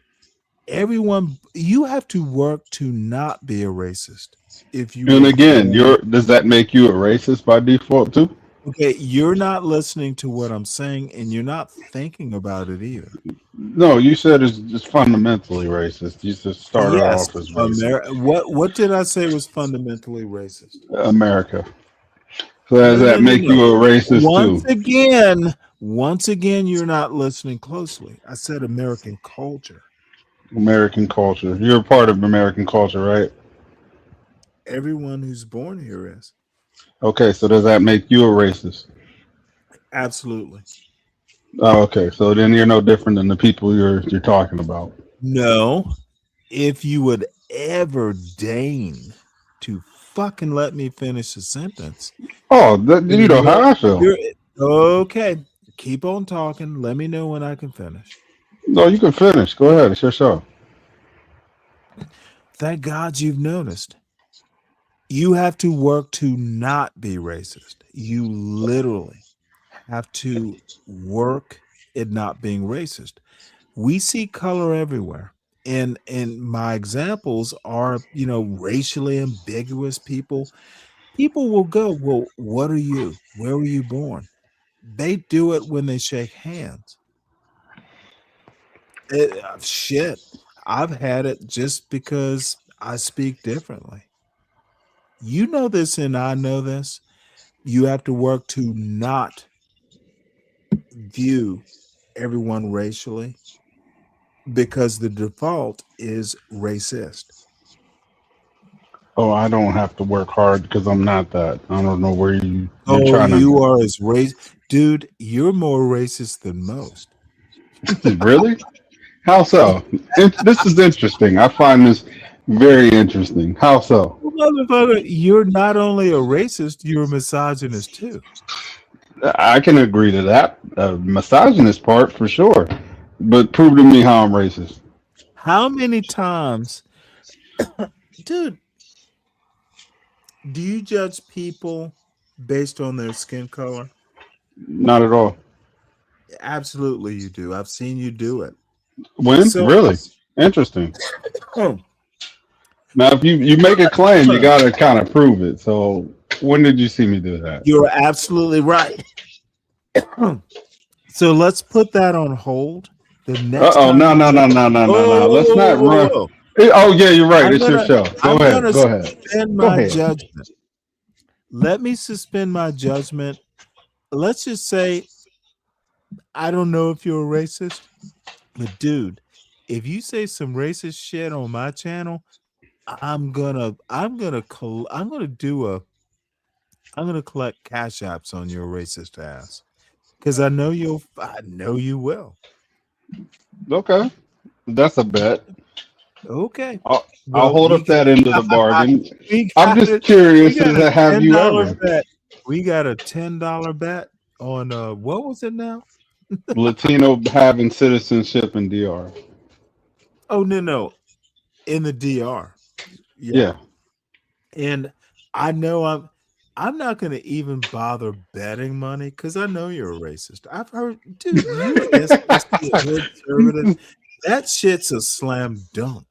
Speaker 2: Everyone, you have to work to not be a racist. If you
Speaker 10: And
Speaker 2: were
Speaker 10: again,
Speaker 2: born,
Speaker 10: does that make you a racist by default too?
Speaker 2: okay, you're not listening to what I'm saying, and you're not thinking about it either.
Speaker 10: No, you said it's just fundamentally racist. You just started
Speaker 2: Yes,
Speaker 10: off as racist.
Speaker 2: What did I say was fundamentally racist?
Speaker 10: America. So does
Speaker 2: No, no,
Speaker 10: that
Speaker 2: no,
Speaker 10: make
Speaker 2: no.
Speaker 10: you a racist too?
Speaker 2: Once again, you're not listening closely. I said American culture.
Speaker 10: American culture. You're a part of American culture, right?
Speaker 2: Everyone who's born here is.
Speaker 10: Okay, so does that make you a racist?
Speaker 2: Absolutely.
Speaker 10: Oh, okay. So then you're no different than the people you're talking about.
Speaker 2: No. If you would ever deign to fucking let me finish a sentence.
Speaker 10: Oh, you know how I feel.
Speaker 2: Okay. Keep on talking. Let me know when I can finish.
Speaker 10: No, you can finish. Go ahead. It's your show.
Speaker 2: Thank God you've noticed. You have to work to not be racist. You literally have to work at not being racist. We see color everywhere. And my examples are, racially ambiguous people. People will go, well, what are you? Where were you born? They do it when they shake hands. Shit. I've had it just because I speak differently. You know this and I know this. You have to work to not view everyone racially because the default is racist.
Speaker 10: Oh, I don't have to work hard because I'm not that. I don't know where you're
Speaker 2: Oh,
Speaker 10: trying
Speaker 2: you are as racist. Dude, you're more racist than most.
Speaker 10: to. Really? How so? This is interesting. I find this very interesting. How so?
Speaker 2: Motherfucker, you're not only a racist, you're a misogynist too.
Speaker 10: I can agree to that. Misogynist part for sure. But prove to me how I'm racist.
Speaker 2: How many times, dude, do you judge people based on their skin color?
Speaker 10: Not at all.
Speaker 2: Absolutely, you do. I've seen you do it.
Speaker 10: When?
Speaker 2: So,
Speaker 10: Really? Interesting.
Speaker 2: oh,
Speaker 10: Now, if you make a claim, you got to kind of prove it. So, when did you see me do that?
Speaker 2: you're absolutely right. So let's put that on hold. The next
Speaker 10: Oh,
Speaker 2: time.
Speaker 10: no. Let's not run.
Speaker 2: Whoa.
Speaker 10: Oh, yeah, you're right. It's your show. Go ahead.
Speaker 2: Gonna
Speaker 10: Go ahead.
Speaker 2: suspend
Speaker 10: Go
Speaker 2: my
Speaker 10: ahead.
Speaker 2: judgment. Let me suspend my judgment. Let's just say I don't know if you're a racist, but dude, if you say some racist shit on my channel, I'm gonna collect cash apps on your racist ass because I know you will.
Speaker 10: Okay. That's a bet.
Speaker 2: Okay.
Speaker 10: I'll hold up that end of the bargain. I'm just curious as to have you ever.
Speaker 2: Bet. We got a $10 bet on what was it now?
Speaker 10: Latino having citizenship in DR.
Speaker 2: Oh no. In the DR.
Speaker 10: Yeah.
Speaker 2: And I know I'm not gonna even bother betting money because I know you're a racist. I've heard, dude, you especially a conservative, that shit's a slam dunk.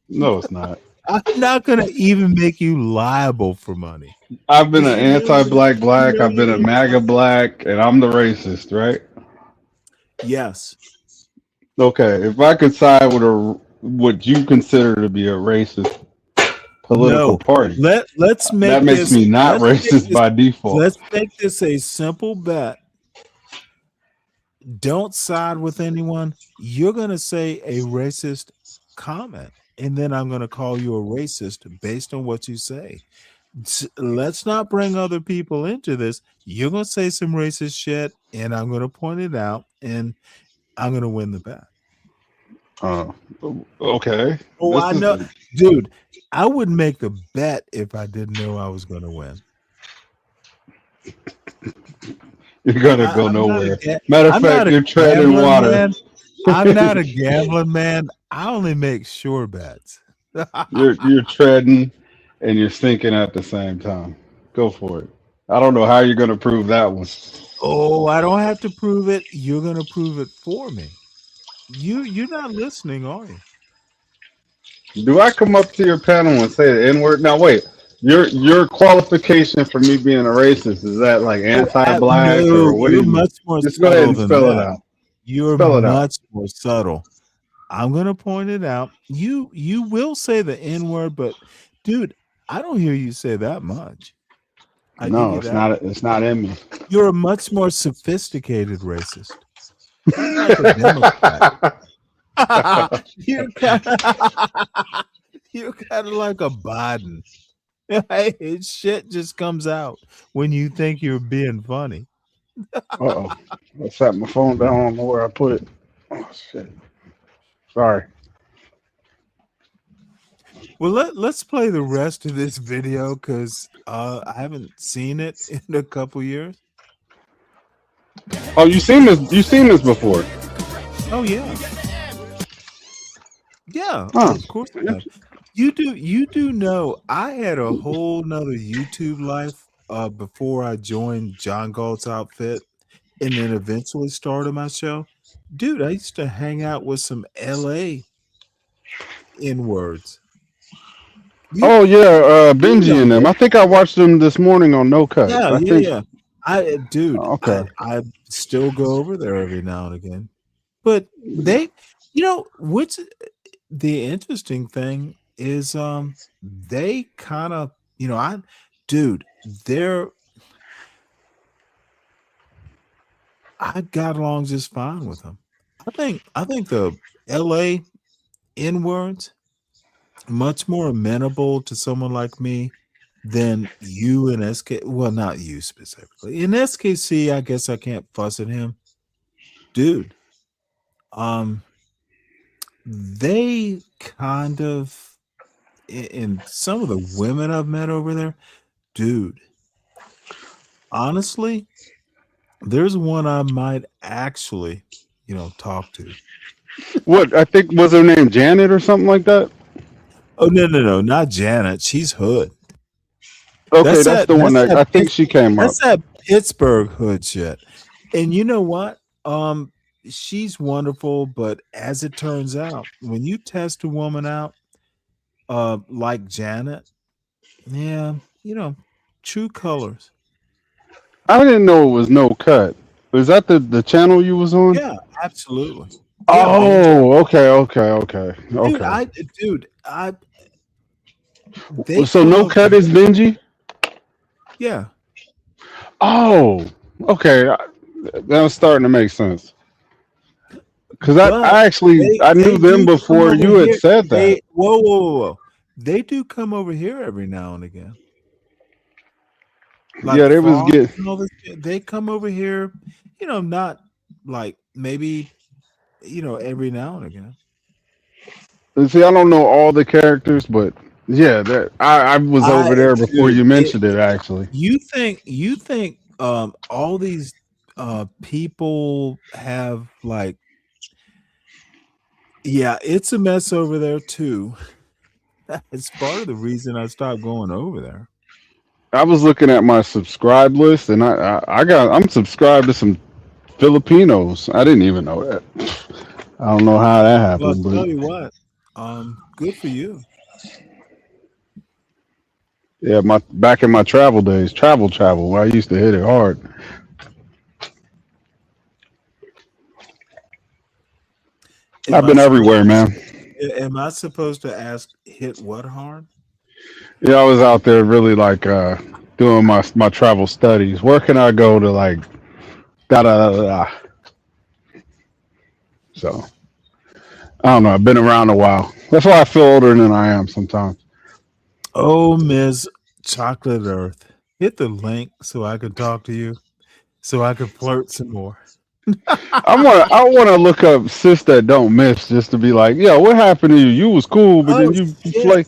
Speaker 10: No, it's not.
Speaker 2: I'm not gonna even make you liable for money.
Speaker 10: I've been an anti-black. I've been a MAGA black, and I'm the racist, right?
Speaker 2: Yes.
Speaker 10: Okay, if I could side with what you consider to be a racist political party,
Speaker 2: let's make
Speaker 10: that makes me not racist by default.
Speaker 2: Let's make this a simple bet. Don't side with anyone. You're gonna say a racist comment, and then I'm gonna call you a racist based on what you say. Let's not bring other people into this. You're gonna say some racist shit, and I'm gonna point it out, and I'm gonna win the bet.
Speaker 10: Okay.
Speaker 2: Oh,
Speaker 10: This
Speaker 2: I
Speaker 10: is
Speaker 2: know, dude. I would make the bet if I didn't know I was going to win.
Speaker 10: you're gonna go
Speaker 2: I'm not a
Speaker 10: nowhere. Matter of
Speaker 2: I'm not
Speaker 10: fact,
Speaker 2: a
Speaker 10: you're treading
Speaker 2: gambling
Speaker 10: water.
Speaker 2: man. I'm not a gambling man. I only make sure bets.
Speaker 10: You're treading and you're sinking at the same time. Go for it. I don't know how you're gonna prove that one.
Speaker 2: Oh, I don't have to prove it. You're going to prove it for me. You're not listening, are you?
Speaker 10: Do I come up to your panel and say the N word? Now wait, your qualification for me being a racist is that like
Speaker 2: Oh,
Speaker 10: anti-black
Speaker 2: no,
Speaker 10: or what
Speaker 2: you're
Speaker 10: is it?
Speaker 2: much more
Speaker 10: Just go ahead
Speaker 2: subtle
Speaker 10: and
Speaker 2: than
Speaker 10: spell it
Speaker 2: that.
Speaker 10: out.
Speaker 2: You're
Speaker 10: Spell it out.
Speaker 2: much more subtle. I'm gonna point it out. You will say the N word, but dude, I don't hear you say that much. I give
Speaker 10: No,
Speaker 2: you
Speaker 10: it's
Speaker 2: that.
Speaker 10: not. It's not in me.
Speaker 2: You're a much more sophisticated racist, kind of like a Democrat. you're kind of, you're kind of like a Biden. Hey, shit just comes out when you think you're being funny.
Speaker 10: Uh-oh. I sat my phone down. I don't know where I put it. Oh shit. Sorry.
Speaker 2: Well, let's play the rest of this video because I haven't seen it in a couple years.
Speaker 10: Oh, you seen this? You seen this before?
Speaker 2: Oh yeah, yeah.
Speaker 10: Huh.
Speaker 2: Of course I have. You do know I had a whole nother YouTube life before I joined John Galt's outfit and then eventually started my show. Dude, I used to hang out with some LA N words. You
Speaker 10: Oh yeah,
Speaker 2: you
Speaker 10: Benji
Speaker 2: know
Speaker 10: and them.
Speaker 2: this.
Speaker 10: I think I watched them this morning on No Cut.
Speaker 2: Yeah,
Speaker 10: I
Speaker 2: yeah,
Speaker 10: think.
Speaker 2: yeah. Dude,
Speaker 10: Okay.
Speaker 2: I still go over there every now and again. But they, what's the interesting thing is, they kind of, dude, I got along just fine with them. I think the LA N words much more amenable to someone like me than you and SK. Well, not you specifically. In SKC, I guess I can't fuss at him, dude. They kind of, and some of the women I've met over there, dude. Honestly, there's one I might actually, talk to.
Speaker 10: What I think was her name Janet or something like that.
Speaker 2: Oh no, not Janet. She's hood.
Speaker 10: Okay,
Speaker 2: That's
Speaker 10: that's
Speaker 2: that.
Speaker 10: the one
Speaker 2: That's
Speaker 10: that
Speaker 2: that.
Speaker 10: I think she came up.
Speaker 2: That's that Pittsburgh hood shit. And you know what? She's wonderful, but as it turns out, when you test a woman out, like Janet, yeah, true colors.
Speaker 10: I didn't know it was No Cut. Was that the channel you was on?
Speaker 2: Yeah, absolutely. Yeah, Benji.
Speaker 10: Oh, okay.
Speaker 2: Dude, they
Speaker 10: So
Speaker 2: come
Speaker 10: No
Speaker 2: over.
Speaker 10: Cut is Benji.
Speaker 2: Yeah.
Speaker 10: Oh, okay. That was starting to make sense. Because
Speaker 2: But
Speaker 10: I actually I
Speaker 2: they
Speaker 10: knew them
Speaker 2: do come
Speaker 10: before
Speaker 2: over
Speaker 10: you had
Speaker 2: here.
Speaker 10: said that.
Speaker 2: Whoa. They do come over here every now and again. Like
Speaker 10: Yeah, they was
Speaker 2: Frost
Speaker 10: get.
Speaker 2: and all this shit. They come over here, not like maybe, every now and again.
Speaker 10: See, I don't know all the characters, but yeah, that I was over there before
Speaker 2: Dude,
Speaker 10: you mentioned it. Actually,
Speaker 2: you think all these people have like, yeah, it's a mess over there too. It's part of the reason I stopped going over there.
Speaker 10: I was looking at my subscribe list, and I'm subscribed to some Filipinos. I didn't even know that. I don't know how that
Speaker 2: Well,
Speaker 10: happened,
Speaker 2: I'll tell
Speaker 10: but
Speaker 2: you what, good for you.
Speaker 10: yeah, my back in my travel days, travel, where I used to hit it hard. I've been everywhere, man.
Speaker 2: Am I supposed to ask hit what hard?
Speaker 10: Yeah, I was out there really like doing my travel studies. Where can I go to like da da da da? So I don't know. I've been around a while. That's why I feel older than I am sometimes.
Speaker 2: Oh, Ms. Chocolate Earth, hit the link so I can talk to you, so I can flirt some more.
Speaker 10: I wanna look up sis that don't miss just to be like, yo, what happened to you? You was cool, but
Speaker 2: Oh
Speaker 10: then you
Speaker 2: shit!
Speaker 10: play.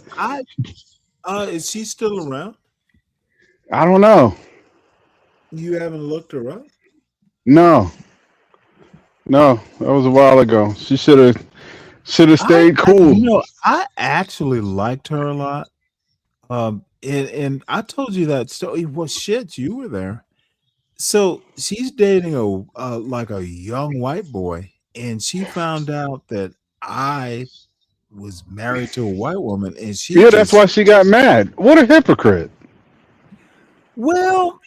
Speaker 2: Is she still around?
Speaker 10: I don't know.
Speaker 2: You haven't looked her up?
Speaker 10: No, no, that was a while ago. She should have stayed cool.
Speaker 2: I actually liked her a lot. And I told you that story. Well, shit, you were there. So she's dating like a young white boy, and she found out that I was married to a white woman, and she
Speaker 10: Yeah, that's
Speaker 2: just
Speaker 10: why she got mad. What a hypocrite.
Speaker 2: well,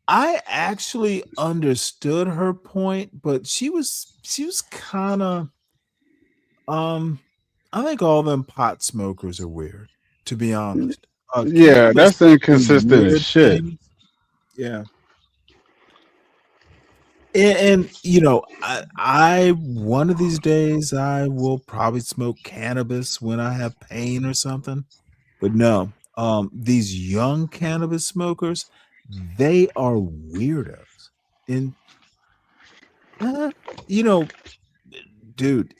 Speaker 2: I actually understood her point, but she was kind of I think all them pot smokers are weird, to be honest.
Speaker 10: Yeah,
Speaker 2: Cannabis
Speaker 10: that's
Speaker 2: do
Speaker 10: inconsistent as
Speaker 2: weird
Speaker 10: shit.
Speaker 2: things. Yeah. And I one of these days I will probably smoke cannabis when I have pain or something. But no, these young cannabis smokers, they are weirdos. And uh, you know, dude,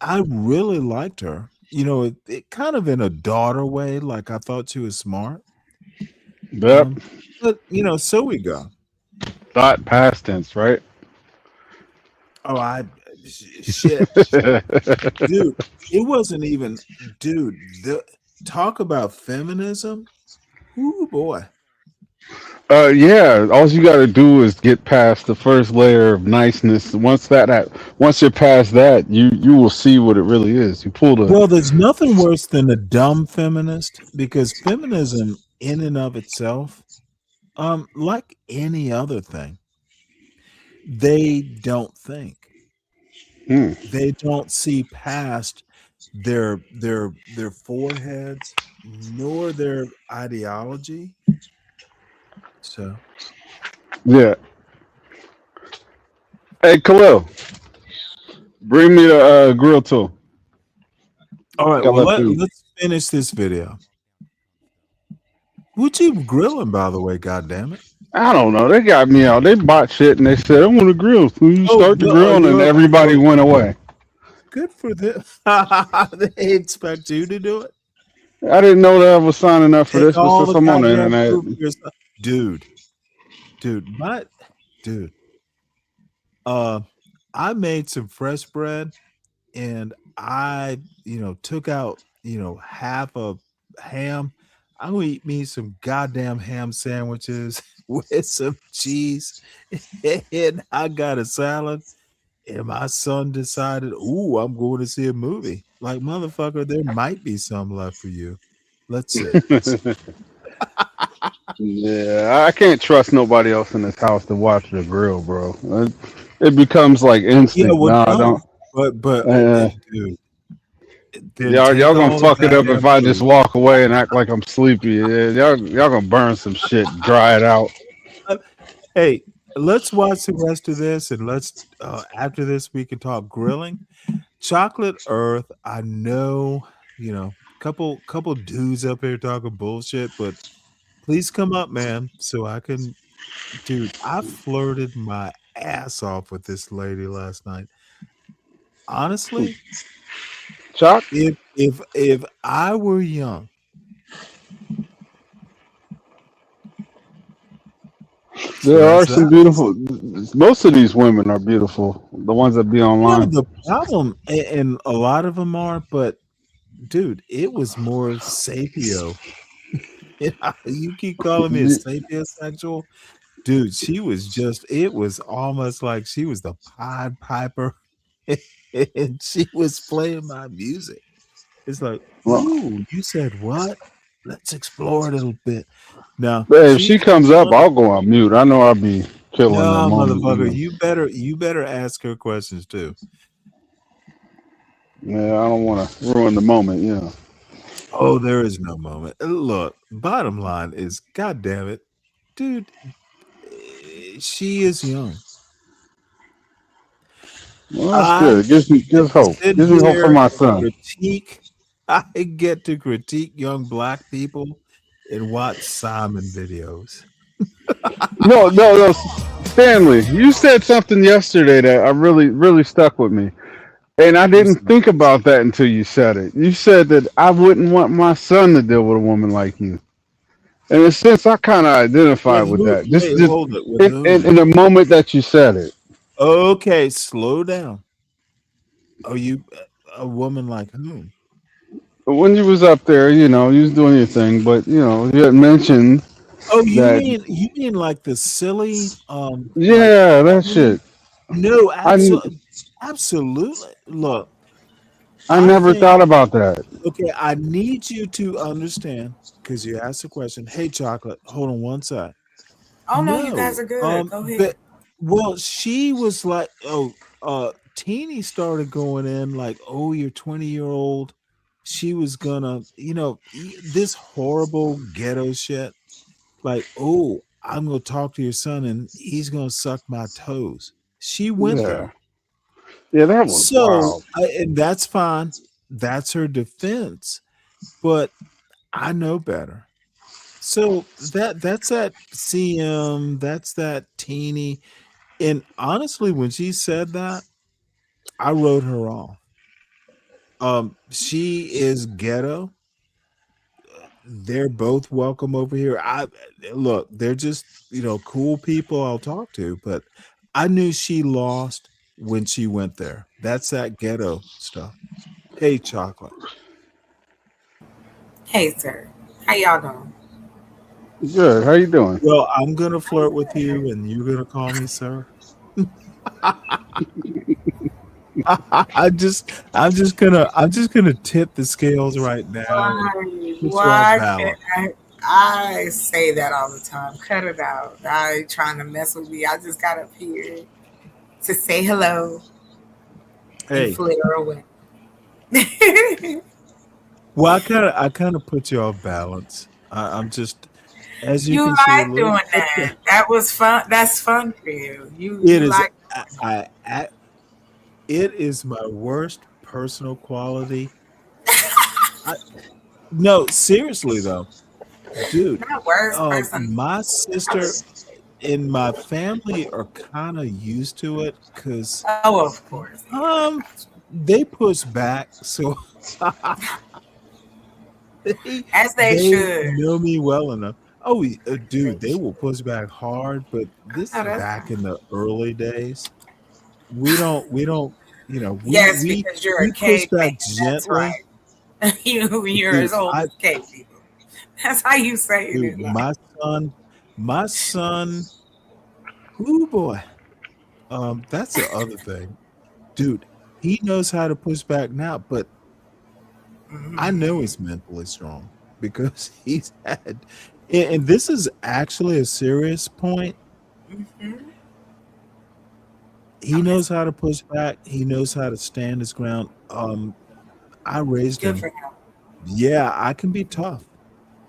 Speaker 2: I really liked her. It kind of in a daughter way, like I thought she was smart.
Speaker 10: Yep.
Speaker 2: But so we go.
Speaker 10: Thought past tense, right?
Speaker 2: Oh, shit. Dude, it wasn't even dude, the talk about feminism. Ooh boy.
Speaker 10: Yeah. All you got to do is get past the first layer of niceness. Once you're past that, you will see what it really is. You pull the
Speaker 2: Well, there's nothing worse than a dumb feminist because feminism in and of itself, like any other thing, they don't think.
Speaker 10: hmm.
Speaker 2: They don't see past their foreheads nor their ideology. So
Speaker 10: Yeah. Hey, Khalil, bring me the grill tool.
Speaker 2: all right,
Speaker 10: Got
Speaker 2: well
Speaker 10: my food.
Speaker 2: let's finish this video. What you grilling, by the way? God damn it!
Speaker 10: I don't know. They got me out. They bought shit and they said, I want to grill. So you
Speaker 2: Oh,
Speaker 10: start the grill and everybody went away.
Speaker 2: good for them. They expect you to do it.
Speaker 10: I didn't know that I was signing up for
Speaker 2: And
Speaker 10: this, but
Speaker 2: all
Speaker 10: since
Speaker 2: the
Speaker 10: I'm on the
Speaker 2: goddamn
Speaker 10: internet,
Speaker 2: food for yourself, dude. Dude. I made some fresh bread, and I, took out, half a ham. I'm gonna eat me some goddamn ham sandwiches with some cheese, and I got a salad. And my son decided, "Ooh, I'm going to see a movie." Like motherfucker, there might be some left for you. Let's see.
Speaker 10: yeah, I can't trust nobody else in this house to watch the grill, bro. It becomes like
Speaker 2: Yeah,
Speaker 10: instinct.
Speaker 2: well,
Speaker 10: No, I
Speaker 2: no,
Speaker 10: don't.
Speaker 2: but
Speaker 10: Uh,
Speaker 2: dude, then
Speaker 10: y'all
Speaker 2: take
Speaker 10: gonna
Speaker 2: all the
Speaker 10: fuck it up if
Speaker 2: goddamn
Speaker 10: I just
Speaker 2: food.
Speaker 10: walk away and act like I'm sleepy. Yeah, y'all gonna burn some shit, dry it out.
Speaker 2: Hey, let's watch the rest of this, and let's after this we can talk grilling. Chocolate Earth. I know, couple dudes up here talking bullshit, but please come up, man, so I can. Dude, I flirted my ass off with this lady last night. Honestly,
Speaker 10: Choc?
Speaker 2: if I were young, so
Speaker 10: There are
Speaker 2: that's
Speaker 10: some
Speaker 2: that.
Speaker 10: beautiful. Most of these women are beautiful. The ones that be online.
Speaker 2: The problem, and a lot of them are, but dude, it was more sapio. You keep calling me a sapiosexual, dude. She was just. It was almost like she was the Pied Piper, and she was playing my music. It's like,
Speaker 10: Well,
Speaker 2: ooh, you said what? Let's explore it a little bit. Now
Speaker 10: hey, if she
Speaker 2: she's
Speaker 10: comes up,
Speaker 2: young.
Speaker 10: I'll go on mute. I know I'll be killing that
Speaker 2: No,
Speaker 10: moment. You
Speaker 2: motherfucker,
Speaker 10: know.
Speaker 2: you better ask her questions too.
Speaker 10: Yeah, I don't want to ruin the moment. You know.
Speaker 2: Oh, there is no moment. Look, bottom line is, god damn it, dude, she is young.
Speaker 10: Well, that's
Speaker 2: I
Speaker 10: good. It
Speaker 2: get
Speaker 10: gives
Speaker 2: to
Speaker 10: hope.
Speaker 2: sit
Speaker 10: Gives me hope for
Speaker 2: here
Speaker 10: my
Speaker 2: and
Speaker 10: son.
Speaker 2: critique. I get to critique young black people and watch Simon videos.
Speaker 10: No, no, no. Stanley, you said something yesterday that I really stuck with me. And I
Speaker 2: What's
Speaker 10: didn't think about that until you said it. You said that I wouldn't want my son to deal with a woman like you. And in a sense, I kind of identified with that.
Speaker 2: Wait, hold it. With whom?
Speaker 10: In the moment that you said it.
Speaker 2: Okay, slow down. Are you a woman like whom?
Speaker 10: But when you was up there, you know, you was doing your thing, but you know, you had mentioned
Speaker 2: Oh,
Speaker 10: that.
Speaker 2: you mean like the silly like
Speaker 10: Yeah, that
Speaker 2: woman?
Speaker 10: shit.
Speaker 2: No,
Speaker 10: I
Speaker 2: absolutely. Look,
Speaker 10: I
Speaker 2: I
Speaker 10: never
Speaker 2: think
Speaker 10: thought about that.
Speaker 2: okay, I need you to understand because you asked the question. Hey, chocolate, hold on one sec.
Speaker 12: Oh no, you guys
Speaker 2: No,
Speaker 12: are good. Go
Speaker 2: but
Speaker 12: ahead.
Speaker 2: well, she was like, oh, Teeny started going in like, oh, you're 20-year-old. She was gonna, this horrible ghetto shit. Like, oh, I'm gonna talk to your son and he's gonna suck my toes. She went
Speaker 10: Yeah,
Speaker 2: there.
Speaker 10: yeah, that was
Speaker 2: So,
Speaker 10: wild.
Speaker 2: and that's fine. That's her defense. But I know better. So that's that CM, that's that Teeny. And honestly, when she said that, I wrote her off. She is ghetto. They're both welcome over here. I look, they're just, cool people I'll talk to, but I knew she lost when she went there. That's that ghetto stuff. Hey, chocolate.
Speaker 12: Hey sir. How y'all doing?
Speaker 10: Good. How you doing?
Speaker 2: Well, I'm gonna flirt with you and you're gonna call me sir. I'm just gonna tip the scales right now and put you off
Speaker 12: Why
Speaker 2: balance.
Speaker 12: can't I say that all the time? Cut it out. I ain't trying to mess with me. I just got up here to say hello and
Speaker 2: Hey,
Speaker 12: flitter away.
Speaker 2: well, I kind of put you off balance. I'm just, as you
Speaker 12: You
Speaker 2: can see, a
Speaker 12: like
Speaker 2: little
Speaker 12: doing that. That was fun. That's fun for you.
Speaker 2: It
Speaker 12: You
Speaker 2: is.
Speaker 12: like
Speaker 2: I it is my worst personal quality. I, no, seriously though, dude.
Speaker 12: not worst person.
Speaker 2: My sister and my family are kind of used to it because
Speaker 12: Oh, of course.
Speaker 2: um they push back, so they
Speaker 12: As they
Speaker 2: they
Speaker 12: should.
Speaker 2: know me well enough. Oh, dude, they will push back hard, but this
Speaker 12: Oh,
Speaker 2: is
Speaker 12: that's
Speaker 2: back in the early days. We don't
Speaker 12: yes,
Speaker 2: we
Speaker 12: because you're a
Speaker 2: we push
Speaker 12: caveman.
Speaker 2: back
Speaker 12: That's
Speaker 2: gently.
Speaker 12: right. You're
Speaker 2: Dude,
Speaker 12: as old
Speaker 2: I
Speaker 12: as cave people. That's how you say
Speaker 2: dude,
Speaker 12: it. Like,
Speaker 2: my son, oh boy. That's the other thing. Dude, he knows how to push back now, but I know he's mentally strong because he's had and this is actually a serious point.
Speaker 12: mm-hmm.
Speaker 2: He
Speaker 12: I'm
Speaker 2: knows
Speaker 12: listening.
Speaker 2: how to push back. He knows how to stand his ground. I raised
Speaker 12: Good
Speaker 2: him.
Speaker 12: for him.
Speaker 2: Yeah, I can be tough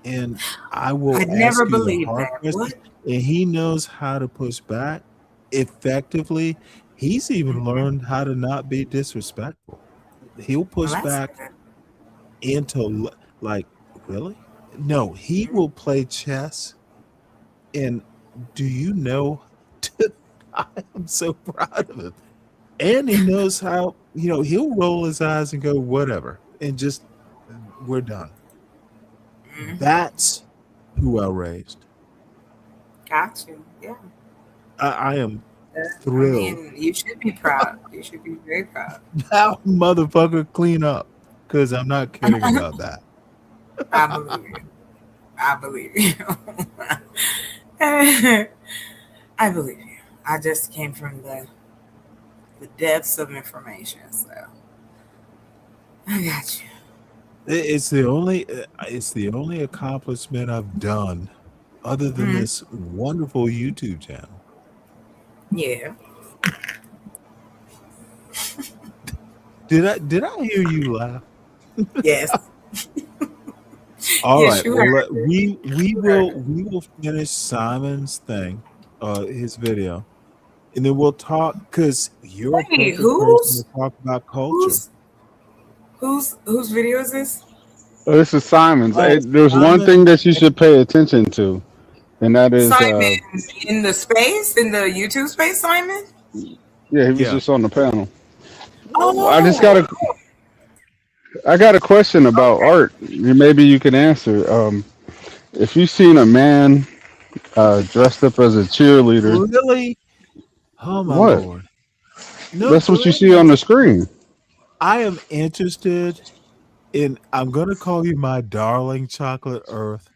Speaker 2: and I will
Speaker 12: I'd never
Speaker 2: ask you the
Speaker 12: believe
Speaker 2: hard
Speaker 12: that.
Speaker 2: questions,
Speaker 12: What?
Speaker 2: and he knows how to push back effectively. He's even
Speaker 12: Mhm.
Speaker 2: learned how to not be disrespectful. He'll
Speaker 12: Well,
Speaker 2: push
Speaker 12: that's
Speaker 2: back
Speaker 12: good.
Speaker 2: into like, really? No, he will play chess. And do you know? I am so proud of him. And he knows how, he'll roll his eyes and go, whatever, and just, we're done.
Speaker 12: Mm-hmm.
Speaker 2: That's who I raised.
Speaker 12: Got you. Yeah.
Speaker 2: I am
Speaker 12: I
Speaker 2: thrilled.
Speaker 12: mean, you should be proud. You should be very proud.
Speaker 2: Now, motherfucker, clean up. Because I'm not kidding about that.
Speaker 12: I believe you. I believe you. I believe you. I just came from the depths of information, so I got you.
Speaker 2: It's the only accomplishment I've done other than
Speaker 12: Hmm.
Speaker 2: this wonderful YouTube channel.
Speaker 12: Yeah.
Speaker 2: Did I hear you laugh?
Speaker 12: Yes.
Speaker 2: All
Speaker 12: Yes,
Speaker 2: right.
Speaker 12: you
Speaker 2: Well,
Speaker 12: heard it.
Speaker 2: we
Speaker 12: You heard
Speaker 2: will
Speaker 12: it.
Speaker 2: we will finish Simon's thing, his video, and then we'll talk because you're a
Speaker 12: Wait,
Speaker 2: perfect person to talk about culture.
Speaker 12: whose whose video is this?
Speaker 10: This is Simon's. There's one
Speaker 2: Simon,
Speaker 10: thing that you should pay attention to. and that is
Speaker 12: Simon in the YouTube space, Simon?
Speaker 10: yeah, he was
Speaker 2: Yeah.
Speaker 10: just on the panel.
Speaker 12: Oh,
Speaker 10: I just got a question about art. Maybe you can answer. If you've seen a man dressed up as a cheerleader,
Speaker 2: Really? Oh my
Speaker 10: what?
Speaker 2: lord! No,
Speaker 10: That's
Speaker 2: for
Speaker 10: what you
Speaker 2: real.
Speaker 10: see on the screen.
Speaker 2: I am interested in. I'm gonna call you my darling chocolate Earth.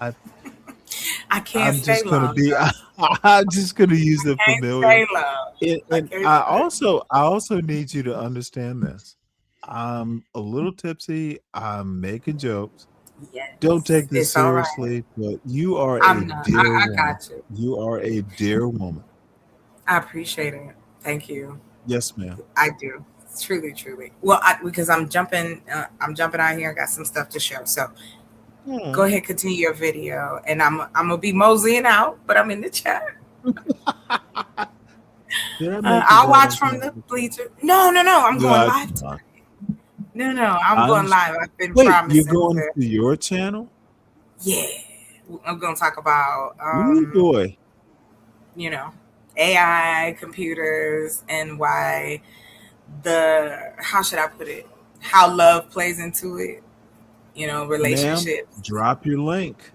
Speaker 2: I,
Speaker 12: I can't
Speaker 2: I'm
Speaker 12: stay
Speaker 2: just gonna
Speaker 12: long.
Speaker 2: be. I'm just gonna use the
Speaker 12: Can't
Speaker 2: familiar.
Speaker 12: stay long.
Speaker 2: And
Speaker 12: can't
Speaker 2: I
Speaker 12: stay.
Speaker 2: also need you to understand this. I'm a little tipsy. I'm making jokes. Don't
Speaker 12: Yes,
Speaker 2: take this
Speaker 12: it's all right.
Speaker 2: seriously, but you are a
Speaker 12: I'm not.
Speaker 2: dear
Speaker 12: I
Speaker 2: woman.
Speaker 12: got you.
Speaker 2: You are a dear woman.
Speaker 12: I appreciate it. Thank you.
Speaker 2: Yes, ma'am.
Speaker 12: I do. Truly, truly. Well, because I'm jumping out here. I got some stuff to show. So go ahead, continue your video, and I'm gonna be moseying out, but I'm in the chat. I'll watch from the bleacher. No. I'm going live tonight. No. I'm going live. I've been promising.
Speaker 2: You're going to your channel?
Speaker 12: Yeah. I'm going to talk about,
Speaker 2: Ooh, boy.
Speaker 12: you know, AI, computers, and why how should I put it? How love plays into it. You know, relationships.
Speaker 2: Ma'am, drop your link.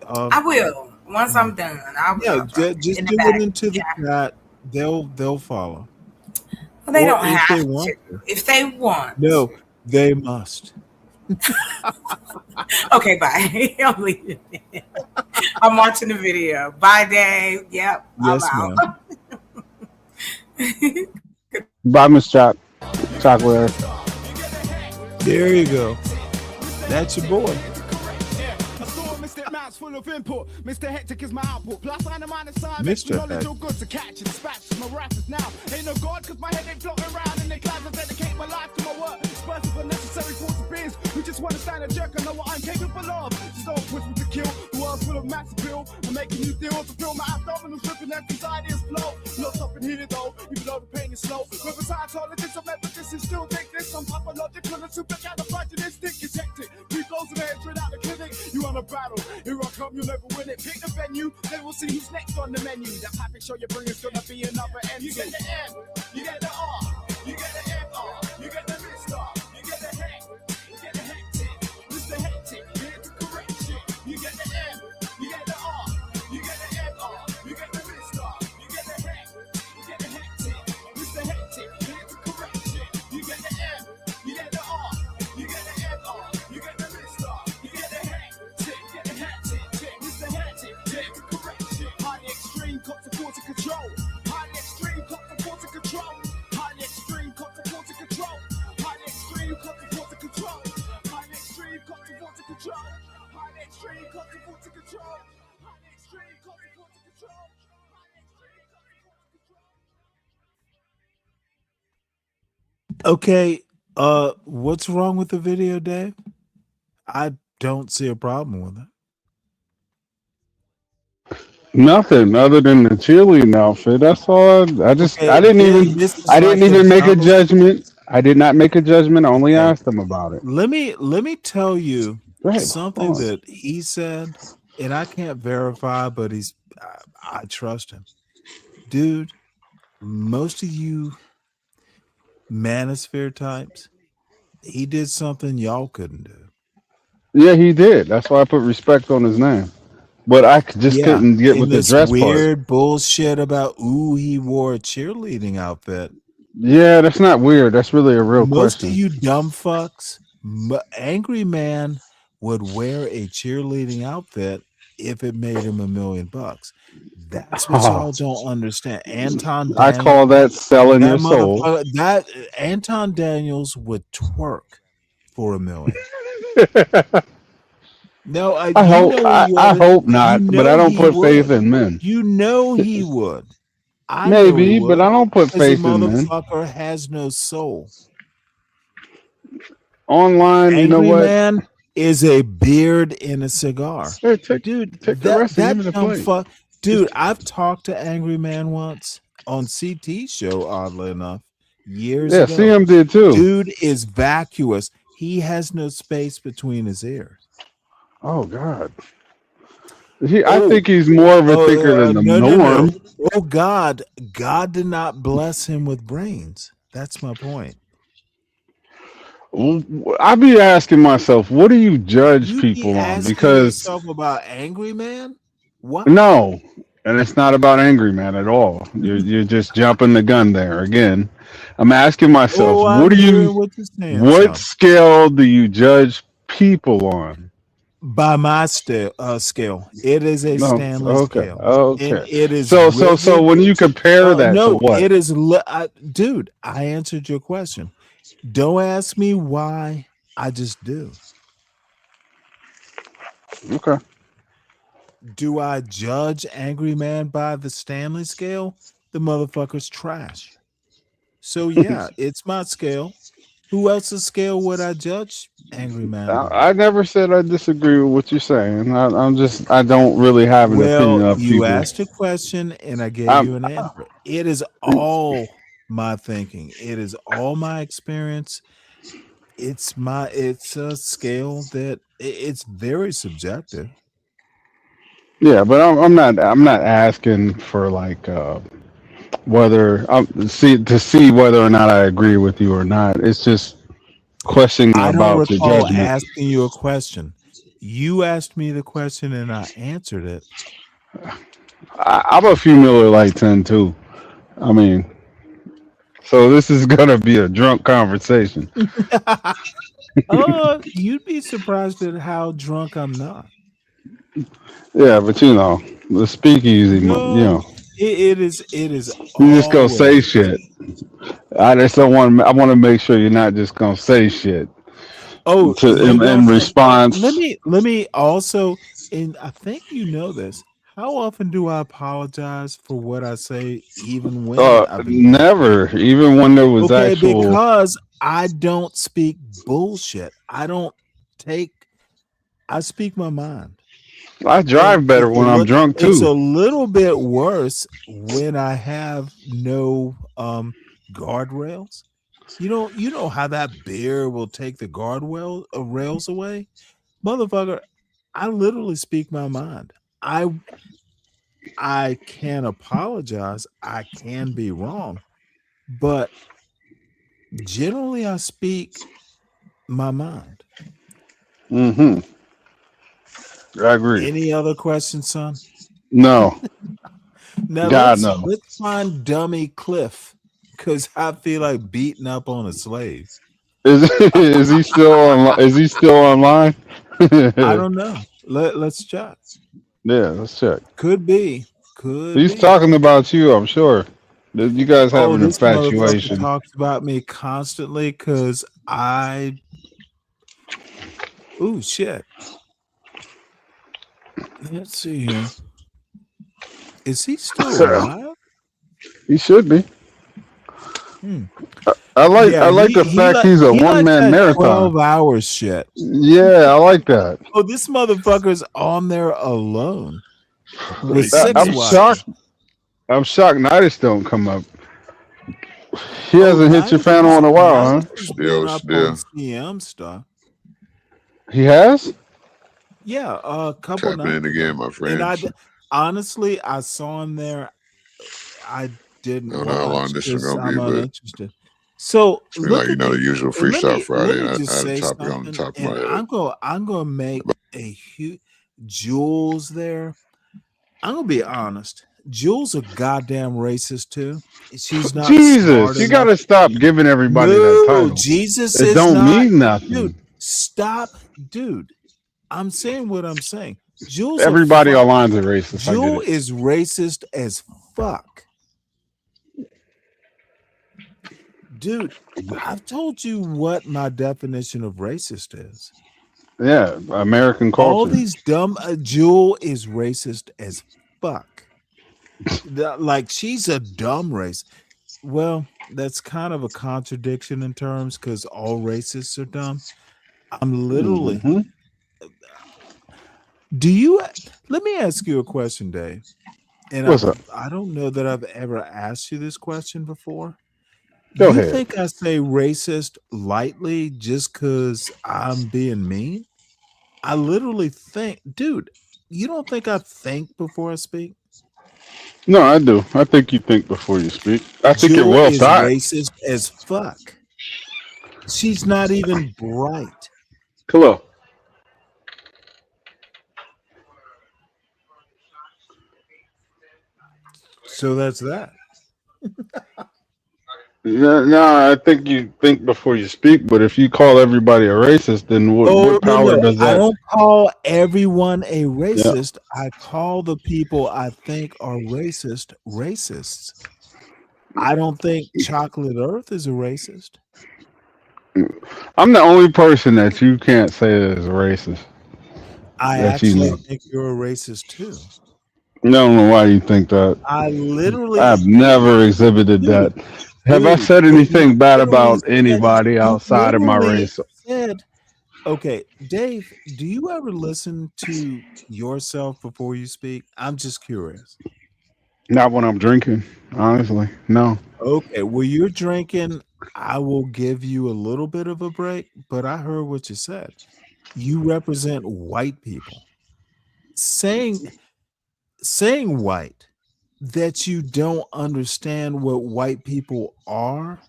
Speaker 12: I will. Once I'm done, I'll
Speaker 2: just do it into the chat. They'll follow.
Speaker 12: Well, they don't have
Speaker 2: they want
Speaker 12: to. If they want.
Speaker 2: No, they must.
Speaker 12: Okay, bye. I'm leaving. I'm watching the video. Bye, Dave. Yep.
Speaker 2: Yes,
Speaker 12: I'm
Speaker 2: ma'am.
Speaker 10: Bye, Miss Chocolate.
Speaker 2: There you go. That's your boy.
Speaker 1: Full of input. Mr. Hectic is my output. Plus, I'm the side.
Speaker 2: Mr.
Speaker 1: Knowledge all good to catch and dispatch my rappers now. Ain't no God, cause my head ain't floating around in the clouds. I dedicate my life to my work. Expressive and necessary force of beings who just want to stand a jerk and know what I'm capable of. Just don't push me to kill. The world's full of mass appeal. I'm making you deal to fill my abdominal stripping and anxiety is flow. Not stopping here though, even though the pain is slow. But besides all of this, I'm emphasis and still think this. I'm pathological and supercalifragilistic. It's hectic. Three blows of the head straight out the clinic. You on a battle. Here I come, you'll never win it. Pick the venue, then we'll see who's next on the menu. That package show you bring is gonna be another M. You get the M, you get the R, you get the MR, you get the Mr. You get the Heck, you get the Hectic, Mr. Hectic, here to correct shit. You get the M, you get the R, you get the MR, you get the Mr. You get the Heck, you get the Hectic, Mr. Hectic, here to correct shit. You get the M, you get the R, you get the MR, you get the Mr. You get the Heck, get the Hectic. Highly extreme, cop to force control. Highly extreme, cop to force control. Highly extreme, cop to force control. Highly extreme, cop to force control. Highly extreme, cop to force control. Highly extreme, cop to force control. Highly extreme, cop to force control.
Speaker 2: Okay, what's wrong with the video, Dave? I don't see a problem with it.
Speaker 10: Nothing other than the cheerleading outfit. That's all. I didn't even make a judgment. I did not make a judgment. I only asked him about it.
Speaker 2: Let me tell you
Speaker 10: ahead,
Speaker 2: something that he said, and I can't verify, but I trust him. Dude, most of you manosphere types, he did something y'all couldn't do.
Speaker 10: Yeah, he did. That's why I put respect on his name. But I just couldn't get with the dress
Speaker 2: weird
Speaker 10: part.
Speaker 2: bullshit about he wore a cheerleading outfit.
Speaker 10: Yeah, that's not weird. That's really a real
Speaker 2: Most
Speaker 10: question.
Speaker 2: of you dumb fucks, Angry Man would wear a cheerleading outfit if it made him $1 million. That's what y'all don't understand. Anton Daniels,
Speaker 10: I call that selling your soul.
Speaker 2: That Anton Daniels would twerk for $1 million. No, I
Speaker 10: hope not, but I don't put faith in men.
Speaker 2: You know he would.
Speaker 10: Maybe, but I don't put faith in men.
Speaker 2: Motherfucker has no soul.
Speaker 10: Online,
Speaker 2: Angry
Speaker 10: you know what?
Speaker 2: Man is a beard in a cigar.
Speaker 10: Hey, take the rest of the plate.
Speaker 2: Dude, I've talked to Angry Man once on CT's show, oddly enough, years ago.
Speaker 10: Yeah, CM did too.
Speaker 2: Dude is vacuous. He has no space between his ears.
Speaker 10: Oh God. I
Speaker 2: Oh,
Speaker 10: think he's more of a thinker than the
Speaker 2: no, no, no.
Speaker 10: norm.
Speaker 2: Oh, God did not bless him with brains. That's my point.
Speaker 10: I be asking myself, what do you judge
Speaker 2: You be
Speaker 10: people on?
Speaker 2: asking
Speaker 10: Because
Speaker 2: yourself about Angry Man? Why?
Speaker 10: no, and it's not about Angry Man at all. You're just jumping the gun there again. I'm asking myself,
Speaker 2: Oh,
Speaker 10: what
Speaker 2: I'm
Speaker 10: do you,
Speaker 2: hearing what you're saying,
Speaker 10: what
Speaker 2: son.
Speaker 10: scale do you judge people on?
Speaker 2: By my scale, it is a
Speaker 10: No,
Speaker 2: Stanley
Speaker 10: okay,
Speaker 2: scale, and
Speaker 10: okay.
Speaker 2: it is
Speaker 10: So
Speaker 2: rigid.
Speaker 10: when you compare that to
Speaker 2: No,
Speaker 10: what?
Speaker 2: it is, dude. I answered your question. Don't ask me why. I just do.
Speaker 10: Okay.
Speaker 2: Do I judge Angry Man by the Stanley scale? The motherfucker's trash. So yeah, it's my scale. Who else's scale would I judge Angry Man by?
Speaker 10: I never said I disagree with what you're saying. I don't really have an
Speaker 2: Well,
Speaker 10: opinion of
Speaker 2: you
Speaker 10: people.
Speaker 2: asked a question and I gave
Speaker 10: I'm,
Speaker 2: you an answer. It is all my thinking. It is all my experience. It's a scale that it's very subjective.
Speaker 10: yeah, but I'm not asking for like whether to see whether or not I agree with you or not. It's just questioning
Speaker 2: I don't
Speaker 10: about your
Speaker 2: recall
Speaker 10: judgment.
Speaker 2: asking you a question. You asked me the question and I answered it.
Speaker 10: I'm a few Miller Lite 10 too. I mean, so this is gonna be a drunk conversation.
Speaker 2: You'd be surprised at how drunk I'm not.
Speaker 10: Yeah, but you know, the speakeasy,
Speaker 2: No,
Speaker 10: know,
Speaker 2: it is
Speaker 10: you just gonna say
Speaker 2: always.
Speaker 10: shit. I just don't want. I want to make sure you're not just gonna say shit
Speaker 2: Oh, you
Speaker 10: in
Speaker 2: don't think? Let
Speaker 10: response.
Speaker 2: me also, and I think you know this. How often do I apologize for what I say, even when I've been drunk?
Speaker 10: Never, even when there was
Speaker 2: Okay,
Speaker 10: actual.
Speaker 2: because I don't speak bullshit. I don't take. I speak my mind,
Speaker 10: I
Speaker 2: and
Speaker 10: drive better when I'm drunk
Speaker 2: it's
Speaker 10: too.
Speaker 2: a little bit worse when I have no guardrails. You know how that beer will take the guardrail rails away, motherfucker. I literally speak my mind. I can apologize. I can be wrong, but generally I speak my mind.
Speaker 10: Hmm. I agree.
Speaker 2: Any other questions, son?
Speaker 10: No,
Speaker 2: Now
Speaker 10: God
Speaker 2: let's
Speaker 10: no.
Speaker 2: let's find dummy Cliff because I feel like beating up on a slave.
Speaker 10: Is he still on? Is he still online?
Speaker 2: I
Speaker 10: Yeah,
Speaker 2: don't know. Let's check.
Speaker 10: let's check.
Speaker 2: Could be. Could
Speaker 10: He's
Speaker 2: be.
Speaker 10: talking about you. I'm sure. You guys have
Speaker 2: Oh,
Speaker 10: an
Speaker 2: this motherfucker
Speaker 10: infatuation.
Speaker 2: talks about me constantly because I. Ooh, shit. Let's see here. Is he still alive?
Speaker 10: He should be.
Speaker 2: Hmm.
Speaker 10: I
Speaker 2: Yeah,
Speaker 10: like the fact he's a
Speaker 2: he
Speaker 10: one
Speaker 2: likes
Speaker 10: man
Speaker 2: that
Speaker 10: marathon.
Speaker 2: 12 hours shit.
Speaker 10: Yeah, I like that.
Speaker 2: Oh, this motherfucker's on there alone with six
Speaker 10: I'm
Speaker 2: wives.
Speaker 10: shocked. I'm shocked Nidus don't come up. He
Speaker 2: Oh,
Speaker 10: hasn't hit your panel in a while, huh?
Speaker 2: Nidus has been up on CM stuff.
Speaker 10: He has?
Speaker 2: Yeah, a couple nights ago. And honestly, I saw him there. I didn't watch because I'm uninterested. So look at the. Let me just say something, and I'm gonna make a huge Jules there. I'm gonna be honest. Jules a goddamn racist too. She's not smart
Speaker 10: Jesus, you
Speaker 2: enough.
Speaker 10: gotta stop giving everybody that
Speaker 2: No,
Speaker 10: title.
Speaker 2: Jesus
Speaker 10: It
Speaker 2: is
Speaker 10: don't
Speaker 2: not.
Speaker 10: mean nothing.
Speaker 2: Dude, stop, dude. I'm saying what I'm saying. Jules a
Speaker 10: Everybody
Speaker 2: fuck.
Speaker 10: online's a racist. I get
Speaker 2: Jewel
Speaker 10: it.
Speaker 2: is racist as fuck. Dude, I've told you what my definition of racist is.
Speaker 10: Yeah, American
Speaker 2: All
Speaker 10: culture.
Speaker 2: these dumb Jewel is racist as fuck. Like she's a dumb race. Well, that's kind of a contradiction in terms because all racists are dumb. I'm literally.
Speaker 10: Mhm.
Speaker 2: Do you? Let me ask you a question, Dave. And
Speaker 10: What's up?
Speaker 2: I don't know that I've ever asked you this question before.
Speaker 10: Go
Speaker 2: You
Speaker 10: ahead.
Speaker 2: think I say racist lightly just because I'm being mean? I literally think, dude, you don't think I think before I speak?
Speaker 10: No, I do. I think you think before you speak. I think you're
Speaker 2: Jewel
Speaker 10: well
Speaker 2: is
Speaker 10: thought.
Speaker 2: racist as fuck. She's not even bright.
Speaker 10: Hello.
Speaker 2: So that's that.
Speaker 10: No, I think you think before you speak. But if you call everybody a racist, then what
Speaker 2: Oh,
Speaker 10: what power
Speaker 2: no.
Speaker 10: does
Speaker 2: I
Speaker 10: that?
Speaker 2: don't call everyone a
Speaker 10: Yeah.
Speaker 2: racist. I call the people I think are racist racists. I don't think Chocolate Earth is a racist.
Speaker 10: I'm the only person that you can't say is racist.
Speaker 2: I
Speaker 10: That you
Speaker 2: actually
Speaker 10: know.
Speaker 2: think you're a racist too.
Speaker 10: I don't know why you think that.
Speaker 2: I
Speaker 10: I've
Speaker 2: literally,
Speaker 10: never exhibited
Speaker 2: dude,
Speaker 10: that. Have I said
Speaker 2: but you
Speaker 10: anything bad
Speaker 2: literally
Speaker 10: about
Speaker 2: said,
Speaker 10: anybody
Speaker 2: you
Speaker 10: outside of my
Speaker 2: literally
Speaker 10: race?
Speaker 2: said, okay, Dave, do you ever listen to yourself before you speak? I'm just curious.
Speaker 10: Not when I'm drinking, honestly. No.
Speaker 2: Okay, well, you're drinking. I will give you a little bit of a break, but I heard what you said. You represent white people. Saying white, that you don't understand what white people are,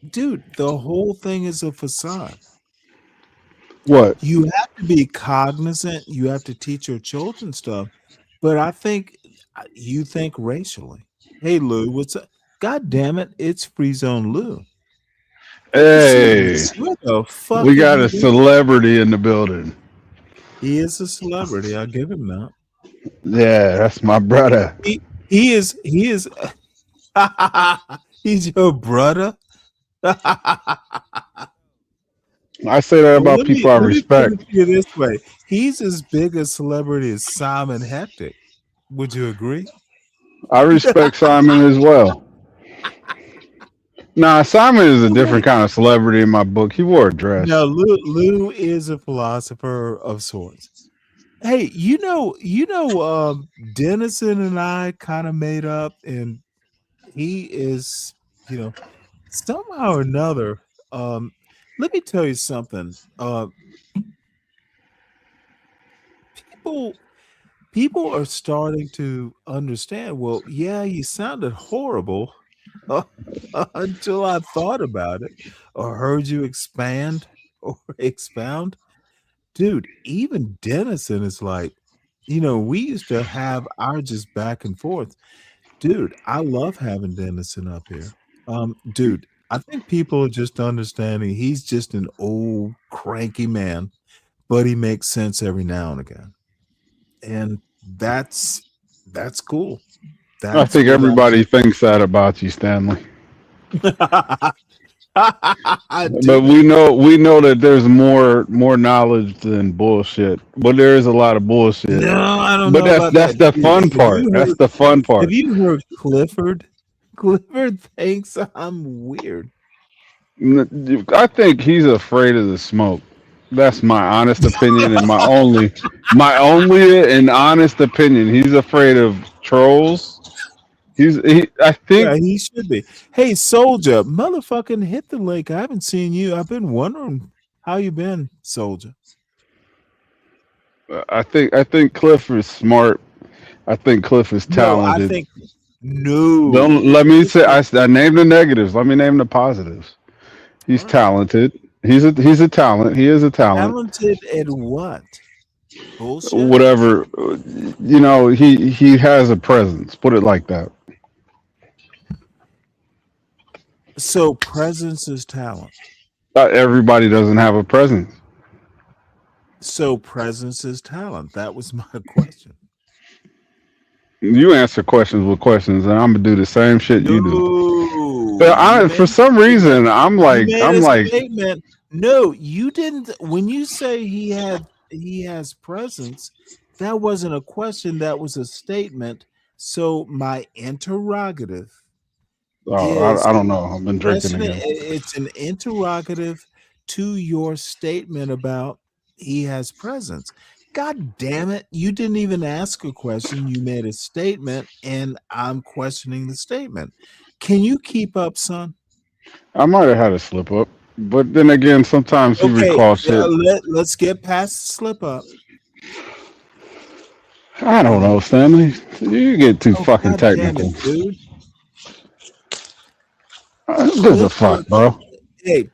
Speaker 2: dude, the whole thing is a facade.
Speaker 10: What?
Speaker 2: You have to be cognizant, you have to teach your children stuff, but I think you think racially. Hey Lou, what's up? God damn it, it's Free Zone Lou. Good to see you.
Speaker 10: Hey,
Speaker 2: Where the fuck
Speaker 10: we
Speaker 2: have
Speaker 10: got
Speaker 2: you
Speaker 10: a
Speaker 2: been?
Speaker 10: celebrity in the building.
Speaker 2: He is a celebrity. I'll give him that.
Speaker 10: Yeah, that's my brother.
Speaker 2: He is he's your brother.
Speaker 10: I say that
Speaker 2: Well,
Speaker 10: about people I
Speaker 2: let me put it
Speaker 10: respect.
Speaker 2: to you this way. He's as big a celebrity as Simon Hectic. Would you agree?
Speaker 10: I respect Simon as well. Nah, Simon is a different
Speaker 2: Okay.
Speaker 10: kind of celebrity in my book. He wore a
Speaker 2: Now
Speaker 10: dress.
Speaker 2: Lou is a philosopher of sorts. Hey, Dennison and I kind of made up, and he is, somehow or another. Let me tell you something. People people are starting to understand. Well, yeah, you sounded horrible until I thought about it or heard you expand or expound. Dude, even Dennison is like, we used to have our just back and forth. Dude, I love having Dennison up here. Dude, I think people are just understanding he's just an old cranky man, but he makes sense every now and again. And that's cool.
Speaker 10: I
Speaker 2: That's
Speaker 10: think
Speaker 2: what
Speaker 10: everybody thinks that about you, Stanley.
Speaker 2: Do
Speaker 10: But we
Speaker 2: they?
Speaker 10: know that there's more knowledge than bullshit. But there is a lot of bullshit.
Speaker 2: No, I don't
Speaker 10: But
Speaker 2: know about
Speaker 10: that's
Speaker 2: that.
Speaker 10: the
Speaker 2: Dude,
Speaker 10: fun part. That's the fun
Speaker 2: have
Speaker 10: part.
Speaker 2: you heard Clifford? Clifford thinks I'm weird.
Speaker 10: I think he's afraid of the smoke. That's my honest opinion and my only and honest opinion. He's afraid of trolls. I
Speaker 2: Yeah,
Speaker 10: think
Speaker 2: he should be. Hey, Soldier, motherfucking hit the link. I haven't seen you. I've been wondering how you been, Soldier.
Speaker 10: I think Cliff is smart. I think Cliff is
Speaker 2: No, I
Speaker 10: talented.
Speaker 2: think no.
Speaker 10: Don't let me say
Speaker 2: Clifford,
Speaker 10: I named the negatives. Let me name the positives.
Speaker 2: all
Speaker 10: He's
Speaker 2: right.
Speaker 10: talented. He's a talent. He is a talent.
Speaker 2: Talented at what? Bullshit.
Speaker 10: Whatever. He has a presence. Put it like that.
Speaker 2: So presence is talent.
Speaker 10: Not everybody doesn't have a presence.
Speaker 2: So presence is talent. That was my question.
Speaker 10: You answer questions with questions, and I'm gonna do the same shit you do.
Speaker 2: No,
Speaker 10: But for some reason,
Speaker 2: you made
Speaker 10: I'm
Speaker 2: a
Speaker 10: like,
Speaker 2: statement. No, you didn't. When you say he has presence, that wasn't a question. That was a statement. So my interrogative
Speaker 10: oh,
Speaker 2: is
Speaker 10: I don't know. I've been drinking
Speaker 2: question.
Speaker 10: again.
Speaker 2: It's an interrogative to your statement about he has presence. God damn it! You didn't even ask a question. You made a statement, and I'm questioning the statement. Can you keep up, son?
Speaker 10: I might have had a slip up, but then again, sometimes you
Speaker 2: Okay,
Speaker 10: recall shit.
Speaker 2: let's get past the slip up.
Speaker 10: I don't know, Stanley. You get too
Speaker 2: Oh,
Speaker 10: fucking
Speaker 2: God damn it,
Speaker 10: technical.
Speaker 2: dude.
Speaker 10: Who gives a
Speaker 2: Click
Speaker 10: fuck,
Speaker 2: on.
Speaker 10: bro?
Speaker 2: Hey,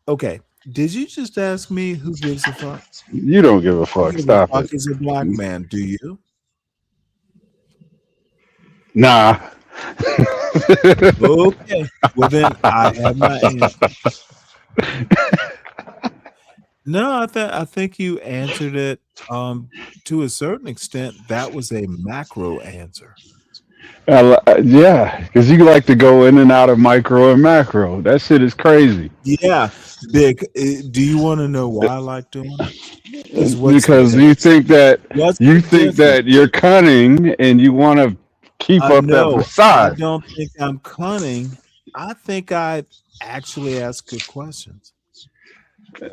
Speaker 2: okay. Did you just ask me who gives a fuck?
Speaker 10: You don't give a
Speaker 2: Who
Speaker 10: fuck.
Speaker 2: gives a
Speaker 10: Stop
Speaker 2: fuck
Speaker 10: it.
Speaker 2: is a black man. Do you?
Speaker 10: Nah.
Speaker 2: Okay. Well, then I have my answer. No, I think you answered it to a certain extent. That was a macro answer.
Speaker 10: Yeah, because you like to go in and out of micro and macro. That shit is crazy.
Speaker 2: Yeah, big. Do you want to know why I like doing it? Because
Speaker 10: Because
Speaker 2: what's the
Speaker 10: you think
Speaker 2: difference?
Speaker 10: that you're cunning and you want to keep up that
Speaker 2: No, I
Speaker 10: facade.
Speaker 2: don't think I'm cunning. I think I actually ask good questions.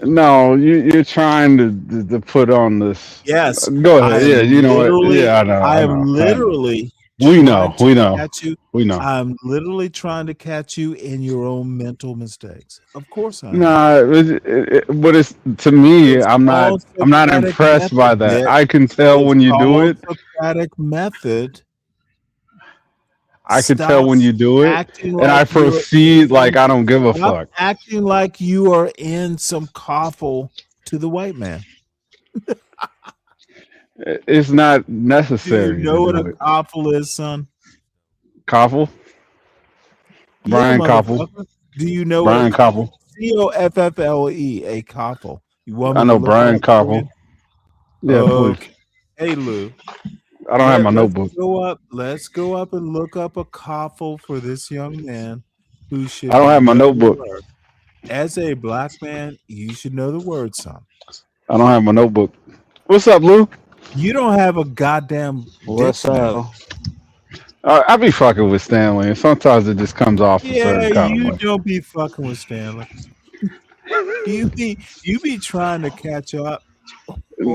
Speaker 10: No, you're trying to put on this.
Speaker 2: Yes,
Speaker 10: Go ahead. Yeah, you know what? Yeah,
Speaker 2: I
Speaker 10: I
Speaker 2: am
Speaker 10: know.
Speaker 2: literally
Speaker 10: We know.
Speaker 2: trying to
Speaker 10: We know.
Speaker 2: catch you.
Speaker 10: We know.
Speaker 2: I'm literally trying to catch you in your own mental mistakes. Of course I am.
Speaker 10: Nah, but it's to me.
Speaker 2: It's
Speaker 10: I'm not.
Speaker 2: called
Speaker 10: I'm not
Speaker 2: Socratic
Speaker 10: impressed by
Speaker 2: method,
Speaker 10: that.
Speaker 2: Vic.
Speaker 10: I can tell
Speaker 2: It's
Speaker 10: when you do
Speaker 2: called
Speaker 10: it.
Speaker 2: Socratic method.
Speaker 10: I can tell
Speaker 2: Stop
Speaker 10: when you do it,
Speaker 2: acting
Speaker 10: and
Speaker 2: like
Speaker 10: I
Speaker 2: you're
Speaker 10: proceed like
Speaker 2: in
Speaker 10: I don't give a
Speaker 2: stop
Speaker 10: fuck.
Speaker 2: acting like you are in some coffle to the white man.
Speaker 10: It's not
Speaker 2: Do you
Speaker 10: necessary to
Speaker 2: know what a
Speaker 10: do it.
Speaker 2: coffle is, son?
Speaker 10: Koffel,
Speaker 2: Yeah,
Speaker 10: Brian Koffel,
Speaker 2: motherfucker. Do you know what a
Speaker 10: Brian Koffel.
Speaker 2: Coffle? A coffle. You want
Speaker 10: I
Speaker 2: me to
Speaker 10: know
Speaker 2: look it
Speaker 10: Brian
Speaker 2: up for you?
Speaker 10: Koffel. Yeah, please.
Speaker 2: Okay. Hey Lou.
Speaker 10: I don't have my
Speaker 2: Let's
Speaker 10: notebook.
Speaker 2: go up. Let's go up and look up a coffle for this young man who
Speaker 10: I
Speaker 2: should
Speaker 10: don't have my
Speaker 2: know the
Speaker 10: notebook.
Speaker 2: word. As a black man, you should know the word, son.
Speaker 10: I don't have my notebook. What's up, Lou?
Speaker 2: You don't have a goddamn
Speaker 13: What's
Speaker 2: dictionary.
Speaker 13: up?
Speaker 10: I be fucking with Stanley, and sometimes it just comes off a certain
Speaker 2: Yeah,
Speaker 10: kind of
Speaker 2: you
Speaker 10: way.
Speaker 2: don't be fucking with Stanley. You be trying to catch up.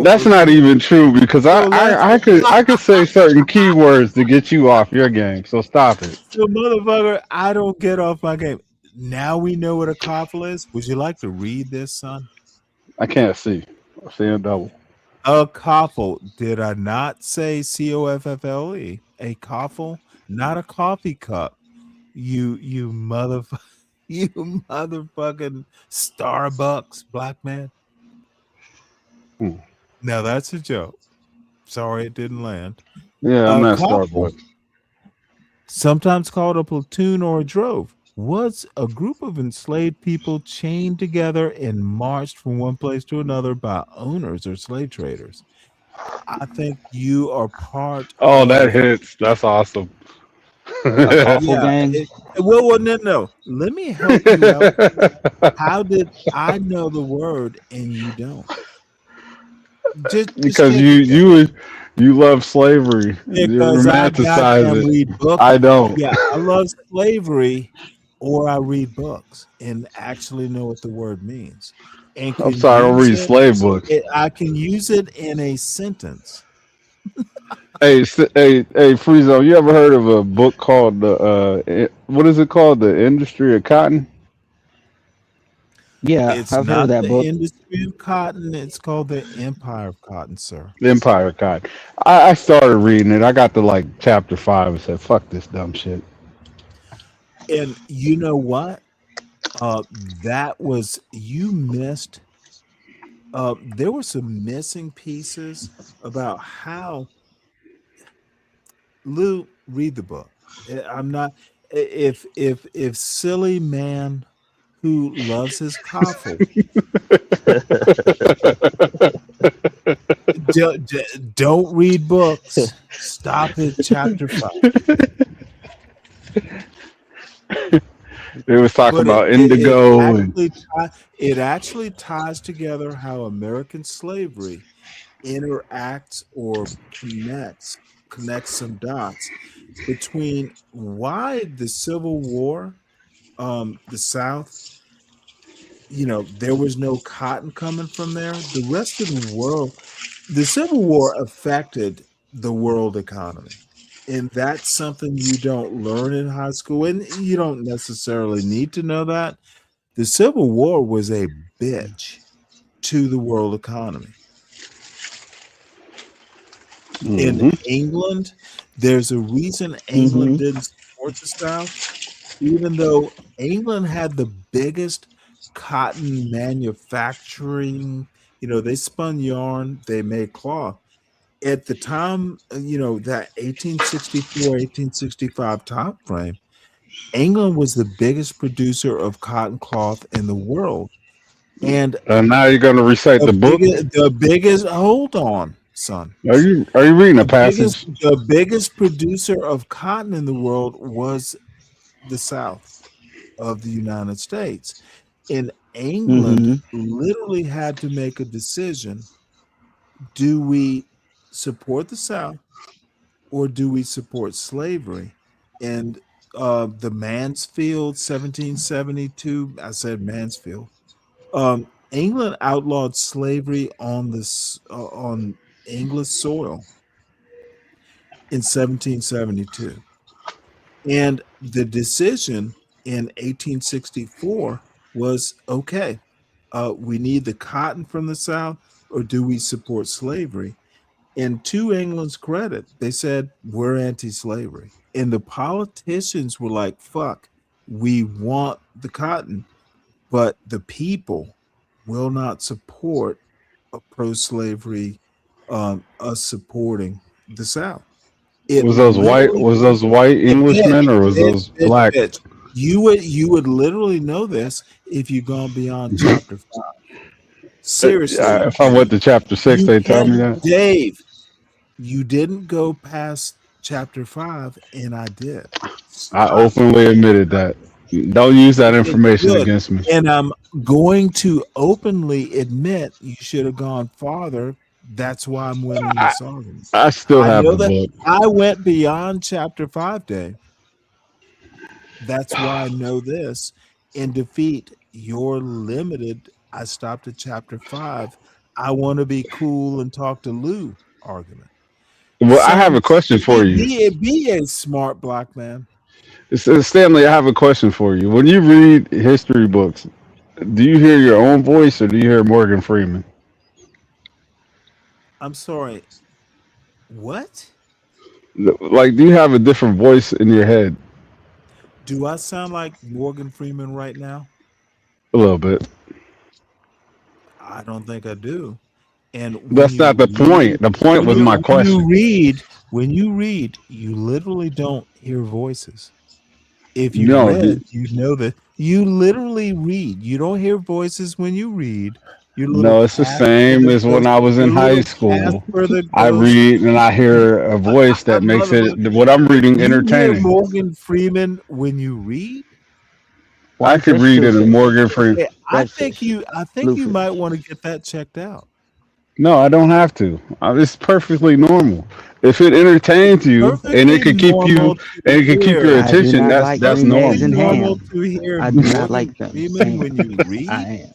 Speaker 10: That's
Speaker 2: Or
Speaker 10: not even true because
Speaker 2: so let's
Speaker 10: I could say certain keywords to get you off your game. So stop it.
Speaker 2: so motherfucker, I don't get off my game. Now we know what a coffle is. Would you like to read this, son?
Speaker 10: I can't see. I'm seeing double.
Speaker 2: A coffle. Did I not say COFFLE? A coffle, not a coffee cup. You motherfucker. You motherfucking Starbucks black man.
Speaker 10: Hmm.
Speaker 2: Now that's a joke. Sorry it didn't land.
Speaker 10: Yeah, I'm
Speaker 2: A
Speaker 10: not
Speaker 2: coffle,
Speaker 10: Starbucks.
Speaker 2: sometimes called a platoon or a drove, was a group of enslaved people chained together and marched from one place to another by owners or slave traders. I think you are part
Speaker 10: Oh, that
Speaker 2: of.
Speaker 10: hits. That's awesome.
Speaker 13: A coffle
Speaker 2: Yeah.
Speaker 13: gang?
Speaker 2: Well, no. Let me help you out. How did I know the word and you don't? Just
Speaker 10: Because
Speaker 2: think about it.
Speaker 10: you love slavery. You
Speaker 2: Because I
Speaker 10: romanticize
Speaker 2: goddamn
Speaker 10: it.
Speaker 2: read books.
Speaker 10: I don't.
Speaker 2: Yeah, I love slavery, or I read books and actually know what the word means, and
Speaker 10: I'm
Speaker 2: can
Speaker 10: sorry, I don't
Speaker 2: use
Speaker 10: read
Speaker 2: it.
Speaker 10: slave books.
Speaker 2: I can use it in a sentence.
Speaker 10: Hey, hey, Friezo, you ever heard of a book called what is it called? The Industry of Cotton?
Speaker 13: Yeah,
Speaker 2: It's
Speaker 13: I've heard of
Speaker 2: not
Speaker 13: that
Speaker 2: the
Speaker 13: book.
Speaker 2: industry of cotton. It's called the empire of cotton, sir.
Speaker 10: The Empire of Cotton. I started reading it. I got to like chapter 5 and said, "Fuck this dumb shit."
Speaker 2: And you know what? That was you missed. There were some missing pieces about how Lou, read the book. I'm not if silly man who loves his coffle don't read books. Stop at chapter 5.
Speaker 10: It was talking
Speaker 2: But
Speaker 10: about indigo and
Speaker 2: it actually ties together how American slavery interacts or connects some dots between why the Civil War, the South, there was no cotton coming from there. The rest of the world, the Civil War affected the world economy. And that's something you don't learn in high school. And you don't necessarily need to know that. The Civil War was a bitch to the world economy. In
Speaker 10: Hmm.
Speaker 2: England, there's a reason England didn't support the South, even though England had the biggest cotton manufacturing. They spun yarn, they made cloth. At the time, that 1864, 1865 time frame, England was the biggest producer of cotton cloth in the world. And
Speaker 10: And now you're going to recite the book.
Speaker 2: the biggest, hold on, son.
Speaker 10: Are you reading a passage?
Speaker 2: The biggest producer of cotton in the world was the South of the United States. And England literally had to make a decision. Do we support the South or do we support slavery? And the Mansfield 1772, I said Mansfield. England outlawed slavery on English soil in 1772. And the decision in 1864 was, okay, we need the cotton from the South, or do we support slavery? And to England's credit, they said, we're anti-slavery. And the politicians were like, fuck, we want the cotton, but the people will not support a pro-slavery, us supporting the South.
Speaker 10: Was those white Englishmen or was those black?
Speaker 2: You would literally know this if you've gone beyond chapter 5. Seriously.
Speaker 10: If I went to chapter 6, they tell me that.
Speaker 2: Dave, you didn't go past chapter 5, and I did.
Speaker 10: I openly admitted that. Don't use that information against me.
Speaker 2: And I'm going to openly admit you should have gone farther. That's why I'm winning this argument.
Speaker 10: I still have the book.
Speaker 2: I went beyond chapter 5, Dave. That's why I know this. In defeat, you're limited. I stopped at chapter 5. I want to be cool and talk to Lou argument.
Speaker 10: Well, I have a question for you.
Speaker 2: Be a smart black man.
Speaker 10: Stanley, I have a question for you. When you read history books, do you hear your own voice or do you hear Morgan Freeman?
Speaker 2: I'm sorry. What?
Speaker 10: Like, do you have a different voice in your head?
Speaker 2: Do I sound like Morgan Freeman right now?
Speaker 10: A little bit.
Speaker 2: I don't think I do. And
Speaker 10: that's not the point. The point was my question.
Speaker 2: When you read, you literally don't hear voices. If you read, you know that you literally read. You don't hear voices when you read.
Speaker 10: No, it's the same as when I was in high school. I read and I hear a voice that makes it what I'm reading entertaining.
Speaker 2: You hear Morgan Freeman when you read?
Speaker 10: I could read in a Morgan Freeman.
Speaker 2: I think you might want to get that checked out.
Speaker 10: No, I don't have to. It's perfectly normal. If it entertains you and it can keep you and it can keep your attention, that's normal.
Speaker 14: I do not like them.
Speaker 2: When you read.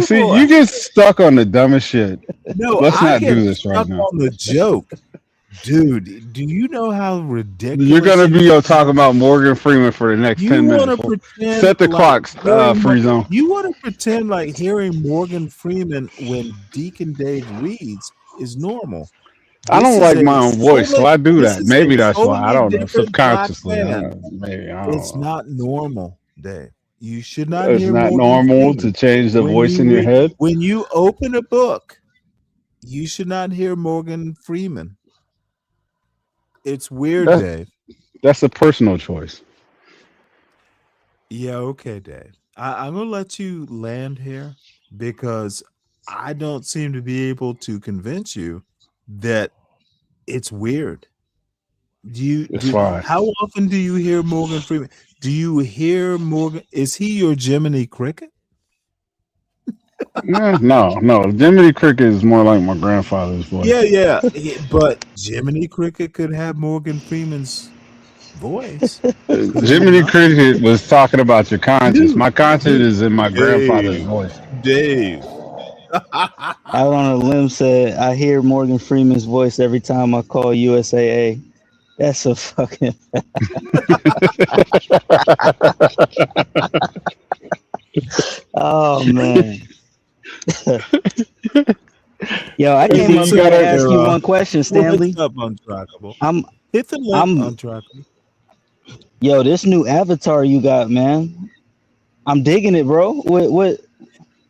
Speaker 10: See, you get stuck on the dumbest shit.
Speaker 2: No,
Speaker 10: let's not do this right now.
Speaker 2: On the joke, dude. Do you know how ridiculous?
Speaker 10: You're gonna be talking about Morgan Freeman for the next 10 minutes. Set the clocks, free zone.
Speaker 2: You want to pretend like hearing Morgan Freeman when Deacon Dave reads is normal.
Speaker 10: I don't like my own voice, so I do that. Maybe that's why. I don't know. Subconsciously, maybe.
Speaker 2: It's not normal, Dave. You should not.
Speaker 10: It's not normal to change the voice in your head.
Speaker 2: When you open a book, you should not hear Morgan Freeman. It's weird, Dave.
Speaker 10: That's a personal choice.
Speaker 2: Yeah, okay, Dave. I'm gonna let you land here because I don't seem to be able to convince you that it's weird.
Speaker 10: Fine.
Speaker 2: How often do you hear Morgan Freeman? Do you hear Morgan? Is he your Jiminy Cricket?
Speaker 10: No. Jiminy Cricket is more like my grandfather's voice.
Speaker 2: Yeah. But Jiminy Cricket could have Morgan Freeman's voice.
Speaker 10: Jiminy Cricket was talking about your conscience. My conscience is in my grandfather's voice.
Speaker 2: Dave.
Speaker 14: Out on a limb said, I hear Morgan Freeman's voice every time I call USAA. That's a fucking. Oh man. Yo, I
Speaker 2: Hey,
Speaker 14: came up
Speaker 2: what's
Speaker 14: here
Speaker 2: up
Speaker 14: to ask
Speaker 2: there?
Speaker 14: you one question,
Speaker 2: What's
Speaker 14: Stanley.
Speaker 2: up, Untrackable?
Speaker 14: I'm
Speaker 2: Hit the link,
Speaker 14: I'm
Speaker 2: Untrackable.
Speaker 14: yo, this new avatar you got, man. I'm digging it, bro. What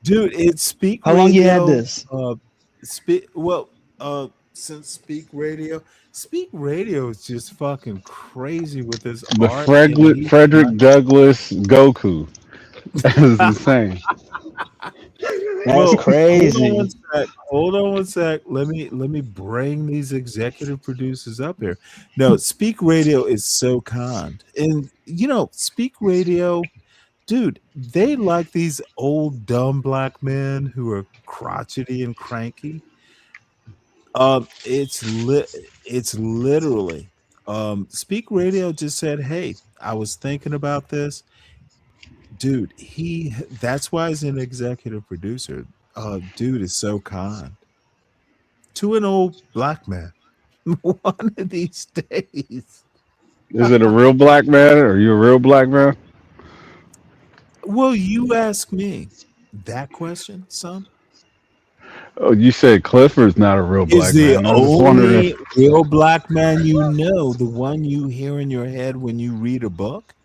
Speaker 2: Dude, it's Speak
Speaker 14: how long you had
Speaker 2: Radio.
Speaker 14: this?
Speaker 2: Since Speak Radio is just fucking crazy with this
Speaker 10: The
Speaker 2: art, and he's
Speaker 10: Frederick
Speaker 2: got
Speaker 10: Douglass Goku. That is insane.
Speaker 14: That's
Speaker 2: well, hold on one
Speaker 14: crazy.
Speaker 2: sec. Hold on one sec. Let me bring these executive producers up here. No, Speak Radio is so kind. And Speak Radio, dude, they like these old dumb black men who are crotchety and cranky. It's literally Speak Radio just said, "Hey, I was thinking about this." Dude, that's why he's an executive producer. Dude is so kind to an old black man. One of these days.
Speaker 10: Is it a real black man? Are you a real black man?
Speaker 2: Well, you ask me that question, son.
Speaker 10: Oh, you said Clifford's not a real
Speaker 2: Is
Speaker 10: black
Speaker 2: the
Speaker 10: man. I just wondered
Speaker 2: only
Speaker 10: if
Speaker 2: real black man the one you hear in your head when you read a book?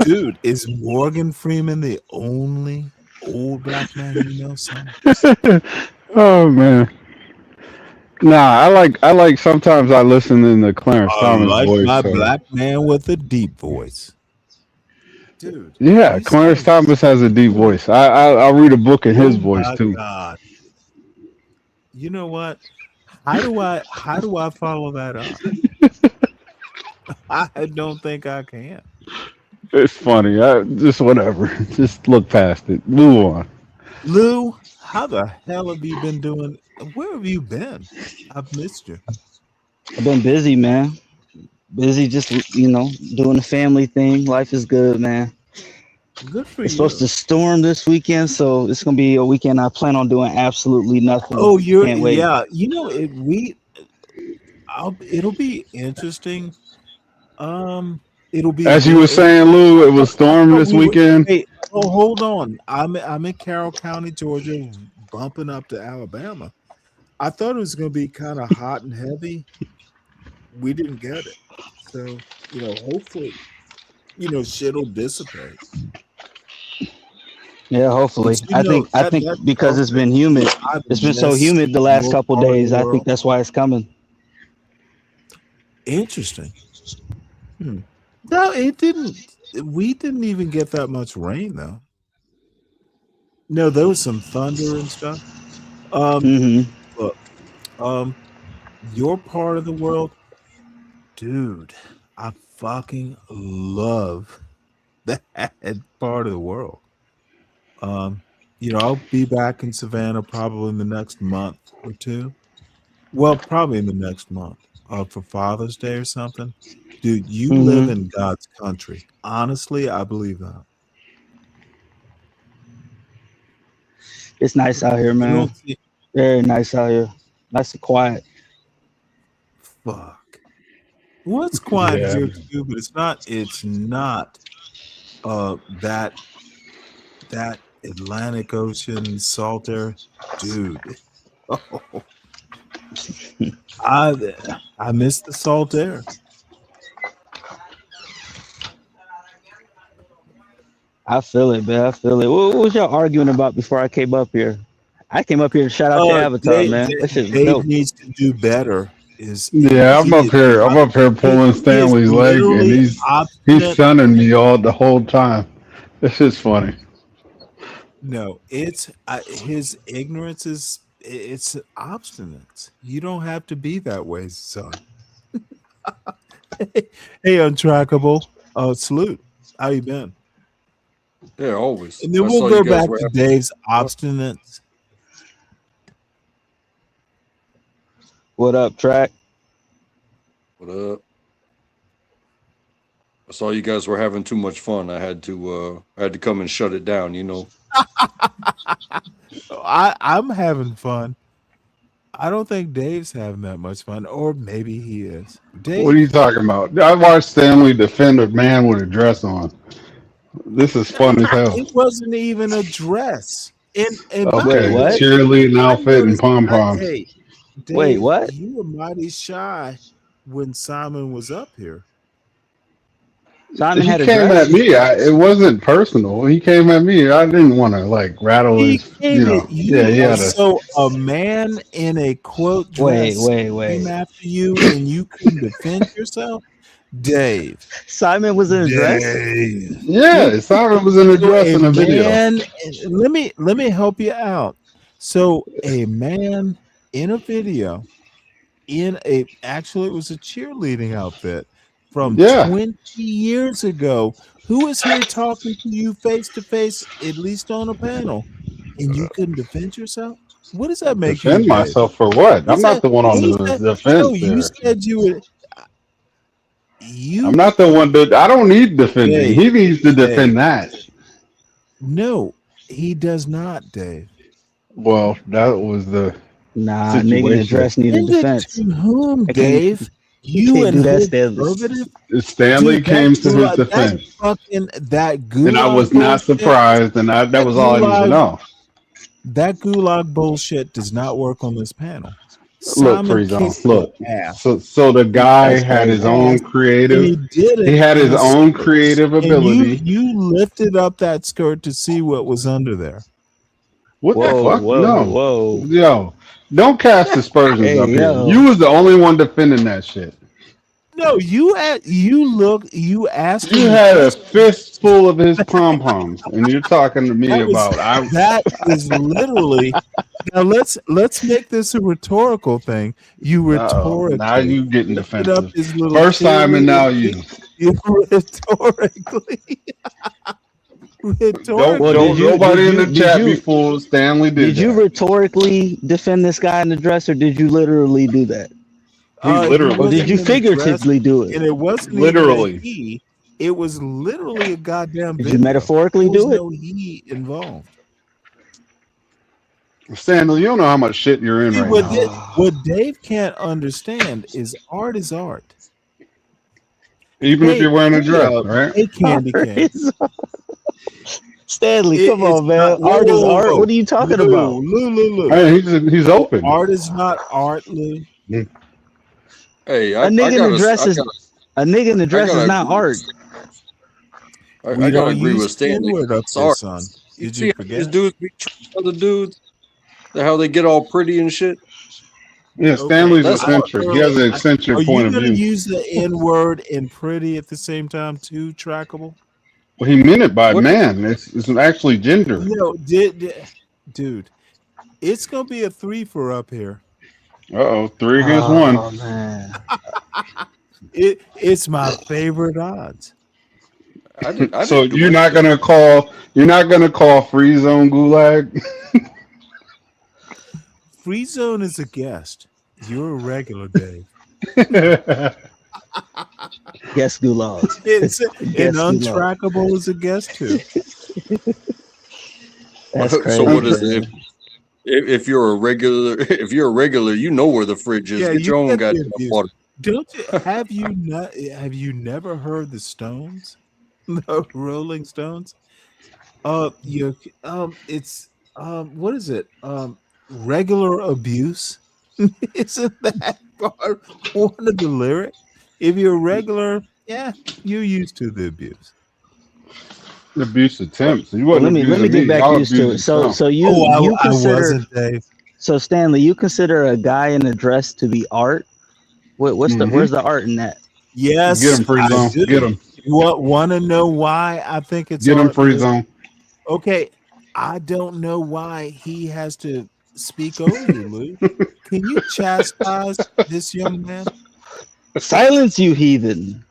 Speaker 2: Dude, is Morgan Freeman the only old black man son?
Speaker 10: oh man. Nah, I like sometimes I listen in the Clarence
Speaker 2: I
Speaker 10: Thomas
Speaker 2: like
Speaker 10: voice.
Speaker 2: my
Speaker 10: So
Speaker 2: black man with a deep voice. Dude,
Speaker 10: yeah,
Speaker 2: you
Speaker 10: Clarence
Speaker 2: sound
Speaker 10: Thomas has a deep
Speaker 2: so.
Speaker 10: voice. I'll read a book in his
Speaker 2: Oh
Speaker 10: voice
Speaker 2: my
Speaker 10: too.
Speaker 2: God. You know what? How do I follow that up? I don't think I can.
Speaker 10: It's funny. Just whatever. Just look past it. Move on.
Speaker 2: Lou, how the hell have you been doing? Where have you been? I've missed you.
Speaker 14: I've been busy, man. Busy just doing the family thing. Life is good, man.
Speaker 2: Good for
Speaker 14: It's supposed to
Speaker 2: you.
Speaker 14: storm this weekend, so it's gonna be a weekend I plan on doing absolutely nothing.
Speaker 2: Oh,
Speaker 14: Can't wait.
Speaker 2: it'll be interesting. Um, it'll be
Speaker 10: As you
Speaker 2: real.
Speaker 10: were saying, Lou, it was
Speaker 2: I
Speaker 10: storm
Speaker 2: thought
Speaker 10: this
Speaker 2: we were.
Speaker 10: weekend.
Speaker 2: Hey, oh, hold on. I'm in Carroll County, Georgia, bumping up to Alabama. I thought it was going to be kind of hot and heavy. We didn't get it, so hopefully, shit'll dissipate.
Speaker 14: Yeah, hopefully.
Speaker 2: 'Cause,
Speaker 14: I think
Speaker 2: that
Speaker 14: because it's
Speaker 2: shelter.
Speaker 14: been humid.
Speaker 2: I've
Speaker 14: It's been so
Speaker 2: missed
Speaker 14: humid the last
Speaker 2: your
Speaker 14: couple
Speaker 2: part of the
Speaker 14: days. I think
Speaker 2: world.
Speaker 14: that's why it's coming.
Speaker 2: Interesting. No, it didn't. We didn't even get that much rain though. No, there was some thunder and stuff.
Speaker 14: hmm
Speaker 2: Look, your part of the world, dude. I fucking love that part of the world. I'll be back in Savannah probably in the next month or two. Well, probably in the next month, for Father's Day or something. Dude, you live
Speaker 14: hmm
Speaker 2: in God's country. Honestly, I believe that.
Speaker 14: It's nice out here,
Speaker 2: You
Speaker 14: man.
Speaker 2: don't see
Speaker 14: Very nice out here. Nice and quiet.
Speaker 2: fuck. Well, it's quiet
Speaker 10: Yeah.
Speaker 2: here too, but it's not that Atlantic Ocean salt air, dude. I miss the salt air.
Speaker 14: I feel it, man. I feel it. What was y'all arguing about before I came up here? I came up here to shout out your avatar, man. That shit's
Speaker 2: Dave
Speaker 14: dope.
Speaker 2: needs to do better. Is
Speaker 10: Yeah, I'm
Speaker 2: he
Speaker 10: up
Speaker 2: is
Speaker 10: here. I'm
Speaker 2: not
Speaker 10: up here pulling
Speaker 2: he is
Speaker 10: Stanley's leg, and
Speaker 2: literally
Speaker 10: he's
Speaker 2: obstinate.
Speaker 10: sunning me all the whole time. This is funny.
Speaker 2: No, it's his ignorance it's obstinate. You don't have to be that way, son. Hey, untrackable. Salute. How you been?
Speaker 13: Yeah, always.
Speaker 2: And then
Speaker 13: I
Speaker 2: we'll
Speaker 13: saw
Speaker 2: go
Speaker 13: you guys
Speaker 2: back
Speaker 13: were
Speaker 2: to
Speaker 13: having.
Speaker 2: Dave's
Speaker 13: Huh?
Speaker 2: obstinance.
Speaker 14: What up, Track?
Speaker 13: What up? I saw you guys were having too much fun. I had to come and shut it down. You know.
Speaker 2: I'm having fun. I don't think Dave's having that much fun, or maybe he is.
Speaker 10: What are
Speaker 2: Dave,
Speaker 10: you talking about? I watched Stanley defend a man with a dress on. This is fun as hell.
Speaker 2: It wasn't even a dress. And by
Speaker 10: Okay,
Speaker 2: the
Speaker 14: Wait, what?
Speaker 2: way,
Speaker 10: cheerleading
Speaker 2: I
Speaker 10: outfit and
Speaker 2: noticed.
Speaker 10: pom poms.
Speaker 2: Hey,
Speaker 14: Wait,
Speaker 2: Dave,
Speaker 14: what?
Speaker 2: you were mighty shy when Simon was up here.
Speaker 14: Simon
Speaker 10: He
Speaker 14: had a
Speaker 10: came at
Speaker 14: dress.
Speaker 10: me. It wasn't personal. He came at me. I didn't want to like rattle
Speaker 2: He
Speaker 10: his.
Speaker 2: came at
Speaker 10: Yeah,
Speaker 2: you.
Speaker 10: he had a.
Speaker 2: So a man in a quote
Speaker 14: Wait,
Speaker 2: dress
Speaker 14: wait,
Speaker 2: came
Speaker 14: wait.
Speaker 2: after you, and you couldn't defend yourself, Dave.
Speaker 14: Simon was in a dress.
Speaker 2: Dave.
Speaker 10: Yeah, Simon was in a
Speaker 2: So
Speaker 10: dress
Speaker 2: a
Speaker 10: in a video.
Speaker 2: man. Let me help you out. So a man in a video actually it was a cheerleading outfit from
Speaker 10: Yeah,
Speaker 2: 20 years ago, who is here talking to you face to face, at least on a panel, and you couldn't defend yourself? What does that make you,
Speaker 10: defend
Speaker 2: Dave?
Speaker 10: myself for what? I'm
Speaker 2: What's
Speaker 10: not
Speaker 2: that?
Speaker 10: the one on
Speaker 2: What is
Speaker 10: the
Speaker 2: that? No,
Speaker 10: defense
Speaker 2: you
Speaker 10: here.
Speaker 2: said you would.
Speaker 10: I'm
Speaker 2: You,
Speaker 10: not the one that. I don't need defending.
Speaker 2: Dave,
Speaker 10: He needs to
Speaker 2: Dave.
Speaker 10: defend that.
Speaker 2: No, he does not, Dave.
Speaker 10: Well, that was the
Speaker 14: Nah, nigga in a
Speaker 10: situation.
Speaker 14: dress need a
Speaker 2: Defend it
Speaker 14: defense.
Speaker 2: to whom,
Speaker 14: I can't.
Speaker 2: Dave?
Speaker 14: You
Speaker 2: You
Speaker 14: can't
Speaker 2: and
Speaker 14: do that,
Speaker 2: hood
Speaker 14: Stanley.
Speaker 2: conservative?
Speaker 10: Stanley
Speaker 2: Dude, that
Speaker 10: came to his
Speaker 2: gulag, that
Speaker 10: defense,
Speaker 2: fucking that
Speaker 10: and I
Speaker 2: gulag
Speaker 10: was not
Speaker 2: bullshit,
Speaker 10: surprised, and that
Speaker 2: that
Speaker 10: was all I needed to
Speaker 2: gulag,
Speaker 10: know.
Speaker 2: that gulag bullshit does not work on this panel.
Speaker 10: Look,
Speaker 2: Simon
Speaker 10: free zone.
Speaker 2: kicked your
Speaker 10: Look,
Speaker 2: ass.
Speaker 10: so the guy
Speaker 14: That's
Speaker 10: had his
Speaker 14: crazy.
Speaker 10: own
Speaker 2: And
Speaker 10: creative.
Speaker 2: he did
Speaker 10: He
Speaker 2: it
Speaker 10: had
Speaker 2: in
Speaker 10: his
Speaker 2: a
Speaker 10: own
Speaker 2: skirt.
Speaker 10: creative
Speaker 2: And
Speaker 10: ability.
Speaker 2: you lifted up that skirt to see what was under there.
Speaker 10: What the
Speaker 14: Whoa,
Speaker 10: fuck?
Speaker 14: whoa,
Speaker 10: No,
Speaker 14: whoa.
Speaker 10: yo, don't cast aspersions
Speaker 14: Hey,
Speaker 10: up here.
Speaker 14: yo.
Speaker 10: You was the only one defending that shit.
Speaker 2: No, you asked
Speaker 10: You
Speaker 2: him the
Speaker 10: had a
Speaker 2: question.
Speaker 10: fistful of his pom poms, and you're talking to me
Speaker 2: That is literally. Now let's make this a rhetorical thing. You
Speaker 10: now
Speaker 2: rhetorically
Speaker 10: you getting
Speaker 2: lifted up
Speaker 10: defensive.
Speaker 2: his little
Speaker 10: First time and now
Speaker 2: cheerleading.
Speaker 10: you.
Speaker 2: You rhetorically.
Speaker 10: Don't
Speaker 14: Well,
Speaker 10: don't nobody in the chat be fooled. Stanley
Speaker 14: Did you rhetorically defend this guy in the dress, or did you literally do that?
Speaker 10: He literally
Speaker 14: Or did
Speaker 2: wasn't
Speaker 14: you
Speaker 2: in a dress,
Speaker 14: figuratively do it?
Speaker 2: and it wasn't even a
Speaker 10: Literally.
Speaker 2: he. It was literally a goddamn
Speaker 14: Did
Speaker 2: video.
Speaker 14: you metaphorically
Speaker 2: There was
Speaker 14: do it?
Speaker 2: no he involved.
Speaker 10: Stanley, you don't know how much shit you're in
Speaker 2: See,
Speaker 10: right
Speaker 2: what,
Speaker 10: now.
Speaker 2: what Dave can't understand is art is art.
Speaker 10: Even if you're wearing a dress,
Speaker 2: hey,
Speaker 10: right?
Speaker 2: Hey, Candy Cane.
Speaker 14: Stanley, come
Speaker 2: It's
Speaker 14: on, man.
Speaker 2: not- whoa,
Speaker 14: Art is
Speaker 2: whoa,
Speaker 14: art.
Speaker 2: whoa.
Speaker 14: What are you talking
Speaker 2: Lou,
Speaker 14: about?
Speaker 2: Lou.
Speaker 10: Hey, he's open.
Speaker 2: Art is not art, Lou.
Speaker 13: Hey,
Speaker 14: A nigga in the dress is a nigga in the dress is not art.
Speaker 13: I
Speaker 2: We
Speaker 13: gotta
Speaker 2: don't
Speaker 13: agree
Speaker 2: use
Speaker 13: with Stanley.
Speaker 2: N-word up
Speaker 13: It's
Speaker 2: there,
Speaker 13: art.
Speaker 2: son.
Speaker 13: You
Speaker 2: Did
Speaker 13: see
Speaker 2: you
Speaker 13: how these
Speaker 2: forget?
Speaker 13: dudes be treating other dudes? How they get all pretty and shit?
Speaker 10: Yeah, Stanley's
Speaker 13: That's
Speaker 10: eccentric. He has an eccentric
Speaker 2: Are
Speaker 10: point
Speaker 2: you
Speaker 10: of
Speaker 2: going to
Speaker 10: view.
Speaker 2: use the N-word and pretty at the same time too, Trackable?
Speaker 10: Well, he meant it by man. It's actually gender.
Speaker 2: You know, dude, it's going to be a 3 for up here.
Speaker 10: Uh-oh, 3 against 1.
Speaker 14: Oh man.
Speaker 2: It's my favorite odds.
Speaker 10: So you're not gonna call Free Zone Gulag?
Speaker 2: Free Zone is a guest. You're a regular, Dave.
Speaker 14: Guess Gulag.
Speaker 2: And Untrackable is a guest too.
Speaker 14: That's crazy.
Speaker 13: So what is it? If you're a regular, you know where the fridge is.
Speaker 2: Yeah,
Speaker 13: Get your
Speaker 2: you
Speaker 13: own
Speaker 2: get the
Speaker 13: goddamn
Speaker 2: abuse.
Speaker 13: water.
Speaker 2: Don't you have you never heard the Stones? The Rolling Stones? It's what is it? Regular abuse? Isn't that part one of the lyrics? If you're regular, yeah, you're used to the abuse.
Speaker 10: Abuse attempts. You
Speaker 14: Well,
Speaker 10: wasn't
Speaker 14: let me get back
Speaker 10: Y'all
Speaker 14: used to it.
Speaker 10: abusing
Speaker 14: So
Speaker 10: some.
Speaker 14: you
Speaker 2: I
Speaker 14: consider
Speaker 2: wasn't, Dave.
Speaker 14: so Stanley, you consider a guy in a dress to be art? Where's the art in that?
Speaker 2: Yes,
Speaker 10: Get him, Free
Speaker 2: I
Speaker 10: Zone.
Speaker 2: do.
Speaker 10: Get him.
Speaker 2: You want to know why I think it's
Speaker 10: Get him,
Speaker 2: art,
Speaker 10: Free
Speaker 2: Lou?
Speaker 10: Zone.
Speaker 2: Okay, I don't know why he has to speak over you, Lou. Can you chastise this young man?
Speaker 14: Silence, you heathen.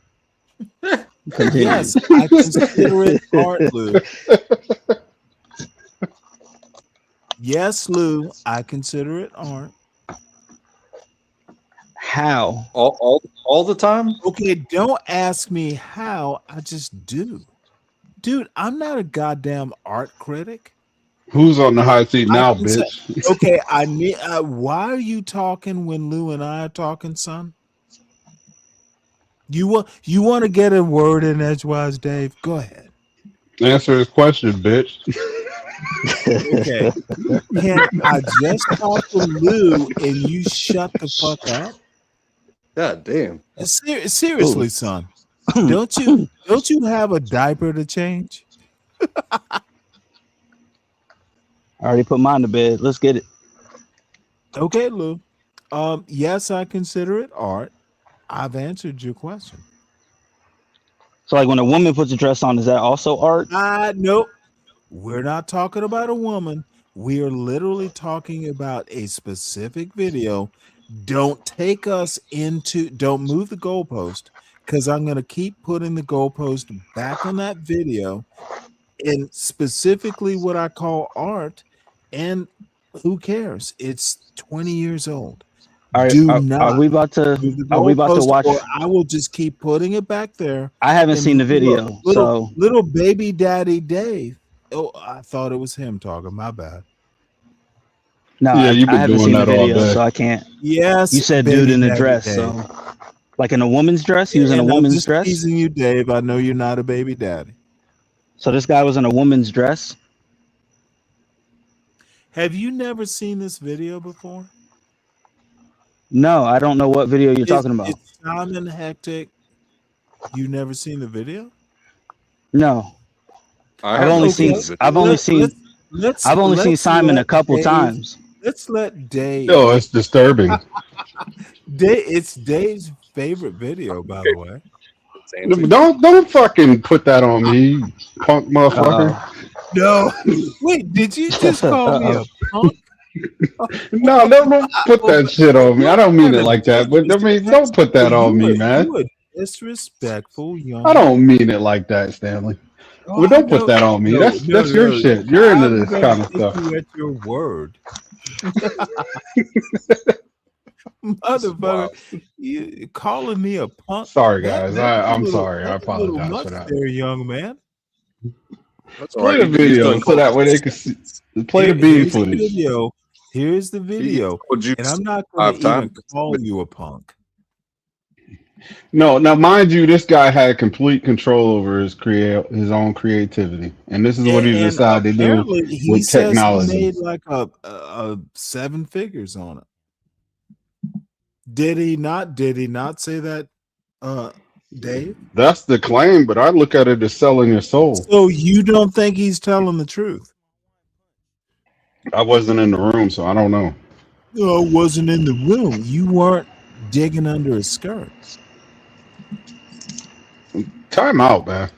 Speaker 14: Continue.
Speaker 2: Yes, I consider it art, Lou. Yes, Lou, I consider it art.
Speaker 14: How?
Speaker 13: All the time?
Speaker 2: Okay, don't ask me how. I just do. Dude, I'm not a goddamn art critic.
Speaker 10: Who's on the hot seat now,
Speaker 2: I can say-
Speaker 10: bitch?
Speaker 2: okay, I need. Why are you talking when Lou and I are talking, son? You want to get a word in edgewise, Dave? Go ahead.
Speaker 10: Answer his question, bitch.
Speaker 2: Okay. Can I just talk to Lou and you shut the fuck up?
Speaker 13: God damn.
Speaker 2: Seriously, son. Don't you have a diaper to change?
Speaker 14: I already put mine to bed. Let's get it.
Speaker 2: Okay, Lou. Yes, I consider it art. I've answered your question.
Speaker 14: So, like, when a woman puts a dress on, is that also art?
Speaker 2: Nope. We're not talking about a woman. We are literally talking about a specific video. Don't take us into, don't move the goalpost, because I'm going to keep putting the goalpost back on that video and specifically what I call art. And who cares? It's 20 years old.
Speaker 14: Are
Speaker 2: not
Speaker 14: we about to
Speaker 2: move the
Speaker 14: are we about to
Speaker 2: goalpost,
Speaker 14: watch?
Speaker 2: or I will just keep putting it back there.
Speaker 14: I haven't
Speaker 2: And
Speaker 14: seen the video,
Speaker 2: look,
Speaker 14: so
Speaker 2: little baby daddy Dave. Oh, I thought it was him talking. My bad.
Speaker 14: no,
Speaker 10: Yeah, you've
Speaker 14: I
Speaker 10: been
Speaker 14: haven't
Speaker 10: doing
Speaker 14: seen the
Speaker 10: that all
Speaker 14: video,
Speaker 10: day.
Speaker 14: so I can't.
Speaker 2: Yes,
Speaker 14: You said
Speaker 2: baby
Speaker 14: dude in a
Speaker 2: daddy
Speaker 14: dress,
Speaker 2: Dave.
Speaker 14: so like in a woman's dress. He was in a
Speaker 2: And I'm
Speaker 14: woman's
Speaker 2: just
Speaker 14: dress.
Speaker 2: teasing you, Dave. I know you're not a baby daddy.
Speaker 14: So this guy was in a woman's dress.
Speaker 2: Have you never seen this video before?
Speaker 14: No, I don't know what video you're talking about.
Speaker 2: It's Simon Hectic. You never seen the video?
Speaker 14: No, I've only seen Simon a couple times.
Speaker 2: Let's let Dave.
Speaker 10: Yo, it's disturbing.
Speaker 2: It's Dave's favorite video, by the way.
Speaker 10: Don't fucking put that on me, punk motherfucker.
Speaker 2: No. Wait, did you just call me a punk?
Speaker 10: No, don't put that shit on me. I don't mean it like that, but I mean, don't put that on me, man.
Speaker 2: You a disrespectful young
Speaker 10: I don't mean it like that, Stanley.
Speaker 2: Oh,
Speaker 10: Well, don't put that on me. That's your shit. You're into this kind of stuff.
Speaker 2: You at your word. Motherfucker, you calling me a punk?
Speaker 10: Sorry, guys. I'm sorry. I apologize
Speaker 2: much
Speaker 10: for that.
Speaker 2: there, young man.
Speaker 10: Play the video so that way they can see. Play the bean footage.
Speaker 2: Here's the video. And I'm not going to even call you a punk.
Speaker 10: No, now mind you, this guy had complete control over his own creativity, and this is what he decided to do with technology.
Speaker 2: He made like a 7 figures on it. Did he not? Did he not say that, Dave?
Speaker 10: That's the claim, but I look at it as selling your soul.
Speaker 2: So you don't think he's telling the truth?
Speaker 10: I wasn't in the room, so I don't know.
Speaker 2: No, I wasn't in the room. You weren't digging under his skirts.
Speaker 10: Time out, man.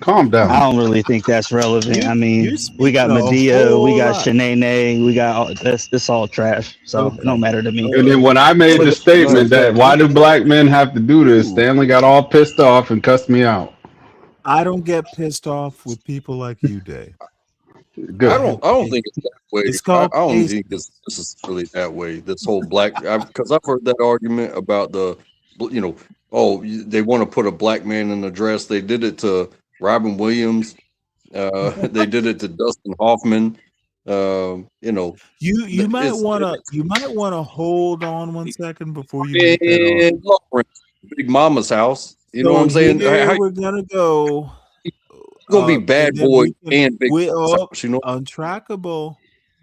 Speaker 10: Calm down.
Speaker 14: I don't really think that's relevant. I mean, we got Medea, we got Shanae, we got all this. This all trash, so it don't matter to me.
Speaker 10: And then when I made the statement that why do black men have to do this, Stanley got all pissed off and cussed me out.
Speaker 2: I don't get pissed off with people like you, Dave.
Speaker 10: Good.
Speaker 13: I don't think it's that way.
Speaker 2: It's called
Speaker 13: I don't think this is really that way. This whole because I've heard that argument about they want to put a black man in a dress. They did it to Robin Williams. They did it to Dustin Hoffman. You
Speaker 2: might want to hold on 1 second before you make that on.
Speaker 13: Big Mama's house. You know what I'm saying?
Speaker 2: We're gonna go.
Speaker 13: It's gonna be Bad Boy and Big Mama's house,
Speaker 2: Untrackable.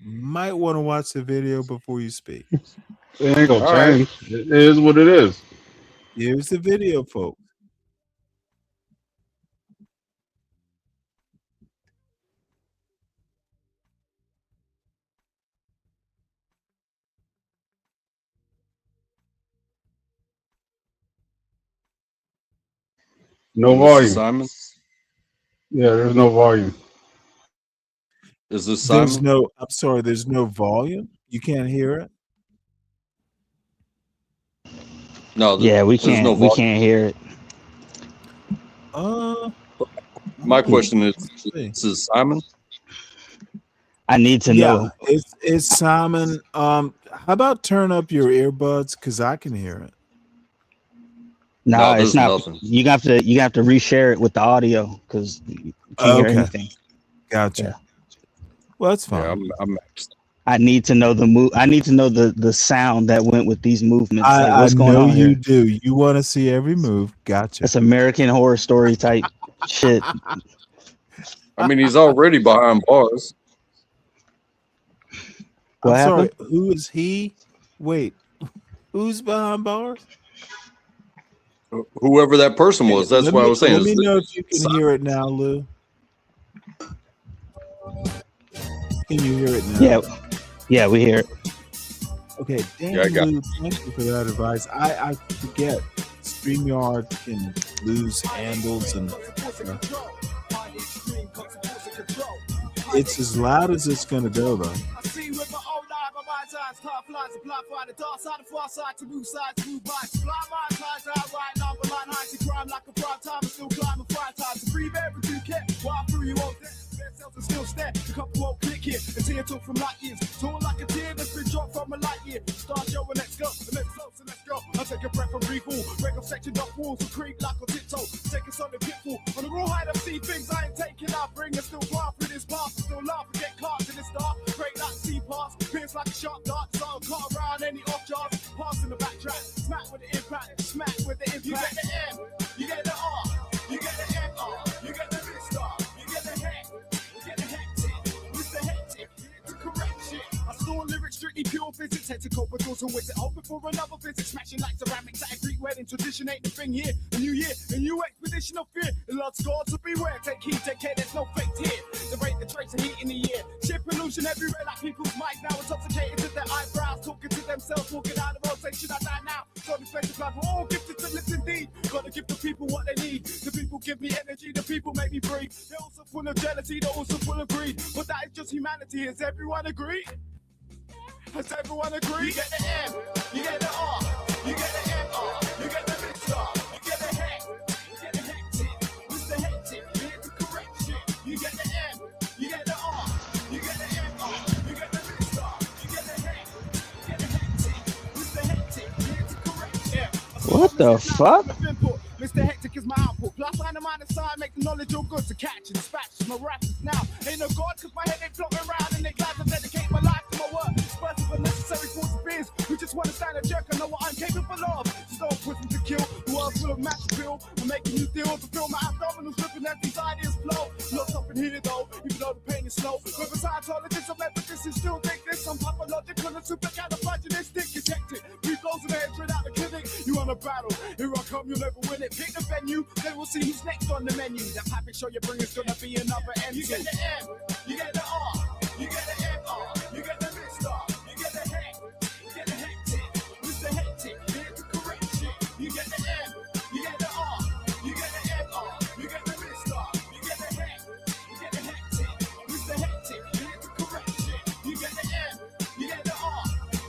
Speaker 2: Might want to watch the video before you speak.
Speaker 10: It ain't gonna change. Right. It is what it is.
Speaker 2: Here's the video, folks.
Speaker 10: No volume.
Speaker 13: Simon?
Speaker 10: Yeah, there's no volume.
Speaker 13: Is this Simon?
Speaker 2: I'm sorry, there's no volume? You can't hear it?
Speaker 13: No.
Speaker 14: We can't. We can't hear it.
Speaker 13: My question is this Simon?
Speaker 14: I need to know.
Speaker 2: It's Simon. How about turn up your earbuds because I can hear it.
Speaker 14: No, it's not. Nothing. You have to reshare it with the audio because you can't hear anything.
Speaker 2: Gotcha. Yeah. Well, that's fine.
Speaker 13: Yeah, I'm
Speaker 14: I need to know the move. I need to know the sound that went with these movements.
Speaker 2: What's going on here? You do. You want to see every move. Gotcha.
Speaker 14: That's American Horror Story type shit.
Speaker 13: I mean, he's already behind bars.
Speaker 14: What
Speaker 2: I'm sorry.
Speaker 14: happened?
Speaker 2: Who is he? Wait, who's behind bars?
Speaker 13: Whoever that person was, that's what I was saying.
Speaker 2: Let me
Speaker 13: Is
Speaker 2: know if you can hear it now, Lou. Can you hear it now?
Speaker 14: Yeah, we hear it.
Speaker 2: Okay, thank
Speaker 13: Yeah, I
Speaker 2: you,
Speaker 13: got
Speaker 2: Lou. Thank you for that advice. I forget StreamYard can lose handles and it's as loud as it's gonna go though.
Speaker 1: I see with my own eye, my mind's eyes, top lines, apply for the dark side, the far side, to move bites. Fly my ties out, right now, but line high, to crime like a prime time, and still climbing 5 times. To breathe everything you can, while through you won't dead. Cells are still stare, a couple won't click here. A tear took from light years, torn like a tear that's been dropped from a light year. Start showing, let's go, and let's close, and let's go. I take a breath and recool, break up section up walls, and creep like a tiptoe. Take us on the pitfall, on the raw height of see things I ain't taking, I bring us still far through this path, still laugh and get caught in this dark. Break like sea pass, pierce like a sharp dart, so I'll cut around any off jars, pass in the backtrack, smack with the impact, smack with the impact. You get the M, you get the R, you get the M-R, you get the mid-star, you get the heck. Lyrics strictly pure physics, head to cope with those who wait it open for another visit. Smashing like ceramics at a Greek wedding. Tradition ain't the thing here. A new year, a new expedition of fear. The Lord's God to beware. Take heed, take care, there's no fake here. The rate, the trace of heat in the air. Shit pollution everywhere, like people's minds now intoxicated to their eyebrows. Talking to themselves, walking out of rotation. I die now. So the face of life, we're all gifted to live indeed. Gotta give the people what they need. The people give me energy, the people make me breathe. They're also full of jealousy, they're also full of greed. But that is just humanity, has everyone agreed? Does everyone agree? You get the M, you get the R, you get the M-R, you get the mid-star, you get the heck, you get the hectic, Mr. Hectic, you get the correction. You get the M, you get the R, you get the M-R, you get the mid-star, you get the heck, you get the hectic, Mr. Hectic, you get the correction.
Speaker 14: What the fuck?
Speaker 1: Mr. Hectic is my output. Plus, I mind the side, make the knowledge all good to catch and dispatch. Miraculous now. Ain't no God, cause my head ain't floating around and they glad to dedicate my life to my work. First of a necessary force of beers. We just want to stand a jerk. I know what I'm capable of. Just don't push me to kill. The world's full of match pill. I'm making you deal to feel my abdominals ripping as these ideas flow. Lots up in here though, even though the pain is slow. With a Scientologist, I'm emphasis and still think this. I'm pathological and supercalifragilistic. It's hectic. We goes in the head straight out the clinic. You want a battle. Here I come, you'll never win it. Pick the venue, then we'll see who's next on the menu. That package show you bring is gonna be another M. You get the M, you get the R, you get the M-R, you get the mid-star, you get the heck, you get the hectic, Mr. Hectic, you get the correction. You get the M, you get the R, you get the M-R, you get the mid-star, you get the heck, you get the hectic, Mr. Hectic, you get the correction. You get the M, you get the R,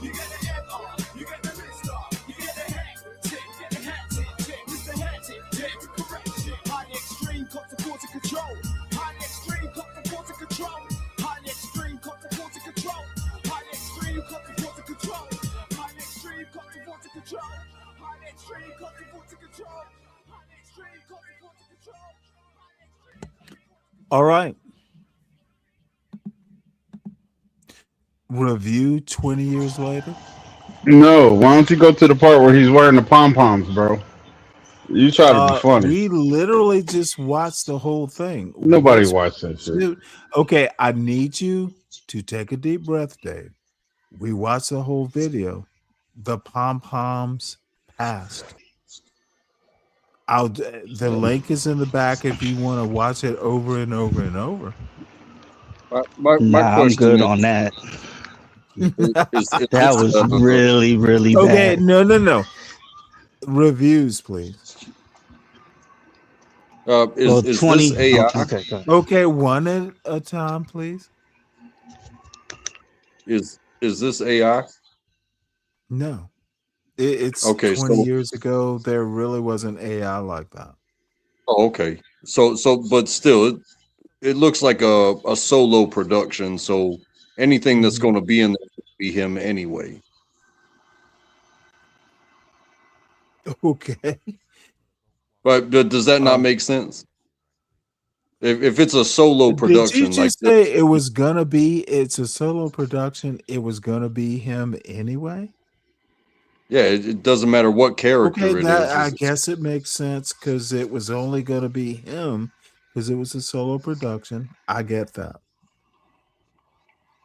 Speaker 1: you get the M-R, you get the mid-star, you get the heck, get the hectic, Mr. Hectic, get the correction. Highly extreme, cops to force control. Highly extreme, cops to force control. Highly extreme, cops to force control. Highly extreme, cops to force control. Highly extreme, cops to force control. Highly extreme, cops to force control. Highly extreme, cops to force control.
Speaker 2: All right. Review 20 years later.
Speaker 10: No, why don't you go to the part where he's wearing the pom poms, bro? You try to be funny.
Speaker 2: We literally just watched the whole thing.
Speaker 10: Nobody watched that shit.
Speaker 2: Okay, I need you to take a deep breath, Dave. We watched the whole video. The pom poms passed. The link is in the back if you want to watch it over and over and over.
Speaker 13: My
Speaker 14: I'm
Speaker 13: question
Speaker 14: good
Speaker 13: is,
Speaker 14: on that.
Speaker 13: is
Speaker 14: That was really, really
Speaker 2: Okay,
Speaker 14: bad.
Speaker 2: no. Reviews, please.
Speaker 13: Is
Speaker 14: 20.
Speaker 13: this AI?
Speaker 14: Okay, go ahead.
Speaker 2: Okay, one at a time, please.
Speaker 13: Is this AI?
Speaker 2: No. It's
Speaker 13: Okay,
Speaker 2: 20
Speaker 13: so
Speaker 2: years ago. There really wasn't AI like that.
Speaker 13: oh, okay. So but still, it looks like a solo production. So anything that's going to be in there will be him anyway.
Speaker 2: Okay.
Speaker 13: But does that not make sense? If it's a solo
Speaker 2: Did
Speaker 13: production,
Speaker 2: you
Speaker 13: like
Speaker 2: just say it was gonna be? It's a solo production. It was gonna be him anyway.
Speaker 13: yeah, it doesn't matter what character
Speaker 2: Okay,
Speaker 13: it
Speaker 2: that
Speaker 13: is.
Speaker 2: I guess it makes sense because it was only gonna be him because it was a solo production. I get that.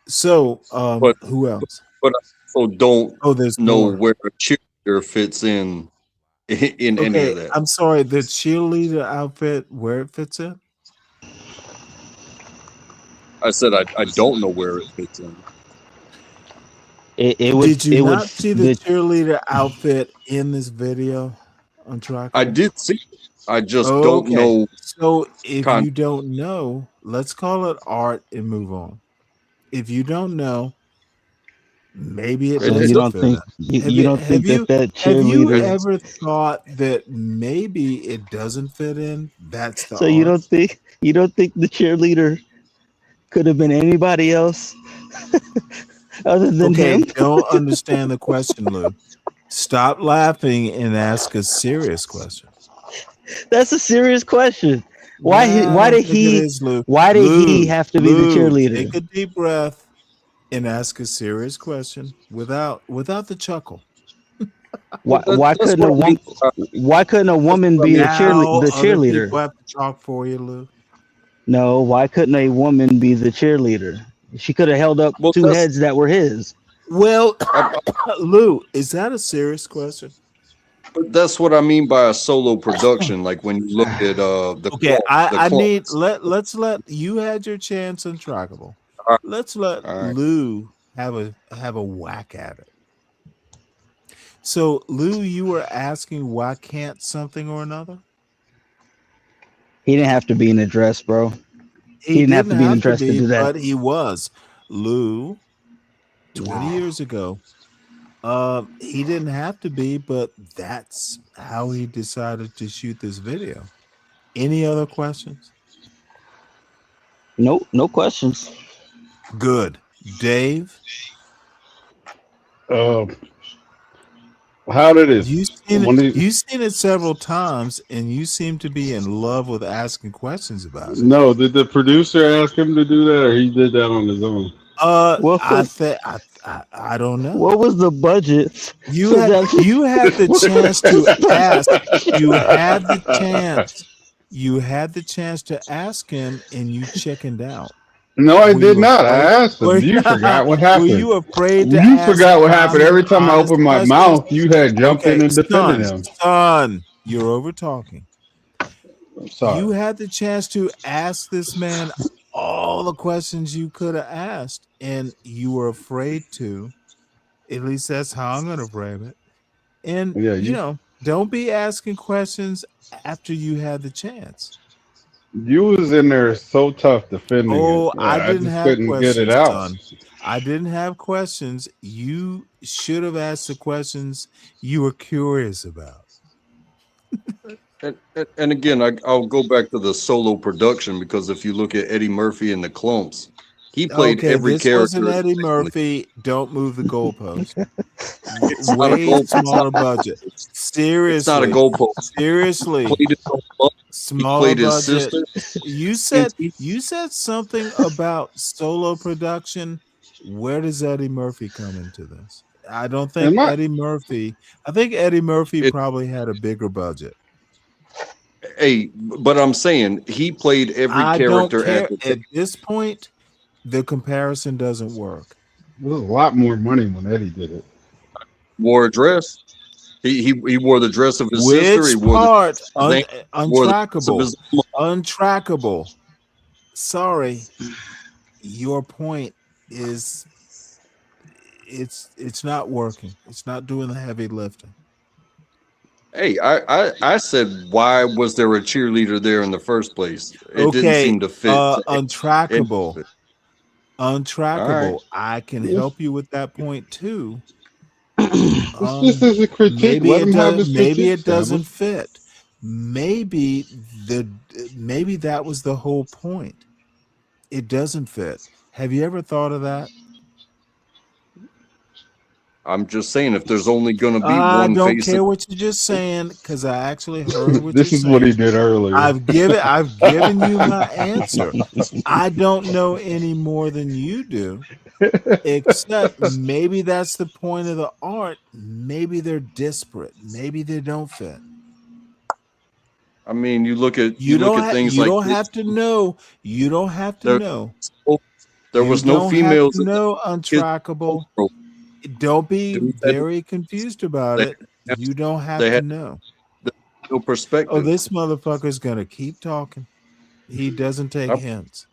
Speaker 2: So,
Speaker 13: But
Speaker 2: who else?
Speaker 13: but I also don't
Speaker 2: Oh, there's
Speaker 13: know
Speaker 2: more.
Speaker 13: where a cheerleader fits in any
Speaker 2: Okay,
Speaker 13: of that.
Speaker 2: I'm sorry. The cheerleader outfit, where it fits in?
Speaker 13: I said I don't know where it fits in.
Speaker 2: Did you
Speaker 14: it would
Speaker 2: not see the
Speaker 14: the
Speaker 2: cheerleader outfit in this video on
Speaker 13: I
Speaker 2: Trackable?
Speaker 13: did see it. I just don't
Speaker 2: Okay.
Speaker 13: know.
Speaker 2: So if
Speaker 13: Con-
Speaker 2: you don't know, let's call it art and move on. If you don't know, maybe it
Speaker 14: so
Speaker 13: it
Speaker 14: you
Speaker 2: doesn't
Speaker 14: don't
Speaker 2: fit in.
Speaker 14: think you don't think that
Speaker 2: Have you
Speaker 14: cheerleader.
Speaker 2: ever thought that maybe it doesn't fit in? That's the
Speaker 14: So you
Speaker 2: art.
Speaker 14: don't think the cheerleader could have been anybody else other than
Speaker 2: Okay,
Speaker 14: him?
Speaker 2: don't understand the question, Lou. Stop laughing and ask a serious question.
Speaker 14: That's a serious question.
Speaker 2: Nah, I
Speaker 14: Why
Speaker 2: don't
Speaker 14: did
Speaker 2: think it
Speaker 14: he
Speaker 2: is, Lou.
Speaker 14: why did he have to be the cheerleader?
Speaker 2: Take a deep breath and ask a serious question without the chuckle.
Speaker 14: Why
Speaker 13: Well,
Speaker 14: why
Speaker 13: that's
Speaker 14: couldn't a
Speaker 13: what I mean.
Speaker 14: woman why couldn't a
Speaker 13: That's
Speaker 14: woman
Speaker 13: what I
Speaker 14: be
Speaker 13: mean.
Speaker 2: Now
Speaker 14: the
Speaker 2: other
Speaker 14: cheerleader?
Speaker 2: people have to talk for you, Lou.
Speaker 14: No, why couldn't a woman be the cheerleader? She could have held up
Speaker 13: Well,
Speaker 14: two heads that were his.
Speaker 2: Well,
Speaker 13: I,
Speaker 2: Lou, is that a serious question?
Speaker 13: but that's what I mean by a solo production. Like when you look at
Speaker 2: Okay,
Speaker 13: the
Speaker 2: I need
Speaker 13: clumps.
Speaker 2: let's let you had your chance on Trackable.
Speaker 13: All right,
Speaker 2: Let's let
Speaker 13: all right.
Speaker 2: Lou have a whack at it. So, Lou, you were asking why can't something or another?
Speaker 14: He didn't have to be in a dress, bro. He
Speaker 2: He
Speaker 14: didn't have
Speaker 2: didn't
Speaker 14: to be in a
Speaker 2: have to
Speaker 14: dress to
Speaker 2: be,
Speaker 14: do that.
Speaker 2: but he was. Lou, 20 years ago, he didn't have to be, but that's how he decided to shoot this video. Any other questions?
Speaker 14: No questions.
Speaker 2: Good. Dave,
Speaker 10: How did it?
Speaker 2: you've seen it several times, and you seem to be in love with asking questions about it.
Speaker 10: No, did the producer ask him to do that, or he did that on his own?
Speaker 14: What
Speaker 2: I don't know.
Speaker 14: what was the budget
Speaker 2: You
Speaker 14: for
Speaker 2: had
Speaker 14: that?
Speaker 2: the chance to ask. You had the
Speaker 10: No,
Speaker 2: chance. You had the chance to ask him, and you chickened out.
Speaker 10: I
Speaker 2: Were
Speaker 10: did
Speaker 2: you
Speaker 10: not. I
Speaker 2: afraid?
Speaker 10: asked him. You forgot what
Speaker 2: Were
Speaker 10: happened.
Speaker 2: you afraid to
Speaker 10: You
Speaker 2: ask
Speaker 10: forgot what happened. Every time I
Speaker 2: honest
Speaker 10: opened my
Speaker 2: questions?
Speaker 10: mouth, you had jumped in
Speaker 2: Okay,
Speaker 10: and defended him.
Speaker 2: son, you're over talking.
Speaker 10: I'm sorry.
Speaker 2: You had the chance to ask this man all the questions you could have asked, and you were afraid to. At least that's how I'm going to frame it. And
Speaker 10: Yeah,
Speaker 2: don't be asking questions after you had the chance.
Speaker 10: you was in there so tough defending it.
Speaker 2: Oh, I
Speaker 10: I
Speaker 2: didn't
Speaker 10: just
Speaker 2: have
Speaker 10: couldn't get it
Speaker 2: questions,
Speaker 10: out.
Speaker 2: son. I didn't have questions. You should have asked the questions you were curious about.
Speaker 13: And again, I'll go back to the solo production because if you look at Eddie Murphy and the Clumps, he played
Speaker 2: Okay,
Speaker 13: every
Speaker 2: this wasn't
Speaker 13: character.
Speaker 2: Eddie Murphy. Don't move the goalpost.
Speaker 13: It's not a
Speaker 2: Way
Speaker 13: goalpost.
Speaker 2: smaller budget. Seriously.
Speaker 13: It's not a goalpost.
Speaker 2: Seriously.
Speaker 13: He played his own mother. He
Speaker 2: Smaller
Speaker 13: played his
Speaker 2: budget.
Speaker 13: sister.
Speaker 2: You said something about solo production. Where does Eddie Murphy come into this? I don't think Eddie Murphy. I think Eddie Murphy probably had a bigger budget.
Speaker 13: Hey, but I'm saying he played every
Speaker 2: I don't
Speaker 13: character
Speaker 2: care.
Speaker 13: at the
Speaker 2: At
Speaker 13: table.
Speaker 2: this point, the comparison doesn't work.
Speaker 10: There was a lot more money when Eddie did it.
Speaker 13: Wore a dress. He wore the dress of his sister. He
Speaker 2: Which
Speaker 13: wore
Speaker 2: part?
Speaker 13: the wore the dress of
Speaker 2: Untrackable.
Speaker 13: his mother.
Speaker 2: Untrackable. Sorry, your point is it's not working. It's not doing the heavy lifting.
Speaker 13: Hey, I said, why was there a cheerleader there in the first place? It didn't
Speaker 2: Okay,
Speaker 13: seem to fit.
Speaker 2: untrackable. Untrackable.
Speaker 13: All right.
Speaker 2: I can help you with that point too.
Speaker 10: This is a critique. Let him have his
Speaker 2: Maybe
Speaker 10: critique,
Speaker 2: it doesn't
Speaker 10: Stanley.
Speaker 2: fit. Maybe that was the whole point. It doesn't fit. Have you ever thought of that?
Speaker 13: I'm just saying, if there's only going to be
Speaker 2: I
Speaker 13: one
Speaker 2: don't
Speaker 13: face,
Speaker 2: care what you're just saying because I actually heard what
Speaker 10: This
Speaker 2: you're
Speaker 10: is
Speaker 2: saying.
Speaker 10: what he did earlier.
Speaker 2: I've given you my answer. I don't know any more than you do, except maybe that's the point of the art. Maybe they're disparate. Maybe they don't fit.
Speaker 13: I mean, you look at
Speaker 2: You
Speaker 13: look
Speaker 2: don't
Speaker 13: at things like this.
Speaker 2: have to know. You don't have to
Speaker 13: There,
Speaker 2: know.
Speaker 13: there
Speaker 2: You
Speaker 13: was no
Speaker 2: don't have
Speaker 13: females
Speaker 2: to
Speaker 13: in the
Speaker 2: know
Speaker 13: kids'
Speaker 2: untrackable.
Speaker 13: group.
Speaker 2: Don't be
Speaker 13: Dudes had
Speaker 2: very confused about
Speaker 13: they
Speaker 2: it. You don't have
Speaker 13: they
Speaker 2: to
Speaker 13: had
Speaker 2: know.
Speaker 13: no
Speaker 2: Oh,
Speaker 13: perspective.
Speaker 2: this motherfucker's gonna keep talking. He doesn't take hints.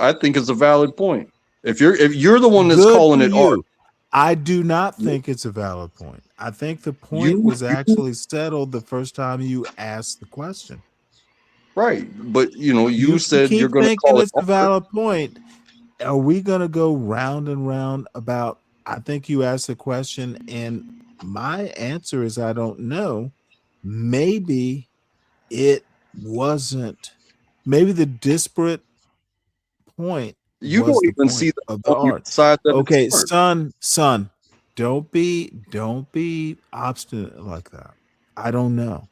Speaker 13: I think it's a valid point. If you're the one that's
Speaker 2: Good
Speaker 13: calling
Speaker 2: for
Speaker 13: it art,
Speaker 2: you. I do not think it's a valid point. I think the point was actually settled the first time you asked the question.
Speaker 13: right? But you said you're
Speaker 2: Keep
Speaker 13: going to
Speaker 2: thinking
Speaker 13: call it
Speaker 2: it's a
Speaker 13: art.
Speaker 2: valid point. Are we gonna go round and round about? I think you asked the question, and my answer is I don't know. Maybe it wasn't. Maybe the disparate point
Speaker 13: You
Speaker 2: was
Speaker 13: don't
Speaker 2: the
Speaker 13: even see
Speaker 2: point
Speaker 13: that
Speaker 2: of the
Speaker 13: on your
Speaker 2: art.
Speaker 13: side that it's
Speaker 2: Okay,
Speaker 13: art.
Speaker 2: son, don't be obstinate like that. I don't know.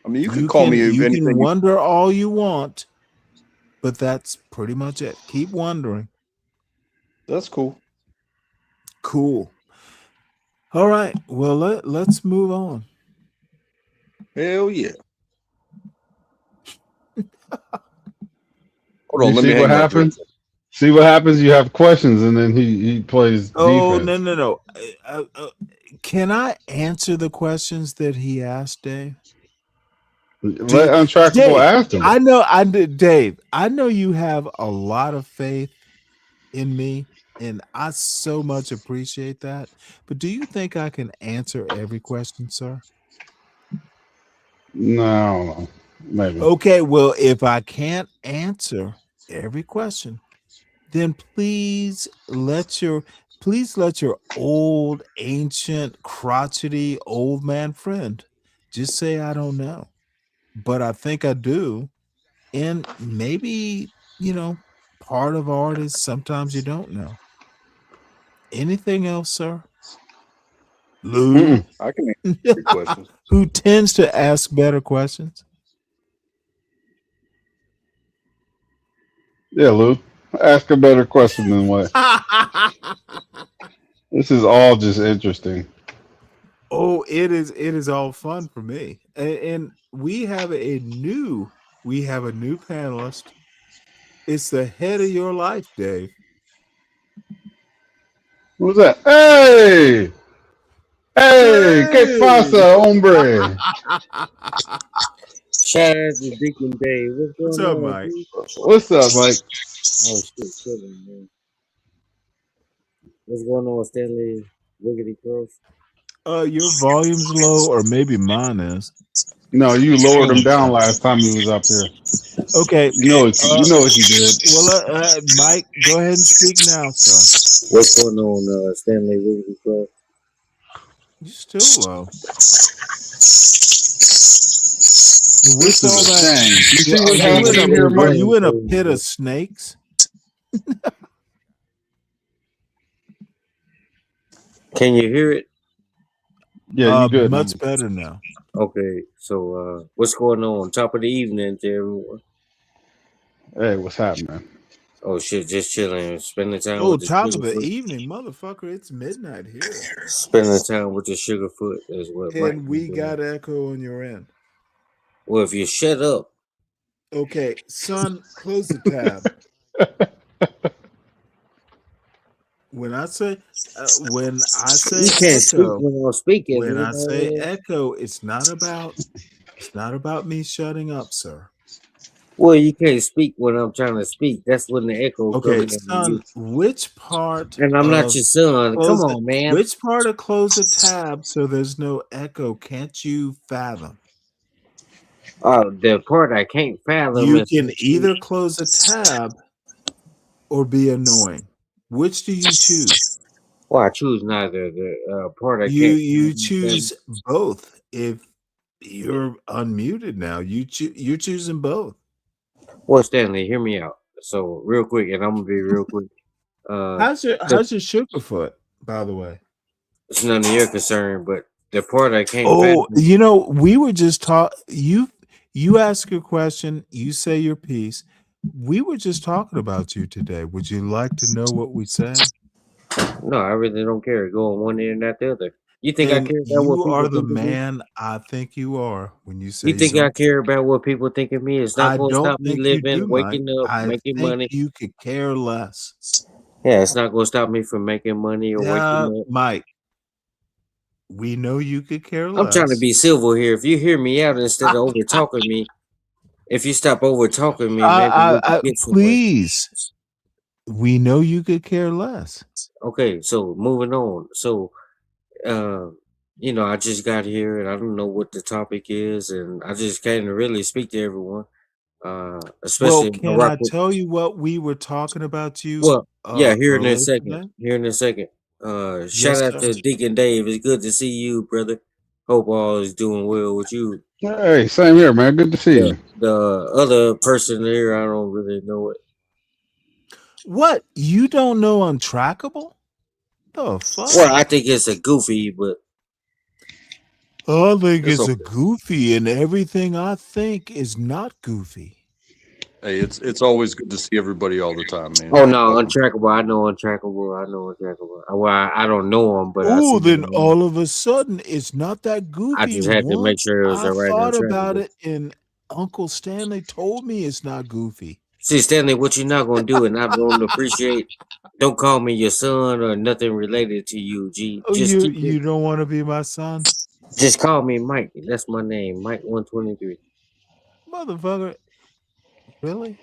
Speaker 13: I mean, you can call me
Speaker 2: You
Speaker 13: anything.
Speaker 2: can wonder all you want, but that's pretty much it. Keep wondering.
Speaker 13: That's cool.
Speaker 2: Cool. All right. Well, let's move on.
Speaker 13: Hell yeah. Hold
Speaker 10: You
Speaker 13: on, let
Speaker 10: see
Speaker 13: me
Speaker 10: what
Speaker 13: hang up here.
Speaker 10: happens? See what happens? You have questions, and then he plays
Speaker 2: Oh,
Speaker 10: defense.
Speaker 2: no. Can I answer the questions that he asked, Dave?
Speaker 10: Let Untrackable
Speaker 2: Dave,
Speaker 10: ask him.
Speaker 2: Dave, I know you have a lot of faith in me, and I so much appreciate that. But do you think I can answer every question, sir?
Speaker 10: No, I don't know. Maybe.
Speaker 2: Okay, well, if I can't answer every question, then please let your old, ancient, crotchety old man friend just say I don't know. But I think I do. And maybe, part of art is sometimes you don't know. Anything else, sir? Lou?
Speaker 13: I can answer your questions.
Speaker 2: Who tends to ask better questions?
Speaker 10: Yeah, Lou. Ask a better question than what. This is all just interesting.
Speaker 2: Oh, it is all fun for me. And we have a new panelist. It's the head of your life, Dave.
Speaker 10: Who's that? Hey! Hey! ¿Qué pasa, hombre?
Speaker 15: Chaz and Deacon Dave. What's
Speaker 2: What's
Speaker 15: going
Speaker 2: up,
Speaker 15: on,
Speaker 2: Mike?
Speaker 15: dude?
Speaker 10: What's up, Mike?
Speaker 15: Oh shit, chilling, man. What's going on, Stanley? Wiggity Cross.
Speaker 2: Your volume's low, or maybe mine is.
Speaker 10: No, you lowered him down last time he was up here.
Speaker 2: Okay.
Speaker 10: You know what you did.
Speaker 2: Well, Mike, go ahead and speak now, sir.
Speaker 15: What's going on, Stanley Wiggity Cross?
Speaker 2: You're still low. What's all that?
Speaker 10: You see what's happening here, Mike?
Speaker 2: Are you in a pit of snakes?
Speaker 15: Can you hear it?
Speaker 10: Yeah, you good.
Speaker 2: Much better now.
Speaker 15: Okay, so what's going on? Top of the evening to everyone.
Speaker 10: Hey, what's happening?
Speaker 15: Oh shit, just chilling, spending time
Speaker 2: Oh,
Speaker 15: with the
Speaker 2: top of the
Speaker 15: Sugarfoot.
Speaker 2: evening, motherfucker! It's midnight here,
Speaker 15: Spending time with the Sugarfoot is what.
Speaker 2: and we got echo on your end.
Speaker 15: Well, if you shut up.
Speaker 2: Okay, son, close the tab. When I say
Speaker 15: you can't speak
Speaker 2: echo,
Speaker 15: when I'm speaking.
Speaker 2: when I say echo, it's not about me shutting up, sir.
Speaker 15: Well, you can't speak when I'm trying to speak. That's when the echo
Speaker 2: Okay,
Speaker 15: comes in.
Speaker 2: son, which part?
Speaker 15: And I'm not your son. Come on, man.
Speaker 2: Which part of close the tab so there's no echo? Can't you fathom?
Speaker 15: The part I can't fathom.
Speaker 2: You can either close a tab or be annoying. Which do you choose?
Speaker 15: Well, I choose neither. The part I can't.
Speaker 2: You choose both. If you're unmuted now, you're choosing both.
Speaker 15: Well, Stanley, hear me out. So real quick, and I'm gonna be real quick.
Speaker 2: How's your Sugarfoot, by the way?
Speaker 15: It's none of your concern, but the part I can't.
Speaker 2: Oh, we were just talking. You ask your question. You say your piece. We were just talking about you today. Would you like to know what we said?
Speaker 15: No, I really don't care. Go on one end, not the other. You think I
Speaker 2: And
Speaker 15: care about what
Speaker 2: you
Speaker 15: people
Speaker 2: are the
Speaker 15: think of me?
Speaker 2: man I think you are when you
Speaker 15: You
Speaker 2: say
Speaker 15: think I
Speaker 2: something.
Speaker 15: care about what people think of me? It's not
Speaker 2: I
Speaker 15: going to
Speaker 2: don't
Speaker 15: stop me
Speaker 2: think you
Speaker 15: living,
Speaker 2: do, Mike.
Speaker 15: waking up,
Speaker 2: I
Speaker 15: making
Speaker 2: think
Speaker 15: money.
Speaker 2: you could care less.
Speaker 15: Yeah, it's not going to stop me from making money or
Speaker 2: Yeah,
Speaker 15: waking up.
Speaker 2: Mike. We know you could care
Speaker 15: I'm trying to
Speaker 2: less.
Speaker 15: be civil here. If you hear me out instead of over talking me, if you stop over talking me, maybe we can get somewhere.
Speaker 2: Please. We know you could care less.
Speaker 15: Okay, so moving on. So, uh, I just got here and I don't know what the topic is, and I just can't really speak to everyone,
Speaker 2: Well,
Speaker 15: especially if I
Speaker 2: can
Speaker 15: rock
Speaker 2: I
Speaker 15: with.
Speaker 2: tell you what we were talking about you
Speaker 15: Well, yeah, here in a
Speaker 2: earlier
Speaker 15: second.
Speaker 2: today?
Speaker 15: Here in a second. Shout
Speaker 2: Yes,
Speaker 15: out
Speaker 2: sir.
Speaker 15: to Deacon Dave. It's good to see you, brother. Hope all is doing well with you.
Speaker 10: Hey, same here, man. Good to see
Speaker 15: The
Speaker 10: you.
Speaker 15: the other person here, I don't really know it.
Speaker 2: What? You don't know Untrackable? The fuck?
Speaker 15: Well, I think it's a goofy, but
Speaker 2: I think
Speaker 13: It's
Speaker 2: it's a
Speaker 13: okay.
Speaker 2: goofy, and everything I think is not goofy.
Speaker 13: Hey, it's always good to see everybody all the time, man.
Speaker 15: oh no, untrackable. I know untrackable. I know untrackable. Well, I don't know him, but I see
Speaker 2: Oh,
Speaker 15: him.
Speaker 2: then all of a sudden it's not that
Speaker 15: I
Speaker 2: goofy.
Speaker 15: just had to make
Speaker 2: Once
Speaker 15: sure it was
Speaker 2: I
Speaker 15: the right
Speaker 2: thought about
Speaker 15: untrackable.
Speaker 2: it, and Uncle Stanley told me it's not goofy.
Speaker 15: See, Stanley, what you're not gonna do, and I don't appreciate. Don't call me your son or nothing related to you, G.
Speaker 2: Oh, you don't want to be my son,
Speaker 15: Just call me Mike. That's my name, Mike 123.
Speaker 2: motherfucker? Really,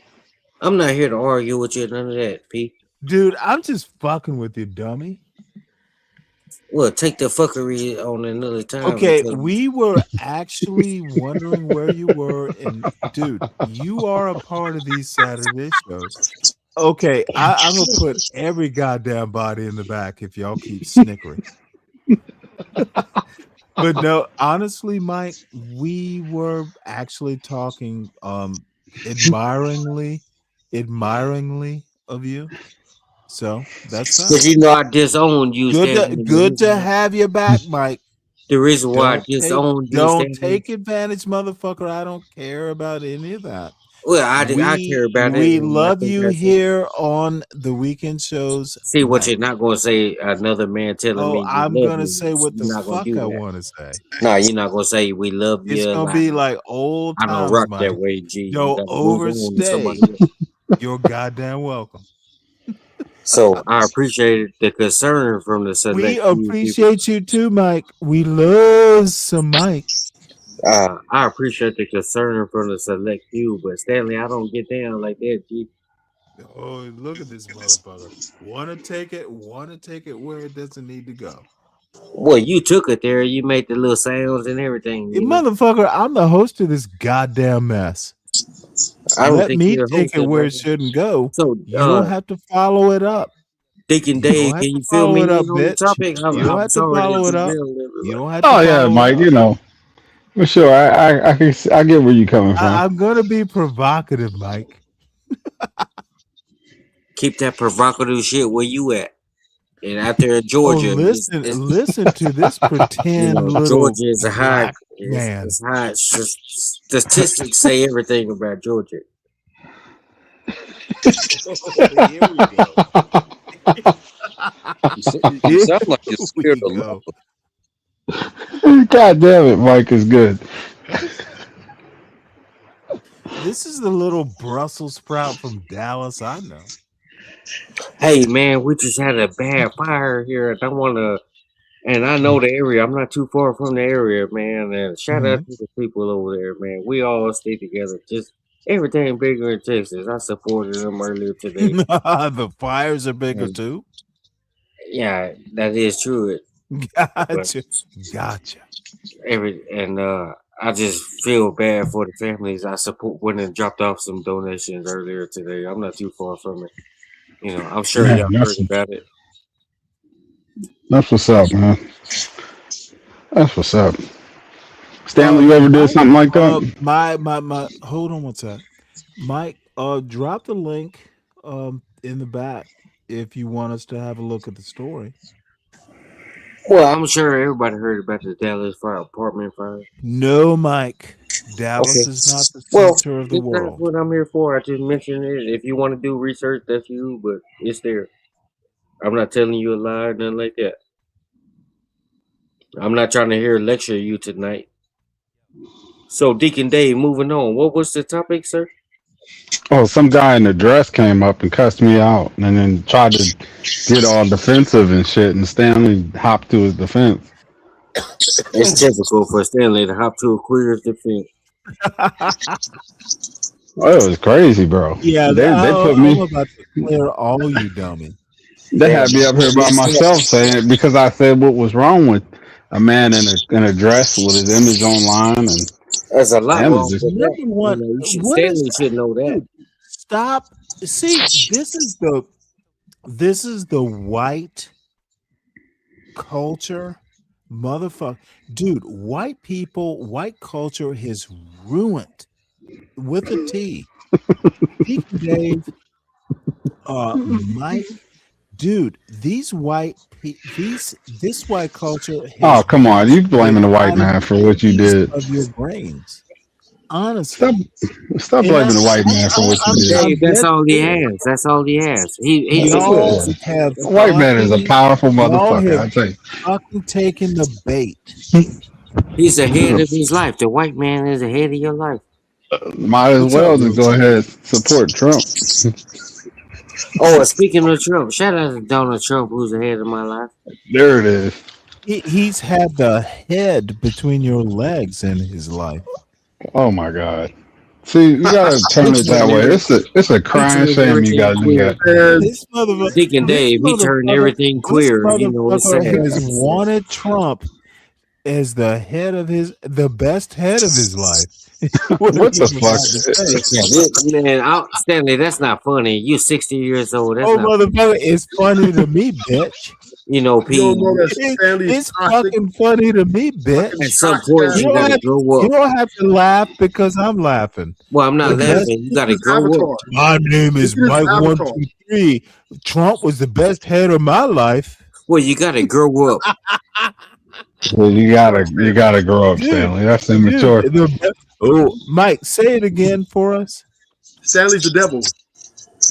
Speaker 15: I'm not here to argue with you, none of that, P.
Speaker 2: dude? I'm just fucking with you, dummy.
Speaker 15: Well, take the fuckery on another time and
Speaker 2: Okay,
Speaker 15: tell me.
Speaker 2: we were actually wondering where you were, and dude, you are a part of these Saturday shows. Okay, I'm gonna put every goddamn body in the back if y'all keep snickering. But no, honestly, Mike, we were actually talking admiringly of you. So that's that.
Speaker 15: Because I disowned you, Stanley.
Speaker 2: Good to have you back, Mike.
Speaker 15: The reason why I
Speaker 2: Don't
Speaker 15: disowned you, Stanley.
Speaker 2: take advantage, motherfucker. I don't care about any of that.
Speaker 15: Well, I care about it,
Speaker 2: We
Speaker 15: and I
Speaker 2: love
Speaker 15: think
Speaker 2: you
Speaker 15: that's it.
Speaker 2: here on the weekend shows,
Speaker 15: See what
Speaker 2: Mike.
Speaker 15: you're not gonna say. Another man telling
Speaker 2: Oh,
Speaker 15: me you
Speaker 2: I'm
Speaker 15: love
Speaker 2: gonna
Speaker 15: me.
Speaker 2: say what the
Speaker 15: You're not gonna
Speaker 2: fuck
Speaker 15: do
Speaker 2: I
Speaker 15: that.
Speaker 2: want to say.
Speaker 15: No, you're not gonna say we love
Speaker 2: It's
Speaker 15: you a
Speaker 2: gonna
Speaker 15: lot.
Speaker 2: be like old
Speaker 15: I don't
Speaker 2: times,
Speaker 15: rock that
Speaker 2: Mike.
Speaker 15: way, G. You
Speaker 2: Don't
Speaker 15: gotta move on to
Speaker 2: overstay.
Speaker 15: somebody else.
Speaker 2: You're goddamn welcome.
Speaker 15: So I appreciate the concern from the
Speaker 2: We
Speaker 15: select few people.
Speaker 2: appreciate you too, Mike. We love some Mike.
Speaker 15: I appreciate the concern from the select few, but Stanley, I don't get down like that, G.
Speaker 2: Oh, look at this motherfucker. Want to take it where it doesn't need to go.
Speaker 15: Well, you took it there. You made the little sounds and everything.
Speaker 2: Hey, motherfucker, I'm the host of this goddamn mess.
Speaker 15: I don't
Speaker 2: Let
Speaker 15: think
Speaker 2: me
Speaker 15: you're a
Speaker 2: take
Speaker 15: host
Speaker 2: it
Speaker 15: of
Speaker 2: where
Speaker 15: that.
Speaker 2: it shouldn't go.
Speaker 15: So,
Speaker 2: You don't have to follow it up.
Speaker 15: Deacon
Speaker 2: You don't
Speaker 15: Dave,
Speaker 2: have
Speaker 15: can
Speaker 2: to
Speaker 15: you fill
Speaker 2: follow
Speaker 15: me
Speaker 2: it up,
Speaker 15: in on the
Speaker 2: bitch.
Speaker 15: topic?
Speaker 2: You don't
Speaker 15: I'm
Speaker 2: have to
Speaker 15: sorry to
Speaker 2: follow it up.
Speaker 15: derail
Speaker 2: You
Speaker 15: everybody.
Speaker 2: don't have to
Speaker 10: Oh yeah,
Speaker 2: follow it
Speaker 10: Mike.
Speaker 2: up.
Speaker 10: For sure. I get where you're coming from.
Speaker 2: I'm gonna be provocative, Mike.
Speaker 15: Keep that provocative shit where you at. And out there in
Speaker 2: Oh,
Speaker 15: Georgia,
Speaker 2: listen to this pretend little
Speaker 15: Georgia is a high.
Speaker 2: black man.
Speaker 15: It's high. Statistics say everything about Georgia.
Speaker 2: Here we go.
Speaker 13: You sound like you're scared
Speaker 2: we
Speaker 13: of
Speaker 2: go.
Speaker 13: love.
Speaker 10: God damn it, Mike is good.
Speaker 2: This is the little Brussels sprout from Dallas I know.
Speaker 15: Hey man, we just had a bad fire here. I want to, and I know the area. I'm not too far from the area, man. And shout out to the people over there, man. We all stay together. Just everything bigger in Texas. I supported them earlier today.
Speaker 2: The fires are bigger
Speaker 15: And,
Speaker 2: too.
Speaker 15: yeah, that is true.
Speaker 2: Gotcha.
Speaker 15: I just feel bad for the families. I went and dropped off some donations earlier today. I'm not too far from it. I'm sure
Speaker 10: Man,
Speaker 15: y'all heard about it.
Speaker 10: That's what's up, man. That's what's up. Stanley, you ever did something like that?
Speaker 2: My hold on one sec. Mike, drop the link in the back if you want us to have a look at the story.
Speaker 15: Well, I'm sure everybody heard about the Dallas fire, apartment fire.
Speaker 2: No, Mike. Dallas is not the center of the
Speaker 15: That's
Speaker 2: world.
Speaker 15: what I'm here for. I just mentioned it. If you want to do research, that's you, but it's there. I'm not telling you a lie, nothing like that. I'm not trying to hear lecture you tonight. So Deacon Dave, moving on. What was the topic, sir?
Speaker 10: Oh, some guy in a dress came up and cussed me out, and then tried to get all defensive and shit. And Stanley hopped to his defense.
Speaker 15: It's typical for Stanley to hop to a queer's defense.
Speaker 10: Oh, it was crazy, bro.
Speaker 2: Yeah,
Speaker 10: They put
Speaker 2: I'm
Speaker 10: me.
Speaker 2: about to clear all you dummy.
Speaker 10: They had me up here by myself saying because I said what was wrong with a man in a dress with his image online, and
Speaker 15: There's a lot
Speaker 10: Stanley
Speaker 15: wrong
Speaker 10: just
Speaker 15: with that.
Speaker 2: Number one, what is
Speaker 15: Stanley should know that.
Speaker 2: dude, stop. See, this is the white culture, motherfucker. Dude, white people, white culture has ruined with a T. Deacon Dave, Mike, dude, this white culture has
Speaker 10: oh come on, you blaming the white
Speaker 2: out of
Speaker 10: man for what you
Speaker 2: piece
Speaker 10: did.
Speaker 2: of your brains. Honestly.
Speaker 10: Stop
Speaker 2: And
Speaker 10: blaming the white man for what you did.
Speaker 15: Dave, that's
Speaker 2: dead
Speaker 15: all he
Speaker 2: serious.
Speaker 15: has. That's all he has. He
Speaker 2: Y'all
Speaker 10: Yeah.
Speaker 2: have
Speaker 10: The white man is a
Speaker 2: fucking,
Speaker 10: powerful
Speaker 2: y'all
Speaker 10: motherfucker. I
Speaker 2: have
Speaker 10: tell you.
Speaker 2: fucking taken the bait.
Speaker 15: he's ahead of his life. The white man is ahead of your life.
Speaker 10: Might as
Speaker 2: What's
Speaker 10: well
Speaker 2: up,
Speaker 10: just go
Speaker 2: Roots?
Speaker 10: ahead and support Trump.
Speaker 15: Oh, and speaking of Trump, shout out to Donald Trump, who's ahead of my life.
Speaker 10: There it is.
Speaker 2: He's had the head between your legs in his life.
Speaker 10: Oh my God. See, you gotta turn it that way. It's a
Speaker 15: He
Speaker 10: crying
Speaker 15: turned
Speaker 10: shame you
Speaker 15: everything
Speaker 10: gotta do
Speaker 15: queer.
Speaker 10: that.
Speaker 2: This motherfucker,
Speaker 15: Deacon Dave, he turned everything
Speaker 2: this
Speaker 15: queer. You know, it's sad.
Speaker 2: motherfucker has wanted Trump as the best head of his life.
Speaker 10: What the fuck?
Speaker 15: Stanley, that's not funny. You 60 years old. That's
Speaker 2: Oh,
Speaker 15: not
Speaker 2: motherfucker, it's funny to me, bitch.
Speaker 15: You know, P.
Speaker 11: You don't know that Stanley's
Speaker 2: It's fucking funny to me, bitch.
Speaker 15: At some point, you gotta grow
Speaker 2: You
Speaker 15: up.
Speaker 2: don't have to laugh because I'm laughing.
Speaker 15: Well, I'm not
Speaker 2: Because
Speaker 15: laughing. You gotta grow up.
Speaker 2: my name is Mike 123. Trump was the best head of my life.
Speaker 15: Well, you gotta grow up.
Speaker 10: Well, you gotta grow up,
Speaker 2: Dude,
Speaker 10: Stanley. That's immature.
Speaker 2: Oh, Mike, say it again for us.
Speaker 11: Stanley's the devil.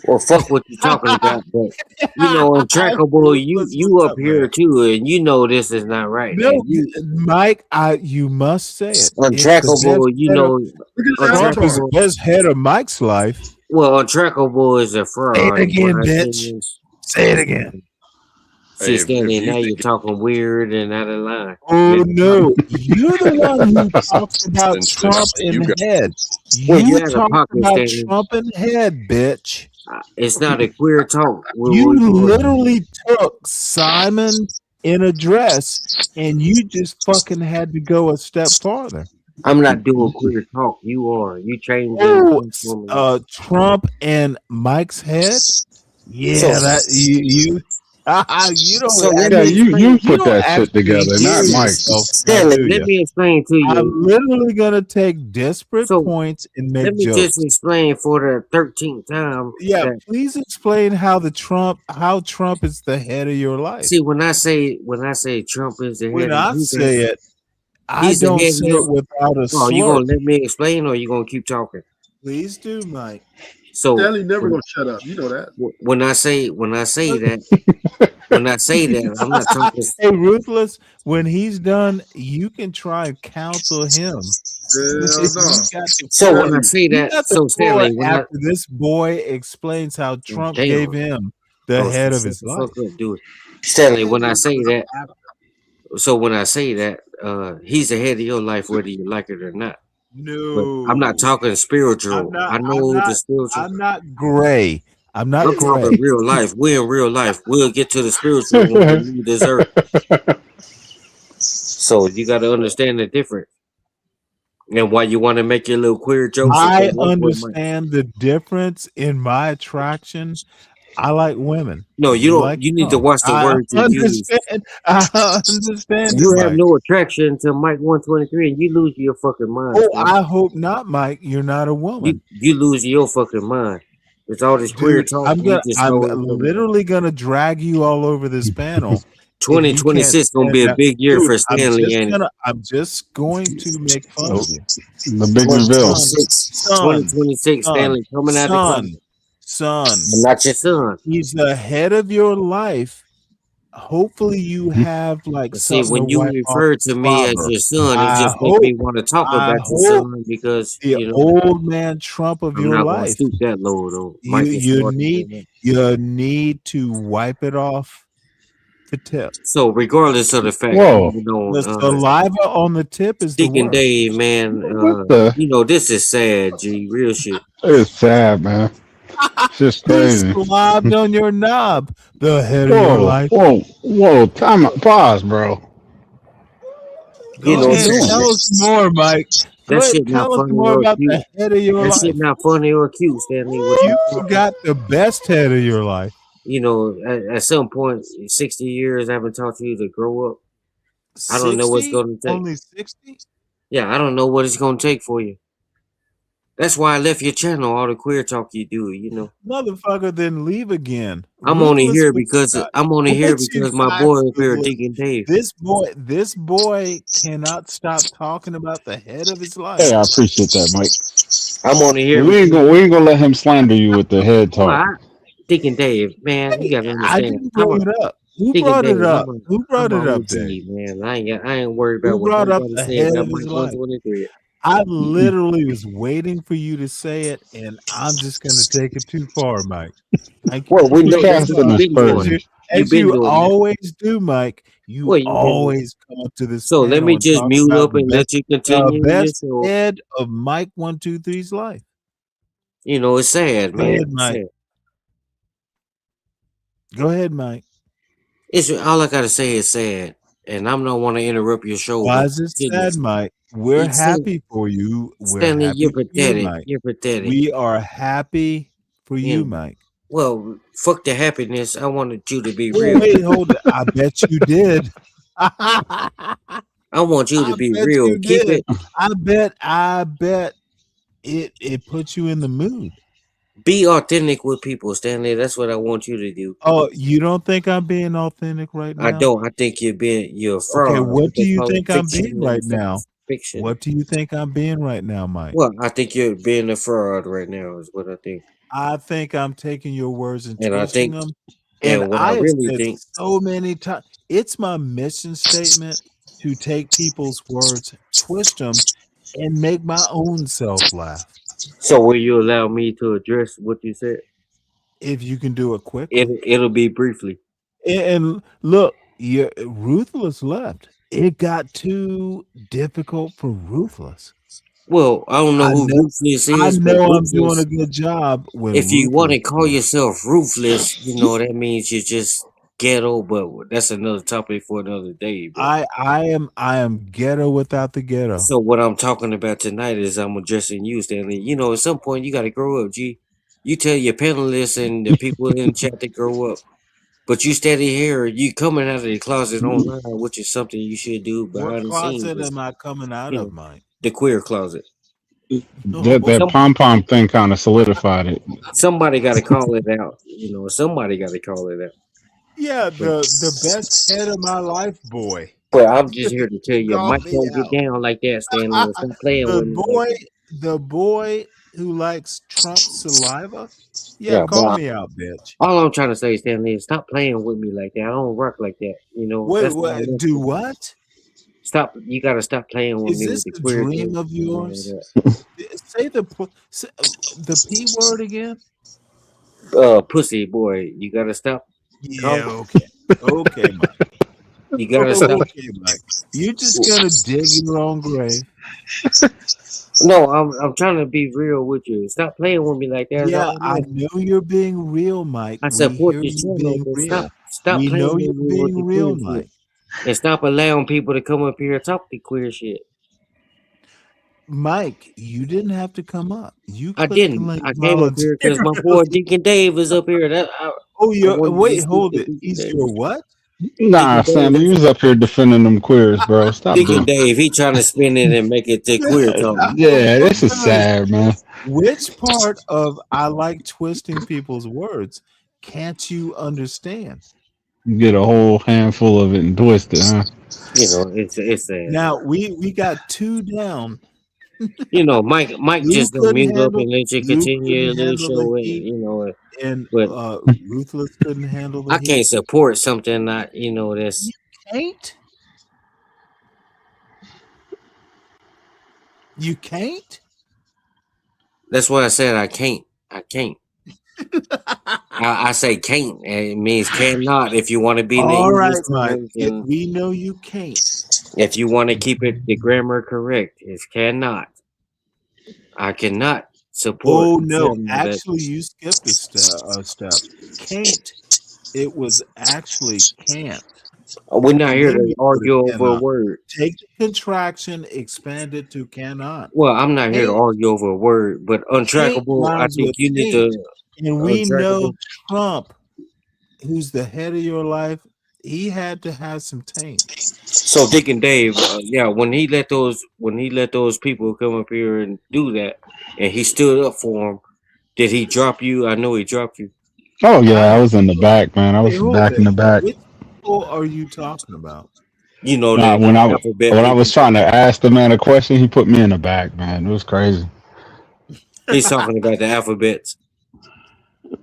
Speaker 15: Well, fuck what you're talking about, but you know, untrackable, you up here too, and you know this is not right.
Speaker 2: No,
Speaker 15: And you,
Speaker 2: Mike, you must say it.
Speaker 15: untrackable, you know,
Speaker 2: Trump is the
Speaker 15: untrackable.
Speaker 2: best head of Mike's life.
Speaker 15: Well, untrackable is a fraud.
Speaker 2: Say it again,
Speaker 15: in my
Speaker 2: bitch.
Speaker 15: opinion.
Speaker 2: Say it again.
Speaker 15: See,
Speaker 13: Hey,
Speaker 15: Stanley,
Speaker 13: if you
Speaker 15: now you're
Speaker 13: think
Speaker 15: talking weird and out of line.
Speaker 2: Oh no, you're the one who talks about
Speaker 13: Then
Speaker 2: Trump
Speaker 13: you
Speaker 2: in
Speaker 13: got-
Speaker 2: head.
Speaker 15: Well,
Speaker 2: You
Speaker 15: you had a
Speaker 2: talk
Speaker 15: pocket,
Speaker 2: about
Speaker 15: Stanley.
Speaker 2: Trump in head, bitch.
Speaker 15: It's not a queer talk.
Speaker 2: You literally took Simon in a dress and you just fucking had to go a step farther.
Speaker 15: I'm not doing queer talk. You are. You changing.
Speaker 2: Oh, Trump and Mike's head? Yeah,
Speaker 15: So-
Speaker 2: that you you don't
Speaker 15: So let
Speaker 10: Yeah,
Speaker 15: me
Speaker 10: you
Speaker 15: explain.
Speaker 10: put
Speaker 2: don't
Speaker 10: that shit
Speaker 2: actually
Speaker 10: together,
Speaker 2: hear
Speaker 10: not Mike.
Speaker 2: yourself,
Speaker 15: Stanley,
Speaker 2: do
Speaker 15: let
Speaker 2: ya?
Speaker 15: me explain to
Speaker 2: I'm
Speaker 15: you.
Speaker 2: literally gonna take desperate
Speaker 15: So,
Speaker 2: points and make
Speaker 15: Let me
Speaker 2: jokes.
Speaker 15: just explain for the 13th time.
Speaker 2: Yeah,
Speaker 15: that-
Speaker 2: please explain how Trump is the head of your life.
Speaker 15: see, when I say Trump is the head,
Speaker 2: When I
Speaker 15: he's
Speaker 2: say
Speaker 15: the-
Speaker 2: it, I
Speaker 15: he's the
Speaker 2: don't
Speaker 15: head of
Speaker 2: say
Speaker 15: your-
Speaker 2: it without a
Speaker 15: Oh, you
Speaker 2: slur.
Speaker 15: gonna let me explain, or you gonna keep talking?
Speaker 2: Please do, Mike.
Speaker 15: So
Speaker 11: Stanley never gonna shut up. You know that.
Speaker 15: when I say that, when I say that, I'm not talking.
Speaker 2: Hey, Ruthless, when he's done, you can try and counsel him.
Speaker 11: Hell no.
Speaker 15: So when I say
Speaker 2: You
Speaker 15: that,
Speaker 2: got the
Speaker 15: so Stanley,
Speaker 2: floor after this boy explains how Trump
Speaker 15: Damn.
Speaker 2: gave him the
Speaker 15: Oh,
Speaker 2: head of
Speaker 15: shut
Speaker 2: his
Speaker 15: the
Speaker 2: life.
Speaker 15: fuck up, dude. Stanley, when I say that, he's the head of your life, whether you like it or not.
Speaker 2: No,
Speaker 15: But I'm not talking spiritual. I know the spiritual.
Speaker 2: I'm not gray. I'm not
Speaker 15: I'm
Speaker 2: gray.
Speaker 15: talking real life. We're in real life. We'll get to the spiritual when we leave this earth. So you got to understand the difference. And why you want to make your little queer jokes?
Speaker 2: I understand the difference in my attraction. I like women.
Speaker 15: No, you don't.
Speaker 2: like
Speaker 15: You need to
Speaker 2: Trump.
Speaker 15: watch the
Speaker 2: I
Speaker 15: words you use.
Speaker 2: I understand.
Speaker 15: You
Speaker 2: it,
Speaker 15: have
Speaker 2: Mike.
Speaker 15: no attraction to Mike 123, and you lose your fucking mind.
Speaker 2: Oh,
Speaker 15: man.
Speaker 2: I hope not, Mike. You're not a woman.
Speaker 15: You lose your fucking mind. It's all this queer
Speaker 2: Dude,
Speaker 15: talk.
Speaker 2: I'm
Speaker 15: you just
Speaker 2: I'm
Speaker 15: know it's gonna-
Speaker 2: literally gonna drag you all over this panel. if you
Speaker 15: 2026
Speaker 2: can't
Speaker 15: gonna be a
Speaker 2: stand
Speaker 15: big year
Speaker 2: Dude,
Speaker 15: for Stanley, ain't it?
Speaker 2: I'm just going to make fun of you.
Speaker 10: The big reveal.
Speaker 15: 2026 Stanley coming out the
Speaker 2: son.
Speaker 15: I'm not your son.
Speaker 2: He's the head of your life, hopefully you have like
Speaker 15: But see,
Speaker 2: something to
Speaker 15: when you
Speaker 2: wipe off
Speaker 15: refer
Speaker 2: the
Speaker 15: to me as
Speaker 2: slobber.
Speaker 15: your son, it
Speaker 2: I
Speaker 15: just makes
Speaker 2: hope
Speaker 15: me want to talk
Speaker 2: I
Speaker 15: about your
Speaker 2: hope
Speaker 15: son because
Speaker 2: the old man Trump of
Speaker 15: I'm
Speaker 2: your
Speaker 15: not gonna
Speaker 2: life.
Speaker 15: stoop that low though.
Speaker 2: You
Speaker 15: Mike is
Speaker 2: you
Speaker 15: smarter
Speaker 2: need
Speaker 15: than that.
Speaker 2: you need to wipe it off the tip.
Speaker 15: So regardless of the fact,
Speaker 10: Whoa.
Speaker 2: The saliva on the tip is the
Speaker 15: Deacon
Speaker 2: worst.
Speaker 15: Dave, man,
Speaker 10: What the?
Speaker 15: this is sad, G. Real shit.
Speaker 10: It's sad, man. It's just
Speaker 2: Who
Speaker 10: crazy.
Speaker 2: slobbed on your knob? The head of your
Speaker 10: Whoa,
Speaker 2: life.
Speaker 10: whoa, whoa! Time out. Pause, bro.
Speaker 15: You
Speaker 2: Go
Speaker 10: What
Speaker 15: know,
Speaker 10: you
Speaker 2: ahead,
Speaker 10: doing?
Speaker 2: tell us more, Mike. Go
Speaker 15: that
Speaker 2: ahead,
Speaker 15: shit not
Speaker 2: tell us
Speaker 15: funny
Speaker 2: more
Speaker 15: or
Speaker 2: about
Speaker 15: cute.
Speaker 2: the head of your
Speaker 15: That shit
Speaker 2: life.
Speaker 15: not funny or cute, Stanley. What you
Speaker 2: You got the best head of your life.
Speaker 15: at some point, 60 years, I haven't taught you to grow up. I don't know what's
Speaker 2: 60?
Speaker 15: going to take.
Speaker 2: Only 60?
Speaker 15: Yeah, I don't know what it's going to take for you. That's why I left your channel, all the queer talk you do.
Speaker 2: Motherfucker, then leave again.
Speaker 15: I'm only
Speaker 2: Ruthless
Speaker 15: here
Speaker 2: what you
Speaker 15: because
Speaker 2: got.
Speaker 15: I'm only here
Speaker 2: What you
Speaker 15: because my
Speaker 2: got
Speaker 15: boy up here,
Speaker 2: ruthless.
Speaker 15: Deacon Dave.
Speaker 2: This boy cannot stop talking about the head of his life.
Speaker 10: Hey, I appreciate that, Mike.
Speaker 15: I'm only here
Speaker 10: We ain't
Speaker 15: because
Speaker 10: gonna let him slander you with the head talk.
Speaker 15: Deacon Dave, man, you gotta
Speaker 2: I
Speaker 15: understand.
Speaker 2: didn't bring it up. Who
Speaker 15: Deacon
Speaker 2: brought
Speaker 15: Dave,
Speaker 2: it up? Who brought
Speaker 15: I'm
Speaker 2: it
Speaker 15: a
Speaker 2: up, Dave?
Speaker 15: OG, man. I ain't worried about
Speaker 2: Who
Speaker 15: what
Speaker 2: brought up
Speaker 15: nobody
Speaker 2: the
Speaker 15: say
Speaker 2: head
Speaker 15: about
Speaker 2: of his
Speaker 15: Mike
Speaker 2: life?
Speaker 15: 123.
Speaker 2: I literally was waiting for you to say it, and I'm just going to take it too far, Mike. Thank you.
Speaker 15: Well, we
Speaker 10: He's
Speaker 15: know that's what
Speaker 10: casting
Speaker 15: you've been doing.
Speaker 10: aspersions.
Speaker 15: You've
Speaker 2: As
Speaker 15: been
Speaker 2: you
Speaker 15: doing that.
Speaker 2: always do, Mike, you
Speaker 15: Well, you've been doing.
Speaker 2: always come up to this
Speaker 15: So let
Speaker 2: panel
Speaker 15: me
Speaker 2: and
Speaker 15: just
Speaker 2: talk
Speaker 15: mute
Speaker 2: about
Speaker 15: up and let you continue your
Speaker 2: best
Speaker 15: show.
Speaker 2: head of Mike 123's life.
Speaker 15: It's sad,
Speaker 2: Go
Speaker 15: man.
Speaker 2: ahead,
Speaker 15: It's
Speaker 2: Mike.
Speaker 15: sad.
Speaker 2: Go ahead, Mike.
Speaker 15: It's all I gotta say is sad, and I'm not want to interrupt your show.
Speaker 2: Why
Speaker 15: But
Speaker 2: is it sad, Mike? We're
Speaker 15: It's sad.
Speaker 2: happy for you. We're
Speaker 15: Stanley,
Speaker 2: happy
Speaker 15: you're
Speaker 2: for you,
Speaker 15: pathetic.
Speaker 2: Mike.
Speaker 15: You're pathetic.
Speaker 2: We are happy for you, Mike.
Speaker 15: Well, fuck the happiness. I wanted you to be
Speaker 2: Well,
Speaker 15: real.
Speaker 2: wait, hold it. I bet you did.
Speaker 15: I want you to be
Speaker 2: bet
Speaker 15: real.
Speaker 2: you
Speaker 15: Keep
Speaker 2: did.
Speaker 15: it.
Speaker 2: I bet it puts you in the mood.
Speaker 15: Be authentic with people, Stanley. That's what I want you to do.
Speaker 2: Oh, you don't think I'm being authentic right now?
Speaker 15: I don't. I think you're a fraud.
Speaker 2: Okay, what do
Speaker 15: They
Speaker 2: you
Speaker 15: call it
Speaker 2: think I'm
Speaker 15: fiction
Speaker 2: being right
Speaker 15: and
Speaker 2: now?
Speaker 15: fiction.
Speaker 2: What do you think I'm being right now, Mike?
Speaker 15: Well, I think you're being a fraud right now. Is what I think.
Speaker 2: I think I'm taking your words and
Speaker 15: And I
Speaker 2: twisting
Speaker 15: think,
Speaker 2: them. And
Speaker 15: what I
Speaker 2: I have
Speaker 15: really
Speaker 2: said
Speaker 15: think.
Speaker 2: so many times, it's my mission statement to take people's words, twist them, and make my own self laugh.
Speaker 15: So will you allow me to address what you said?
Speaker 2: If you can do it quickly.
Speaker 15: It'll be briefly.
Speaker 2: And look, Ruthless left. It got too difficult for Ruthless.
Speaker 15: Well, I don't know who Ruthless
Speaker 2: I
Speaker 15: is, but
Speaker 2: know I'm doing
Speaker 15: Ruthless,
Speaker 2: a good job when
Speaker 15: if you want to
Speaker 2: Ruthless
Speaker 15: call yourself ruthless, that means you're just ghetto. But that's another topic for another day, bro.
Speaker 2: I am ghetto without the ghetto.
Speaker 15: So what I'm talking about tonight is I'm addressing you, Stanley. At some point you got to grow up, G. You tell your panelists and the people in chat to grow up, but you steady here. You coming out of the closet online, which is something you should do
Speaker 2: What
Speaker 15: behind the
Speaker 2: closet
Speaker 15: scenes.
Speaker 2: am I coming out of, Mike?
Speaker 15: The queer closet.
Speaker 10: That pom pom thing kind of solidified it.
Speaker 15: Somebody got to call it out. Somebody got to call it out.
Speaker 2: Yeah, the best head of my life, boy.
Speaker 15: Well, I'm just here to tell you,
Speaker 2: Call
Speaker 15: Mike
Speaker 2: me
Speaker 15: don't get
Speaker 2: out.
Speaker 15: down like that, Stanley. Stop playing with me.
Speaker 2: The boy who likes Trump's saliva. Yeah,
Speaker 15: Yeah,
Speaker 2: call
Speaker 15: but
Speaker 2: me out, bitch.
Speaker 15: all I'm trying to say, Stanley, is stop playing with me like that. I don't rock like that.
Speaker 2: Wait, do what?
Speaker 15: Stop. You got to stop playing with
Speaker 2: Is
Speaker 15: me
Speaker 2: this
Speaker 15: with the
Speaker 2: a
Speaker 15: queer
Speaker 2: dream
Speaker 15: thing
Speaker 2: of
Speaker 15: and all
Speaker 2: yours?
Speaker 15: that.
Speaker 2: Say the P word again.
Speaker 15: Pussy boy, you got to stop.
Speaker 2: Yeah, okay, Mike.
Speaker 15: You got to stop.
Speaker 2: Okay, Mike. You're just gonna dig your own grave.
Speaker 15: No, I'm trying to be real with you. Stop playing with me like that.
Speaker 2: Yeah, I know you're being real, Mike.
Speaker 15: I
Speaker 2: We
Speaker 15: support
Speaker 2: hear
Speaker 15: your
Speaker 2: you
Speaker 15: channel,
Speaker 2: being
Speaker 15: but
Speaker 2: real.
Speaker 15: stop
Speaker 2: We
Speaker 15: playing
Speaker 2: know
Speaker 15: with
Speaker 2: you're
Speaker 15: me with the
Speaker 2: being
Speaker 15: queer
Speaker 2: real,
Speaker 15: shit.
Speaker 2: Mike.
Speaker 15: And stop allowing people to come up here and talk the queer shit.
Speaker 2: Mike, you didn't have to come up. You
Speaker 15: I
Speaker 2: clicked the
Speaker 15: didn't.
Speaker 2: link
Speaker 15: I came up here because my boy
Speaker 2: voluntarily.
Speaker 15: Deacon Dave is up here.
Speaker 2: Wait, hold it. He's your what?
Speaker 10: Nah, Stanley, you was up here defending them queers, bro. Stop
Speaker 15: Deacon
Speaker 10: doing.
Speaker 15: Dave, he trying to spin it and make it the queer talk.
Speaker 10: Yeah, this is sad, man.
Speaker 2: Which part of I like twisting people's words can't you understand?
Speaker 10: You get a whole handful of it and twist it, huh?
Speaker 15: It's sad.
Speaker 2: Now we got two down.
Speaker 15: You know, Mike
Speaker 2: You
Speaker 15: just gonna
Speaker 2: couldn't
Speaker 15: mute up
Speaker 2: handle
Speaker 15: and let you
Speaker 2: you
Speaker 15: continue
Speaker 2: couldn't
Speaker 15: your little
Speaker 2: handle the
Speaker 15: show, and
Speaker 2: heat, and
Speaker 15: but
Speaker 2: Ruthless couldn't handle the
Speaker 15: I can't
Speaker 2: heat.
Speaker 15: support something that's
Speaker 2: You can't. You can't.
Speaker 15: that's what I said. I can't. I say can't, and it means cannot. If you want to be in the
Speaker 2: All
Speaker 15: English
Speaker 2: right, Mike.
Speaker 15: terms, and
Speaker 2: We know you can't.
Speaker 15: if you want to keep it the grammar correct, it's cannot. I cannot support
Speaker 2: Oh no,
Speaker 15: something that
Speaker 2: actually, you skipped a step. Can't. It was actually can't,
Speaker 15: we're not
Speaker 2: and
Speaker 15: here
Speaker 2: then
Speaker 15: to
Speaker 2: you put a
Speaker 15: argue over a
Speaker 2: cannot.
Speaker 15: word.
Speaker 2: Take the contraction, expand it to cannot.
Speaker 15: Well, I'm not here to
Speaker 2: Can't.
Speaker 15: argue over a word, but
Speaker 2: Can't
Speaker 15: untrackable. I
Speaker 2: rhymes
Speaker 15: think
Speaker 2: with
Speaker 15: you need
Speaker 2: taint,
Speaker 15: to
Speaker 2: and we know
Speaker 15: untrackable.
Speaker 2: Trump, who's the head of your life, he had to have some taint.
Speaker 15: So Dick and Dave, yeah, when he let those people come up here and do that, and he stood up for them, did he drop you? I know he dropped you.
Speaker 10: Oh yeah,
Speaker 2: I
Speaker 10: I was in the back, man. I
Speaker 2: Wait,
Speaker 10: was
Speaker 2: hold
Speaker 10: back in
Speaker 2: it.
Speaker 10: the back.
Speaker 2: Which people are you talking about?
Speaker 15: You know
Speaker 10: Nah,
Speaker 15: the alphabet
Speaker 10: when I was
Speaker 15: people.
Speaker 10: trying to ask the man a question, he put me in the back, man. It was crazy.
Speaker 15: He's talking about the alphabets.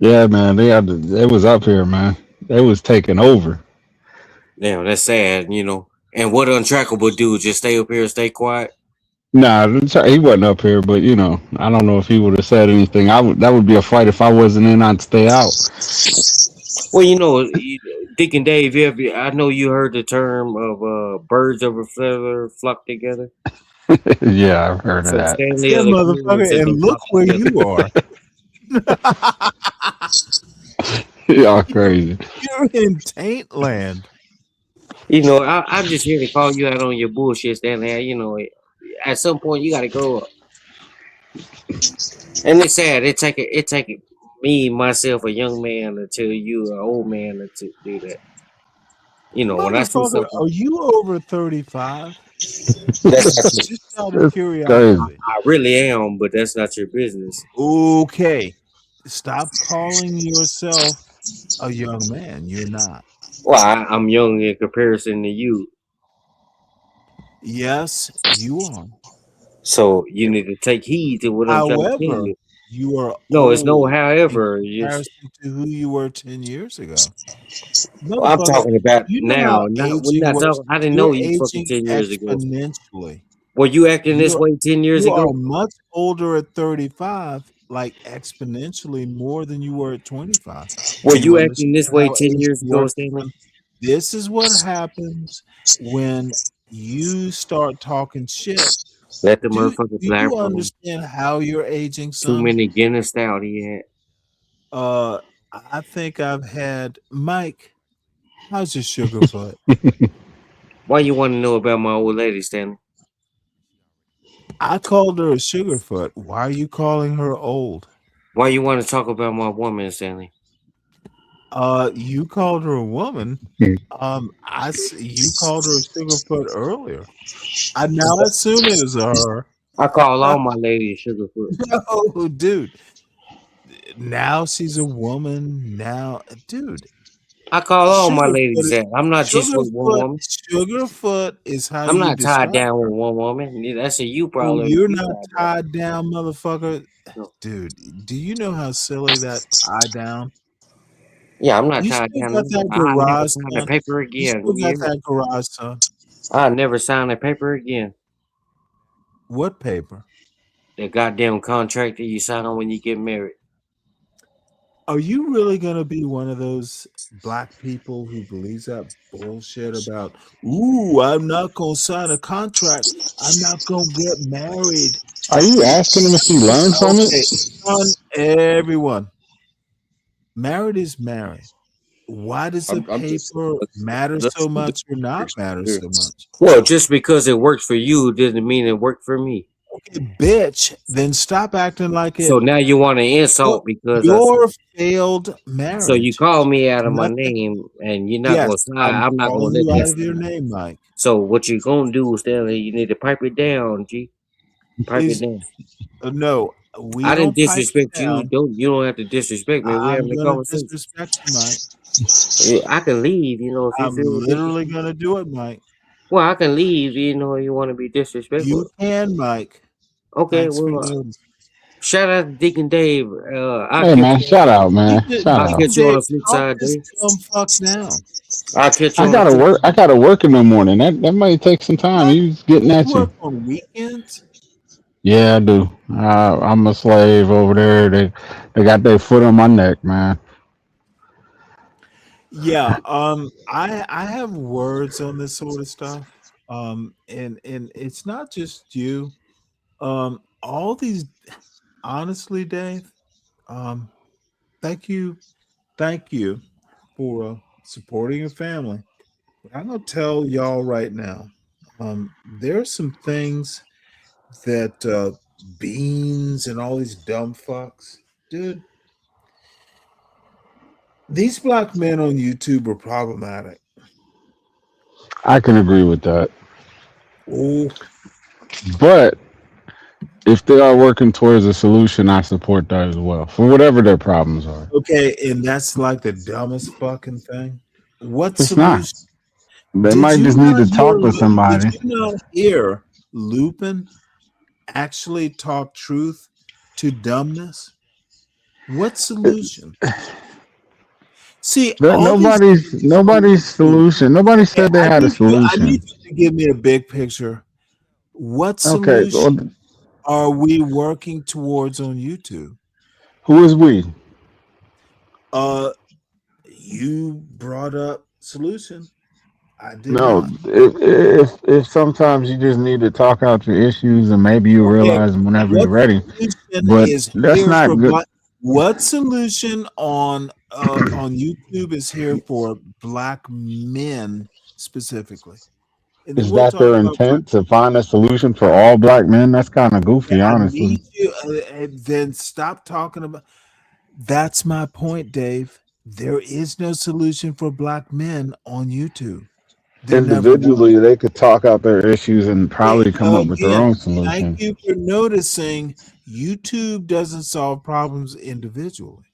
Speaker 10: Yeah, man. They was up here, man. They was taking over.
Speaker 15: Damn, that's sad, And what untrackable do? Just stay up here and stay quiet.
Speaker 10: Nah, he wasn't up here, but I don't know if he would have said anything. That would be a fight if I wasn't in. I'd stay out.
Speaker 15: Well, Dick and Dave, I know you heard the term of birds of a feather flock together.
Speaker 10: Yeah, I've heard of
Speaker 15: So
Speaker 10: that.
Speaker 15: Stanley
Speaker 2: Yeah,
Speaker 15: of the birds
Speaker 2: motherfucker,
Speaker 15: and they
Speaker 2: and look
Speaker 15: flock
Speaker 2: where
Speaker 15: together.
Speaker 2: you are.
Speaker 10: Y'all crazy.
Speaker 2: You're in taint land.
Speaker 15: I'm just here to call you out on your bullshit, Stanley. At some point you got to grow up. And it's sad. It take me myself, a young man, to tell you, an old man, to do that. When I see
Speaker 2: Motherfucker,
Speaker 15: something,
Speaker 2: are you over 35?
Speaker 15: that's not your.
Speaker 2: Just out of
Speaker 10: It's crazy.
Speaker 2: curiosity.
Speaker 15: I really am, but that's not your business.
Speaker 2: Okay. Stop calling yourself a young man. You're not.
Speaker 15: Well, I'm young in comparison to you,
Speaker 2: Yes, you are.
Speaker 15: so you need to take heed to what I'm trying to tell
Speaker 2: However,
Speaker 15: you.
Speaker 2: you are
Speaker 15: No, it's no
Speaker 2: old in
Speaker 15: however.
Speaker 2: comparison to who you were 10 years ago.
Speaker 15: I'm
Speaker 2: Motherfucker,
Speaker 15: talking about
Speaker 2: you know how
Speaker 15: now. Not we're
Speaker 2: aging
Speaker 15: not
Speaker 2: works.
Speaker 15: talking. I didn't know
Speaker 2: You're
Speaker 15: you fucking
Speaker 2: aging
Speaker 15: 10 years ago.
Speaker 2: exponentially.
Speaker 15: Were you acting this
Speaker 2: You're
Speaker 15: way 10 years
Speaker 2: you are
Speaker 15: ago?
Speaker 2: much older at 35, like exponentially more than you were at 25.
Speaker 15: Were
Speaker 2: Do you
Speaker 15: you acting
Speaker 2: understand
Speaker 15: this way
Speaker 2: how
Speaker 15: 10
Speaker 2: aging
Speaker 15: years ago,
Speaker 2: works?
Speaker 15: Stanley?
Speaker 2: This is what happens when you start talking shit.
Speaker 15: Let the
Speaker 2: Do
Speaker 15: motherfucker
Speaker 2: do
Speaker 15: black
Speaker 2: you
Speaker 15: from
Speaker 2: understand how you're aging,
Speaker 15: too
Speaker 2: son?
Speaker 15: many Guinness stout he had.
Speaker 2: Uh, I think I've had Mike. How's your sugar foot?
Speaker 15: Why you want to know about my old lady, Stanley?
Speaker 2: I called her a sugar foot. Why are you calling her old?
Speaker 15: Why you want to talk about my woman, Stanley?
Speaker 2: You called her a woman. You called her a sugar foot earlier. I now assume it is her.
Speaker 15: I call all my ladies Sugarfoot.
Speaker 2: No, dude. Now she's a woman. Now, dude.
Speaker 15: I call all my
Speaker 2: Sugarfoot
Speaker 15: ladies
Speaker 2: is
Speaker 15: that. I'm not just with one
Speaker 2: Sugarfoot.
Speaker 15: woman.
Speaker 2: Sugarfoot is how
Speaker 15: I'm
Speaker 2: you
Speaker 15: not tied
Speaker 2: describe
Speaker 15: down
Speaker 2: her.
Speaker 15: with one woman. That's a you
Speaker 2: Oh,
Speaker 15: problem.
Speaker 2: you're
Speaker 15: You
Speaker 2: not
Speaker 15: tied down.
Speaker 2: tied down, motherfucker.
Speaker 15: No.
Speaker 2: Dude, do you know how silly that tie down?
Speaker 15: Yeah, I'm not
Speaker 2: You
Speaker 15: tied
Speaker 2: still
Speaker 15: down.
Speaker 2: got that
Speaker 15: I never
Speaker 2: garage,
Speaker 15: signed a
Speaker 2: son.
Speaker 15: paper
Speaker 2: You
Speaker 15: again.
Speaker 2: still
Speaker 15: You
Speaker 2: got
Speaker 15: hear me?
Speaker 2: that garage, son.
Speaker 15: I never sign a paper again.
Speaker 2: What paper?
Speaker 15: The goddamn contract that you sign on when you get married.
Speaker 2: Are you really gonna be one of those black people who believes that bullshit about, ooh, I'm not gonna sign a contract. I'm not gonna get married.
Speaker 10: Are you asking him if he learned from it?
Speaker 2: Okay, son, everyone. Married is married. Why does the
Speaker 13: I'm just
Speaker 2: paper matter
Speaker 13: that's
Speaker 2: so
Speaker 13: the
Speaker 2: much or not
Speaker 13: distinction
Speaker 2: matter
Speaker 13: here.
Speaker 2: so much?
Speaker 15: Well, just because it works for you doesn't mean it worked for me.
Speaker 2: Okay, bitch, then stop acting like
Speaker 15: So
Speaker 2: it.
Speaker 15: now you want to insult because I said.
Speaker 2: Your failed
Speaker 15: So you
Speaker 2: marriage.
Speaker 15: call me out of my
Speaker 2: Nothing.
Speaker 15: name, and you're not
Speaker 2: Yes,
Speaker 15: gonna slide.
Speaker 2: I'm
Speaker 15: I'm not gonna
Speaker 2: calling
Speaker 15: let
Speaker 2: you
Speaker 15: that
Speaker 2: out of your
Speaker 15: slide.
Speaker 2: name, Mike.
Speaker 15: So what you gonna do, Stanley? You need to pipe it down, G. Pipe it
Speaker 2: Is
Speaker 15: down.
Speaker 2: no, we
Speaker 15: I didn't
Speaker 2: don't pipe it
Speaker 15: disrespect you.
Speaker 2: down.
Speaker 15: You don't have to disrespect me. We're
Speaker 2: I'm
Speaker 15: having a
Speaker 2: gonna
Speaker 15: conversation.
Speaker 2: disrespect you, Mike.
Speaker 15: Yeah, I can leave, if you
Speaker 2: I'm
Speaker 15: feel
Speaker 2: literally
Speaker 15: disrespect.
Speaker 2: gonna do it, Mike.
Speaker 15: Well, I can leave, you want to be
Speaker 2: You
Speaker 15: disrespectful.
Speaker 2: can, Mike.
Speaker 15: Okay,
Speaker 2: Thanks for
Speaker 15: well,
Speaker 2: noticing.
Speaker 15: shout out to Deacon Dave. I'll
Speaker 10: Hey
Speaker 15: catch
Speaker 10: man,
Speaker 15: you.
Speaker 10: shout out, man. Shout
Speaker 15: I'll
Speaker 10: out.
Speaker 2: Deacon
Speaker 15: catch you on
Speaker 2: Dave,
Speaker 15: the flip
Speaker 2: calm
Speaker 15: side,
Speaker 2: this
Speaker 15: Dave.
Speaker 2: dumb fuck down.
Speaker 15: I'll catch you
Speaker 10: I
Speaker 15: on the
Speaker 10: gotta
Speaker 15: flip
Speaker 10: work. I
Speaker 15: side.
Speaker 10: gotta work in the morning. That might take some time.
Speaker 2: What?
Speaker 10: He's getting
Speaker 2: You
Speaker 10: at you.
Speaker 2: work on weekends?
Speaker 10: Yeah, I do. I'm a slave over there. They got their foot on my neck, man.
Speaker 2: Yeah, I have words on this sort of stuff. And it's not just you. All these honestly, Dave, um, thank you for supporting your family. But I'm gonna tell y'all right now, there are some things that beans and all these dumb fucks, dude. These black men on YouTube are problematic.
Speaker 10: I can agree with that.
Speaker 2: Oh,
Speaker 10: But if they are working towards a solution, I support that as well for whatever their problems are.
Speaker 2: okay, and that's like the dumbest fucking thing. What
Speaker 10: It's not.
Speaker 2: solution?
Speaker 10: They
Speaker 2: Did
Speaker 10: might
Speaker 2: you
Speaker 10: just need
Speaker 2: not
Speaker 10: to
Speaker 2: hear?
Speaker 10: talk to
Speaker 2: Did
Speaker 10: somebody.
Speaker 2: you not hear Lupin actually talk truth to dumbness? What solution? See,
Speaker 10: That
Speaker 2: all these
Speaker 10: nobody's solution. Nobody
Speaker 2: okay,
Speaker 10: said they had a
Speaker 2: I need
Speaker 10: solution.
Speaker 2: you to give me a big picture. What
Speaker 10: Okay,
Speaker 2: solution
Speaker 10: well,
Speaker 2: are we working towards on YouTube?
Speaker 10: who is we?
Speaker 2: Uh, you brought up solution. I did
Speaker 10: No,
Speaker 2: not.
Speaker 10: if sometimes you just need to talk out your issues and maybe you
Speaker 2: Okay,
Speaker 10: realize them whenever you're
Speaker 2: what
Speaker 10: ready.
Speaker 2: solution
Speaker 10: But
Speaker 2: is
Speaker 10: that's
Speaker 2: here
Speaker 10: not
Speaker 2: for
Speaker 10: good.
Speaker 2: black? What solution on YouTube is here for black men specifically? And then
Speaker 10: Is
Speaker 2: we'll
Speaker 10: that
Speaker 2: talk
Speaker 10: their
Speaker 2: about black.
Speaker 10: intent to find a solution for all black men? That's kind of
Speaker 2: Yeah,
Speaker 10: goofy,
Speaker 2: I
Speaker 10: honestly.
Speaker 2: need you. Then stop talking about. That's my point, Dave. There is no solution for black men on YouTube. There never was.
Speaker 10: Individually, they could talk out their issues and probably come up with their
Speaker 2: Again,
Speaker 10: own
Speaker 2: thank
Speaker 10: solution.
Speaker 2: you for noticing YouTube doesn't solve problems individually.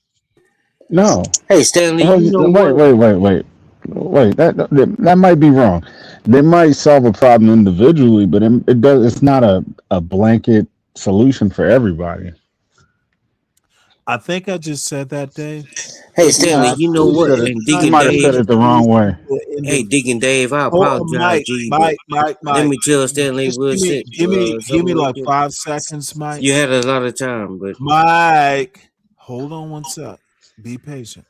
Speaker 10: No.
Speaker 15: Hey, Stanley,
Speaker 10: Oh,
Speaker 15: you know
Speaker 10: wait,
Speaker 15: what?
Speaker 10: wait, wait, wait. Wait, that might be wrong. They might solve a problem individually, but it does. It's not a blanket solution for everybody.
Speaker 2: I think I just said that, Dave.
Speaker 15: Hey,
Speaker 2: It's
Speaker 15: Stanley,
Speaker 2: not.
Speaker 15: you know
Speaker 10: You
Speaker 15: what?
Speaker 10: said it.
Speaker 15: And
Speaker 10: You
Speaker 15: Deacon
Speaker 10: might have
Speaker 15: Dave,
Speaker 10: said
Speaker 2: Any
Speaker 10: it the wrong
Speaker 2: solution
Speaker 10: way.
Speaker 2: for
Speaker 15: hey,
Speaker 2: individual.
Speaker 15: Deacon Dave, I
Speaker 2: Oh,
Speaker 15: apologize, G, but let
Speaker 2: Mike.
Speaker 15: me tell Stanley
Speaker 2: Just
Speaker 15: real shit,
Speaker 2: give
Speaker 15: something
Speaker 2: me
Speaker 15: real
Speaker 2: like
Speaker 15: quick.
Speaker 2: 5 seconds, Mike.
Speaker 15: You had a lot of time, but
Speaker 2: Mike, hold on one sec. Be patient.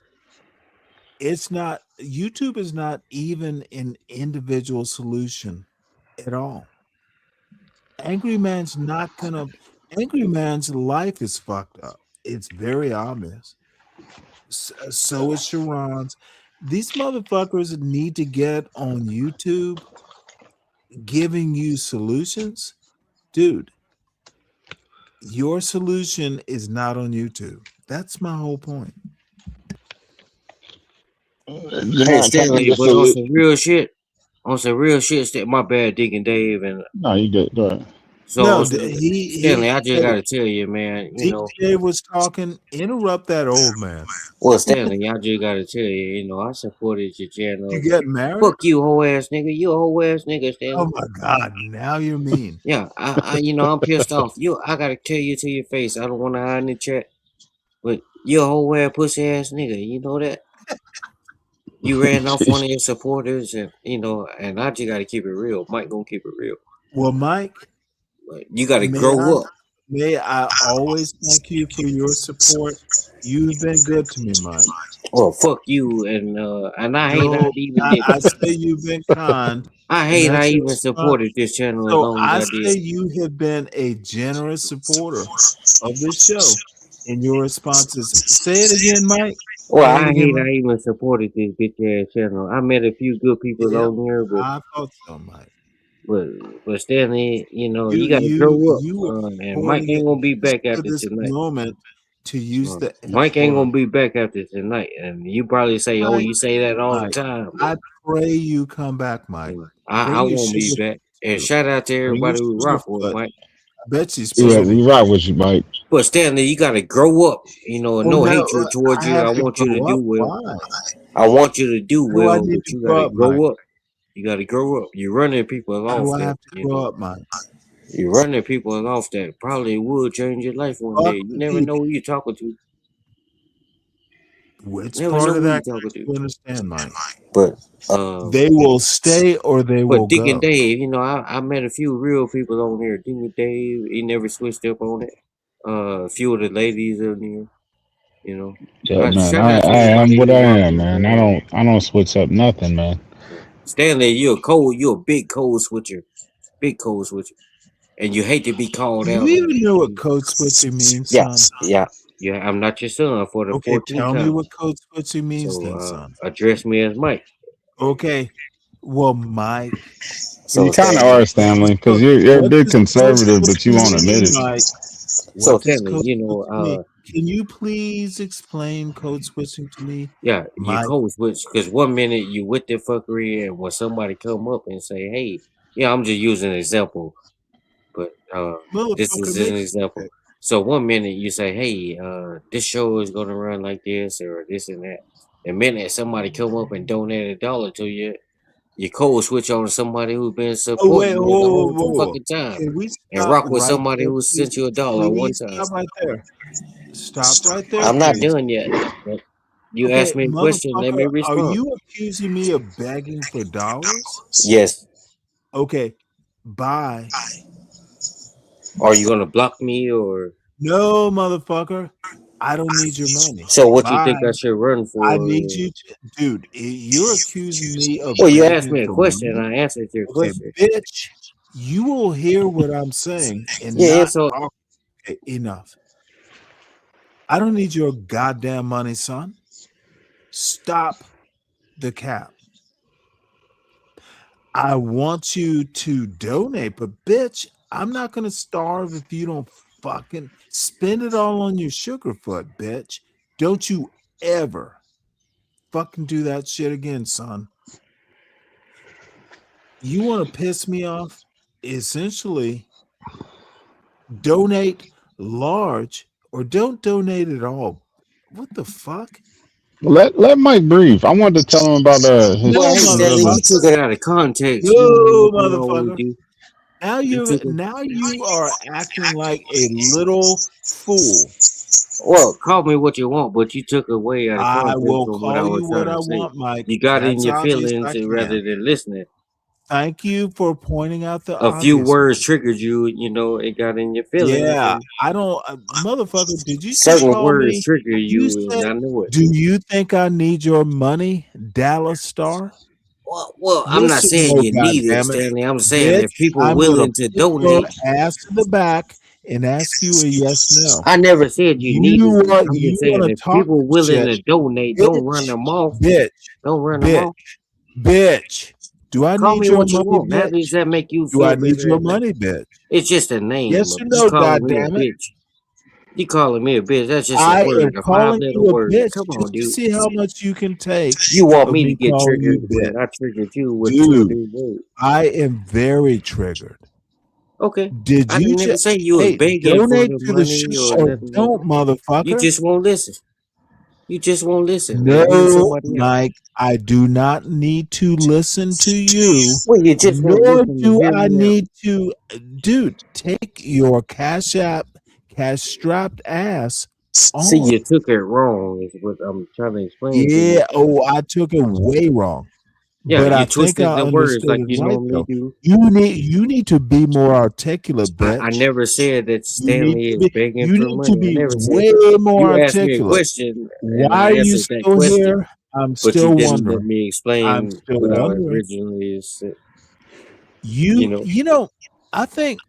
Speaker 2: It's not. YouTube is not even an individual solution at all. Angry Man's not gonna. Angry Man's life is fucked up. It's very obvious. So is Sharon's. These motherfuckers need to get on YouTube giving you solutions. Dude, your solution is not on YouTube. That's my whole point.
Speaker 10: They're
Speaker 15: hey,
Speaker 10: not trying
Speaker 15: Stanley,
Speaker 10: to
Speaker 15: but on
Speaker 10: salute.
Speaker 15: some real shit, my bad, Deacon Dave, and
Speaker 10: No, you good. Go ahead.
Speaker 15: so
Speaker 2: No,
Speaker 15: on some,
Speaker 2: he
Speaker 15: Stanley, I just
Speaker 2: hey,
Speaker 15: gotta tell you, man,
Speaker 2: DJ was talking. Interrupt that old man.
Speaker 15: well, Stanley, I just gotta tell you, I supported your
Speaker 2: You
Speaker 15: channel.
Speaker 2: getting married?
Speaker 15: Fuck you, hoe ass nigga. You a hoe ass nigga,
Speaker 2: Oh
Speaker 15: Stanley.
Speaker 2: my God! Now you're mean.
Speaker 15: Yeah, I'm pissed off. I gotta tell you to your face. I don't want to hide in the chat, but you a whole ass pussy ass nigga. You know that you ran off one of your supporters, and and I just gotta keep it real. Mike gonna keep it real,
Speaker 2: Well, Mike,
Speaker 15: but you gotta
Speaker 2: may I
Speaker 15: grow up.
Speaker 2: may I always thank you for your support. You've been good to me, Mike.
Speaker 15: Well, fuck you, and I hate I
Speaker 2: No,
Speaker 15: even did.
Speaker 2: I say you've been kind,
Speaker 15: I
Speaker 2: and
Speaker 15: hate I
Speaker 2: that's your
Speaker 15: even
Speaker 2: response.
Speaker 15: supported this channel as
Speaker 2: So
Speaker 15: long
Speaker 2: I
Speaker 15: as I
Speaker 2: say
Speaker 15: did.
Speaker 2: you have been a generous supporter of this show in your responses. Say it again, Mike.
Speaker 15: Well,
Speaker 2: Say it
Speaker 15: I
Speaker 2: again,
Speaker 15: hate
Speaker 2: Mike.
Speaker 15: I even supported this bitch ass channel. I met a few good people
Speaker 2: Yep,
Speaker 15: on here,
Speaker 2: I thought so, Mike.
Speaker 15: but Stanley, you gotta grow up.
Speaker 2: You were
Speaker 15: And Mike
Speaker 2: supporting
Speaker 15: ain't
Speaker 2: it
Speaker 15: gonna be
Speaker 2: just
Speaker 15: back
Speaker 2: for
Speaker 15: after
Speaker 2: this
Speaker 15: tonight.
Speaker 2: moment to use the F
Speaker 15: Mike ain't
Speaker 2: word.
Speaker 15: gonna be back after tonight. And you probably say, "Oh,
Speaker 2: Mike,
Speaker 15: you say that all the
Speaker 2: Mike,
Speaker 15: time."
Speaker 2: I pray you come back, Mike.
Speaker 15: I
Speaker 2: Bring your
Speaker 15: won't be
Speaker 2: sugar
Speaker 15: back. And
Speaker 2: too.
Speaker 15: shout out to
Speaker 2: Bring your
Speaker 15: everybody who
Speaker 2: sugar
Speaker 15: rock with
Speaker 2: foot.
Speaker 15: Mike.
Speaker 2: I bet she's
Speaker 10: Yeah,
Speaker 2: pretty.
Speaker 10: you right with you, Mike.
Speaker 15: But Stanley, you gotta grow up.
Speaker 2: Well,
Speaker 15: No
Speaker 2: no,
Speaker 15: hatred towards
Speaker 2: I
Speaker 15: you.
Speaker 2: have
Speaker 15: I
Speaker 2: to
Speaker 15: want you to
Speaker 2: grow
Speaker 15: do
Speaker 2: up.
Speaker 15: well.
Speaker 2: Why?
Speaker 15: I want you to do
Speaker 2: Why do I
Speaker 15: well,
Speaker 2: need
Speaker 15: but
Speaker 2: to
Speaker 15: you
Speaker 2: grow
Speaker 15: gotta
Speaker 2: up, Mike?
Speaker 15: grow up. You gotta grow up. You're running people
Speaker 2: Why
Speaker 15: off
Speaker 2: do I
Speaker 15: that,
Speaker 2: have to grow up, Mike?
Speaker 15: You're running people off that probably would change your life one
Speaker 2: Fuck
Speaker 15: day. You
Speaker 2: the
Speaker 15: never know
Speaker 2: people.
Speaker 15: who you're talking to.
Speaker 2: Which
Speaker 15: Never
Speaker 2: part
Speaker 15: know
Speaker 2: of
Speaker 15: who you're
Speaker 2: that
Speaker 15: talking
Speaker 2: can't
Speaker 15: to.
Speaker 2: you understand, Mike?
Speaker 15: But
Speaker 2: They will stay or they will
Speaker 15: but Dick and
Speaker 2: go.
Speaker 15: Dave, you know, I met a few real people on here. Dick and Dave, he never switched up on it. A few of the ladies on here, you know.
Speaker 10: Yeah, man.
Speaker 15: Shout
Speaker 10: I,
Speaker 15: out to
Speaker 10: I am
Speaker 15: everybody
Speaker 10: what
Speaker 15: who
Speaker 10: I
Speaker 15: rock
Speaker 10: am,
Speaker 15: with
Speaker 10: man. I don't switch up nothing, man.
Speaker 15: Stanley. You're a big code switcher, and you hate to be called
Speaker 2: Do you
Speaker 15: out.
Speaker 2: even know what code switching means,
Speaker 15: Yeah,
Speaker 2: son?
Speaker 15: yeah. I'm not your son for the
Speaker 2: Okay,
Speaker 15: 14th
Speaker 2: tell me
Speaker 15: time.
Speaker 2: what code switching means then,
Speaker 15: So
Speaker 2: son.
Speaker 15: address me as Mike.
Speaker 2: Okay. Well, Mike,
Speaker 10: You
Speaker 15: So
Speaker 10: kind of
Speaker 15: Stanley,
Speaker 10: are, Stanley, because
Speaker 2: so
Speaker 10: you're a
Speaker 2: what
Speaker 10: big
Speaker 2: does code
Speaker 10: conservative, but you
Speaker 2: switching
Speaker 10: won't admit
Speaker 2: mean,
Speaker 10: it.
Speaker 2: Mike?
Speaker 15: so
Speaker 2: What does
Speaker 15: Stanley,
Speaker 2: code
Speaker 15: you
Speaker 2: switching mean?
Speaker 15: know,
Speaker 2: Can you please explain code switching to me,
Speaker 15: yeah, you
Speaker 2: Mike?
Speaker 15: code switch because 1 minute you with the fuckery, and when somebody come up and say, "Hey," yeah, I'm just using an example, but this
Speaker 2: Motherfucker,
Speaker 15: is
Speaker 2: make
Speaker 15: an example.
Speaker 2: okay.
Speaker 15: So 1 minute you say, "Hey, this show is gonna run like this or this and that." The minute somebody come up and donate $1 to you, you code switch on somebody who's been
Speaker 2: Oh wait,
Speaker 15: supporting you the
Speaker 2: whoa,
Speaker 15: whole
Speaker 2: whoa, whoa.
Speaker 15: fucking time,
Speaker 2: Can we
Speaker 15: and
Speaker 2: stop
Speaker 15: rock with
Speaker 2: right
Speaker 15: somebody
Speaker 2: there,
Speaker 15: who
Speaker 2: please?
Speaker 15: sent you $1 one
Speaker 2: Please
Speaker 15: time.
Speaker 2: stop right there. Stop right there,
Speaker 15: I'm not
Speaker 2: please.
Speaker 15: done yet. But you
Speaker 2: Okay,
Speaker 15: asked me a question. Let me
Speaker 2: motherfucker, are
Speaker 15: respond.
Speaker 2: you accusing me of begging for dollars?
Speaker 15: Yes.
Speaker 2: Okay, bye.
Speaker 15: Are you gonna block me or?
Speaker 2: No, motherfucker. I don't need your money.
Speaker 15: So what you think
Speaker 2: Bye.
Speaker 15: I should run
Speaker 2: I
Speaker 15: for?
Speaker 2: need you to, dude. You're accusing me of
Speaker 15: Well, you asked
Speaker 2: begging
Speaker 15: me a
Speaker 2: for
Speaker 15: question.
Speaker 2: money.
Speaker 15: I answered your
Speaker 2: Okay,
Speaker 15: question.
Speaker 2: bitch. You will hear what I'm saying and
Speaker 15: Yeah.
Speaker 2: not
Speaker 15: So
Speaker 2: talk. Okay, enough. I don't need your goddamn money, son. Stop the cap. I want you to donate, but bitch, I'm not gonna starve if you don't fucking spend it all on your sugar foot, bitch. Don't you ever fucking do that shit again, son. You want to piss me off? Essentially, donate large or don't donate at all. What the fuck?
Speaker 10: Let Mike breathe. I wanted to tell him about his
Speaker 15: well,
Speaker 2: No,
Speaker 15: hey Stanley, you
Speaker 2: motherfucker.
Speaker 15: took it out of context. You know
Speaker 2: No,
Speaker 15: what you always
Speaker 2: motherfucker.
Speaker 15: do.
Speaker 2: Now
Speaker 15: You took it.
Speaker 2: you are acting like a little fool.
Speaker 15: Well, call me what you want, but you took away out of
Speaker 2: I
Speaker 15: context
Speaker 2: will
Speaker 15: from what I
Speaker 2: call
Speaker 15: was
Speaker 2: you what
Speaker 15: trying
Speaker 2: I
Speaker 15: to say.
Speaker 2: want, Mike.
Speaker 15: You got in
Speaker 2: That's
Speaker 15: your
Speaker 2: obvious
Speaker 15: feelings
Speaker 2: I
Speaker 15: rather
Speaker 2: can.
Speaker 15: than listening.
Speaker 2: Thank you for pointing out the
Speaker 15: A few
Speaker 2: obvious.
Speaker 15: words triggered you. You know, it got in your feelings,
Speaker 2: Yeah,
Speaker 15: and
Speaker 2: I don't, motherfucker. Did you just
Speaker 15: certain
Speaker 2: call
Speaker 15: words
Speaker 2: me?
Speaker 15: trigger
Speaker 2: You
Speaker 15: you, and
Speaker 2: said,
Speaker 15: I knew it.
Speaker 2: "Do you think I need your money, Dallas Star?"
Speaker 15: Well, I'm not
Speaker 2: Listen,
Speaker 15: saying
Speaker 2: oh
Speaker 15: you need it,
Speaker 2: goddamn it,
Speaker 15: Stanley. I'm saying
Speaker 2: bitch!
Speaker 15: if people
Speaker 2: I'm gonna
Speaker 15: willing to
Speaker 2: put your
Speaker 15: donate.
Speaker 2: ass to the back and ask you a yes no.
Speaker 15: I never said you needed it. I'm
Speaker 2: You
Speaker 15: just saying
Speaker 2: want
Speaker 15: if
Speaker 2: to talk
Speaker 15: people
Speaker 2: this
Speaker 15: willing
Speaker 2: shit,
Speaker 15: to donate, don't run
Speaker 2: bitch,
Speaker 15: them off.
Speaker 2: bitch,
Speaker 15: Don't run them
Speaker 2: bitch,
Speaker 15: off.
Speaker 2: bitch. Do I
Speaker 15: Call
Speaker 2: need
Speaker 15: me
Speaker 2: your
Speaker 15: what you
Speaker 2: money,
Speaker 15: want. How does
Speaker 2: bitch?
Speaker 15: that make you
Speaker 2: Do I
Speaker 15: feel
Speaker 2: need
Speaker 15: better
Speaker 2: your
Speaker 15: at life?
Speaker 2: money, bitch?
Speaker 15: It's just a name.
Speaker 2: Yes or
Speaker 15: You
Speaker 2: no,
Speaker 15: calling me a
Speaker 2: goddamn it.
Speaker 15: bitch. You calling me a bitch. That's just a
Speaker 2: I am
Speaker 15: word, a
Speaker 2: calling
Speaker 15: 5-letter
Speaker 2: you a
Speaker 15: word.
Speaker 2: bitch
Speaker 15: Come on,
Speaker 2: just to
Speaker 15: dude.
Speaker 2: see how much you can take
Speaker 15: You want
Speaker 2: of
Speaker 15: me to
Speaker 2: me
Speaker 15: get
Speaker 2: calling you
Speaker 15: triggered
Speaker 2: bitch.
Speaker 15: when I triggered you with 2 or
Speaker 2: Dude,
Speaker 15: 3 words.
Speaker 2: I am very triggered.
Speaker 15: Okay.
Speaker 2: Did
Speaker 15: I
Speaker 2: you
Speaker 15: didn't never say you was
Speaker 2: hey,
Speaker 15: begging for
Speaker 2: donate
Speaker 15: the
Speaker 2: to the
Speaker 15: money
Speaker 2: show
Speaker 15: or
Speaker 2: or
Speaker 15: nothing like
Speaker 2: don't,
Speaker 15: that. You
Speaker 2: motherfucker?
Speaker 15: just won't listen. You just won't listen and use
Speaker 2: No,
Speaker 15: somebody else.
Speaker 2: Mike, I do not need to listen to you,
Speaker 15: Well, you just won't
Speaker 2: nor
Speaker 15: listen to
Speaker 2: do
Speaker 15: hear
Speaker 2: I
Speaker 15: me out.
Speaker 2: need to, dude, take your cash strapped ass
Speaker 15: See,
Speaker 2: on.
Speaker 15: you took it wrong is what I'm trying to explain to you.
Speaker 2: Yeah, oh, I took it way wrong.
Speaker 15: Yeah,
Speaker 2: But I
Speaker 15: you
Speaker 2: think
Speaker 15: twisted
Speaker 2: I
Speaker 15: the words
Speaker 2: understood
Speaker 15: like
Speaker 2: it
Speaker 15: you
Speaker 2: right
Speaker 15: normally
Speaker 2: though.
Speaker 15: do.
Speaker 2: You need to be more articulate,
Speaker 15: I
Speaker 2: bitch.
Speaker 15: never said that Stanley is begging
Speaker 2: You
Speaker 15: for
Speaker 2: need to
Speaker 15: money. I
Speaker 2: be
Speaker 15: never said
Speaker 2: way
Speaker 15: that.
Speaker 2: more
Speaker 15: You asked me a
Speaker 2: articulate.
Speaker 15: question and
Speaker 2: Why
Speaker 15: I
Speaker 2: are you
Speaker 15: answered that
Speaker 2: still
Speaker 15: question,
Speaker 2: here? I'm
Speaker 15: but you
Speaker 2: still
Speaker 15: didn't let
Speaker 2: wondering.
Speaker 15: me
Speaker 2: I'm
Speaker 15: explain
Speaker 2: still
Speaker 15: what I
Speaker 2: wondering.
Speaker 15: originally said.
Speaker 2: You know, I think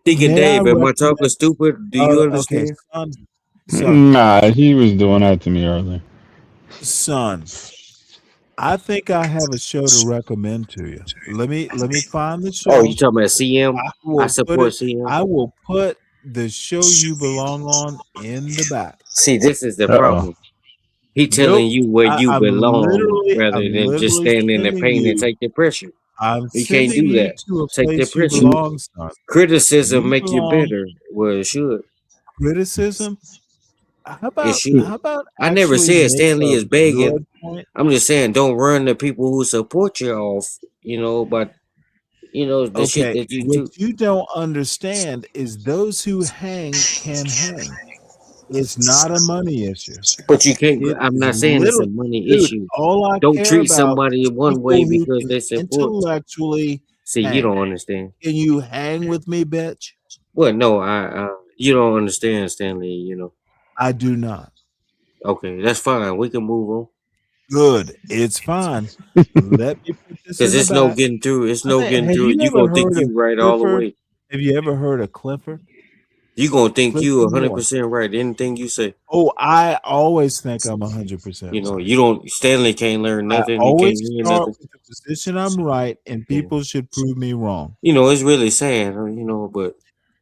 Speaker 15: Deacon
Speaker 2: may I
Speaker 15: Dave, am I talking
Speaker 2: recommend
Speaker 15: stupid? Do you
Speaker 2: okay,
Speaker 15: understand?
Speaker 2: son,
Speaker 10: Nah, he was doing that to me earlier.
Speaker 2: son. I think I have a show to recommend to you. Let me find the
Speaker 15: Oh, you
Speaker 2: show.
Speaker 15: talking about CM?
Speaker 2: I
Speaker 15: I
Speaker 2: will put
Speaker 15: support
Speaker 2: it.
Speaker 15: CM.
Speaker 2: I will put the show you belong on in the back.
Speaker 15: See, this is the
Speaker 10: Uh-oh.
Speaker 15: problem. He telling
Speaker 2: Nope.
Speaker 15: you where you belong rather
Speaker 2: I'm
Speaker 15: than just
Speaker 2: literally
Speaker 15: stand in the
Speaker 2: sending
Speaker 15: pain and
Speaker 2: you.
Speaker 15: take the pressure.
Speaker 2: I'm
Speaker 15: You can't
Speaker 2: sending
Speaker 15: do
Speaker 2: you
Speaker 15: that.
Speaker 2: to a
Speaker 15: Take the
Speaker 2: place you
Speaker 15: pressure.
Speaker 2: belong, son.
Speaker 15: Criticism
Speaker 2: You
Speaker 15: make you
Speaker 2: belong.
Speaker 15: better. Well, it should.
Speaker 2: Criticism.
Speaker 15: It should.
Speaker 2: How about
Speaker 15: I never
Speaker 2: actually
Speaker 15: said
Speaker 2: make
Speaker 15: Stanley
Speaker 2: a
Speaker 15: is begging.
Speaker 2: good point?
Speaker 15: I'm just saying don't run the people who support you off, you know, but You know, the shit
Speaker 2: Okay,
Speaker 15: that you
Speaker 2: what
Speaker 15: do.
Speaker 2: you don't understand is those who hang can hang. It's not a money issue.
Speaker 15: But you can't.
Speaker 2: It
Speaker 15: I'm
Speaker 2: is
Speaker 15: not saying it's a
Speaker 2: literally,
Speaker 15: money
Speaker 2: dude,
Speaker 15: issue.
Speaker 2: all I
Speaker 15: Don't
Speaker 2: care
Speaker 15: treat
Speaker 2: about
Speaker 15: somebody
Speaker 2: is
Speaker 15: one way
Speaker 2: people who
Speaker 15: because
Speaker 2: can
Speaker 15: they support.
Speaker 2: intellectually
Speaker 15: See, you
Speaker 2: hang.
Speaker 15: don't understand.
Speaker 2: Can you hang with me, bitch?
Speaker 15: Well, no, you don't understand, Stanley. You know.
Speaker 2: I do not.
Speaker 15: Okay, that's fine. We can move on
Speaker 2: Good. It's fine. Let me put this
Speaker 15: because
Speaker 2: in the
Speaker 15: it's no
Speaker 2: back.
Speaker 15: getting through. It's no getting
Speaker 2: Have
Speaker 15: through.
Speaker 2: you
Speaker 15: You
Speaker 2: ever
Speaker 15: gonna think
Speaker 2: heard of
Speaker 15: you right all the
Speaker 2: Clifford?
Speaker 15: way.
Speaker 2: Have you ever heard of Clifford?
Speaker 15: You gonna think you
Speaker 2: Clifford Moore.
Speaker 15: 100% right. Anything you say.
Speaker 2: Oh, I always think I'm 100%
Speaker 15: You know,
Speaker 2: right.
Speaker 15: you don't. Stanley can't learn
Speaker 2: I
Speaker 15: nothing. He
Speaker 2: always
Speaker 15: can't hear
Speaker 2: start
Speaker 15: nothing.
Speaker 2: with the position I'm right, and
Speaker 15: Yeah.
Speaker 2: people should prove me wrong.
Speaker 15: You know, it's really sad. You know, but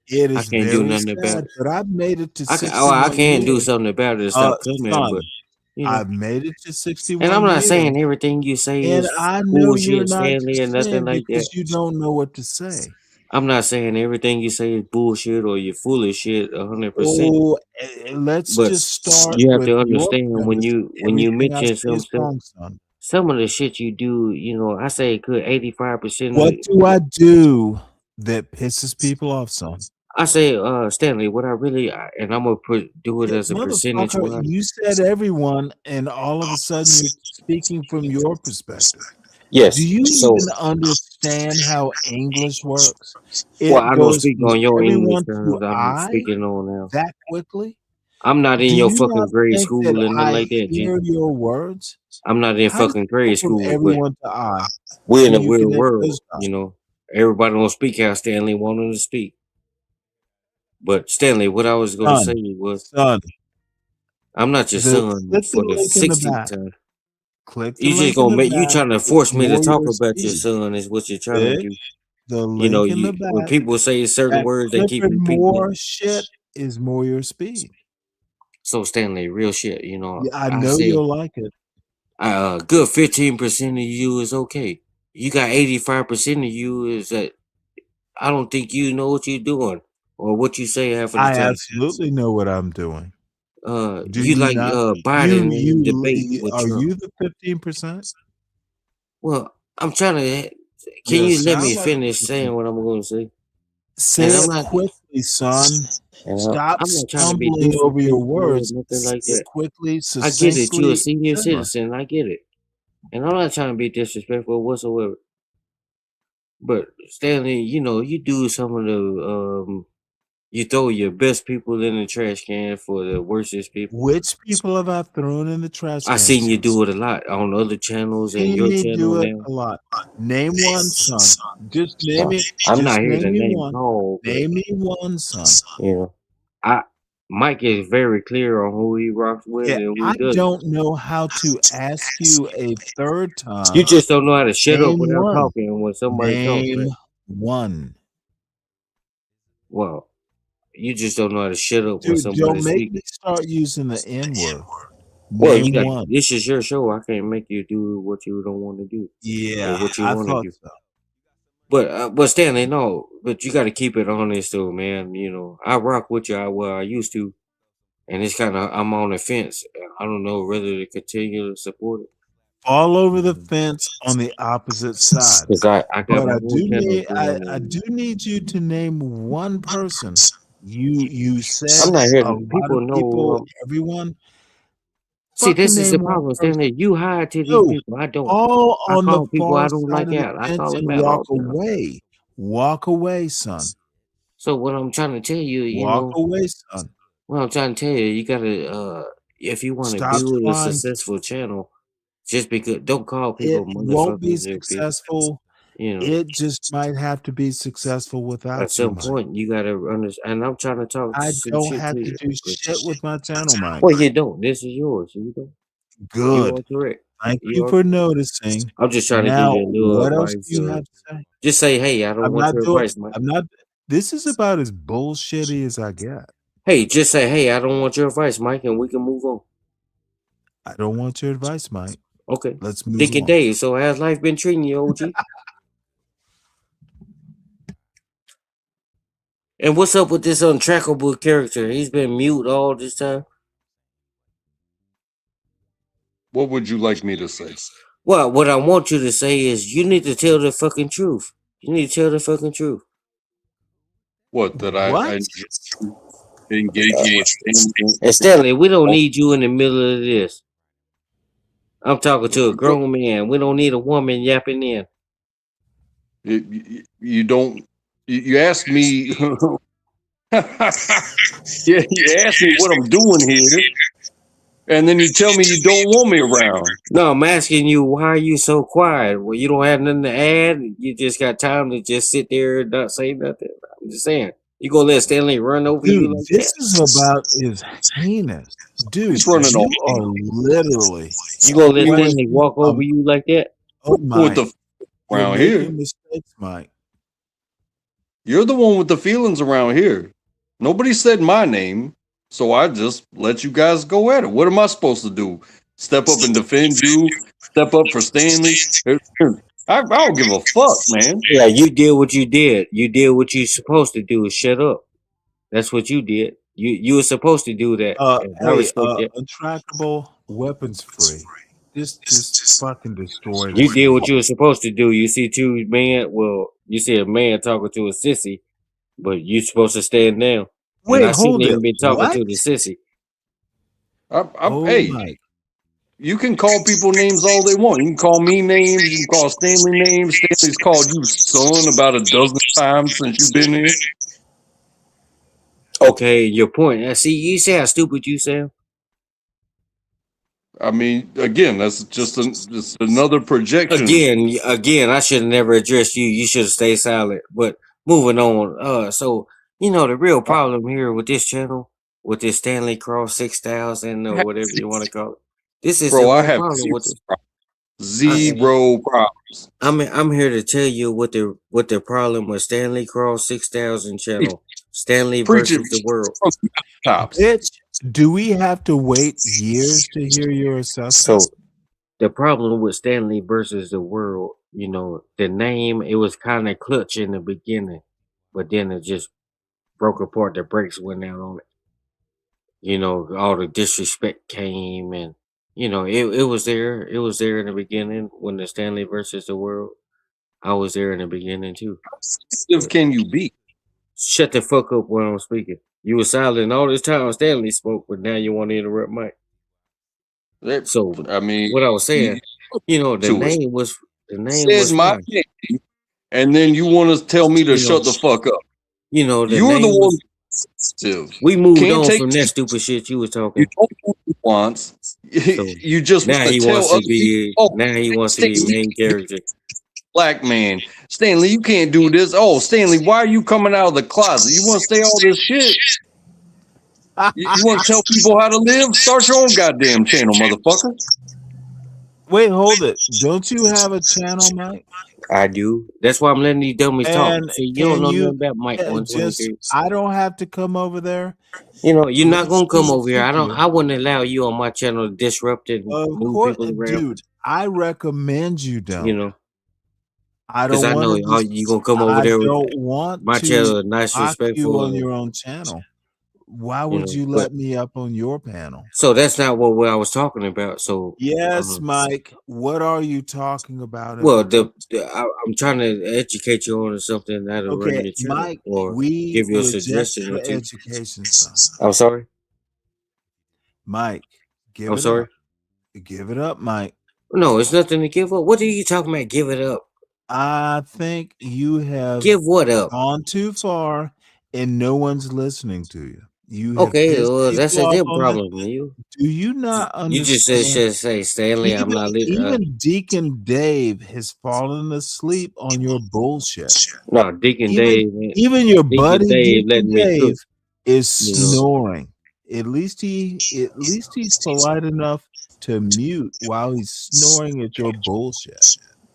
Speaker 2: It
Speaker 15: I
Speaker 2: is
Speaker 15: can't do
Speaker 2: very
Speaker 15: nothing about
Speaker 2: sad,
Speaker 15: it.
Speaker 2: but I've made it to
Speaker 15: I
Speaker 2: 61
Speaker 15: can do
Speaker 2: years.
Speaker 15: something about it to stop coming,
Speaker 2: Son,
Speaker 15: but you know.
Speaker 2: I've made it to
Speaker 15: And
Speaker 2: 61
Speaker 15: I'm not
Speaker 2: years,
Speaker 15: saying everything you say
Speaker 2: and
Speaker 15: is
Speaker 2: I know you're
Speaker 15: bullshit,
Speaker 2: not
Speaker 15: Stanley, or
Speaker 2: just
Speaker 15: nothing
Speaker 2: saying
Speaker 15: like that.
Speaker 2: because you don't know what to say.
Speaker 15: I'm not saying everything you say is bullshit or you're full of shit 100%.
Speaker 2: Oh, let's
Speaker 15: But
Speaker 2: just start
Speaker 15: you have
Speaker 2: with
Speaker 15: to
Speaker 2: your
Speaker 15: understand
Speaker 2: premise.
Speaker 15: when you
Speaker 2: Everything I
Speaker 15: mention
Speaker 2: say
Speaker 15: some
Speaker 2: is
Speaker 15: stuff,
Speaker 2: wrong, son.
Speaker 15: some of the shit you do, you know, I say good 85%
Speaker 2: What
Speaker 15: of
Speaker 2: do I do that pisses people off, son?
Speaker 15: I say, Stanley, what I really, and I'm gonna do it as a percentage
Speaker 2: Motherfucker,
Speaker 15: wise.
Speaker 2: you said everyone, and all of a sudden you're speaking from your perspective. Do
Speaker 15: Yes.
Speaker 2: you
Speaker 15: So,
Speaker 2: even understand how English works?
Speaker 15: well,
Speaker 2: It
Speaker 15: I don't
Speaker 2: goes
Speaker 15: speak
Speaker 2: from
Speaker 15: on your English
Speaker 2: everyone to
Speaker 15: terms. I'm
Speaker 2: I
Speaker 15: speaking on now.
Speaker 2: that quickly?
Speaker 15: I'm not in
Speaker 2: Do
Speaker 15: your
Speaker 2: you not
Speaker 15: fucking grade
Speaker 2: think that
Speaker 15: school and nothing
Speaker 2: I
Speaker 15: like that, G.
Speaker 2: hear your words?
Speaker 15: I'm not in
Speaker 2: How does
Speaker 15: fucking
Speaker 2: it go
Speaker 15: grade
Speaker 2: from
Speaker 15: school, but
Speaker 2: everyone to I
Speaker 15: we're in
Speaker 2: when
Speaker 15: a
Speaker 2: you
Speaker 15: weird
Speaker 2: connect
Speaker 15: world,
Speaker 2: those dots?
Speaker 15: you know. Everybody don't speak how Stanley wanted to speak. But Stanley, what I was gonna say was,
Speaker 2: Son,
Speaker 15: I'm not your son
Speaker 2: click the
Speaker 15: for the
Speaker 2: link in the
Speaker 15: 60th
Speaker 2: back.
Speaker 15: time.
Speaker 2: Click the
Speaker 15: You just
Speaker 2: link in
Speaker 15: gonna
Speaker 2: the
Speaker 15: make you
Speaker 2: back.
Speaker 15: trying to
Speaker 2: It's
Speaker 15: force me to
Speaker 2: more
Speaker 15: talk
Speaker 2: your
Speaker 15: about your
Speaker 2: speed.
Speaker 15: son is what you're trying to
Speaker 2: Click
Speaker 15: do.
Speaker 2: the
Speaker 15: You know,
Speaker 2: link in the
Speaker 15: when
Speaker 2: back.
Speaker 15: people say certain
Speaker 2: That
Speaker 15: words, they keep
Speaker 2: Clifford
Speaker 15: repeating it.
Speaker 2: Moore shit is more your speed.
Speaker 15: So Stanley, real shit, you know,
Speaker 2: Yeah, I
Speaker 15: I
Speaker 2: know
Speaker 15: say
Speaker 2: you'll like it.
Speaker 15: good 15% of you is okay. You got 85% of you is that I don't think you know what you're doing or what you say half of the
Speaker 2: I
Speaker 15: time.
Speaker 2: absolutely know what I'm doing. Do
Speaker 15: You
Speaker 2: you
Speaker 15: like
Speaker 2: not?
Speaker 15: Biden in the debate with
Speaker 2: Are
Speaker 15: Trump.
Speaker 2: you the 15%?
Speaker 15: Well, I'm trying to. Can
Speaker 2: You
Speaker 15: you let
Speaker 2: sound
Speaker 15: me
Speaker 2: like
Speaker 15: finish
Speaker 2: the
Speaker 15: saying
Speaker 2: 15%.
Speaker 15: what I'm going to say?
Speaker 2: Say
Speaker 15: And I'm
Speaker 2: it
Speaker 15: not.
Speaker 2: quickly, son.
Speaker 15: And
Speaker 2: Stop
Speaker 15: I'm not trying to be
Speaker 2: stumbling over your
Speaker 15: disrespectful or
Speaker 2: words.
Speaker 15: nothing
Speaker 2: Say
Speaker 15: like
Speaker 2: it
Speaker 15: that.
Speaker 2: quickly,
Speaker 15: I get it. You're a
Speaker 2: succinctly,
Speaker 15: senior
Speaker 2: etc.
Speaker 15: citizen. I get it. And I'm not trying to be disrespectful whatsoever. But Stanley, you know, you do some of the you throw your best people in the trash can for the worstest people.
Speaker 2: Which people have I thrown in the trash
Speaker 15: I
Speaker 2: can,
Speaker 15: seen you
Speaker 2: son?
Speaker 15: do it a lot on other channels and
Speaker 2: Seen
Speaker 15: your
Speaker 2: me
Speaker 15: channel
Speaker 2: do it
Speaker 15: now.
Speaker 2: a lot. Name one, son. Just name me.
Speaker 15: I'm
Speaker 2: Just
Speaker 15: not here
Speaker 2: name
Speaker 15: to
Speaker 2: me
Speaker 15: name
Speaker 2: one.
Speaker 15: call, but
Speaker 2: Name me one, son.
Speaker 15: you know, I Mike is very clear on who he rocks with
Speaker 2: Yeah,
Speaker 15: and
Speaker 2: I
Speaker 15: who doesn't.
Speaker 2: don't know how to ask you a third
Speaker 15: You
Speaker 2: time.
Speaker 15: just don't know how to shut up
Speaker 2: Name
Speaker 15: without
Speaker 2: one.
Speaker 15: talking when somebody talks,
Speaker 2: Name
Speaker 15: right?
Speaker 2: one.
Speaker 15: Well, you just don't know how to shut up when
Speaker 2: Dude, don't
Speaker 15: somebody's
Speaker 2: make me
Speaker 15: speaking.
Speaker 2: start using the N word.
Speaker 15: Well, you
Speaker 2: Name
Speaker 15: got
Speaker 2: one.
Speaker 15: this is your show. I can't make you do what you don't want to do or
Speaker 2: Yeah,
Speaker 15: what you
Speaker 2: I
Speaker 15: want to
Speaker 2: thought
Speaker 15: do.
Speaker 2: so.
Speaker 15: But Stanley, no, but you got to keep it honest, though, man. You know, I rock with you. I used to, and it's kind of I'm on the fence. I don't know whether to continue to support it.
Speaker 2: All over the fence on the opposite side.
Speaker 15: Cause I got
Speaker 2: But
Speaker 15: my own channel going
Speaker 2: I
Speaker 15: on.
Speaker 2: do need you to name one person. You
Speaker 15: I'm
Speaker 2: said
Speaker 15: not here
Speaker 2: a
Speaker 15: to.
Speaker 2: lot of
Speaker 15: People know.
Speaker 2: people, everyone.
Speaker 15: See,
Speaker 2: Fucking
Speaker 15: this is the
Speaker 2: name one
Speaker 15: problem,
Speaker 2: person.
Speaker 15: Stanley. You hide to these
Speaker 2: No,
Speaker 15: people. I don't.
Speaker 2: fall
Speaker 15: I
Speaker 2: on the
Speaker 15: call people
Speaker 2: far
Speaker 15: I don't
Speaker 2: side
Speaker 15: like
Speaker 2: of the
Speaker 15: out. I
Speaker 2: fence
Speaker 15: call
Speaker 2: and
Speaker 15: them out
Speaker 2: walk
Speaker 15: all the time.
Speaker 2: away. Walk away, son.
Speaker 15: So what I'm trying to tell you, you
Speaker 2: Walk
Speaker 15: know,
Speaker 2: away, son.
Speaker 15: what I'm trying to tell you, you gotta, if you want to
Speaker 2: Stop
Speaker 15: build a
Speaker 2: trying.
Speaker 15: successful channel, just because don't call
Speaker 2: It
Speaker 15: people
Speaker 2: won't be
Speaker 15: motherfuckers if it,
Speaker 2: successful.
Speaker 15: you know,
Speaker 2: It just might have to be successful
Speaker 15: at
Speaker 2: without you,
Speaker 15: some
Speaker 2: Mike.
Speaker 15: point you gotta understand. And I'm trying to talk
Speaker 2: I
Speaker 15: some
Speaker 2: don't
Speaker 15: shit
Speaker 2: have
Speaker 15: to
Speaker 2: to
Speaker 15: you.
Speaker 2: do shit with my channel, Mike.
Speaker 15: Well, you don't. This is yours. You don't. You
Speaker 2: Good.
Speaker 15: are correct.
Speaker 2: Thank
Speaker 15: You
Speaker 2: you
Speaker 15: are
Speaker 2: for
Speaker 15: correct.
Speaker 2: noticing.
Speaker 15: I'm just trying to give
Speaker 2: Now,
Speaker 15: you a little
Speaker 2: what else
Speaker 15: advice.
Speaker 2: do you have to say?
Speaker 15: Just say, hey, I don't
Speaker 2: I'm
Speaker 15: want
Speaker 2: not
Speaker 15: your
Speaker 2: doing.
Speaker 15: advice, Mike.
Speaker 2: I'm not. This is about as bullshitty as I get.
Speaker 15: Hey, just say, hey, I don't want your advice, Mike, and we can move on.
Speaker 2: I don't want your advice, Mike.
Speaker 15: Okay.
Speaker 2: Let's move
Speaker 15: Dick and
Speaker 2: on.
Speaker 15: Dave. So how's life been treating you, OG? And what's up with this untrackable character? He's been mute all this time.
Speaker 13: What would you like me to say?
Speaker 15: Well, what I want you to say is you need to tell the fucking truth. You need to tell the fucking truth.
Speaker 13: What that I
Speaker 2: What?
Speaker 13: engaging with Stanley.
Speaker 15: And Stanley, we don't need you in the middle of this. I'm talking to a grown man. We don't need a woman yapping in.
Speaker 13: You don't. You asked me. Yeah, you asked me what I'm doing here, and then you tell me you don't want me around.
Speaker 15: No, I'm asking you, why are you so quiet? Well, you don't have nothing to add. You just got time to just sit there and not say nothing. I'm just saying, you gonna let Stanley run over you
Speaker 2: Dude,
Speaker 15: like
Speaker 2: this
Speaker 15: that?
Speaker 2: is about is heinous. Dude,
Speaker 13: He's running
Speaker 2: you
Speaker 13: over
Speaker 2: are literally
Speaker 15: You gonna let
Speaker 2: Mike,
Speaker 15: Stanley walk over you like that?
Speaker 2: oh
Speaker 13: with
Speaker 2: Mike,
Speaker 13: the
Speaker 2: you're
Speaker 13: around
Speaker 2: making
Speaker 13: here.
Speaker 2: mistakes, Mike.
Speaker 13: You're the one with the feelings around here. Nobody said my name, so I just let you guys go at it. What am I supposed to do? Step up and defend you? Step up for Stanley? I don't give a fuck, man.
Speaker 15: Yeah, you did what you did. You did what you supposed to do. Is shut up. That's what you did. You were supposed to do that. And I
Speaker 2: Hey,
Speaker 15: respect that.
Speaker 2: untrackable, weapons free. Just fucking destroy
Speaker 15: You
Speaker 2: this
Speaker 15: did what
Speaker 2: thing.
Speaker 15: you were supposed to do. You see two men. Well, you see a man talking to a sissy, but you supposed to stand down. And
Speaker 2: Wait,
Speaker 15: I shouldn't
Speaker 2: hold it.
Speaker 15: even be talking
Speaker 2: What?
Speaker 15: to the sissy.
Speaker 2: Oh
Speaker 13: Hey,
Speaker 2: Mike.
Speaker 13: you can call people names all they want. You can call me names. You can call Stanley names. Stanley's called you son about a dozen times since you've been here.
Speaker 15: Okay, your point. See, you see how stupid you sound.
Speaker 13: I mean, again, that's just another projection.
Speaker 15: Again, I should have never addressed you. You should have stayed silent. But moving on. So the real problem here with this channel, with this Stanley Cross 6000 or whatever you want to call it, this is the
Speaker 13: Bro, I
Speaker 15: real
Speaker 13: have
Speaker 15: problem with this.
Speaker 13: zero problems.
Speaker 15: I'm here to tell you what the problem with Stanley Cross 6000 channel, Stanley
Speaker 13: Preach it
Speaker 15: versus the world.
Speaker 13: from the tops.
Speaker 2: Bitch, do we have to wait years to hear your assessment?
Speaker 15: So the problem with Stanley versus the world, the name, it was kind of clutch in the beginning, but then it just broke apart. The brakes went out on it. All the disrespect came, and it was there. It was there in the beginning when the Stanley versus the world. I was there in the beginning too.
Speaker 13: How sensitive can you be?
Speaker 15: Shut the fuck up when I'm speaking. You were silent all this time Stanley spoke, but now you want to interrupt Mike. So
Speaker 13: I mean,
Speaker 15: what I was saying, the
Speaker 13: to it.
Speaker 15: name was
Speaker 13: Said my
Speaker 15: fine.
Speaker 13: name, and then you want to tell me to shut the fuck up.
Speaker 15: The
Speaker 13: You're
Speaker 15: name
Speaker 13: the one
Speaker 15: was,
Speaker 13: sensitive.
Speaker 15: we moved
Speaker 13: Can't
Speaker 15: on
Speaker 13: take
Speaker 15: from that stupid shit you was
Speaker 13: you
Speaker 15: talking.
Speaker 13: don't know what he wants.
Speaker 15: So
Speaker 13: You just
Speaker 15: now
Speaker 13: want to
Speaker 15: he
Speaker 13: tell
Speaker 15: wants to
Speaker 13: other people,
Speaker 15: be
Speaker 13: oh,
Speaker 15: now he wants to be
Speaker 13: Stanley,
Speaker 15: main character.
Speaker 13: black man. Stanley, you can't do this. Oh, Stanley, why are you coming out of the closet? You want to say all this shit? You want to tell people how to live? Start your own goddamn channel, motherfucker.
Speaker 2: Wait, hold it. Don't you have a channel, Mike?
Speaker 15: I do. That's why I'm letting these dummies talk.
Speaker 2: And
Speaker 15: See, you don't
Speaker 2: can
Speaker 15: know
Speaker 2: you
Speaker 15: nothing about Mike
Speaker 2: just
Speaker 15: 123.
Speaker 2: I don't have to come over there?
Speaker 15: You're not
Speaker 2: Let's
Speaker 15: gonna come
Speaker 2: just
Speaker 15: over here.
Speaker 2: keep you.
Speaker 15: I wouldn't allow you on my channel to disrupt it and
Speaker 2: Of
Speaker 15: move
Speaker 2: course,
Speaker 15: people around.
Speaker 2: dude, I recommend you don't. I
Speaker 15: Because
Speaker 2: don't
Speaker 15: I know
Speaker 2: want to
Speaker 15: you gonna come over
Speaker 2: I
Speaker 15: there with
Speaker 2: don't want
Speaker 15: my
Speaker 2: to
Speaker 15: channel, nice,
Speaker 2: block you on
Speaker 15: respectful.
Speaker 2: your own channel. Why would you
Speaker 15: But
Speaker 2: let me up on your panel?
Speaker 15: so that's not what I was talking about. So
Speaker 2: Yes, Mike. What are you talking about?
Speaker 15: well, I'm trying to educate you on something that'll run
Speaker 2: Okay,
Speaker 15: your channel
Speaker 2: Mike,
Speaker 15: or
Speaker 2: we
Speaker 15: give you a
Speaker 2: reject
Speaker 15: suggestion or
Speaker 2: the
Speaker 15: two.
Speaker 2: education, son.
Speaker 15: I'm sorry.
Speaker 2: Mike, give
Speaker 15: I'm
Speaker 2: it
Speaker 15: sorry.
Speaker 2: up. Give it up, Mike.
Speaker 15: No, it's nothing to give up. What are you talking about? Give it up.
Speaker 2: I think you have
Speaker 15: Give what up?
Speaker 2: gone too far and no one's listening to you. You have
Speaker 15: Okay,
Speaker 2: pissed
Speaker 15: well, that's
Speaker 2: people
Speaker 15: a
Speaker 2: off
Speaker 15: them
Speaker 2: on this.
Speaker 15: problem.
Speaker 2: Do you not
Speaker 15: You just
Speaker 2: understand?
Speaker 15: should say, Stanley, I'm not
Speaker 2: Even Deacon Dave has fallen asleep on your bullshit.
Speaker 15: No, Deacon
Speaker 2: Even
Speaker 15: Dave, man.
Speaker 2: even your
Speaker 15: Deacon
Speaker 2: buddy
Speaker 15: Dave
Speaker 2: Deacon
Speaker 15: letting me
Speaker 2: Dave
Speaker 15: cook.
Speaker 2: is snoring. At least he's polite enough to mute while he's snoring at your bullshit.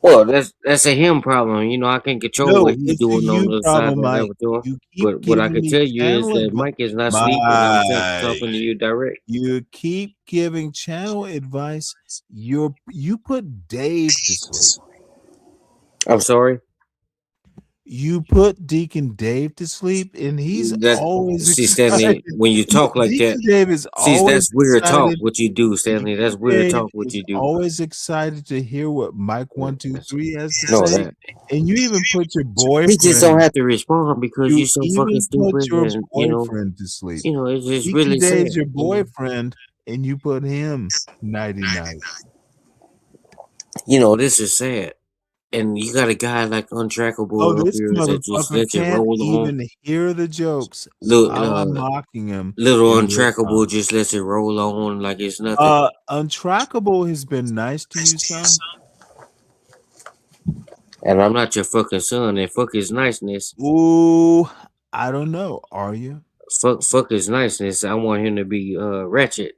Speaker 15: Well, that's a him problem. I can't control what
Speaker 2: No,
Speaker 15: he's
Speaker 2: it's a
Speaker 15: doing on
Speaker 2: you
Speaker 15: the other side of
Speaker 2: problem,
Speaker 15: the
Speaker 2: Mike.
Speaker 15: laboratory.
Speaker 2: You keep
Speaker 15: But what I
Speaker 2: giving
Speaker 15: can
Speaker 2: me
Speaker 15: tell you is
Speaker 2: channel
Speaker 15: that
Speaker 2: advice.
Speaker 15: Mike is not sleeping. I'm talking
Speaker 2: Mike,
Speaker 15: to you direct.
Speaker 2: you keep giving channel advice. You put Dave to sleep.
Speaker 15: I'm sorry.
Speaker 2: You put Deacon Dave to sleep, and he's
Speaker 15: That
Speaker 2: always
Speaker 15: see,
Speaker 2: excited.
Speaker 15: Stanley, when you talk like
Speaker 2: Deacon
Speaker 15: that,
Speaker 2: Dave is
Speaker 15: see,
Speaker 2: always
Speaker 15: that's weird talk.
Speaker 2: excited.
Speaker 15: What you do, Stanley? That's
Speaker 2: Deacon
Speaker 15: weird
Speaker 2: Dave
Speaker 15: talk. What
Speaker 2: is
Speaker 15: you do?
Speaker 2: always excited to hear what Mike 123 has to
Speaker 15: No,
Speaker 2: say,
Speaker 15: that
Speaker 2: and you even put your
Speaker 15: he just don't
Speaker 2: boyfriend.
Speaker 15: have to respond because
Speaker 2: You
Speaker 15: you're so fucking
Speaker 2: even put
Speaker 15: stupid,
Speaker 2: your
Speaker 15: and
Speaker 2: boyfriend to sleep.
Speaker 15: it's just
Speaker 2: Deacon
Speaker 15: really sad.
Speaker 2: Dave's your boyfriend, and you put him nighty night.
Speaker 15: This is sad. And you got a guy like
Speaker 2: Oh,
Speaker 15: Untrackable up
Speaker 2: this
Speaker 15: here that just
Speaker 2: motherfucker
Speaker 15: lets it
Speaker 2: can't
Speaker 15: roll on.
Speaker 2: even hear the jokes
Speaker 15: Look,
Speaker 2: while I'm mocking him
Speaker 15: little
Speaker 2: in real
Speaker 15: Untrackable
Speaker 2: time.
Speaker 15: just lets it roll on like it's nothing.
Speaker 2: Untrackable has been nice to you, son.
Speaker 15: And I'm not your fucking son, and fuck his niceness.
Speaker 2: Ooh, I don't know. Are you?
Speaker 15: Fuck his niceness. I want him to be ratchet.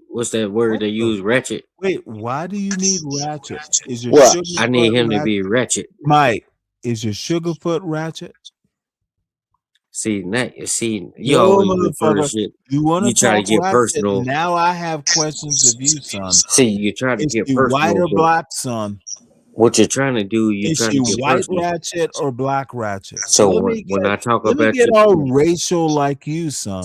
Speaker 15: What's that word they use? Ratchet.
Speaker 2: Wait, why do you need ratchet? Is your
Speaker 15: Well,
Speaker 2: sugar
Speaker 15: I need
Speaker 2: foot
Speaker 15: him to
Speaker 2: ratchet?
Speaker 15: be ratchet.
Speaker 2: Mike, is your sugar foot ratchet?
Speaker 15: See, you
Speaker 2: No,
Speaker 15: always refer to
Speaker 2: motherfucker.
Speaker 15: shit.
Speaker 2: You want to
Speaker 15: You try to
Speaker 2: talk
Speaker 15: get
Speaker 2: ratchet?
Speaker 15: personal.
Speaker 2: Now I have questions of you, son.
Speaker 15: See, you try to
Speaker 2: Is
Speaker 15: get
Speaker 2: she white
Speaker 15: personal,
Speaker 2: or
Speaker 15: but
Speaker 2: black, son?
Speaker 15: what you're trying to do, you
Speaker 2: Is
Speaker 15: try
Speaker 2: she
Speaker 15: to get
Speaker 2: white
Speaker 15: personal.
Speaker 2: ratchet or black ratchet?
Speaker 15: So
Speaker 2: Let me
Speaker 15: when I talk
Speaker 2: let me
Speaker 15: about
Speaker 2: get
Speaker 15: you,
Speaker 2: all racial like you, son.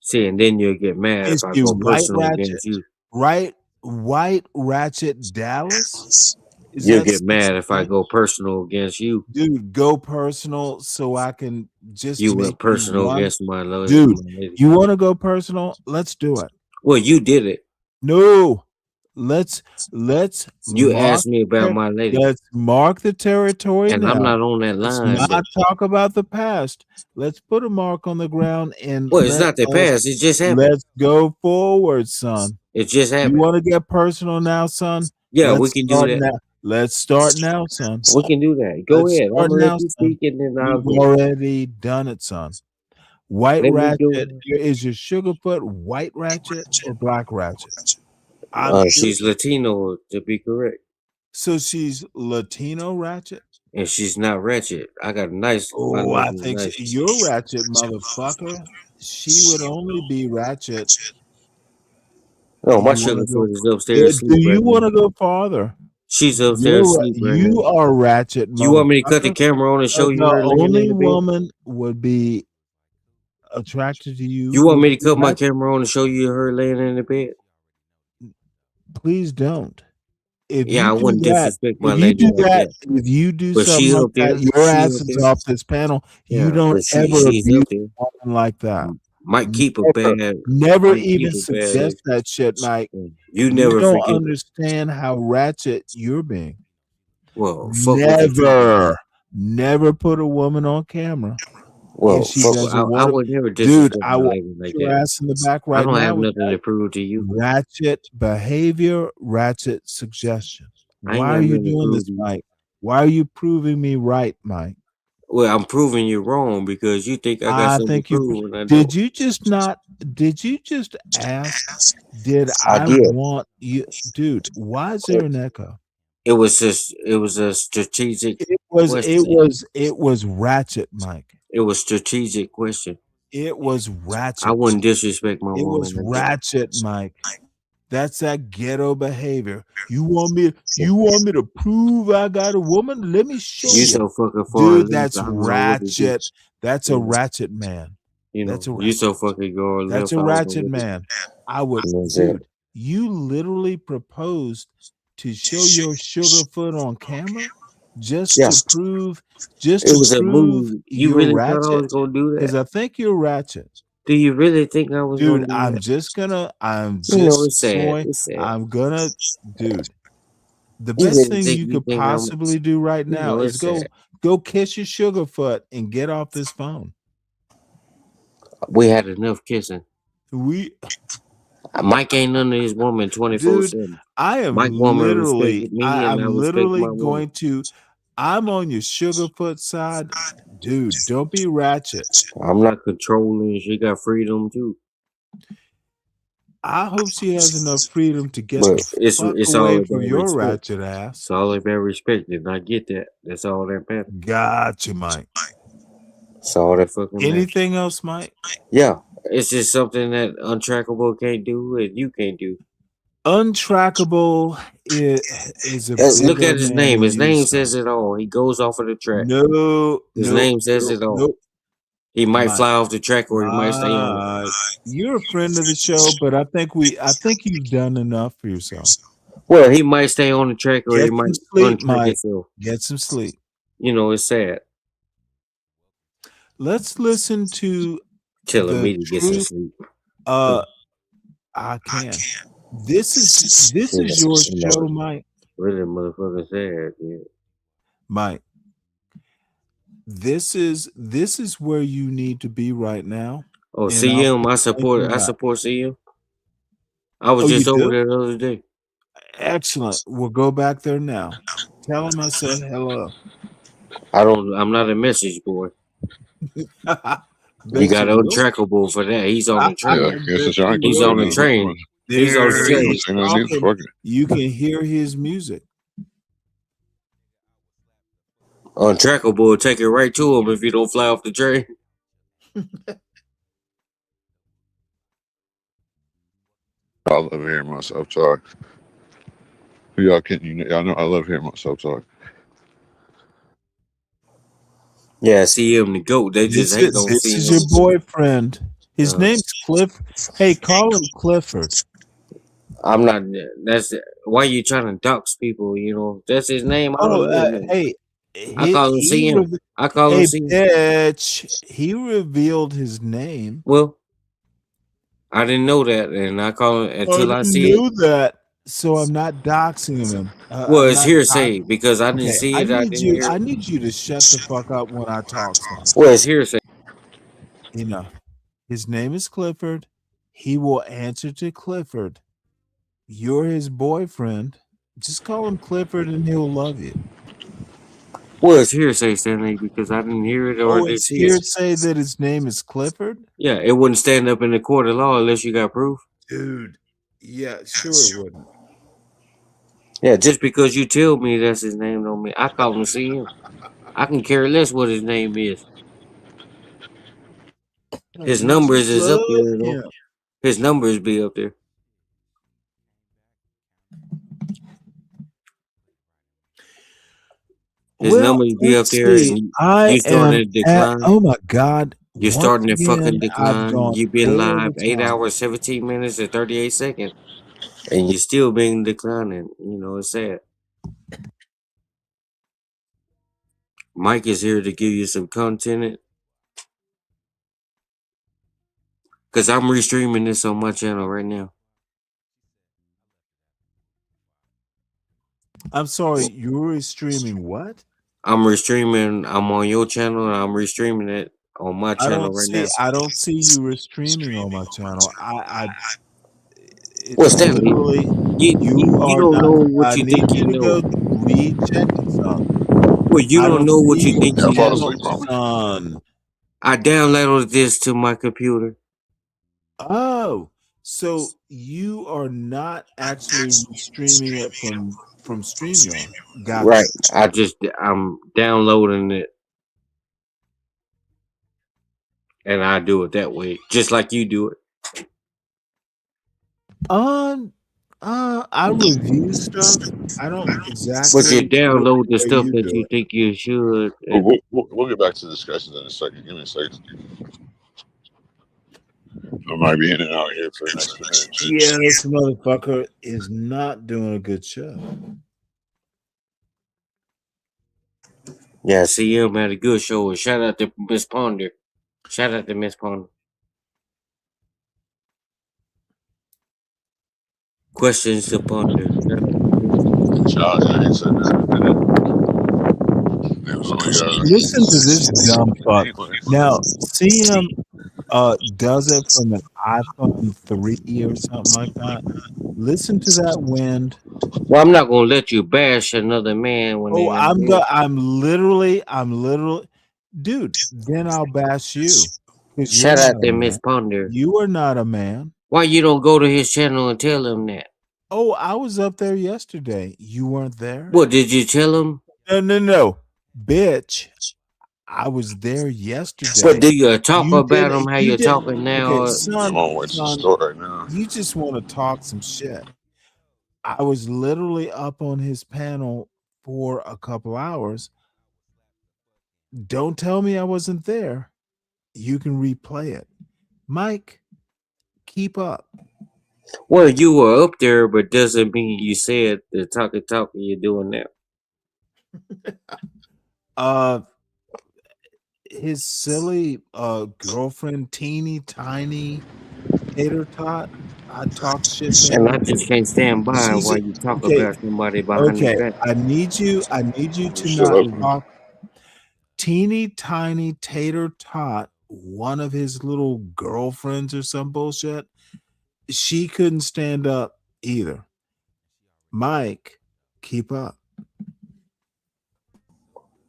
Speaker 15: see, and then you'll get mad
Speaker 2: Is
Speaker 15: if I
Speaker 2: she
Speaker 15: go
Speaker 2: white
Speaker 15: personal
Speaker 2: ratchet?
Speaker 15: against you.
Speaker 2: White ratchet Dallas? Is
Speaker 15: You'll
Speaker 2: that
Speaker 15: get mad if I
Speaker 2: 16?
Speaker 15: go personal against you.
Speaker 2: Dude, go personal so I can just
Speaker 15: You
Speaker 2: make
Speaker 15: went
Speaker 2: you
Speaker 15: personal
Speaker 2: one.
Speaker 15: against my lady.
Speaker 2: Dude, you want to go personal? Let's do it.
Speaker 15: Well, you did it.
Speaker 2: No, let's
Speaker 15: You
Speaker 2: mark
Speaker 15: asked me about my lady,
Speaker 2: let's mark the territory
Speaker 15: and I'm
Speaker 2: now.
Speaker 15: not on that
Speaker 2: Let's
Speaker 15: line.
Speaker 2: not
Speaker 15: But
Speaker 2: talk about the past. Let's put a mark on the ground and
Speaker 15: well, it's not the past. It just happened.
Speaker 2: let's go forward, son.
Speaker 15: It just
Speaker 2: You
Speaker 15: happened.
Speaker 2: want to get personal now, son?
Speaker 15: Yeah, we can do
Speaker 2: start
Speaker 15: that.
Speaker 2: now. Let's start now, son.
Speaker 15: We can do that. Go
Speaker 2: Let's
Speaker 15: ahead. I'm
Speaker 2: start
Speaker 15: gonna
Speaker 2: now,
Speaker 15: let you
Speaker 2: son.
Speaker 15: speak, and then I'll
Speaker 2: We've
Speaker 15: do it.
Speaker 2: already done it, son. White
Speaker 15: Let me go.
Speaker 2: ratchet. Is your sugar foot white ratchet or black ratchet? I'm
Speaker 15: She's
Speaker 2: curious.
Speaker 15: Latino, to be correct,
Speaker 2: So she's Latino ratchet?
Speaker 15: and she's not ratchet. I got a nice. My
Speaker 2: Oh, I
Speaker 15: lady's
Speaker 2: think
Speaker 15: nice.
Speaker 2: you're ratchet, motherfucker. She would only be ratchet.
Speaker 15: No, my
Speaker 2: You
Speaker 15: sugar
Speaker 2: want to go?
Speaker 15: foot is upstairs
Speaker 2: Do
Speaker 15: asleep
Speaker 2: you
Speaker 15: right
Speaker 2: want
Speaker 15: now.
Speaker 2: to go farther?
Speaker 15: She's upstairs asleep right
Speaker 2: You
Speaker 15: now.
Speaker 2: are ratchet,
Speaker 15: You want me to cut the
Speaker 2: motherfucker.
Speaker 15: camera on and show you
Speaker 2: The
Speaker 15: her laying in
Speaker 2: only
Speaker 15: the bed?
Speaker 2: woman would be attracted to you.
Speaker 15: You want
Speaker 2: would
Speaker 15: me to
Speaker 2: be
Speaker 15: cut my
Speaker 2: ratchet.
Speaker 15: camera on and show you her laying in the bed?
Speaker 2: Please don't. If
Speaker 15: Yeah, I
Speaker 2: you do
Speaker 15: wouldn't
Speaker 2: that,
Speaker 15: disrespect my lady like that.
Speaker 2: if you do
Speaker 15: But
Speaker 2: something
Speaker 15: she
Speaker 2: like
Speaker 15: up there.
Speaker 2: that, your
Speaker 15: She
Speaker 2: ass
Speaker 15: up
Speaker 2: is
Speaker 15: there.
Speaker 2: off this panel. You
Speaker 15: Yeah,
Speaker 2: don't
Speaker 15: but
Speaker 2: ever
Speaker 15: she's
Speaker 2: abuse
Speaker 15: up there.
Speaker 2: a woman like that.
Speaker 15: Might keep a
Speaker 2: Never,
Speaker 15: bad.
Speaker 2: never
Speaker 15: Might keep
Speaker 2: even
Speaker 15: a bad.
Speaker 2: suggest that shit, Mike.
Speaker 15: You
Speaker 2: You
Speaker 15: never
Speaker 2: don't
Speaker 15: forget.
Speaker 2: understand how ratchet you're being.
Speaker 15: Well, fuck what you talking
Speaker 2: Never put a woman on camera
Speaker 15: Well,
Speaker 2: if she
Speaker 15: fuck.
Speaker 2: doesn't
Speaker 15: I
Speaker 2: want to.
Speaker 15: would never
Speaker 2: Dude,
Speaker 15: disrespect
Speaker 2: I
Speaker 15: my
Speaker 2: will
Speaker 15: lady like
Speaker 2: put your
Speaker 15: that.
Speaker 2: ass in the back
Speaker 15: I
Speaker 2: right
Speaker 15: don't
Speaker 2: now
Speaker 15: have
Speaker 2: with
Speaker 15: nothing to prove to you.
Speaker 2: ratchet behavior, ratchet suggestion.
Speaker 15: I ain't
Speaker 2: Why
Speaker 15: got
Speaker 2: are you
Speaker 15: nothing to
Speaker 2: doing
Speaker 15: prove
Speaker 2: this,
Speaker 15: to you.
Speaker 2: Mike? Why are you proving me right, Mike?
Speaker 15: Well, I'm proving you wrong because you think I got
Speaker 2: I
Speaker 15: something to
Speaker 2: think you
Speaker 15: prove and I
Speaker 2: did.
Speaker 15: don't.
Speaker 2: You just not? Did you just ask? Did
Speaker 15: I
Speaker 2: I
Speaker 15: did.
Speaker 2: want you, dude? Why is there an echo?
Speaker 15: It was a strategic
Speaker 2: It was.
Speaker 15: question.
Speaker 2: It was ratchet, Mike.
Speaker 15: It was strategic question.
Speaker 2: It was
Speaker 15: I
Speaker 2: ratchet.
Speaker 15: wouldn't disrespect my
Speaker 2: It
Speaker 15: woman
Speaker 2: was
Speaker 15: like that.
Speaker 2: ratchet, Mike. That's that ghetto behavior. You want me to prove I got a woman? Let me show
Speaker 15: You
Speaker 2: you.
Speaker 15: so fucking far
Speaker 2: Dude,
Speaker 15: left.
Speaker 2: that's
Speaker 15: I don't know what to do.
Speaker 2: ratchet. That's a ratchet man.
Speaker 15: You
Speaker 2: That's
Speaker 15: know,
Speaker 2: a
Speaker 15: you
Speaker 2: ratchet.
Speaker 15: so fucking far left.
Speaker 2: That's a
Speaker 15: I don't know
Speaker 2: ratchet
Speaker 15: what to do.
Speaker 2: man. I would,
Speaker 15: You know what I'm saying?
Speaker 2: dude, you literally proposed to show your sugar foot on camera just
Speaker 15: Yeah.
Speaker 2: to prove
Speaker 15: It was a move. You
Speaker 2: you're
Speaker 15: really thought I
Speaker 2: ratchet?
Speaker 15: was gonna do
Speaker 2: Because
Speaker 15: that?
Speaker 2: I think you're ratchet.
Speaker 15: Do you really think I was
Speaker 2: Dude,
Speaker 15: gonna do
Speaker 2: I'm
Speaker 15: that?
Speaker 2: just
Speaker 15: You know, it's sad.
Speaker 2: showing.
Speaker 15: It's sad.
Speaker 2: I'm gonna, dude. The
Speaker 15: You
Speaker 2: best
Speaker 15: really
Speaker 2: thing
Speaker 15: think
Speaker 2: you
Speaker 15: you
Speaker 2: could
Speaker 15: think I'm?
Speaker 2: possibly do right
Speaker 15: You
Speaker 2: now
Speaker 15: know,
Speaker 2: is
Speaker 15: it's sad.
Speaker 2: go kiss your sugar foot and get off this phone.
Speaker 15: We had enough kissing.
Speaker 2: We,
Speaker 15: Mike ain't none of his woman
Speaker 2: dude,
Speaker 15: 24/7.
Speaker 2: I am
Speaker 15: Mike woman
Speaker 2: literally,
Speaker 15: respected me, and I
Speaker 2: I'm
Speaker 15: respect
Speaker 2: literally
Speaker 15: my woman.
Speaker 2: going to. I'm on your sugar foot side, dude. Don't be ratchet.
Speaker 15: I'm not controlling. She got freedom too.
Speaker 2: I hope she has enough freedom to get
Speaker 15: But
Speaker 2: the
Speaker 15: it's
Speaker 2: fuck
Speaker 15: all
Speaker 2: away
Speaker 15: about
Speaker 2: from your
Speaker 15: respect.
Speaker 2: ratchet ass.
Speaker 15: It's all about respect, and I get that. That's all that matters.
Speaker 2: Gotcha, Mike.
Speaker 15: It's all that fucking matters.
Speaker 2: Anything else, Mike?
Speaker 15: Yeah, it's just something that Untrackable can't do and you can't do.
Speaker 2: Untrackable is a
Speaker 15: Look
Speaker 2: bigger
Speaker 15: at his
Speaker 2: man
Speaker 15: name.
Speaker 2: than
Speaker 15: His
Speaker 2: you,
Speaker 15: name
Speaker 2: son.
Speaker 15: says it all. He goes off of the track.
Speaker 2: No,
Speaker 15: His
Speaker 2: no,
Speaker 15: name says
Speaker 2: no,
Speaker 15: it all.
Speaker 2: no.
Speaker 15: He might
Speaker 2: Mike,
Speaker 15: fly off the track or he might stay on it.
Speaker 2: Mike, you're a friend of the show, but I think you've done enough for yourself.
Speaker 15: Well, he might stay on the track or he
Speaker 2: Get
Speaker 15: might
Speaker 2: some sleep,
Speaker 15: untrack
Speaker 2: Mike.
Speaker 15: himself.
Speaker 2: Get some sleep.
Speaker 15: You know, it's sad.
Speaker 2: Let's listen to
Speaker 15: Telling
Speaker 2: the
Speaker 15: me to get some
Speaker 2: truth.
Speaker 15: sleep.
Speaker 2: I can. This is your show, Mike.
Speaker 15: Really, motherfucker sad, yeah.
Speaker 2: Mike, this is where you need to be right now.
Speaker 15: Oh,
Speaker 2: and I'll
Speaker 15: CM, I
Speaker 2: explain
Speaker 15: support
Speaker 2: why.
Speaker 15: CM. I was
Speaker 2: Oh,
Speaker 15: just
Speaker 2: you
Speaker 15: over
Speaker 2: do?
Speaker 15: there the other day.
Speaker 2: Excellent. We'll go back there now. Tell him I said hello.
Speaker 15: I'm not a message boy. You got untrackable for that. He's on the train.
Speaker 5: Yeah, I guess it's right.
Speaker 15: He's on the train. He's on the train.
Speaker 2: You can hear his music.
Speaker 15: Untrackable will take it right to him if you don't fly off the train.
Speaker 5: I love hearing myself talk. Y'all know I love hearing myself talk.
Speaker 15: Yeah, CM the GOAT. They just hate on
Speaker 2: This
Speaker 15: CM.
Speaker 2: is your boyfriend. His name's Cliff. Hey, call him Clifford.
Speaker 15: I'm not. That's why you trying to dox people. You know, that's his name. I don't know.
Speaker 2: Hey,
Speaker 15: I call him CM. I call him CM.
Speaker 2: Bitch, he revealed his name.
Speaker 15: Well, I didn't know that, and I call him until I see
Speaker 2: knew that, so I'm not doxing him.
Speaker 15: Well, it's hearsay because I didn't see it. I
Speaker 2: need you to shut the fuck up when I talk. Son.
Speaker 15: Well, it's hearsay.
Speaker 2: You know, his name is Clifford. He will answer to Clifford. You're his boyfriend. Just call him Clifford, and he'll love you.
Speaker 15: Well, it's hearsay, Stanley, because I didn't hear it or didn't see it.
Speaker 2: Hearsay that his name is Clifford?
Speaker 15: Yeah, it wouldn't stand up in the court of law unless you got proof.
Speaker 2: Dude, yeah, sure it wouldn't.
Speaker 15: Yeah, just because you tell me that's his name don't mean I call him CM. I can care less what his name is. His numbers is up there, though. His numbers be up there. His numbers be up there, and you starting to decline.
Speaker 2: Oh my God!
Speaker 15: You're starting to fucking decline. You've been live 8 hours, 17 minutes, and 38 seconds, and you're still being declining. You know, it's sad. Mike is here to give you some content. Because I'm restreaming this on my channel right now.
Speaker 2: I'm sorry, you're streaming what?
Speaker 15: I'm restreaming. I'm on your channel, and I'm restreaming it on my channel now.
Speaker 2: I don't see you streaming on my channel.
Speaker 15: Well, Stanley, you don't know what you think you know.
Speaker 2: Recheck it, son.
Speaker 15: Well, you don't know what you think you know.
Speaker 2: Son.
Speaker 15: I downloaded this to my computer.
Speaker 2: Oh, so you are not actually streaming it from StreamYard. Gotcha.
Speaker 15: Right. I'm downloading it. And I do it that way, just like you do it.
Speaker 2: I review stuff. I don't exactly.
Speaker 15: But you download the stuff that you think you should.
Speaker 5: We'll get back to the discussions in a second. Give me a second. I might be in and out here for the next minute.
Speaker 2: Yeah, this motherfucker is not doing a good show.
Speaker 15: Yeah, CM had a good show. And shout out to Miss Ponder. Shout out to Miss Ponder. Questions to ponder.
Speaker 2: Listen to this dumb fuck. Now, CM does it from an iPhone 3 or something like that. Listen to that wind.
Speaker 15: Well, I'm not gonna let you bash another man when
Speaker 2: I'm literally, dude. Then I'll bash you.
Speaker 15: Shout out to Miss Ponder.
Speaker 2: You are not a man.
Speaker 15: Why you don't go to his channel and tell him that?
Speaker 2: Oh, I was up there yesterday. You weren't there.
Speaker 15: What did you tell him?
Speaker 2: No, bitch. I was there yesterday.
Speaker 15: But do you talk about him how you're talking now?
Speaker 2: Okay, son,
Speaker 5: I'm on way to the store right now.
Speaker 2: You just want to talk some shit. I was literally up on his panel for a couple hours. Don't tell me I wasn't there. You can replay it. Mike, keep up.
Speaker 15: Well, you were up there, but doesn't mean you said the talking you're doing now.
Speaker 2: His silly girlfriend, teeny tiny tater tot. I talked shit to
Speaker 15: And
Speaker 2: her.
Speaker 15: I just can't stand by
Speaker 2: She's
Speaker 15: while you talk
Speaker 2: okay.
Speaker 15: about somebody behind
Speaker 2: Okay,
Speaker 15: their back.
Speaker 2: I need you to
Speaker 9: Shut
Speaker 2: not
Speaker 9: up.
Speaker 2: talk. Teeny tiny tater tot, one of his little girlfriends or some bullshit. She couldn't stand up either. Mike, keep up.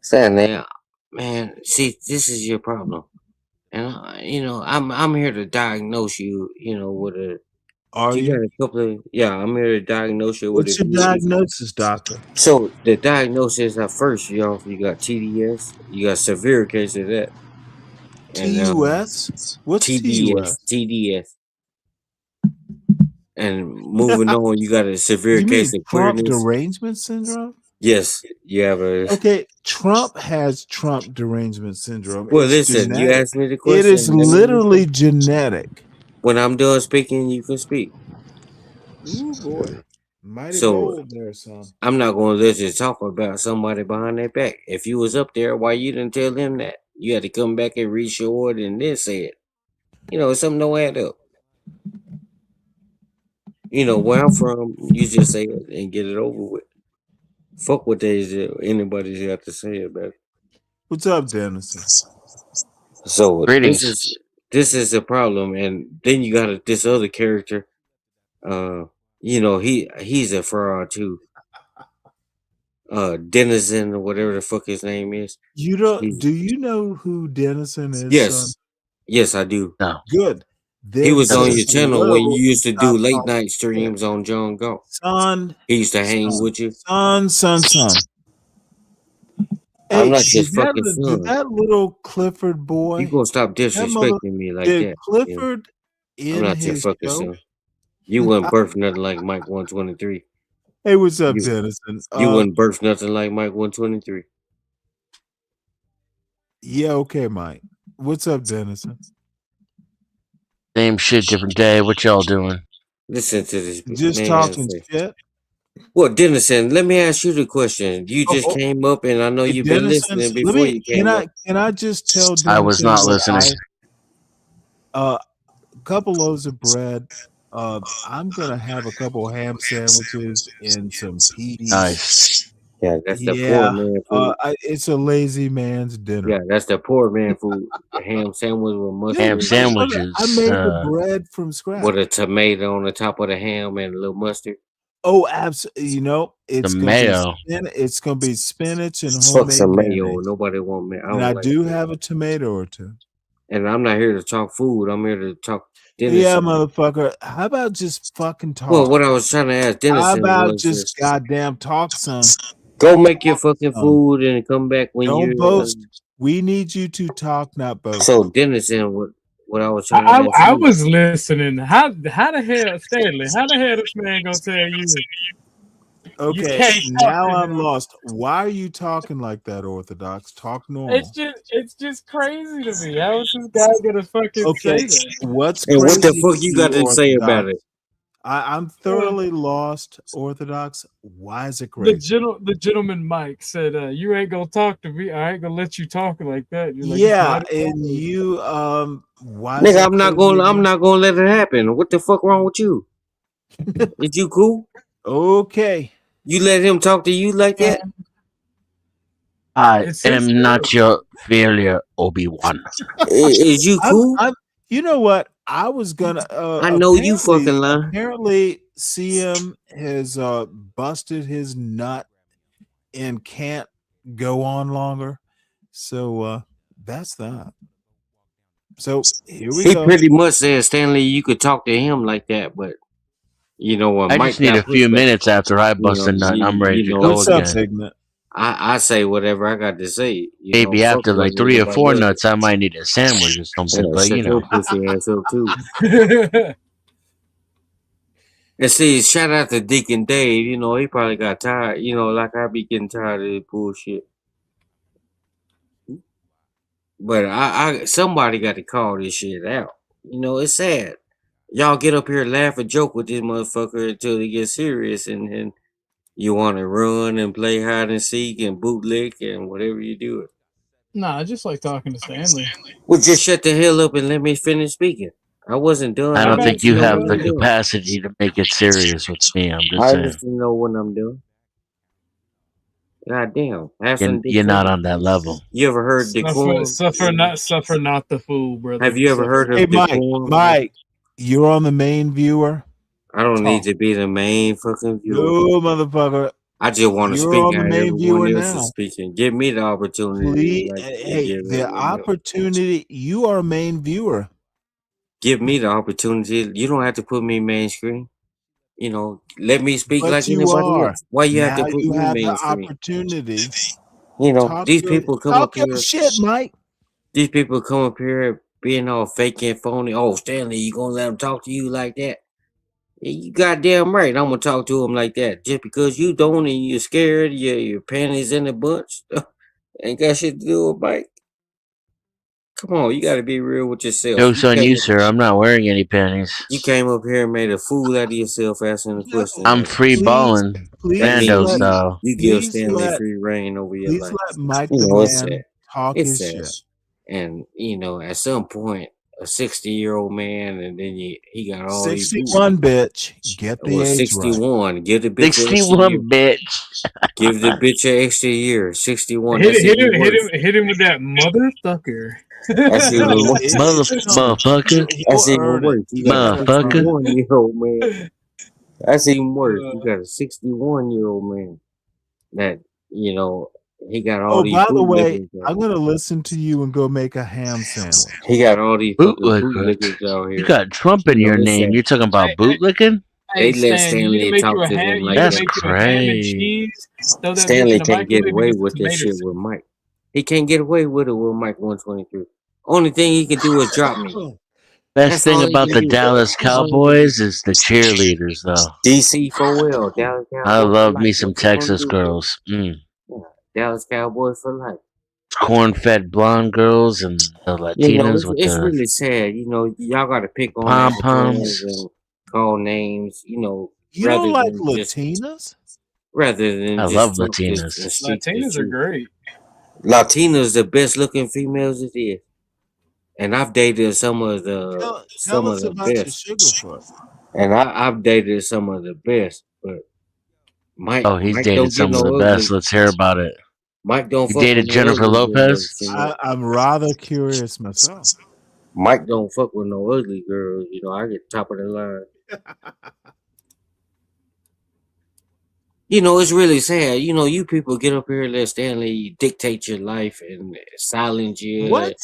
Speaker 15: Stanley, man, see, this is your problem, and I'm here to diagnose you. With a
Speaker 2: Are
Speaker 15: you
Speaker 2: you?
Speaker 15: got a couple of I'm here to diagnose you with a
Speaker 2: What's your
Speaker 15: few issues.
Speaker 2: diagnosis, doctor?
Speaker 15: So the diagnosis at first, you got TDS, you got severe case of that, and
Speaker 2: TUS? What's TUS?
Speaker 15: TDS, and moving on, you got a severe
Speaker 2: You mean
Speaker 15: case of
Speaker 2: Trump
Speaker 15: queerness.
Speaker 2: derangement syndrome?
Speaker 15: Yes, you have a.
Speaker 2: Okay, Trump has Trump derangement syndrome.
Speaker 15: Well,
Speaker 2: It's
Speaker 15: listen, you
Speaker 2: genetic.
Speaker 15: asked me the
Speaker 2: It is
Speaker 15: question. Let me
Speaker 2: literally
Speaker 15: listen.
Speaker 2: genetic.
Speaker 15: When I'm done speaking, you can speak.
Speaker 2: Ooh boy. Mighty
Speaker 15: So
Speaker 2: bold there, son.
Speaker 15: I'm not going to let you talk about somebody behind their back. If you was up there, why you didn't tell them that? You had to come back and re-show it and then say it. It's something don't add up. Where I'm from, you just say it and get it over with. Fuck what anybody's got to say about it.
Speaker 2: What's up, Dennison?
Speaker 15: So
Speaker 16: Greetings.
Speaker 15: this is a problem, and then you got this other character. He's a fraud too. Denizen or whatever the fuck his name is.
Speaker 2: Do you know who Dennison is, son?
Speaker 15: Yes, I do.
Speaker 16: No.
Speaker 2: Good.
Speaker 15: He
Speaker 2: Then
Speaker 15: was on your
Speaker 2: since you
Speaker 15: channel when
Speaker 2: know,
Speaker 15: you used to do
Speaker 2: stop
Speaker 15: late
Speaker 2: talking
Speaker 15: night
Speaker 2: shit.
Speaker 15: streams on John Golf.
Speaker 2: Son.
Speaker 15: He used to hang with you.
Speaker 2: Son.
Speaker 15: I'm
Speaker 2: Hey,
Speaker 15: not just fucking
Speaker 2: did
Speaker 15: son.
Speaker 2: that little Clifford boy,
Speaker 15: You gonna stop disrespecting me like
Speaker 2: did
Speaker 15: that?
Speaker 2: Clifford
Speaker 15: I'm
Speaker 2: in
Speaker 15: not your
Speaker 2: his
Speaker 15: fucking
Speaker 2: show?
Speaker 15: son. You wouldn't birth nothing like Mike 123.
Speaker 2: Hey, what's up, Dennison?
Speaker 15: You wouldn't birth nothing like Mike 123.
Speaker 2: Yeah, okay, Mike. What's up, Dennison?
Speaker 16: Same shit, different day. What y'all doing?
Speaker 15: Listen to this
Speaker 2: Just
Speaker 15: man.
Speaker 2: talking shit.
Speaker 15: Well, Dennison, let me ask you the question. You just
Speaker 2: Oh,
Speaker 15: came up, and I know
Speaker 2: hey,
Speaker 15: you've been
Speaker 2: Dennison,
Speaker 15: listening before you came up.
Speaker 2: can I just tell
Speaker 16: I was
Speaker 2: Dennison
Speaker 16: not
Speaker 2: what
Speaker 16: listening.
Speaker 2: a couple loaves of bread. I'm gonna have a couple ham sandwiches and some peas.
Speaker 16: Nice.
Speaker 15: Yeah, that's the poor man food.
Speaker 2: It's a lazy man's dinner.
Speaker 15: Yeah, that's the poor man food. A ham sandwich with mustard.
Speaker 16: Ham sandwiches.
Speaker 2: I made the bread from scratch
Speaker 15: with a tomato on the top of the ham and a little mustard.
Speaker 2: Oh, absolutely. It's
Speaker 16: The
Speaker 2: gonna be
Speaker 16: mayo.
Speaker 2: it's gonna be spinach and
Speaker 15: Fuck
Speaker 2: homemade
Speaker 15: some mayo.
Speaker 2: mayonnaise.
Speaker 15: Nobody want mayo.
Speaker 2: And I do have a tomato or two.
Speaker 15: And I'm not here to talk food. I'm here to talk Dennison.
Speaker 2: Yeah, motherfucker. How about just fucking talk?
Speaker 15: Well, what I was trying to ask Dennison
Speaker 2: How about
Speaker 15: was
Speaker 2: just goddamn talk, son?
Speaker 15: go make your fucking food and come back when you
Speaker 2: don't boast. We need you to talk, not boast.
Speaker 15: So Dennison, what I was trying to ask
Speaker 17: I
Speaker 15: you.
Speaker 17: was listening. How the hell, Stanley? How the hell this man gonna tell you?
Speaker 2: Okay,
Speaker 17: you can't
Speaker 2: now I'm lost. Why are you talking like that, Orthodox? Talk normal.
Speaker 17: It's just crazy to me. How is this guy gonna fucking say that?
Speaker 2: What's
Speaker 15: and
Speaker 2: crazy?
Speaker 15: What the fuck you got to say about it?
Speaker 2: I'm thoroughly lost, Orthodox. Why is it crazy?
Speaker 17: The gentleman Mike said, "You ain't gonna talk to me. I ain't gonna let you talk like that." You're like,
Speaker 2: yeah, and you why?
Speaker 15: Nigga, I'm not gonna let it happen. What the fuck wrong with you? Is you cool?
Speaker 2: Okay.
Speaker 15: You let him talk to you like that?
Speaker 16: I am not your failure, Obi-Wan.
Speaker 15: Is you cool?
Speaker 2: You know what? I was gonna.
Speaker 15: I know you fucking lying.
Speaker 2: Apparently, CM has busted his nut and can't go on longer. So that's that. So here we go.
Speaker 15: He pretty much said, Stanley, you could talk to him like that, but when
Speaker 16: I
Speaker 15: Mike
Speaker 16: just need a few minutes after I bust a nut. I'm ready to go
Speaker 2: What's
Speaker 16: again.
Speaker 2: up, Figment?
Speaker 15: I say whatever I got to say.
Speaker 16: Maybe after like 3 or 4 nuts, I might need a sandwich or something. But
Speaker 15: shut your pussy ass up too. And see, shout out to Deacon Dave. You know, he probably got tired. You know, like I be getting tired of this bullshit. But I somebody got to call this shit out. You know, it's sad. Y'all get up here, laugh and joke with this motherfucker until he gets serious, and you want to run and play hide and seek and bootlick and whatever you do.
Speaker 17: Nah, I just like talking to Stanley.
Speaker 15: Well, just shut the hell up and let me finish speaking. I wasn't done.
Speaker 16: I
Speaker 17: My
Speaker 16: don't
Speaker 17: bad,
Speaker 16: think you
Speaker 17: my
Speaker 16: have
Speaker 17: bad.
Speaker 16: the capacity to make it serious with me. I'm just
Speaker 15: I
Speaker 16: saying.
Speaker 15: just know what I'm doing. God damn. Have some
Speaker 16: You're not
Speaker 15: decorum.
Speaker 16: on that level.
Speaker 15: You ever heard decorum?
Speaker 17: Suffer not the fool, brother.
Speaker 15: Have you ever heard
Speaker 2: Hey,
Speaker 15: of decorum?
Speaker 2: Mike, you're on the main viewer.
Speaker 15: I don't need
Speaker 2: Talk.
Speaker 15: to be the main fucking viewer.
Speaker 2: No, motherfucker.
Speaker 15: I just want to
Speaker 2: You're
Speaker 15: speak
Speaker 2: on the
Speaker 15: how
Speaker 2: main viewer
Speaker 15: everyone else
Speaker 2: now.
Speaker 15: is speaking. Give me the opportunity.
Speaker 2: Please,
Speaker 15: Like you
Speaker 2: hey,
Speaker 15: give
Speaker 2: the
Speaker 15: everyone else.
Speaker 2: opportunity. You are a main viewer.
Speaker 15: Give me the opportunity. You don't have to put me mainstream. You know, let me speak
Speaker 2: But
Speaker 15: like
Speaker 2: you
Speaker 15: anybody
Speaker 2: are.
Speaker 15: else. Why you have
Speaker 2: Now
Speaker 15: to put
Speaker 2: you
Speaker 15: me
Speaker 2: have the
Speaker 15: mainstream?
Speaker 2: opportunity.
Speaker 15: You know, these people come up
Speaker 2: talk your
Speaker 15: here.
Speaker 2: shit, Mike.
Speaker 15: These people come up here being all fake and phony. Oh, Stanley, you gonna let them talk to you like that? Yeah, you goddamn right. I'm gonna talk to them like that. Just because you don't and you're scared, your panties in a bunch, ain't got shit to do with Mike. Come on, you got to be real with yourself.
Speaker 16: Joke's on you, sir. I'm not wearing any panties.
Speaker 15: You came up here and made a fool out of yourself asking the question.
Speaker 16: I'm free balling, Bando style.
Speaker 15: You give Stanley free reign over your life.
Speaker 2: Let Mike
Speaker 15: You
Speaker 2: the
Speaker 15: know, it's
Speaker 2: man
Speaker 15: sad.
Speaker 2: talk
Speaker 15: It's
Speaker 2: his
Speaker 15: sad.
Speaker 2: shit.
Speaker 15: And you know, at some point, a 60-year-old man, and then he got all these
Speaker 2: 61, bitch. Get the
Speaker 15: well,
Speaker 2: age
Speaker 15: 61.
Speaker 2: right.
Speaker 15: Give the bitch
Speaker 16: 61, bitch.
Speaker 15: Give the bitch an extra year. 61.
Speaker 17: Hit,
Speaker 15: That's
Speaker 17: hit
Speaker 15: even
Speaker 17: him,
Speaker 15: worse.
Speaker 17: hit him with that motherfucker.
Speaker 15: That's even worse.
Speaker 16: Motherfucker.
Speaker 15: That's even worse. You got a
Speaker 16: Motherfucker.
Speaker 15: 61-year-old man. That's even worse. You got a 61-year-old man that, you know, he got all
Speaker 2: Oh,
Speaker 15: these
Speaker 2: by the way,
Speaker 15: bootlickers
Speaker 2: I'm gonna listen to you and go make a ham sandwich.
Speaker 15: He got all these fucking
Speaker 16: Bootlickers.
Speaker 15: bootlickers out here.
Speaker 16: You got Trump in your name. You're talking about bootlicking?
Speaker 15: They
Speaker 17: Hey,
Speaker 15: let
Speaker 17: Stan, you need to
Speaker 15: Stanley
Speaker 17: make
Speaker 15: talk
Speaker 17: you a
Speaker 15: to
Speaker 17: ham.
Speaker 15: them
Speaker 17: You
Speaker 15: like
Speaker 17: need to
Speaker 16: That's
Speaker 15: that.
Speaker 17: make you a ham and
Speaker 16: crazy.
Speaker 17: cheese. Throw that bitch
Speaker 15: Stanley
Speaker 17: in the
Speaker 15: can't get
Speaker 17: microwave and
Speaker 15: away
Speaker 17: get some
Speaker 15: with that
Speaker 17: tomatoes.
Speaker 15: shit with Mike. He can't get away with it with Mike 123. Only thing he can do is drop me.
Speaker 16: Best
Speaker 15: That's
Speaker 16: thing
Speaker 15: all he
Speaker 16: about
Speaker 15: can
Speaker 16: the
Speaker 15: do.
Speaker 16: Dallas
Speaker 15: That's all he can do.
Speaker 16: Cowboys is the cheerleaders, though.
Speaker 15: DC4L, Dallas Cowboys
Speaker 16: I love
Speaker 15: for
Speaker 16: me
Speaker 15: life.
Speaker 16: some
Speaker 15: What you gonna
Speaker 16: Texas
Speaker 15: do?
Speaker 16: girls.
Speaker 15: Yeah, Dallas Cowboys for life.
Speaker 16: Corn-fed blonde girls and the
Speaker 15: You know,
Speaker 16: Latinas with
Speaker 15: it's
Speaker 16: the
Speaker 15: really sad. You know, y'all got to pick on
Speaker 16: pom
Speaker 15: Africans
Speaker 16: poms.
Speaker 15: and call names. You know,
Speaker 2: You don't like Latinas?
Speaker 15: rather than
Speaker 16: I
Speaker 15: just
Speaker 16: love
Speaker 15: talk this and
Speaker 16: Latinas.
Speaker 15: speak the
Speaker 17: Latinas are
Speaker 15: truth.
Speaker 17: great.
Speaker 15: Latinas the best looking females it is, and I've dated some of the
Speaker 2: Tell us about your Sugarfoot.
Speaker 15: and I've dated some of the best. But Mike,
Speaker 16: Oh, he's
Speaker 15: Mike
Speaker 16: dated
Speaker 15: don't get
Speaker 16: some of the
Speaker 15: no
Speaker 16: best.
Speaker 15: ugly.
Speaker 16: Let's hear about it.
Speaker 15: Mike don't
Speaker 16: You
Speaker 15: fuck with
Speaker 16: dated
Speaker 15: no
Speaker 16: Jennifer
Speaker 15: ugly girls.
Speaker 16: Lopez?
Speaker 15: You know,
Speaker 2: I'm rather curious myself.
Speaker 15: Mike don't fuck with no ugly girls. You know, I get top of the line. You know, it's really sad. You know, you people get up here and let Stanley dictate your life and silence you.
Speaker 2: What?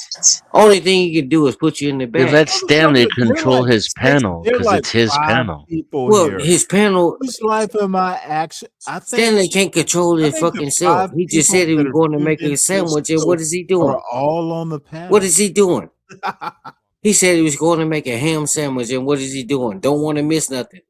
Speaker 15: Only thing he can do is put you in the
Speaker 16: You
Speaker 15: back.
Speaker 16: let Stanley
Speaker 2: Motherfucker,
Speaker 16: control his panel
Speaker 2: they're
Speaker 16: because
Speaker 2: like
Speaker 16: it's his
Speaker 2: 5
Speaker 16: panel.
Speaker 2: people
Speaker 15: Well,
Speaker 2: here.
Speaker 15: his panel,
Speaker 2: Whose life am I actually? I think
Speaker 15: Stanley can't control his
Speaker 2: the
Speaker 15: fucking self.
Speaker 2: 5
Speaker 15: He just
Speaker 2: people
Speaker 15: said he
Speaker 2: that
Speaker 15: was
Speaker 2: are
Speaker 15: going to
Speaker 2: tuned
Speaker 15: make a
Speaker 2: into this
Speaker 15: sandwich, and
Speaker 2: show
Speaker 15: what is he doing?
Speaker 2: are all on the panel.
Speaker 15: What is he doing? He said he was going to make a ham sandwich, and what is he doing? Don't want to miss nothing.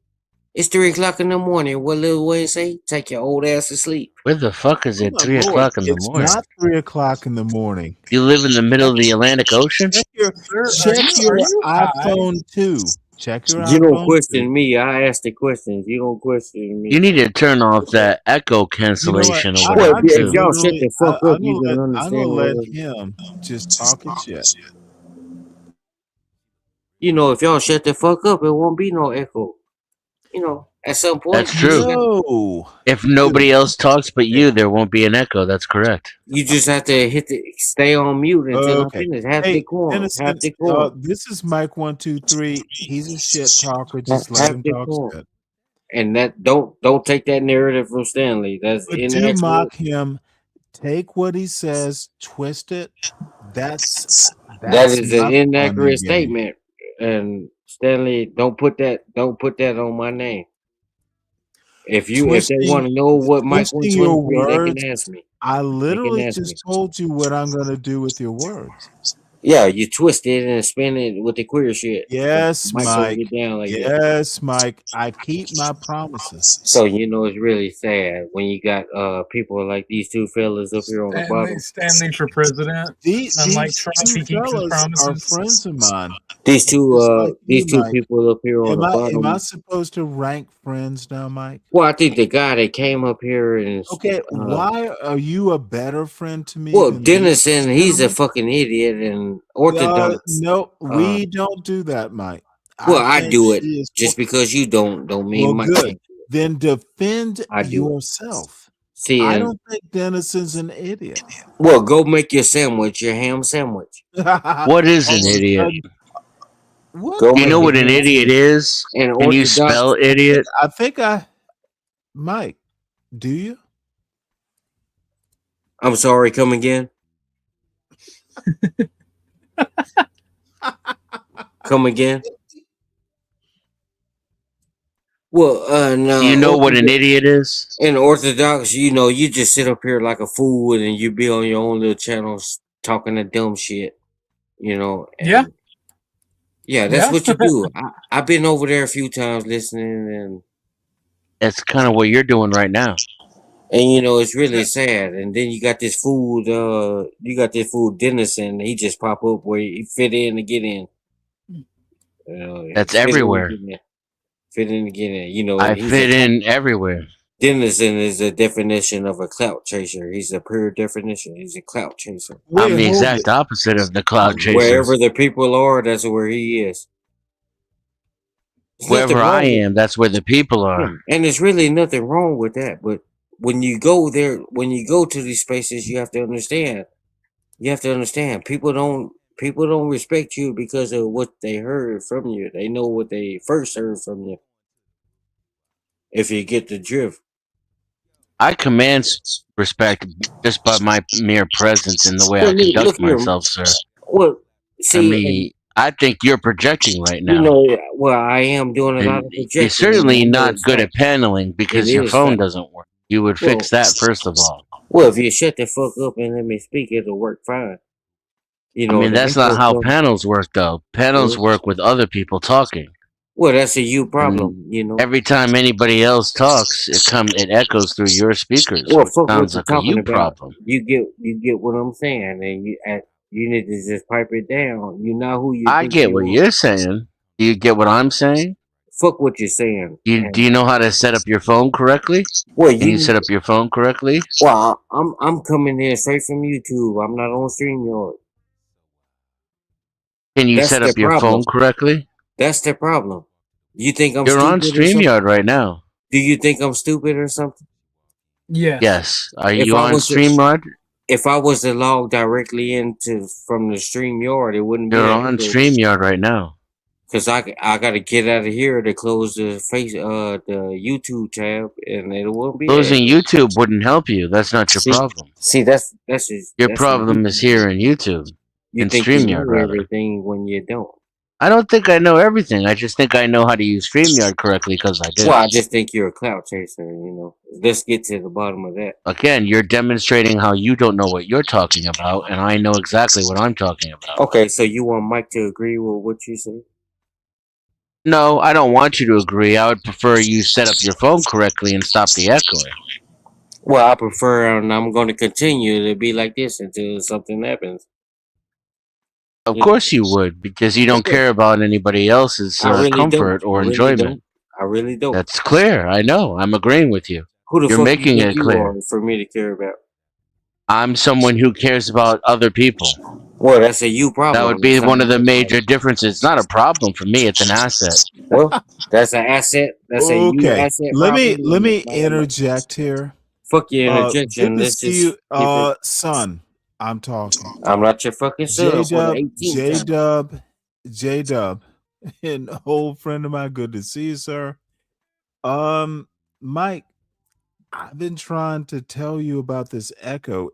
Speaker 15: It's 3 o'clock in the morning. What Lil Wayne say? Take your old ass to sleep.
Speaker 16: Where the fuck is
Speaker 2: Oh
Speaker 16: it
Speaker 2: my
Speaker 16: 3
Speaker 2: Lord,
Speaker 16: o'clock in the
Speaker 2: it's
Speaker 16: morning?
Speaker 2: not 3 o'clock in the morning.
Speaker 16: You live in the middle of the Atlantic Ocean?
Speaker 2: Check your
Speaker 17: Sir, are you high?
Speaker 2: iPhone 2. Check your
Speaker 15: You don't
Speaker 2: iPhone 2.
Speaker 15: question me. I ask the questions. You don't question me.
Speaker 16: You need to turn off that echo
Speaker 2: You know what?
Speaker 16: cancellation over
Speaker 15: Well,
Speaker 16: there,
Speaker 15: if
Speaker 16: too.
Speaker 15: y'all shut the fuck up, you can
Speaker 2: I'm gonna
Speaker 15: understand
Speaker 2: let
Speaker 15: what.
Speaker 2: him just talk his shit.
Speaker 15: You know, if y'all shut the fuck up, it won't be no echo. You know, at some point,
Speaker 16: That's
Speaker 15: you just
Speaker 16: true.
Speaker 15: got
Speaker 2: No.
Speaker 16: If nobody else talks but you, there won't be an echo. That's correct.
Speaker 15: you just have to stay on mute until I'm
Speaker 2: Okay.
Speaker 15: finished. Have
Speaker 2: Hey,
Speaker 15: decorum. Have
Speaker 2: innocent.
Speaker 15: decorum.
Speaker 2: This is Mike 123. He's a shit talker.
Speaker 15: Have,
Speaker 2: Just let
Speaker 15: have
Speaker 2: him talk
Speaker 15: decorum.
Speaker 2: shit.
Speaker 15: And that don't take that narrative from Stanley. That's
Speaker 2: But do
Speaker 15: inaccurate.
Speaker 2: mock him. Take what he says, twist it. That's
Speaker 15: That is an
Speaker 2: not fun
Speaker 15: inaccurate
Speaker 2: and games.
Speaker 15: statement. And Stanley, don't put that on my name. If they want to know what Mike
Speaker 2: Twisting your
Speaker 15: 123, they
Speaker 2: words.
Speaker 15: can ask me.
Speaker 2: I literally
Speaker 15: ask
Speaker 2: just
Speaker 15: me.
Speaker 2: told you what I'm going to do with your words.
Speaker 15: Yeah, you twist it and spin it with the queer shit.
Speaker 2: Yes,
Speaker 15: Mike don't
Speaker 2: Mike.
Speaker 15: get down like that.
Speaker 2: Yes, Mike. I keep my promises.
Speaker 15: So you know it's really sad when you got people like these two fellas up here on the bottom.
Speaker 17: Stanley for president. Unlike
Speaker 2: These
Speaker 17: Trump,
Speaker 2: two
Speaker 17: he keeps his
Speaker 2: fellas are
Speaker 17: promises.
Speaker 2: friends of mine,
Speaker 15: These
Speaker 2: just like you,
Speaker 15: two
Speaker 2: Mike.
Speaker 15: people up here on the
Speaker 2: Am I
Speaker 15: bottom.
Speaker 2: supposed to rank friends now, Mike?
Speaker 15: Well, I think the guy that came up here and
Speaker 2: Okay, why are you a better friend to me
Speaker 15: well,
Speaker 2: than these
Speaker 15: Dennison, he's a
Speaker 2: gentlemen?
Speaker 15: fucking idiot and orthodox.
Speaker 2: No,
Speaker 15: Uh,
Speaker 2: we don't do that, Mike. I
Speaker 15: well, I
Speaker 2: think
Speaker 15: do it.
Speaker 2: he is
Speaker 15: Just because you don't mean
Speaker 2: well,
Speaker 15: Mike
Speaker 2: good.
Speaker 15: can't.
Speaker 2: Then defend
Speaker 15: I do it.
Speaker 2: yourself.
Speaker 15: See,
Speaker 2: I
Speaker 15: and
Speaker 2: don't think Dennison's an idiot.
Speaker 15: well, go make your sandwich, your ham sandwich.
Speaker 16: What is
Speaker 2: All
Speaker 16: an
Speaker 2: of a
Speaker 16: idiot?
Speaker 2: sudden, what?
Speaker 15: Go
Speaker 16: Do you
Speaker 15: make
Speaker 16: know what
Speaker 15: a
Speaker 16: an
Speaker 15: ham
Speaker 16: idiot
Speaker 15: sandwich.
Speaker 16: is?
Speaker 15: And
Speaker 16: Can you
Speaker 15: orthodox.
Speaker 16: spell idiot?
Speaker 2: Mike, do you?
Speaker 15: I'm sorry, come again. Come again. Well, no.
Speaker 16: Do you know what an idiot is?
Speaker 15: In Orthodox, you know, you just sit up here like a fool and you be on your own little channels talking the dumb shit, you know.
Speaker 17: Yeah.
Speaker 15: Yeah, that's
Speaker 17: Yeah.
Speaker 15: what you do. I've been over there a few times listening, and
Speaker 16: That's kind of what you're doing right now.
Speaker 15: you know it's really sad. And then you got this fool, Dennison. He just pop up where he fit in to get in.
Speaker 16: That's
Speaker 15: Fit in to
Speaker 16: everywhere.
Speaker 15: get in. Fit in to get in. You know,
Speaker 16: I
Speaker 15: and he's
Speaker 16: fit in everywhere.
Speaker 15: Dennison is a definition of a clout chaser. He's a pure definition. He's a clout chaser.
Speaker 16: I'm the
Speaker 2: hold
Speaker 16: exact
Speaker 2: it.
Speaker 16: opposite of the cloud chaser.
Speaker 15: Wherever the people are, that's where he is. There's nothing
Speaker 16: Wherever I
Speaker 15: wrong with
Speaker 16: am, that's where the people are.
Speaker 15: and there's really nothing wrong with that. But when you go there, when you go to these spaces, you have to understand. You have to understand. People don't respect you because of what they heard from you. They know what they first heard from you. If you get the drift.
Speaker 16: I command respect just by my mere presence and the way I conduct myself, sir.
Speaker 15: Well, see,
Speaker 16: I mean, I think you're projecting right now.
Speaker 15: You know, well, I am doing a lot of projecting.
Speaker 16: You're certainly not good at paneling because your phone doesn't work. You would fix that first of all.
Speaker 15: Well, if you shut the fuck up and let me speak, it'll work fine. You know,
Speaker 16: I mean, that's not how panels work, though. Panels work with other people talking.
Speaker 15: Well, that's a you problem,
Speaker 16: And
Speaker 15: you know.
Speaker 16: every time anybody else talks, it echoes through your speakers.
Speaker 15: Well,
Speaker 16: Which
Speaker 15: fuck what
Speaker 16: sounds
Speaker 15: you're
Speaker 16: like a
Speaker 15: talking
Speaker 16: you
Speaker 15: about.
Speaker 16: problem.
Speaker 15: You get what I'm saying, and you need to just pipe it down. You know who you.
Speaker 16: I get what you're saying. Do you get what I'm saying?
Speaker 15: Fuck what you're saying.
Speaker 16: Do you know how to set up your phone correctly?
Speaker 15: Well,
Speaker 16: Can you set up your phone correctly?
Speaker 15: Well, I'm coming in straight from YouTube. I'm not on StreamYard.
Speaker 16: Can you set up your phone correctly?
Speaker 15: That's the problem. You think I'm
Speaker 16: You're on
Speaker 15: stupid or
Speaker 16: StreamYard
Speaker 15: something?
Speaker 16: right now.
Speaker 15: Do you think I'm stupid or something?
Speaker 17: Yeah.
Speaker 16: Yes. Are
Speaker 15: If
Speaker 16: you
Speaker 15: I
Speaker 16: on
Speaker 15: was to-
Speaker 16: StreamYard?
Speaker 15: If I was to log directly into from the StreamYard, it wouldn't be.
Speaker 16: You're on StreamYard right now.
Speaker 15: Cause I got to get out of here to close the the YouTube tab, and it won't be.
Speaker 16: Closing YouTube wouldn't help you. That's not your problem.
Speaker 15: See, that's
Speaker 16: Your problem is here in YouTube.
Speaker 15: You
Speaker 16: In
Speaker 15: think you
Speaker 16: StreamYard,
Speaker 15: know
Speaker 16: rather.
Speaker 15: everything when you don't.
Speaker 16: I don't think I know everything. I just think I know how to use StreamYard correctly because I do.
Speaker 15: Well, I just think you're a clout chaser. You know, let's get to the bottom of that.
Speaker 16: Again, you're demonstrating how you don't know what you're talking about, and I know exactly what I'm talking about.
Speaker 15: Okay, so you want Mike to agree with what you say?
Speaker 16: No, I don't want you to agree. I would prefer you set up your phone correctly and stop the echoing.
Speaker 15: Well, I prefer, and I'm going to continue to be like this until something happens.
Speaker 16: Of course you would, because you don't care about anybody else's
Speaker 15: I really
Speaker 16: comfort
Speaker 15: don't.
Speaker 16: or
Speaker 15: I really
Speaker 16: enjoyment.
Speaker 15: don't. I really don't.
Speaker 16: That's clear. I know. I'm agreeing with you.
Speaker 15: Who the
Speaker 16: You're
Speaker 15: fuck
Speaker 16: making
Speaker 15: you think
Speaker 16: it
Speaker 15: you
Speaker 16: clear.
Speaker 15: are for me to care about?
Speaker 16: I'm someone who cares about other people.
Speaker 15: Well, that's a you problem.
Speaker 16: That would be
Speaker 15: That's not
Speaker 16: one of the
Speaker 15: my
Speaker 16: major differences. It's not a problem for me. It's an asset.
Speaker 15: Well, that's an asset. That's a you
Speaker 2: Okay.
Speaker 15: asset.
Speaker 2: Let me
Speaker 15: problem.
Speaker 2: interject here.
Speaker 15: Fuck your
Speaker 2: Good
Speaker 15: interjection.
Speaker 2: to
Speaker 15: Let's
Speaker 2: see
Speaker 15: just
Speaker 2: you,
Speaker 15: keep it.
Speaker 2: son. I'm talking.
Speaker 15: I'm not your fucking son for the 18th time.
Speaker 2: J Dub, an old friend of mine. Good to see you, sir. Mike, I've been trying to tell you about this echo.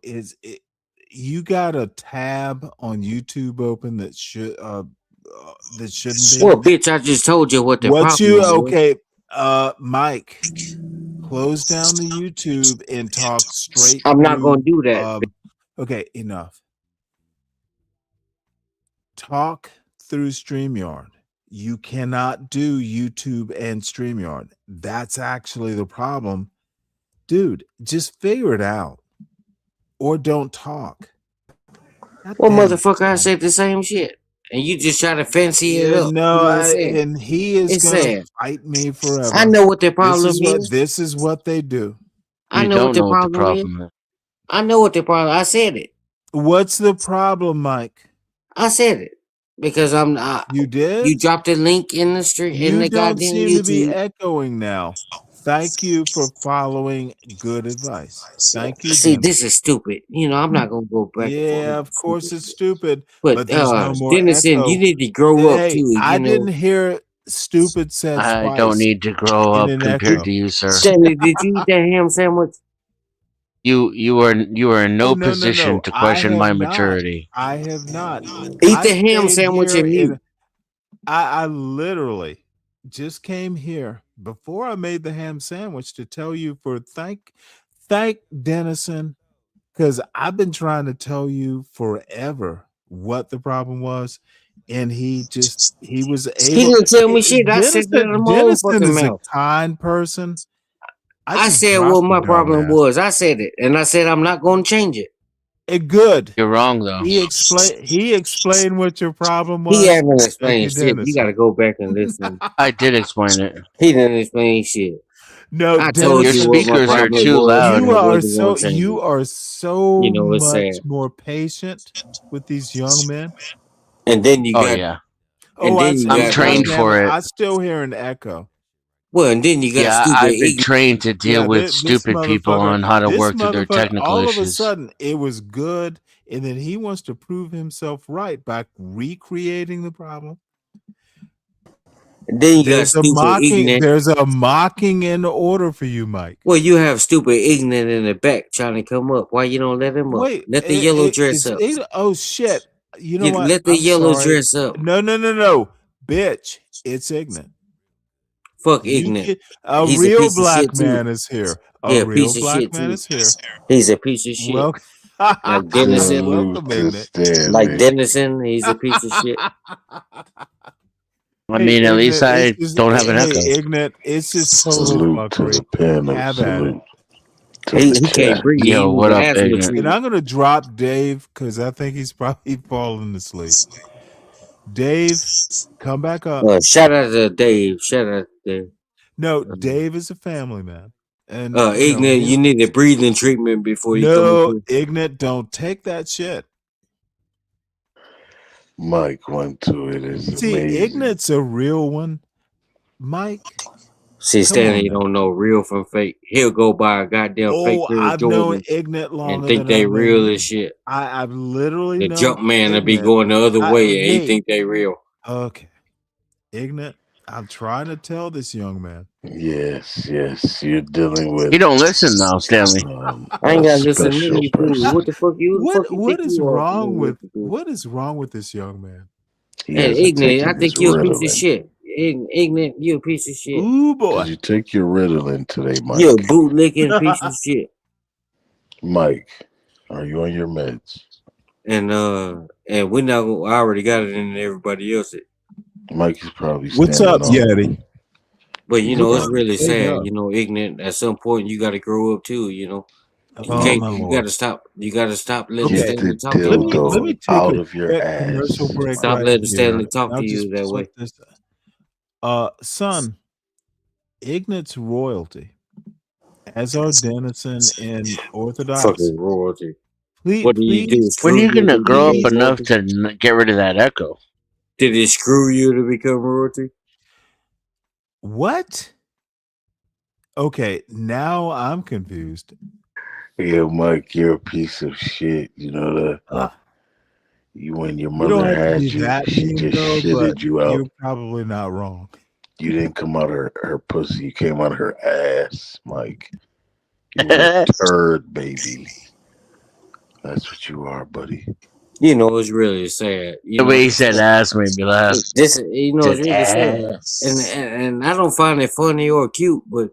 Speaker 2: You got a tab on YouTube open that shouldn't be?
Speaker 15: Well, bitch, I just told you what the problem is.
Speaker 2: Okay, Mike, close down the YouTube and talk straight.
Speaker 15: I'm not gonna do that.
Speaker 2: Okay, enough. talk through StreamYard. You cannot do YouTube and StreamYard. That's actually the problem. Dude, just figure it out. Or don't talk. God
Speaker 15: Well,
Speaker 2: damn it.
Speaker 15: motherfucker, I said the same shit, and you just try to fancy it
Speaker 2: Yeah,
Speaker 15: up.
Speaker 2: no,
Speaker 15: You know what I'm saying?
Speaker 2: and he is
Speaker 15: It's
Speaker 2: gonna
Speaker 15: sad.
Speaker 2: fight me forever.
Speaker 15: I know what their problem is.
Speaker 2: This is what they do.
Speaker 15: I
Speaker 16: You
Speaker 15: know what
Speaker 16: don't
Speaker 15: their
Speaker 16: know what the
Speaker 15: problem is.
Speaker 16: problem is.
Speaker 15: I know what their problem. I said it.
Speaker 2: What's the problem, Mike?
Speaker 15: I said it because
Speaker 2: You did?
Speaker 15: You dropped a link in the street in
Speaker 2: You
Speaker 15: the
Speaker 2: don't
Speaker 15: goddamn
Speaker 2: seem to be
Speaker 15: YouTube.
Speaker 2: echoing now. Thank you for following good advice. Thank you,
Speaker 15: See,
Speaker 2: Dennis.
Speaker 15: this is stupid. You know, I'm not gonna go back and forth.
Speaker 2: Yeah, of course it's stupid,
Speaker 15: But
Speaker 2: but there's no more
Speaker 15: Dennison,
Speaker 2: echo.
Speaker 15: you need to grow up
Speaker 2: Hey,
Speaker 15: too. You
Speaker 2: I
Speaker 15: know,
Speaker 2: didn't hear stupid said
Speaker 16: I
Speaker 2: twice
Speaker 16: don't need to grow
Speaker 2: in
Speaker 16: up
Speaker 2: an
Speaker 16: compared
Speaker 2: echo.
Speaker 16: to you, sir.
Speaker 15: Stanley, did you eat that ham sandwich?
Speaker 16: You are in no
Speaker 2: Oh, no,
Speaker 16: position
Speaker 2: no.
Speaker 16: to
Speaker 2: I
Speaker 16: question
Speaker 2: have
Speaker 16: my
Speaker 2: not.
Speaker 16: maturity.
Speaker 2: I have not.
Speaker 15: Eat
Speaker 2: I
Speaker 15: the ham
Speaker 2: stayed
Speaker 15: sandwich
Speaker 2: here
Speaker 15: and mute.
Speaker 2: I literally just came here before I made the ham sandwich to tell you for thank Dennison, because I've been trying to tell you forever what the problem was, and he was
Speaker 15: He
Speaker 2: able.
Speaker 15: didn't tell me shit. I said it out of my own
Speaker 2: Dennison
Speaker 15: fucking
Speaker 2: is a
Speaker 15: mouth.
Speaker 2: kind person.
Speaker 15: I
Speaker 2: just
Speaker 15: said
Speaker 2: dropped
Speaker 15: what
Speaker 2: the
Speaker 15: my problem
Speaker 2: dumbass.
Speaker 15: was. I said it, and I said I'm not going to change it.
Speaker 2: Good.
Speaker 16: You're wrong though.
Speaker 2: He explained what your problem was.
Speaker 15: He haven't
Speaker 2: Thank
Speaker 15: explained
Speaker 2: you,
Speaker 15: shit. You
Speaker 2: Dennison.
Speaker 15: got to go back and listen.
Speaker 16: I did explain it.
Speaker 15: He didn't explain shit.
Speaker 2: No,
Speaker 15: I told
Speaker 16: Your
Speaker 15: you what my
Speaker 16: speakers are
Speaker 15: problem
Speaker 16: too
Speaker 15: was.
Speaker 16: loud.
Speaker 15: And I wasn't going to change
Speaker 2: you
Speaker 15: it.
Speaker 2: are so
Speaker 15: You know, it's
Speaker 2: much
Speaker 15: sad.
Speaker 2: more patient with these young men.
Speaker 15: And then you
Speaker 16: Oh
Speaker 15: got.
Speaker 16: yeah.
Speaker 15: And then you
Speaker 16: I'm
Speaker 15: got.
Speaker 16: trained for it.
Speaker 2: I still hear an echo.
Speaker 15: Well, and then you got
Speaker 16: Yeah,
Speaker 15: stupid
Speaker 16: I've been
Speaker 15: ignorant.
Speaker 16: trained to deal with
Speaker 2: this
Speaker 16: stupid people
Speaker 2: motherfucker.
Speaker 16: on how to
Speaker 2: This
Speaker 16: work through their
Speaker 2: motherfucker.
Speaker 16: technical
Speaker 2: All of a
Speaker 16: issues.
Speaker 2: sudden, it was good, and then he wants to prove himself right by recreating the problem.
Speaker 15: And then you got stupid ignorant.
Speaker 2: There's a mocking in order for you, Mike.
Speaker 15: Well, you have stupid ignorant in the back trying to come up. Why you don't let him up?
Speaker 2: Wait,
Speaker 15: Let the yellow dress up.
Speaker 2: Oh shit! You know what?
Speaker 15: Let the
Speaker 2: I'm
Speaker 15: yellow
Speaker 2: sorry.
Speaker 15: dress up.
Speaker 2: No, bitch! It's ignorant.
Speaker 15: Fuck ignorant.
Speaker 2: A
Speaker 15: He's
Speaker 2: real
Speaker 15: a piece
Speaker 2: black
Speaker 15: of shit
Speaker 2: man
Speaker 15: too.
Speaker 2: is here.
Speaker 15: Yeah,
Speaker 2: A real
Speaker 15: piece of
Speaker 2: black
Speaker 15: shit
Speaker 2: man
Speaker 15: too.
Speaker 2: is here.
Speaker 15: He's a piece of shit.
Speaker 2: Welcome.
Speaker 15: Like Dennison.
Speaker 2: Welcome, ignorant.
Speaker 15: Like Dennison, he's a piece of shit.
Speaker 16: I mean, at least I don't have an echo.
Speaker 2: Ignorant. It's just total
Speaker 18: Salute to
Speaker 2: fuckery.
Speaker 18: the panel.
Speaker 2: Have at it.
Speaker 18: Salute.
Speaker 15: He can't breathe.
Speaker 16: Yo, what up, ignorant?
Speaker 2: And I'm gonna drop Dave because I think he's probably falling asleep. Dave, come back up.
Speaker 15: Shout out to Dave. Shout out to Dave.
Speaker 2: No, Dave is a family man. And
Speaker 15: ignorant, you need a breathing treatment before you come.
Speaker 2: Ignorant, don't take that shit.
Speaker 18: Mike went to it. It's
Speaker 2: See,
Speaker 18: amazing.
Speaker 2: ignorant's a real one. Mike.
Speaker 15: See, Stanley don't know real from fake. He'll go buy a goddamn fake pair of
Speaker 2: I've known
Speaker 15: Jordans
Speaker 2: ignorant longer
Speaker 15: and think
Speaker 2: than
Speaker 15: they
Speaker 2: I've known
Speaker 15: real
Speaker 2: you.
Speaker 15: as shit.
Speaker 2: I've literally
Speaker 15: The
Speaker 2: known
Speaker 15: jump man will be
Speaker 2: ignorant.
Speaker 15: going the other way and
Speaker 2: hey,
Speaker 15: he think they real.
Speaker 2: Okay. Ignorant, I'm trying to tell this young man.
Speaker 18: Yes, you're dealing with.
Speaker 16: You don't listen though, Stanley.
Speaker 15: I ain't got to listen to you, fool. What the fuck you?
Speaker 2: What is wrong with this young man?
Speaker 15: And ignorant, I think you're a piece of shit. Ignorant, you a piece of shit.
Speaker 2: Ooh boy.
Speaker 18: Did you take your Ritalin today, Mike?
Speaker 15: You a bootlicking piece of shit.
Speaker 18: Mike, are you on your meds?
Speaker 15: And we're not gonna, I already got it in everybody else.
Speaker 18: Mike is probably.
Speaker 2: What's up, Yeti?
Speaker 15: But you know, it's really sad. You know, ignorant. At some point, you got to grow up too. You know, you can't. You got to stop. You got to stop letting Stanley talk to you.
Speaker 2: Let me take
Speaker 18: out
Speaker 2: a
Speaker 18: of your
Speaker 2: quick
Speaker 18: ass.
Speaker 2: commercial break.
Speaker 15: Stop
Speaker 2: right
Speaker 15: letting
Speaker 2: here.
Speaker 15: Stanley talk
Speaker 2: I'll
Speaker 15: to you
Speaker 2: just
Speaker 15: that way.
Speaker 2: flip this. Son, ignorant's royalty, as are Dennison and Orthodox.
Speaker 15: Fucking royalty.
Speaker 2: What
Speaker 15: do you do?
Speaker 16: When are you gonna grow up enough to get rid of that echo?
Speaker 15: Did it screw you to become royalty?
Speaker 2: What? Okay, now I'm confused.
Speaker 18: Yeah, Mike, you're a piece of shit. You know that. When your mother had you, she just shitted you out.
Speaker 2: You're probably not wrong.
Speaker 18: You didn't come out of her pussy. You came out of her ass, Mike. You were a turd, baby. That's what you are, buddy.
Speaker 15: You know, it's really sad.
Speaker 16: The way he said ass made me laugh.
Speaker 15: This, you know, it's really sad. And I don't find it funny or cute, but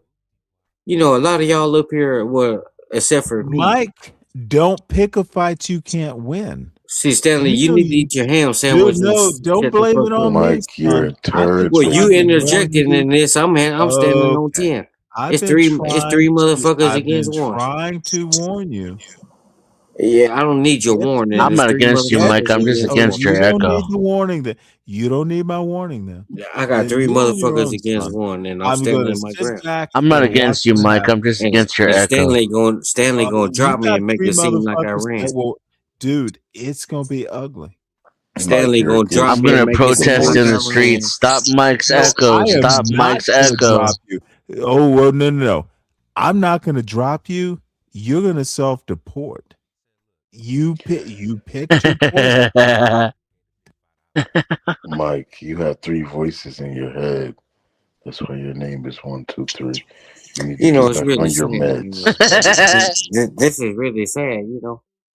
Speaker 15: you know, a lot of y'all up here, well, except for me.
Speaker 2: Mike, don't pick a fight you can't win.
Speaker 15: See, Stanley,
Speaker 2: You
Speaker 15: you
Speaker 2: know
Speaker 15: need to
Speaker 2: you,
Speaker 15: eat your ham
Speaker 2: dude.
Speaker 15: sandwich and
Speaker 2: No, don't
Speaker 15: shut the
Speaker 2: blame
Speaker 15: fuck
Speaker 2: it on
Speaker 15: up.
Speaker 2: me,
Speaker 18: Mike, you're
Speaker 2: son.
Speaker 18: a
Speaker 2: I've been
Speaker 18: turd,
Speaker 15: Well, you
Speaker 2: trying to
Speaker 18: baby.
Speaker 2: warn
Speaker 15: interjecting
Speaker 2: you.
Speaker 15: in this. I'm standing on
Speaker 2: Okay,
Speaker 15: 10.
Speaker 2: I've
Speaker 15: It's
Speaker 2: been
Speaker 15: three motherfuckers
Speaker 2: I've been
Speaker 15: against one.
Speaker 2: trying to warn you.
Speaker 15: Yeah, I don't need your
Speaker 2: Get
Speaker 15: warning.
Speaker 2: get
Speaker 16: I'm
Speaker 15: There's
Speaker 16: not
Speaker 15: three
Speaker 16: against you,
Speaker 2: get.
Speaker 16: Mike.
Speaker 15: motherfuckers
Speaker 16: I'm just
Speaker 15: against
Speaker 2: Oh,
Speaker 15: one.
Speaker 16: against
Speaker 2: you
Speaker 16: your
Speaker 2: don't
Speaker 16: echo.
Speaker 2: need the warning. Then you don't need my warning. Then
Speaker 15: I got three
Speaker 2: you're on your
Speaker 15: motherfuckers
Speaker 2: own,
Speaker 15: against
Speaker 2: son.
Speaker 15: one, and I'm
Speaker 2: I'm
Speaker 15: standing
Speaker 2: gonna
Speaker 15: in my
Speaker 2: sit
Speaker 15: ground.
Speaker 2: back
Speaker 16: I'm not
Speaker 2: and watch
Speaker 16: against you,
Speaker 2: what
Speaker 16: Mike. I'm
Speaker 2: happens.
Speaker 16: just against your
Speaker 15: And
Speaker 16: echo.
Speaker 15: Stanley gonna
Speaker 2: You
Speaker 15: drop me
Speaker 2: got
Speaker 15: and make
Speaker 2: three
Speaker 15: it seem like I
Speaker 2: motherfuckers
Speaker 15: ran.
Speaker 2: that will, dude. It's gonna be ugly.
Speaker 18: Mike,
Speaker 15: Stanley
Speaker 18: you're
Speaker 15: gonna drop
Speaker 18: against
Speaker 16: I'm
Speaker 15: me and
Speaker 16: gonna
Speaker 18: the
Speaker 15: make it seem
Speaker 16: protest
Speaker 15: like
Speaker 16: in
Speaker 15: I
Speaker 16: the
Speaker 18: voices.
Speaker 15: ran.
Speaker 16: streets. Stop Mike's
Speaker 2: No,
Speaker 16: echo.
Speaker 2: I am
Speaker 16: Stop
Speaker 2: not
Speaker 16: Mike's
Speaker 2: gonna
Speaker 16: echo.
Speaker 2: drop you. Oh well, no. I'm not gonna drop you. You're gonna self-deport. You picked your poison.
Speaker 18: Mike, you have three voices in your head. That's why your name is 123. You need to
Speaker 15: You know,
Speaker 18: get
Speaker 15: it's
Speaker 18: back
Speaker 15: really
Speaker 18: on your
Speaker 15: sad.
Speaker 18: meds.
Speaker 15: This is really sad.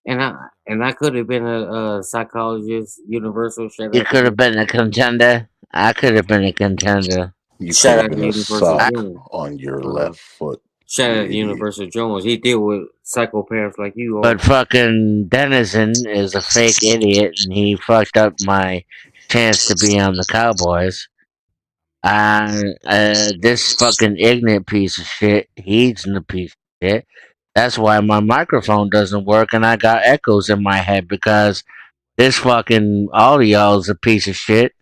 Speaker 15: And I could have been a psychologist. Universal. Shout
Speaker 16: You
Speaker 15: out to
Speaker 16: could have been a contender. I could have been a contender.
Speaker 18: You could
Speaker 15: shout
Speaker 18: have
Speaker 15: out to
Speaker 18: been a
Speaker 15: Universal
Speaker 18: sock
Speaker 15: Jones.
Speaker 18: on your left foot.
Speaker 15: Shout
Speaker 18: You
Speaker 15: out to
Speaker 18: idiot.
Speaker 15: Universal Jones. He deal with psychopaths like you
Speaker 16: But
Speaker 15: are.
Speaker 16: fucking Denizen is a fake idiot, and he fucked up my chance to be on the Cowboys. This fucking ignorant piece of shit, he's the piece of shit. That's why my microphone doesn't work, and I got echoes in my head because this fucking all of y'all is a piece of shit.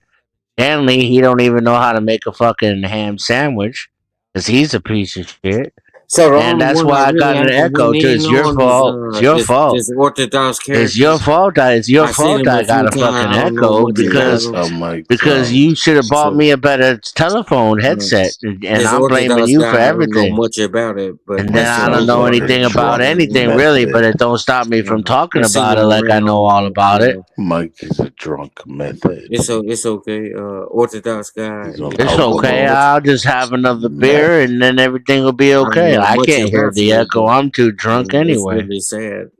Speaker 16: Stanley, he don't even know how to make a fucking ham sandwich because he's a piece of shit.
Speaker 15: So the
Speaker 16: And
Speaker 15: only
Speaker 16: that's
Speaker 15: one I
Speaker 16: why I
Speaker 15: really
Speaker 16: got an
Speaker 15: haven't
Speaker 16: echo
Speaker 15: went
Speaker 16: too.
Speaker 15: in
Speaker 16: It's your
Speaker 15: on is
Speaker 16: fault. It's your fault.
Speaker 15: this Orthodox
Speaker 16: It's
Speaker 15: character.
Speaker 16: your fault. It's your
Speaker 15: I seen
Speaker 16: fault.
Speaker 15: him a
Speaker 16: I got
Speaker 15: few
Speaker 16: a fucking
Speaker 15: times. I don't know
Speaker 16: echo
Speaker 15: much about him.
Speaker 16: because you should have bought
Speaker 15: So
Speaker 16: me a better telephone headset, and
Speaker 15: this
Speaker 16: I'm blaming
Speaker 15: Orthodox
Speaker 16: you for
Speaker 15: guy, I don't know
Speaker 16: everything.
Speaker 15: much about it, but
Speaker 16: And
Speaker 18: My
Speaker 16: then I don't
Speaker 18: son's
Speaker 16: know
Speaker 18: on
Speaker 16: anything
Speaker 18: his
Speaker 16: about
Speaker 18: drunk
Speaker 16: anything really, but
Speaker 18: method.
Speaker 16: it don't stop me from talking
Speaker 15: I seen
Speaker 16: about it
Speaker 15: him
Speaker 16: like I know all
Speaker 15: around.
Speaker 16: about it.
Speaker 18: Mike is a drunk meth
Speaker 15: But
Speaker 18: head.
Speaker 15: it's okay. Orthodox guy.
Speaker 18: He's on
Speaker 16: It's okay.
Speaker 18: alcohol,
Speaker 16: I'll just have another
Speaker 18: meth.
Speaker 16: beer, and then everything will be
Speaker 15: I don't
Speaker 16: okay.
Speaker 15: know
Speaker 16: I
Speaker 15: much
Speaker 16: can't hear
Speaker 15: about
Speaker 16: the
Speaker 15: you,
Speaker 16: echo.
Speaker 15: but
Speaker 16: I'm too drunk
Speaker 15: it's
Speaker 16: anyway.
Speaker 15: really sad.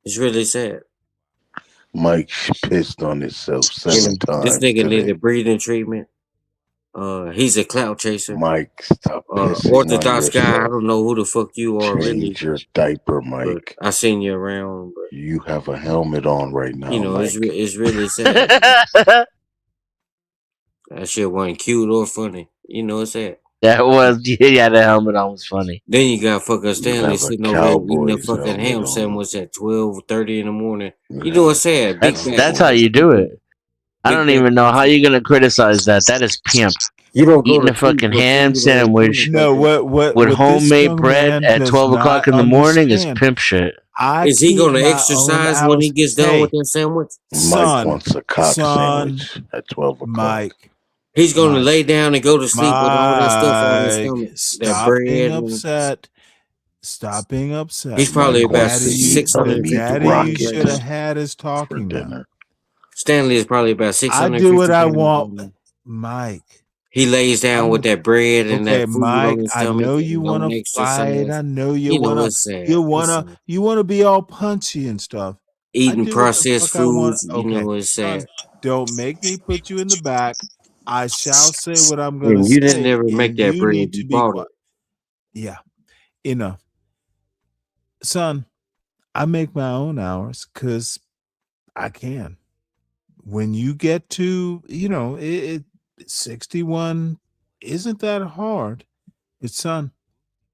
Speaker 15: It's really sad.
Speaker 18: Mike pissed on himself 7
Speaker 15: This
Speaker 18: times
Speaker 15: nigga need
Speaker 18: today.
Speaker 15: a breathing treatment. He's a clout chaser.
Speaker 18: Mike, stop pissing on
Speaker 15: Orthodox guy. I
Speaker 18: yourself.
Speaker 15: don't know who the fuck you are really,
Speaker 18: Change your diaper,
Speaker 15: but
Speaker 18: Mike.
Speaker 15: I seen you around. But
Speaker 18: You have a helmet on right now,
Speaker 15: it's
Speaker 18: Mike.
Speaker 15: it's really sad. That shit wasn't cute or funny. It's sad.
Speaker 16: That was yeah. The helmet on was funny.
Speaker 15: Then you got fucking
Speaker 18: You
Speaker 15: Stanley
Speaker 18: have a
Speaker 15: sitting over there eating a
Speaker 18: Cowboys
Speaker 15: fucking ham
Speaker 18: helmet on.
Speaker 15: sandwich at 12:30 in the morning.
Speaker 18: You
Speaker 15: You know
Speaker 18: have
Speaker 15: what's sad? Big fat.
Speaker 16: That's how you do it. I don't even know how you're gonna criticize that. That is pimp.
Speaker 15: You don't go
Speaker 16: Eating
Speaker 15: to
Speaker 16: a
Speaker 15: sleep
Speaker 16: fucking
Speaker 15: for
Speaker 16: ham
Speaker 15: food or
Speaker 16: sandwich
Speaker 2: No,
Speaker 16: with
Speaker 2: what this
Speaker 16: homemade
Speaker 2: young
Speaker 16: bread
Speaker 2: man
Speaker 16: at
Speaker 2: does
Speaker 16: 12 o'clock
Speaker 2: not
Speaker 16: in the morning is
Speaker 2: understand.
Speaker 16: pimp shit.
Speaker 2: I
Speaker 15: Is he
Speaker 2: keep
Speaker 15: gonna
Speaker 2: my own
Speaker 15: exercise when
Speaker 2: house.
Speaker 15: he gets done
Speaker 2: Hey,
Speaker 15: with that sandwich?
Speaker 18: Mike
Speaker 2: son,
Speaker 18: wants a cock sandwich at 12 o'clock.
Speaker 2: Mike,
Speaker 15: He's gonna
Speaker 2: Mike,
Speaker 15: lay down and go to sleep with all that stuff on his
Speaker 2: Mike,
Speaker 15: stomach. That
Speaker 2: stop
Speaker 15: bread.
Speaker 2: being
Speaker 15: And
Speaker 2: upset. Stop being upset.
Speaker 15: he's probably
Speaker 18: Mike
Speaker 15: about
Speaker 18: wants to eat
Speaker 15: 650
Speaker 18: meat
Speaker 2: Daddy you
Speaker 15: pounds right
Speaker 2: should
Speaker 15: now.
Speaker 2: have had is
Speaker 18: for
Speaker 2: talking now.
Speaker 18: dinner.
Speaker 15: Stanley is probably about
Speaker 2: I
Speaker 15: 650
Speaker 2: do what I
Speaker 15: pounds right
Speaker 2: want,
Speaker 15: now.
Speaker 2: Mike.
Speaker 15: He lays down with that bread and
Speaker 2: Okay,
Speaker 15: that food
Speaker 2: Mike,
Speaker 15: on his
Speaker 2: I
Speaker 15: stomach
Speaker 2: know you
Speaker 15: and
Speaker 2: want
Speaker 15: don't
Speaker 2: to
Speaker 15: exercise.
Speaker 2: fight. I know you want
Speaker 15: It's sad.
Speaker 2: to
Speaker 15: It's
Speaker 2: you want to be all punchy and stuff. I
Speaker 15: eating
Speaker 2: do what the
Speaker 15: processed
Speaker 2: fuck I want.
Speaker 15: foods.
Speaker 2: Okay,
Speaker 15: It's
Speaker 2: son,
Speaker 15: sad.
Speaker 2: don't make me put you in the back. I shall say what I'm going to
Speaker 15: And you didn't
Speaker 2: say,
Speaker 15: ever make
Speaker 2: and
Speaker 15: that
Speaker 2: you
Speaker 15: bread.
Speaker 2: need
Speaker 15: You
Speaker 2: to be
Speaker 15: bought
Speaker 2: quiet.
Speaker 15: it.
Speaker 2: Yeah, enough. Son, I make my own hours because I can. When you get to, 61 isn't that hard. But son,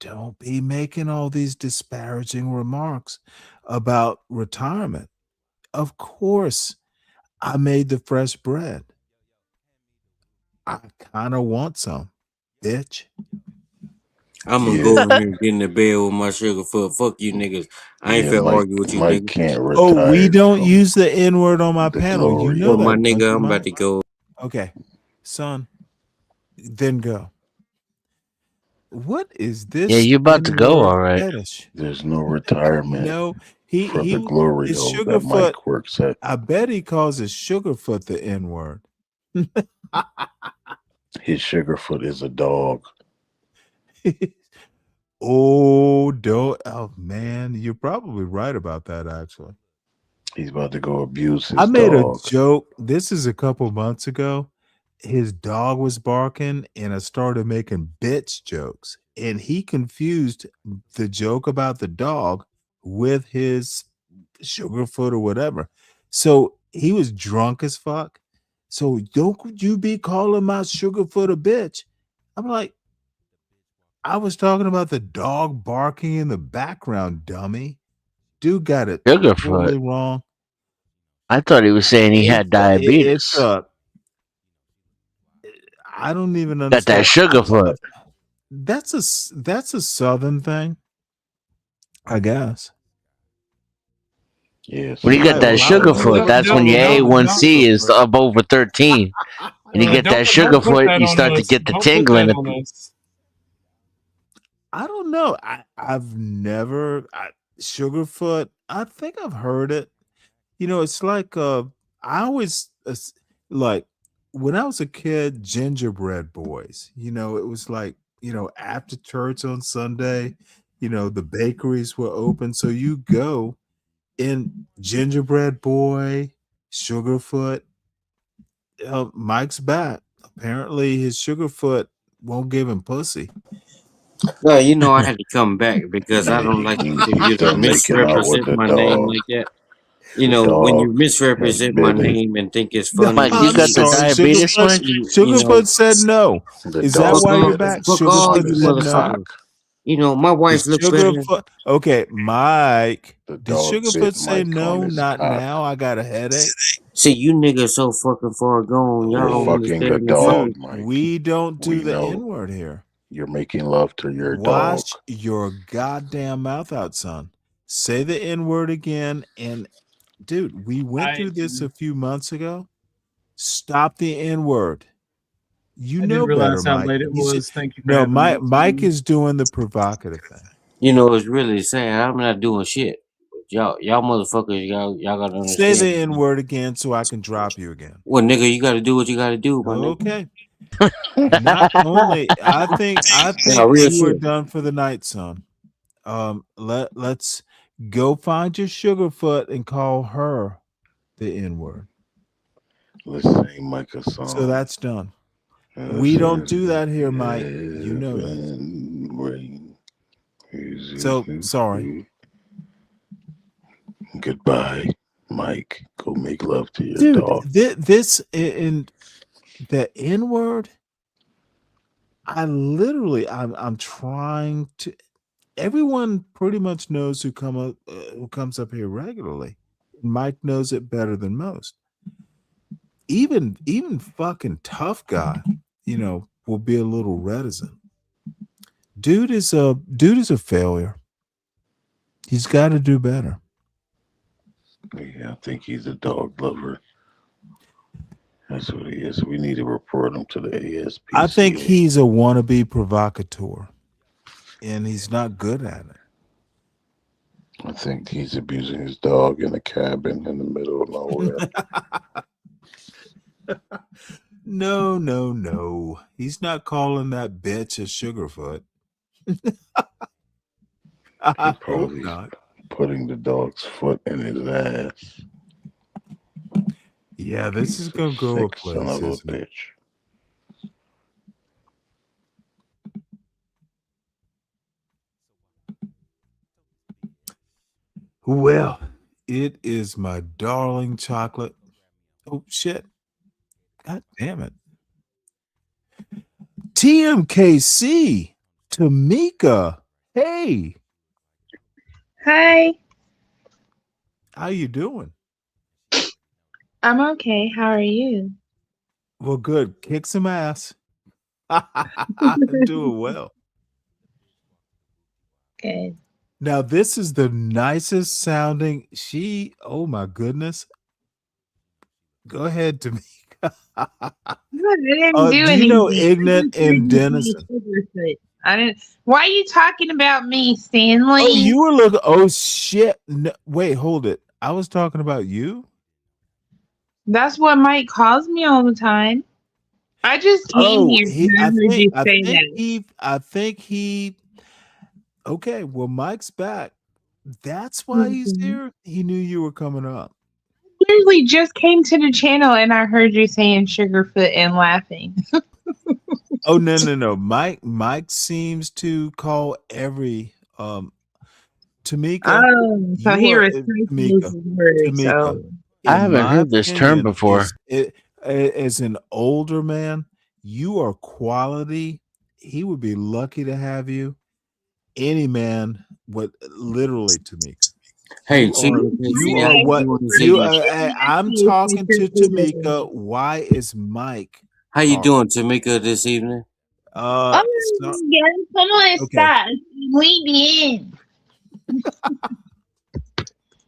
Speaker 2: don't be making all these disparaging remarks about retirement. Of course, I made the fresh bread. I kind of want some, bitch.
Speaker 15: I'm gonna go in here and get in the bed with my sugar foot. Fuck you niggas. I ain't finna argue with you
Speaker 18: Mike
Speaker 15: niggas.
Speaker 18: can't retire.
Speaker 2: Oh, we don't use the N word on my
Speaker 18: the
Speaker 2: panel. You
Speaker 18: glory.
Speaker 2: know
Speaker 15: Well,
Speaker 2: that,
Speaker 15: my
Speaker 2: don't
Speaker 15: nigga,
Speaker 2: you,
Speaker 15: I'm
Speaker 2: Mike?
Speaker 15: about to go.
Speaker 2: Okay, son, then go. What is this?
Speaker 16: Yeah, you about to go,
Speaker 2: N-word
Speaker 16: all right.
Speaker 2: fetish?
Speaker 18: There's no retirement
Speaker 2: No,
Speaker 18: for the glory
Speaker 2: his
Speaker 18: hole that
Speaker 2: Sugarfoot.
Speaker 18: Mike works at.
Speaker 2: I bet he calls his Sugarfoot the N word.
Speaker 18: His Sugarfoot is a dog.
Speaker 2: Oh, man, you're probably right about that. Actually,
Speaker 18: He's about to go abuse his
Speaker 2: I made
Speaker 18: dog.
Speaker 2: a joke. This is a couple months ago. His dog was barking, and I started making bitch jokes, and he confused the joke about the dog with his Sugarfoot or whatever. So he was drunk as fuck. So don't you be calling my Sugarfoot a bitch. I'm like, I was talking about the dog barking in the background, dummy. Dude got it
Speaker 16: Sugarfoot.
Speaker 2: totally wrong.
Speaker 16: I thought he was saying he had
Speaker 2: It's
Speaker 16: diabetes.
Speaker 2: I don't even
Speaker 16: Got that
Speaker 2: understand.
Speaker 16: Sugarfoot.
Speaker 2: That's a southern thing, I guess.
Speaker 18: Yes.
Speaker 16: When you get that Sugarfoot, that's when your A1C is up over 13. And you get that
Speaker 17: Don't put
Speaker 16: Sugarfoot,
Speaker 17: that
Speaker 16: you
Speaker 17: on
Speaker 16: start to
Speaker 17: us.
Speaker 16: get the
Speaker 17: Don't put that
Speaker 16: tingling.
Speaker 17: on us.
Speaker 2: I don't know. I've never Sugarfoot. I think I've heard it. You know, it's like I always like when I was a kid, gingerbread boys. You know, it was like, you know, after church on Sunday, you know, the bakeries were open, so you go in gingerbread boy, Sugarfoot. Mike's back. Apparently, his Sugarfoot won't give him pussy.
Speaker 15: Well, you know, I had to come back because I don't like
Speaker 18: He's
Speaker 15: for you to
Speaker 18: done making out with
Speaker 15: misrepresent
Speaker 18: the
Speaker 15: my name
Speaker 18: dog.
Speaker 15: like that.
Speaker 18: The
Speaker 15: When you
Speaker 18: dog has
Speaker 15: misrepresent my
Speaker 18: been
Speaker 15: name and think it's
Speaker 2: No,
Speaker 15: funny,
Speaker 16: Mike, you
Speaker 2: I'm
Speaker 16: got the
Speaker 2: sorry.
Speaker 16: diabetes, Mike?
Speaker 2: Sugarfoot said no.
Speaker 18: the
Speaker 2: Is that
Speaker 18: dog
Speaker 2: why you're
Speaker 18: been
Speaker 2: back?
Speaker 15: fuck all
Speaker 2: Sugarfoot
Speaker 15: you
Speaker 18: on his
Speaker 2: said no.
Speaker 15: motherfuckers. You know, my wife
Speaker 2: Is
Speaker 15: look better.
Speaker 2: Sugarfoot okay, Mike?
Speaker 18: The
Speaker 2: Did
Speaker 18: dog
Speaker 2: Sugarfoot
Speaker 18: bit
Speaker 2: say
Speaker 18: Mike on
Speaker 2: no?
Speaker 18: his
Speaker 2: Not
Speaker 18: cock.
Speaker 2: now. I got a headache.
Speaker 15: See, you niggas so fucking far gone. Y'all
Speaker 18: You're
Speaker 15: don't
Speaker 18: fucking the
Speaker 15: understand the
Speaker 18: dog,
Speaker 2: Dude,
Speaker 18: Mike.
Speaker 2: we don't do
Speaker 18: We
Speaker 2: the
Speaker 18: know.
Speaker 2: N word here.
Speaker 18: You're making love to your dog.
Speaker 2: Wash your goddamn mouth out, son. Say the N word again. And dude, we went through this a few months ago. Stop the N word. You
Speaker 17: I
Speaker 2: know
Speaker 17: didn't realize
Speaker 2: better,
Speaker 17: how
Speaker 2: Mike.
Speaker 17: late it
Speaker 2: You see,
Speaker 17: was. Thank you for
Speaker 2: no,
Speaker 17: having me.
Speaker 2: Mike is doing the provocative thing.
Speaker 15: You know, it's really sad. I'm not doing shit. But y'all motherfuckers, y'all gotta
Speaker 2: Say the
Speaker 15: understand.
Speaker 2: N word again so I can drop you again.
Speaker 15: Well, nigga, you gotta do what you gotta do, my nigga.
Speaker 2: Okay. Not only I think
Speaker 15: Nah, real
Speaker 2: you are
Speaker 15: shit.
Speaker 2: done for the night, son. Let's go find your Sugarfoot and call her the N word.
Speaker 18: Let's sing Mike a song.
Speaker 2: So that's done. We don't do that here, Mike. You know that.
Speaker 18: Rain.
Speaker 2: So sorry.
Speaker 18: Goodbye, Mike. Go make love to your
Speaker 2: Dude,
Speaker 18: dog.
Speaker 2: this in the N word. I'm trying to. Everyone pretty much knows who comes up here regularly. Mike knows it better than most. Even fucking tough guy, you know, will be a little reticent. Dude is a failure. He's got to do better.
Speaker 18: Yeah, I think he's a dog lover. That's what he is. We need to report him to the ASPCA.
Speaker 2: I think he's a wannabe provocateur, and he's not good at it.
Speaker 18: I think he's abusing his dog in a cabin in the middle of nowhere.
Speaker 2: No. He's not calling that bitch a Sugarfoot. I hope
Speaker 18: Probably
Speaker 2: not.
Speaker 18: putting the dog's foot in his ass.
Speaker 2: Yeah, this is gonna go a
Speaker 18: Sick son
Speaker 2: place,
Speaker 18: of a
Speaker 2: isn't it?
Speaker 18: bitch.
Speaker 2: Well, it is my darling chocolate. Oh shit. God damn it. TMKC. Tamika. Hey.
Speaker 19: Hi,
Speaker 2: How you doing?
Speaker 19: I'm okay. How are you?
Speaker 2: Well, good. Kick some ass. I'm doing well.
Speaker 19: Good.
Speaker 2: Now, this is the nicest sounding. Oh my goodness. Go ahead, Tamika.
Speaker 19: I didn't do
Speaker 2: Do you know
Speaker 19: anything.
Speaker 2: Ignorant and Denizen?
Speaker 19: I didn't. Why are you talking about me, Stanley?
Speaker 2: Oh, you were looking. Oh shit! No, wait, hold it. I was talking about you.
Speaker 19: That's what Mike calls me all the time. I just came
Speaker 2: Oh,
Speaker 19: here and I heard you say that.
Speaker 2: I think he. Okay, well, Mike's back. That's why he's here. He knew you were coming up.
Speaker 19: Literally just came to the channel and I heard you saying Sugarfoot and laughing.
Speaker 2: Oh no. Mike seems to call every Tamika,
Speaker 19: So
Speaker 2: you
Speaker 19: he
Speaker 2: are
Speaker 19: respects
Speaker 2: Tamika.
Speaker 19: his word.
Speaker 2: Tamika.
Speaker 19: So
Speaker 16: I
Speaker 2: In
Speaker 16: haven't
Speaker 2: my
Speaker 16: heard this term
Speaker 2: opinion,
Speaker 16: before.
Speaker 2: as an older man, you are quality. He would be lucky to have you. Any man would literally, Tamika.
Speaker 15: Hey,
Speaker 2: You
Speaker 15: Chief,
Speaker 2: are
Speaker 15: it's
Speaker 2: you are
Speaker 15: Stanley. I
Speaker 2: what
Speaker 15: just want to say
Speaker 2: you
Speaker 15: this.
Speaker 2: I'm talking to Tamika. Why is Mike
Speaker 15: How you
Speaker 2: talking?
Speaker 15: doing, Tamika, this evening?
Speaker 19: Oh,
Speaker 2: So,
Speaker 19: yeah, ¿cómo
Speaker 2: okay.
Speaker 19: estás? Muy bien.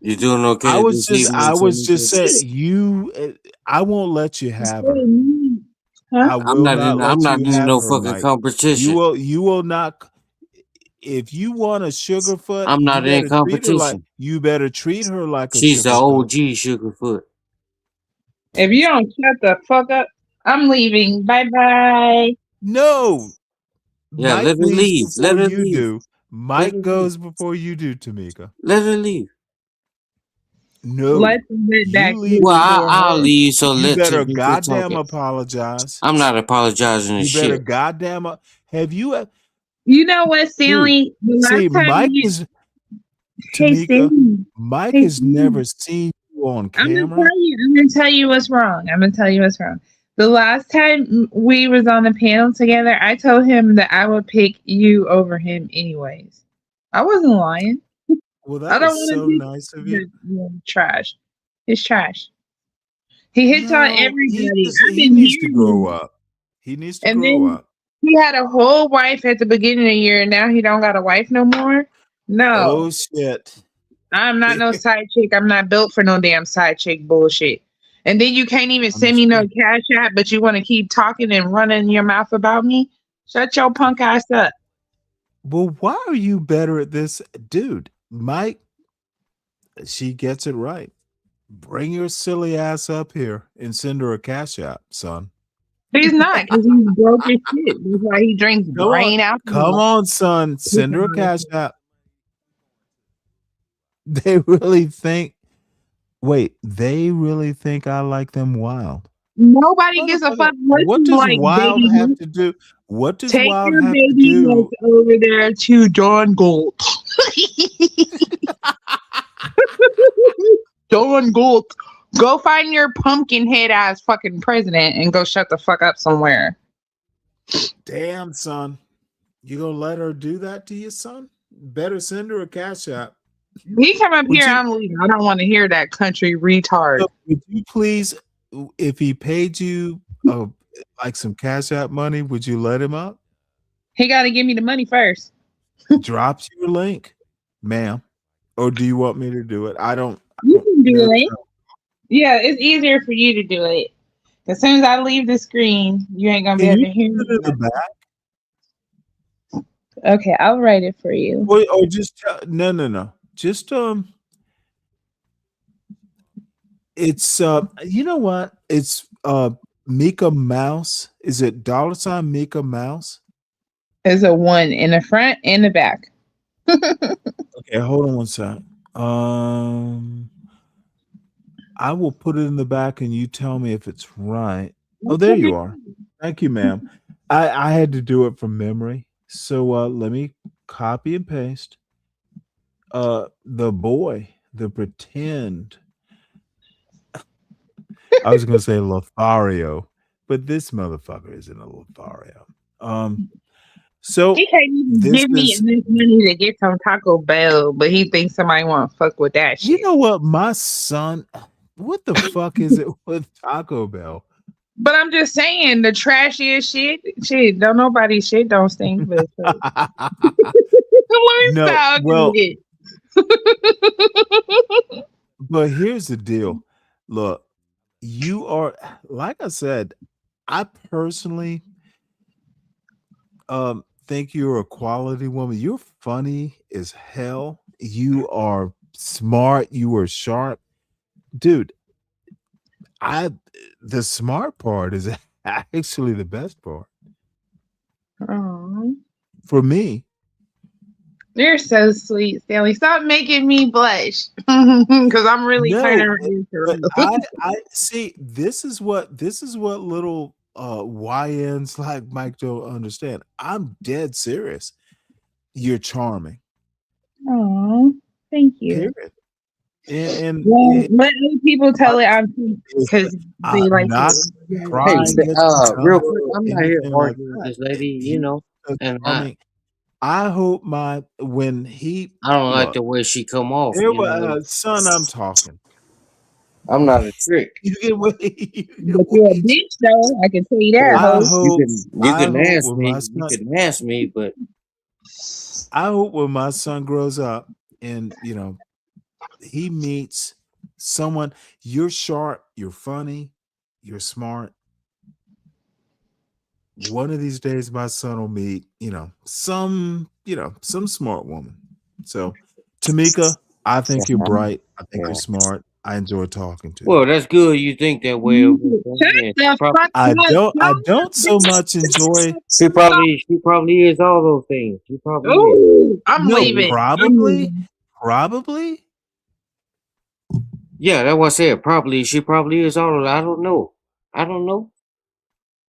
Speaker 15: You doing
Speaker 2: I
Speaker 15: okay
Speaker 2: was
Speaker 15: this evening,
Speaker 2: just saying
Speaker 15: Tamika?
Speaker 2: you. I won't let you have her.
Speaker 19: Huh?
Speaker 2: I will not
Speaker 15: I'm
Speaker 2: let
Speaker 15: not
Speaker 2: you
Speaker 15: in
Speaker 2: have
Speaker 15: no
Speaker 2: her,
Speaker 15: fucking
Speaker 2: Mike.
Speaker 15: competition.
Speaker 2: You will not. If you want a sugarfoot,
Speaker 15: I'm
Speaker 2: you
Speaker 15: not in
Speaker 2: better treat her like
Speaker 15: competition.
Speaker 2: a
Speaker 15: She's the
Speaker 2: sugarfoot.
Speaker 15: OG Sugarfoot.
Speaker 19: If you don't shut the fuck up, I'm leaving. Bye bye.
Speaker 2: No,
Speaker 15: Yeah,
Speaker 2: Mike
Speaker 15: let her
Speaker 2: leaves
Speaker 15: leave. Let
Speaker 2: before
Speaker 15: her
Speaker 2: you
Speaker 15: leave.
Speaker 2: do.
Speaker 15: Let her
Speaker 2: Mike
Speaker 15: leave.
Speaker 2: goes before you do, Tamika.
Speaker 15: Let her leave.
Speaker 2: No,
Speaker 19: Let's let
Speaker 2: you
Speaker 19: that
Speaker 2: leave
Speaker 15: Well,
Speaker 19: coochie.
Speaker 2: before
Speaker 15: I'll
Speaker 2: her.
Speaker 15: leave, so
Speaker 2: You
Speaker 15: let
Speaker 2: better
Speaker 15: Tamika take
Speaker 2: goddamn
Speaker 15: it.
Speaker 2: apologize.
Speaker 15: I'm not apologizing to
Speaker 2: You better
Speaker 15: shit.
Speaker 2: goddamn. Have you,
Speaker 19: You know what,
Speaker 2: dude?
Speaker 19: Stanley? The
Speaker 2: See,
Speaker 19: last time
Speaker 2: Mike
Speaker 19: you,
Speaker 2: is
Speaker 19: hey
Speaker 2: Tamika.
Speaker 19: Stanley,
Speaker 2: Mike
Speaker 19: hey
Speaker 2: has
Speaker 19: Stanley,
Speaker 2: never seen you on
Speaker 19: I'm gonna
Speaker 2: camera.
Speaker 19: tell you. I'm gonna tell you what's wrong. I'm gonna tell you what's wrong. The last time we was on the panel together, I told him that I would pick you over him anyways. I wasn't lying.
Speaker 2: Well,
Speaker 19: I
Speaker 2: that
Speaker 19: don't
Speaker 2: is
Speaker 19: want to
Speaker 2: so
Speaker 19: pick
Speaker 2: nice of you.
Speaker 19: trash. It's trash. He hits on
Speaker 2: No,
Speaker 19: everybody. I've
Speaker 2: he
Speaker 19: been
Speaker 2: needs to grow
Speaker 19: hearing.
Speaker 2: up. He needs to
Speaker 19: And
Speaker 2: grow
Speaker 19: then
Speaker 2: up.
Speaker 19: he had a whole wife at the beginning of the year, and now he don't got a wife no more. No,
Speaker 2: Oh shit.
Speaker 19: I'm not no side chick. I'm not built for no damn side chick bullshit. And then you can't even send me no cash app, but you want to keep talking and running your mouth about me? Shut your punk ass up.
Speaker 2: Well, why are you better at this, dude? Mike, she gets it right. Bring your silly ass up here and send her a cash app, son.
Speaker 19: He's not, because he's broke as shit. That's why he drinks
Speaker 2: Come on,
Speaker 19: brain
Speaker 2: come
Speaker 19: alcohol.
Speaker 2: on, son. Send her a cash app. They really think. Wait, they really think I like them wild.
Speaker 19: Nobody gives a fuck what
Speaker 2: What
Speaker 19: you
Speaker 2: does
Speaker 19: like,
Speaker 2: wild
Speaker 19: baby.
Speaker 2: have to do? What does
Speaker 19: Take
Speaker 2: wild
Speaker 19: your
Speaker 2: have to
Speaker 19: baby
Speaker 2: do?
Speaker 19: nuts over there to John Gold. John Gold. Go find your pumpkin head ass fucking president and go shut the fuck up somewhere.
Speaker 2: Damn, son. You gonna let her do that to you, son? Better send her a cash app.
Speaker 19: He come up
Speaker 2: Would
Speaker 19: here,
Speaker 2: you
Speaker 19: I'm leaving. I don't want to hear that country retard.
Speaker 2: would you please, if he paid you like some cash app money, would you let him up?
Speaker 19: He got to give me the money first.
Speaker 2: Drops your link, ma'am. Or do you want me to do it? I don't
Speaker 19: You can do
Speaker 2: no,
Speaker 19: it. Yeah, it's easier for you to do it. As soon as I leave the screen, you ain't gonna be
Speaker 2: Can
Speaker 19: able
Speaker 2: you
Speaker 19: to hear
Speaker 2: put
Speaker 19: me.
Speaker 2: it in the back?
Speaker 19: Okay, I'll write it for you.
Speaker 2: Or just no. Just it's you know what? It's Mika Mouse. Is it $ Mika Mouse?
Speaker 19: There's a 1 in the front and the back.
Speaker 2: Okay, hold on one sec. I will put it in the back and you tell me if it's right. Oh, there you are. Thank you, ma'am. I had to do it from memory. So let me copy and paste. The boy, the pretend. I was gonna say Lothario, but this motherfucker isn't a Lothario. So
Speaker 19: He can't even
Speaker 2: this
Speaker 19: give me
Speaker 2: is
Speaker 19: enough money to get some Taco Bell, but he thinks somebody want to fuck with that
Speaker 2: you
Speaker 19: shit.
Speaker 2: know what, my son, what the fuck is it with Taco Bell?
Speaker 19: But I'm just saying, the trashiest shit, don't nobody shit don't stink, but let me
Speaker 2: No,
Speaker 19: stop.
Speaker 2: well, but here's the deal. Look, you are, like I said, I personally think you're a quality woman. You're funny as hell. You are smart. You are sharp. Dude, the smart part is actually the best part
Speaker 19: Aw.
Speaker 2: for me.
Speaker 19: You're so sweet, Stanley. Stop making me blush. Because I'm really
Speaker 2: No,
Speaker 19: turning around for
Speaker 2: but
Speaker 19: real.
Speaker 2: I see this is what little YNs like Mike don't understand. I'm dead serious. You're charming.
Speaker 19: Aw. Thank you.
Speaker 2: Period. And
Speaker 19: Well, let other people tell it I'm because they
Speaker 2: I'm
Speaker 19: like
Speaker 2: not
Speaker 19: to.
Speaker 15: Hey,
Speaker 2: trying to jump
Speaker 15: real quick,
Speaker 2: or
Speaker 15: I'm not here to
Speaker 2: anything like
Speaker 15: argue with
Speaker 2: that.
Speaker 15: this lady,
Speaker 2: He
Speaker 15: and
Speaker 2: I mean, I hope when he
Speaker 15: I don't like
Speaker 2: look,
Speaker 15: the way she come off.
Speaker 2: son, I'm talking.
Speaker 15: I'm not a trick.
Speaker 2: You get what
Speaker 19: But you're a bitch, though. I can tell you that,
Speaker 2: I
Speaker 19: ho.
Speaker 2: hope
Speaker 15: You
Speaker 2: I
Speaker 15: can
Speaker 2: hope
Speaker 15: ask
Speaker 2: when
Speaker 15: me,
Speaker 2: my son
Speaker 15: but
Speaker 2: I hope when my son grows up and he meets someone, you're sharp, you're funny, you're smart. One of these days my son will meet, some smart woman. So Tamika, I think you're bright. I think you're smart. I enjoy talking to you.
Speaker 15: well, that's good. You think that way of her.
Speaker 19: Shut
Speaker 15: Yeah,
Speaker 19: the fuck
Speaker 2: I
Speaker 19: up.
Speaker 2: don't so much enjoy
Speaker 15: she probably is all those things. She probably is.
Speaker 19: Ooh, I'm
Speaker 2: no,
Speaker 19: leaving.
Speaker 2: probably.
Speaker 15: Yeah, that's what I said. Probably she probably is all of I don't know. I don't know.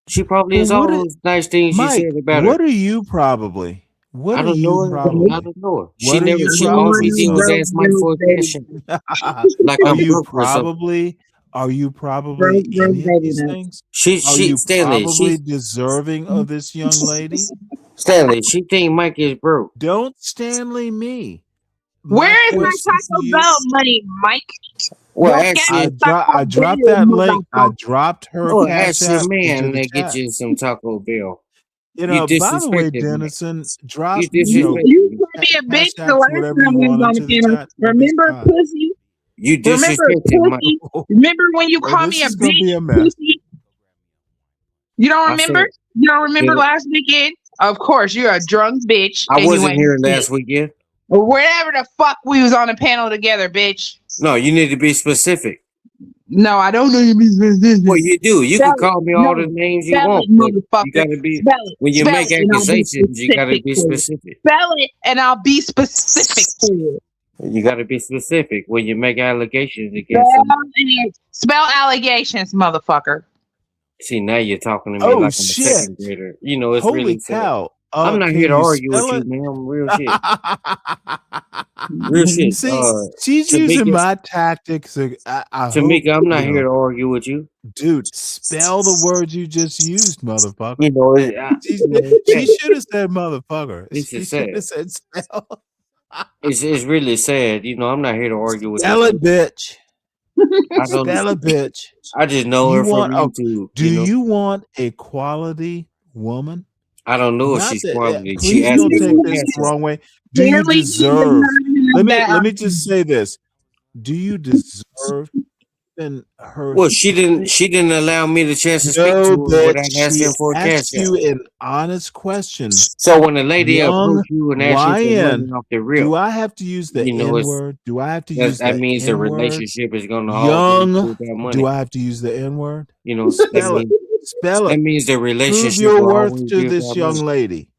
Speaker 15: She probably
Speaker 2: Well,
Speaker 15: is all those nice things you
Speaker 2: Mike,
Speaker 15: said about her.
Speaker 2: what are you probably? What
Speaker 15: I
Speaker 2: are
Speaker 15: don't know
Speaker 2: you
Speaker 15: her.
Speaker 2: probably?
Speaker 15: I don't know her.
Speaker 2: What are you
Speaker 15: She all
Speaker 2: probably,
Speaker 15: she did was
Speaker 2: son?
Speaker 15: ask Mike for a cash app. Like
Speaker 2: Are
Speaker 15: I'm
Speaker 2: you
Speaker 15: broke or something.
Speaker 2: probably
Speaker 19: Broke
Speaker 2: any of
Speaker 19: baby
Speaker 2: these
Speaker 19: nuts.
Speaker 2: things?
Speaker 15: She
Speaker 2: Are you
Speaker 15: Stanley,
Speaker 2: probably deserving of this young lady?
Speaker 15: Stanley, she think Mike is broke.
Speaker 2: Don't Stanley me. My
Speaker 19: Where is my
Speaker 2: question to
Speaker 19: Taco
Speaker 2: you,
Speaker 19: Bell money, Mike?
Speaker 15: Well,
Speaker 19: Your
Speaker 15: ask
Speaker 19: gas
Speaker 15: your
Speaker 2: I
Speaker 19: Taco
Speaker 2: dropped
Speaker 19: Bell,
Speaker 2: that link. I
Speaker 19: motherfucker.
Speaker 2: dropped her
Speaker 15: oh,
Speaker 2: cash
Speaker 15: ask your
Speaker 2: app into
Speaker 15: man
Speaker 2: the
Speaker 15: to get
Speaker 2: chat.
Speaker 15: you some Taco Bell. You
Speaker 2: By the way,
Speaker 15: disrespected me.
Speaker 2: Dennison,
Speaker 15: You
Speaker 2: drop,
Speaker 15: disrespected
Speaker 19: You
Speaker 15: me.
Speaker 19: called me a
Speaker 2: cash
Speaker 19: bitch the
Speaker 2: apps,
Speaker 19: last
Speaker 2: whatever
Speaker 19: time
Speaker 2: you
Speaker 19: we was
Speaker 2: want
Speaker 19: on the
Speaker 2: into the
Speaker 19: panel.
Speaker 2: chat. Don't be
Speaker 19: Remember,
Speaker 2: shy.
Speaker 19: pussy?
Speaker 15: You
Speaker 19: Remember,
Speaker 15: disrespected Mike.
Speaker 19: pussy? Remember when you
Speaker 2: Oh,
Speaker 19: called
Speaker 2: this
Speaker 19: me a
Speaker 2: is gonna be
Speaker 19: bitch,
Speaker 2: a mess.
Speaker 19: pussy? You don't
Speaker 15: I said,
Speaker 19: remember? You don't remember
Speaker 15: did
Speaker 19: last weekend? Of course, you're a drunk bitch,
Speaker 15: I
Speaker 19: and you
Speaker 15: wasn't
Speaker 19: ain't
Speaker 15: here
Speaker 19: shit.
Speaker 15: last weekend.
Speaker 19: Or wherever the fuck we was on a panel together, bitch.
Speaker 15: No, you need to be specific.
Speaker 19: No, I don't know you be specific.
Speaker 15: Well, you do. You
Speaker 19: Spell
Speaker 15: can call
Speaker 19: it.
Speaker 15: me all
Speaker 19: No,
Speaker 15: the names you
Speaker 19: spell
Speaker 15: want,
Speaker 19: it,
Speaker 15: but you
Speaker 19: motherfucker.
Speaker 15: gotta be
Speaker 19: Spell it.
Speaker 15: when you
Speaker 19: Spell
Speaker 15: make
Speaker 19: it, and I'll be
Speaker 15: accusations, you gotta
Speaker 19: specific
Speaker 15: be
Speaker 19: for you.
Speaker 15: specific.
Speaker 19: Spell it, and I'll be specific for you.
Speaker 15: You gotta be specific when you make allegations against somebody.
Speaker 19: Spell allegations, motherfucker.
Speaker 15: See, now you're talking to me
Speaker 2: Oh
Speaker 15: like I'm a
Speaker 2: shit!
Speaker 15: second grader. You know, it's
Speaker 2: Holy
Speaker 15: really sad.
Speaker 2: cow!
Speaker 15: I'm not here
Speaker 2: Can
Speaker 15: to
Speaker 2: you
Speaker 15: argue with
Speaker 2: spell
Speaker 15: you,
Speaker 2: it?
Speaker 15: man. Real shit. Real shit.
Speaker 2: See, she's using my tactics. I hope
Speaker 15: Tamika, I'm not here to argue with you.
Speaker 2: dude. Spell the word you just used, motherfucker.
Speaker 15: You know,
Speaker 2: She should have said motherfucker.
Speaker 15: this
Speaker 2: She
Speaker 15: is
Speaker 2: should
Speaker 15: sad.
Speaker 2: have said spell.
Speaker 15: It's really sad. You know, I'm not here to argue with
Speaker 2: Spell
Speaker 15: this.
Speaker 2: it, bitch.
Speaker 15: I don't.
Speaker 2: Spell it, bitch.
Speaker 15: I just know
Speaker 2: You
Speaker 15: her from
Speaker 2: want a?
Speaker 15: YouTube.
Speaker 2: Do
Speaker 15: You know,
Speaker 2: you want a quality woman?
Speaker 15: I don't know if
Speaker 2: Not
Speaker 15: she's
Speaker 2: that.
Speaker 15: quality. She
Speaker 2: Please
Speaker 15: asked
Speaker 2: don't
Speaker 15: me for
Speaker 2: take
Speaker 15: a
Speaker 2: this
Speaker 15: cash
Speaker 2: the
Speaker 15: app.
Speaker 2: wrong way. Do you
Speaker 19: Clearly, he does
Speaker 2: deserve?
Speaker 19: not have that
Speaker 2: Let me
Speaker 19: option.
Speaker 2: just say this. Do you deserve in her?
Speaker 15: Well, she didn't allow me the chance to speak
Speaker 2: No,
Speaker 15: to her
Speaker 2: bitch.
Speaker 15: without
Speaker 2: She
Speaker 15: asking for a cash
Speaker 2: asked
Speaker 15: app.
Speaker 2: you an honest question.
Speaker 15: So when a lady
Speaker 2: Young
Speaker 15: approach you and asks you for money
Speaker 2: YN,
Speaker 15: off the rip,
Speaker 2: do I have to use the
Speaker 15: you know,
Speaker 2: N word? Do I have to
Speaker 15: that
Speaker 2: use
Speaker 15: that
Speaker 2: the
Speaker 15: means the
Speaker 2: N word?
Speaker 15: relationship is gonna always
Speaker 2: Young,
Speaker 15: be about money.
Speaker 2: do I have to use the N word?
Speaker 15: You know,
Speaker 2: Spell it. Spell
Speaker 15: that
Speaker 2: it.
Speaker 15: means the
Speaker 2: Prove
Speaker 15: relationship
Speaker 2: your
Speaker 15: will
Speaker 2: worth
Speaker 15: always
Speaker 2: to
Speaker 15: be
Speaker 2: this
Speaker 15: about
Speaker 2: young
Speaker 15: money.
Speaker 2: lady.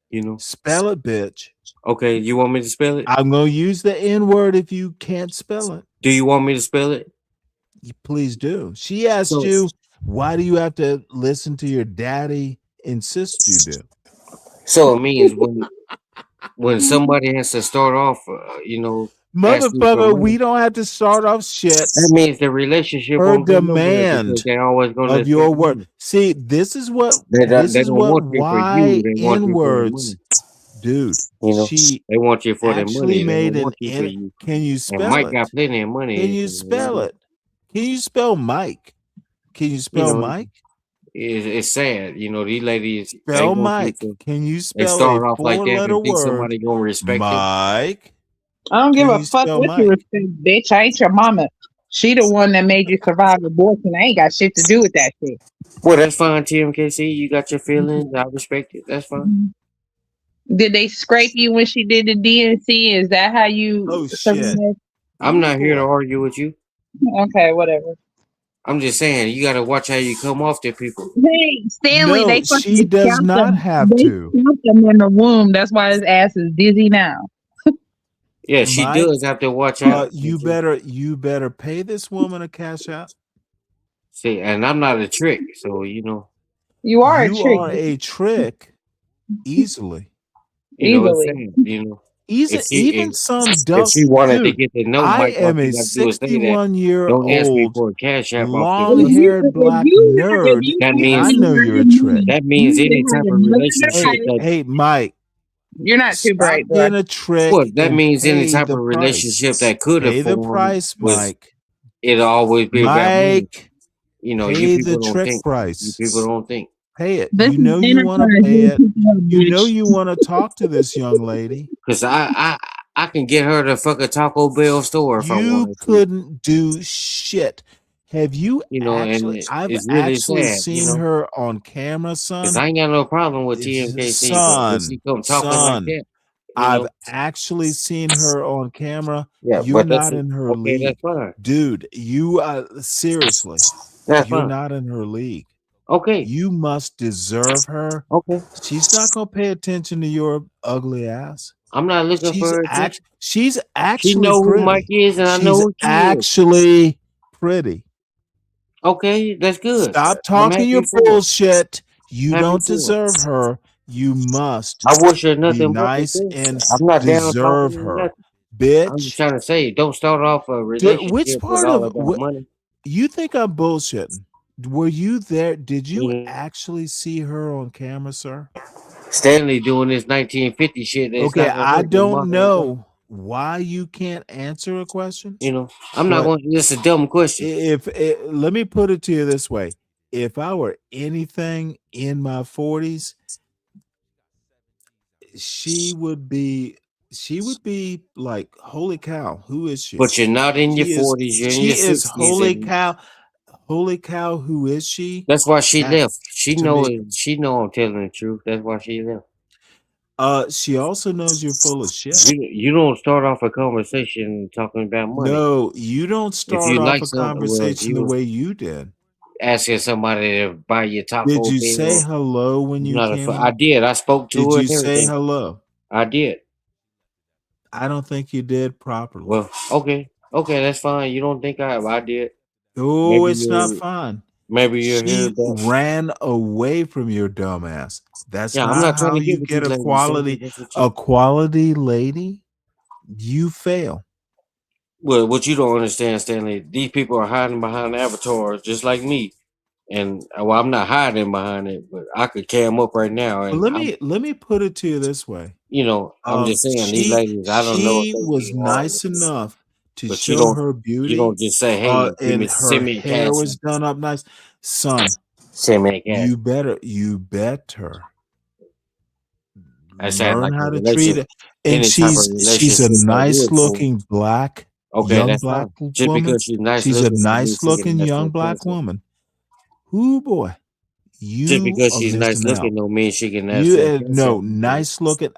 Speaker 15: You know,
Speaker 2: Spell it, bitch.
Speaker 15: okay. You want me to spell it?
Speaker 2: I'm gonna use the N word if you can't spell it.
Speaker 15: Do you want me to spell it?
Speaker 2: Please do. She asked
Speaker 15: So-
Speaker 2: you, why do you have to listen to your daddy insist you do?
Speaker 15: So it means when somebody has to start off, you know, asking for
Speaker 2: Motherfucker,
Speaker 15: money,
Speaker 2: we don't have to start off shit.
Speaker 15: that means the relationship
Speaker 2: Her
Speaker 15: won't go nowhere because
Speaker 2: demand
Speaker 15: they're always going to
Speaker 2: of your word. See, this is what
Speaker 15: They don't want you for you. They want
Speaker 2: N
Speaker 15: you for the
Speaker 2: words,
Speaker 15: money.
Speaker 2: dude.
Speaker 15: You know,
Speaker 2: She
Speaker 15: they want you for their
Speaker 2: actually
Speaker 15: money. They
Speaker 2: made
Speaker 15: don't
Speaker 2: an
Speaker 15: want you for
Speaker 2: N.
Speaker 15: you.
Speaker 2: Can you
Speaker 15: And
Speaker 2: spell
Speaker 15: Mike
Speaker 2: it?
Speaker 15: got plenty of money.
Speaker 2: Can you spell it? Can you spell Mike? Can you
Speaker 15: You
Speaker 2: spell
Speaker 15: know,
Speaker 2: Mike?
Speaker 15: it's sad. You know, these ladies, they
Speaker 2: Spell
Speaker 15: want you
Speaker 2: Mike.
Speaker 15: to.
Speaker 2: Can you
Speaker 15: They
Speaker 2: spell
Speaker 15: start
Speaker 2: a
Speaker 15: off like that
Speaker 2: four-letter
Speaker 15: and think
Speaker 2: word?
Speaker 15: somebody gonna respect them.
Speaker 2: Mike.
Speaker 19: I don't give
Speaker 2: Can
Speaker 19: a
Speaker 2: you
Speaker 19: fuck
Speaker 2: spell
Speaker 19: what you
Speaker 2: Mike?
Speaker 19: respect, bitch. I ain't your mama. She the one that made you survive abortion. I ain't got shit to do with that shit.
Speaker 15: Well, that's fine, TMKC. You got your feelings. I respect it. That's fine.
Speaker 19: Did they scrape you when she did the DNC? Is that how you
Speaker 2: Oh shit!
Speaker 19: survived?
Speaker 15: I'm not here to argue with you.
Speaker 19: Okay, whatever.
Speaker 15: I'm just saying you got to watch how you come off to people.
Speaker 19: Hey, Stanley,
Speaker 2: No,
Speaker 19: they
Speaker 2: she
Speaker 19: fucking
Speaker 2: does
Speaker 19: scalped
Speaker 2: not
Speaker 19: him.
Speaker 2: have
Speaker 19: They
Speaker 2: to.
Speaker 19: scalped him in the womb. That's why his ass is dizzy now.
Speaker 15: Yeah, she
Speaker 2: Mike,
Speaker 15: does have to watch out.
Speaker 2: you better pay this woman a cash out.
Speaker 15: See, and I'm not a trick, so you know.
Speaker 19: You are a
Speaker 2: You
Speaker 19: trick.
Speaker 2: are a trick easily.
Speaker 15: You know, it's
Speaker 19: Easily.
Speaker 15: sad. You know.
Speaker 2: Even some
Speaker 15: if
Speaker 2: dumb
Speaker 15: she wanted to
Speaker 2: dude.
Speaker 15: get to know
Speaker 2: I
Speaker 15: Mike, all
Speaker 2: am
Speaker 15: she
Speaker 2: a
Speaker 15: got to do is say that. Don't ask me
Speaker 2: 61-year-old
Speaker 15: for a cash app off the
Speaker 2: long
Speaker 15: top.
Speaker 2: haired black nerd,
Speaker 15: That
Speaker 2: and
Speaker 15: means
Speaker 2: I know you're a trick.
Speaker 15: that means any type of relationship that
Speaker 2: Hey, Mike,
Speaker 19: You're not too
Speaker 2: stop
Speaker 19: bright, bro.
Speaker 2: being a trick
Speaker 15: what that
Speaker 2: and
Speaker 15: means any
Speaker 2: pay
Speaker 15: type
Speaker 2: the
Speaker 15: of
Speaker 2: price.
Speaker 15: relationship that could have
Speaker 2: Pay the
Speaker 15: formed
Speaker 2: price,
Speaker 15: was
Speaker 2: Mike.
Speaker 15: it'll always be about money.
Speaker 2: Mike,
Speaker 15: You know, you
Speaker 2: pay the
Speaker 15: people don't
Speaker 2: trick
Speaker 15: think. You
Speaker 2: price.
Speaker 15: people don't think.
Speaker 2: Pay it.
Speaker 19: This
Speaker 2: You
Speaker 19: is
Speaker 2: know you want to
Speaker 19: enterprise.
Speaker 2: pay
Speaker 19: You're
Speaker 2: it.
Speaker 19: picking up,
Speaker 2: You know
Speaker 19: bitch.
Speaker 2: you want to talk to this young lady.
Speaker 15: Cause I can get her to fuck a Taco Bell store if I
Speaker 2: You
Speaker 15: wanted to.
Speaker 2: couldn't do shit. Have you
Speaker 15: You know, and
Speaker 2: actually? I've
Speaker 15: it's really
Speaker 2: actually
Speaker 15: sad. You
Speaker 2: seen
Speaker 15: know,
Speaker 2: her on camera,
Speaker 15: cause
Speaker 2: son.
Speaker 15: I ain't got no problem with
Speaker 2: It's
Speaker 15: TMKC, but when she come talking like that, you
Speaker 2: I've
Speaker 15: know,
Speaker 2: actually seen her on camera.
Speaker 15: yeah.
Speaker 2: You're
Speaker 15: But that's
Speaker 2: not in her
Speaker 15: okay.
Speaker 2: league,
Speaker 15: That's fine.
Speaker 2: dude. You seriously,
Speaker 15: That's
Speaker 2: you're
Speaker 15: fine.
Speaker 2: not in her league.
Speaker 15: Okay.
Speaker 2: You must deserve her.
Speaker 15: Okay.
Speaker 2: She's not gonna pay attention to your ugly ass.
Speaker 15: I'm not looking for her attention.
Speaker 2: She's
Speaker 15: She
Speaker 2: actually
Speaker 15: know who Mike
Speaker 2: pretty.
Speaker 15: is, and I know
Speaker 2: She's
Speaker 15: who she is.
Speaker 2: actually pretty.
Speaker 15: Okay, that's good.
Speaker 2: Stop
Speaker 15: I'm
Speaker 2: talking your
Speaker 15: happy for her.
Speaker 2: bullshit. You
Speaker 15: Happy
Speaker 2: don't
Speaker 15: for her.
Speaker 2: deserve her. You must
Speaker 15: I wish her
Speaker 2: be
Speaker 15: nothing but the
Speaker 2: nice
Speaker 15: best.
Speaker 2: and
Speaker 15: I'm not down
Speaker 2: deserve
Speaker 15: talking or
Speaker 2: her,
Speaker 15: nothing. I'm just
Speaker 2: bitch.
Speaker 15: trying to say, don't start off a
Speaker 2: Which
Speaker 15: relationship with
Speaker 2: part
Speaker 15: all
Speaker 2: of
Speaker 15: about money.
Speaker 2: you think I'm bullshitting? Were you there? Did you
Speaker 15: Yeah.
Speaker 2: actually see her on camera, sir?
Speaker 15: Stanley doing this 1950 shit. That's
Speaker 2: Okay,
Speaker 15: not gonna
Speaker 2: I
Speaker 15: work in
Speaker 2: don't
Speaker 15: modern day.
Speaker 2: know why you can't answer a question.
Speaker 15: You know, I'm not
Speaker 2: But
Speaker 15: going. It's a dumb question.
Speaker 2: let me put it to you this way: if I were anything in my 40s, she would be like, holy cow, who is she?
Speaker 15: But you're not in your
Speaker 2: She is
Speaker 15: 40s. You're in your 60s,
Speaker 2: holy
Speaker 15: and
Speaker 2: cow, who is she?
Speaker 15: that's why she
Speaker 2: That
Speaker 15: left. She
Speaker 2: to me,
Speaker 15: know I'm telling the truth. That's why she left.
Speaker 2: she also knows you're full of shit.
Speaker 15: You don't start off a conversation talking about money.
Speaker 2: No, you don't
Speaker 15: If
Speaker 2: start
Speaker 15: you
Speaker 2: off
Speaker 15: like
Speaker 2: a
Speaker 15: something, well, if
Speaker 2: conversation the
Speaker 15: you
Speaker 2: way you did.
Speaker 15: asking somebody to buy your Taco
Speaker 2: Did you
Speaker 15: Bell,
Speaker 2: say hello when you
Speaker 15: not
Speaker 2: came
Speaker 15: I
Speaker 2: up?
Speaker 15: did. I spoke to
Speaker 2: Did
Speaker 15: her
Speaker 2: you
Speaker 15: and
Speaker 2: say
Speaker 15: everything.
Speaker 2: hello?
Speaker 15: I did.
Speaker 2: I don't think you did properly.
Speaker 15: Well, okay, that's fine. You don't think I did?
Speaker 2: Oh,
Speaker 15: Maybe
Speaker 2: it's not
Speaker 15: you
Speaker 2: fun.
Speaker 15: hear
Speaker 2: She
Speaker 15: that.
Speaker 2: ran away from your dumbass. That's
Speaker 15: Yeah, I'm
Speaker 2: not
Speaker 15: not trying
Speaker 2: how
Speaker 15: to get
Speaker 2: you
Speaker 15: with you,
Speaker 2: get a
Speaker 15: ladies. Stanley. That's what
Speaker 2: quality lady. You fail.
Speaker 15: Well, what you don't understand, Stanley, these people are hiding behind avatars just like me. And well, I'm not hiding behind it, but I could cam up right now,
Speaker 2: But
Speaker 15: and
Speaker 2: let me put it to you this way.
Speaker 15: you know, I'm just saying these ladies. I don't know if
Speaker 2: She
Speaker 15: they
Speaker 2: was
Speaker 15: be horrible,
Speaker 2: nice enough to
Speaker 15: but you
Speaker 2: show
Speaker 15: don't
Speaker 2: her beauty.
Speaker 15: just say, "Hey,
Speaker 2: And her
Speaker 15: send me a
Speaker 2: hair
Speaker 15: cash,
Speaker 2: was done up nice. Son,
Speaker 15: send me a cash."
Speaker 2: you better
Speaker 15: I said
Speaker 2: learn
Speaker 15: like a
Speaker 2: how to treat
Speaker 15: relationship,
Speaker 2: it. And
Speaker 15: any type of
Speaker 2: she's a
Speaker 15: relationship I
Speaker 2: nice
Speaker 15: would for.
Speaker 2: looking
Speaker 15: Okay,
Speaker 2: young
Speaker 15: that's
Speaker 2: black
Speaker 15: fine. Just
Speaker 2: woman.
Speaker 15: because she's nice
Speaker 2: She's a
Speaker 15: looking, don't mean
Speaker 2: nice
Speaker 15: she can
Speaker 2: looking
Speaker 15: ask for
Speaker 2: young
Speaker 15: a
Speaker 2: black
Speaker 15: cash app.
Speaker 2: woman. Ooh boy,
Speaker 15: Just
Speaker 2: you
Speaker 15: because
Speaker 2: are
Speaker 15: she's nice
Speaker 2: missing out.
Speaker 15: looking, don't mean she can ask for a cash
Speaker 2: No,
Speaker 15: app.
Speaker 2: nice looking.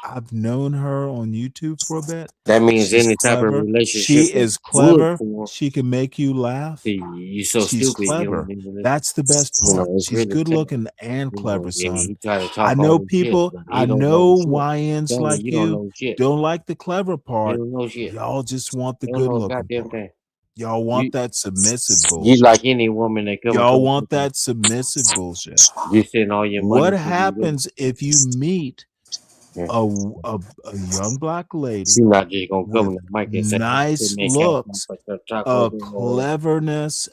Speaker 2: I've known her on YouTube for a bit.
Speaker 15: That means
Speaker 2: She's
Speaker 15: any type of
Speaker 2: clever.
Speaker 15: relationship
Speaker 2: She
Speaker 15: I
Speaker 2: is
Speaker 15: would
Speaker 2: clever.
Speaker 15: for.
Speaker 2: She can make you laugh.
Speaker 15: See, you so
Speaker 2: She's
Speaker 15: stupid. You don't
Speaker 2: clever.
Speaker 15: even listen.
Speaker 2: That's the best
Speaker 15: You know,
Speaker 2: part.
Speaker 15: it's
Speaker 2: She's
Speaker 15: really
Speaker 2: good
Speaker 15: sad.
Speaker 2: looking and
Speaker 15: You know,
Speaker 2: clever,
Speaker 15: and
Speaker 2: son.
Speaker 15: he try to
Speaker 2: I
Speaker 15: talk all
Speaker 2: know
Speaker 15: this shit,
Speaker 2: people,
Speaker 15: but
Speaker 2: I
Speaker 15: he don't know
Speaker 2: know
Speaker 15: shit.
Speaker 2: YNs
Speaker 15: Stanley,
Speaker 2: like
Speaker 15: you don't
Speaker 2: you
Speaker 15: know shit.
Speaker 2: don't like the clever
Speaker 15: You
Speaker 2: part.
Speaker 15: don't know shit.
Speaker 2: Y'all just want the
Speaker 15: You don't
Speaker 2: good
Speaker 15: know a
Speaker 2: looking
Speaker 15: goddamn
Speaker 2: part.
Speaker 15: thing.
Speaker 2: Y'all want that submissive
Speaker 15: You
Speaker 2: bullshit.
Speaker 15: like any woman that come
Speaker 2: Y'all
Speaker 15: across
Speaker 2: want
Speaker 15: you,
Speaker 2: that submissive bullshit.
Speaker 15: you send all your money
Speaker 2: What
Speaker 15: to
Speaker 2: happens if you meet
Speaker 15: Yeah.
Speaker 2: a young black lady
Speaker 15: She's not just gonna come
Speaker 2: with
Speaker 15: to Mike and say,
Speaker 2: nice
Speaker 15: "Send me a cash app
Speaker 2: looks,
Speaker 15: for some Taco Bell."
Speaker 2: cleverness,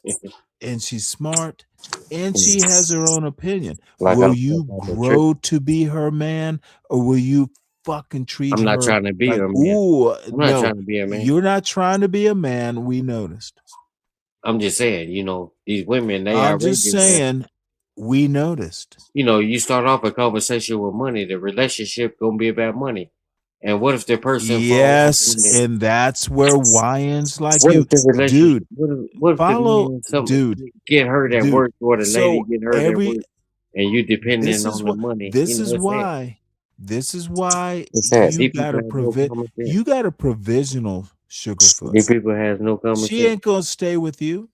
Speaker 2: and she's smart, and she
Speaker 15: Mm.
Speaker 2: has her own opinion?
Speaker 15: Like
Speaker 2: Will
Speaker 15: I'm
Speaker 2: you
Speaker 15: some type of trick.
Speaker 2: grow to be her man, or will you fucking treat
Speaker 15: I'm not
Speaker 2: her
Speaker 15: trying to be
Speaker 2: like,
Speaker 15: her man.
Speaker 2: ooh,
Speaker 15: I'm not
Speaker 2: no,
Speaker 15: trying to be a man.
Speaker 2: you're not trying to be a man. We noticed.
Speaker 15: I'm just saying, you know, these women, they
Speaker 2: I'm just
Speaker 15: outrageous.
Speaker 2: saying, we noticed.
Speaker 15: You know, you start off a conversation with money, the relationship gonna be about money. And what if the person
Speaker 2: Yes, and that's where YNs like
Speaker 15: what
Speaker 2: you,
Speaker 15: if the relationship
Speaker 2: dude,
Speaker 15: what if the
Speaker 2: follow,
Speaker 15: man some
Speaker 2: dude,
Speaker 15: get hurt at
Speaker 2: dude.
Speaker 15: work or the lady
Speaker 2: So
Speaker 15: get hurt at
Speaker 2: every
Speaker 15: work and you depending
Speaker 2: this
Speaker 15: on
Speaker 2: is
Speaker 15: the
Speaker 2: what
Speaker 15: money?
Speaker 2: this
Speaker 15: You know,
Speaker 2: is
Speaker 15: it's sad.
Speaker 2: why this is why
Speaker 15: It's sad.
Speaker 2: you
Speaker 15: These
Speaker 2: got
Speaker 15: people
Speaker 2: a
Speaker 15: have no common sense.
Speaker 2: you got a provisional
Speaker 15: These
Speaker 2: Sugarfoot.
Speaker 15: people has no common
Speaker 2: She
Speaker 15: sense.
Speaker 2: ain't gonna stay with you.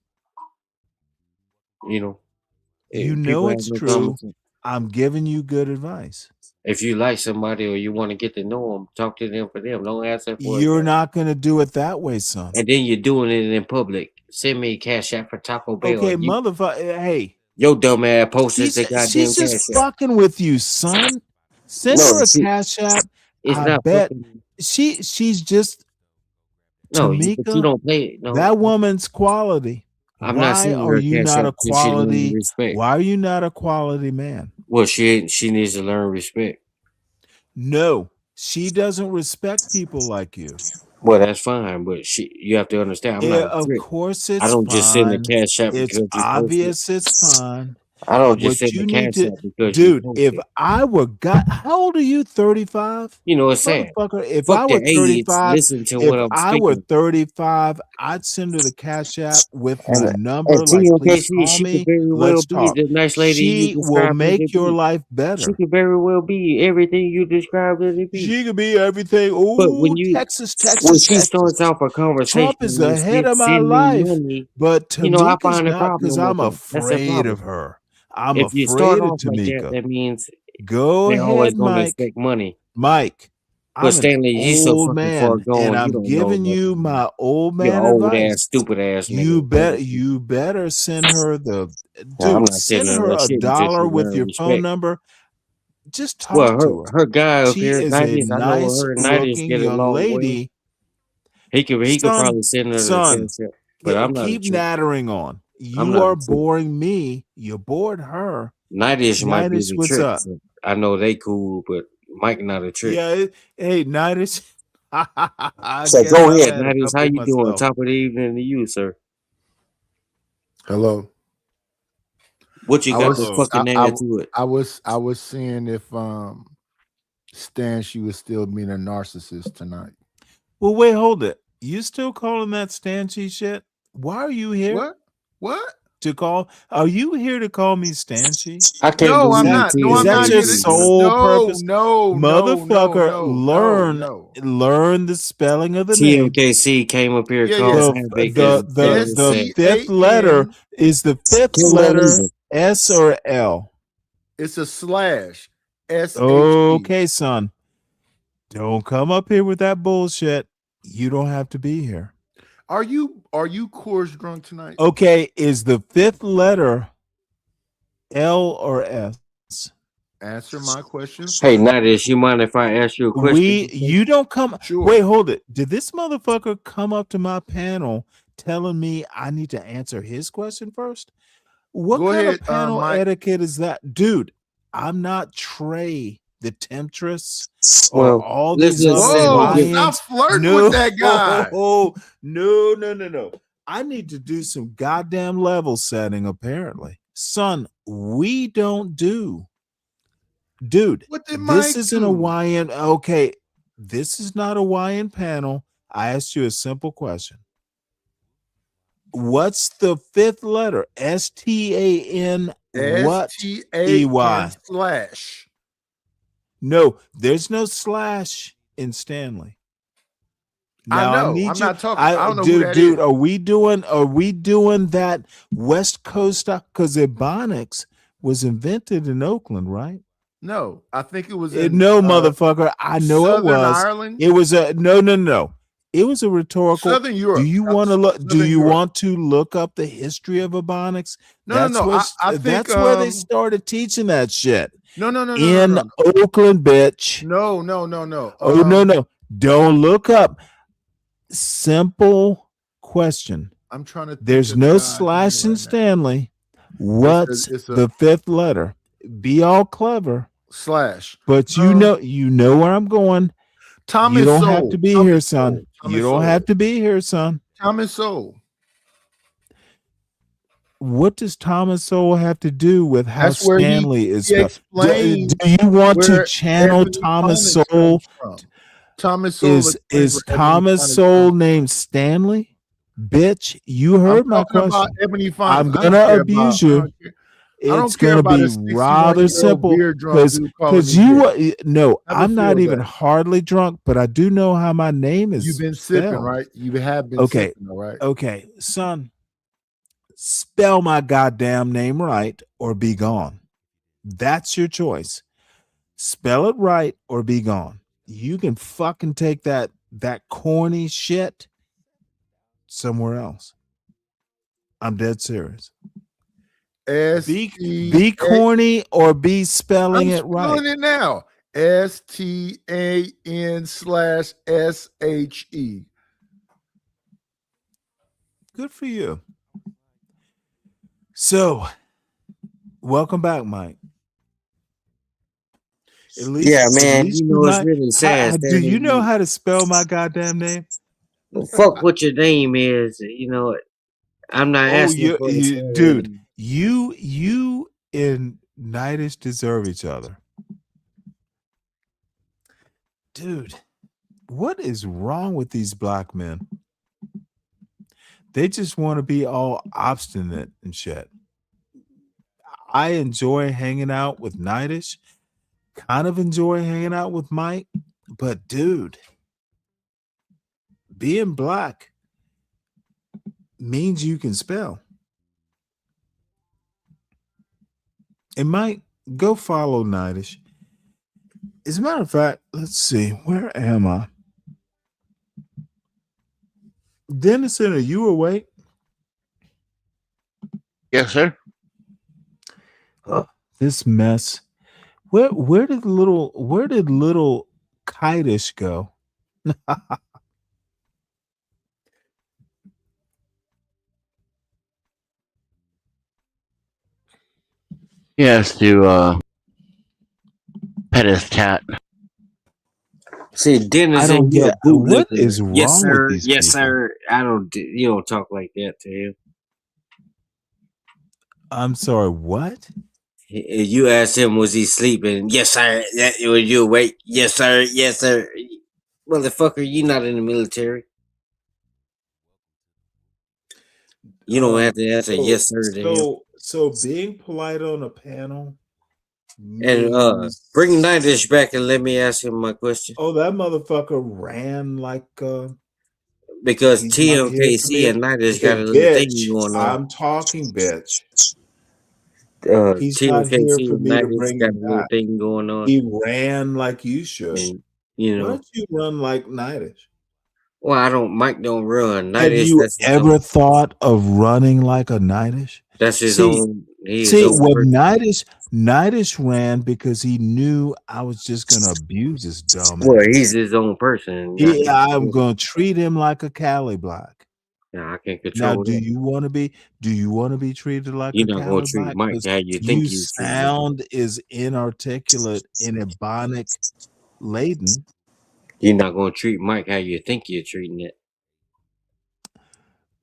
Speaker 15: You know,
Speaker 2: You
Speaker 15: people
Speaker 2: know
Speaker 15: have
Speaker 2: it's
Speaker 15: no common
Speaker 2: true.
Speaker 15: sense.
Speaker 2: I'm giving you good advice.
Speaker 15: If you like somebody or you want to get to know them, talk to them for them. Don't ask them for
Speaker 2: You're
Speaker 15: it.
Speaker 2: not gonna do it that way, son.
Speaker 15: And then you're doing it in public. Send me a cash app for Taco Bell.
Speaker 2: Okay, motherfucker. Hey,
Speaker 15: Your dumb ass posted the goddamn
Speaker 2: she's
Speaker 15: cash
Speaker 2: just
Speaker 15: app.
Speaker 2: fucking with you, son. Send
Speaker 15: No,
Speaker 2: her a cash app.
Speaker 15: it's
Speaker 2: I
Speaker 15: not
Speaker 2: bet
Speaker 15: fucking.
Speaker 2: She's just
Speaker 15: No, but you
Speaker 2: Tamika.
Speaker 15: don't pay. No,
Speaker 2: That woman's quality.
Speaker 15: I'm not
Speaker 2: Why
Speaker 15: sending
Speaker 2: are
Speaker 15: her a
Speaker 2: you
Speaker 15: cash
Speaker 2: not
Speaker 15: app
Speaker 2: a
Speaker 15: till she learn the
Speaker 2: quality?
Speaker 15: respect.
Speaker 2: Why are you not a quality man?
Speaker 15: Well, she needs to learn respect.
Speaker 2: No, she doesn't respect people like you.
Speaker 15: Well, that's fine, but you have to understand, I'm not a
Speaker 2: Of
Speaker 15: trick.
Speaker 2: course,
Speaker 15: I
Speaker 2: it's
Speaker 15: don't just send a
Speaker 2: fine.
Speaker 15: cash app
Speaker 2: It's
Speaker 15: because you posted.
Speaker 2: obvious. It's fine.
Speaker 15: I don't just
Speaker 2: What
Speaker 15: send a
Speaker 2: you need
Speaker 15: cash
Speaker 2: to,
Speaker 15: app because you
Speaker 2: dude. If
Speaker 15: posted.
Speaker 2: I were how old are you? 35,
Speaker 15: You know, it's sad.
Speaker 2: motherfucker. If
Speaker 15: Fuck
Speaker 2: I
Speaker 15: the
Speaker 2: were
Speaker 15: age.
Speaker 2: 35,
Speaker 15: Listen to
Speaker 2: if
Speaker 15: what I'm
Speaker 2: I were
Speaker 15: speaking.
Speaker 2: 35, I'd send her the cash app with my
Speaker 15: And
Speaker 2: number. Like, please
Speaker 15: TMKC,
Speaker 2: call
Speaker 15: she could
Speaker 2: me.
Speaker 15: very well
Speaker 2: Let's
Speaker 15: be
Speaker 2: talk.
Speaker 15: the nice lady you
Speaker 2: She will
Speaker 15: described her to
Speaker 2: make your
Speaker 15: be.
Speaker 2: life
Speaker 15: She
Speaker 2: better.
Speaker 15: could very well be everything you described her to be.
Speaker 2: She could be everything.
Speaker 15: But when
Speaker 2: Oh, Texas, Texas,
Speaker 15: she starts
Speaker 2: Texas.
Speaker 15: off a conversation
Speaker 2: Trump is
Speaker 15: and
Speaker 2: ahead of my
Speaker 15: send me
Speaker 2: life,
Speaker 15: money,
Speaker 2: but
Speaker 15: I
Speaker 2: Tamika's
Speaker 15: find a
Speaker 2: not because
Speaker 15: problem with
Speaker 2: I'm
Speaker 15: that. That's a
Speaker 2: afraid
Speaker 15: problem.
Speaker 2: of her. I'm
Speaker 15: If you start
Speaker 2: afraid of
Speaker 15: off like that,
Speaker 2: Tamika.
Speaker 15: that means
Speaker 2: Go
Speaker 15: they're always
Speaker 2: ahead,
Speaker 15: going to
Speaker 2: Mike.
Speaker 15: expect money.
Speaker 2: Mike,
Speaker 15: But
Speaker 2: I'm an
Speaker 15: Stanley, you so
Speaker 2: old
Speaker 15: fucking far
Speaker 2: man, and
Speaker 15: gone, you
Speaker 2: I'm
Speaker 15: don't know
Speaker 2: giving you
Speaker 15: nothing, man.
Speaker 2: my old
Speaker 15: You're
Speaker 2: man
Speaker 15: old
Speaker 2: advice.
Speaker 15: ass, stupid ass
Speaker 2: You
Speaker 15: nigga.
Speaker 2: better send her
Speaker 15: I'm
Speaker 2: dude.
Speaker 15: not
Speaker 2: Send
Speaker 15: sending
Speaker 2: her
Speaker 15: her shit until she
Speaker 2: $1 with
Speaker 15: learn
Speaker 2: your phone
Speaker 15: respect.
Speaker 2: number. Just
Speaker 15: Well,
Speaker 2: talk to her.
Speaker 15: her guy up
Speaker 2: She
Speaker 15: here,
Speaker 2: is a
Speaker 15: 90s, I know
Speaker 2: nice
Speaker 15: her and 90s
Speaker 2: looking
Speaker 15: get
Speaker 2: young
Speaker 15: along well.
Speaker 2: lady.
Speaker 15: He could probably send her the
Speaker 2: Son,
Speaker 15: cash app, but I'm not a
Speaker 2: keep
Speaker 15: trick.
Speaker 2: nattering on.
Speaker 15: I'm
Speaker 2: You
Speaker 15: not a
Speaker 2: are
Speaker 15: trick.
Speaker 2: boring me. You bored her.
Speaker 15: 90s might be
Speaker 2: 90s,
Speaker 15: the
Speaker 2: what's
Speaker 15: trick.
Speaker 2: up?
Speaker 15: So I know they cool, but Mike not a trick.
Speaker 2: Yeah, hey, 90s. I
Speaker 15: So
Speaker 2: guess
Speaker 15: go
Speaker 2: I've
Speaker 15: ahead,
Speaker 2: had a
Speaker 15: 90s. How
Speaker 2: couple
Speaker 15: you doing?
Speaker 2: myself.
Speaker 15: Top of the evening to you, sir.
Speaker 20: Hello.
Speaker 15: What you got to fucking add to it?
Speaker 20: I was seeing if Stan she was still being a narcissist tonight.
Speaker 2: Well, wait, hold it. You still calling that Stanchi shit? Why are you here?
Speaker 20: What?
Speaker 2: To call? Are you here to call me Stanchi?
Speaker 15: I can't
Speaker 20: No, I'm
Speaker 15: believe
Speaker 20: not. No,
Speaker 2: Is
Speaker 20: I'm
Speaker 2: that
Speaker 20: not
Speaker 2: your
Speaker 20: here to.
Speaker 2: sole purpose?
Speaker 20: No.
Speaker 2: Motherfucker, learn the spelling of the name.
Speaker 15: TMKC came up here
Speaker 20: Yeah,
Speaker 15: calling
Speaker 20: yeah.
Speaker 15: havoc and
Speaker 2: The fifth letter is the fifth
Speaker 15: Can't believe
Speaker 2: letter
Speaker 15: it.
Speaker 2: S or L?
Speaker 20: It's a slash. SHE.
Speaker 2: Okay, son. Don't come up here with that bullshit. You don't have to be here.
Speaker 20: Are you Coors drunk tonight?
Speaker 2: Okay, is the fifth letter L or S?
Speaker 20: Answer my question.
Speaker 15: Hey, Nadish, you mind if I ask you a question?
Speaker 2: You don't come.
Speaker 20: Sure.
Speaker 2: Wait, hold it. Did this motherfucker come up to my panel telling me I need to answer his question first? What
Speaker 20: Go
Speaker 2: kind
Speaker 20: ahead,
Speaker 2: of panel
Speaker 20: Mike.
Speaker 2: etiquette is that? Dude, I'm not Trey, the temptress,
Speaker 15: Well,
Speaker 2: or all
Speaker 15: let's
Speaker 2: these
Speaker 15: just
Speaker 2: other
Speaker 15: say
Speaker 20: Whoa,
Speaker 15: that
Speaker 20: stop
Speaker 2: Hawaiians.
Speaker 20: flirting with that guy.
Speaker 2: No. I need to do some goddamn level setting, apparently. Son, we don't do. Dude,
Speaker 20: What did
Speaker 2: this
Speaker 20: Mike
Speaker 2: isn't a
Speaker 20: do?
Speaker 2: Hawaiian. Okay, this is not a Hawaiian panel. I asked you a simple question. What's the fifth letter? STAN what? EY.
Speaker 20: slash.
Speaker 2: No, there's no slash in Stanley. Now I
Speaker 20: know.
Speaker 2: need
Speaker 20: I'm
Speaker 2: you.
Speaker 20: not talking. I don't know who that
Speaker 2: Dude,
Speaker 20: is.
Speaker 2: are we doing that West Coast stuff? Because Ebonics was invented in Oakland, right?
Speaker 20: No, I think it was in
Speaker 2: No, motherfucker. I know it
Speaker 20: Southern
Speaker 2: was.
Speaker 20: Ireland.
Speaker 2: It was a no. It was a rhetorical.
Speaker 20: Southern Europe.
Speaker 2: Do you want to look? Do
Speaker 20: Southern
Speaker 2: you
Speaker 20: Europe.
Speaker 2: want to look up the history of Ebonics?
Speaker 20: No. I think
Speaker 2: that's where they started teaching that shit.
Speaker 20: No.
Speaker 2: In Oakland, bitch.
Speaker 20: No.
Speaker 2: Oh no. Don't look up. Simple question.
Speaker 20: I'm trying to.
Speaker 2: There's no slash in Stanley. What's the fifth letter? Be all clever.
Speaker 20: Slash.
Speaker 2: But you know where I'm going.
Speaker 20: Thomas
Speaker 2: you don't
Speaker 20: Sowell.
Speaker 2: have to be
Speaker 20: Thomas
Speaker 2: here,
Speaker 20: Sowell.
Speaker 2: son.
Speaker 20: Thomas
Speaker 2: You don't
Speaker 20: Sowell.
Speaker 2: have to be here, son.
Speaker 20: Thomas Sowell.
Speaker 2: What does Thomas Sowell have to do with how
Speaker 20: That's where
Speaker 2: Stanley is
Speaker 20: he
Speaker 2: spelled?
Speaker 20: explained
Speaker 2: Do you want to
Speaker 20: where
Speaker 2: channel
Speaker 20: Ebony
Speaker 2: Thomas
Speaker 20: Phonics
Speaker 2: Sowell?
Speaker 20: comes from. Thomas Sowell
Speaker 2: Is
Speaker 20: explains where Ebony
Speaker 2: Thomas
Speaker 20: Phonics
Speaker 2: Sowell
Speaker 20: comes
Speaker 2: named Stanley? Bitch, you
Speaker 20: from.
Speaker 2: heard
Speaker 20: I'm
Speaker 2: my
Speaker 20: talking about
Speaker 2: question.
Speaker 20: Ebony Phonics.
Speaker 2: I'm
Speaker 20: I don't
Speaker 2: gonna
Speaker 20: care
Speaker 2: abuse
Speaker 20: about-
Speaker 2: you.
Speaker 20: I don't
Speaker 2: It's
Speaker 20: care
Speaker 2: gonna
Speaker 20: about
Speaker 2: be
Speaker 20: a 61-year-old
Speaker 2: rather simple
Speaker 20: beer drunk dude calling me bitch.
Speaker 2: no,
Speaker 20: Have a
Speaker 2: I'm not
Speaker 20: field
Speaker 2: even
Speaker 20: day.
Speaker 2: hardly drunk, but I do know how my name is
Speaker 20: You've been sipping,
Speaker 2: spelled.
Speaker 20: right? You have been
Speaker 2: Okay,
Speaker 20: sipping, all right?
Speaker 2: okay, son, spell my goddamn name right or be gone. That's your choice. Spell it right or be gone. You can fucking take that corny shit somewhere else. I'm dead serious. Be corny or be spelling
Speaker 20: I'm
Speaker 2: it right.
Speaker 20: spelling it now. STAN/SHE.
Speaker 2: Good for you. So, welcome back, Mike. At least,
Speaker 15: Yeah,
Speaker 2: at
Speaker 15: man.
Speaker 2: least
Speaker 15: You
Speaker 2: you
Speaker 15: know it's
Speaker 2: might.
Speaker 15: really sad.
Speaker 2: Do you know
Speaker 15: Stanley.
Speaker 2: how to spell my goddamn name?
Speaker 15: Fuck what your name is. You know, I'm not
Speaker 2: Oh,
Speaker 15: asking for the full
Speaker 2: dude,
Speaker 15: name.
Speaker 2: you and Nitish deserve each other, dude. What is wrong with these black men? They just want to be all obstinate and shit. I enjoy hanging out with Nitish, kind of enjoy hanging out with Mike, but dude, being black means you can spell. And Mike, go follow Nitish. As a matter of fact, let's see, where am I? Dennison, are you awake?
Speaker 16: Yes, sir.
Speaker 2: This mess. Where did little Kitish go?
Speaker 16: He has to pet his cat.
Speaker 15: See, Dennis,
Speaker 2: I don't
Speaker 15: you're
Speaker 2: get
Speaker 15: a
Speaker 2: what
Speaker 15: bootlicker.
Speaker 2: is
Speaker 15: Yes,
Speaker 2: wrong with
Speaker 15: sir.
Speaker 2: these
Speaker 15: Yes,
Speaker 2: people.
Speaker 15: sir. You don't talk like that to him.
Speaker 2: I'm sorry, what?
Speaker 15: You asked him, was he sleeping? Yes, sir. Were you awake? Yes, sir. Yes, sir. Motherfucker, you not in the military. You don't have to answer yes, sir to him.
Speaker 2: So being polite on a panel
Speaker 15: And
Speaker 2: means
Speaker 15: bring Nitish back and let me ask him my question.
Speaker 2: oh, that motherfucker ran like
Speaker 15: Because
Speaker 2: he's not here for
Speaker 15: TMKC
Speaker 2: me.
Speaker 15: and Nitish got a
Speaker 2: Okay,
Speaker 15: little thing
Speaker 2: bitch.
Speaker 15: going on.
Speaker 2: I'm talking, bitch. He's not here
Speaker 15: TMKC
Speaker 2: for
Speaker 15: and
Speaker 2: me to
Speaker 15: Nitish
Speaker 2: bring
Speaker 15: got
Speaker 2: him
Speaker 15: a little
Speaker 2: back.
Speaker 15: thing going on.
Speaker 2: He ran like you should.
Speaker 15: And, you
Speaker 2: Why
Speaker 15: know,
Speaker 2: don't you run like Nitish?
Speaker 15: well, Mike don't run.
Speaker 2: Have
Speaker 15: Nitish,
Speaker 2: you
Speaker 15: that's his
Speaker 2: ever
Speaker 15: own.
Speaker 2: thought of running like a Nitish?
Speaker 15: That's his
Speaker 2: See,
Speaker 15: own. He his
Speaker 2: see,
Speaker 15: own
Speaker 2: when
Speaker 15: person.
Speaker 2: Nitish ran because he knew I was just gonna abuse his dumb
Speaker 15: Well,
Speaker 2: ass.
Speaker 15: he's his own person. I can't
Speaker 2: I'm
Speaker 15: control
Speaker 2: gonna treat him like a Cali black.
Speaker 15: I can't
Speaker 2: Now,
Speaker 15: control
Speaker 2: do
Speaker 15: that.
Speaker 2: you want to be treated like
Speaker 15: You're
Speaker 2: a
Speaker 15: not gonna
Speaker 2: Cali
Speaker 15: treat
Speaker 2: black?
Speaker 15: Mike
Speaker 2: Because
Speaker 15: how you think
Speaker 2: you
Speaker 15: you treat him.
Speaker 2: sound is inarticulate and ebonic laden.
Speaker 15: You're not gonna treat Mike how you think you're treating it.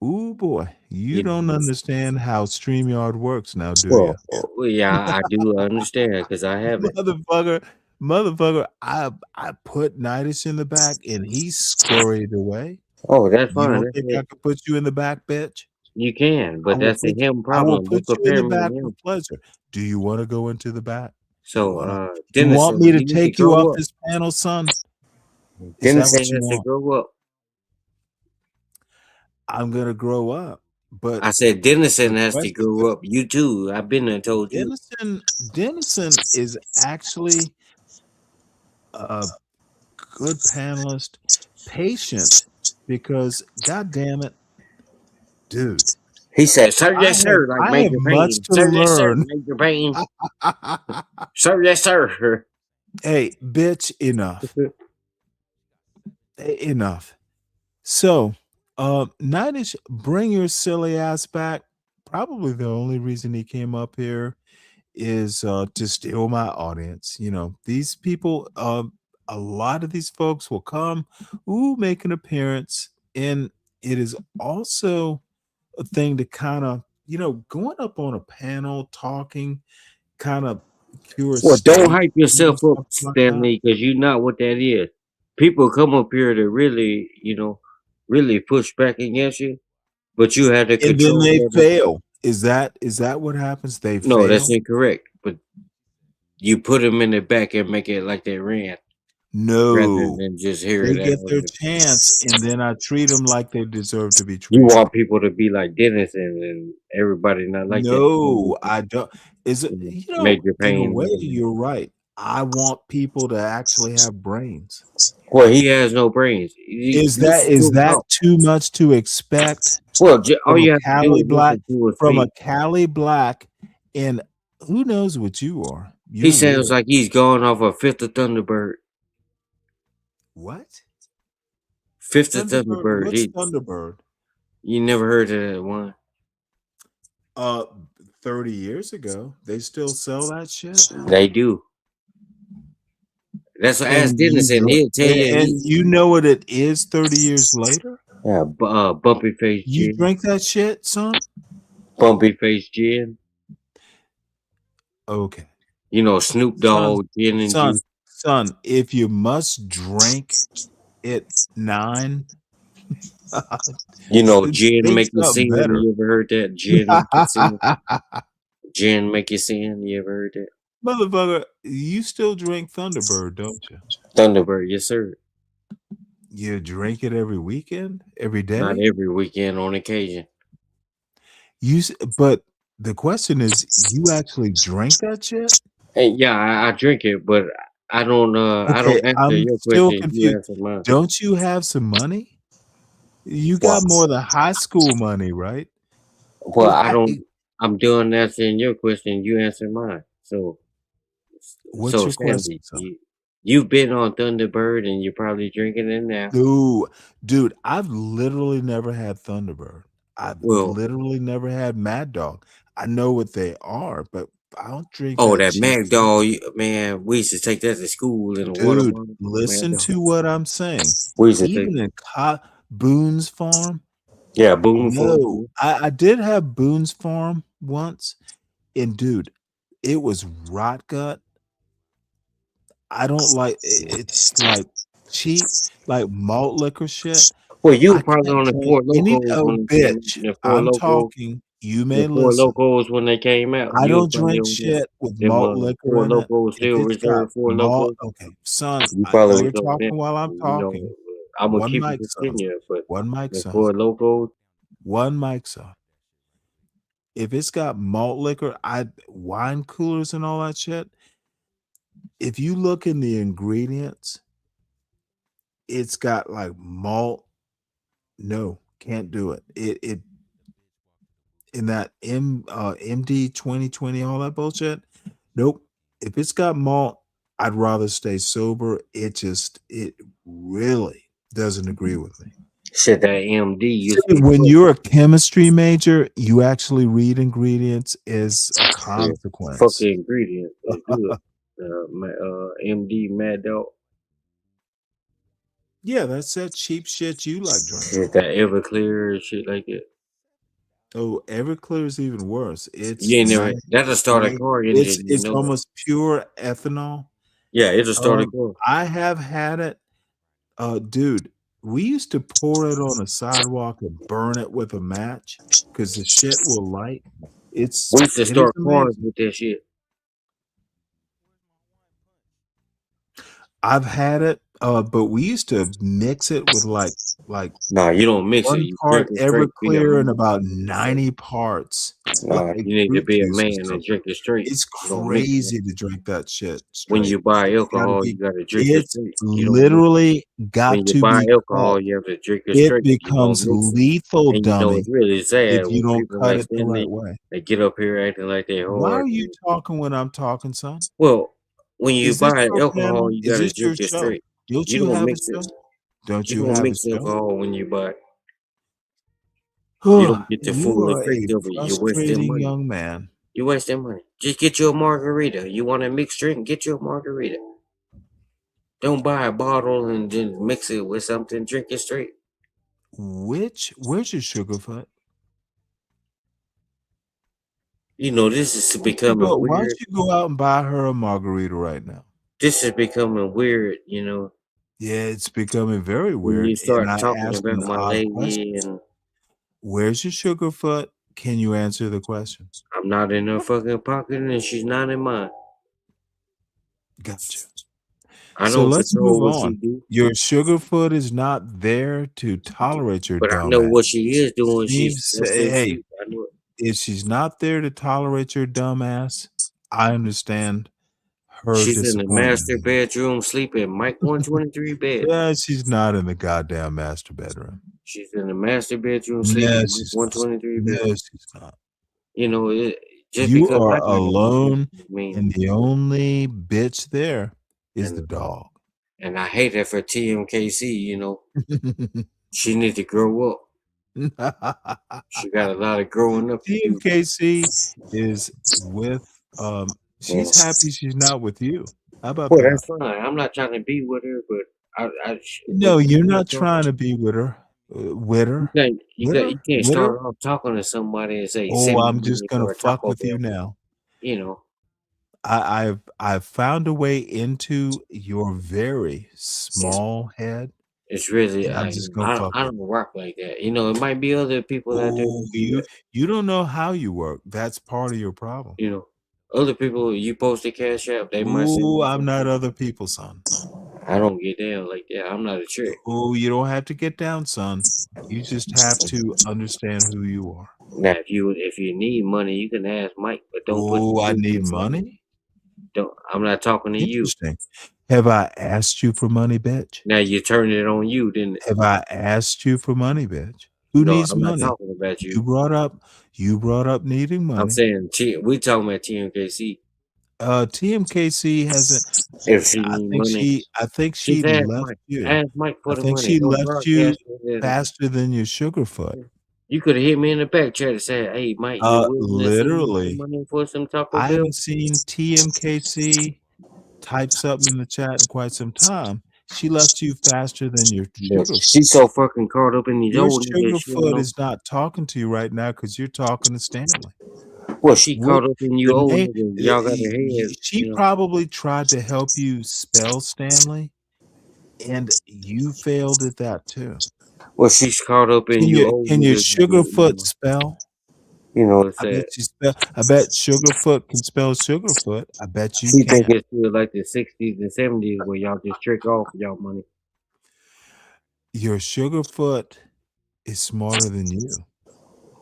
Speaker 2: Ooh boy, you
Speaker 15: You
Speaker 2: don't
Speaker 15: know.
Speaker 2: understand how StreamYard works now, do you?
Speaker 15: Well, yeah, I do understand because I have it.
Speaker 2: Motherfucker, I put Nitish in the back and he scurried away.
Speaker 15: Oh, that's
Speaker 2: You
Speaker 15: fine.
Speaker 2: don't
Speaker 15: That's
Speaker 2: think I
Speaker 15: it.
Speaker 2: could put you in the back, bitch?
Speaker 15: You can, but that's a him
Speaker 2: I will
Speaker 15: problem.
Speaker 2: put
Speaker 15: Don't
Speaker 2: you in
Speaker 15: compare
Speaker 2: the
Speaker 15: me to
Speaker 2: back with
Speaker 15: him.
Speaker 2: pleasure. Do you want to go into the back?
Speaker 15: So,
Speaker 2: You want
Speaker 15: Dennison,
Speaker 2: me to
Speaker 15: you need to
Speaker 2: take you
Speaker 15: grow
Speaker 2: off
Speaker 15: up.
Speaker 2: this panel, son? Is that
Speaker 15: Dennison
Speaker 2: what you
Speaker 15: has to
Speaker 2: want?
Speaker 15: grow up.
Speaker 2: I'm gonna grow up, but
Speaker 15: I said Dennison
Speaker 2: the
Speaker 15: has to
Speaker 2: question
Speaker 15: grow up. You too. I've been there and told you.
Speaker 2: Dennison is actually a good panelist, patient, because god damn it, dude,
Speaker 15: He said, "Sir, yes, sir." Like
Speaker 2: I have
Speaker 15: Major
Speaker 2: much
Speaker 15: Payne.
Speaker 2: to
Speaker 15: Sir, yes, sir.
Speaker 2: learn.
Speaker 15: Major Payne. Sir, yes, sir.
Speaker 2: Hey, bitch, enough. Enough. So, Nitish, bring your silly ass back. Probably the only reason he came up here is to steal my audience. You know, these people, a lot of these folks will come, make an appearance, and it is also a thing to kind of, going up on a panel talking, kind of cure
Speaker 15: Well, don't
Speaker 2: state
Speaker 15: hype
Speaker 2: and
Speaker 15: yourself up,
Speaker 2: stuff like that.
Speaker 15: Stanley, because you're not what that is. People come up here to really, really push back against you, but you have to
Speaker 2: And then
Speaker 15: control
Speaker 2: they
Speaker 15: that.
Speaker 2: fail. Is that what happens? They
Speaker 15: No,
Speaker 2: fail?
Speaker 15: that's incorrect. But you put them in the back and make it like they ran. Rather
Speaker 2: No.
Speaker 15: than just hear
Speaker 2: They
Speaker 15: it
Speaker 2: get
Speaker 15: out.
Speaker 2: their chance, and then I treat them like they deserve to be
Speaker 15: You
Speaker 2: treated.
Speaker 15: want people to be like Dennison and everybody not like that.
Speaker 2: No, I don't. Is it,
Speaker 15: Major
Speaker 2: in a
Speaker 15: Payne.
Speaker 2: way, you're right. I want people to actually have brains.
Speaker 15: Well, he has no brains.
Speaker 2: Is that too much to expect?
Speaker 15: Well, all
Speaker 2: from
Speaker 15: you
Speaker 2: a
Speaker 15: have to do
Speaker 2: Cali
Speaker 15: is
Speaker 2: black,
Speaker 15: listen to his
Speaker 2: from a
Speaker 15: speech.
Speaker 2: Cali black, and who knows what you are?
Speaker 15: He
Speaker 2: You're
Speaker 15: sounds
Speaker 2: weird.
Speaker 15: like he's gone off a Fifth of Thunderbird.
Speaker 2: What?
Speaker 15: Fifth of
Speaker 2: Thunderbird?
Speaker 15: Thunderbird.
Speaker 2: What's Thunderbird?
Speaker 15: You never heard of that one?
Speaker 2: Uh, 30 years ago, they still sell that shit.
Speaker 15: They do. That's what ask
Speaker 2: And
Speaker 15: Dennis, and he'll tell you.
Speaker 2: and you know what it is 30 years later?
Speaker 15: Yeah, bumpy face
Speaker 2: You
Speaker 15: gin.
Speaker 2: drink that shit, son?
Speaker 15: Bumpy face gin.
Speaker 2: Okay.
Speaker 15: You know, Snoop Dogg gin and juice.
Speaker 2: Son, if you must drink at 9,
Speaker 15: You know, gin
Speaker 2: take
Speaker 15: make you
Speaker 2: something
Speaker 15: sin.
Speaker 2: better.
Speaker 15: You ever heard that? Gin make you sin. Gin make you sin. You ever heard that?
Speaker 2: Motherfucker, you still drink Thunderbird, don't you?
Speaker 15: Thunderbird, yes, sir.
Speaker 2: You drink it every weekend? Every day?
Speaker 15: Not every weekend, on occasion.
Speaker 2: But the question is, you actually drink that shit?
Speaker 15: Hey, yeah, I drink it, but I don't I
Speaker 2: Okay,
Speaker 15: don't answer
Speaker 2: I'm
Speaker 15: your
Speaker 2: still
Speaker 15: question. You
Speaker 2: confused.
Speaker 15: answer mine.
Speaker 2: Don't you have some money? You got more than high school money, right?
Speaker 15: Well, I'm done answering your question. You answer mine.
Speaker 2: What's your question,
Speaker 15: Stanley,
Speaker 2: son?
Speaker 15: you've been on Thunderbird and you're probably drinking it now.
Speaker 2: Dude, I've literally never had Thunderbird. I've literally never had Mad Dog. I know what they are, but I don't drink
Speaker 15: Oh,
Speaker 2: that
Speaker 15: that
Speaker 2: cheap
Speaker 15: Mad
Speaker 2: shit.
Speaker 15: Dog, man, we used to take that to school in a water
Speaker 2: Dude,
Speaker 15: bottle.
Speaker 2: listen
Speaker 15: Mad
Speaker 2: to
Speaker 15: Dog.
Speaker 2: what I'm saying.
Speaker 15: We used to take
Speaker 2: Even in Boone's Farm.
Speaker 15: Yeah, Boone
Speaker 2: No,
Speaker 15: Farm.
Speaker 2: I did have Boone's Farm once, and dude, it was rot gut. I don't like it's like cheap, like malt liquor shit.
Speaker 15: Well, you
Speaker 2: I
Speaker 15: probably
Speaker 2: can't
Speaker 15: on the
Speaker 2: drink
Speaker 15: Four
Speaker 2: any
Speaker 15: Locos when they came out.
Speaker 2: bitch.
Speaker 15: The Four
Speaker 2: I'm
Speaker 15: Locos.
Speaker 2: talking. You may
Speaker 15: The Four
Speaker 2: listen.
Speaker 15: Locos when they came out.
Speaker 2: I
Speaker 15: You was
Speaker 2: don't
Speaker 15: probably
Speaker 2: drink
Speaker 15: on
Speaker 2: shit with
Speaker 15: them
Speaker 2: malt liquor
Speaker 15: Four
Speaker 2: in it.
Speaker 15: Locos,
Speaker 2: If
Speaker 15: still
Speaker 2: it's got
Speaker 15: reserved Four
Speaker 2: malt,
Speaker 15: Locos.
Speaker 2: okay, son,
Speaker 15: You probably
Speaker 2: you're
Speaker 15: was on them.
Speaker 2: talking while I'm
Speaker 15: You know,
Speaker 2: talking.
Speaker 15: I'm gonna
Speaker 2: One
Speaker 15: keep it
Speaker 2: mic, son.
Speaker 15: continue, but
Speaker 2: One mic,
Speaker 15: the
Speaker 2: son.
Speaker 15: Four Locos.
Speaker 2: One mic, son. If it's got malt liquor, wine coolers and all that shit. If you look in the ingredients, it's got like malt. No, can't do it. It in that MD 2020, all that bullshit. Nope. If it's got malt, I'd rather stay sober. It really doesn't agree with me.
Speaker 15: Shit, that MD used to
Speaker 2: See,
Speaker 15: be
Speaker 2: when you're a chemistry major, you actually read ingredients as a
Speaker 15: fuck
Speaker 2: consequence.
Speaker 15: the ingredients. They do it. MD Mad Dog.
Speaker 2: Yeah, that's that cheap shit you like drinking.
Speaker 15: Shit, that Everclear and shit like that.
Speaker 2: Oh, Everclear is even worse. It's
Speaker 15: You ain't never. That'll start a car engine.
Speaker 2: It's almost pure ethanol.
Speaker 15: Yeah, it'll start a car.
Speaker 2: I have had it. Dude, we used to pour it on a sidewalk and burn it with a match because the shit will light.
Speaker 15: We used to
Speaker 2: It is
Speaker 15: start cars
Speaker 2: amazing.
Speaker 15: with that shit.
Speaker 2: I've had it, but we used to mix it with like
Speaker 15: Nah, you don't mix it.
Speaker 2: one
Speaker 15: You
Speaker 2: part
Speaker 15: drink it straight. Be a
Speaker 2: Everclear and
Speaker 15: man.
Speaker 2: about 90 parts
Speaker 15: Nah,
Speaker 2: like
Speaker 15: you need to
Speaker 2: fruit
Speaker 15: be a
Speaker 2: juice or
Speaker 15: man and
Speaker 2: something.
Speaker 15: drink it straight.
Speaker 2: It's
Speaker 15: You don't mix it.
Speaker 2: crazy to drink that shit
Speaker 15: When
Speaker 2: straight.
Speaker 15: you buy alcohol,
Speaker 2: be
Speaker 15: you gotta drink it
Speaker 2: it's
Speaker 15: straight. You don't mix it.
Speaker 2: literally
Speaker 15: When
Speaker 2: got
Speaker 15: you
Speaker 2: to
Speaker 15: buy
Speaker 2: be
Speaker 15: alcohol,
Speaker 2: cut.
Speaker 15: you have to drink it
Speaker 2: It
Speaker 15: straight. You
Speaker 2: becomes
Speaker 15: don't mix it.
Speaker 2: lethal,
Speaker 15: And you know
Speaker 2: dummy,
Speaker 15: it's really sad
Speaker 2: if you
Speaker 15: when
Speaker 2: don't
Speaker 15: people
Speaker 2: cut
Speaker 15: like
Speaker 2: it the right
Speaker 15: Stanley,
Speaker 2: way.
Speaker 15: they get up here acting like they
Speaker 2: Why
Speaker 15: hard.
Speaker 2: are you talking when I'm talking, son?
Speaker 15: Well, when you
Speaker 2: Is this
Speaker 15: buy
Speaker 2: your
Speaker 15: alcohol,
Speaker 2: panel?
Speaker 15: you
Speaker 2: Is
Speaker 15: gotta
Speaker 2: this your
Speaker 15: drink it
Speaker 2: show?
Speaker 15: straight.
Speaker 2: Don't
Speaker 15: You
Speaker 2: you
Speaker 15: don't
Speaker 2: have a
Speaker 15: mix it.
Speaker 2: show? Don't
Speaker 15: You
Speaker 2: you
Speaker 15: don't
Speaker 2: have a
Speaker 15: mix
Speaker 2: show?
Speaker 15: alcohol when you buy it. You don't get the
Speaker 2: You
Speaker 15: full
Speaker 2: are a
Speaker 15: effect of it. You waste their
Speaker 2: frustrating
Speaker 15: money.
Speaker 2: young man.
Speaker 15: You waste their money. Just get you a margarita. You want a mixed drink? Get you a margarita. Don't buy a bottle and then mix it with something. Drink it straight.
Speaker 2: Where's your Sugarfoot?
Speaker 15: You know, this is
Speaker 2: Why
Speaker 15: becoming
Speaker 2: don't
Speaker 15: weird.
Speaker 2: you go out and buy her a margarita right now?
Speaker 15: This is becoming weird, you know.
Speaker 2: Yeah, it's becoming very
Speaker 15: When
Speaker 2: weird.
Speaker 15: you
Speaker 2: And
Speaker 15: start
Speaker 2: I
Speaker 15: talking
Speaker 2: ask an
Speaker 15: about my
Speaker 2: odd
Speaker 15: lady
Speaker 2: question.
Speaker 15: and
Speaker 2: Where's your Sugarfoot? Can you answer the question?
Speaker 15: I'm not in her fucking pocket and she's not in mine.
Speaker 2: Gotcha.
Speaker 15: I
Speaker 2: So
Speaker 15: don't
Speaker 2: let's
Speaker 15: control
Speaker 2: move
Speaker 15: what she
Speaker 2: on.
Speaker 15: do.
Speaker 2: Your Sugarfoot is not there to tolerate your
Speaker 15: But I
Speaker 2: dumb
Speaker 15: know
Speaker 2: ass.
Speaker 15: what she is doing.
Speaker 2: She's
Speaker 15: That's her
Speaker 2: hey,
Speaker 15: sleep. I know it.
Speaker 2: if she's not there to tolerate your dumb ass, I understand her
Speaker 15: She's in the
Speaker 2: disappointment.
Speaker 15: master bedroom sleeping Mike 123 bed.
Speaker 2: Yeah, she's not in the goddamn master bedroom.
Speaker 15: She's in the master bedroom
Speaker 2: No,
Speaker 15: sleeping Mike
Speaker 2: she's not.
Speaker 15: 123 bed.
Speaker 2: No, she's not.
Speaker 15: You know, Just
Speaker 2: You
Speaker 15: because
Speaker 2: are
Speaker 15: I got a
Speaker 2: alone,
Speaker 15: I mean,
Speaker 2: and the only bitch there is the
Speaker 15: and
Speaker 2: dog.
Speaker 15: and I hate that for TMKC. You know, she need to grow up. She got a lot of growing up to do.
Speaker 2: TMKC is with she's
Speaker 15: Yeah.
Speaker 2: happy she's not with you. How about
Speaker 15: Well,
Speaker 2: that?
Speaker 15: that's fine. I'm not trying to be with her, but when
Speaker 2: No,
Speaker 15: you
Speaker 2: you're
Speaker 15: start
Speaker 2: not
Speaker 15: talking,
Speaker 2: trying to be with her. With her?
Speaker 15: you can't
Speaker 2: With her?
Speaker 15: start off talking to somebody and say
Speaker 2: Oh,
Speaker 15: send me
Speaker 2: I'm just
Speaker 15: money
Speaker 2: gonna
Speaker 15: for a
Speaker 2: fuck
Speaker 15: Taco
Speaker 2: with you
Speaker 15: Bell.
Speaker 2: now.
Speaker 15: You know,
Speaker 2: I've found a way into your very small head,
Speaker 15: it's really
Speaker 2: and I'm just gonna fuck
Speaker 15: I
Speaker 2: with
Speaker 15: don't
Speaker 2: you.
Speaker 15: work like that. You know, it might be other people out there
Speaker 2: Oh,
Speaker 15: that do that.
Speaker 2: you don't know how you work. That's part of your problem.
Speaker 15: You know, other people you post a cash app, they might send
Speaker 2: Ooh,
Speaker 15: me
Speaker 2: I'm not
Speaker 15: something.
Speaker 2: other people, son.
Speaker 15: I don't get down like that. I'm not a trick.
Speaker 2: Oh, you don't have to get down, son. You just have to understand who you are.
Speaker 15: Now, if you need money, you can ask Mike, but don't put
Speaker 2: Oh,
Speaker 15: the
Speaker 2: I need
Speaker 15: business on me.
Speaker 2: money?
Speaker 15: Don't. I'm not talking to you.
Speaker 2: Interesting. Have I asked you for money, bitch?
Speaker 15: Now you turn it on you, didn't it?
Speaker 2: Have I asked you for money, bitch? Who
Speaker 15: No,
Speaker 2: needs
Speaker 15: I'm not
Speaker 2: money?
Speaker 15: talking about
Speaker 2: You
Speaker 15: you.
Speaker 2: brought up needing
Speaker 15: I'm
Speaker 2: money.
Speaker 15: saying we talking about TMKC.
Speaker 2: TMKC hasn't
Speaker 15: If she need money,
Speaker 2: I think she
Speaker 15: just ask
Speaker 2: left
Speaker 15: Mike.
Speaker 2: you.
Speaker 15: Ask Mike
Speaker 2: I
Speaker 15: for the
Speaker 2: think
Speaker 15: money.
Speaker 2: she
Speaker 15: Don't
Speaker 2: left you
Speaker 15: broadcast it.
Speaker 2: faster than your Sugarfoot.
Speaker 15: You could have hit me in the back chat and said, "Hey, Mike, you willing to send me some
Speaker 2: Literally.
Speaker 15: money for some Taco
Speaker 2: I
Speaker 15: Bell?"
Speaker 2: haven't seen TMKC type something in the chat in quite some time. She left you faster than your
Speaker 15: But
Speaker 2: Sugarfoot.
Speaker 15: she's so fucking caught up in these
Speaker 2: Your
Speaker 15: old niggas, she don't
Speaker 2: Sugarfoot
Speaker 15: know.
Speaker 2: is not talking to you right now because you're talking to Stanley.
Speaker 15: Well, she
Speaker 2: What
Speaker 15: caught up in you
Speaker 2: the
Speaker 15: old
Speaker 2: name?
Speaker 15: niggas. Y'all got a head,
Speaker 2: She probably tried to help you spell Stanley, and you failed at that too.
Speaker 15: Well, she's caught up in you old
Speaker 2: Can your
Speaker 15: niggas.
Speaker 2: Sugarfoot spell?
Speaker 15: You know, it's
Speaker 2: I bet she spell. I bet Sugarfoot can spell Sugarfoot. I bet you
Speaker 15: she think
Speaker 2: can.
Speaker 15: it's still like the 60s and 70s where y'all just trick off y'all money.
Speaker 2: Your Sugarfoot is smarter than you.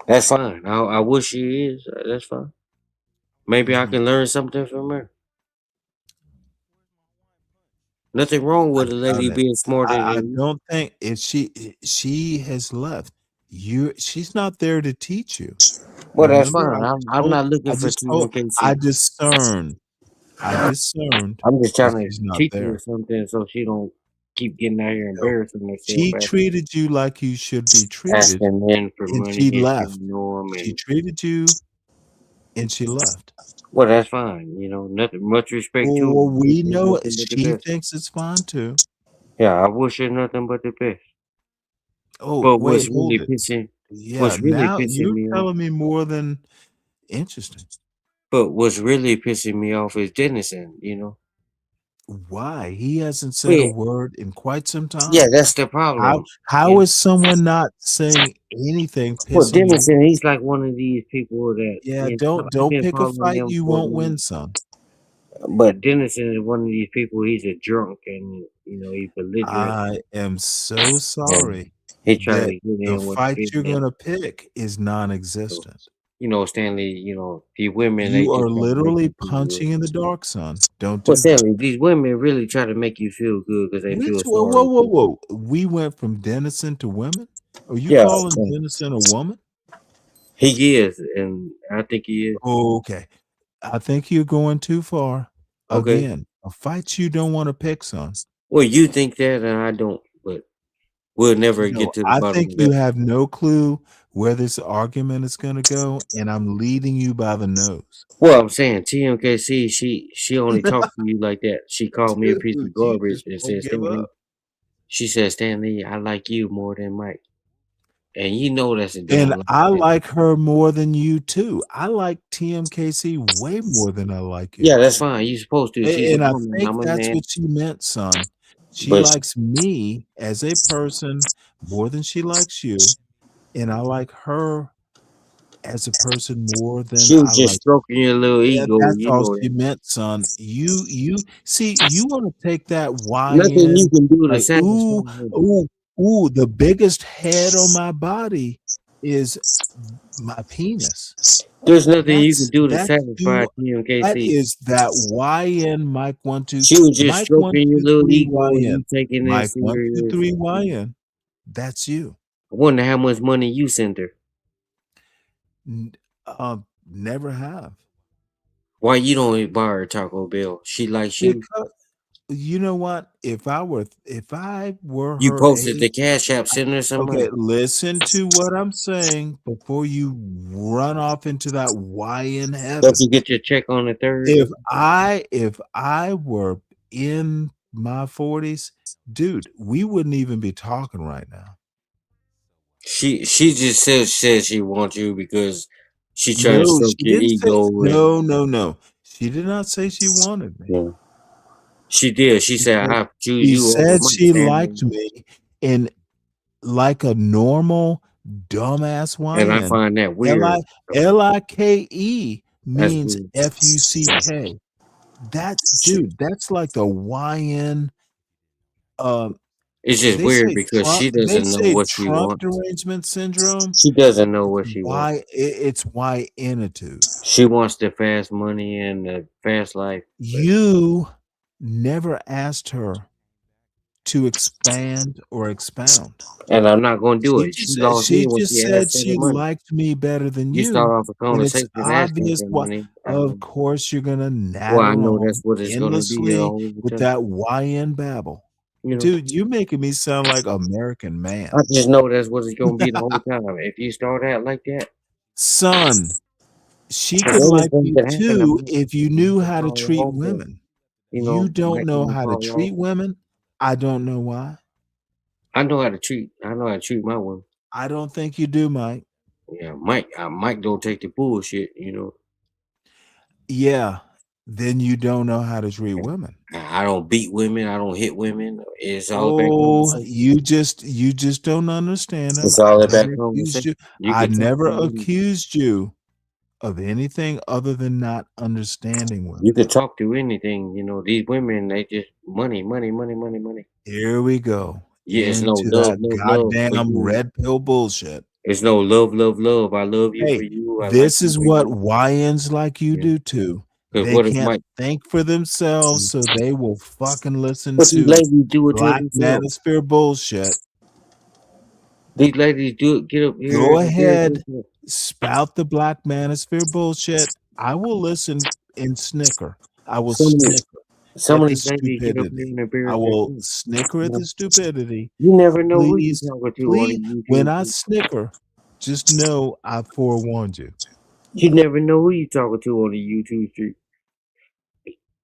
Speaker 15: That's fine. I wish she is. That's fine. Maybe I
Speaker 2: Mhm.
Speaker 15: can learn something from her. Nothing wrong with a
Speaker 2: I've
Speaker 15: lady
Speaker 2: done it.
Speaker 15: being smarter
Speaker 2: I
Speaker 15: than you.
Speaker 2: don't think if she has left. She's not there to teach you.
Speaker 15: Well, that's
Speaker 2: Remember,
Speaker 15: fine. I'm not looking
Speaker 2: I
Speaker 15: for
Speaker 2: just told,
Speaker 15: TMKC.
Speaker 2: I discerned
Speaker 15: I'm just
Speaker 2: that
Speaker 15: trying to
Speaker 2: she's not
Speaker 15: teach her
Speaker 2: there.
Speaker 15: something so she don't keep getting out here
Speaker 2: No.
Speaker 15: embarrassing herself.
Speaker 2: She treated you like you should be treated,
Speaker 15: Asking men for
Speaker 2: and
Speaker 15: money
Speaker 2: she
Speaker 15: and she
Speaker 2: left.
Speaker 15: don't know 'em
Speaker 2: She
Speaker 15: and
Speaker 2: treated you, and she left.
Speaker 15: well, that's fine. You know, nothing. Much respect to her.
Speaker 2: Well,
Speaker 15: Wish
Speaker 2: we
Speaker 15: her
Speaker 2: know
Speaker 15: nothing but the
Speaker 2: she
Speaker 15: best.
Speaker 2: thinks it's fine too.
Speaker 15: Yeah, I wish her nothing but the best.
Speaker 2: Oh,
Speaker 15: But
Speaker 2: wait, hold it. Yeah,
Speaker 15: what's really
Speaker 2: now
Speaker 15: pissing
Speaker 2: you're
Speaker 15: me off,
Speaker 2: telling me more than interesting.
Speaker 15: but what's really pissing me off is Dennison. You know.
Speaker 2: Why? He hasn't said a
Speaker 15: Yeah,
Speaker 2: word in quite some
Speaker 15: yeah,
Speaker 2: time.
Speaker 15: that's the problem.
Speaker 2: How
Speaker 15: You
Speaker 2: is someone not saying anything
Speaker 15: Well,
Speaker 2: pissing you
Speaker 15: Dennison,
Speaker 2: off?
Speaker 15: he's like one of these people that
Speaker 2: Yeah,
Speaker 15: I've
Speaker 2: don't
Speaker 15: been
Speaker 2: pick a
Speaker 15: following
Speaker 2: fight
Speaker 15: him
Speaker 2: you
Speaker 15: for a
Speaker 2: won't
Speaker 15: minute.
Speaker 2: win, son.
Speaker 15: But Dennison is one of these people. He's a drunk, and you know he's belligerent.
Speaker 2: I am so
Speaker 15: And
Speaker 2: sorry
Speaker 15: he trying
Speaker 2: that
Speaker 15: to get
Speaker 2: the
Speaker 15: in with
Speaker 2: fight
Speaker 15: big
Speaker 2: you're
Speaker 15: men.
Speaker 2: gonna pick is
Speaker 15: So,
Speaker 2: non-existent.
Speaker 15: you know, Stanley. You know, these women they
Speaker 2: You
Speaker 15: just
Speaker 2: are
Speaker 15: try to make
Speaker 2: literally
Speaker 15: you feel good.
Speaker 2: punching in the dark, son. Don't
Speaker 15: Well,
Speaker 2: do that.
Speaker 15: Stanley, these women really try to make you feel good because they feel
Speaker 2: Whoa, whoa,
Speaker 15: sorry
Speaker 2: whoa,
Speaker 15: for you.
Speaker 2: whoa. We went from Dennison to women? Are you
Speaker 15: Yeah,
Speaker 2: calling Dennison a woman?
Speaker 15: he is, and I think he is.
Speaker 2: Okay. I think you're going too far.
Speaker 15: Okay.
Speaker 2: Again, a fight you don't want to pick, son.
Speaker 15: Well, you think that, and I don't, but we'll never
Speaker 2: No,
Speaker 15: get to the
Speaker 2: I
Speaker 15: bottom
Speaker 2: think
Speaker 15: of
Speaker 2: you
Speaker 15: that.
Speaker 2: have no clue where this argument is going to go, and I'm leading you by the nose.
Speaker 15: Well, I'm saying TMKC, she only talked to you like that. She called me a piece
Speaker 2: Dude,
Speaker 15: of
Speaker 2: you
Speaker 15: garbage
Speaker 2: just
Speaker 15: and
Speaker 2: won't
Speaker 15: said,
Speaker 2: give
Speaker 15: Stanley,
Speaker 2: up.
Speaker 15: she said, Stanley, I like you more than Mike. And you know that's a
Speaker 2: And
Speaker 15: damn lie.
Speaker 2: I like her more than you too. I like TMKC way more than I like you.
Speaker 15: Yeah, that's fine. You're supposed to. She's a
Speaker 2: And I
Speaker 15: woman.
Speaker 2: think
Speaker 15: I'm a
Speaker 2: that's
Speaker 15: man.
Speaker 2: what she meant, son. She
Speaker 15: But
Speaker 2: likes me as a person more than she likes you, and I like her as a person more than
Speaker 15: she was
Speaker 2: I
Speaker 15: just
Speaker 2: like.
Speaker 15: stroking your little
Speaker 2: Yeah,
Speaker 15: ego.
Speaker 2: that's
Speaker 15: You
Speaker 2: all
Speaker 15: know
Speaker 2: she
Speaker 15: that.
Speaker 2: meant, son. You see, you want to take that
Speaker 15: Nothing you
Speaker 2: YN
Speaker 15: can do to
Speaker 2: like,
Speaker 15: satisfy
Speaker 2: ooh,
Speaker 15: her.
Speaker 2: ooh, ooh, the biggest head on my body is my penis.
Speaker 15: There's nothing you can do to
Speaker 2: That's
Speaker 15: satisfy
Speaker 2: you. That
Speaker 15: TMKC.
Speaker 2: is that YN Mike
Speaker 15: She was just
Speaker 2: Mike one
Speaker 15: stroking your
Speaker 2: two
Speaker 15: little
Speaker 2: three
Speaker 15: ego and
Speaker 2: YN
Speaker 15: you taking it
Speaker 2: Mike one two
Speaker 15: serious.
Speaker 2: three YN. That's you.
Speaker 15: I wonder how much money you sent her.
Speaker 2: N- Um, never have.
Speaker 15: Why you don't buy her Taco Bell? She likes you.
Speaker 2: Because you know what? If I were
Speaker 15: You
Speaker 2: her
Speaker 15: posted the
Speaker 2: age,
Speaker 15: Cash App, send her some money.
Speaker 2: okay, listen to what I'm saying before you run off into that YN
Speaker 15: Don't
Speaker 2: heaven.
Speaker 15: you get your check on the 3rd?
Speaker 2: If I were in my 40s, dude, we wouldn't even be talking right now.
Speaker 15: She just says she wants you because she trying to
Speaker 2: No,
Speaker 15: stroke
Speaker 2: she
Speaker 15: your
Speaker 2: didn't say
Speaker 15: ego.
Speaker 2: no. She did not say she wanted me.
Speaker 15: Yeah. She did. She said, "I choose
Speaker 2: She
Speaker 15: you over
Speaker 2: said
Speaker 15: Mike
Speaker 2: she
Speaker 15: Stanley."
Speaker 2: liked me, and like a normal dumbass
Speaker 15: And I
Speaker 2: YN,
Speaker 15: find that weird.
Speaker 2: Like
Speaker 15: That's
Speaker 2: means
Speaker 15: weird.
Speaker 2: FUCK. Dude, that's like the YN.
Speaker 15: It's just
Speaker 2: They
Speaker 15: weird
Speaker 2: say
Speaker 15: because
Speaker 2: Trump.
Speaker 15: she
Speaker 2: They
Speaker 15: doesn't know
Speaker 2: say
Speaker 15: what she
Speaker 2: Trump
Speaker 15: wants.
Speaker 2: derangement syndrome.
Speaker 15: She doesn't know what she wants.
Speaker 2: It's YNitude.
Speaker 15: She wants the fast money and the fast life.
Speaker 2: You never asked her to expand or expound.
Speaker 15: And I'm not going to do it. She lost me
Speaker 2: She
Speaker 15: when
Speaker 2: just
Speaker 15: she
Speaker 2: said
Speaker 15: asked for the
Speaker 2: she
Speaker 15: money.
Speaker 2: liked me better than
Speaker 15: You start
Speaker 2: you,
Speaker 15: off a
Speaker 2: and it's
Speaker 15: conversation asking
Speaker 2: obvious
Speaker 15: for
Speaker 2: why.
Speaker 15: money.
Speaker 2: Of course, you're gonna
Speaker 15: Well, I
Speaker 2: natter
Speaker 15: know
Speaker 2: on
Speaker 15: that's what it's going to be the
Speaker 2: endlessly
Speaker 15: whole
Speaker 2: with
Speaker 15: time.
Speaker 2: that YN babble.
Speaker 15: You know,
Speaker 2: Dude, you're making me sound like American man.
Speaker 15: I just know that's what it's going to be the whole time. If you start out like that,
Speaker 2: Son, she could
Speaker 15: because
Speaker 2: like
Speaker 15: anything
Speaker 2: you
Speaker 15: can happen.
Speaker 2: too if you knew how to
Speaker 15: Call the
Speaker 2: treat
Speaker 15: whole thing.
Speaker 2: women.
Speaker 15: You
Speaker 2: You
Speaker 15: know,
Speaker 2: don't
Speaker 15: Mike
Speaker 2: know
Speaker 15: gonna
Speaker 2: how to
Speaker 15: call the whole
Speaker 2: treat women. I don't know why.
Speaker 15: I know how to treat. I know how to treat my women.
Speaker 2: I don't think you do, Mike.
Speaker 15: Yeah, Mike don't take the bullshit. You know,
Speaker 2: Yeah, then you don't know how to treat women.
Speaker 15: I don't beat women. I don't hit women. It's all about
Speaker 2: Oh,
Speaker 15: conversation.
Speaker 2: you just don't understand him.
Speaker 15: It's
Speaker 2: I
Speaker 15: all
Speaker 2: never
Speaker 15: about
Speaker 2: accused
Speaker 15: conversation.
Speaker 2: you.
Speaker 15: You
Speaker 2: I
Speaker 15: can talk
Speaker 2: never
Speaker 15: to women.
Speaker 2: accused you of anything other than not understanding women.
Speaker 15: You can talk to anything. You know, these women, they just money, money, money, money, money.
Speaker 2: Here we go
Speaker 15: Yeah, it's no
Speaker 2: into
Speaker 15: love,
Speaker 2: that
Speaker 15: no love for
Speaker 2: goddamn
Speaker 15: you.
Speaker 2: red pill bullshit.
Speaker 15: It's no love, love, love. I love you for
Speaker 2: Hey,
Speaker 15: you. I like
Speaker 2: this
Speaker 15: you
Speaker 2: is
Speaker 15: for
Speaker 2: what
Speaker 15: you.
Speaker 2: YNs like you
Speaker 15: Yeah.
Speaker 2: do too.
Speaker 15: Because
Speaker 2: They
Speaker 15: what if
Speaker 2: can't
Speaker 15: Mike?
Speaker 2: think for themselves, so they will fucking listen
Speaker 15: What these
Speaker 2: to
Speaker 15: ladies do it to
Speaker 2: Black
Speaker 15: themselves.
Speaker 2: Manosphere bullshit.
Speaker 15: These ladies do it. Get up here
Speaker 2: Go
Speaker 15: and do it
Speaker 2: ahead,
Speaker 15: themselves.
Speaker 2: spout the Black Manosphere bullshit. I will listen and snicker. I will
Speaker 15: Some
Speaker 2: snicker
Speaker 15: some
Speaker 2: at
Speaker 15: of
Speaker 2: the
Speaker 15: these ladies get up here
Speaker 2: stupidity.
Speaker 15: and
Speaker 2: I
Speaker 15: embarrass
Speaker 2: will
Speaker 15: themselves.
Speaker 2: snicker
Speaker 15: You
Speaker 2: at
Speaker 15: know,
Speaker 2: the stupidity.
Speaker 15: you never know who you
Speaker 2: Please,
Speaker 15: talking to on
Speaker 2: please,
Speaker 15: the
Speaker 2: when
Speaker 15: YouTube.
Speaker 2: I snicker, just know I forewarned you.
Speaker 15: You never know who you talking to on the YouTube street.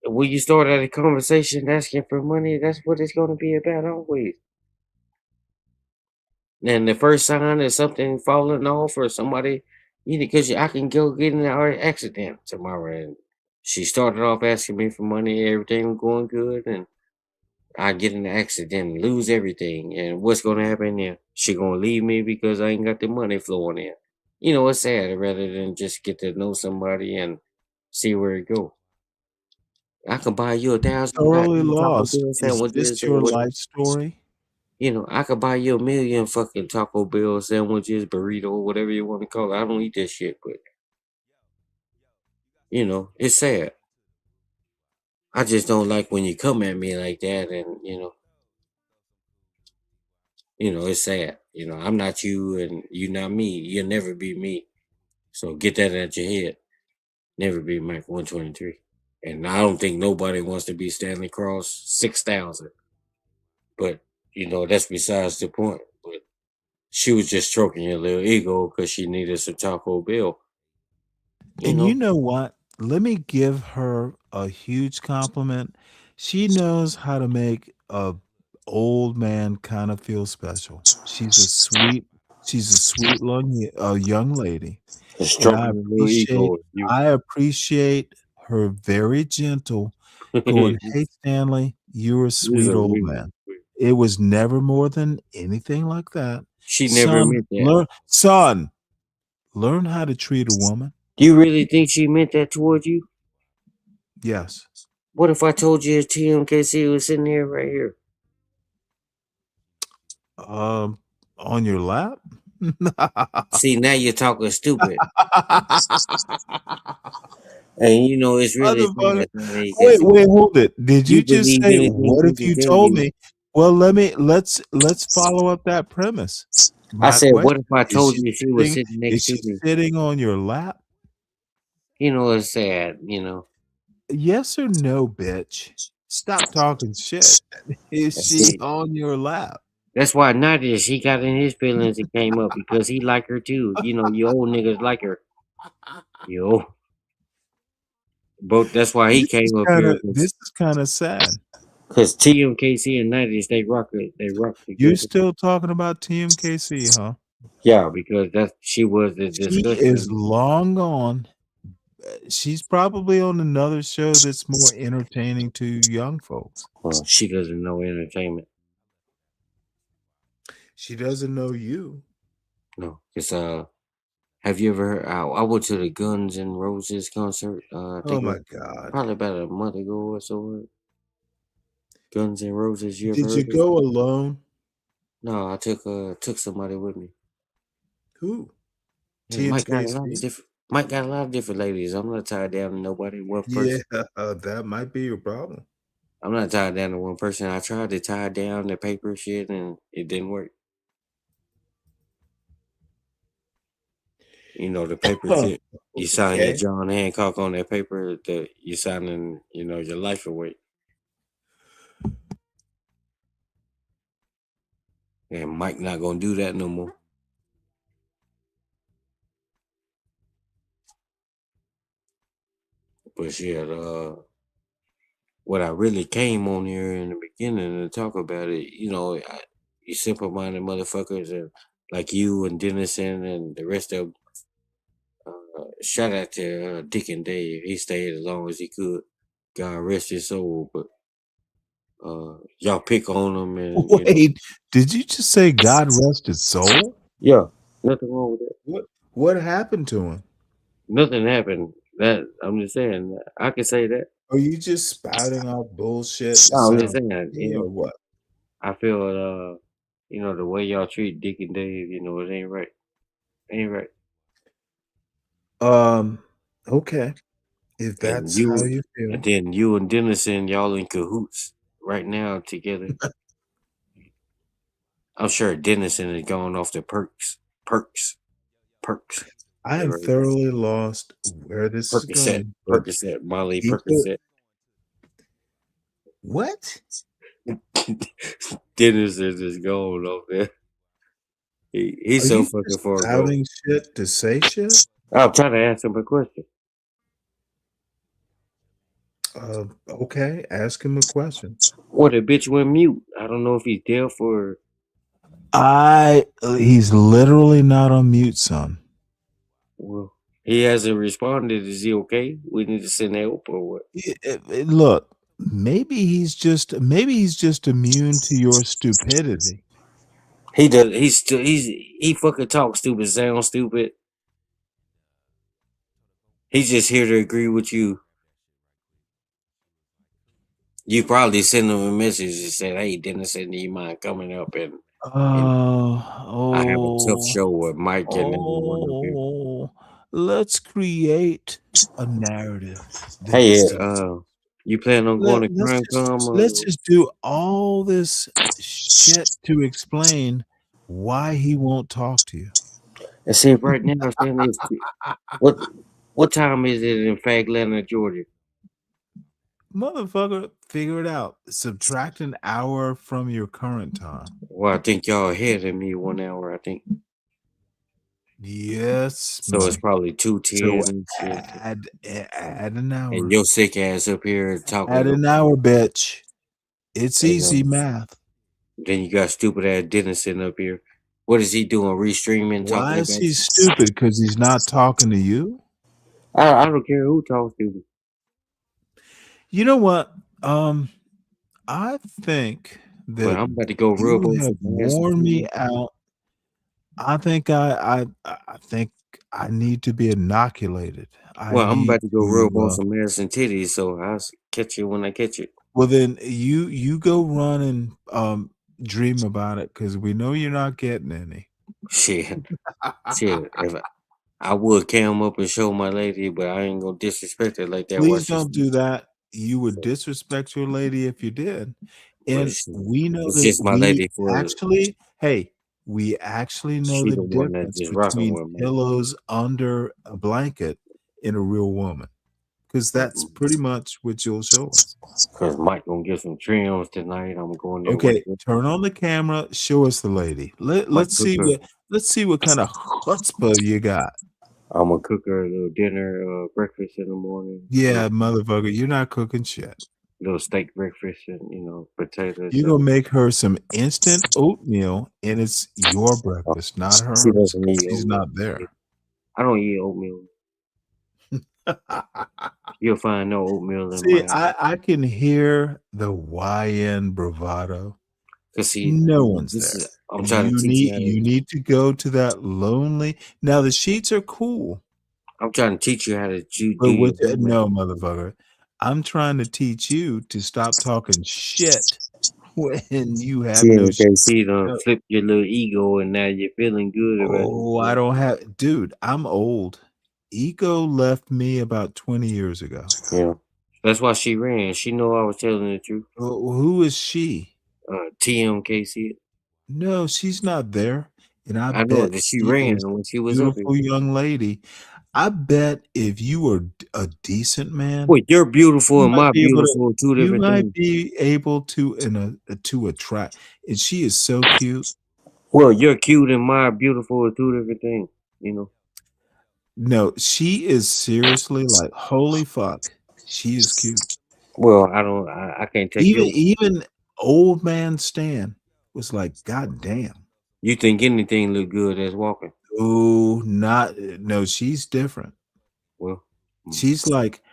Speaker 15: When you start at a conversation asking for money, that's what it's going to be about always. And the first sign is something falling off or somebody, you know, because I can go get in an accident tomorrow. And she started off asking me for money, everything going good, and I get in an accident and lose everything. And what's going to happen then? She going to leave me because I ain't got the money flowing in. You know, it's sad rather than just get to know somebody and see where it go. I could buy you 1,000
Speaker 2: Thoroughly
Speaker 15: goddamn Taco
Speaker 2: lost.
Speaker 15: Bell
Speaker 2: Is
Speaker 15: sandwiches
Speaker 2: this
Speaker 15: or
Speaker 2: your
Speaker 15: whatever.
Speaker 2: life story?
Speaker 15: You know, I could buy you 1,000,000 fucking Taco Bell sandwiches, burrito, whatever you want to call it. I don't eat that shit, but you know, it's sad. I just don't like when you come at me like that, and it's sad. You know, I'm not you, and you not me. You'll never be me. So get that out your head. Never be Mike 123. And I don't think nobody wants to be Stanley Cross 6,000. But that's besides the point. But she was just stroking your little ego because she needed some Taco Bell. You
Speaker 2: And you
Speaker 15: know,
Speaker 2: know what? Let me give her a huge compliment. She knows how to make a old man kind of feel special. She's a sweet young lady.
Speaker 15: just
Speaker 2: And
Speaker 15: stroking your little ego.
Speaker 2: I appreciate her very gentle going, "Hey Stanley, you're a
Speaker 15: She's
Speaker 2: sweet
Speaker 15: a
Speaker 2: old
Speaker 15: really
Speaker 2: man." It was never more than anything like that.
Speaker 15: She never
Speaker 2: Son,
Speaker 15: meant that.
Speaker 2: learn how to treat a woman.
Speaker 15: Do you really think she meant that towards you?
Speaker 2: Yes.
Speaker 15: What if I told you TMKC was sitting here right here?
Speaker 2: Um, on your lap?
Speaker 15: See, now you're talking stupid. And it's really
Speaker 2: Motherfucker.
Speaker 15: sad, Stanley,
Speaker 2: Wait,
Speaker 15: 'cause
Speaker 2: hold it. Did you
Speaker 15: you
Speaker 2: just
Speaker 15: believe
Speaker 2: say,
Speaker 15: anything
Speaker 2: "What if
Speaker 15: people
Speaker 2: you
Speaker 15: tell
Speaker 2: told
Speaker 15: you.
Speaker 2: me?" Well, let's follow up that premise.
Speaker 15: I
Speaker 2: My
Speaker 15: said, what if
Speaker 2: question,
Speaker 15: I told you she was sitting
Speaker 2: is
Speaker 15: next to
Speaker 2: she
Speaker 15: me?
Speaker 2: sitting on your lap?
Speaker 15: it's sad.
Speaker 2: Yes or no, bitch? Stop talking shit. Is
Speaker 15: That's
Speaker 2: she
Speaker 15: it.
Speaker 2: on your lap?
Speaker 15: That's why Nadia, she got in his feelings and came up because he like her too. You old niggas like her. Yo. But that's why he came up here
Speaker 2: This is kind of sad.
Speaker 15: because TMKC and 90s they rock
Speaker 2: You're
Speaker 15: together.
Speaker 2: still talking about TMKC, huh?
Speaker 15: Yeah, because she was the
Speaker 2: She is
Speaker 15: discussion.
Speaker 2: long gone. She's probably on another show that's more entertaining to young folks.
Speaker 15: Well, she doesn't know entertainment.
Speaker 2: She doesn't know you.
Speaker 15: No, it's have you ever heard? I went to the Guns N' Roses concert. I
Speaker 2: Oh
Speaker 15: think it
Speaker 2: my
Speaker 15: was
Speaker 2: God.
Speaker 15: probably about a month ago or so. Guns N' Roses. You ever
Speaker 2: Did you
Speaker 15: heard of it?
Speaker 2: go alone?
Speaker 15: No, I took somebody with me.
Speaker 2: Who?
Speaker 15: Yeah, Mike got a lot of
Speaker 2: TMKC?
Speaker 15: different. Mike got a lot of different ladies. I'm not tied down to nobody one
Speaker 2: Yeah,
Speaker 15: person.
Speaker 2: that might be your problem.
Speaker 15: I'm not tied down to one person. I tried to tie down the paper shit and it didn't work. The paper shit. You sign your
Speaker 2: Okay.
Speaker 15: John Hancock on that paper that you signing, your life away. And Mike not gonna do that no more. But shit, what I really came on here in the beginning to talk about it, you simple-minded motherfuckers and like you and Dennison and the rest of them. Shout out to Dick and Dave. He stayed as long as he could. God rest his soul. But y'all pick on him and
Speaker 2: Wait, did you just say God rest his soul?
Speaker 15: yeah, nothing wrong with that.
Speaker 2: What happened to him?
Speaker 15: Nothing happened. That I'm just saying. I can say that.
Speaker 2: Are you just spouting out bullshit to
Speaker 15: No, I'm just
Speaker 2: sound
Speaker 15: saying.
Speaker 2: funny or what?
Speaker 15: I feel the way y'all treat Dick and Dave, it ain't right. Ain't right.
Speaker 2: Okay. If
Speaker 15: And
Speaker 2: that's how you feel.
Speaker 15: and then you and Dennison, y'all in cahoots right now together. I'm sure Dennison is going off the perks.
Speaker 2: I am
Speaker 15: Whatever.
Speaker 2: thoroughly lost where this is
Speaker 15: Percocet,
Speaker 2: going. But
Speaker 15: Percocet, Molly
Speaker 2: people,
Speaker 15: Percocet.
Speaker 2: what?
Speaker 15: Dennison is going off there. He's
Speaker 2: Are
Speaker 15: so
Speaker 2: you
Speaker 15: fucking
Speaker 2: just
Speaker 15: far gone.
Speaker 2: spouting shit to say shit?
Speaker 15: I'm trying to ask him a question.
Speaker 2: Okay, ask him a question.
Speaker 15: What a bitch went mute. I don't know if he's deaf or
Speaker 2: He's literally not on mute, son.
Speaker 15: well, he hasn't responded. Is he okay? We need to send help or what?
Speaker 2: Look, maybe he's just immune to your stupidity.
Speaker 15: He does. He fucking talks stupid, sounds stupid. He's just here to agree with you. You probably send him a message and said, "Hey, Dennison, do you mind coming up and I have a tough show with Mike and everyone up here."
Speaker 2: Let's create a narrative that
Speaker 15: Hey,
Speaker 2: is
Speaker 15: you plan on going to Crime Com?
Speaker 2: let's just do all this shit to explain why he won't talk to you.
Speaker 15: And see, right now, Stanley, what time is it in Faglanta, Georgia?
Speaker 2: Motherfucker, figure it out. Subtract an hour from your current time.
Speaker 15: Well, I think y'all ahead of me 1 hour. I think.
Speaker 2: Yes,
Speaker 15: So it's
Speaker 2: Mike.
Speaker 15: probably 2:10
Speaker 2: So
Speaker 15: and shit.
Speaker 2: add an hour.
Speaker 15: And your sick ass up here talking.
Speaker 2: Add an hour, bitch. It's easy math.
Speaker 15: Then you got stupid ass Dennison up here. What is he doing? Restreaming, talking
Speaker 2: Why
Speaker 15: about?
Speaker 2: is he stupid? Because he's not talking to you?
Speaker 15: I don't care who talks to me.
Speaker 2: You know what? I think
Speaker 15: But
Speaker 2: that
Speaker 15: I'm about to go
Speaker 2: you
Speaker 15: rub on
Speaker 2: have
Speaker 15: some ass.
Speaker 2: worn me out. I think I think I need to be inoculated.
Speaker 15: Well, I'm about to go rub on
Speaker 2: to,
Speaker 15: some ass and titties, so I'll catch you when I catch it.
Speaker 2: well, then you go run and dream about it because we know you're not getting any.
Speaker 15: Shit. If I would cam up and show my lady, but I ain't gonna disrespect her like that.
Speaker 2: Please don't do that. You would disrespect your lady if you did. And we know
Speaker 15: It's
Speaker 2: that
Speaker 15: just my lady for
Speaker 2: we actually know
Speaker 15: she
Speaker 2: the
Speaker 15: the one that
Speaker 2: difference
Speaker 15: just rocking
Speaker 2: between
Speaker 15: with me.
Speaker 2: pillows under a blanket in a real woman? Because that's pretty much what you'll show us.
Speaker 15: Cause Mike gonna get some trims tonight. I'm going there
Speaker 2: Okay,
Speaker 15: with
Speaker 2: turn on the camera. Show us the lady. Let's see what kind of chutzpah you got.
Speaker 15: I'm gonna cook her a little dinner, breakfast in the morning.
Speaker 2: Yeah, motherfucker, you're not cooking shit.
Speaker 15: Little steak breakfast and potatoes.
Speaker 2: You're gonna make her some instant oatmeal, and it's your breakfast, not
Speaker 15: She
Speaker 2: hers.
Speaker 15: doesn't eat
Speaker 2: She's
Speaker 15: oatmeal.
Speaker 2: not there.
Speaker 15: I don't eat oatmeal. You'll find no oatmeal in
Speaker 2: See,
Speaker 15: my.
Speaker 2: I can hear the YN bravado.
Speaker 15: Cause see,
Speaker 2: No one's
Speaker 15: this
Speaker 2: there.
Speaker 15: is. I'm trying to teach you how to.
Speaker 2: You need to go to that lonely. Now the sheets are cool.
Speaker 15: I'm trying to teach you how to do
Speaker 2: But
Speaker 15: your
Speaker 2: no, motherfucker. I'm trying to teach you to stop talking shit when you have no shit.
Speaker 15: TMKC done flip your little ego and now you're feeling good about it.
Speaker 2: Oh, I don't have, dude, I'm old. Ego left me about 20 years ago.
Speaker 15: Yeah. That's why she ran. She know I was telling the truth.
Speaker 2: Who is she?
Speaker 15: TMKC.
Speaker 2: No, she's not there. And I
Speaker 15: I know
Speaker 2: bet
Speaker 15: that she
Speaker 2: she
Speaker 15: ran
Speaker 2: is
Speaker 15: when she
Speaker 2: a
Speaker 15: was up here.
Speaker 2: beautiful young lady. I bet if you were a decent man,
Speaker 15: Wait, you're beautiful
Speaker 2: you
Speaker 15: and
Speaker 2: might
Speaker 15: my
Speaker 2: be able to,
Speaker 15: beautiful are two
Speaker 2: you
Speaker 15: different
Speaker 2: might
Speaker 15: things.
Speaker 2: be able to attract. And she is so cute.
Speaker 15: Well, you're cute and my beautiful are two different things,
Speaker 2: No, she is seriously like, holy fuck. She is cute.
Speaker 15: Well, I can't take
Speaker 2: Even old man Stan was like, God damn.
Speaker 15: You think anything look good as walking?
Speaker 2: Oh, no, she's different.
Speaker 15: Well,
Speaker 2: she's like,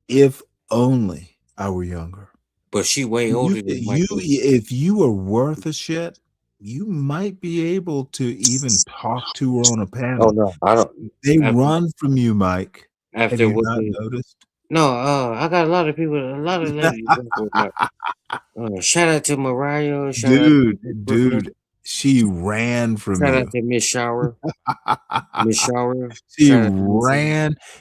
Speaker 2: if only I were younger.
Speaker 15: But she way older than Mike.
Speaker 2: If you were worth a shit, you might be able to even talk to her on a panel.
Speaker 15: Oh no, I don't.
Speaker 2: They run from you, Mike. Have
Speaker 15: After
Speaker 2: you
Speaker 15: what
Speaker 2: not noticed?
Speaker 15: No, I got a lot of people, a lot of ladies. Shout out to Mariah. Shout out to
Speaker 2: Dude, she ran from
Speaker 15: shout
Speaker 2: you.
Speaker 15: out to Miss Shower. Miss Shower.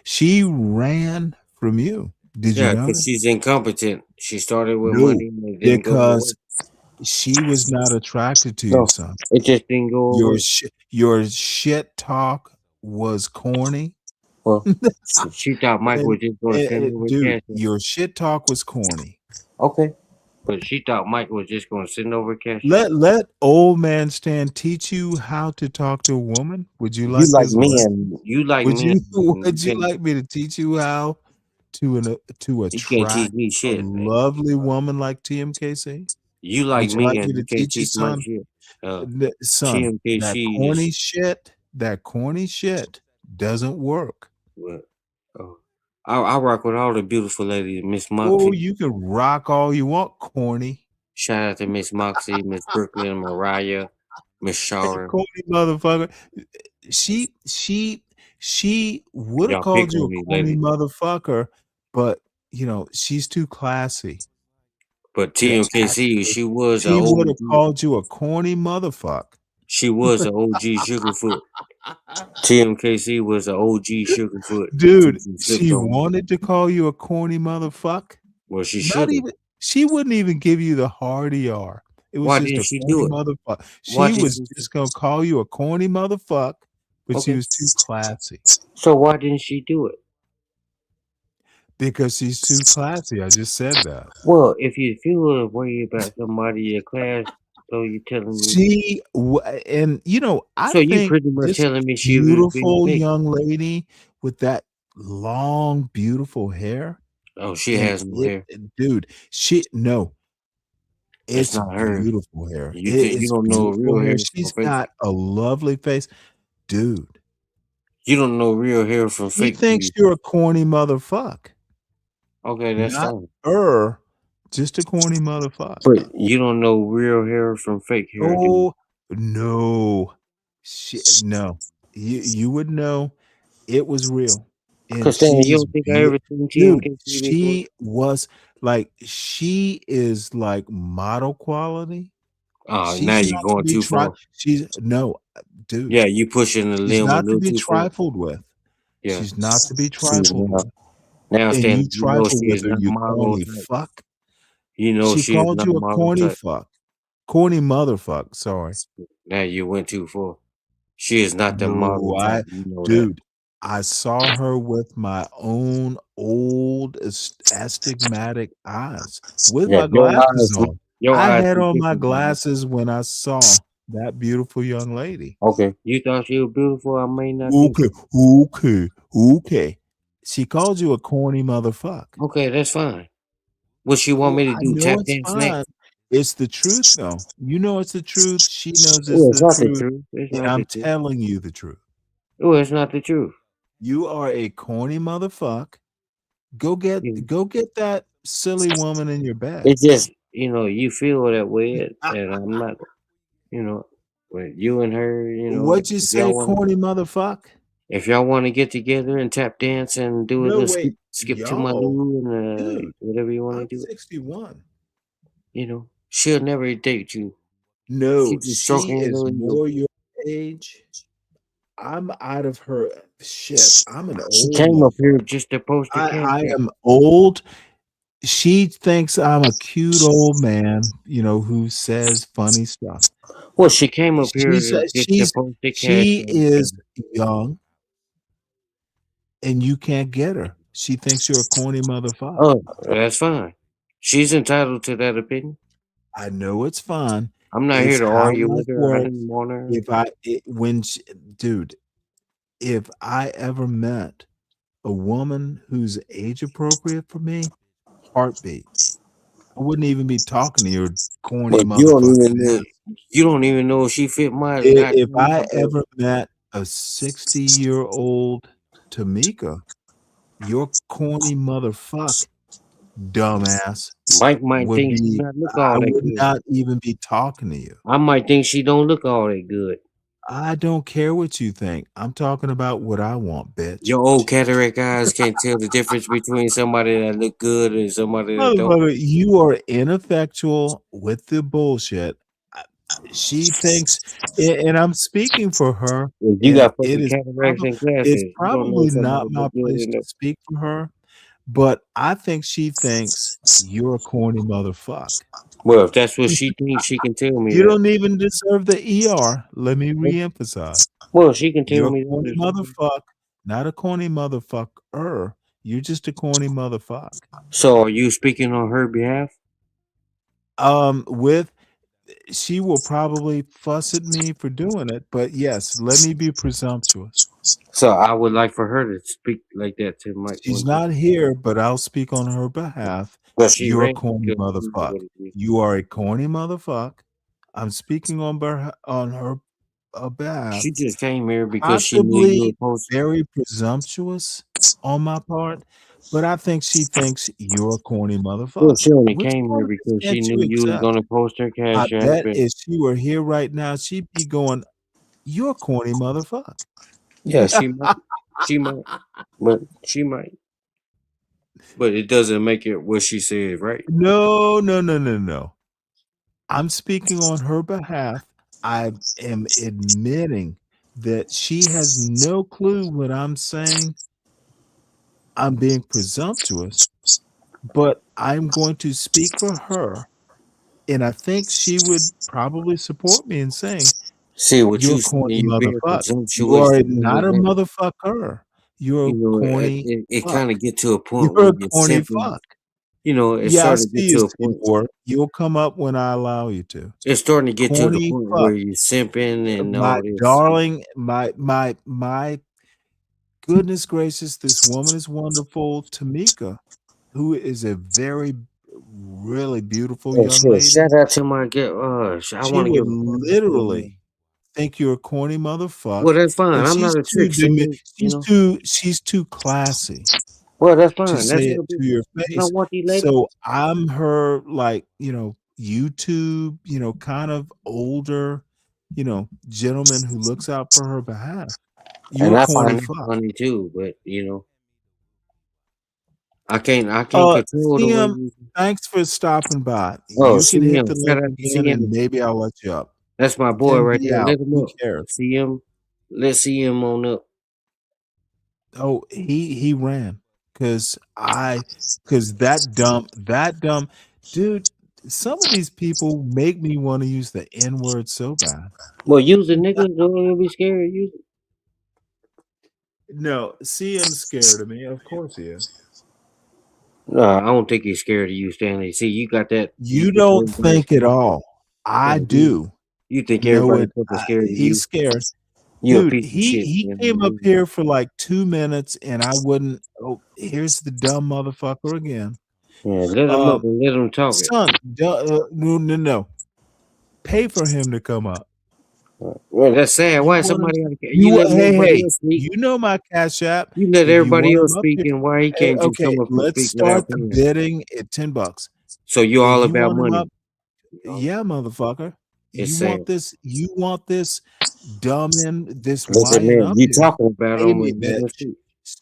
Speaker 2: She ran from you. Did you know?
Speaker 15: Because she's incompetent. She started with
Speaker 2: No,
Speaker 15: money and it didn't go
Speaker 2: because
Speaker 15: away.
Speaker 2: she was not attracted to you, son.
Speaker 15: It just didn't go away.
Speaker 2: Your shit talk was corny.
Speaker 15: Well, she thought Mike was just going to send her with cash.
Speaker 2: Your shit talk was corny.
Speaker 15: Okay. But she thought Mike was just going to send over cash.
Speaker 2: Let old man Stan teach you how to talk to a woman. Would you like this? Would you like me to teach you how to attract a lovely woman like TMKC?
Speaker 15: You like
Speaker 2: Would
Speaker 15: me
Speaker 2: like
Speaker 15: and
Speaker 2: me to
Speaker 15: you can't
Speaker 2: teach you,
Speaker 15: teach my
Speaker 2: son?
Speaker 15: shit.
Speaker 2: Son,
Speaker 15: TMKC
Speaker 2: that corny shit doesn't work.
Speaker 15: Well, I rock with all the beautiful ladies, Miss Moxie.
Speaker 2: Oh, you can rock all you want, corny.
Speaker 15: Shout out to Miss Moxie, Miss Brooklyn, Mariah, Miss Shower.
Speaker 2: Corny motherfucker. She would have called you a corny motherfucker, but she's too classy.
Speaker 15: But TMKC, she would
Speaker 2: have called you a corny motherfucker.
Speaker 15: She was an OG Sugarfoot. TMKC was an OG Sugarfoot.
Speaker 2: Dude, she wanted to call you a corny motherfucker.
Speaker 15: Well, she should.
Speaker 2: She wouldn't even give you the hard ER. It was just a corny motherfucker. She was just gonna call you a corny motherfucker, but she was too classy.
Speaker 15: So why didn't she do it?
Speaker 2: Because she's too classy. I just said that.
Speaker 15: Well, if you feel a way about somebody in your class, so you're telling me.
Speaker 2: I
Speaker 15: so you
Speaker 2: think
Speaker 15: pretty much
Speaker 2: this
Speaker 15: telling me she was
Speaker 2: beautiful young lady with that long, beautiful hair.
Speaker 15: Oh, she has no hair,
Speaker 2: dude. It's
Speaker 15: not her.
Speaker 2: Beautiful hair.
Speaker 15: You don't know real hair.
Speaker 2: She's got a lovely face, dude.
Speaker 15: You don't know real hair from fake.
Speaker 2: He thinks you're a corny motherfucker.
Speaker 15: Okay, that's
Speaker 2: not
Speaker 15: fine.
Speaker 2: Just a corny motherfucker.
Speaker 15: But you don't know real hair from fake hair.
Speaker 2: Oh no, shit, no. You would know it was real.
Speaker 15: Because you don't think I ever seen TMKC
Speaker 2: she was like, she is like model quality.
Speaker 15: Oh, now you're going too far.
Speaker 2: Dude.
Speaker 15: Yeah, you pushing the limb.
Speaker 2: She's not to be trifled with.
Speaker 15: Yeah,
Speaker 2: she's not to be trifled with.
Speaker 15: Now,
Speaker 2: and you trifle with her, you corny fuck.
Speaker 15: You know
Speaker 2: she called you a corny fuck, corny motherfucker. Sorry.
Speaker 15: Now you went too far. She is not the model type. You know
Speaker 2: dude. I saw her with my own old astigmatic eyes with
Speaker 15: Yeah,
Speaker 2: my glasses on.
Speaker 15: your
Speaker 2: I
Speaker 15: eyes
Speaker 2: had
Speaker 15: see
Speaker 2: on my
Speaker 15: different than mine.
Speaker 2: glasses when I saw that beautiful young lady.
Speaker 15: Okay, you thought she was beautiful. I may not think
Speaker 2: Okay,
Speaker 15: so.
Speaker 2: okay. She called you a corny motherfucker.
Speaker 15: Okay, that's fine. What she want
Speaker 2: Well,
Speaker 15: me to
Speaker 2: I
Speaker 15: do?
Speaker 2: know
Speaker 15: Tap
Speaker 2: it's
Speaker 15: dance
Speaker 2: fine.
Speaker 15: next?
Speaker 2: It's the truth, though. You know it's the truth. She knows it's
Speaker 15: Oh, it's
Speaker 2: the
Speaker 15: not the
Speaker 2: truth,
Speaker 15: truth. It's
Speaker 2: and
Speaker 15: not
Speaker 2: I'm
Speaker 15: the truth.
Speaker 2: telling you the truth.
Speaker 15: Oh, it's not the truth.
Speaker 2: You are a corny motherfucker. Go
Speaker 15: You-
Speaker 2: get that silly woman in your bed.
Speaker 15: It's just you feel that way, and I'm not. You know, with you and her.
Speaker 2: What'd you say, corny motherfucker?
Speaker 15: If y'all want to get together and tap dance and do a
Speaker 2: No,
Speaker 15: little
Speaker 2: wait,
Speaker 15: skip to my
Speaker 2: y'all,
Speaker 15: loo and
Speaker 2: dude.
Speaker 15: whatever you want to
Speaker 2: I'm
Speaker 15: do,
Speaker 2: 61.
Speaker 15: she'll never date you. She
Speaker 2: No,
Speaker 15: just
Speaker 2: she
Speaker 15: stroking your
Speaker 2: is
Speaker 15: little ego.
Speaker 2: more your age. I'm out of her shit. I'm an
Speaker 15: She
Speaker 2: old
Speaker 15: came up here
Speaker 2: motherfucker.
Speaker 15: just to post her cash
Speaker 2: I
Speaker 15: app.
Speaker 2: am old. She thinks I'm a cute old man, who says funny stuff.
Speaker 15: Well, she came up here
Speaker 2: She's
Speaker 15: just to post her cash
Speaker 2: she
Speaker 15: app.
Speaker 2: is young and you can't get her. She thinks you're a corny motherfucker.
Speaker 15: Oh, that's fine. She's entitled to that opinion.
Speaker 2: I know it's fun.
Speaker 15: I'm not here
Speaker 2: It's
Speaker 15: to
Speaker 2: how
Speaker 15: argue
Speaker 2: life
Speaker 15: with her. I
Speaker 2: works.
Speaker 15: didn't want her.
Speaker 2: If I it, when she, dude, if I ever met a woman who's age appropriate for me, heartbeat. I wouldn't even be talking to your corny
Speaker 15: But you don't
Speaker 2: motherfucking
Speaker 15: even know.
Speaker 2: ass.
Speaker 15: You don't even know if she fit my
Speaker 2: If
Speaker 15: goddamn
Speaker 2: I
Speaker 15: number.
Speaker 2: ever met a 60-year-old Tamika, your corny motherfuck, dumbass,
Speaker 15: Mike might think she not look
Speaker 2: I
Speaker 15: all that
Speaker 2: would
Speaker 15: good.
Speaker 2: not even be talking to you.
Speaker 15: I might think she don't look all that good.
Speaker 2: I don't care what you think. I'm talking about what I want, bitch.
Speaker 15: Your old cataract eyes can't tell the difference between somebody that look good and somebody that don't.
Speaker 2: Motherfucker, you are ineffectual with the bullshit. She thinks, and I'm speaking for her,
Speaker 15: If you
Speaker 2: and
Speaker 15: got fucking cataracts and
Speaker 2: it's
Speaker 15: glasses, you don't know
Speaker 2: probably
Speaker 15: somebody
Speaker 2: not my
Speaker 15: look good
Speaker 2: place
Speaker 15: in
Speaker 2: to
Speaker 15: the.
Speaker 2: speak for her, but I think she thinks you're a corny motherfucker.
Speaker 15: Well, if that's what she thinks, she can tell me
Speaker 2: You
Speaker 15: that.
Speaker 2: don't even deserve the ER. Let me reemphasize.
Speaker 15: Well, she can tell
Speaker 2: You're a
Speaker 15: me
Speaker 2: corny
Speaker 15: that.
Speaker 2: motherfucker, not a corny motherfucker. You're just a corny motherfucker.
Speaker 15: So, are you speaking on her behalf?
Speaker 2: With she will probably fuss at me for doing it, but yes, let me be presumptuous.
Speaker 15: So, I would like for her to speak like that to Mike
Speaker 2: She's
Speaker 15: one time.
Speaker 2: not here, but I'll speak on her behalf.
Speaker 15: But she
Speaker 2: You're a
Speaker 15: ran
Speaker 2: corny
Speaker 15: because she knew
Speaker 2: motherfucker.
Speaker 15: what it is.
Speaker 2: You are a corny motherfucker. I'm speaking on her behalf.
Speaker 15: She just came here because she knew you were
Speaker 2: Possibly
Speaker 15: posting.
Speaker 2: very presumptuous on my part, but I think she thinks you're a corny
Speaker 15: Well,
Speaker 2: motherfucker.
Speaker 15: she only
Speaker 2: Which
Speaker 15: came
Speaker 2: one
Speaker 15: here
Speaker 2: of this
Speaker 15: because she
Speaker 2: can't
Speaker 15: knew
Speaker 2: you
Speaker 15: you was
Speaker 2: accept?
Speaker 15: gonna post her
Speaker 2: I
Speaker 15: cash app,
Speaker 2: bet
Speaker 15: and
Speaker 2: if she were here right now, she'd be going, "You're a corny motherfucker."
Speaker 15: yeah, she might, she might, but she might. But it doesn't make it what she said, right?
Speaker 2: No, no, no, no, no. I'm speaking on her behalf. I am admitting that she has no clue what I'm saying. I'm being presumptuous, but I'm going to speak for her. And I think she would probably support me in saying,
Speaker 15: See what
Speaker 2: "You're a
Speaker 15: you saying?
Speaker 2: corny
Speaker 15: You being
Speaker 2: motherfucker. You
Speaker 15: presumptuous.
Speaker 2: are not a motherfucker. You're a corny
Speaker 15: It
Speaker 2: fuck.
Speaker 15: kind of get to a point
Speaker 2: You're
Speaker 15: where
Speaker 2: a
Speaker 15: you're
Speaker 2: corny
Speaker 15: simping.
Speaker 2: fuck."
Speaker 15: It's
Speaker 2: Yeah, I
Speaker 15: starting to
Speaker 2: see
Speaker 15: get
Speaker 2: you,
Speaker 15: to a point.
Speaker 2: Seymour. You'll come up when I allow you to.
Speaker 15: It's starting to get to the
Speaker 2: Corny
Speaker 15: point
Speaker 2: fuck.
Speaker 15: where you're simping and
Speaker 2: My
Speaker 15: all this.
Speaker 2: darling, my goodness gracious, this woman is wonderful. Tamika, who is a very, really beautiful
Speaker 15: Oh
Speaker 2: young
Speaker 15: shit!
Speaker 2: lady.
Speaker 15: Shout out to my get. I
Speaker 2: She
Speaker 15: want to
Speaker 2: would
Speaker 15: give a shout out to.
Speaker 2: literally think you're a corny
Speaker 15: Well,
Speaker 2: motherfucker,
Speaker 15: that's fine.
Speaker 2: and
Speaker 15: I'm not a trick singer.
Speaker 2: she's too classy
Speaker 15: Well, that's
Speaker 2: to
Speaker 15: fine.
Speaker 2: say
Speaker 15: That's
Speaker 2: it
Speaker 15: her
Speaker 2: to your
Speaker 15: business. I
Speaker 2: face.
Speaker 15: don't want these ladies.
Speaker 2: So I'm her, like, YouTube, kind of older, gentleman who looks out for her behalf. You're
Speaker 15: And
Speaker 2: a
Speaker 15: I
Speaker 2: corny
Speaker 15: find it
Speaker 2: fuck.
Speaker 15: funny too, but I can't control the way
Speaker 2: CM,
Speaker 15: you.
Speaker 2: thanks for stopping by.
Speaker 15: Oh,
Speaker 2: You can hit
Speaker 15: CM,
Speaker 2: the
Speaker 15: shout
Speaker 2: link
Speaker 15: out to
Speaker 2: again and
Speaker 15: CM.
Speaker 2: maybe I'll let you up.
Speaker 15: That's my boy
Speaker 2: Then
Speaker 15: right
Speaker 2: be
Speaker 15: there.
Speaker 2: out.
Speaker 15: Let him
Speaker 2: Who
Speaker 15: up.
Speaker 2: cares?
Speaker 15: CM, let's see him on up.
Speaker 2: Oh, he ran because that dumb dude. Some of these people make me want to use the N word so bad.
Speaker 15: Well, use the nigga. Don't even be scared. Use it.
Speaker 2: No, CM's scared of me. Of course he is.
Speaker 15: No, I don't think he's scared of you, Stanley. See, you got that.
Speaker 2: You
Speaker 15: think
Speaker 2: don't
Speaker 15: everybody's
Speaker 2: think at
Speaker 15: scared.
Speaker 2: all. I
Speaker 15: No, you,
Speaker 2: do.
Speaker 15: you think
Speaker 2: No,
Speaker 15: everybody's fucking scared of
Speaker 2: he's
Speaker 15: you.
Speaker 2: scared.
Speaker 15: You a
Speaker 2: Dude,
Speaker 15: piece of shit,
Speaker 2: he came up
Speaker 15: man.
Speaker 2: here for like 2 minutes and I wouldn't. Oh, here's the dumb motherfucker again.
Speaker 15: Yeah, let him up and let him talk it.
Speaker 2: Son, no. Pay for him to come up.
Speaker 15: Well, that's sad.
Speaker 2: You
Speaker 15: Why
Speaker 2: want him?
Speaker 15: somebody you letting everybody
Speaker 2: Hey,
Speaker 15: else speak?
Speaker 2: you know my Cash App.
Speaker 15: You let
Speaker 2: If you
Speaker 15: everybody
Speaker 2: want
Speaker 15: else
Speaker 2: him up
Speaker 15: speak,
Speaker 2: here,
Speaker 15: and why he can't just
Speaker 2: okay,
Speaker 15: come up and
Speaker 2: let's
Speaker 15: speak without
Speaker 2: start the
Speaker 15: paying?
Speaker 2: bidding at $10.
Speaker 15: So you
Speaker 2: If
Speaker 15: all
Speaker 2: you
Speaker 15: about
Speaker 2: want him up,
Speaker 15: money.
Speaker 2: yeah, motherfucker.
Speaker 15: It's
Speaker 2: You
Speaker 15: sad.
Speaker 2: want this? You want this dumb and this
Speaker 15: Listen,
Speaker 2: Wyatt
Speaker 15: man,
Speaker 2: up
Speaker 15: you
Speaker 2: here?
Speaker 15: talking about
Speaker 2: Pay
Speaker 15: him
Speaker 2: me,
Speaker 15: and let him
Speaker 2: bitch.
Speaker 15: speak.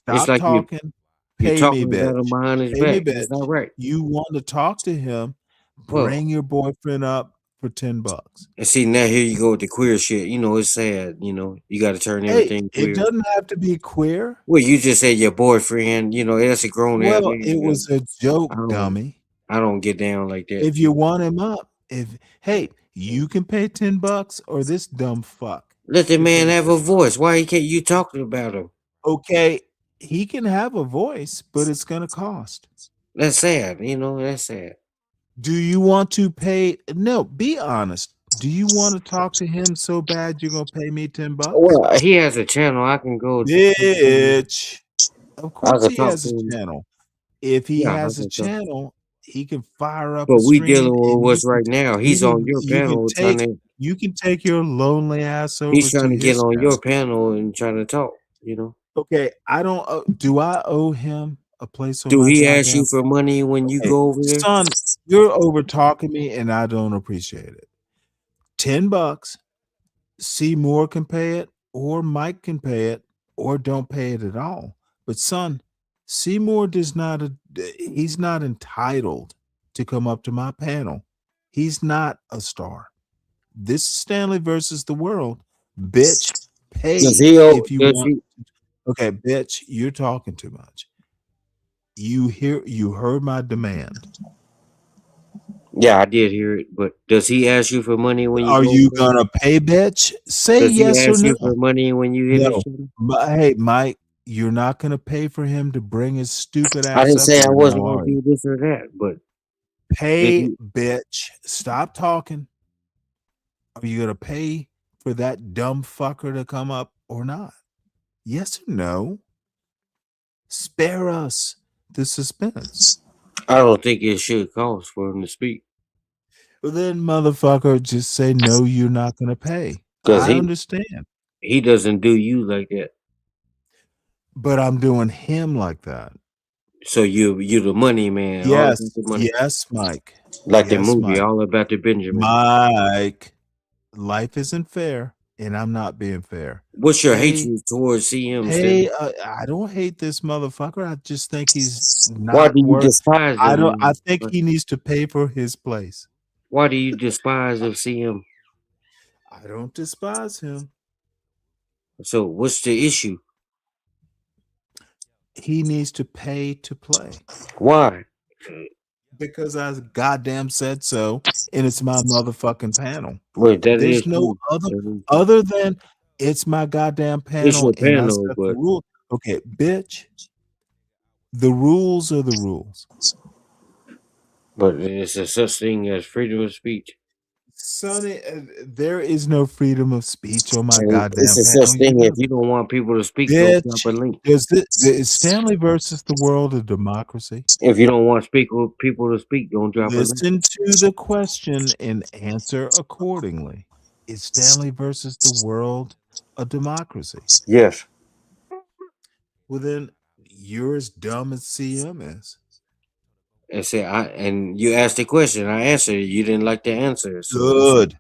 Speaker 15: It's
Speaker 2: Stop
Speaker 15: like
Speaker 2: talking.
Speaker 15: you
Speaker 2: Pay me,
Speaker 15: talking about him
Speaker 2: bitch.
Speaker 15: behind his
Speaker 2: Pay me,
Speaker 15: back. It's
Speaker 2: bitch.
Speaker 15: not right.
Speaker 2: You want to talk to him?
Speaker 15: Well,
Speaker 2: Bring your boyfriend up for $10.
Speaker 15: and see now here you go with the queer shit. You know it's sad. You know you got to turn
Speaker 2: Hey,
Speaker 15: everything
Speaker 2: it
Speaker 15: queer.
Speaker 2: doesn't have to be queer.
Speaker 15: Well, you just said your boyfriend. You know that's a grown ass
Speaker 2: Well,
Speaker 15: man.
Speaker 2: it
Speaker 15: You know,
Speaker 2: was a joke,
Speaker 15: I don't.
Speaker 2: dummy.
Speaker 15: I don't get down like that.
Speaker 2: If you want him up, hey, you can pay $10 or this dumb fuck
Speaker 15: Let the
Speaker 2: can
Speaker 15: man
Speaker 2: pay
Speaker 15: have a voice. Why he can't you talking about him?
Speaker 2: Okay, he can have a voice, but it's going to cost.
Speaker 15: That's sad. You know that's sad.
Speaker 2: Do you want to pay? No, be honest. Do you want to talk to him so bad you're going to pay me $10?
Speaker 15: Well, he has a channel. I can go.
Speaker 2: Bitch. Of
Speaker 15: I
Speaker 2: course
Speaker 15: can
Speaker 2: he
Speaker 15: talk
Speaker 2: has
Speaker 15: to
Speaker 2: a
Speaker 15: him.
Speaker 2: channel. If he
Speaker 15: Yeah, I
Speaker 2: has a
Speaker 15: can talk.
Speaker 2: channel, he can fire up a
Speaker 15: But we
Speaker 2: stream
Speaker 15: dealing with
Speaker 2: and
Speaker 15: what's right now. He's on your panel trying to.
Speaker 2: you can take your lonely ass
Speaker 15: He's
Speaker 2: over
Speaker 15: trying
Speaker 2: to
Speaker 15: to get
Speaker 2: his
Speaker 15: on your
Speaker 2: channel.
Speaker 15: panel and trying to talk. You know.
Speaker 2: Okay, I don't do I owe him a place on
Speaker 15: Do
Speaker 2: my
Speaker 15: he ask you
Speaker 2: goddamn
Speaker 15: for money when you
Speaker 2: Okay,
Speaker 15: go over there?
Speaker 2: son, you're over talking me and I don't appreciate it. $10, Seymour can pay it, or Mike can pay it, or don't pay it at all. But son, Seymour does not he's not entitled to come up to my panel. He's not a star. This is Stanley versus the world. Bitch,
Speaker 15: Does
Speaker 2: pay
Speaker 15: he?
Speaker 2: if you
Speaker 15: Does
Speaker 2: want.
Speaker 15: he?
Speaker 2: Okay, bitch, you're talking too much. You heard my demand.
Speaker 15: Yeah, I did hear it. But does he ask you for money when you
Speaker 2: Are
Speaker 15: go over
Speaker 2: you
Speaker 15: there?
Speaker 2: gonna pay, bitch? Say
Speaker 15: Does he
Speaker 2: yes or
Speaker 15: ask
Speaker 2: no.
Speaker 15: you for money when you hit his
Speaker 2: No.
Speaker 15: channel?
Speaker 2: Hey, Mike, you're not gonna pay for him to bring his stupid
Speaker 15: I
Speaker 2: ass
Speaker 15: didn't
Speaker 2: up
Speaker 15: say I
Speaker 2: here
Speaker 15: wasn't
Speaker 2: now,
Speaker 15: gonna
Speaker 2: are you?
Speaker 15: do this or that, but if
Speaker 2: Pay,
Speaker 15: you
Speaker 2: bitch. Stop talking. Are you gonna pay for that dumb fucker to come up or not? Yes or no? Spare us the suspense.
Speaker 15: I don't think it should cost for him to speak.
Speaker 2: Well, then, motherfucker, just say no, you're not gonna pay.
Speaker 15: Cause
Speaker 2: I understand.
Speaker 15: he doesn't do you like that.
Speaker 2: But I'm doing him like that.
Speaker 15: So you the money man, all
Speaker 2: Yes,
Speaker 15: about the money.
Speaker 2: yes, Mike.
Speaker 15: Like the
Speaker 2: Yes,
Speaker 15: movie,
Speaker 2: Mike.
Speaker 15: all about the Benjamin.
Speaker 2: Mike, life isn't fair, and I'm not being fair.
Speaker 15: What's your
Speaker 2: Hey,
Speaker 15: hatred towards CM
Speaker 2: hey,
Speaker 15: Stanley?
Speaker 2: I don't hate this motherfucker. I just think he's
Speaker 15: Why
Speaker 2: not
Speaker 15: do you
Speaker 2: worth.
Speaker 15: despise
Speaker 2: I
Speaker 15: him?
Speaker 2: don't. I
Speaker 15: Man?
Speaker 2: think he needs to pay for his place.
Speaker 15: Why do you despise of CM?
Speaker 2: I don't despise him.
Speaker 15: So what's the issue?
Speaker 2: He needs to pay to play
Speaker 15: Why?
Speaker 2: because I goddamn said so, and it's my motherfucking panel.
Speaker 15: Wait, that
Speaker 2: There's
Speaker 15: is
Speaker 2: no
Speaker 15: true. That is true.
Speaker 2: other than it's my goddamn
Speaker 15: It's
Speaker 2: panel,
Speaker 15: your
Speaker 2: and I
Speaker 15: panel,
Speaker 2: set the
Speaker 15: but
Speaker 2: rule. Okay, bitch. The rules are the rules.
Speaker 15: it's a such thing as freedom of speech.
Speaker 2: Sonny, there is no freedom of speech on my
Speaker 15: And it's
Speaker 2: goddamn
Speaker 15: a
Speaker 2: panel.
Speaker 15: such
Speaker 2: You
Speaker 15: thing
Speaker 2: know
Speaker 15: if
Speaker 2: that.
Speaker 15: you don't want people to speak, don't drop a
Speaker 2: Bitch,
Speaker 15: link.
Speaker 2: is Stanley versus the world a democracy?
Speaker 15: If you don't want people to speak, don't drop a link.
Speaker 2: Listen to the question and answer accordingly. Is Stanley versus the world a democracy?
Speaker 15: Yes.
Speaker 2: Well, then you're as dumb as CM is.
Speaker 15: And say and you asked the question, I answered it. You didn't like the answer, so
Speaker 2: Good.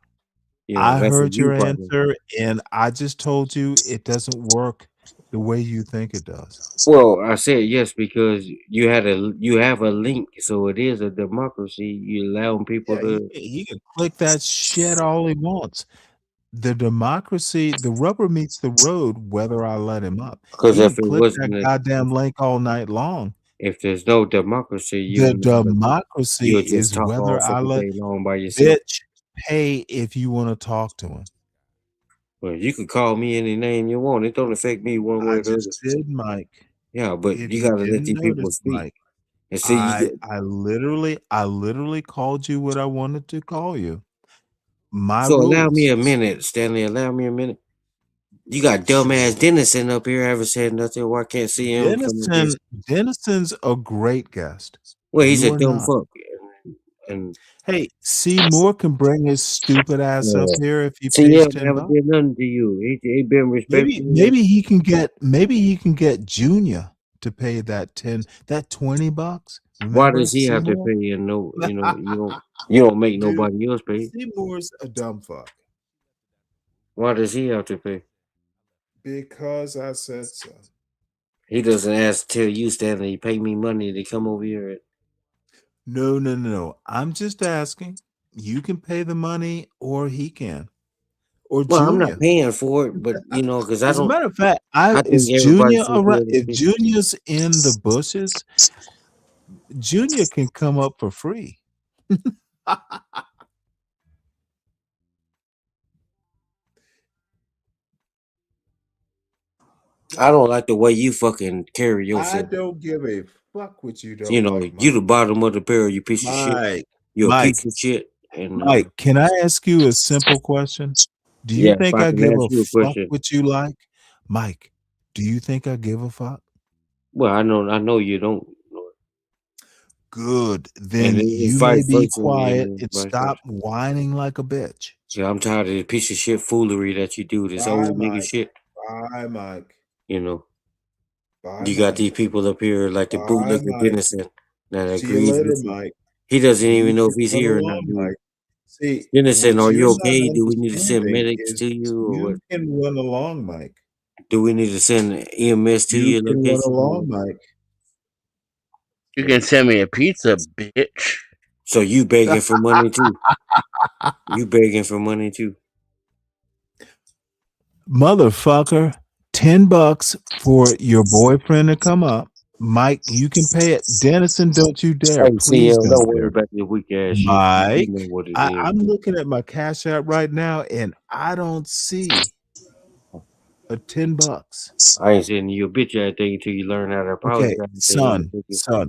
Speaker 2: I
Speaker 15: that's a
Speaker 2: heard
Speaker 15: you
Speaker 2: your
Speaker 15: problem.
Speaker 2: answer, and I just told you it doesn't work the way you think it does.
Speaker 15: Well, I said yes because you have a link, so it is a democracy. You allowing people
Speaker 2: Yeah,
Speaker 15: to
Speaker 2: he can click that shit all he wants. The democracy, the rubber meets the road whether I let him up.
Speaker 15: because
Speaker 2: He can
Speaker 15: if it
Speaker 2: click that
Speaker 15: wasn't
Speaker 2: goddamn link all night long.
Speaker 15: if there's no democracy,
Speaker 2: The democracy
Speaker 15: you'll just
Speaker 2: is
Speaker 15: talk all
Speaker 2: whether I
Speaker 15: fucking
Speaker 2: let
Speaker 15: day long by yourself.
Speaker 2: bitch pay if you want to talk to him.
Speaker 15: Well, you could call me any name you want. It don't affect me one way
Speaker 2: I
Speaker 15: or the other.
Speaker 2: just did, Mike.
Speaker 15: Yeah, but
Speaker 2: If
Speaker 15: you
Speaker 2: you
Speaker 15: gotta let
Speaker 2: didn't
Speaker 15: these people
Speaker 2: notice,
Speaker 15: speak.
Speaker 2: Mike,
Speaker 15: And see, you
Speaker 2: I literally called you what I wanted to call you. My
Speaker 15: so allow me
Speaker 2: rules.
Speaker 15: a minute, Stanley. Allow me a minute. You got dumbass Dennison up here. Haven't said nothing. Why can't see him come up here?
Speaker 2: Dennison's a great guest.
Speaker 15: Well, he's
Speaker 2: You
Speaker 15: a
Speaker 2: are
Speaker 15: dumb
Speaker 2: not.
Speaker 15: fuck. And
Speaker 2: Hey, Seymour can bring his stupid ass up here if he pays
Speaker 15: CL
Speaker 2: 10
Speaker 15: never
Speaker 2: bucks.
Speaker 15: did nothing to you. He been respectful.
Speaker 2: Maybe he can get Junior to pay that 20 bucks.
Speaker 15: Why
Speaker 2: Remember
Speaker 15: does he have to
Speaker 2: Seymour?
Speaker 15: pay? And no, you don't make
Speaker 2: Dude,
Speaker 15: nobody else pay.
Speaker 2: Seymour's a dumb fuck.
Speaker 15: Why does he have to pay?
Speaker 2: Because I said so.
Speaker 15: He doesn't ask to tell you, Stanley, pay me money to come over here.
Speaker 2: No. I'm just asking. You can pay the money or he can. Or
Speaker 15: Well, I'm not
Speaker 2: Junior.
Speaker 15: paying for it, but because I
Speaker 2: As a
Speaker 15: don't.
Speaker 2: matter of fact,
Speaker 15: I
Speaker 2: is
Speaker 15: think everybody
Speaker 2: Junior
Speaker 15: should be
Speaker 2: around?
Speaker 15: able to
Speaker 2: If
Speaker 15: pay.
Speaker 2: Junior's in the bushes, Junior can come up for free.
Speaker 15: I don't like the way you fucking carry
Speaker 2: I
Speaker 15: yourself.
Speaker 2: don't give a fuck what you don't
Speaker 15: You know,
Speaker 2: like,
Speaker 15: you the
Speaker 2: Mike.
Speaker 15: bottom of the barrel, you piece of shit.
Speaker 2: Mike,
Speaker 15: You're a piece
Speaker 2: Mike,
Speaker 15: of shit. And
Speaker 2: Mike, can I ask you a simple question? Do you
Speaker 15: yeah, if
Speaker 2: think
Speaker 15: I
Speaker 2: I
Speaker 15: can
Speaker 2: give
Speaker 15: ask
Speaker 2: a
Speaker 15: you a
Speaker 2: fuck
Speaker 15: question.
Speaker 2: what you like? Mike, do you think I give a fuck?
Speaker 15: Well, I know you don't.
Speaker 2: Good.
Speaker 15: And
Speaker 2: Then
Speaker 15: it's
Speaker 2: you may
Speaker 15: vice
Speaker 2: be
Speaker 15: versa,
Speaker 2: quiet and
Speaker 15: vice
Speaker 2: stop
Speaker 15: versa.
Speaker 2: whining like a bitch.
Speaker 15: Yeah, I'm tired of the piece of shit foolery that you do. This
Speaker 2: Bye,
Speaker 15: old nigga
Speaker 2: Mike.
Speaker 15: shit.
Speaker 2: Bye, Mike.
Speaker 15: You know,
Speaker 2: Bye,
Speaker 15: you got
Speaker 2: Mike.
Speaker 15: these people up here like the
Speaker 2: Bye,
Speaker 15: bootlicker
Speaker 2: Mike.
Speaker 15: Dennison that
Speaker 2: See you
Speaker 15: agrees
Speaker 2: later,
Speaker 15: with you.
Speaker 2: Mike.
Speaker 15: He doesn't even
Speaker 2: You
Speaker 15: know
Speaker 2: can
Speaker 15: if he's
Speaker 2: run
Speaker 15: here or not,
Speaker 2: along,
Speaker 15: dude.
Speaker 2: Mike. See,
Speaker 15: Dennison,
Speaker 2: what
Speaker 15: are
Speaker 2: you're
Speaker 15: you
Speaker 2: not
Speaker 15: okay? Do we need to send
Speaker 2: understanding
Speaker 15: medics
Speaker 2: is
Speaker 15: to you or what?
Speaker 2: you can run along, Mike.
Speaker 15: Do we need to send EMS to
Speaker 2: You
Speaker 15: your
Speaker 2: can run
Speaker 15: location?
Speaker 2: along, Mike.
Speaker 16: You can send me a pizza, bitch.
Speaker 15: So you begging for money too? You begging for money too?
Speaker 2: Motherfucker, $10 for your boyfriend to come up. Mike, you can pay it. Dennison, don't you dare.
Speaker 15: Hey,
Speaker 2: Please
Speaker 15: CL,
Speaker 2: don't
Speaker 15: don't worry
Speaker 2: dare.
Speaker 15: about your weak ass shit. You
Speaker 2: Mike,
Speaker 15: know what it is.
Speaker 2: I'm looking at my Cash App right now and I don't see a $10.
Speaker 15: I ain't sending you a bitch ass thing until you learn how to
Speaker 2: Okay,
Speaker 15: apologize to
Speaker 2: son,
Speaker 15: him.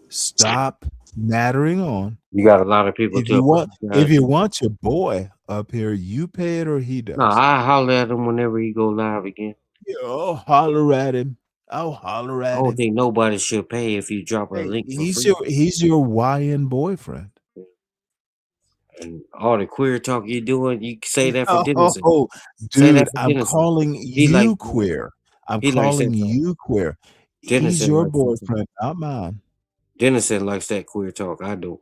Speaker 2: stop nattering on.
Speaker 15: You got a lot of people
Speaker 2: If
Speaker 15: to
Speaker 2: you
Speaker 15: apologize.
Speaker 2: want your boy up here, you pay it or he does.
Speaker 15: No, I holler at him whenever he go live again.
Speaker 2: I'll holler at him. I'll holler
Speaker 15: I
Speaker 2: at
Speaker 15: don't
Speaker 2: him.
Speaker 15: think nobody should pay if you drop a
Speaker 2: Hey,
Speaker 15: link for
Speaker 2: he's
Speaker 15: free.
Speaker 2: your YN boyfriend.
Speaker 15: And all the queer talk you doing, you say that for Dennison.
Speaker 2: Oh,
Speaker 15: Say that
Speaker 2: dude,
Speaker 15: for
Speaker 2: I'm
Speaker 15: Dennison.
Speaker 2: calling
Speaker 15: He like
Speaker 2: you queer. I'm
Speaker 15: he likes
Speaker 2: calling
Speaker 15: that talk.
Speaker 2: you queer. He's
Speaker 15: Dennison
Speaker 2: your
Speaker 15: likes that talk.
Speaker 2: boyfriend, not mine.
Speaker 15: Dennison likes that queer talk. I do.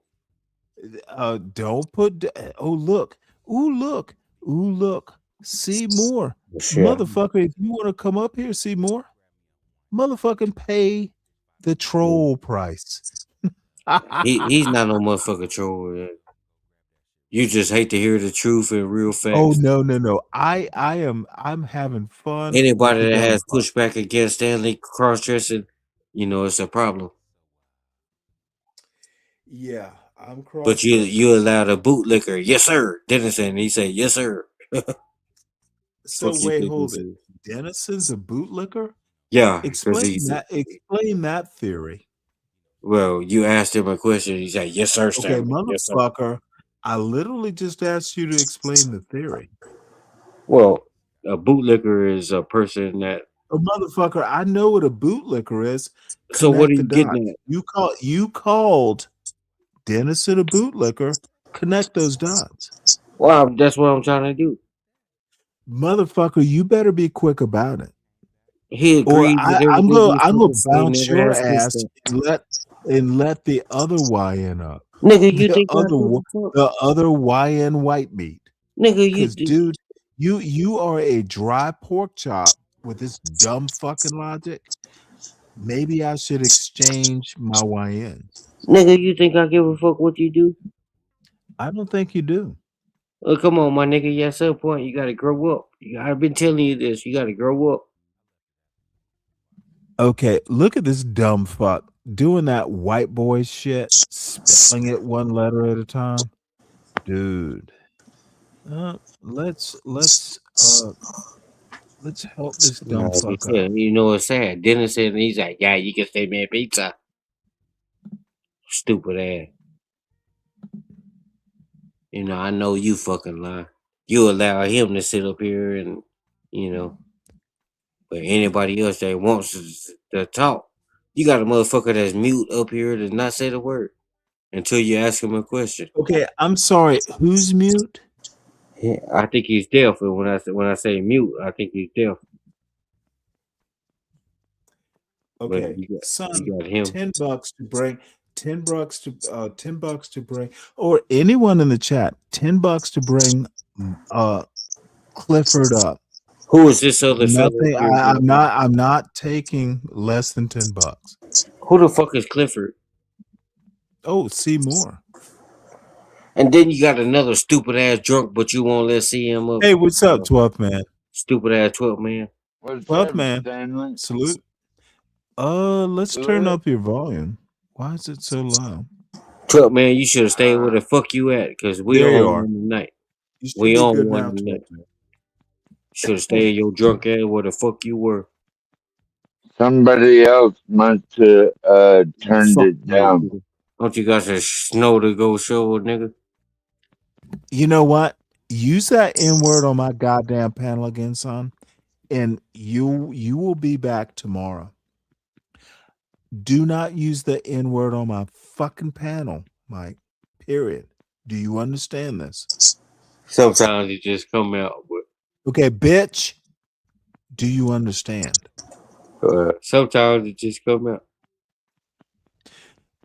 Speaker 2: Don't put. Oh look. Ooh look. Ooh look. See more,
Speaker 15: Shit.
Speaker 2: motherfucker. If you want to come up here, see more, motherfucking pay the troll price.
Speaker 15: He's not no motherfucking troll. Man. You just hate to hear the truth and real facts.
Speaker 2: Oh no. I'm having fun.
Speaker 15: Anybody
Speaker 2: with the
Speaker 15: that
Speaker 2: dumb
Speaker 15: has
Speaker 2: fuck.
Speaker 15: pushback against Stanley cross dressing, it's a problem.
Speaker 2: Yeah, I'm cross.
Speaker 15: But you allowed a bootlicker, yes sir, Dennison. He said yes sir.
Speaker 2: So wait, hold it. Dennison's a bootlicker?
Speaker 15: Yeah,
Speaker 2: Explain that theory.
Speaker 15: Well, you asked him a question. He said yes sir,
Speaker 2: Okay,
Speaker 15: Stanley. Yes, sir.
Speaker 2: motherfucker. I literally just asked you to explain the theory.
Speaker 15: Well, a bootlicker is a person that.
Speaker 2: Motherfucker, I know what a bootlicker is.
Speaker 15: So what are you
Speaker 2: Connect the
Speaker 15: getting
Speaker 2: dots.
Speaker 15: at?
Speaker 2: You called Dennison a bootlicker. Connect those dots.
Speaker 15: Well, that's what I'm trying to do.
Speaker 2: Motherfucker, you better be quick about it.
Speaker 15: He
Speaker 2: Or
Speaker 15: agreed with
Speaker 2: I'm
Speaker 15: everything.
Speaker 2: gonna bounce your ass and let the other YN up.
Speaker 15: Nigga, you think I give a fuck?
Speaker 2: The other YN white meat.
Speaker 15: Nigga,
Speaker 2: Because dude, you are a dry pork chop with this dumb fucking logic. Maybe I should exchange my YNs.
Speaker 15: Nigga, you think I give a fuck what you do?
Speaker 2: I don't think you do.
Speaker 15: Oh, come on, my nigga. Yeah, at some point you gotta grow up. I've been telling you this. You gotta grow up.
Speaker 2: Okay, look at this dumb fuck doing that white boy shit, spelling it one letter at a time. Dude. Let's Let's help this dumb
Speaker 15: No, he
Speaker 2: fuck out.
Speaker 15: said, you know what's sad? Dennis said, and he's like, yeah, you can stay me pizza. Stupid ass. You know, I know you fucking lie. You allow him to sit up here and, you know, but anybody else that wants to talk, you got a motherfucker that's mute up here to not say the word until you ask him a question.
Speaker 2: Okay, I'm sorry. Who's mute?
Speaker 15: Yeah, I think he's deaf. And when I say mute, I think he's deaf.
Speaker 2: Okay,
Speaker 15: But you
Speaker 2: son,
Speaker 15: got him.
Speaker 2: $10 to bring, $10 to bring, or anyone in the chat, $10 to bring Clifford up.
Speaker 15: Who is this other fellow?
Speaker 2: Nothing. I'm not taking less than $10.
Speaker 15: Who the fuck is Clifford?
Speaker 2: Oh, see more.
Speaker 15: And then you got another stupid ass drunk, but you won't let see him up.
Speaker 2: Hey, what's up, 12th man?
Speaker 15: Stupid ass 12th man.
Speaker 9: What's
Speaker 2: 12th
Speaker 9: up,
Speaker 2: man.
Speaker 9: Stanley?
Speaker 2: Salute. Let's
Speaker 9: Do
Speaker 2: turn
Speaker 9: it.
Speaker 2: up your volume. Why is it so loud?
Speaker 15: 12th man, you should have stayed where the fuck you at, because we
Speaker 2: There you
Speaker 15: on
Speaker 2: are.
Speaker 15: one tonight.
Speaker 2: You should
Speaker 15: We
Speaker 2: be
Speaker 15: on
Speaker 2: good
Speaker 15: one
Speaker 2: now,
Speaker 15: tonight.
Speaker 2: 12th man.
Speaker 15: Should have stayed your drunk ass where the fuck you were.
Speaker 9: Somebody else must have turned
Speaker 15: Fuck
Speaker 9: it
Speaker 15: you,
Speaker 9: down.
Speaker 15: nigga. Don't you got some snow to go show, nigga?
Speaker 2: You know what? Use that N word on my goddamn panel again, son, and you will be back tomorrow. Do not use the N word on my fucking panel, Mike. Period. Do you understand this?
Speaker 15: Sometimes it just come out,
Speaker 2: Okay, bitch. Do you understand?
Speaker 15: but sometimes it just come out.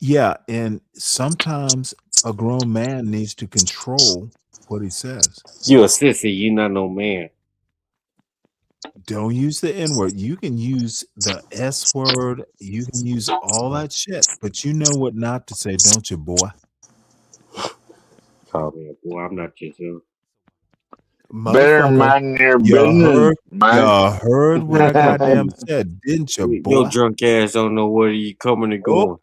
Speaker 2: Yeah, and sometimes a grown man needs to control what he says.
Speaker 15: You a sissy, you not no man.
Speaker 2: Don't use the N word. You can use the S word. You can use all that shit, but you know what not to say, don't you, boy?
Speaker 15: Call me a boy, I'm not your son.
Speaker 9: Better
Speaker 2: Motherfucker,
Speaker 9: mind your
Speaker 2: you
Speaker 9: business, man.
Speaker 2: heard what I goddamn said, didn't you,
Speaker 15: Your
Speaker 2: boy?
Speaker 15: drunk ass don't know where you coming and going.
Speaker 2: Oh,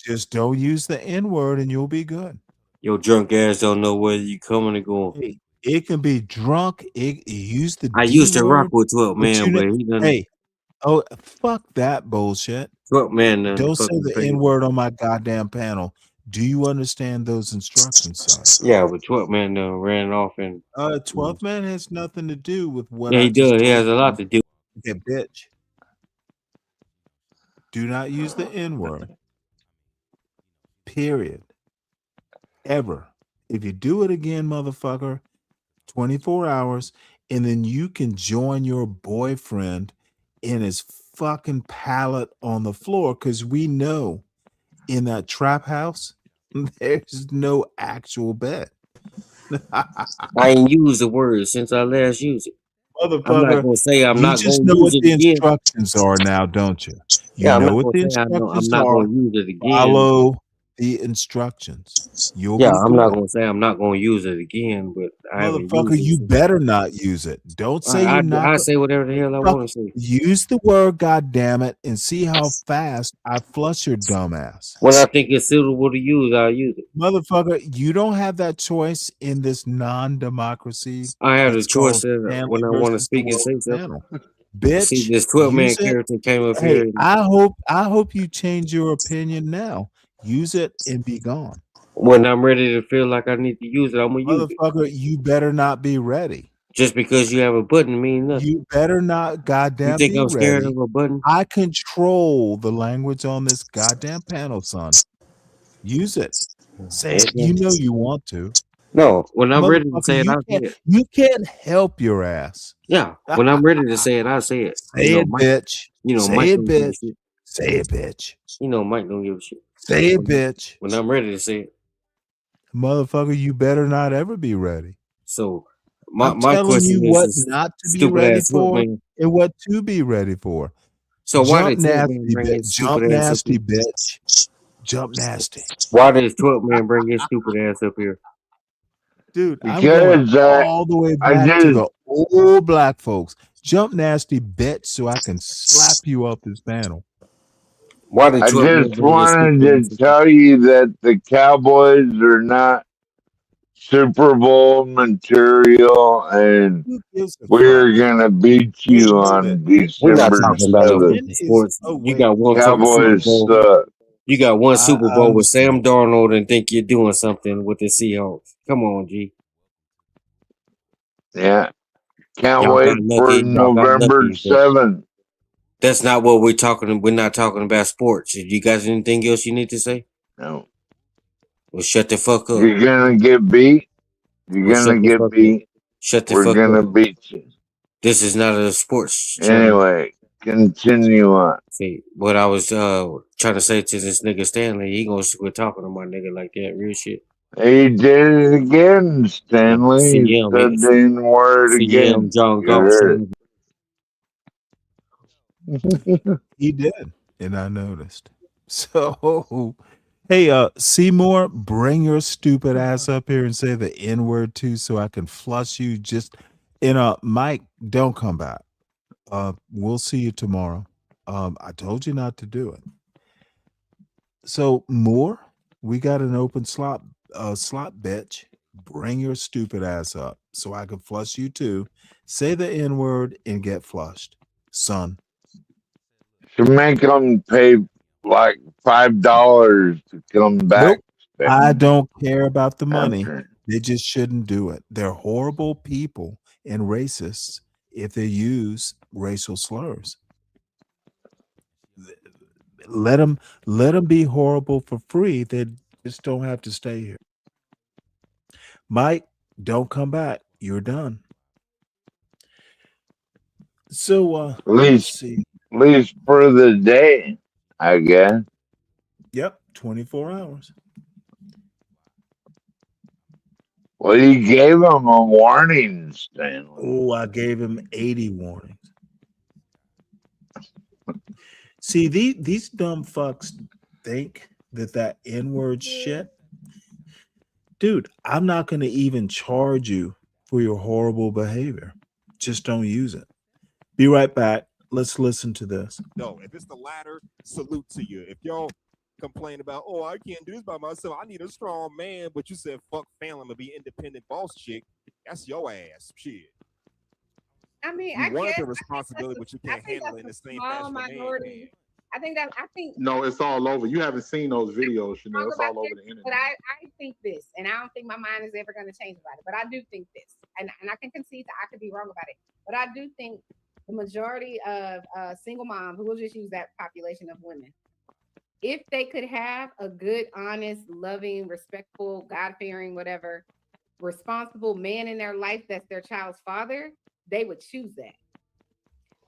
Speaker 2: just don't use the N word and you'll be good.
Speaker 15: Your drunk ass don't know where you coming and going.
Speaker 2: Hey, it can be drunk. Use the
Speaker 15: I
Speaker 2: D
Speaker 15: used to rock
Speaker 2: word,
Speaker 15: with 12
Speaker 2: but
Speaker 15: man,
Speaker 2: you know,
Speaker 15: but he done
Speaker 2: hey, oh fuck that bullshit.
Speaker 15: 12 man done
Speaker 2: Don't say
Speaker 15: fucking
Speaker 2: the
Speaker 15: paid.
Speaker 2: N word on my goddamn panel. Do you understand those instructions, son?
Speaker 15: Yeah, but 12 man done ran off and
Speaker 2: 12th man has nothing to do with what
Speaker 15: yeah,
Speaker 2: I
Speaker 15: he
Speaker 2: just
Speaker 15: does. He
Speaker 2: told
Speaker 15: has a
Speaker 2: you.
Speaker 15: lot to do.
Speaker 2: Okay, bitch. Do not use the N word. Period. Ever. If you do it again, motherfucker, 24 hours, and then you can join your boyfriend in his fucking pallet on the floor, because we know in that trap house, there's no actual bed.
Speaker 15: I ain't used the word since I last used it. I'm not
Speaker 2: Motherfucker,
Speaker 15: gonna say I'm
Speaker 2: you
Speaker 15: not
Speaker 2: just
Speaker 15: gonna
Speaker 2: know
Speaker 15: use
Speaker 2: what
Speaker 15: it
Speaker 2: the
Speaker 15: again.
Speaker 2: instructions are now, don't you? You
Speaker 15: Yeah, I'm
Speaker 2: know
Speaker 15: not
Speaker 2: what
Speaker 15: gonna
Speaker 2: the
Speaker 15: say I'm
Speaker 2: instructions
Speaker 15: not
Speaker 2: are.
Speaker 15: gonna use it again.
Speaker 2: Follow the instructions. You'll
Speaker 15: Yeah,
Speaker 2: be
Speaker 15: I'm not
Speaker 2: good.
Speaker 15: gonna say I'm not gonna use it again, but I haven't used
Speaker 2: Motherfucker,
Speaker 15: it
Speaker 2: you
Speaker 15: since.
Speaker 2: better not use it. Don't say you're not.
Speaker 15: I say whatever the hell I
Speaker 2: Fuck,
Speaker 15: want to say.
Speaker 2: use the word, goddamn it, and see how fast I flush your dumb ass.
Speaker 15: When I think it's suitable to use, I'll use it.
Speaker 2: Motherfucker, you don't have that choice in this non-democracy
Speaker 15: I have the
Speaker 2: that's
Speaker 15: choice
Speaker 2: called
Speaker 15: that
Speaker 2: Stanley
Speaker 15: when I want to
Speaker 2: versus the
Speaker 15: speak and
Speaker 2: World
Speaker 15: say something.
Speaker 2: Panel.
Speaker 15: See,
Speaker 2: Bitch,
Speaker 15: this 12 man
Speaker 2: use it.
Speaker 15: character came up
Speaker 2: Hey,
Speaker 15: here. And,
Speaker 2: I hope you change your opinion now. Use it and be gone.
Speaker 15: when I'm ready to feel like I need to use it, I'm gonna use it.
Speaker 2: Motherfucker, you better not be ready.
Speaker 15: Just because you have a button means nothing.
Speaker 2: You better not
Speaker 15: You
Speaker 2: goddamn
Speaker 15: think
Speaker 2: be
Speaker 15: I'm scared
Speaker 2: ready.
Speaker 15: of a button?
Speaker 2: I control the language on this goddamn panel, son. Use it. Say it. You know you want to.
Speaker 15: No, when I'm ready to
Speaker 2: Motherfucker,
Speaker 15: say it, I'll say it.
Speaker 2: you can't help your ass.
Speaker 15: Yeah, when I'm ready to say it, I'll say it.
Speaker 2: Say it,
Speaker 15: Mike.
Speaker 2: bitch.
Speaker 15: Mike
Speaker 2: Say it,
Speaker 15: don't give a
Speaker 2: bitch.
Speaker 15: shit.
Speaker 2: Say it, bitch.
Speaker 15: Mike don't give a shit.
Speaker 2: Say it, bitch.
Speaker 15: When I'm ready to say it.
Speaker 2: Motherfucker, you better not ever be ready.
Speaker 15: So
Speaker 2: I'm
Speaker 15: my
Speaker 2: telling
Speaker 15: question
Speaker 2: you
Speaker 15: is
Speaker 2: what
Speaker 15: this
Speaker 2: not to be
Speaker 15: stupid
Speaker 2: ready
Speaker 15: ass foot
Speaker 2: for
Speaker 15: man.
Speaker 2: and what to be ready for.
Speaker 15: So why
Speaker 2: Jump
Speaker 15: did 12 man
Speaker 2: nasty,
Speaker 15: bring
Speaker 2: bitch.
Speaker 15: his
Speaker 2: Jump
Speaker 15: stupid ass up
Speaker 2: nasty,
Speaker 15: here?
Speaker 2: bitch. Jump nasty.
Speaker 15: Why does 12 man bring his stupid ass up here?
Speaker 2: Dude, I'm going
Speaker 9: Because
Speaker 2: all the way
Speaker 9: I
Speaker 2: back to
Speaker 9: just
Speaker 2: the old black folks. Jump nasty, bitch, so I can slap you off this panel.
Speaker 15: Why did
Speaker 9: I
Speaker 15: 12 man
Speaker 9: just
Speaker 15: bring his
Speaker 9: wanted
Speaker 15: stupid ass
Speaker 9: to
Speaker 15: up here?
Speaker 9: tell you that the Cowboys are not Super Bowl material, and
Speaker 2: Who gives a fuck?
Speaker 9: we're gonna beat
Speaker 2: Wait a
Speaker 9: you
Speaker 2: minute.
Speaker 9: on
Speaker 15: We're not
Speaker 9: December
Speaker 15: talking about no
Speaker 9: 7th.
Speaker 15: fucking sports. You got one fucking Super
Speaker 9: Cowboys
Speaker 15: Bowl.
Speaker 9: suck.
Speaker 15: You got one
Speaker 2: I
Speaker 15: Super Bowl with
Speaker 2: understand.
Speaker 15: Sam Darnold and think you're doing something with the Seahawks. Come on, G.
Speaker 9: Yeah. Can't
Speaker 15: Y'all got
Speaker 9: wait for
Speaker 15: lucky. Y'all got
Speaker 9: November
Speaker 15: lucky. But
Speaker 9: 7th.
Speaker 15: that's not what we're talking. We're not talking about sports. You guys anything else you need to say?
Speaker 9: No.
Speaker 15: Well, shut the fuck up.
Speaker 9: You're gonna get beat. You're
Speaker 15: Well, shut
Speaker 9: gonna
Speaker 15: the
Speaker 9: get
Speaker 15: fuck up.
Speaker 9: beat.
Speaker 15: Shut the
Speaker 9: We're
Speaker 15: fuck
Speaker 9: gonna
Speaker 15: up.
Speaker 9: beat you.
Speaker 15: This is not a sports channel.
Speaker 9: Anyway, continue on.
Speaker 15: See, what I was trying to say to this nigga Stanley, he gonna quit talking to my nigga like that. Real shit.
Speaker 9: He did it again, Stanley. He
Speaker 15: CM,
Speaker 9: said the N word
Speaker 15: CM
Speaker 9: again.
Speaker 15: John
Speaker 9: You
Speaker 15: Galt.
Speaker 9: heard
Speaker 2: He did, and I noticed. So, hey, Seymour, bring your stupid ass up here and say the N word too, so I can flush you. Just, Mike, don't come back. We'll see you tomorrow. I told you not to do it. So, Moore, we got an open slot, bitch. Bring your stupid ass up so I can flush you too. Say the N word and get flushed, son.
Speaker 9: should make them pay like $5 to come back.
Speaker 2: Nope. I don't care about the money.
Speaker 9: After.
Speaker 2: They just shouldn't do it. They're horrible people and racists if they use racial slurs. Let them be horrible for free. They just don't have to stay here. Mike, don't come back. You're done. So
Speaker 9: At
Speaker 2: let's
Speaker 9: least
Speaker 2: see.
Speaker 9: for the day, I guess.
Speaker 2: Yep, 24 hours.
Speaker 9: Well, you gave him a warning, Stanley.
Speaker 2: Oh, I gave him 80 warnings. See, these dumb fucks think that N-word shit. Dude, I'm not going to even charge you for your horrible behavior. Just don't use it. Be right back. Let's listen to this.
Speaker 21: No, if it's the latter, salute to you. If y'all complain about, oh, I can't do this by myself, I need a strong man, but you said fuck family, I'm gonna be independent boss chick, that's your ass. Shit.
Speaker 22: I mean,
Speaker 21: You
Speaker 22: I
Speaker 21: wanted
Speaker 22: guess
Speaker 21: the responsibility, but you can't handle it in the same
Speaker 22: small
Speaker 21: fashion.
Speaker 22: minority. I think
Speaker 23: No, it's all over. You haven't seen those videos, Chanel. It's all over the internet.
Speaker 22: But I think this, and I don't think my mind is ever going to change about it. But I do think this, and I can concede that I could be wrong about it. But I do think the majority of single moms, who will just use that population of women, if they could have a good, honest, loving, respectful, God-fearing, whatever, responsible man in their life that's their child's father, they would choose that.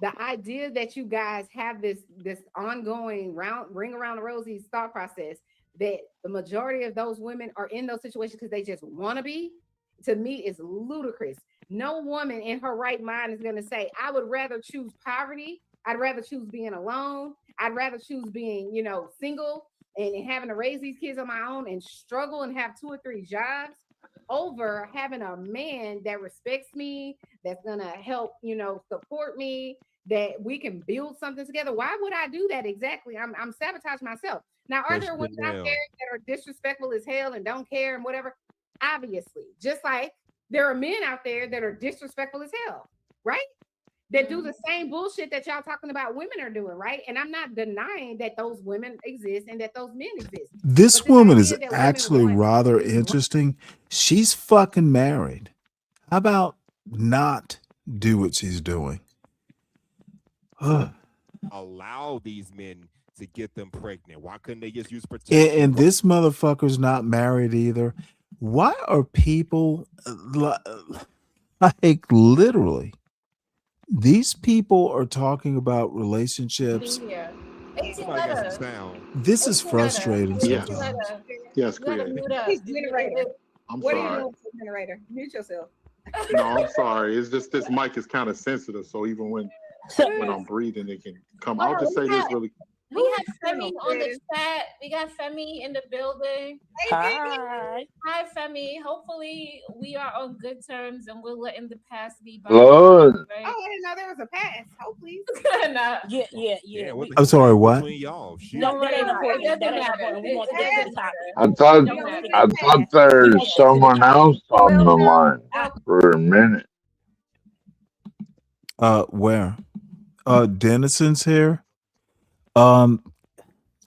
Speaker 22: The idea that you guys have this ongoing ring around the rosy thought process that the majority of those women are in those situations because they just want to be, to me is ludicrous. No woman in her right mind is going to say, I would rather choose poverty. I'd rather choose being alone. I'd rather choose being, single and having to raise these kids on my own and struggle and have 2 or 3 jobs over having a man that respects me, that's going to help, support me, that we can build something together. Why would I do that exactly? I'm sabotaging myself. Now, are there women out there that are disrespectful as hell and don't care and whatever? Obviously, just like there are men out there that are disrespectful as hell, right? That do the same bullshit that y'all talking about women are doing, right? And I'm not denying that those women exist and that those men exist.
Speaker 2: This woman is actually rather interesting. She's fucking married. How about not do what she's doing?
Speaker 21: Allow these men to get them pregnant. Why couldn't they just use protection?
Speaker 2: And this motherfucker's not married either. Why are people like literally? These people are talking about relationships. This is frustrating sometimes.
Speaker 23: Yes,
Speaker 22: I'm
Speaker 23: sorry.
Speaker 22: Are you doing, generator? Mute yourself.
Speaker 23: No, I'm sorry. It's just this mic is kind of sensitive, so even when I'm breathing, it can come. I'll just say this really.
Speaker 3: We have
Speaker 22: Colonel
Speaker 3: Femi on the
Speaker 22: Chris.
Speaker 3: chat. We got Femi in the building.
Speaker 22: Hey, Femi.
Speaker 3: Hi, Femi. Hopefully, we are on good terms and we're letting the past be by.
Speaker 9: Lord.
Speaker 3: Right?
Speaker 22: Oh, I didn't know there was a pass. Oh, please.
Speaker 3: Nah.
Speaker 22: Yeah.
Speaker 21: What the
Speaker 2: I'm
Speaker 21: hell
Speaker 2: sorry,
Speaker 21: happened
Speaker 2: what?
Speaker 21: between y'all? Shit.
Speaker 22: No, that ain't important.
Speaker 3: It
Speaker 22: That
Speaker 3: doesn't
Speaker 22: ain't
Speaker 3: matter.
Speaker 22: important. We want to
Speaker 3: It
Speaker 22: stick to
Speaker 3: doesn't
Speaker 22: the topic.
Speaker 3: matter.
Speaker 9: I thought there's someone else on the line for a minute.
Speaker 2: Where? Denison's here. I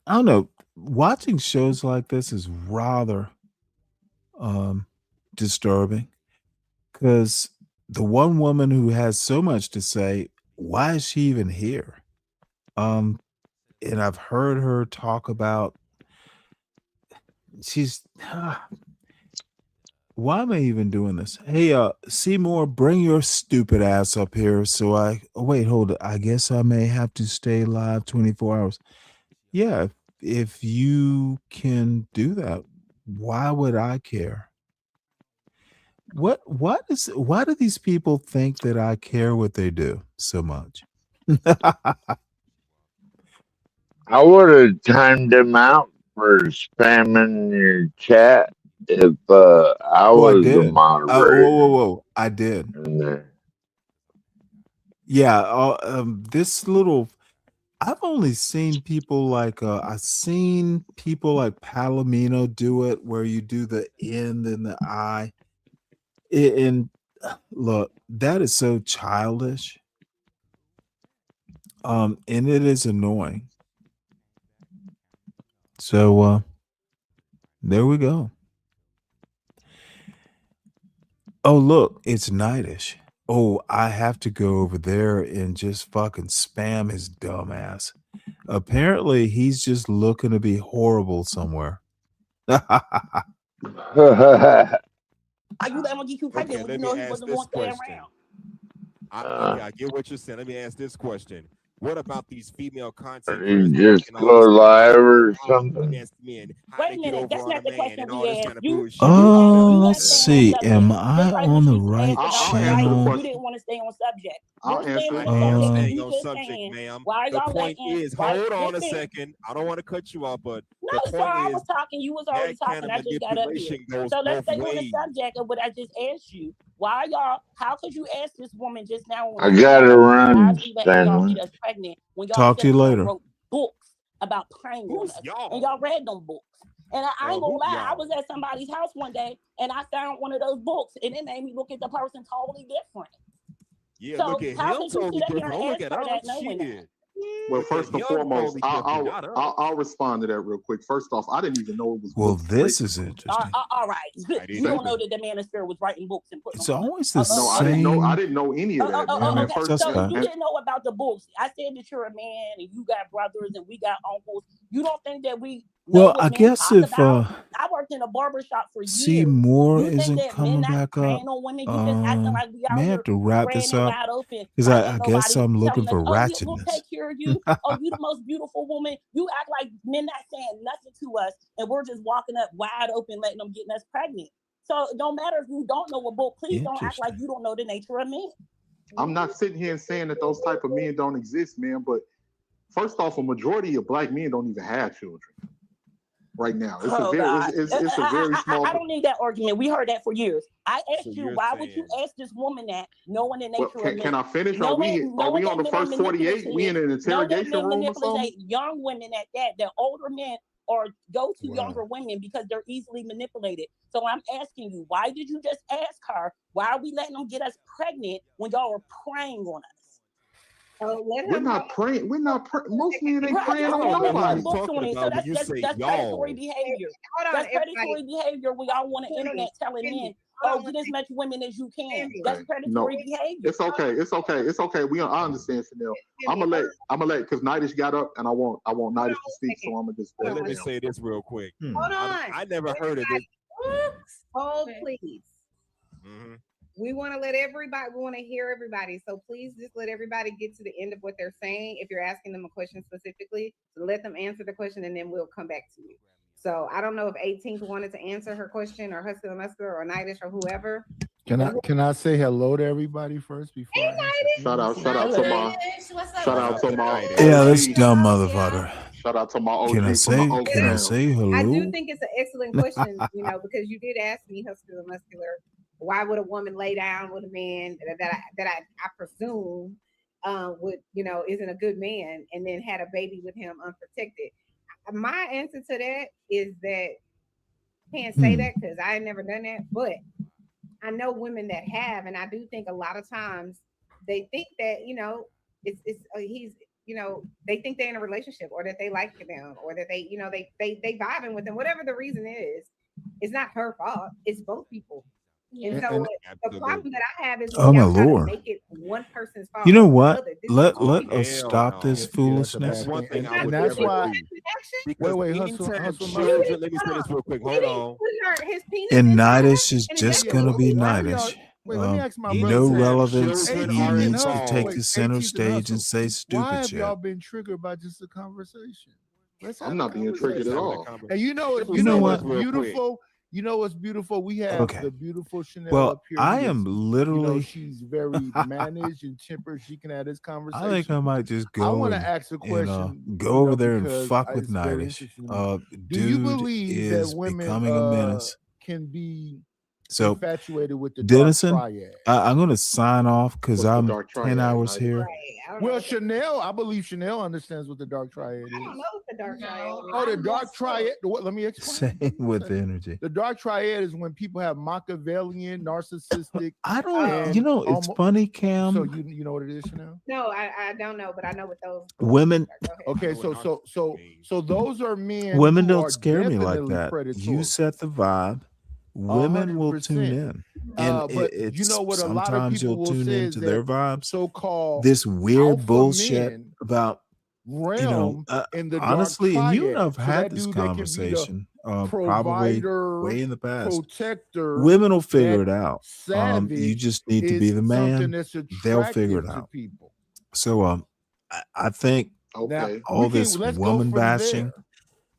Speaker 2: don't know. Watching shows like this is rather disturbing because the one woman who has so much to say, why is she even here? And I've heard her talk about she's why am I even doing this? Hey, Seymour, bring your stupid ass up here so wait, hold it. I guess I may have to stay live 24 hours. Yeah, if you can do that, why would I care? Why do these people think that I care what they do so much?
Speaker 9: I would have timed him out for spamming your chat if I
Speaker 2: Oh, I
Speaker 9: was the
Speaker 2: did.
Speaker 9: moderator.
Speaker 2: Whoa. I did.
Speaker 9: in there.
Speaker 2: Yeah, this little I've only seen people like I've seen people like Palomino do it where you do the end and the I. And look, that is so childish. And it is annoying. So there we go. Oh, look, it's Nightish. Oh, I have to go over there and just fucking spam his dumb ass. Apparently, he's just looking to be horrible somewhere.
Speaker 4: Are you letting him get you pregnant when you know he wasn't going to stay around?
Speaker 21: Okay, I get what you're saying. Let me ask this question. What about these female content
Speaker 9: Did he
Speaker 21: creators
Speaker 9: just
Speaker 21: making all
Speaker 9: go
Speaker 21: this
Speaker 9: live or something?
Speaker 21: against men? How
Speaker 4: Wait
Speaker 21: they
Speaker 4: a
Speaker 21: get
Speaker 4: minute,
Speaker 21: over
Speaker 4: that's
Speaker 21: on
Speaker 4: not
Speaker 21: a
Speaker 4: the
Speaker 21: man
Speaker 4: question
Speaker 21: and all
Speaker 4: we
Speaker 21: this
Speaker 4: asked.
Speaker 21: kind of
Speaker 4: You
Speaker 21: bullshit.
Speaker 2: Let's see. Am I on the right
Speaker 4: Just like when you
Speaker 2: channel?
Speaker 4: you didn't want to stay on subject.
Speaker 21: I'll
Speaker 4: You're staying
Speaker 21: answer
Speaker 4: on
Speaker 21: it. I am
Speaker 4: subject.
Speaker 21: staying
Speaker 4: You
Speaker 21: on
Speaker 4: just
Speaker 21: subject,
Speaker 4: saying,
Speaker 21: ma'am.
Speaker 4: why are
Speaker 21: The
Speaker 4: y'all
Speaker 21: point
Speaker 4: letting?
Speaker 21: is,
Speaker 4: Why,
Speaker 21: hold on a
Speaker 4: listen,
Speaker 21: second. I don't want to cut you off, but
Speaker 4: no,
Speaker 21: the
Speaker 4: sir,
Speaker 21: point
Speaker 4: I
Speaker 21: is
Speaker 4: was talking. You was already
Speaker 21: that kind
Speaker 4: talking.
Speaker 21: of
Speaker 4: I just got up here.
Speaker 21: manipulation goes
Speaker 4: So let's
Speaker 21: both
Speaker 4: stay on the
Speaker 21: ways.
Speaker 4: subject of what I just asked you. Why y'all? How could you ask this woman just now on
Speaker 9: I
Speaker 4: the
Speaker 9: gotta
Speaker 4: phone? Why
Speaker 9: run,
Speaker 4: is she letting y'all
Speaker 9: Stanley.
Speaker 4: get us pregnant when y'all
Speaker 2: Talk to you
Speaker 4: sat there and
Speaker 2: later.
Speaker 4: wrote books about praying on us? And y'all read them books. And I ain't gonna lie, I was at somebody's house one day and I found one of those books and it made me look at the person totally different.
Speaker 21: Yeah,
Speaker 4: So
Speaker 21: look at
Speaker 4: how
Speaker 21: him
Speaker 4: could you
Speaker 21: totally
Speaker 4: sit up here
Speaker 21: different.
Speaker 4: and
Speaker 21: Don't look
Speaker 4: ask
Speaker 21: at
Speaker 4: her that
Speaker 21: us.
Speaker 4: knowing that?
Speaker 21: Shit.
Speaker 23: Well,
Speaker 21: Look
Speaker 23: first
Speaker 21: at
Speaker 23: and
Speaker 21: him
Speaker 23: foremost,
Speaker 21: totally different, not us.
Speaker 23: I'll respond to that real quick. First off, I didn't even know it was
Speaker 2: Well,
Speaker 23: books
Speaker 2: this
Speaker 23: written.
Speaker 2: is interesting.
Speaker 4: All right. You don't know that the manosphere was writing books and putting
Speaker 2: It's
Speaker 4: them on.
Speaker 2: always the
Speaker 23: No, I didn't know. I
Speaker 2: same.
Speaker 23: didn't know any of that, man. And
Speaker 4: Okay.
Speaker 23: first,
Speaker 4: So
Speaker 2: suspect.
Speaker 4: you didn't know about the books. I said that you're a man and you got brothers and we got uncles. You don't think that we know
Speaker 2: Well,
Speaker 4: what
Speaker 2: I
Speaker 4: men
Speaker 2: guess
Speaker 4: talk
Speaker 2: if
Speaker 4: about? I worked in a barbershop for years.
Speaker 2: Seymour
Speaker 4: You think
Speaker 2: isn't
Speaker 4: that men
Speaker 2: coming
Speaker 4: not
Speaker 2: back up,
Speaker 4: praying on women? You just acting like we out
Speaker 2: may
Speaker 4: here
Speaker 2: have to wrap
Speaker 4: praying
Speaker 2: this
Speaker 4: and
Speaker 2: up
Speaker 4: wide open.
Speaker 2: because
Speaker 4: Like
Speaker 2: I
Speaker 4: ain't
Speaker 2: guess
Speaker 4: nobody
Speaker 2: I'm looking
Speaker 4: telling us,
Speaker 2: for
Speaker 4: oh, we'll
Speaker 2: ratchetness.
Speaker 4: take care of you. Oh, you the most beautiful woman. You act like men not saying nothing to us and we're just walking up wide open, letting them get us pregnant. So it don't matter if you don't know a book. Please don't act like you don't know the nature of men.
Speaker 23: I'm not sitting here and saying that those type of men don't exist, man. But first off, a majority of black men don't even have children right now. It's
Speaker 4: Oh
Speaker 23: a very,
Speaker 4: God!
Speaker 23: it's a very small.
Speaker 4: I don't need that argument. We heard that for years. I asked
Speaker 23: So
Speaker 4: you,
Speaker 23: you're
Speaker 4: why would you
Speaker 23: saying-
Speaker 4: ask this woman that, knowing the
Speaker 23: Well,
Speaker 4: nature of men?
Speaker 23: can I finish? Are
Speaker 4: Knowing
Speaker 23: we on
Speaker 4: that
Speaker 23: the
Speaker 4: men are
Speaker 23: first 48? We in an
Speaker 4: manipulative, know that
Speaker 23: interrogation
Speaker 4: men
Speaker 23: room or something?
Speaker 4: manipulate young women at that older men or go to younger women because they're easily manipulated. So I'm asking you, why did you just ask her, why are we letting them get us pregnant when y'all are preying on us?
Speaker 22: Oh,
Speaker 23: We're not praying. We're not. Most men ain't praying
Speaker 4: You
Speaker 23: on
Speaker 4: said they
Speaker 23: nobody.
Speaker 4: wrote books on it, so that's predatory behavior.
Speaker 22: Hold on,
Speaker 4: That's predatory behavior. We all want the internet telling men, oh, get as much women as you can. That's predatory behavior.
Speaker 23: It's okay. It's okay. It's okay. I understand, Chanel. I'm gonna let because Nightish got up and I want Nightish to speak, so I'm gonna just
Speaker 21: Let me say this real quick.
Speaker 22: Hold on.
Speaker 21: I never heard of this.
Speaker 22: Hold, please.
Speaker 21: Mm-hmm.
Speaker 22: We want to let everybody, we want to hear everybody. So please just let everybody get to the end of what they're saying. If you're asking them a question specifically, so let them answer the question and then we'll come back to you. So I don't know if 18th wanted to answer her question or Husky Musker or Nightish or whoever.
Speaker 20: Can I say hello to everybody first before? I answer?
Speaker 23: Shout out to my.
Speaker 2: Yeah, this dumb motherfucker.
Speaker 23: Shout out to my
Speaker 2: Can I
Speaker 23: OG from the
Speaker 2: say?
Speaker 23: Oak
Speaker 2: Can I
Speaker 23: Town.
Speaker 2: say
Speaker 22: I do
Speaker 2: hello?
Speaker 22: think it's an excellent question, because you did ask me, Husky Muscular, why would a woman lay down with a man that I presume would, isn't a good man, and then had a baby with him unprotected? My answer to that is that I can't say that because I ain't never done that, but I know women that have, and I do think a lot of times they think that he's they think they're in a relationship, or that they like them, or that they vibing with them, whatever the reason is. It's not her fault. It's both people. And
Speaker 23: And,
Speaker 22: so
Speaker 23: and
Speaker 22: the problem that I have is
Speaker 2: Oh
Speaker 22: when
Speaker 2: my
Speaker 22: y'all try to
Speaker 2: Lord!
Speaker 22: make it one person's fault
Speaker 2: You know
Speaker 22: over the
Speaker 2: what?
Speaker 22: other. This is
Speaker 2: Let
Speaker 22: two
Speaker 2: let
Speaker 22: people.
Speaker 2: us
Speaker 21: Hell
Speaker 2: stop this
Speaker 21: no.
Speaker 23: yeah, that's a
Speaker 21: That's
Speaker 2: foolishness.
Speaker 23: bad
Speaker 21: one
Speaker 23: thing.
Speaker 21: thing I
Speaker 23: And
Speaker 21: would
Speaker 23: that's
Speaker 21: never
Speaker 23: why.
Speaker 21: do.
Speaker 23: Wait,
Speaker 21: Because
Speaker 23: wait, hustle,
Speaker 21: anytime
Speaker 23: hustle,
Speaker 21: children,
Speaker 23: muscle.
Speaker 21: let me say this real quick.
Speaker 22: He
Speaker 21: Hold
Speaker 22: didn't
Speaker 21: on.
Speaker 22: put his penis
Speaker 2: And
Speaker 22: in her
Speaker 2: Nitish is
Speaker 22: and
Speaker 2: just
Speaker 23: Yeah,
Speaker 2: gonna
Speaker 23: but
Speaker 2: be
Speaker 23: why do y'all?
Speaker 2: Nitish.
Speaker 23: Wait, let me ask my brothers.
Speaker 2: No
Speaker 21: Anytime
Speaker 2: relevance.
Speaker 21: children
Speaker 2: He
Speaker 23: 18th
Speaker 21: are
Speaker 23: and
Speaker 2: needs to
Speaker 23: hustle.
Speaker 2: take
Speaker 23: Wait,
Speaker 2: the center
Speaker 23: 18th and
Speaker 2: stage and
Speaker 23: hustle.
Speaker 2: say
Speaker 23: Why
Speaker 2: stupid
Speaker 23: have y'all
Speaker 2: shit.
Speaker 23: been triggered by just a conversation? Let's I'm have a not being triggered
Speaker 21: let's
Speaker 23: at conversation.
Speaker 21: have that
Speaker 23: And
Speaker 21: conversation.
Speaker 23: you know,
Speaker 21: Let me
Speaker 2: You know
Speaker 21: say
Speaker 23: what's
Speaker 21: this
Speaker 2: what?
Speaker 21: real quick.
Speaker 23: beautiful? You know what's beautiful? We have
Speaker 2: Okay.
Speaker 23: the beautiful Chanel
Speaker 2: Well,
Speaker 23: up here
Speaker 2: I
Speaker 23: who
Speaker 2: am
Speaker 23: is,
Speaker 2: literally.
Speaker 23: she's very managed and tempered. She can have this
Speaker 2: I think
Speaker 23: conversation.
Speaker 2: I might just
Speaker 23: I
Speaker 2: go
Speaker 23: want to
Speaker 2: and
Speaker 23: ask a question,
Speaker 2: go over there and
Speaker 23: because
Speaker 2: fuck with
Speaker 23: it's very
Speaker 2: Nitish.
Speaker 23: interesting to me. Do you
Speaker 2: Dude
Speaker 23: believe that
Speaker 2: is
Speaker 23: women
Speaker 2: becoming a menace.
Speaker 23: can be
Speaker 2: So,
Speaker 23: infatuated with the dark
Speaker 2: Dennison,
Speaker 23: triad?
Speaker 2: I'm going to sign off because
Speaker 23: What's the
Speaker 2: I'm
Speaker 23: dark
Speaker 2: 10
Speaker 23: triad,
Speaker 2: hours
Speaker 23: Nigel?
Speaker 2: here.
Speaker 22: Right. I don't know
Speaker 23: Well,
Speaker 22: what
Speaker 23: Chanel, I believe Chanel understands what the dark triad
Speaker 22: I don't
Speaker 23: is.
Speaker 22: know what the dark triad is.
Speaker 23: Oh, the
Speaker 22: I'm
Speaker 23: dark
Speaker 22: lost up.
Speaker 23: triad. Let me explain.
Speaker 2: Same with energy.
Speaker 23: The dark triad is when people have Machiavellian, narcissistic,
Speaker 2: I don't,
Speaker 23: and
Speaker 2: it's
Speaker 23: almost.
Speaker 2: funny,
Speaker 23: So
Speaker 2: Cam.
Speaker 23: you know what it is, Chanel?
Speaker 22: No, I don't know, but I know what those
Speaker 2: Women,
Speaker 22: Go ahead.
Speaker 23: Okay, so those are men
Speaker 2: women
Speaker 23: who
Speaker 2: don't
Speaker 23: are
Speaker 2: scare me like
Speaker 23: definitely
Speaker 2: that.
Speaker 23: predatory.
Speaker 2: You set the vibe. Women will tune
Speaker 23: 100%.
Speaker 2: in, and
Speaker 23: But you
Speaker 2: it's
Speaker 23: know what a lot of
Speaker 2: sometimes
Speaker 23: people
Speaker 2: you'll
Speaker 23: will
Speaker 2: tune
Speaker 23: say is
Speaker 2: into their
Speaker 23: that
Speaker 2: vibes.
Speaker 23: so-called
Speaker 2: This weird
Speaker 23: alpha
Speaker 2: bullshit
Speaker 23: men
Speaker 2: about
Speaker 23: realm in the dark
Speaker 2: honestly, and you and
Speaker 23: triad.
Speaker 2: I've
Speaker 23: So
Speaker 2: had
Speaker 23: that
Speaker 2: this
Speaker 23: dude that can be the
Speaker 2: conversation probably
Speaker 23: provider,
Speaker 2: way in the past.
Speaker 23: protector,
Speaker 2: Women will figure
Speaker 23: that
Speaker 2: it out. You
Speaker 23: savage
Speaker 2: just need to be
Speaker 23: is
Speaker 2: the
Speaker 23: something
Speaker 2: man.
Speaker 23: that's
Speaker 2: They'll figure
Speaker 23: attractive
Speaker 2: it
Speaker 23: to
Speaker 2: out.
Speaker 23: people.
Speaker 2: So I think
Speaker 23: Now Okay.
Speaker 2: all
Speaker 23: we can
Speaker 2: this
Speaker 23: let's go
Speaker 2: woman
Speaker 23: from
Speaker 2: bashing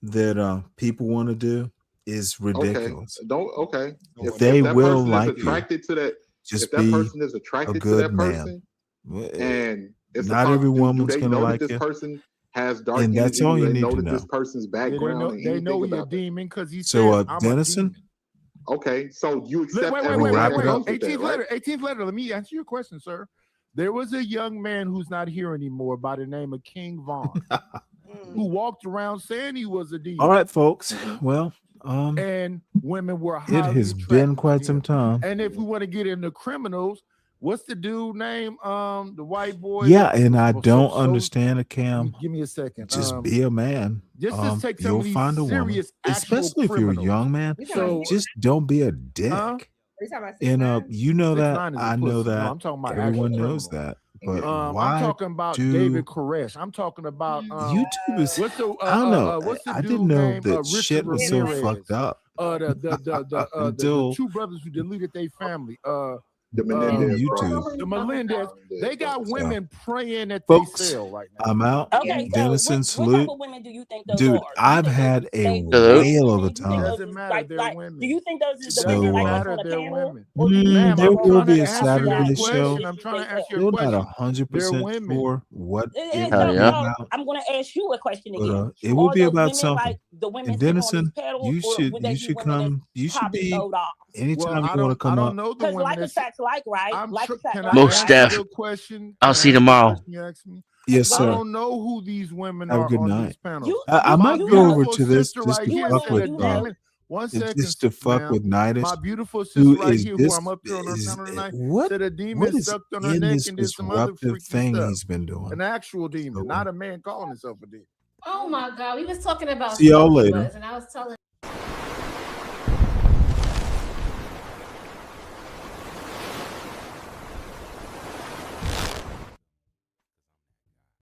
Speaker 23: there.
Speaker 2: that people want to do is
Speaker 23: Okay.
Speaker 2: ridiculous.
Speaker 23: Okay.
Speaker 21: No,
Speaker 2: They
Speaker 23: If that
Speaker 2: will
Speaker 23: person is
Speaker 2: like you.
Speaker 23: attracted to that, if
Speaker 2: Just
Speaker 23: that
Speaker 2: be
Speaker 23: person is
Speaker 2: a
Speaker 23: attracted to
Speaker 2: good
Speaker 23: that
Speaker 2: man.
Speaker 23: person,
Speaker 2: Well,
Speaker 23: and it's a
Speaker 2: Not every
Speaker 23: do
Speaker 2: woman's
Speaker 23: they
Speaker 2: gonna
Speaker 23: know that
Speaker 2: like
Speaker 23: this
Speaker 2: you,
Speaker 23: person has dark
Speaker 2: and that's
Speaker 23: energy?
Speaker 2: all
Speaker 23: Do
Speaker 2: you
Speaker 23: they
Speaker 2: need
Speaker 23: know
Speaker 2: to
Speaker 23: that this
Speaker 2: know.
Speaker 23: person's Yeah, background and they know anything he a about that? demon because he
Speaker 2: So
Speaker 23: says I'm a
Speaker 2: Dennison,
Speaker 23: demon. Okay, so you accept Wait,
Speaker 2: we'll
Speaker 23: wait, everything
Speaker 2: wrap
Speaker 23: wait,
Speaker 2: it
Speaker 23: wait.
Speaker 2: up.
Speaker 23: No,
Speaker 2: With
Speaker 23: that, 18th right? letter. 18th letter. Let me answer your question, sir. There was a young man who's not here anymore by the name of King Vaughn, who walked around saying he was a demon.
Speaker 2: All right, folks. Well,
Speaker 23: And women were
Speaker 2: it
Speaker 23: highly
Speaker 2: has been
Speaker 23: attracted
Speaker 2: quite
Speaker 23: to
Speaker 2: some
Speaker 23: him.
Speaker 2: time.
Speaker 23: And if we want to get into criminals, what's the dude name? The white boy.
Speaker 2: Yeah, and I
Speaker 23: So-
Speaker 2: don't
Speaker 23: so-
Speaker 2: understand it, Cam.
Speaker 23: Give me a second.
Speaker 2: Just be a man.
Speaker 23: Just take some
Speaker 2: You'll
Speaker 23: of these
Speaker 2: find a woman,
Speaker 23: serious actual
Speaker 2: especially if you're a
Speaker 23: criminals.
Speaker 2: young man.
Speaker 23: So
Speaker 2: Just don't be a dick.
Speaker 23: Huh?
Speaker 22: Are you talking about
Speaker 2: And you know that.
Speaker 23: 6ix9ine is a
Speaker 2: I know
Speaker 23: pussy. No,
Speaker 2: that.
Speaker 23: I'm talking about
Speaker 2: Everyone
Speaker 23: actual
Speaker 2: knows
Speaker 23: criminals.
Speaker 2: that. But
Speaker 23: I'm
Speaker 2: why
Speaker 23: talking about
Speaker 2: do
Speaker 23: David Koresh. I'm talking about
Speaker 2: YouTube is?
Speaker 23: what's the
Speaker 2: I don't know.
Speaker 23: what's the
Speaker 2: I
Speaker 23: dude
Speaker 2: didn't know
Speaker 23: name?
Speaker 2: that
Speaker 23: Richard
Speaker 2: shit was so
Speaker 23: Ramirez.
Speaker 2: fucked up
Speaker 23: The
Speaker 2: until
Speaker 23: two brothers who deleted their family. The
Speaker 2: Menendez
Speaker 23: YouTube.
Speaker 2: brothers.
Speaker 23: The Melendez. They got
Speaker 2: So,
Speaker 23: women praying at they
Speaker 2: folks,
Speaker 23: sell right now.
Speaker 2: I'm out.
Speaker 4: Okay, so
Speaker 2: Dennison,
Speaker 4: what type
Speaker 2: salute.
Speaker 4: of women do you think those
Speaker 2: Dude,
Speaker 4: are? Do you
Speaker 2: I've
Speaker 4: think those
Speaker 2: had
Speaker 4: are
Speaker 2: a
Speaker 4: stable
Speaker 2: whale of
Speaker 4: women?
Speaker 2: a
Speaker 4: You think those
Speaker 2: time.
Speaker 23: Doesn't
Speaker 4: is
Speaker 23: matter. They're
Speaker 4: like
Speaker 23: women.
Speaker 4: do you think those is the
Speaker 23: It
Speaker 4: women
Speaker 23: doesn't
Speaker 4: like us
Speaker 23: matter.
Speaker 4: on the
Speaker 23: They're
Speaker 4: panel?
Speaker 23: women.
Speaker 4: Or do you think
Speaker 23: Ma'am,
Speaker 2: There
Speaker 23: I'm
Speaker 4: those
Speaker 2: will
Speaker 23: trying
Speaker 2: be
Speaker 23: to
Speaker 2: a
Speaker 23: answer
Speaker 2: Saturday
Speaker 23: your
Speaker 4: popular
Speaker 2: show.
Speaker 23: question. I'm trying to answer your
Speaker 2: Still not
Speaker 23: question. They're
Speaker 2: 100%
Speaker 23: women.
Speaker 2: sure what it
Speaker 4: so,
Speaker 2: will be
Speaker 4: so
Speaker 2: about,
Speaker 4: I'm going to ask you a question
Speaker 2: but
Speaker 4: again.
Speaker 2: it will
Speaker 4: Are
Speaker 2: be
Speaker 4: those
Speaker 2: about
Speaker 4: women
Speaker 2: something.
Speaker 4: like the women
Speaker 2: And
Speaker 4: sitting on these
Speaker 2: Dennison,
Speaker 4: pedals, or would they be women that's
Speaker 2: come. You should
Speaker 4: popping
Speaker 2: be
Speaker 4: sold off?
Speaker 23: Well,
Speaker 2: anytime
Speaker 23: I
Speaker 2: you want to
Speaker 23: don't
Speaker 2: come up.
Speaker 23: know the
Speaker 4: Because
Speaker 23: women
Speaker 4: like a
Speaker 23: that's.
Speaker 4: fact, like right, like a fact,
Speaker 23: Can
Speaker 4: like
Speaker 23: I
Speaker 16: Most
Speaker 23: answer
Speaker 4: right.
Speaker 16: Steph.
Speaker 23: your question?
Speaker 16: I'll
Speaker 23: Can I
Speaker 16: see you
Speaker 23: answer the
Speaker 16: tomorrow.
Speaker 23: question you asked me?
Speaker 2: Yes,
Speaker 23: I
Speaker 2: sir.
Speaker 23: don't know who these women
Speaker 2: Have a
Speaker 23: are
Speaker 2: good
Speaker 23: on
Speaker 2: night.
Speaker 23: these panels.
Speaker 4: You
Speaker 2: I
Speaker 23: My
Speaker 2: might go over
Speaker 23: beautiful
Speaker 2: to this
Speaker 23: sister
Speaker 2: just
Speaker 23: right
Speaker 2: to
Speaker 23: here
Speaker 2: fuck
Speaker 23: said
Speaker 2: with
Speaker 23: a demon. One
Speaker 2: it's
Speaker 23: second,
Speaker 2: just to fuck
Speaker 23: ma'am.
Speaker 2: with Nitish,
Speaker 23: My beautiful
Speaker 2: who
Speaker 23: sister right
Speaker 2: is
Speaker 23: here, who
Speaker 2: this
Speaker 23: I'm up here on her
Speaker 2: is
Speaker 23: panel tonight,
Speaker 2: what
Speaker 23: said a
Speaker 2: what
Speaker 23: demon
Speaker 2: is
Speaker 23: sucked on her
Speaker 2: in
Speaker 23: neck
Speaker 2: this
Speaker 23: and did some other
Speaker 2: disruptive
Speaker 23: freaky
Speaker 2: thing
Speaker 23: stuff.
Speaker 2: he's been doing.
Speaker 23: An actual demon,
Speaker 2: So
Speaker 23: not a man calling himself a demon.
Speaker 3: Oh my God, we was talking about
Speaker 2: see y'all
Speaker 3: smoky
Speaker 2: later.
Speaker 3: butts, and I was telling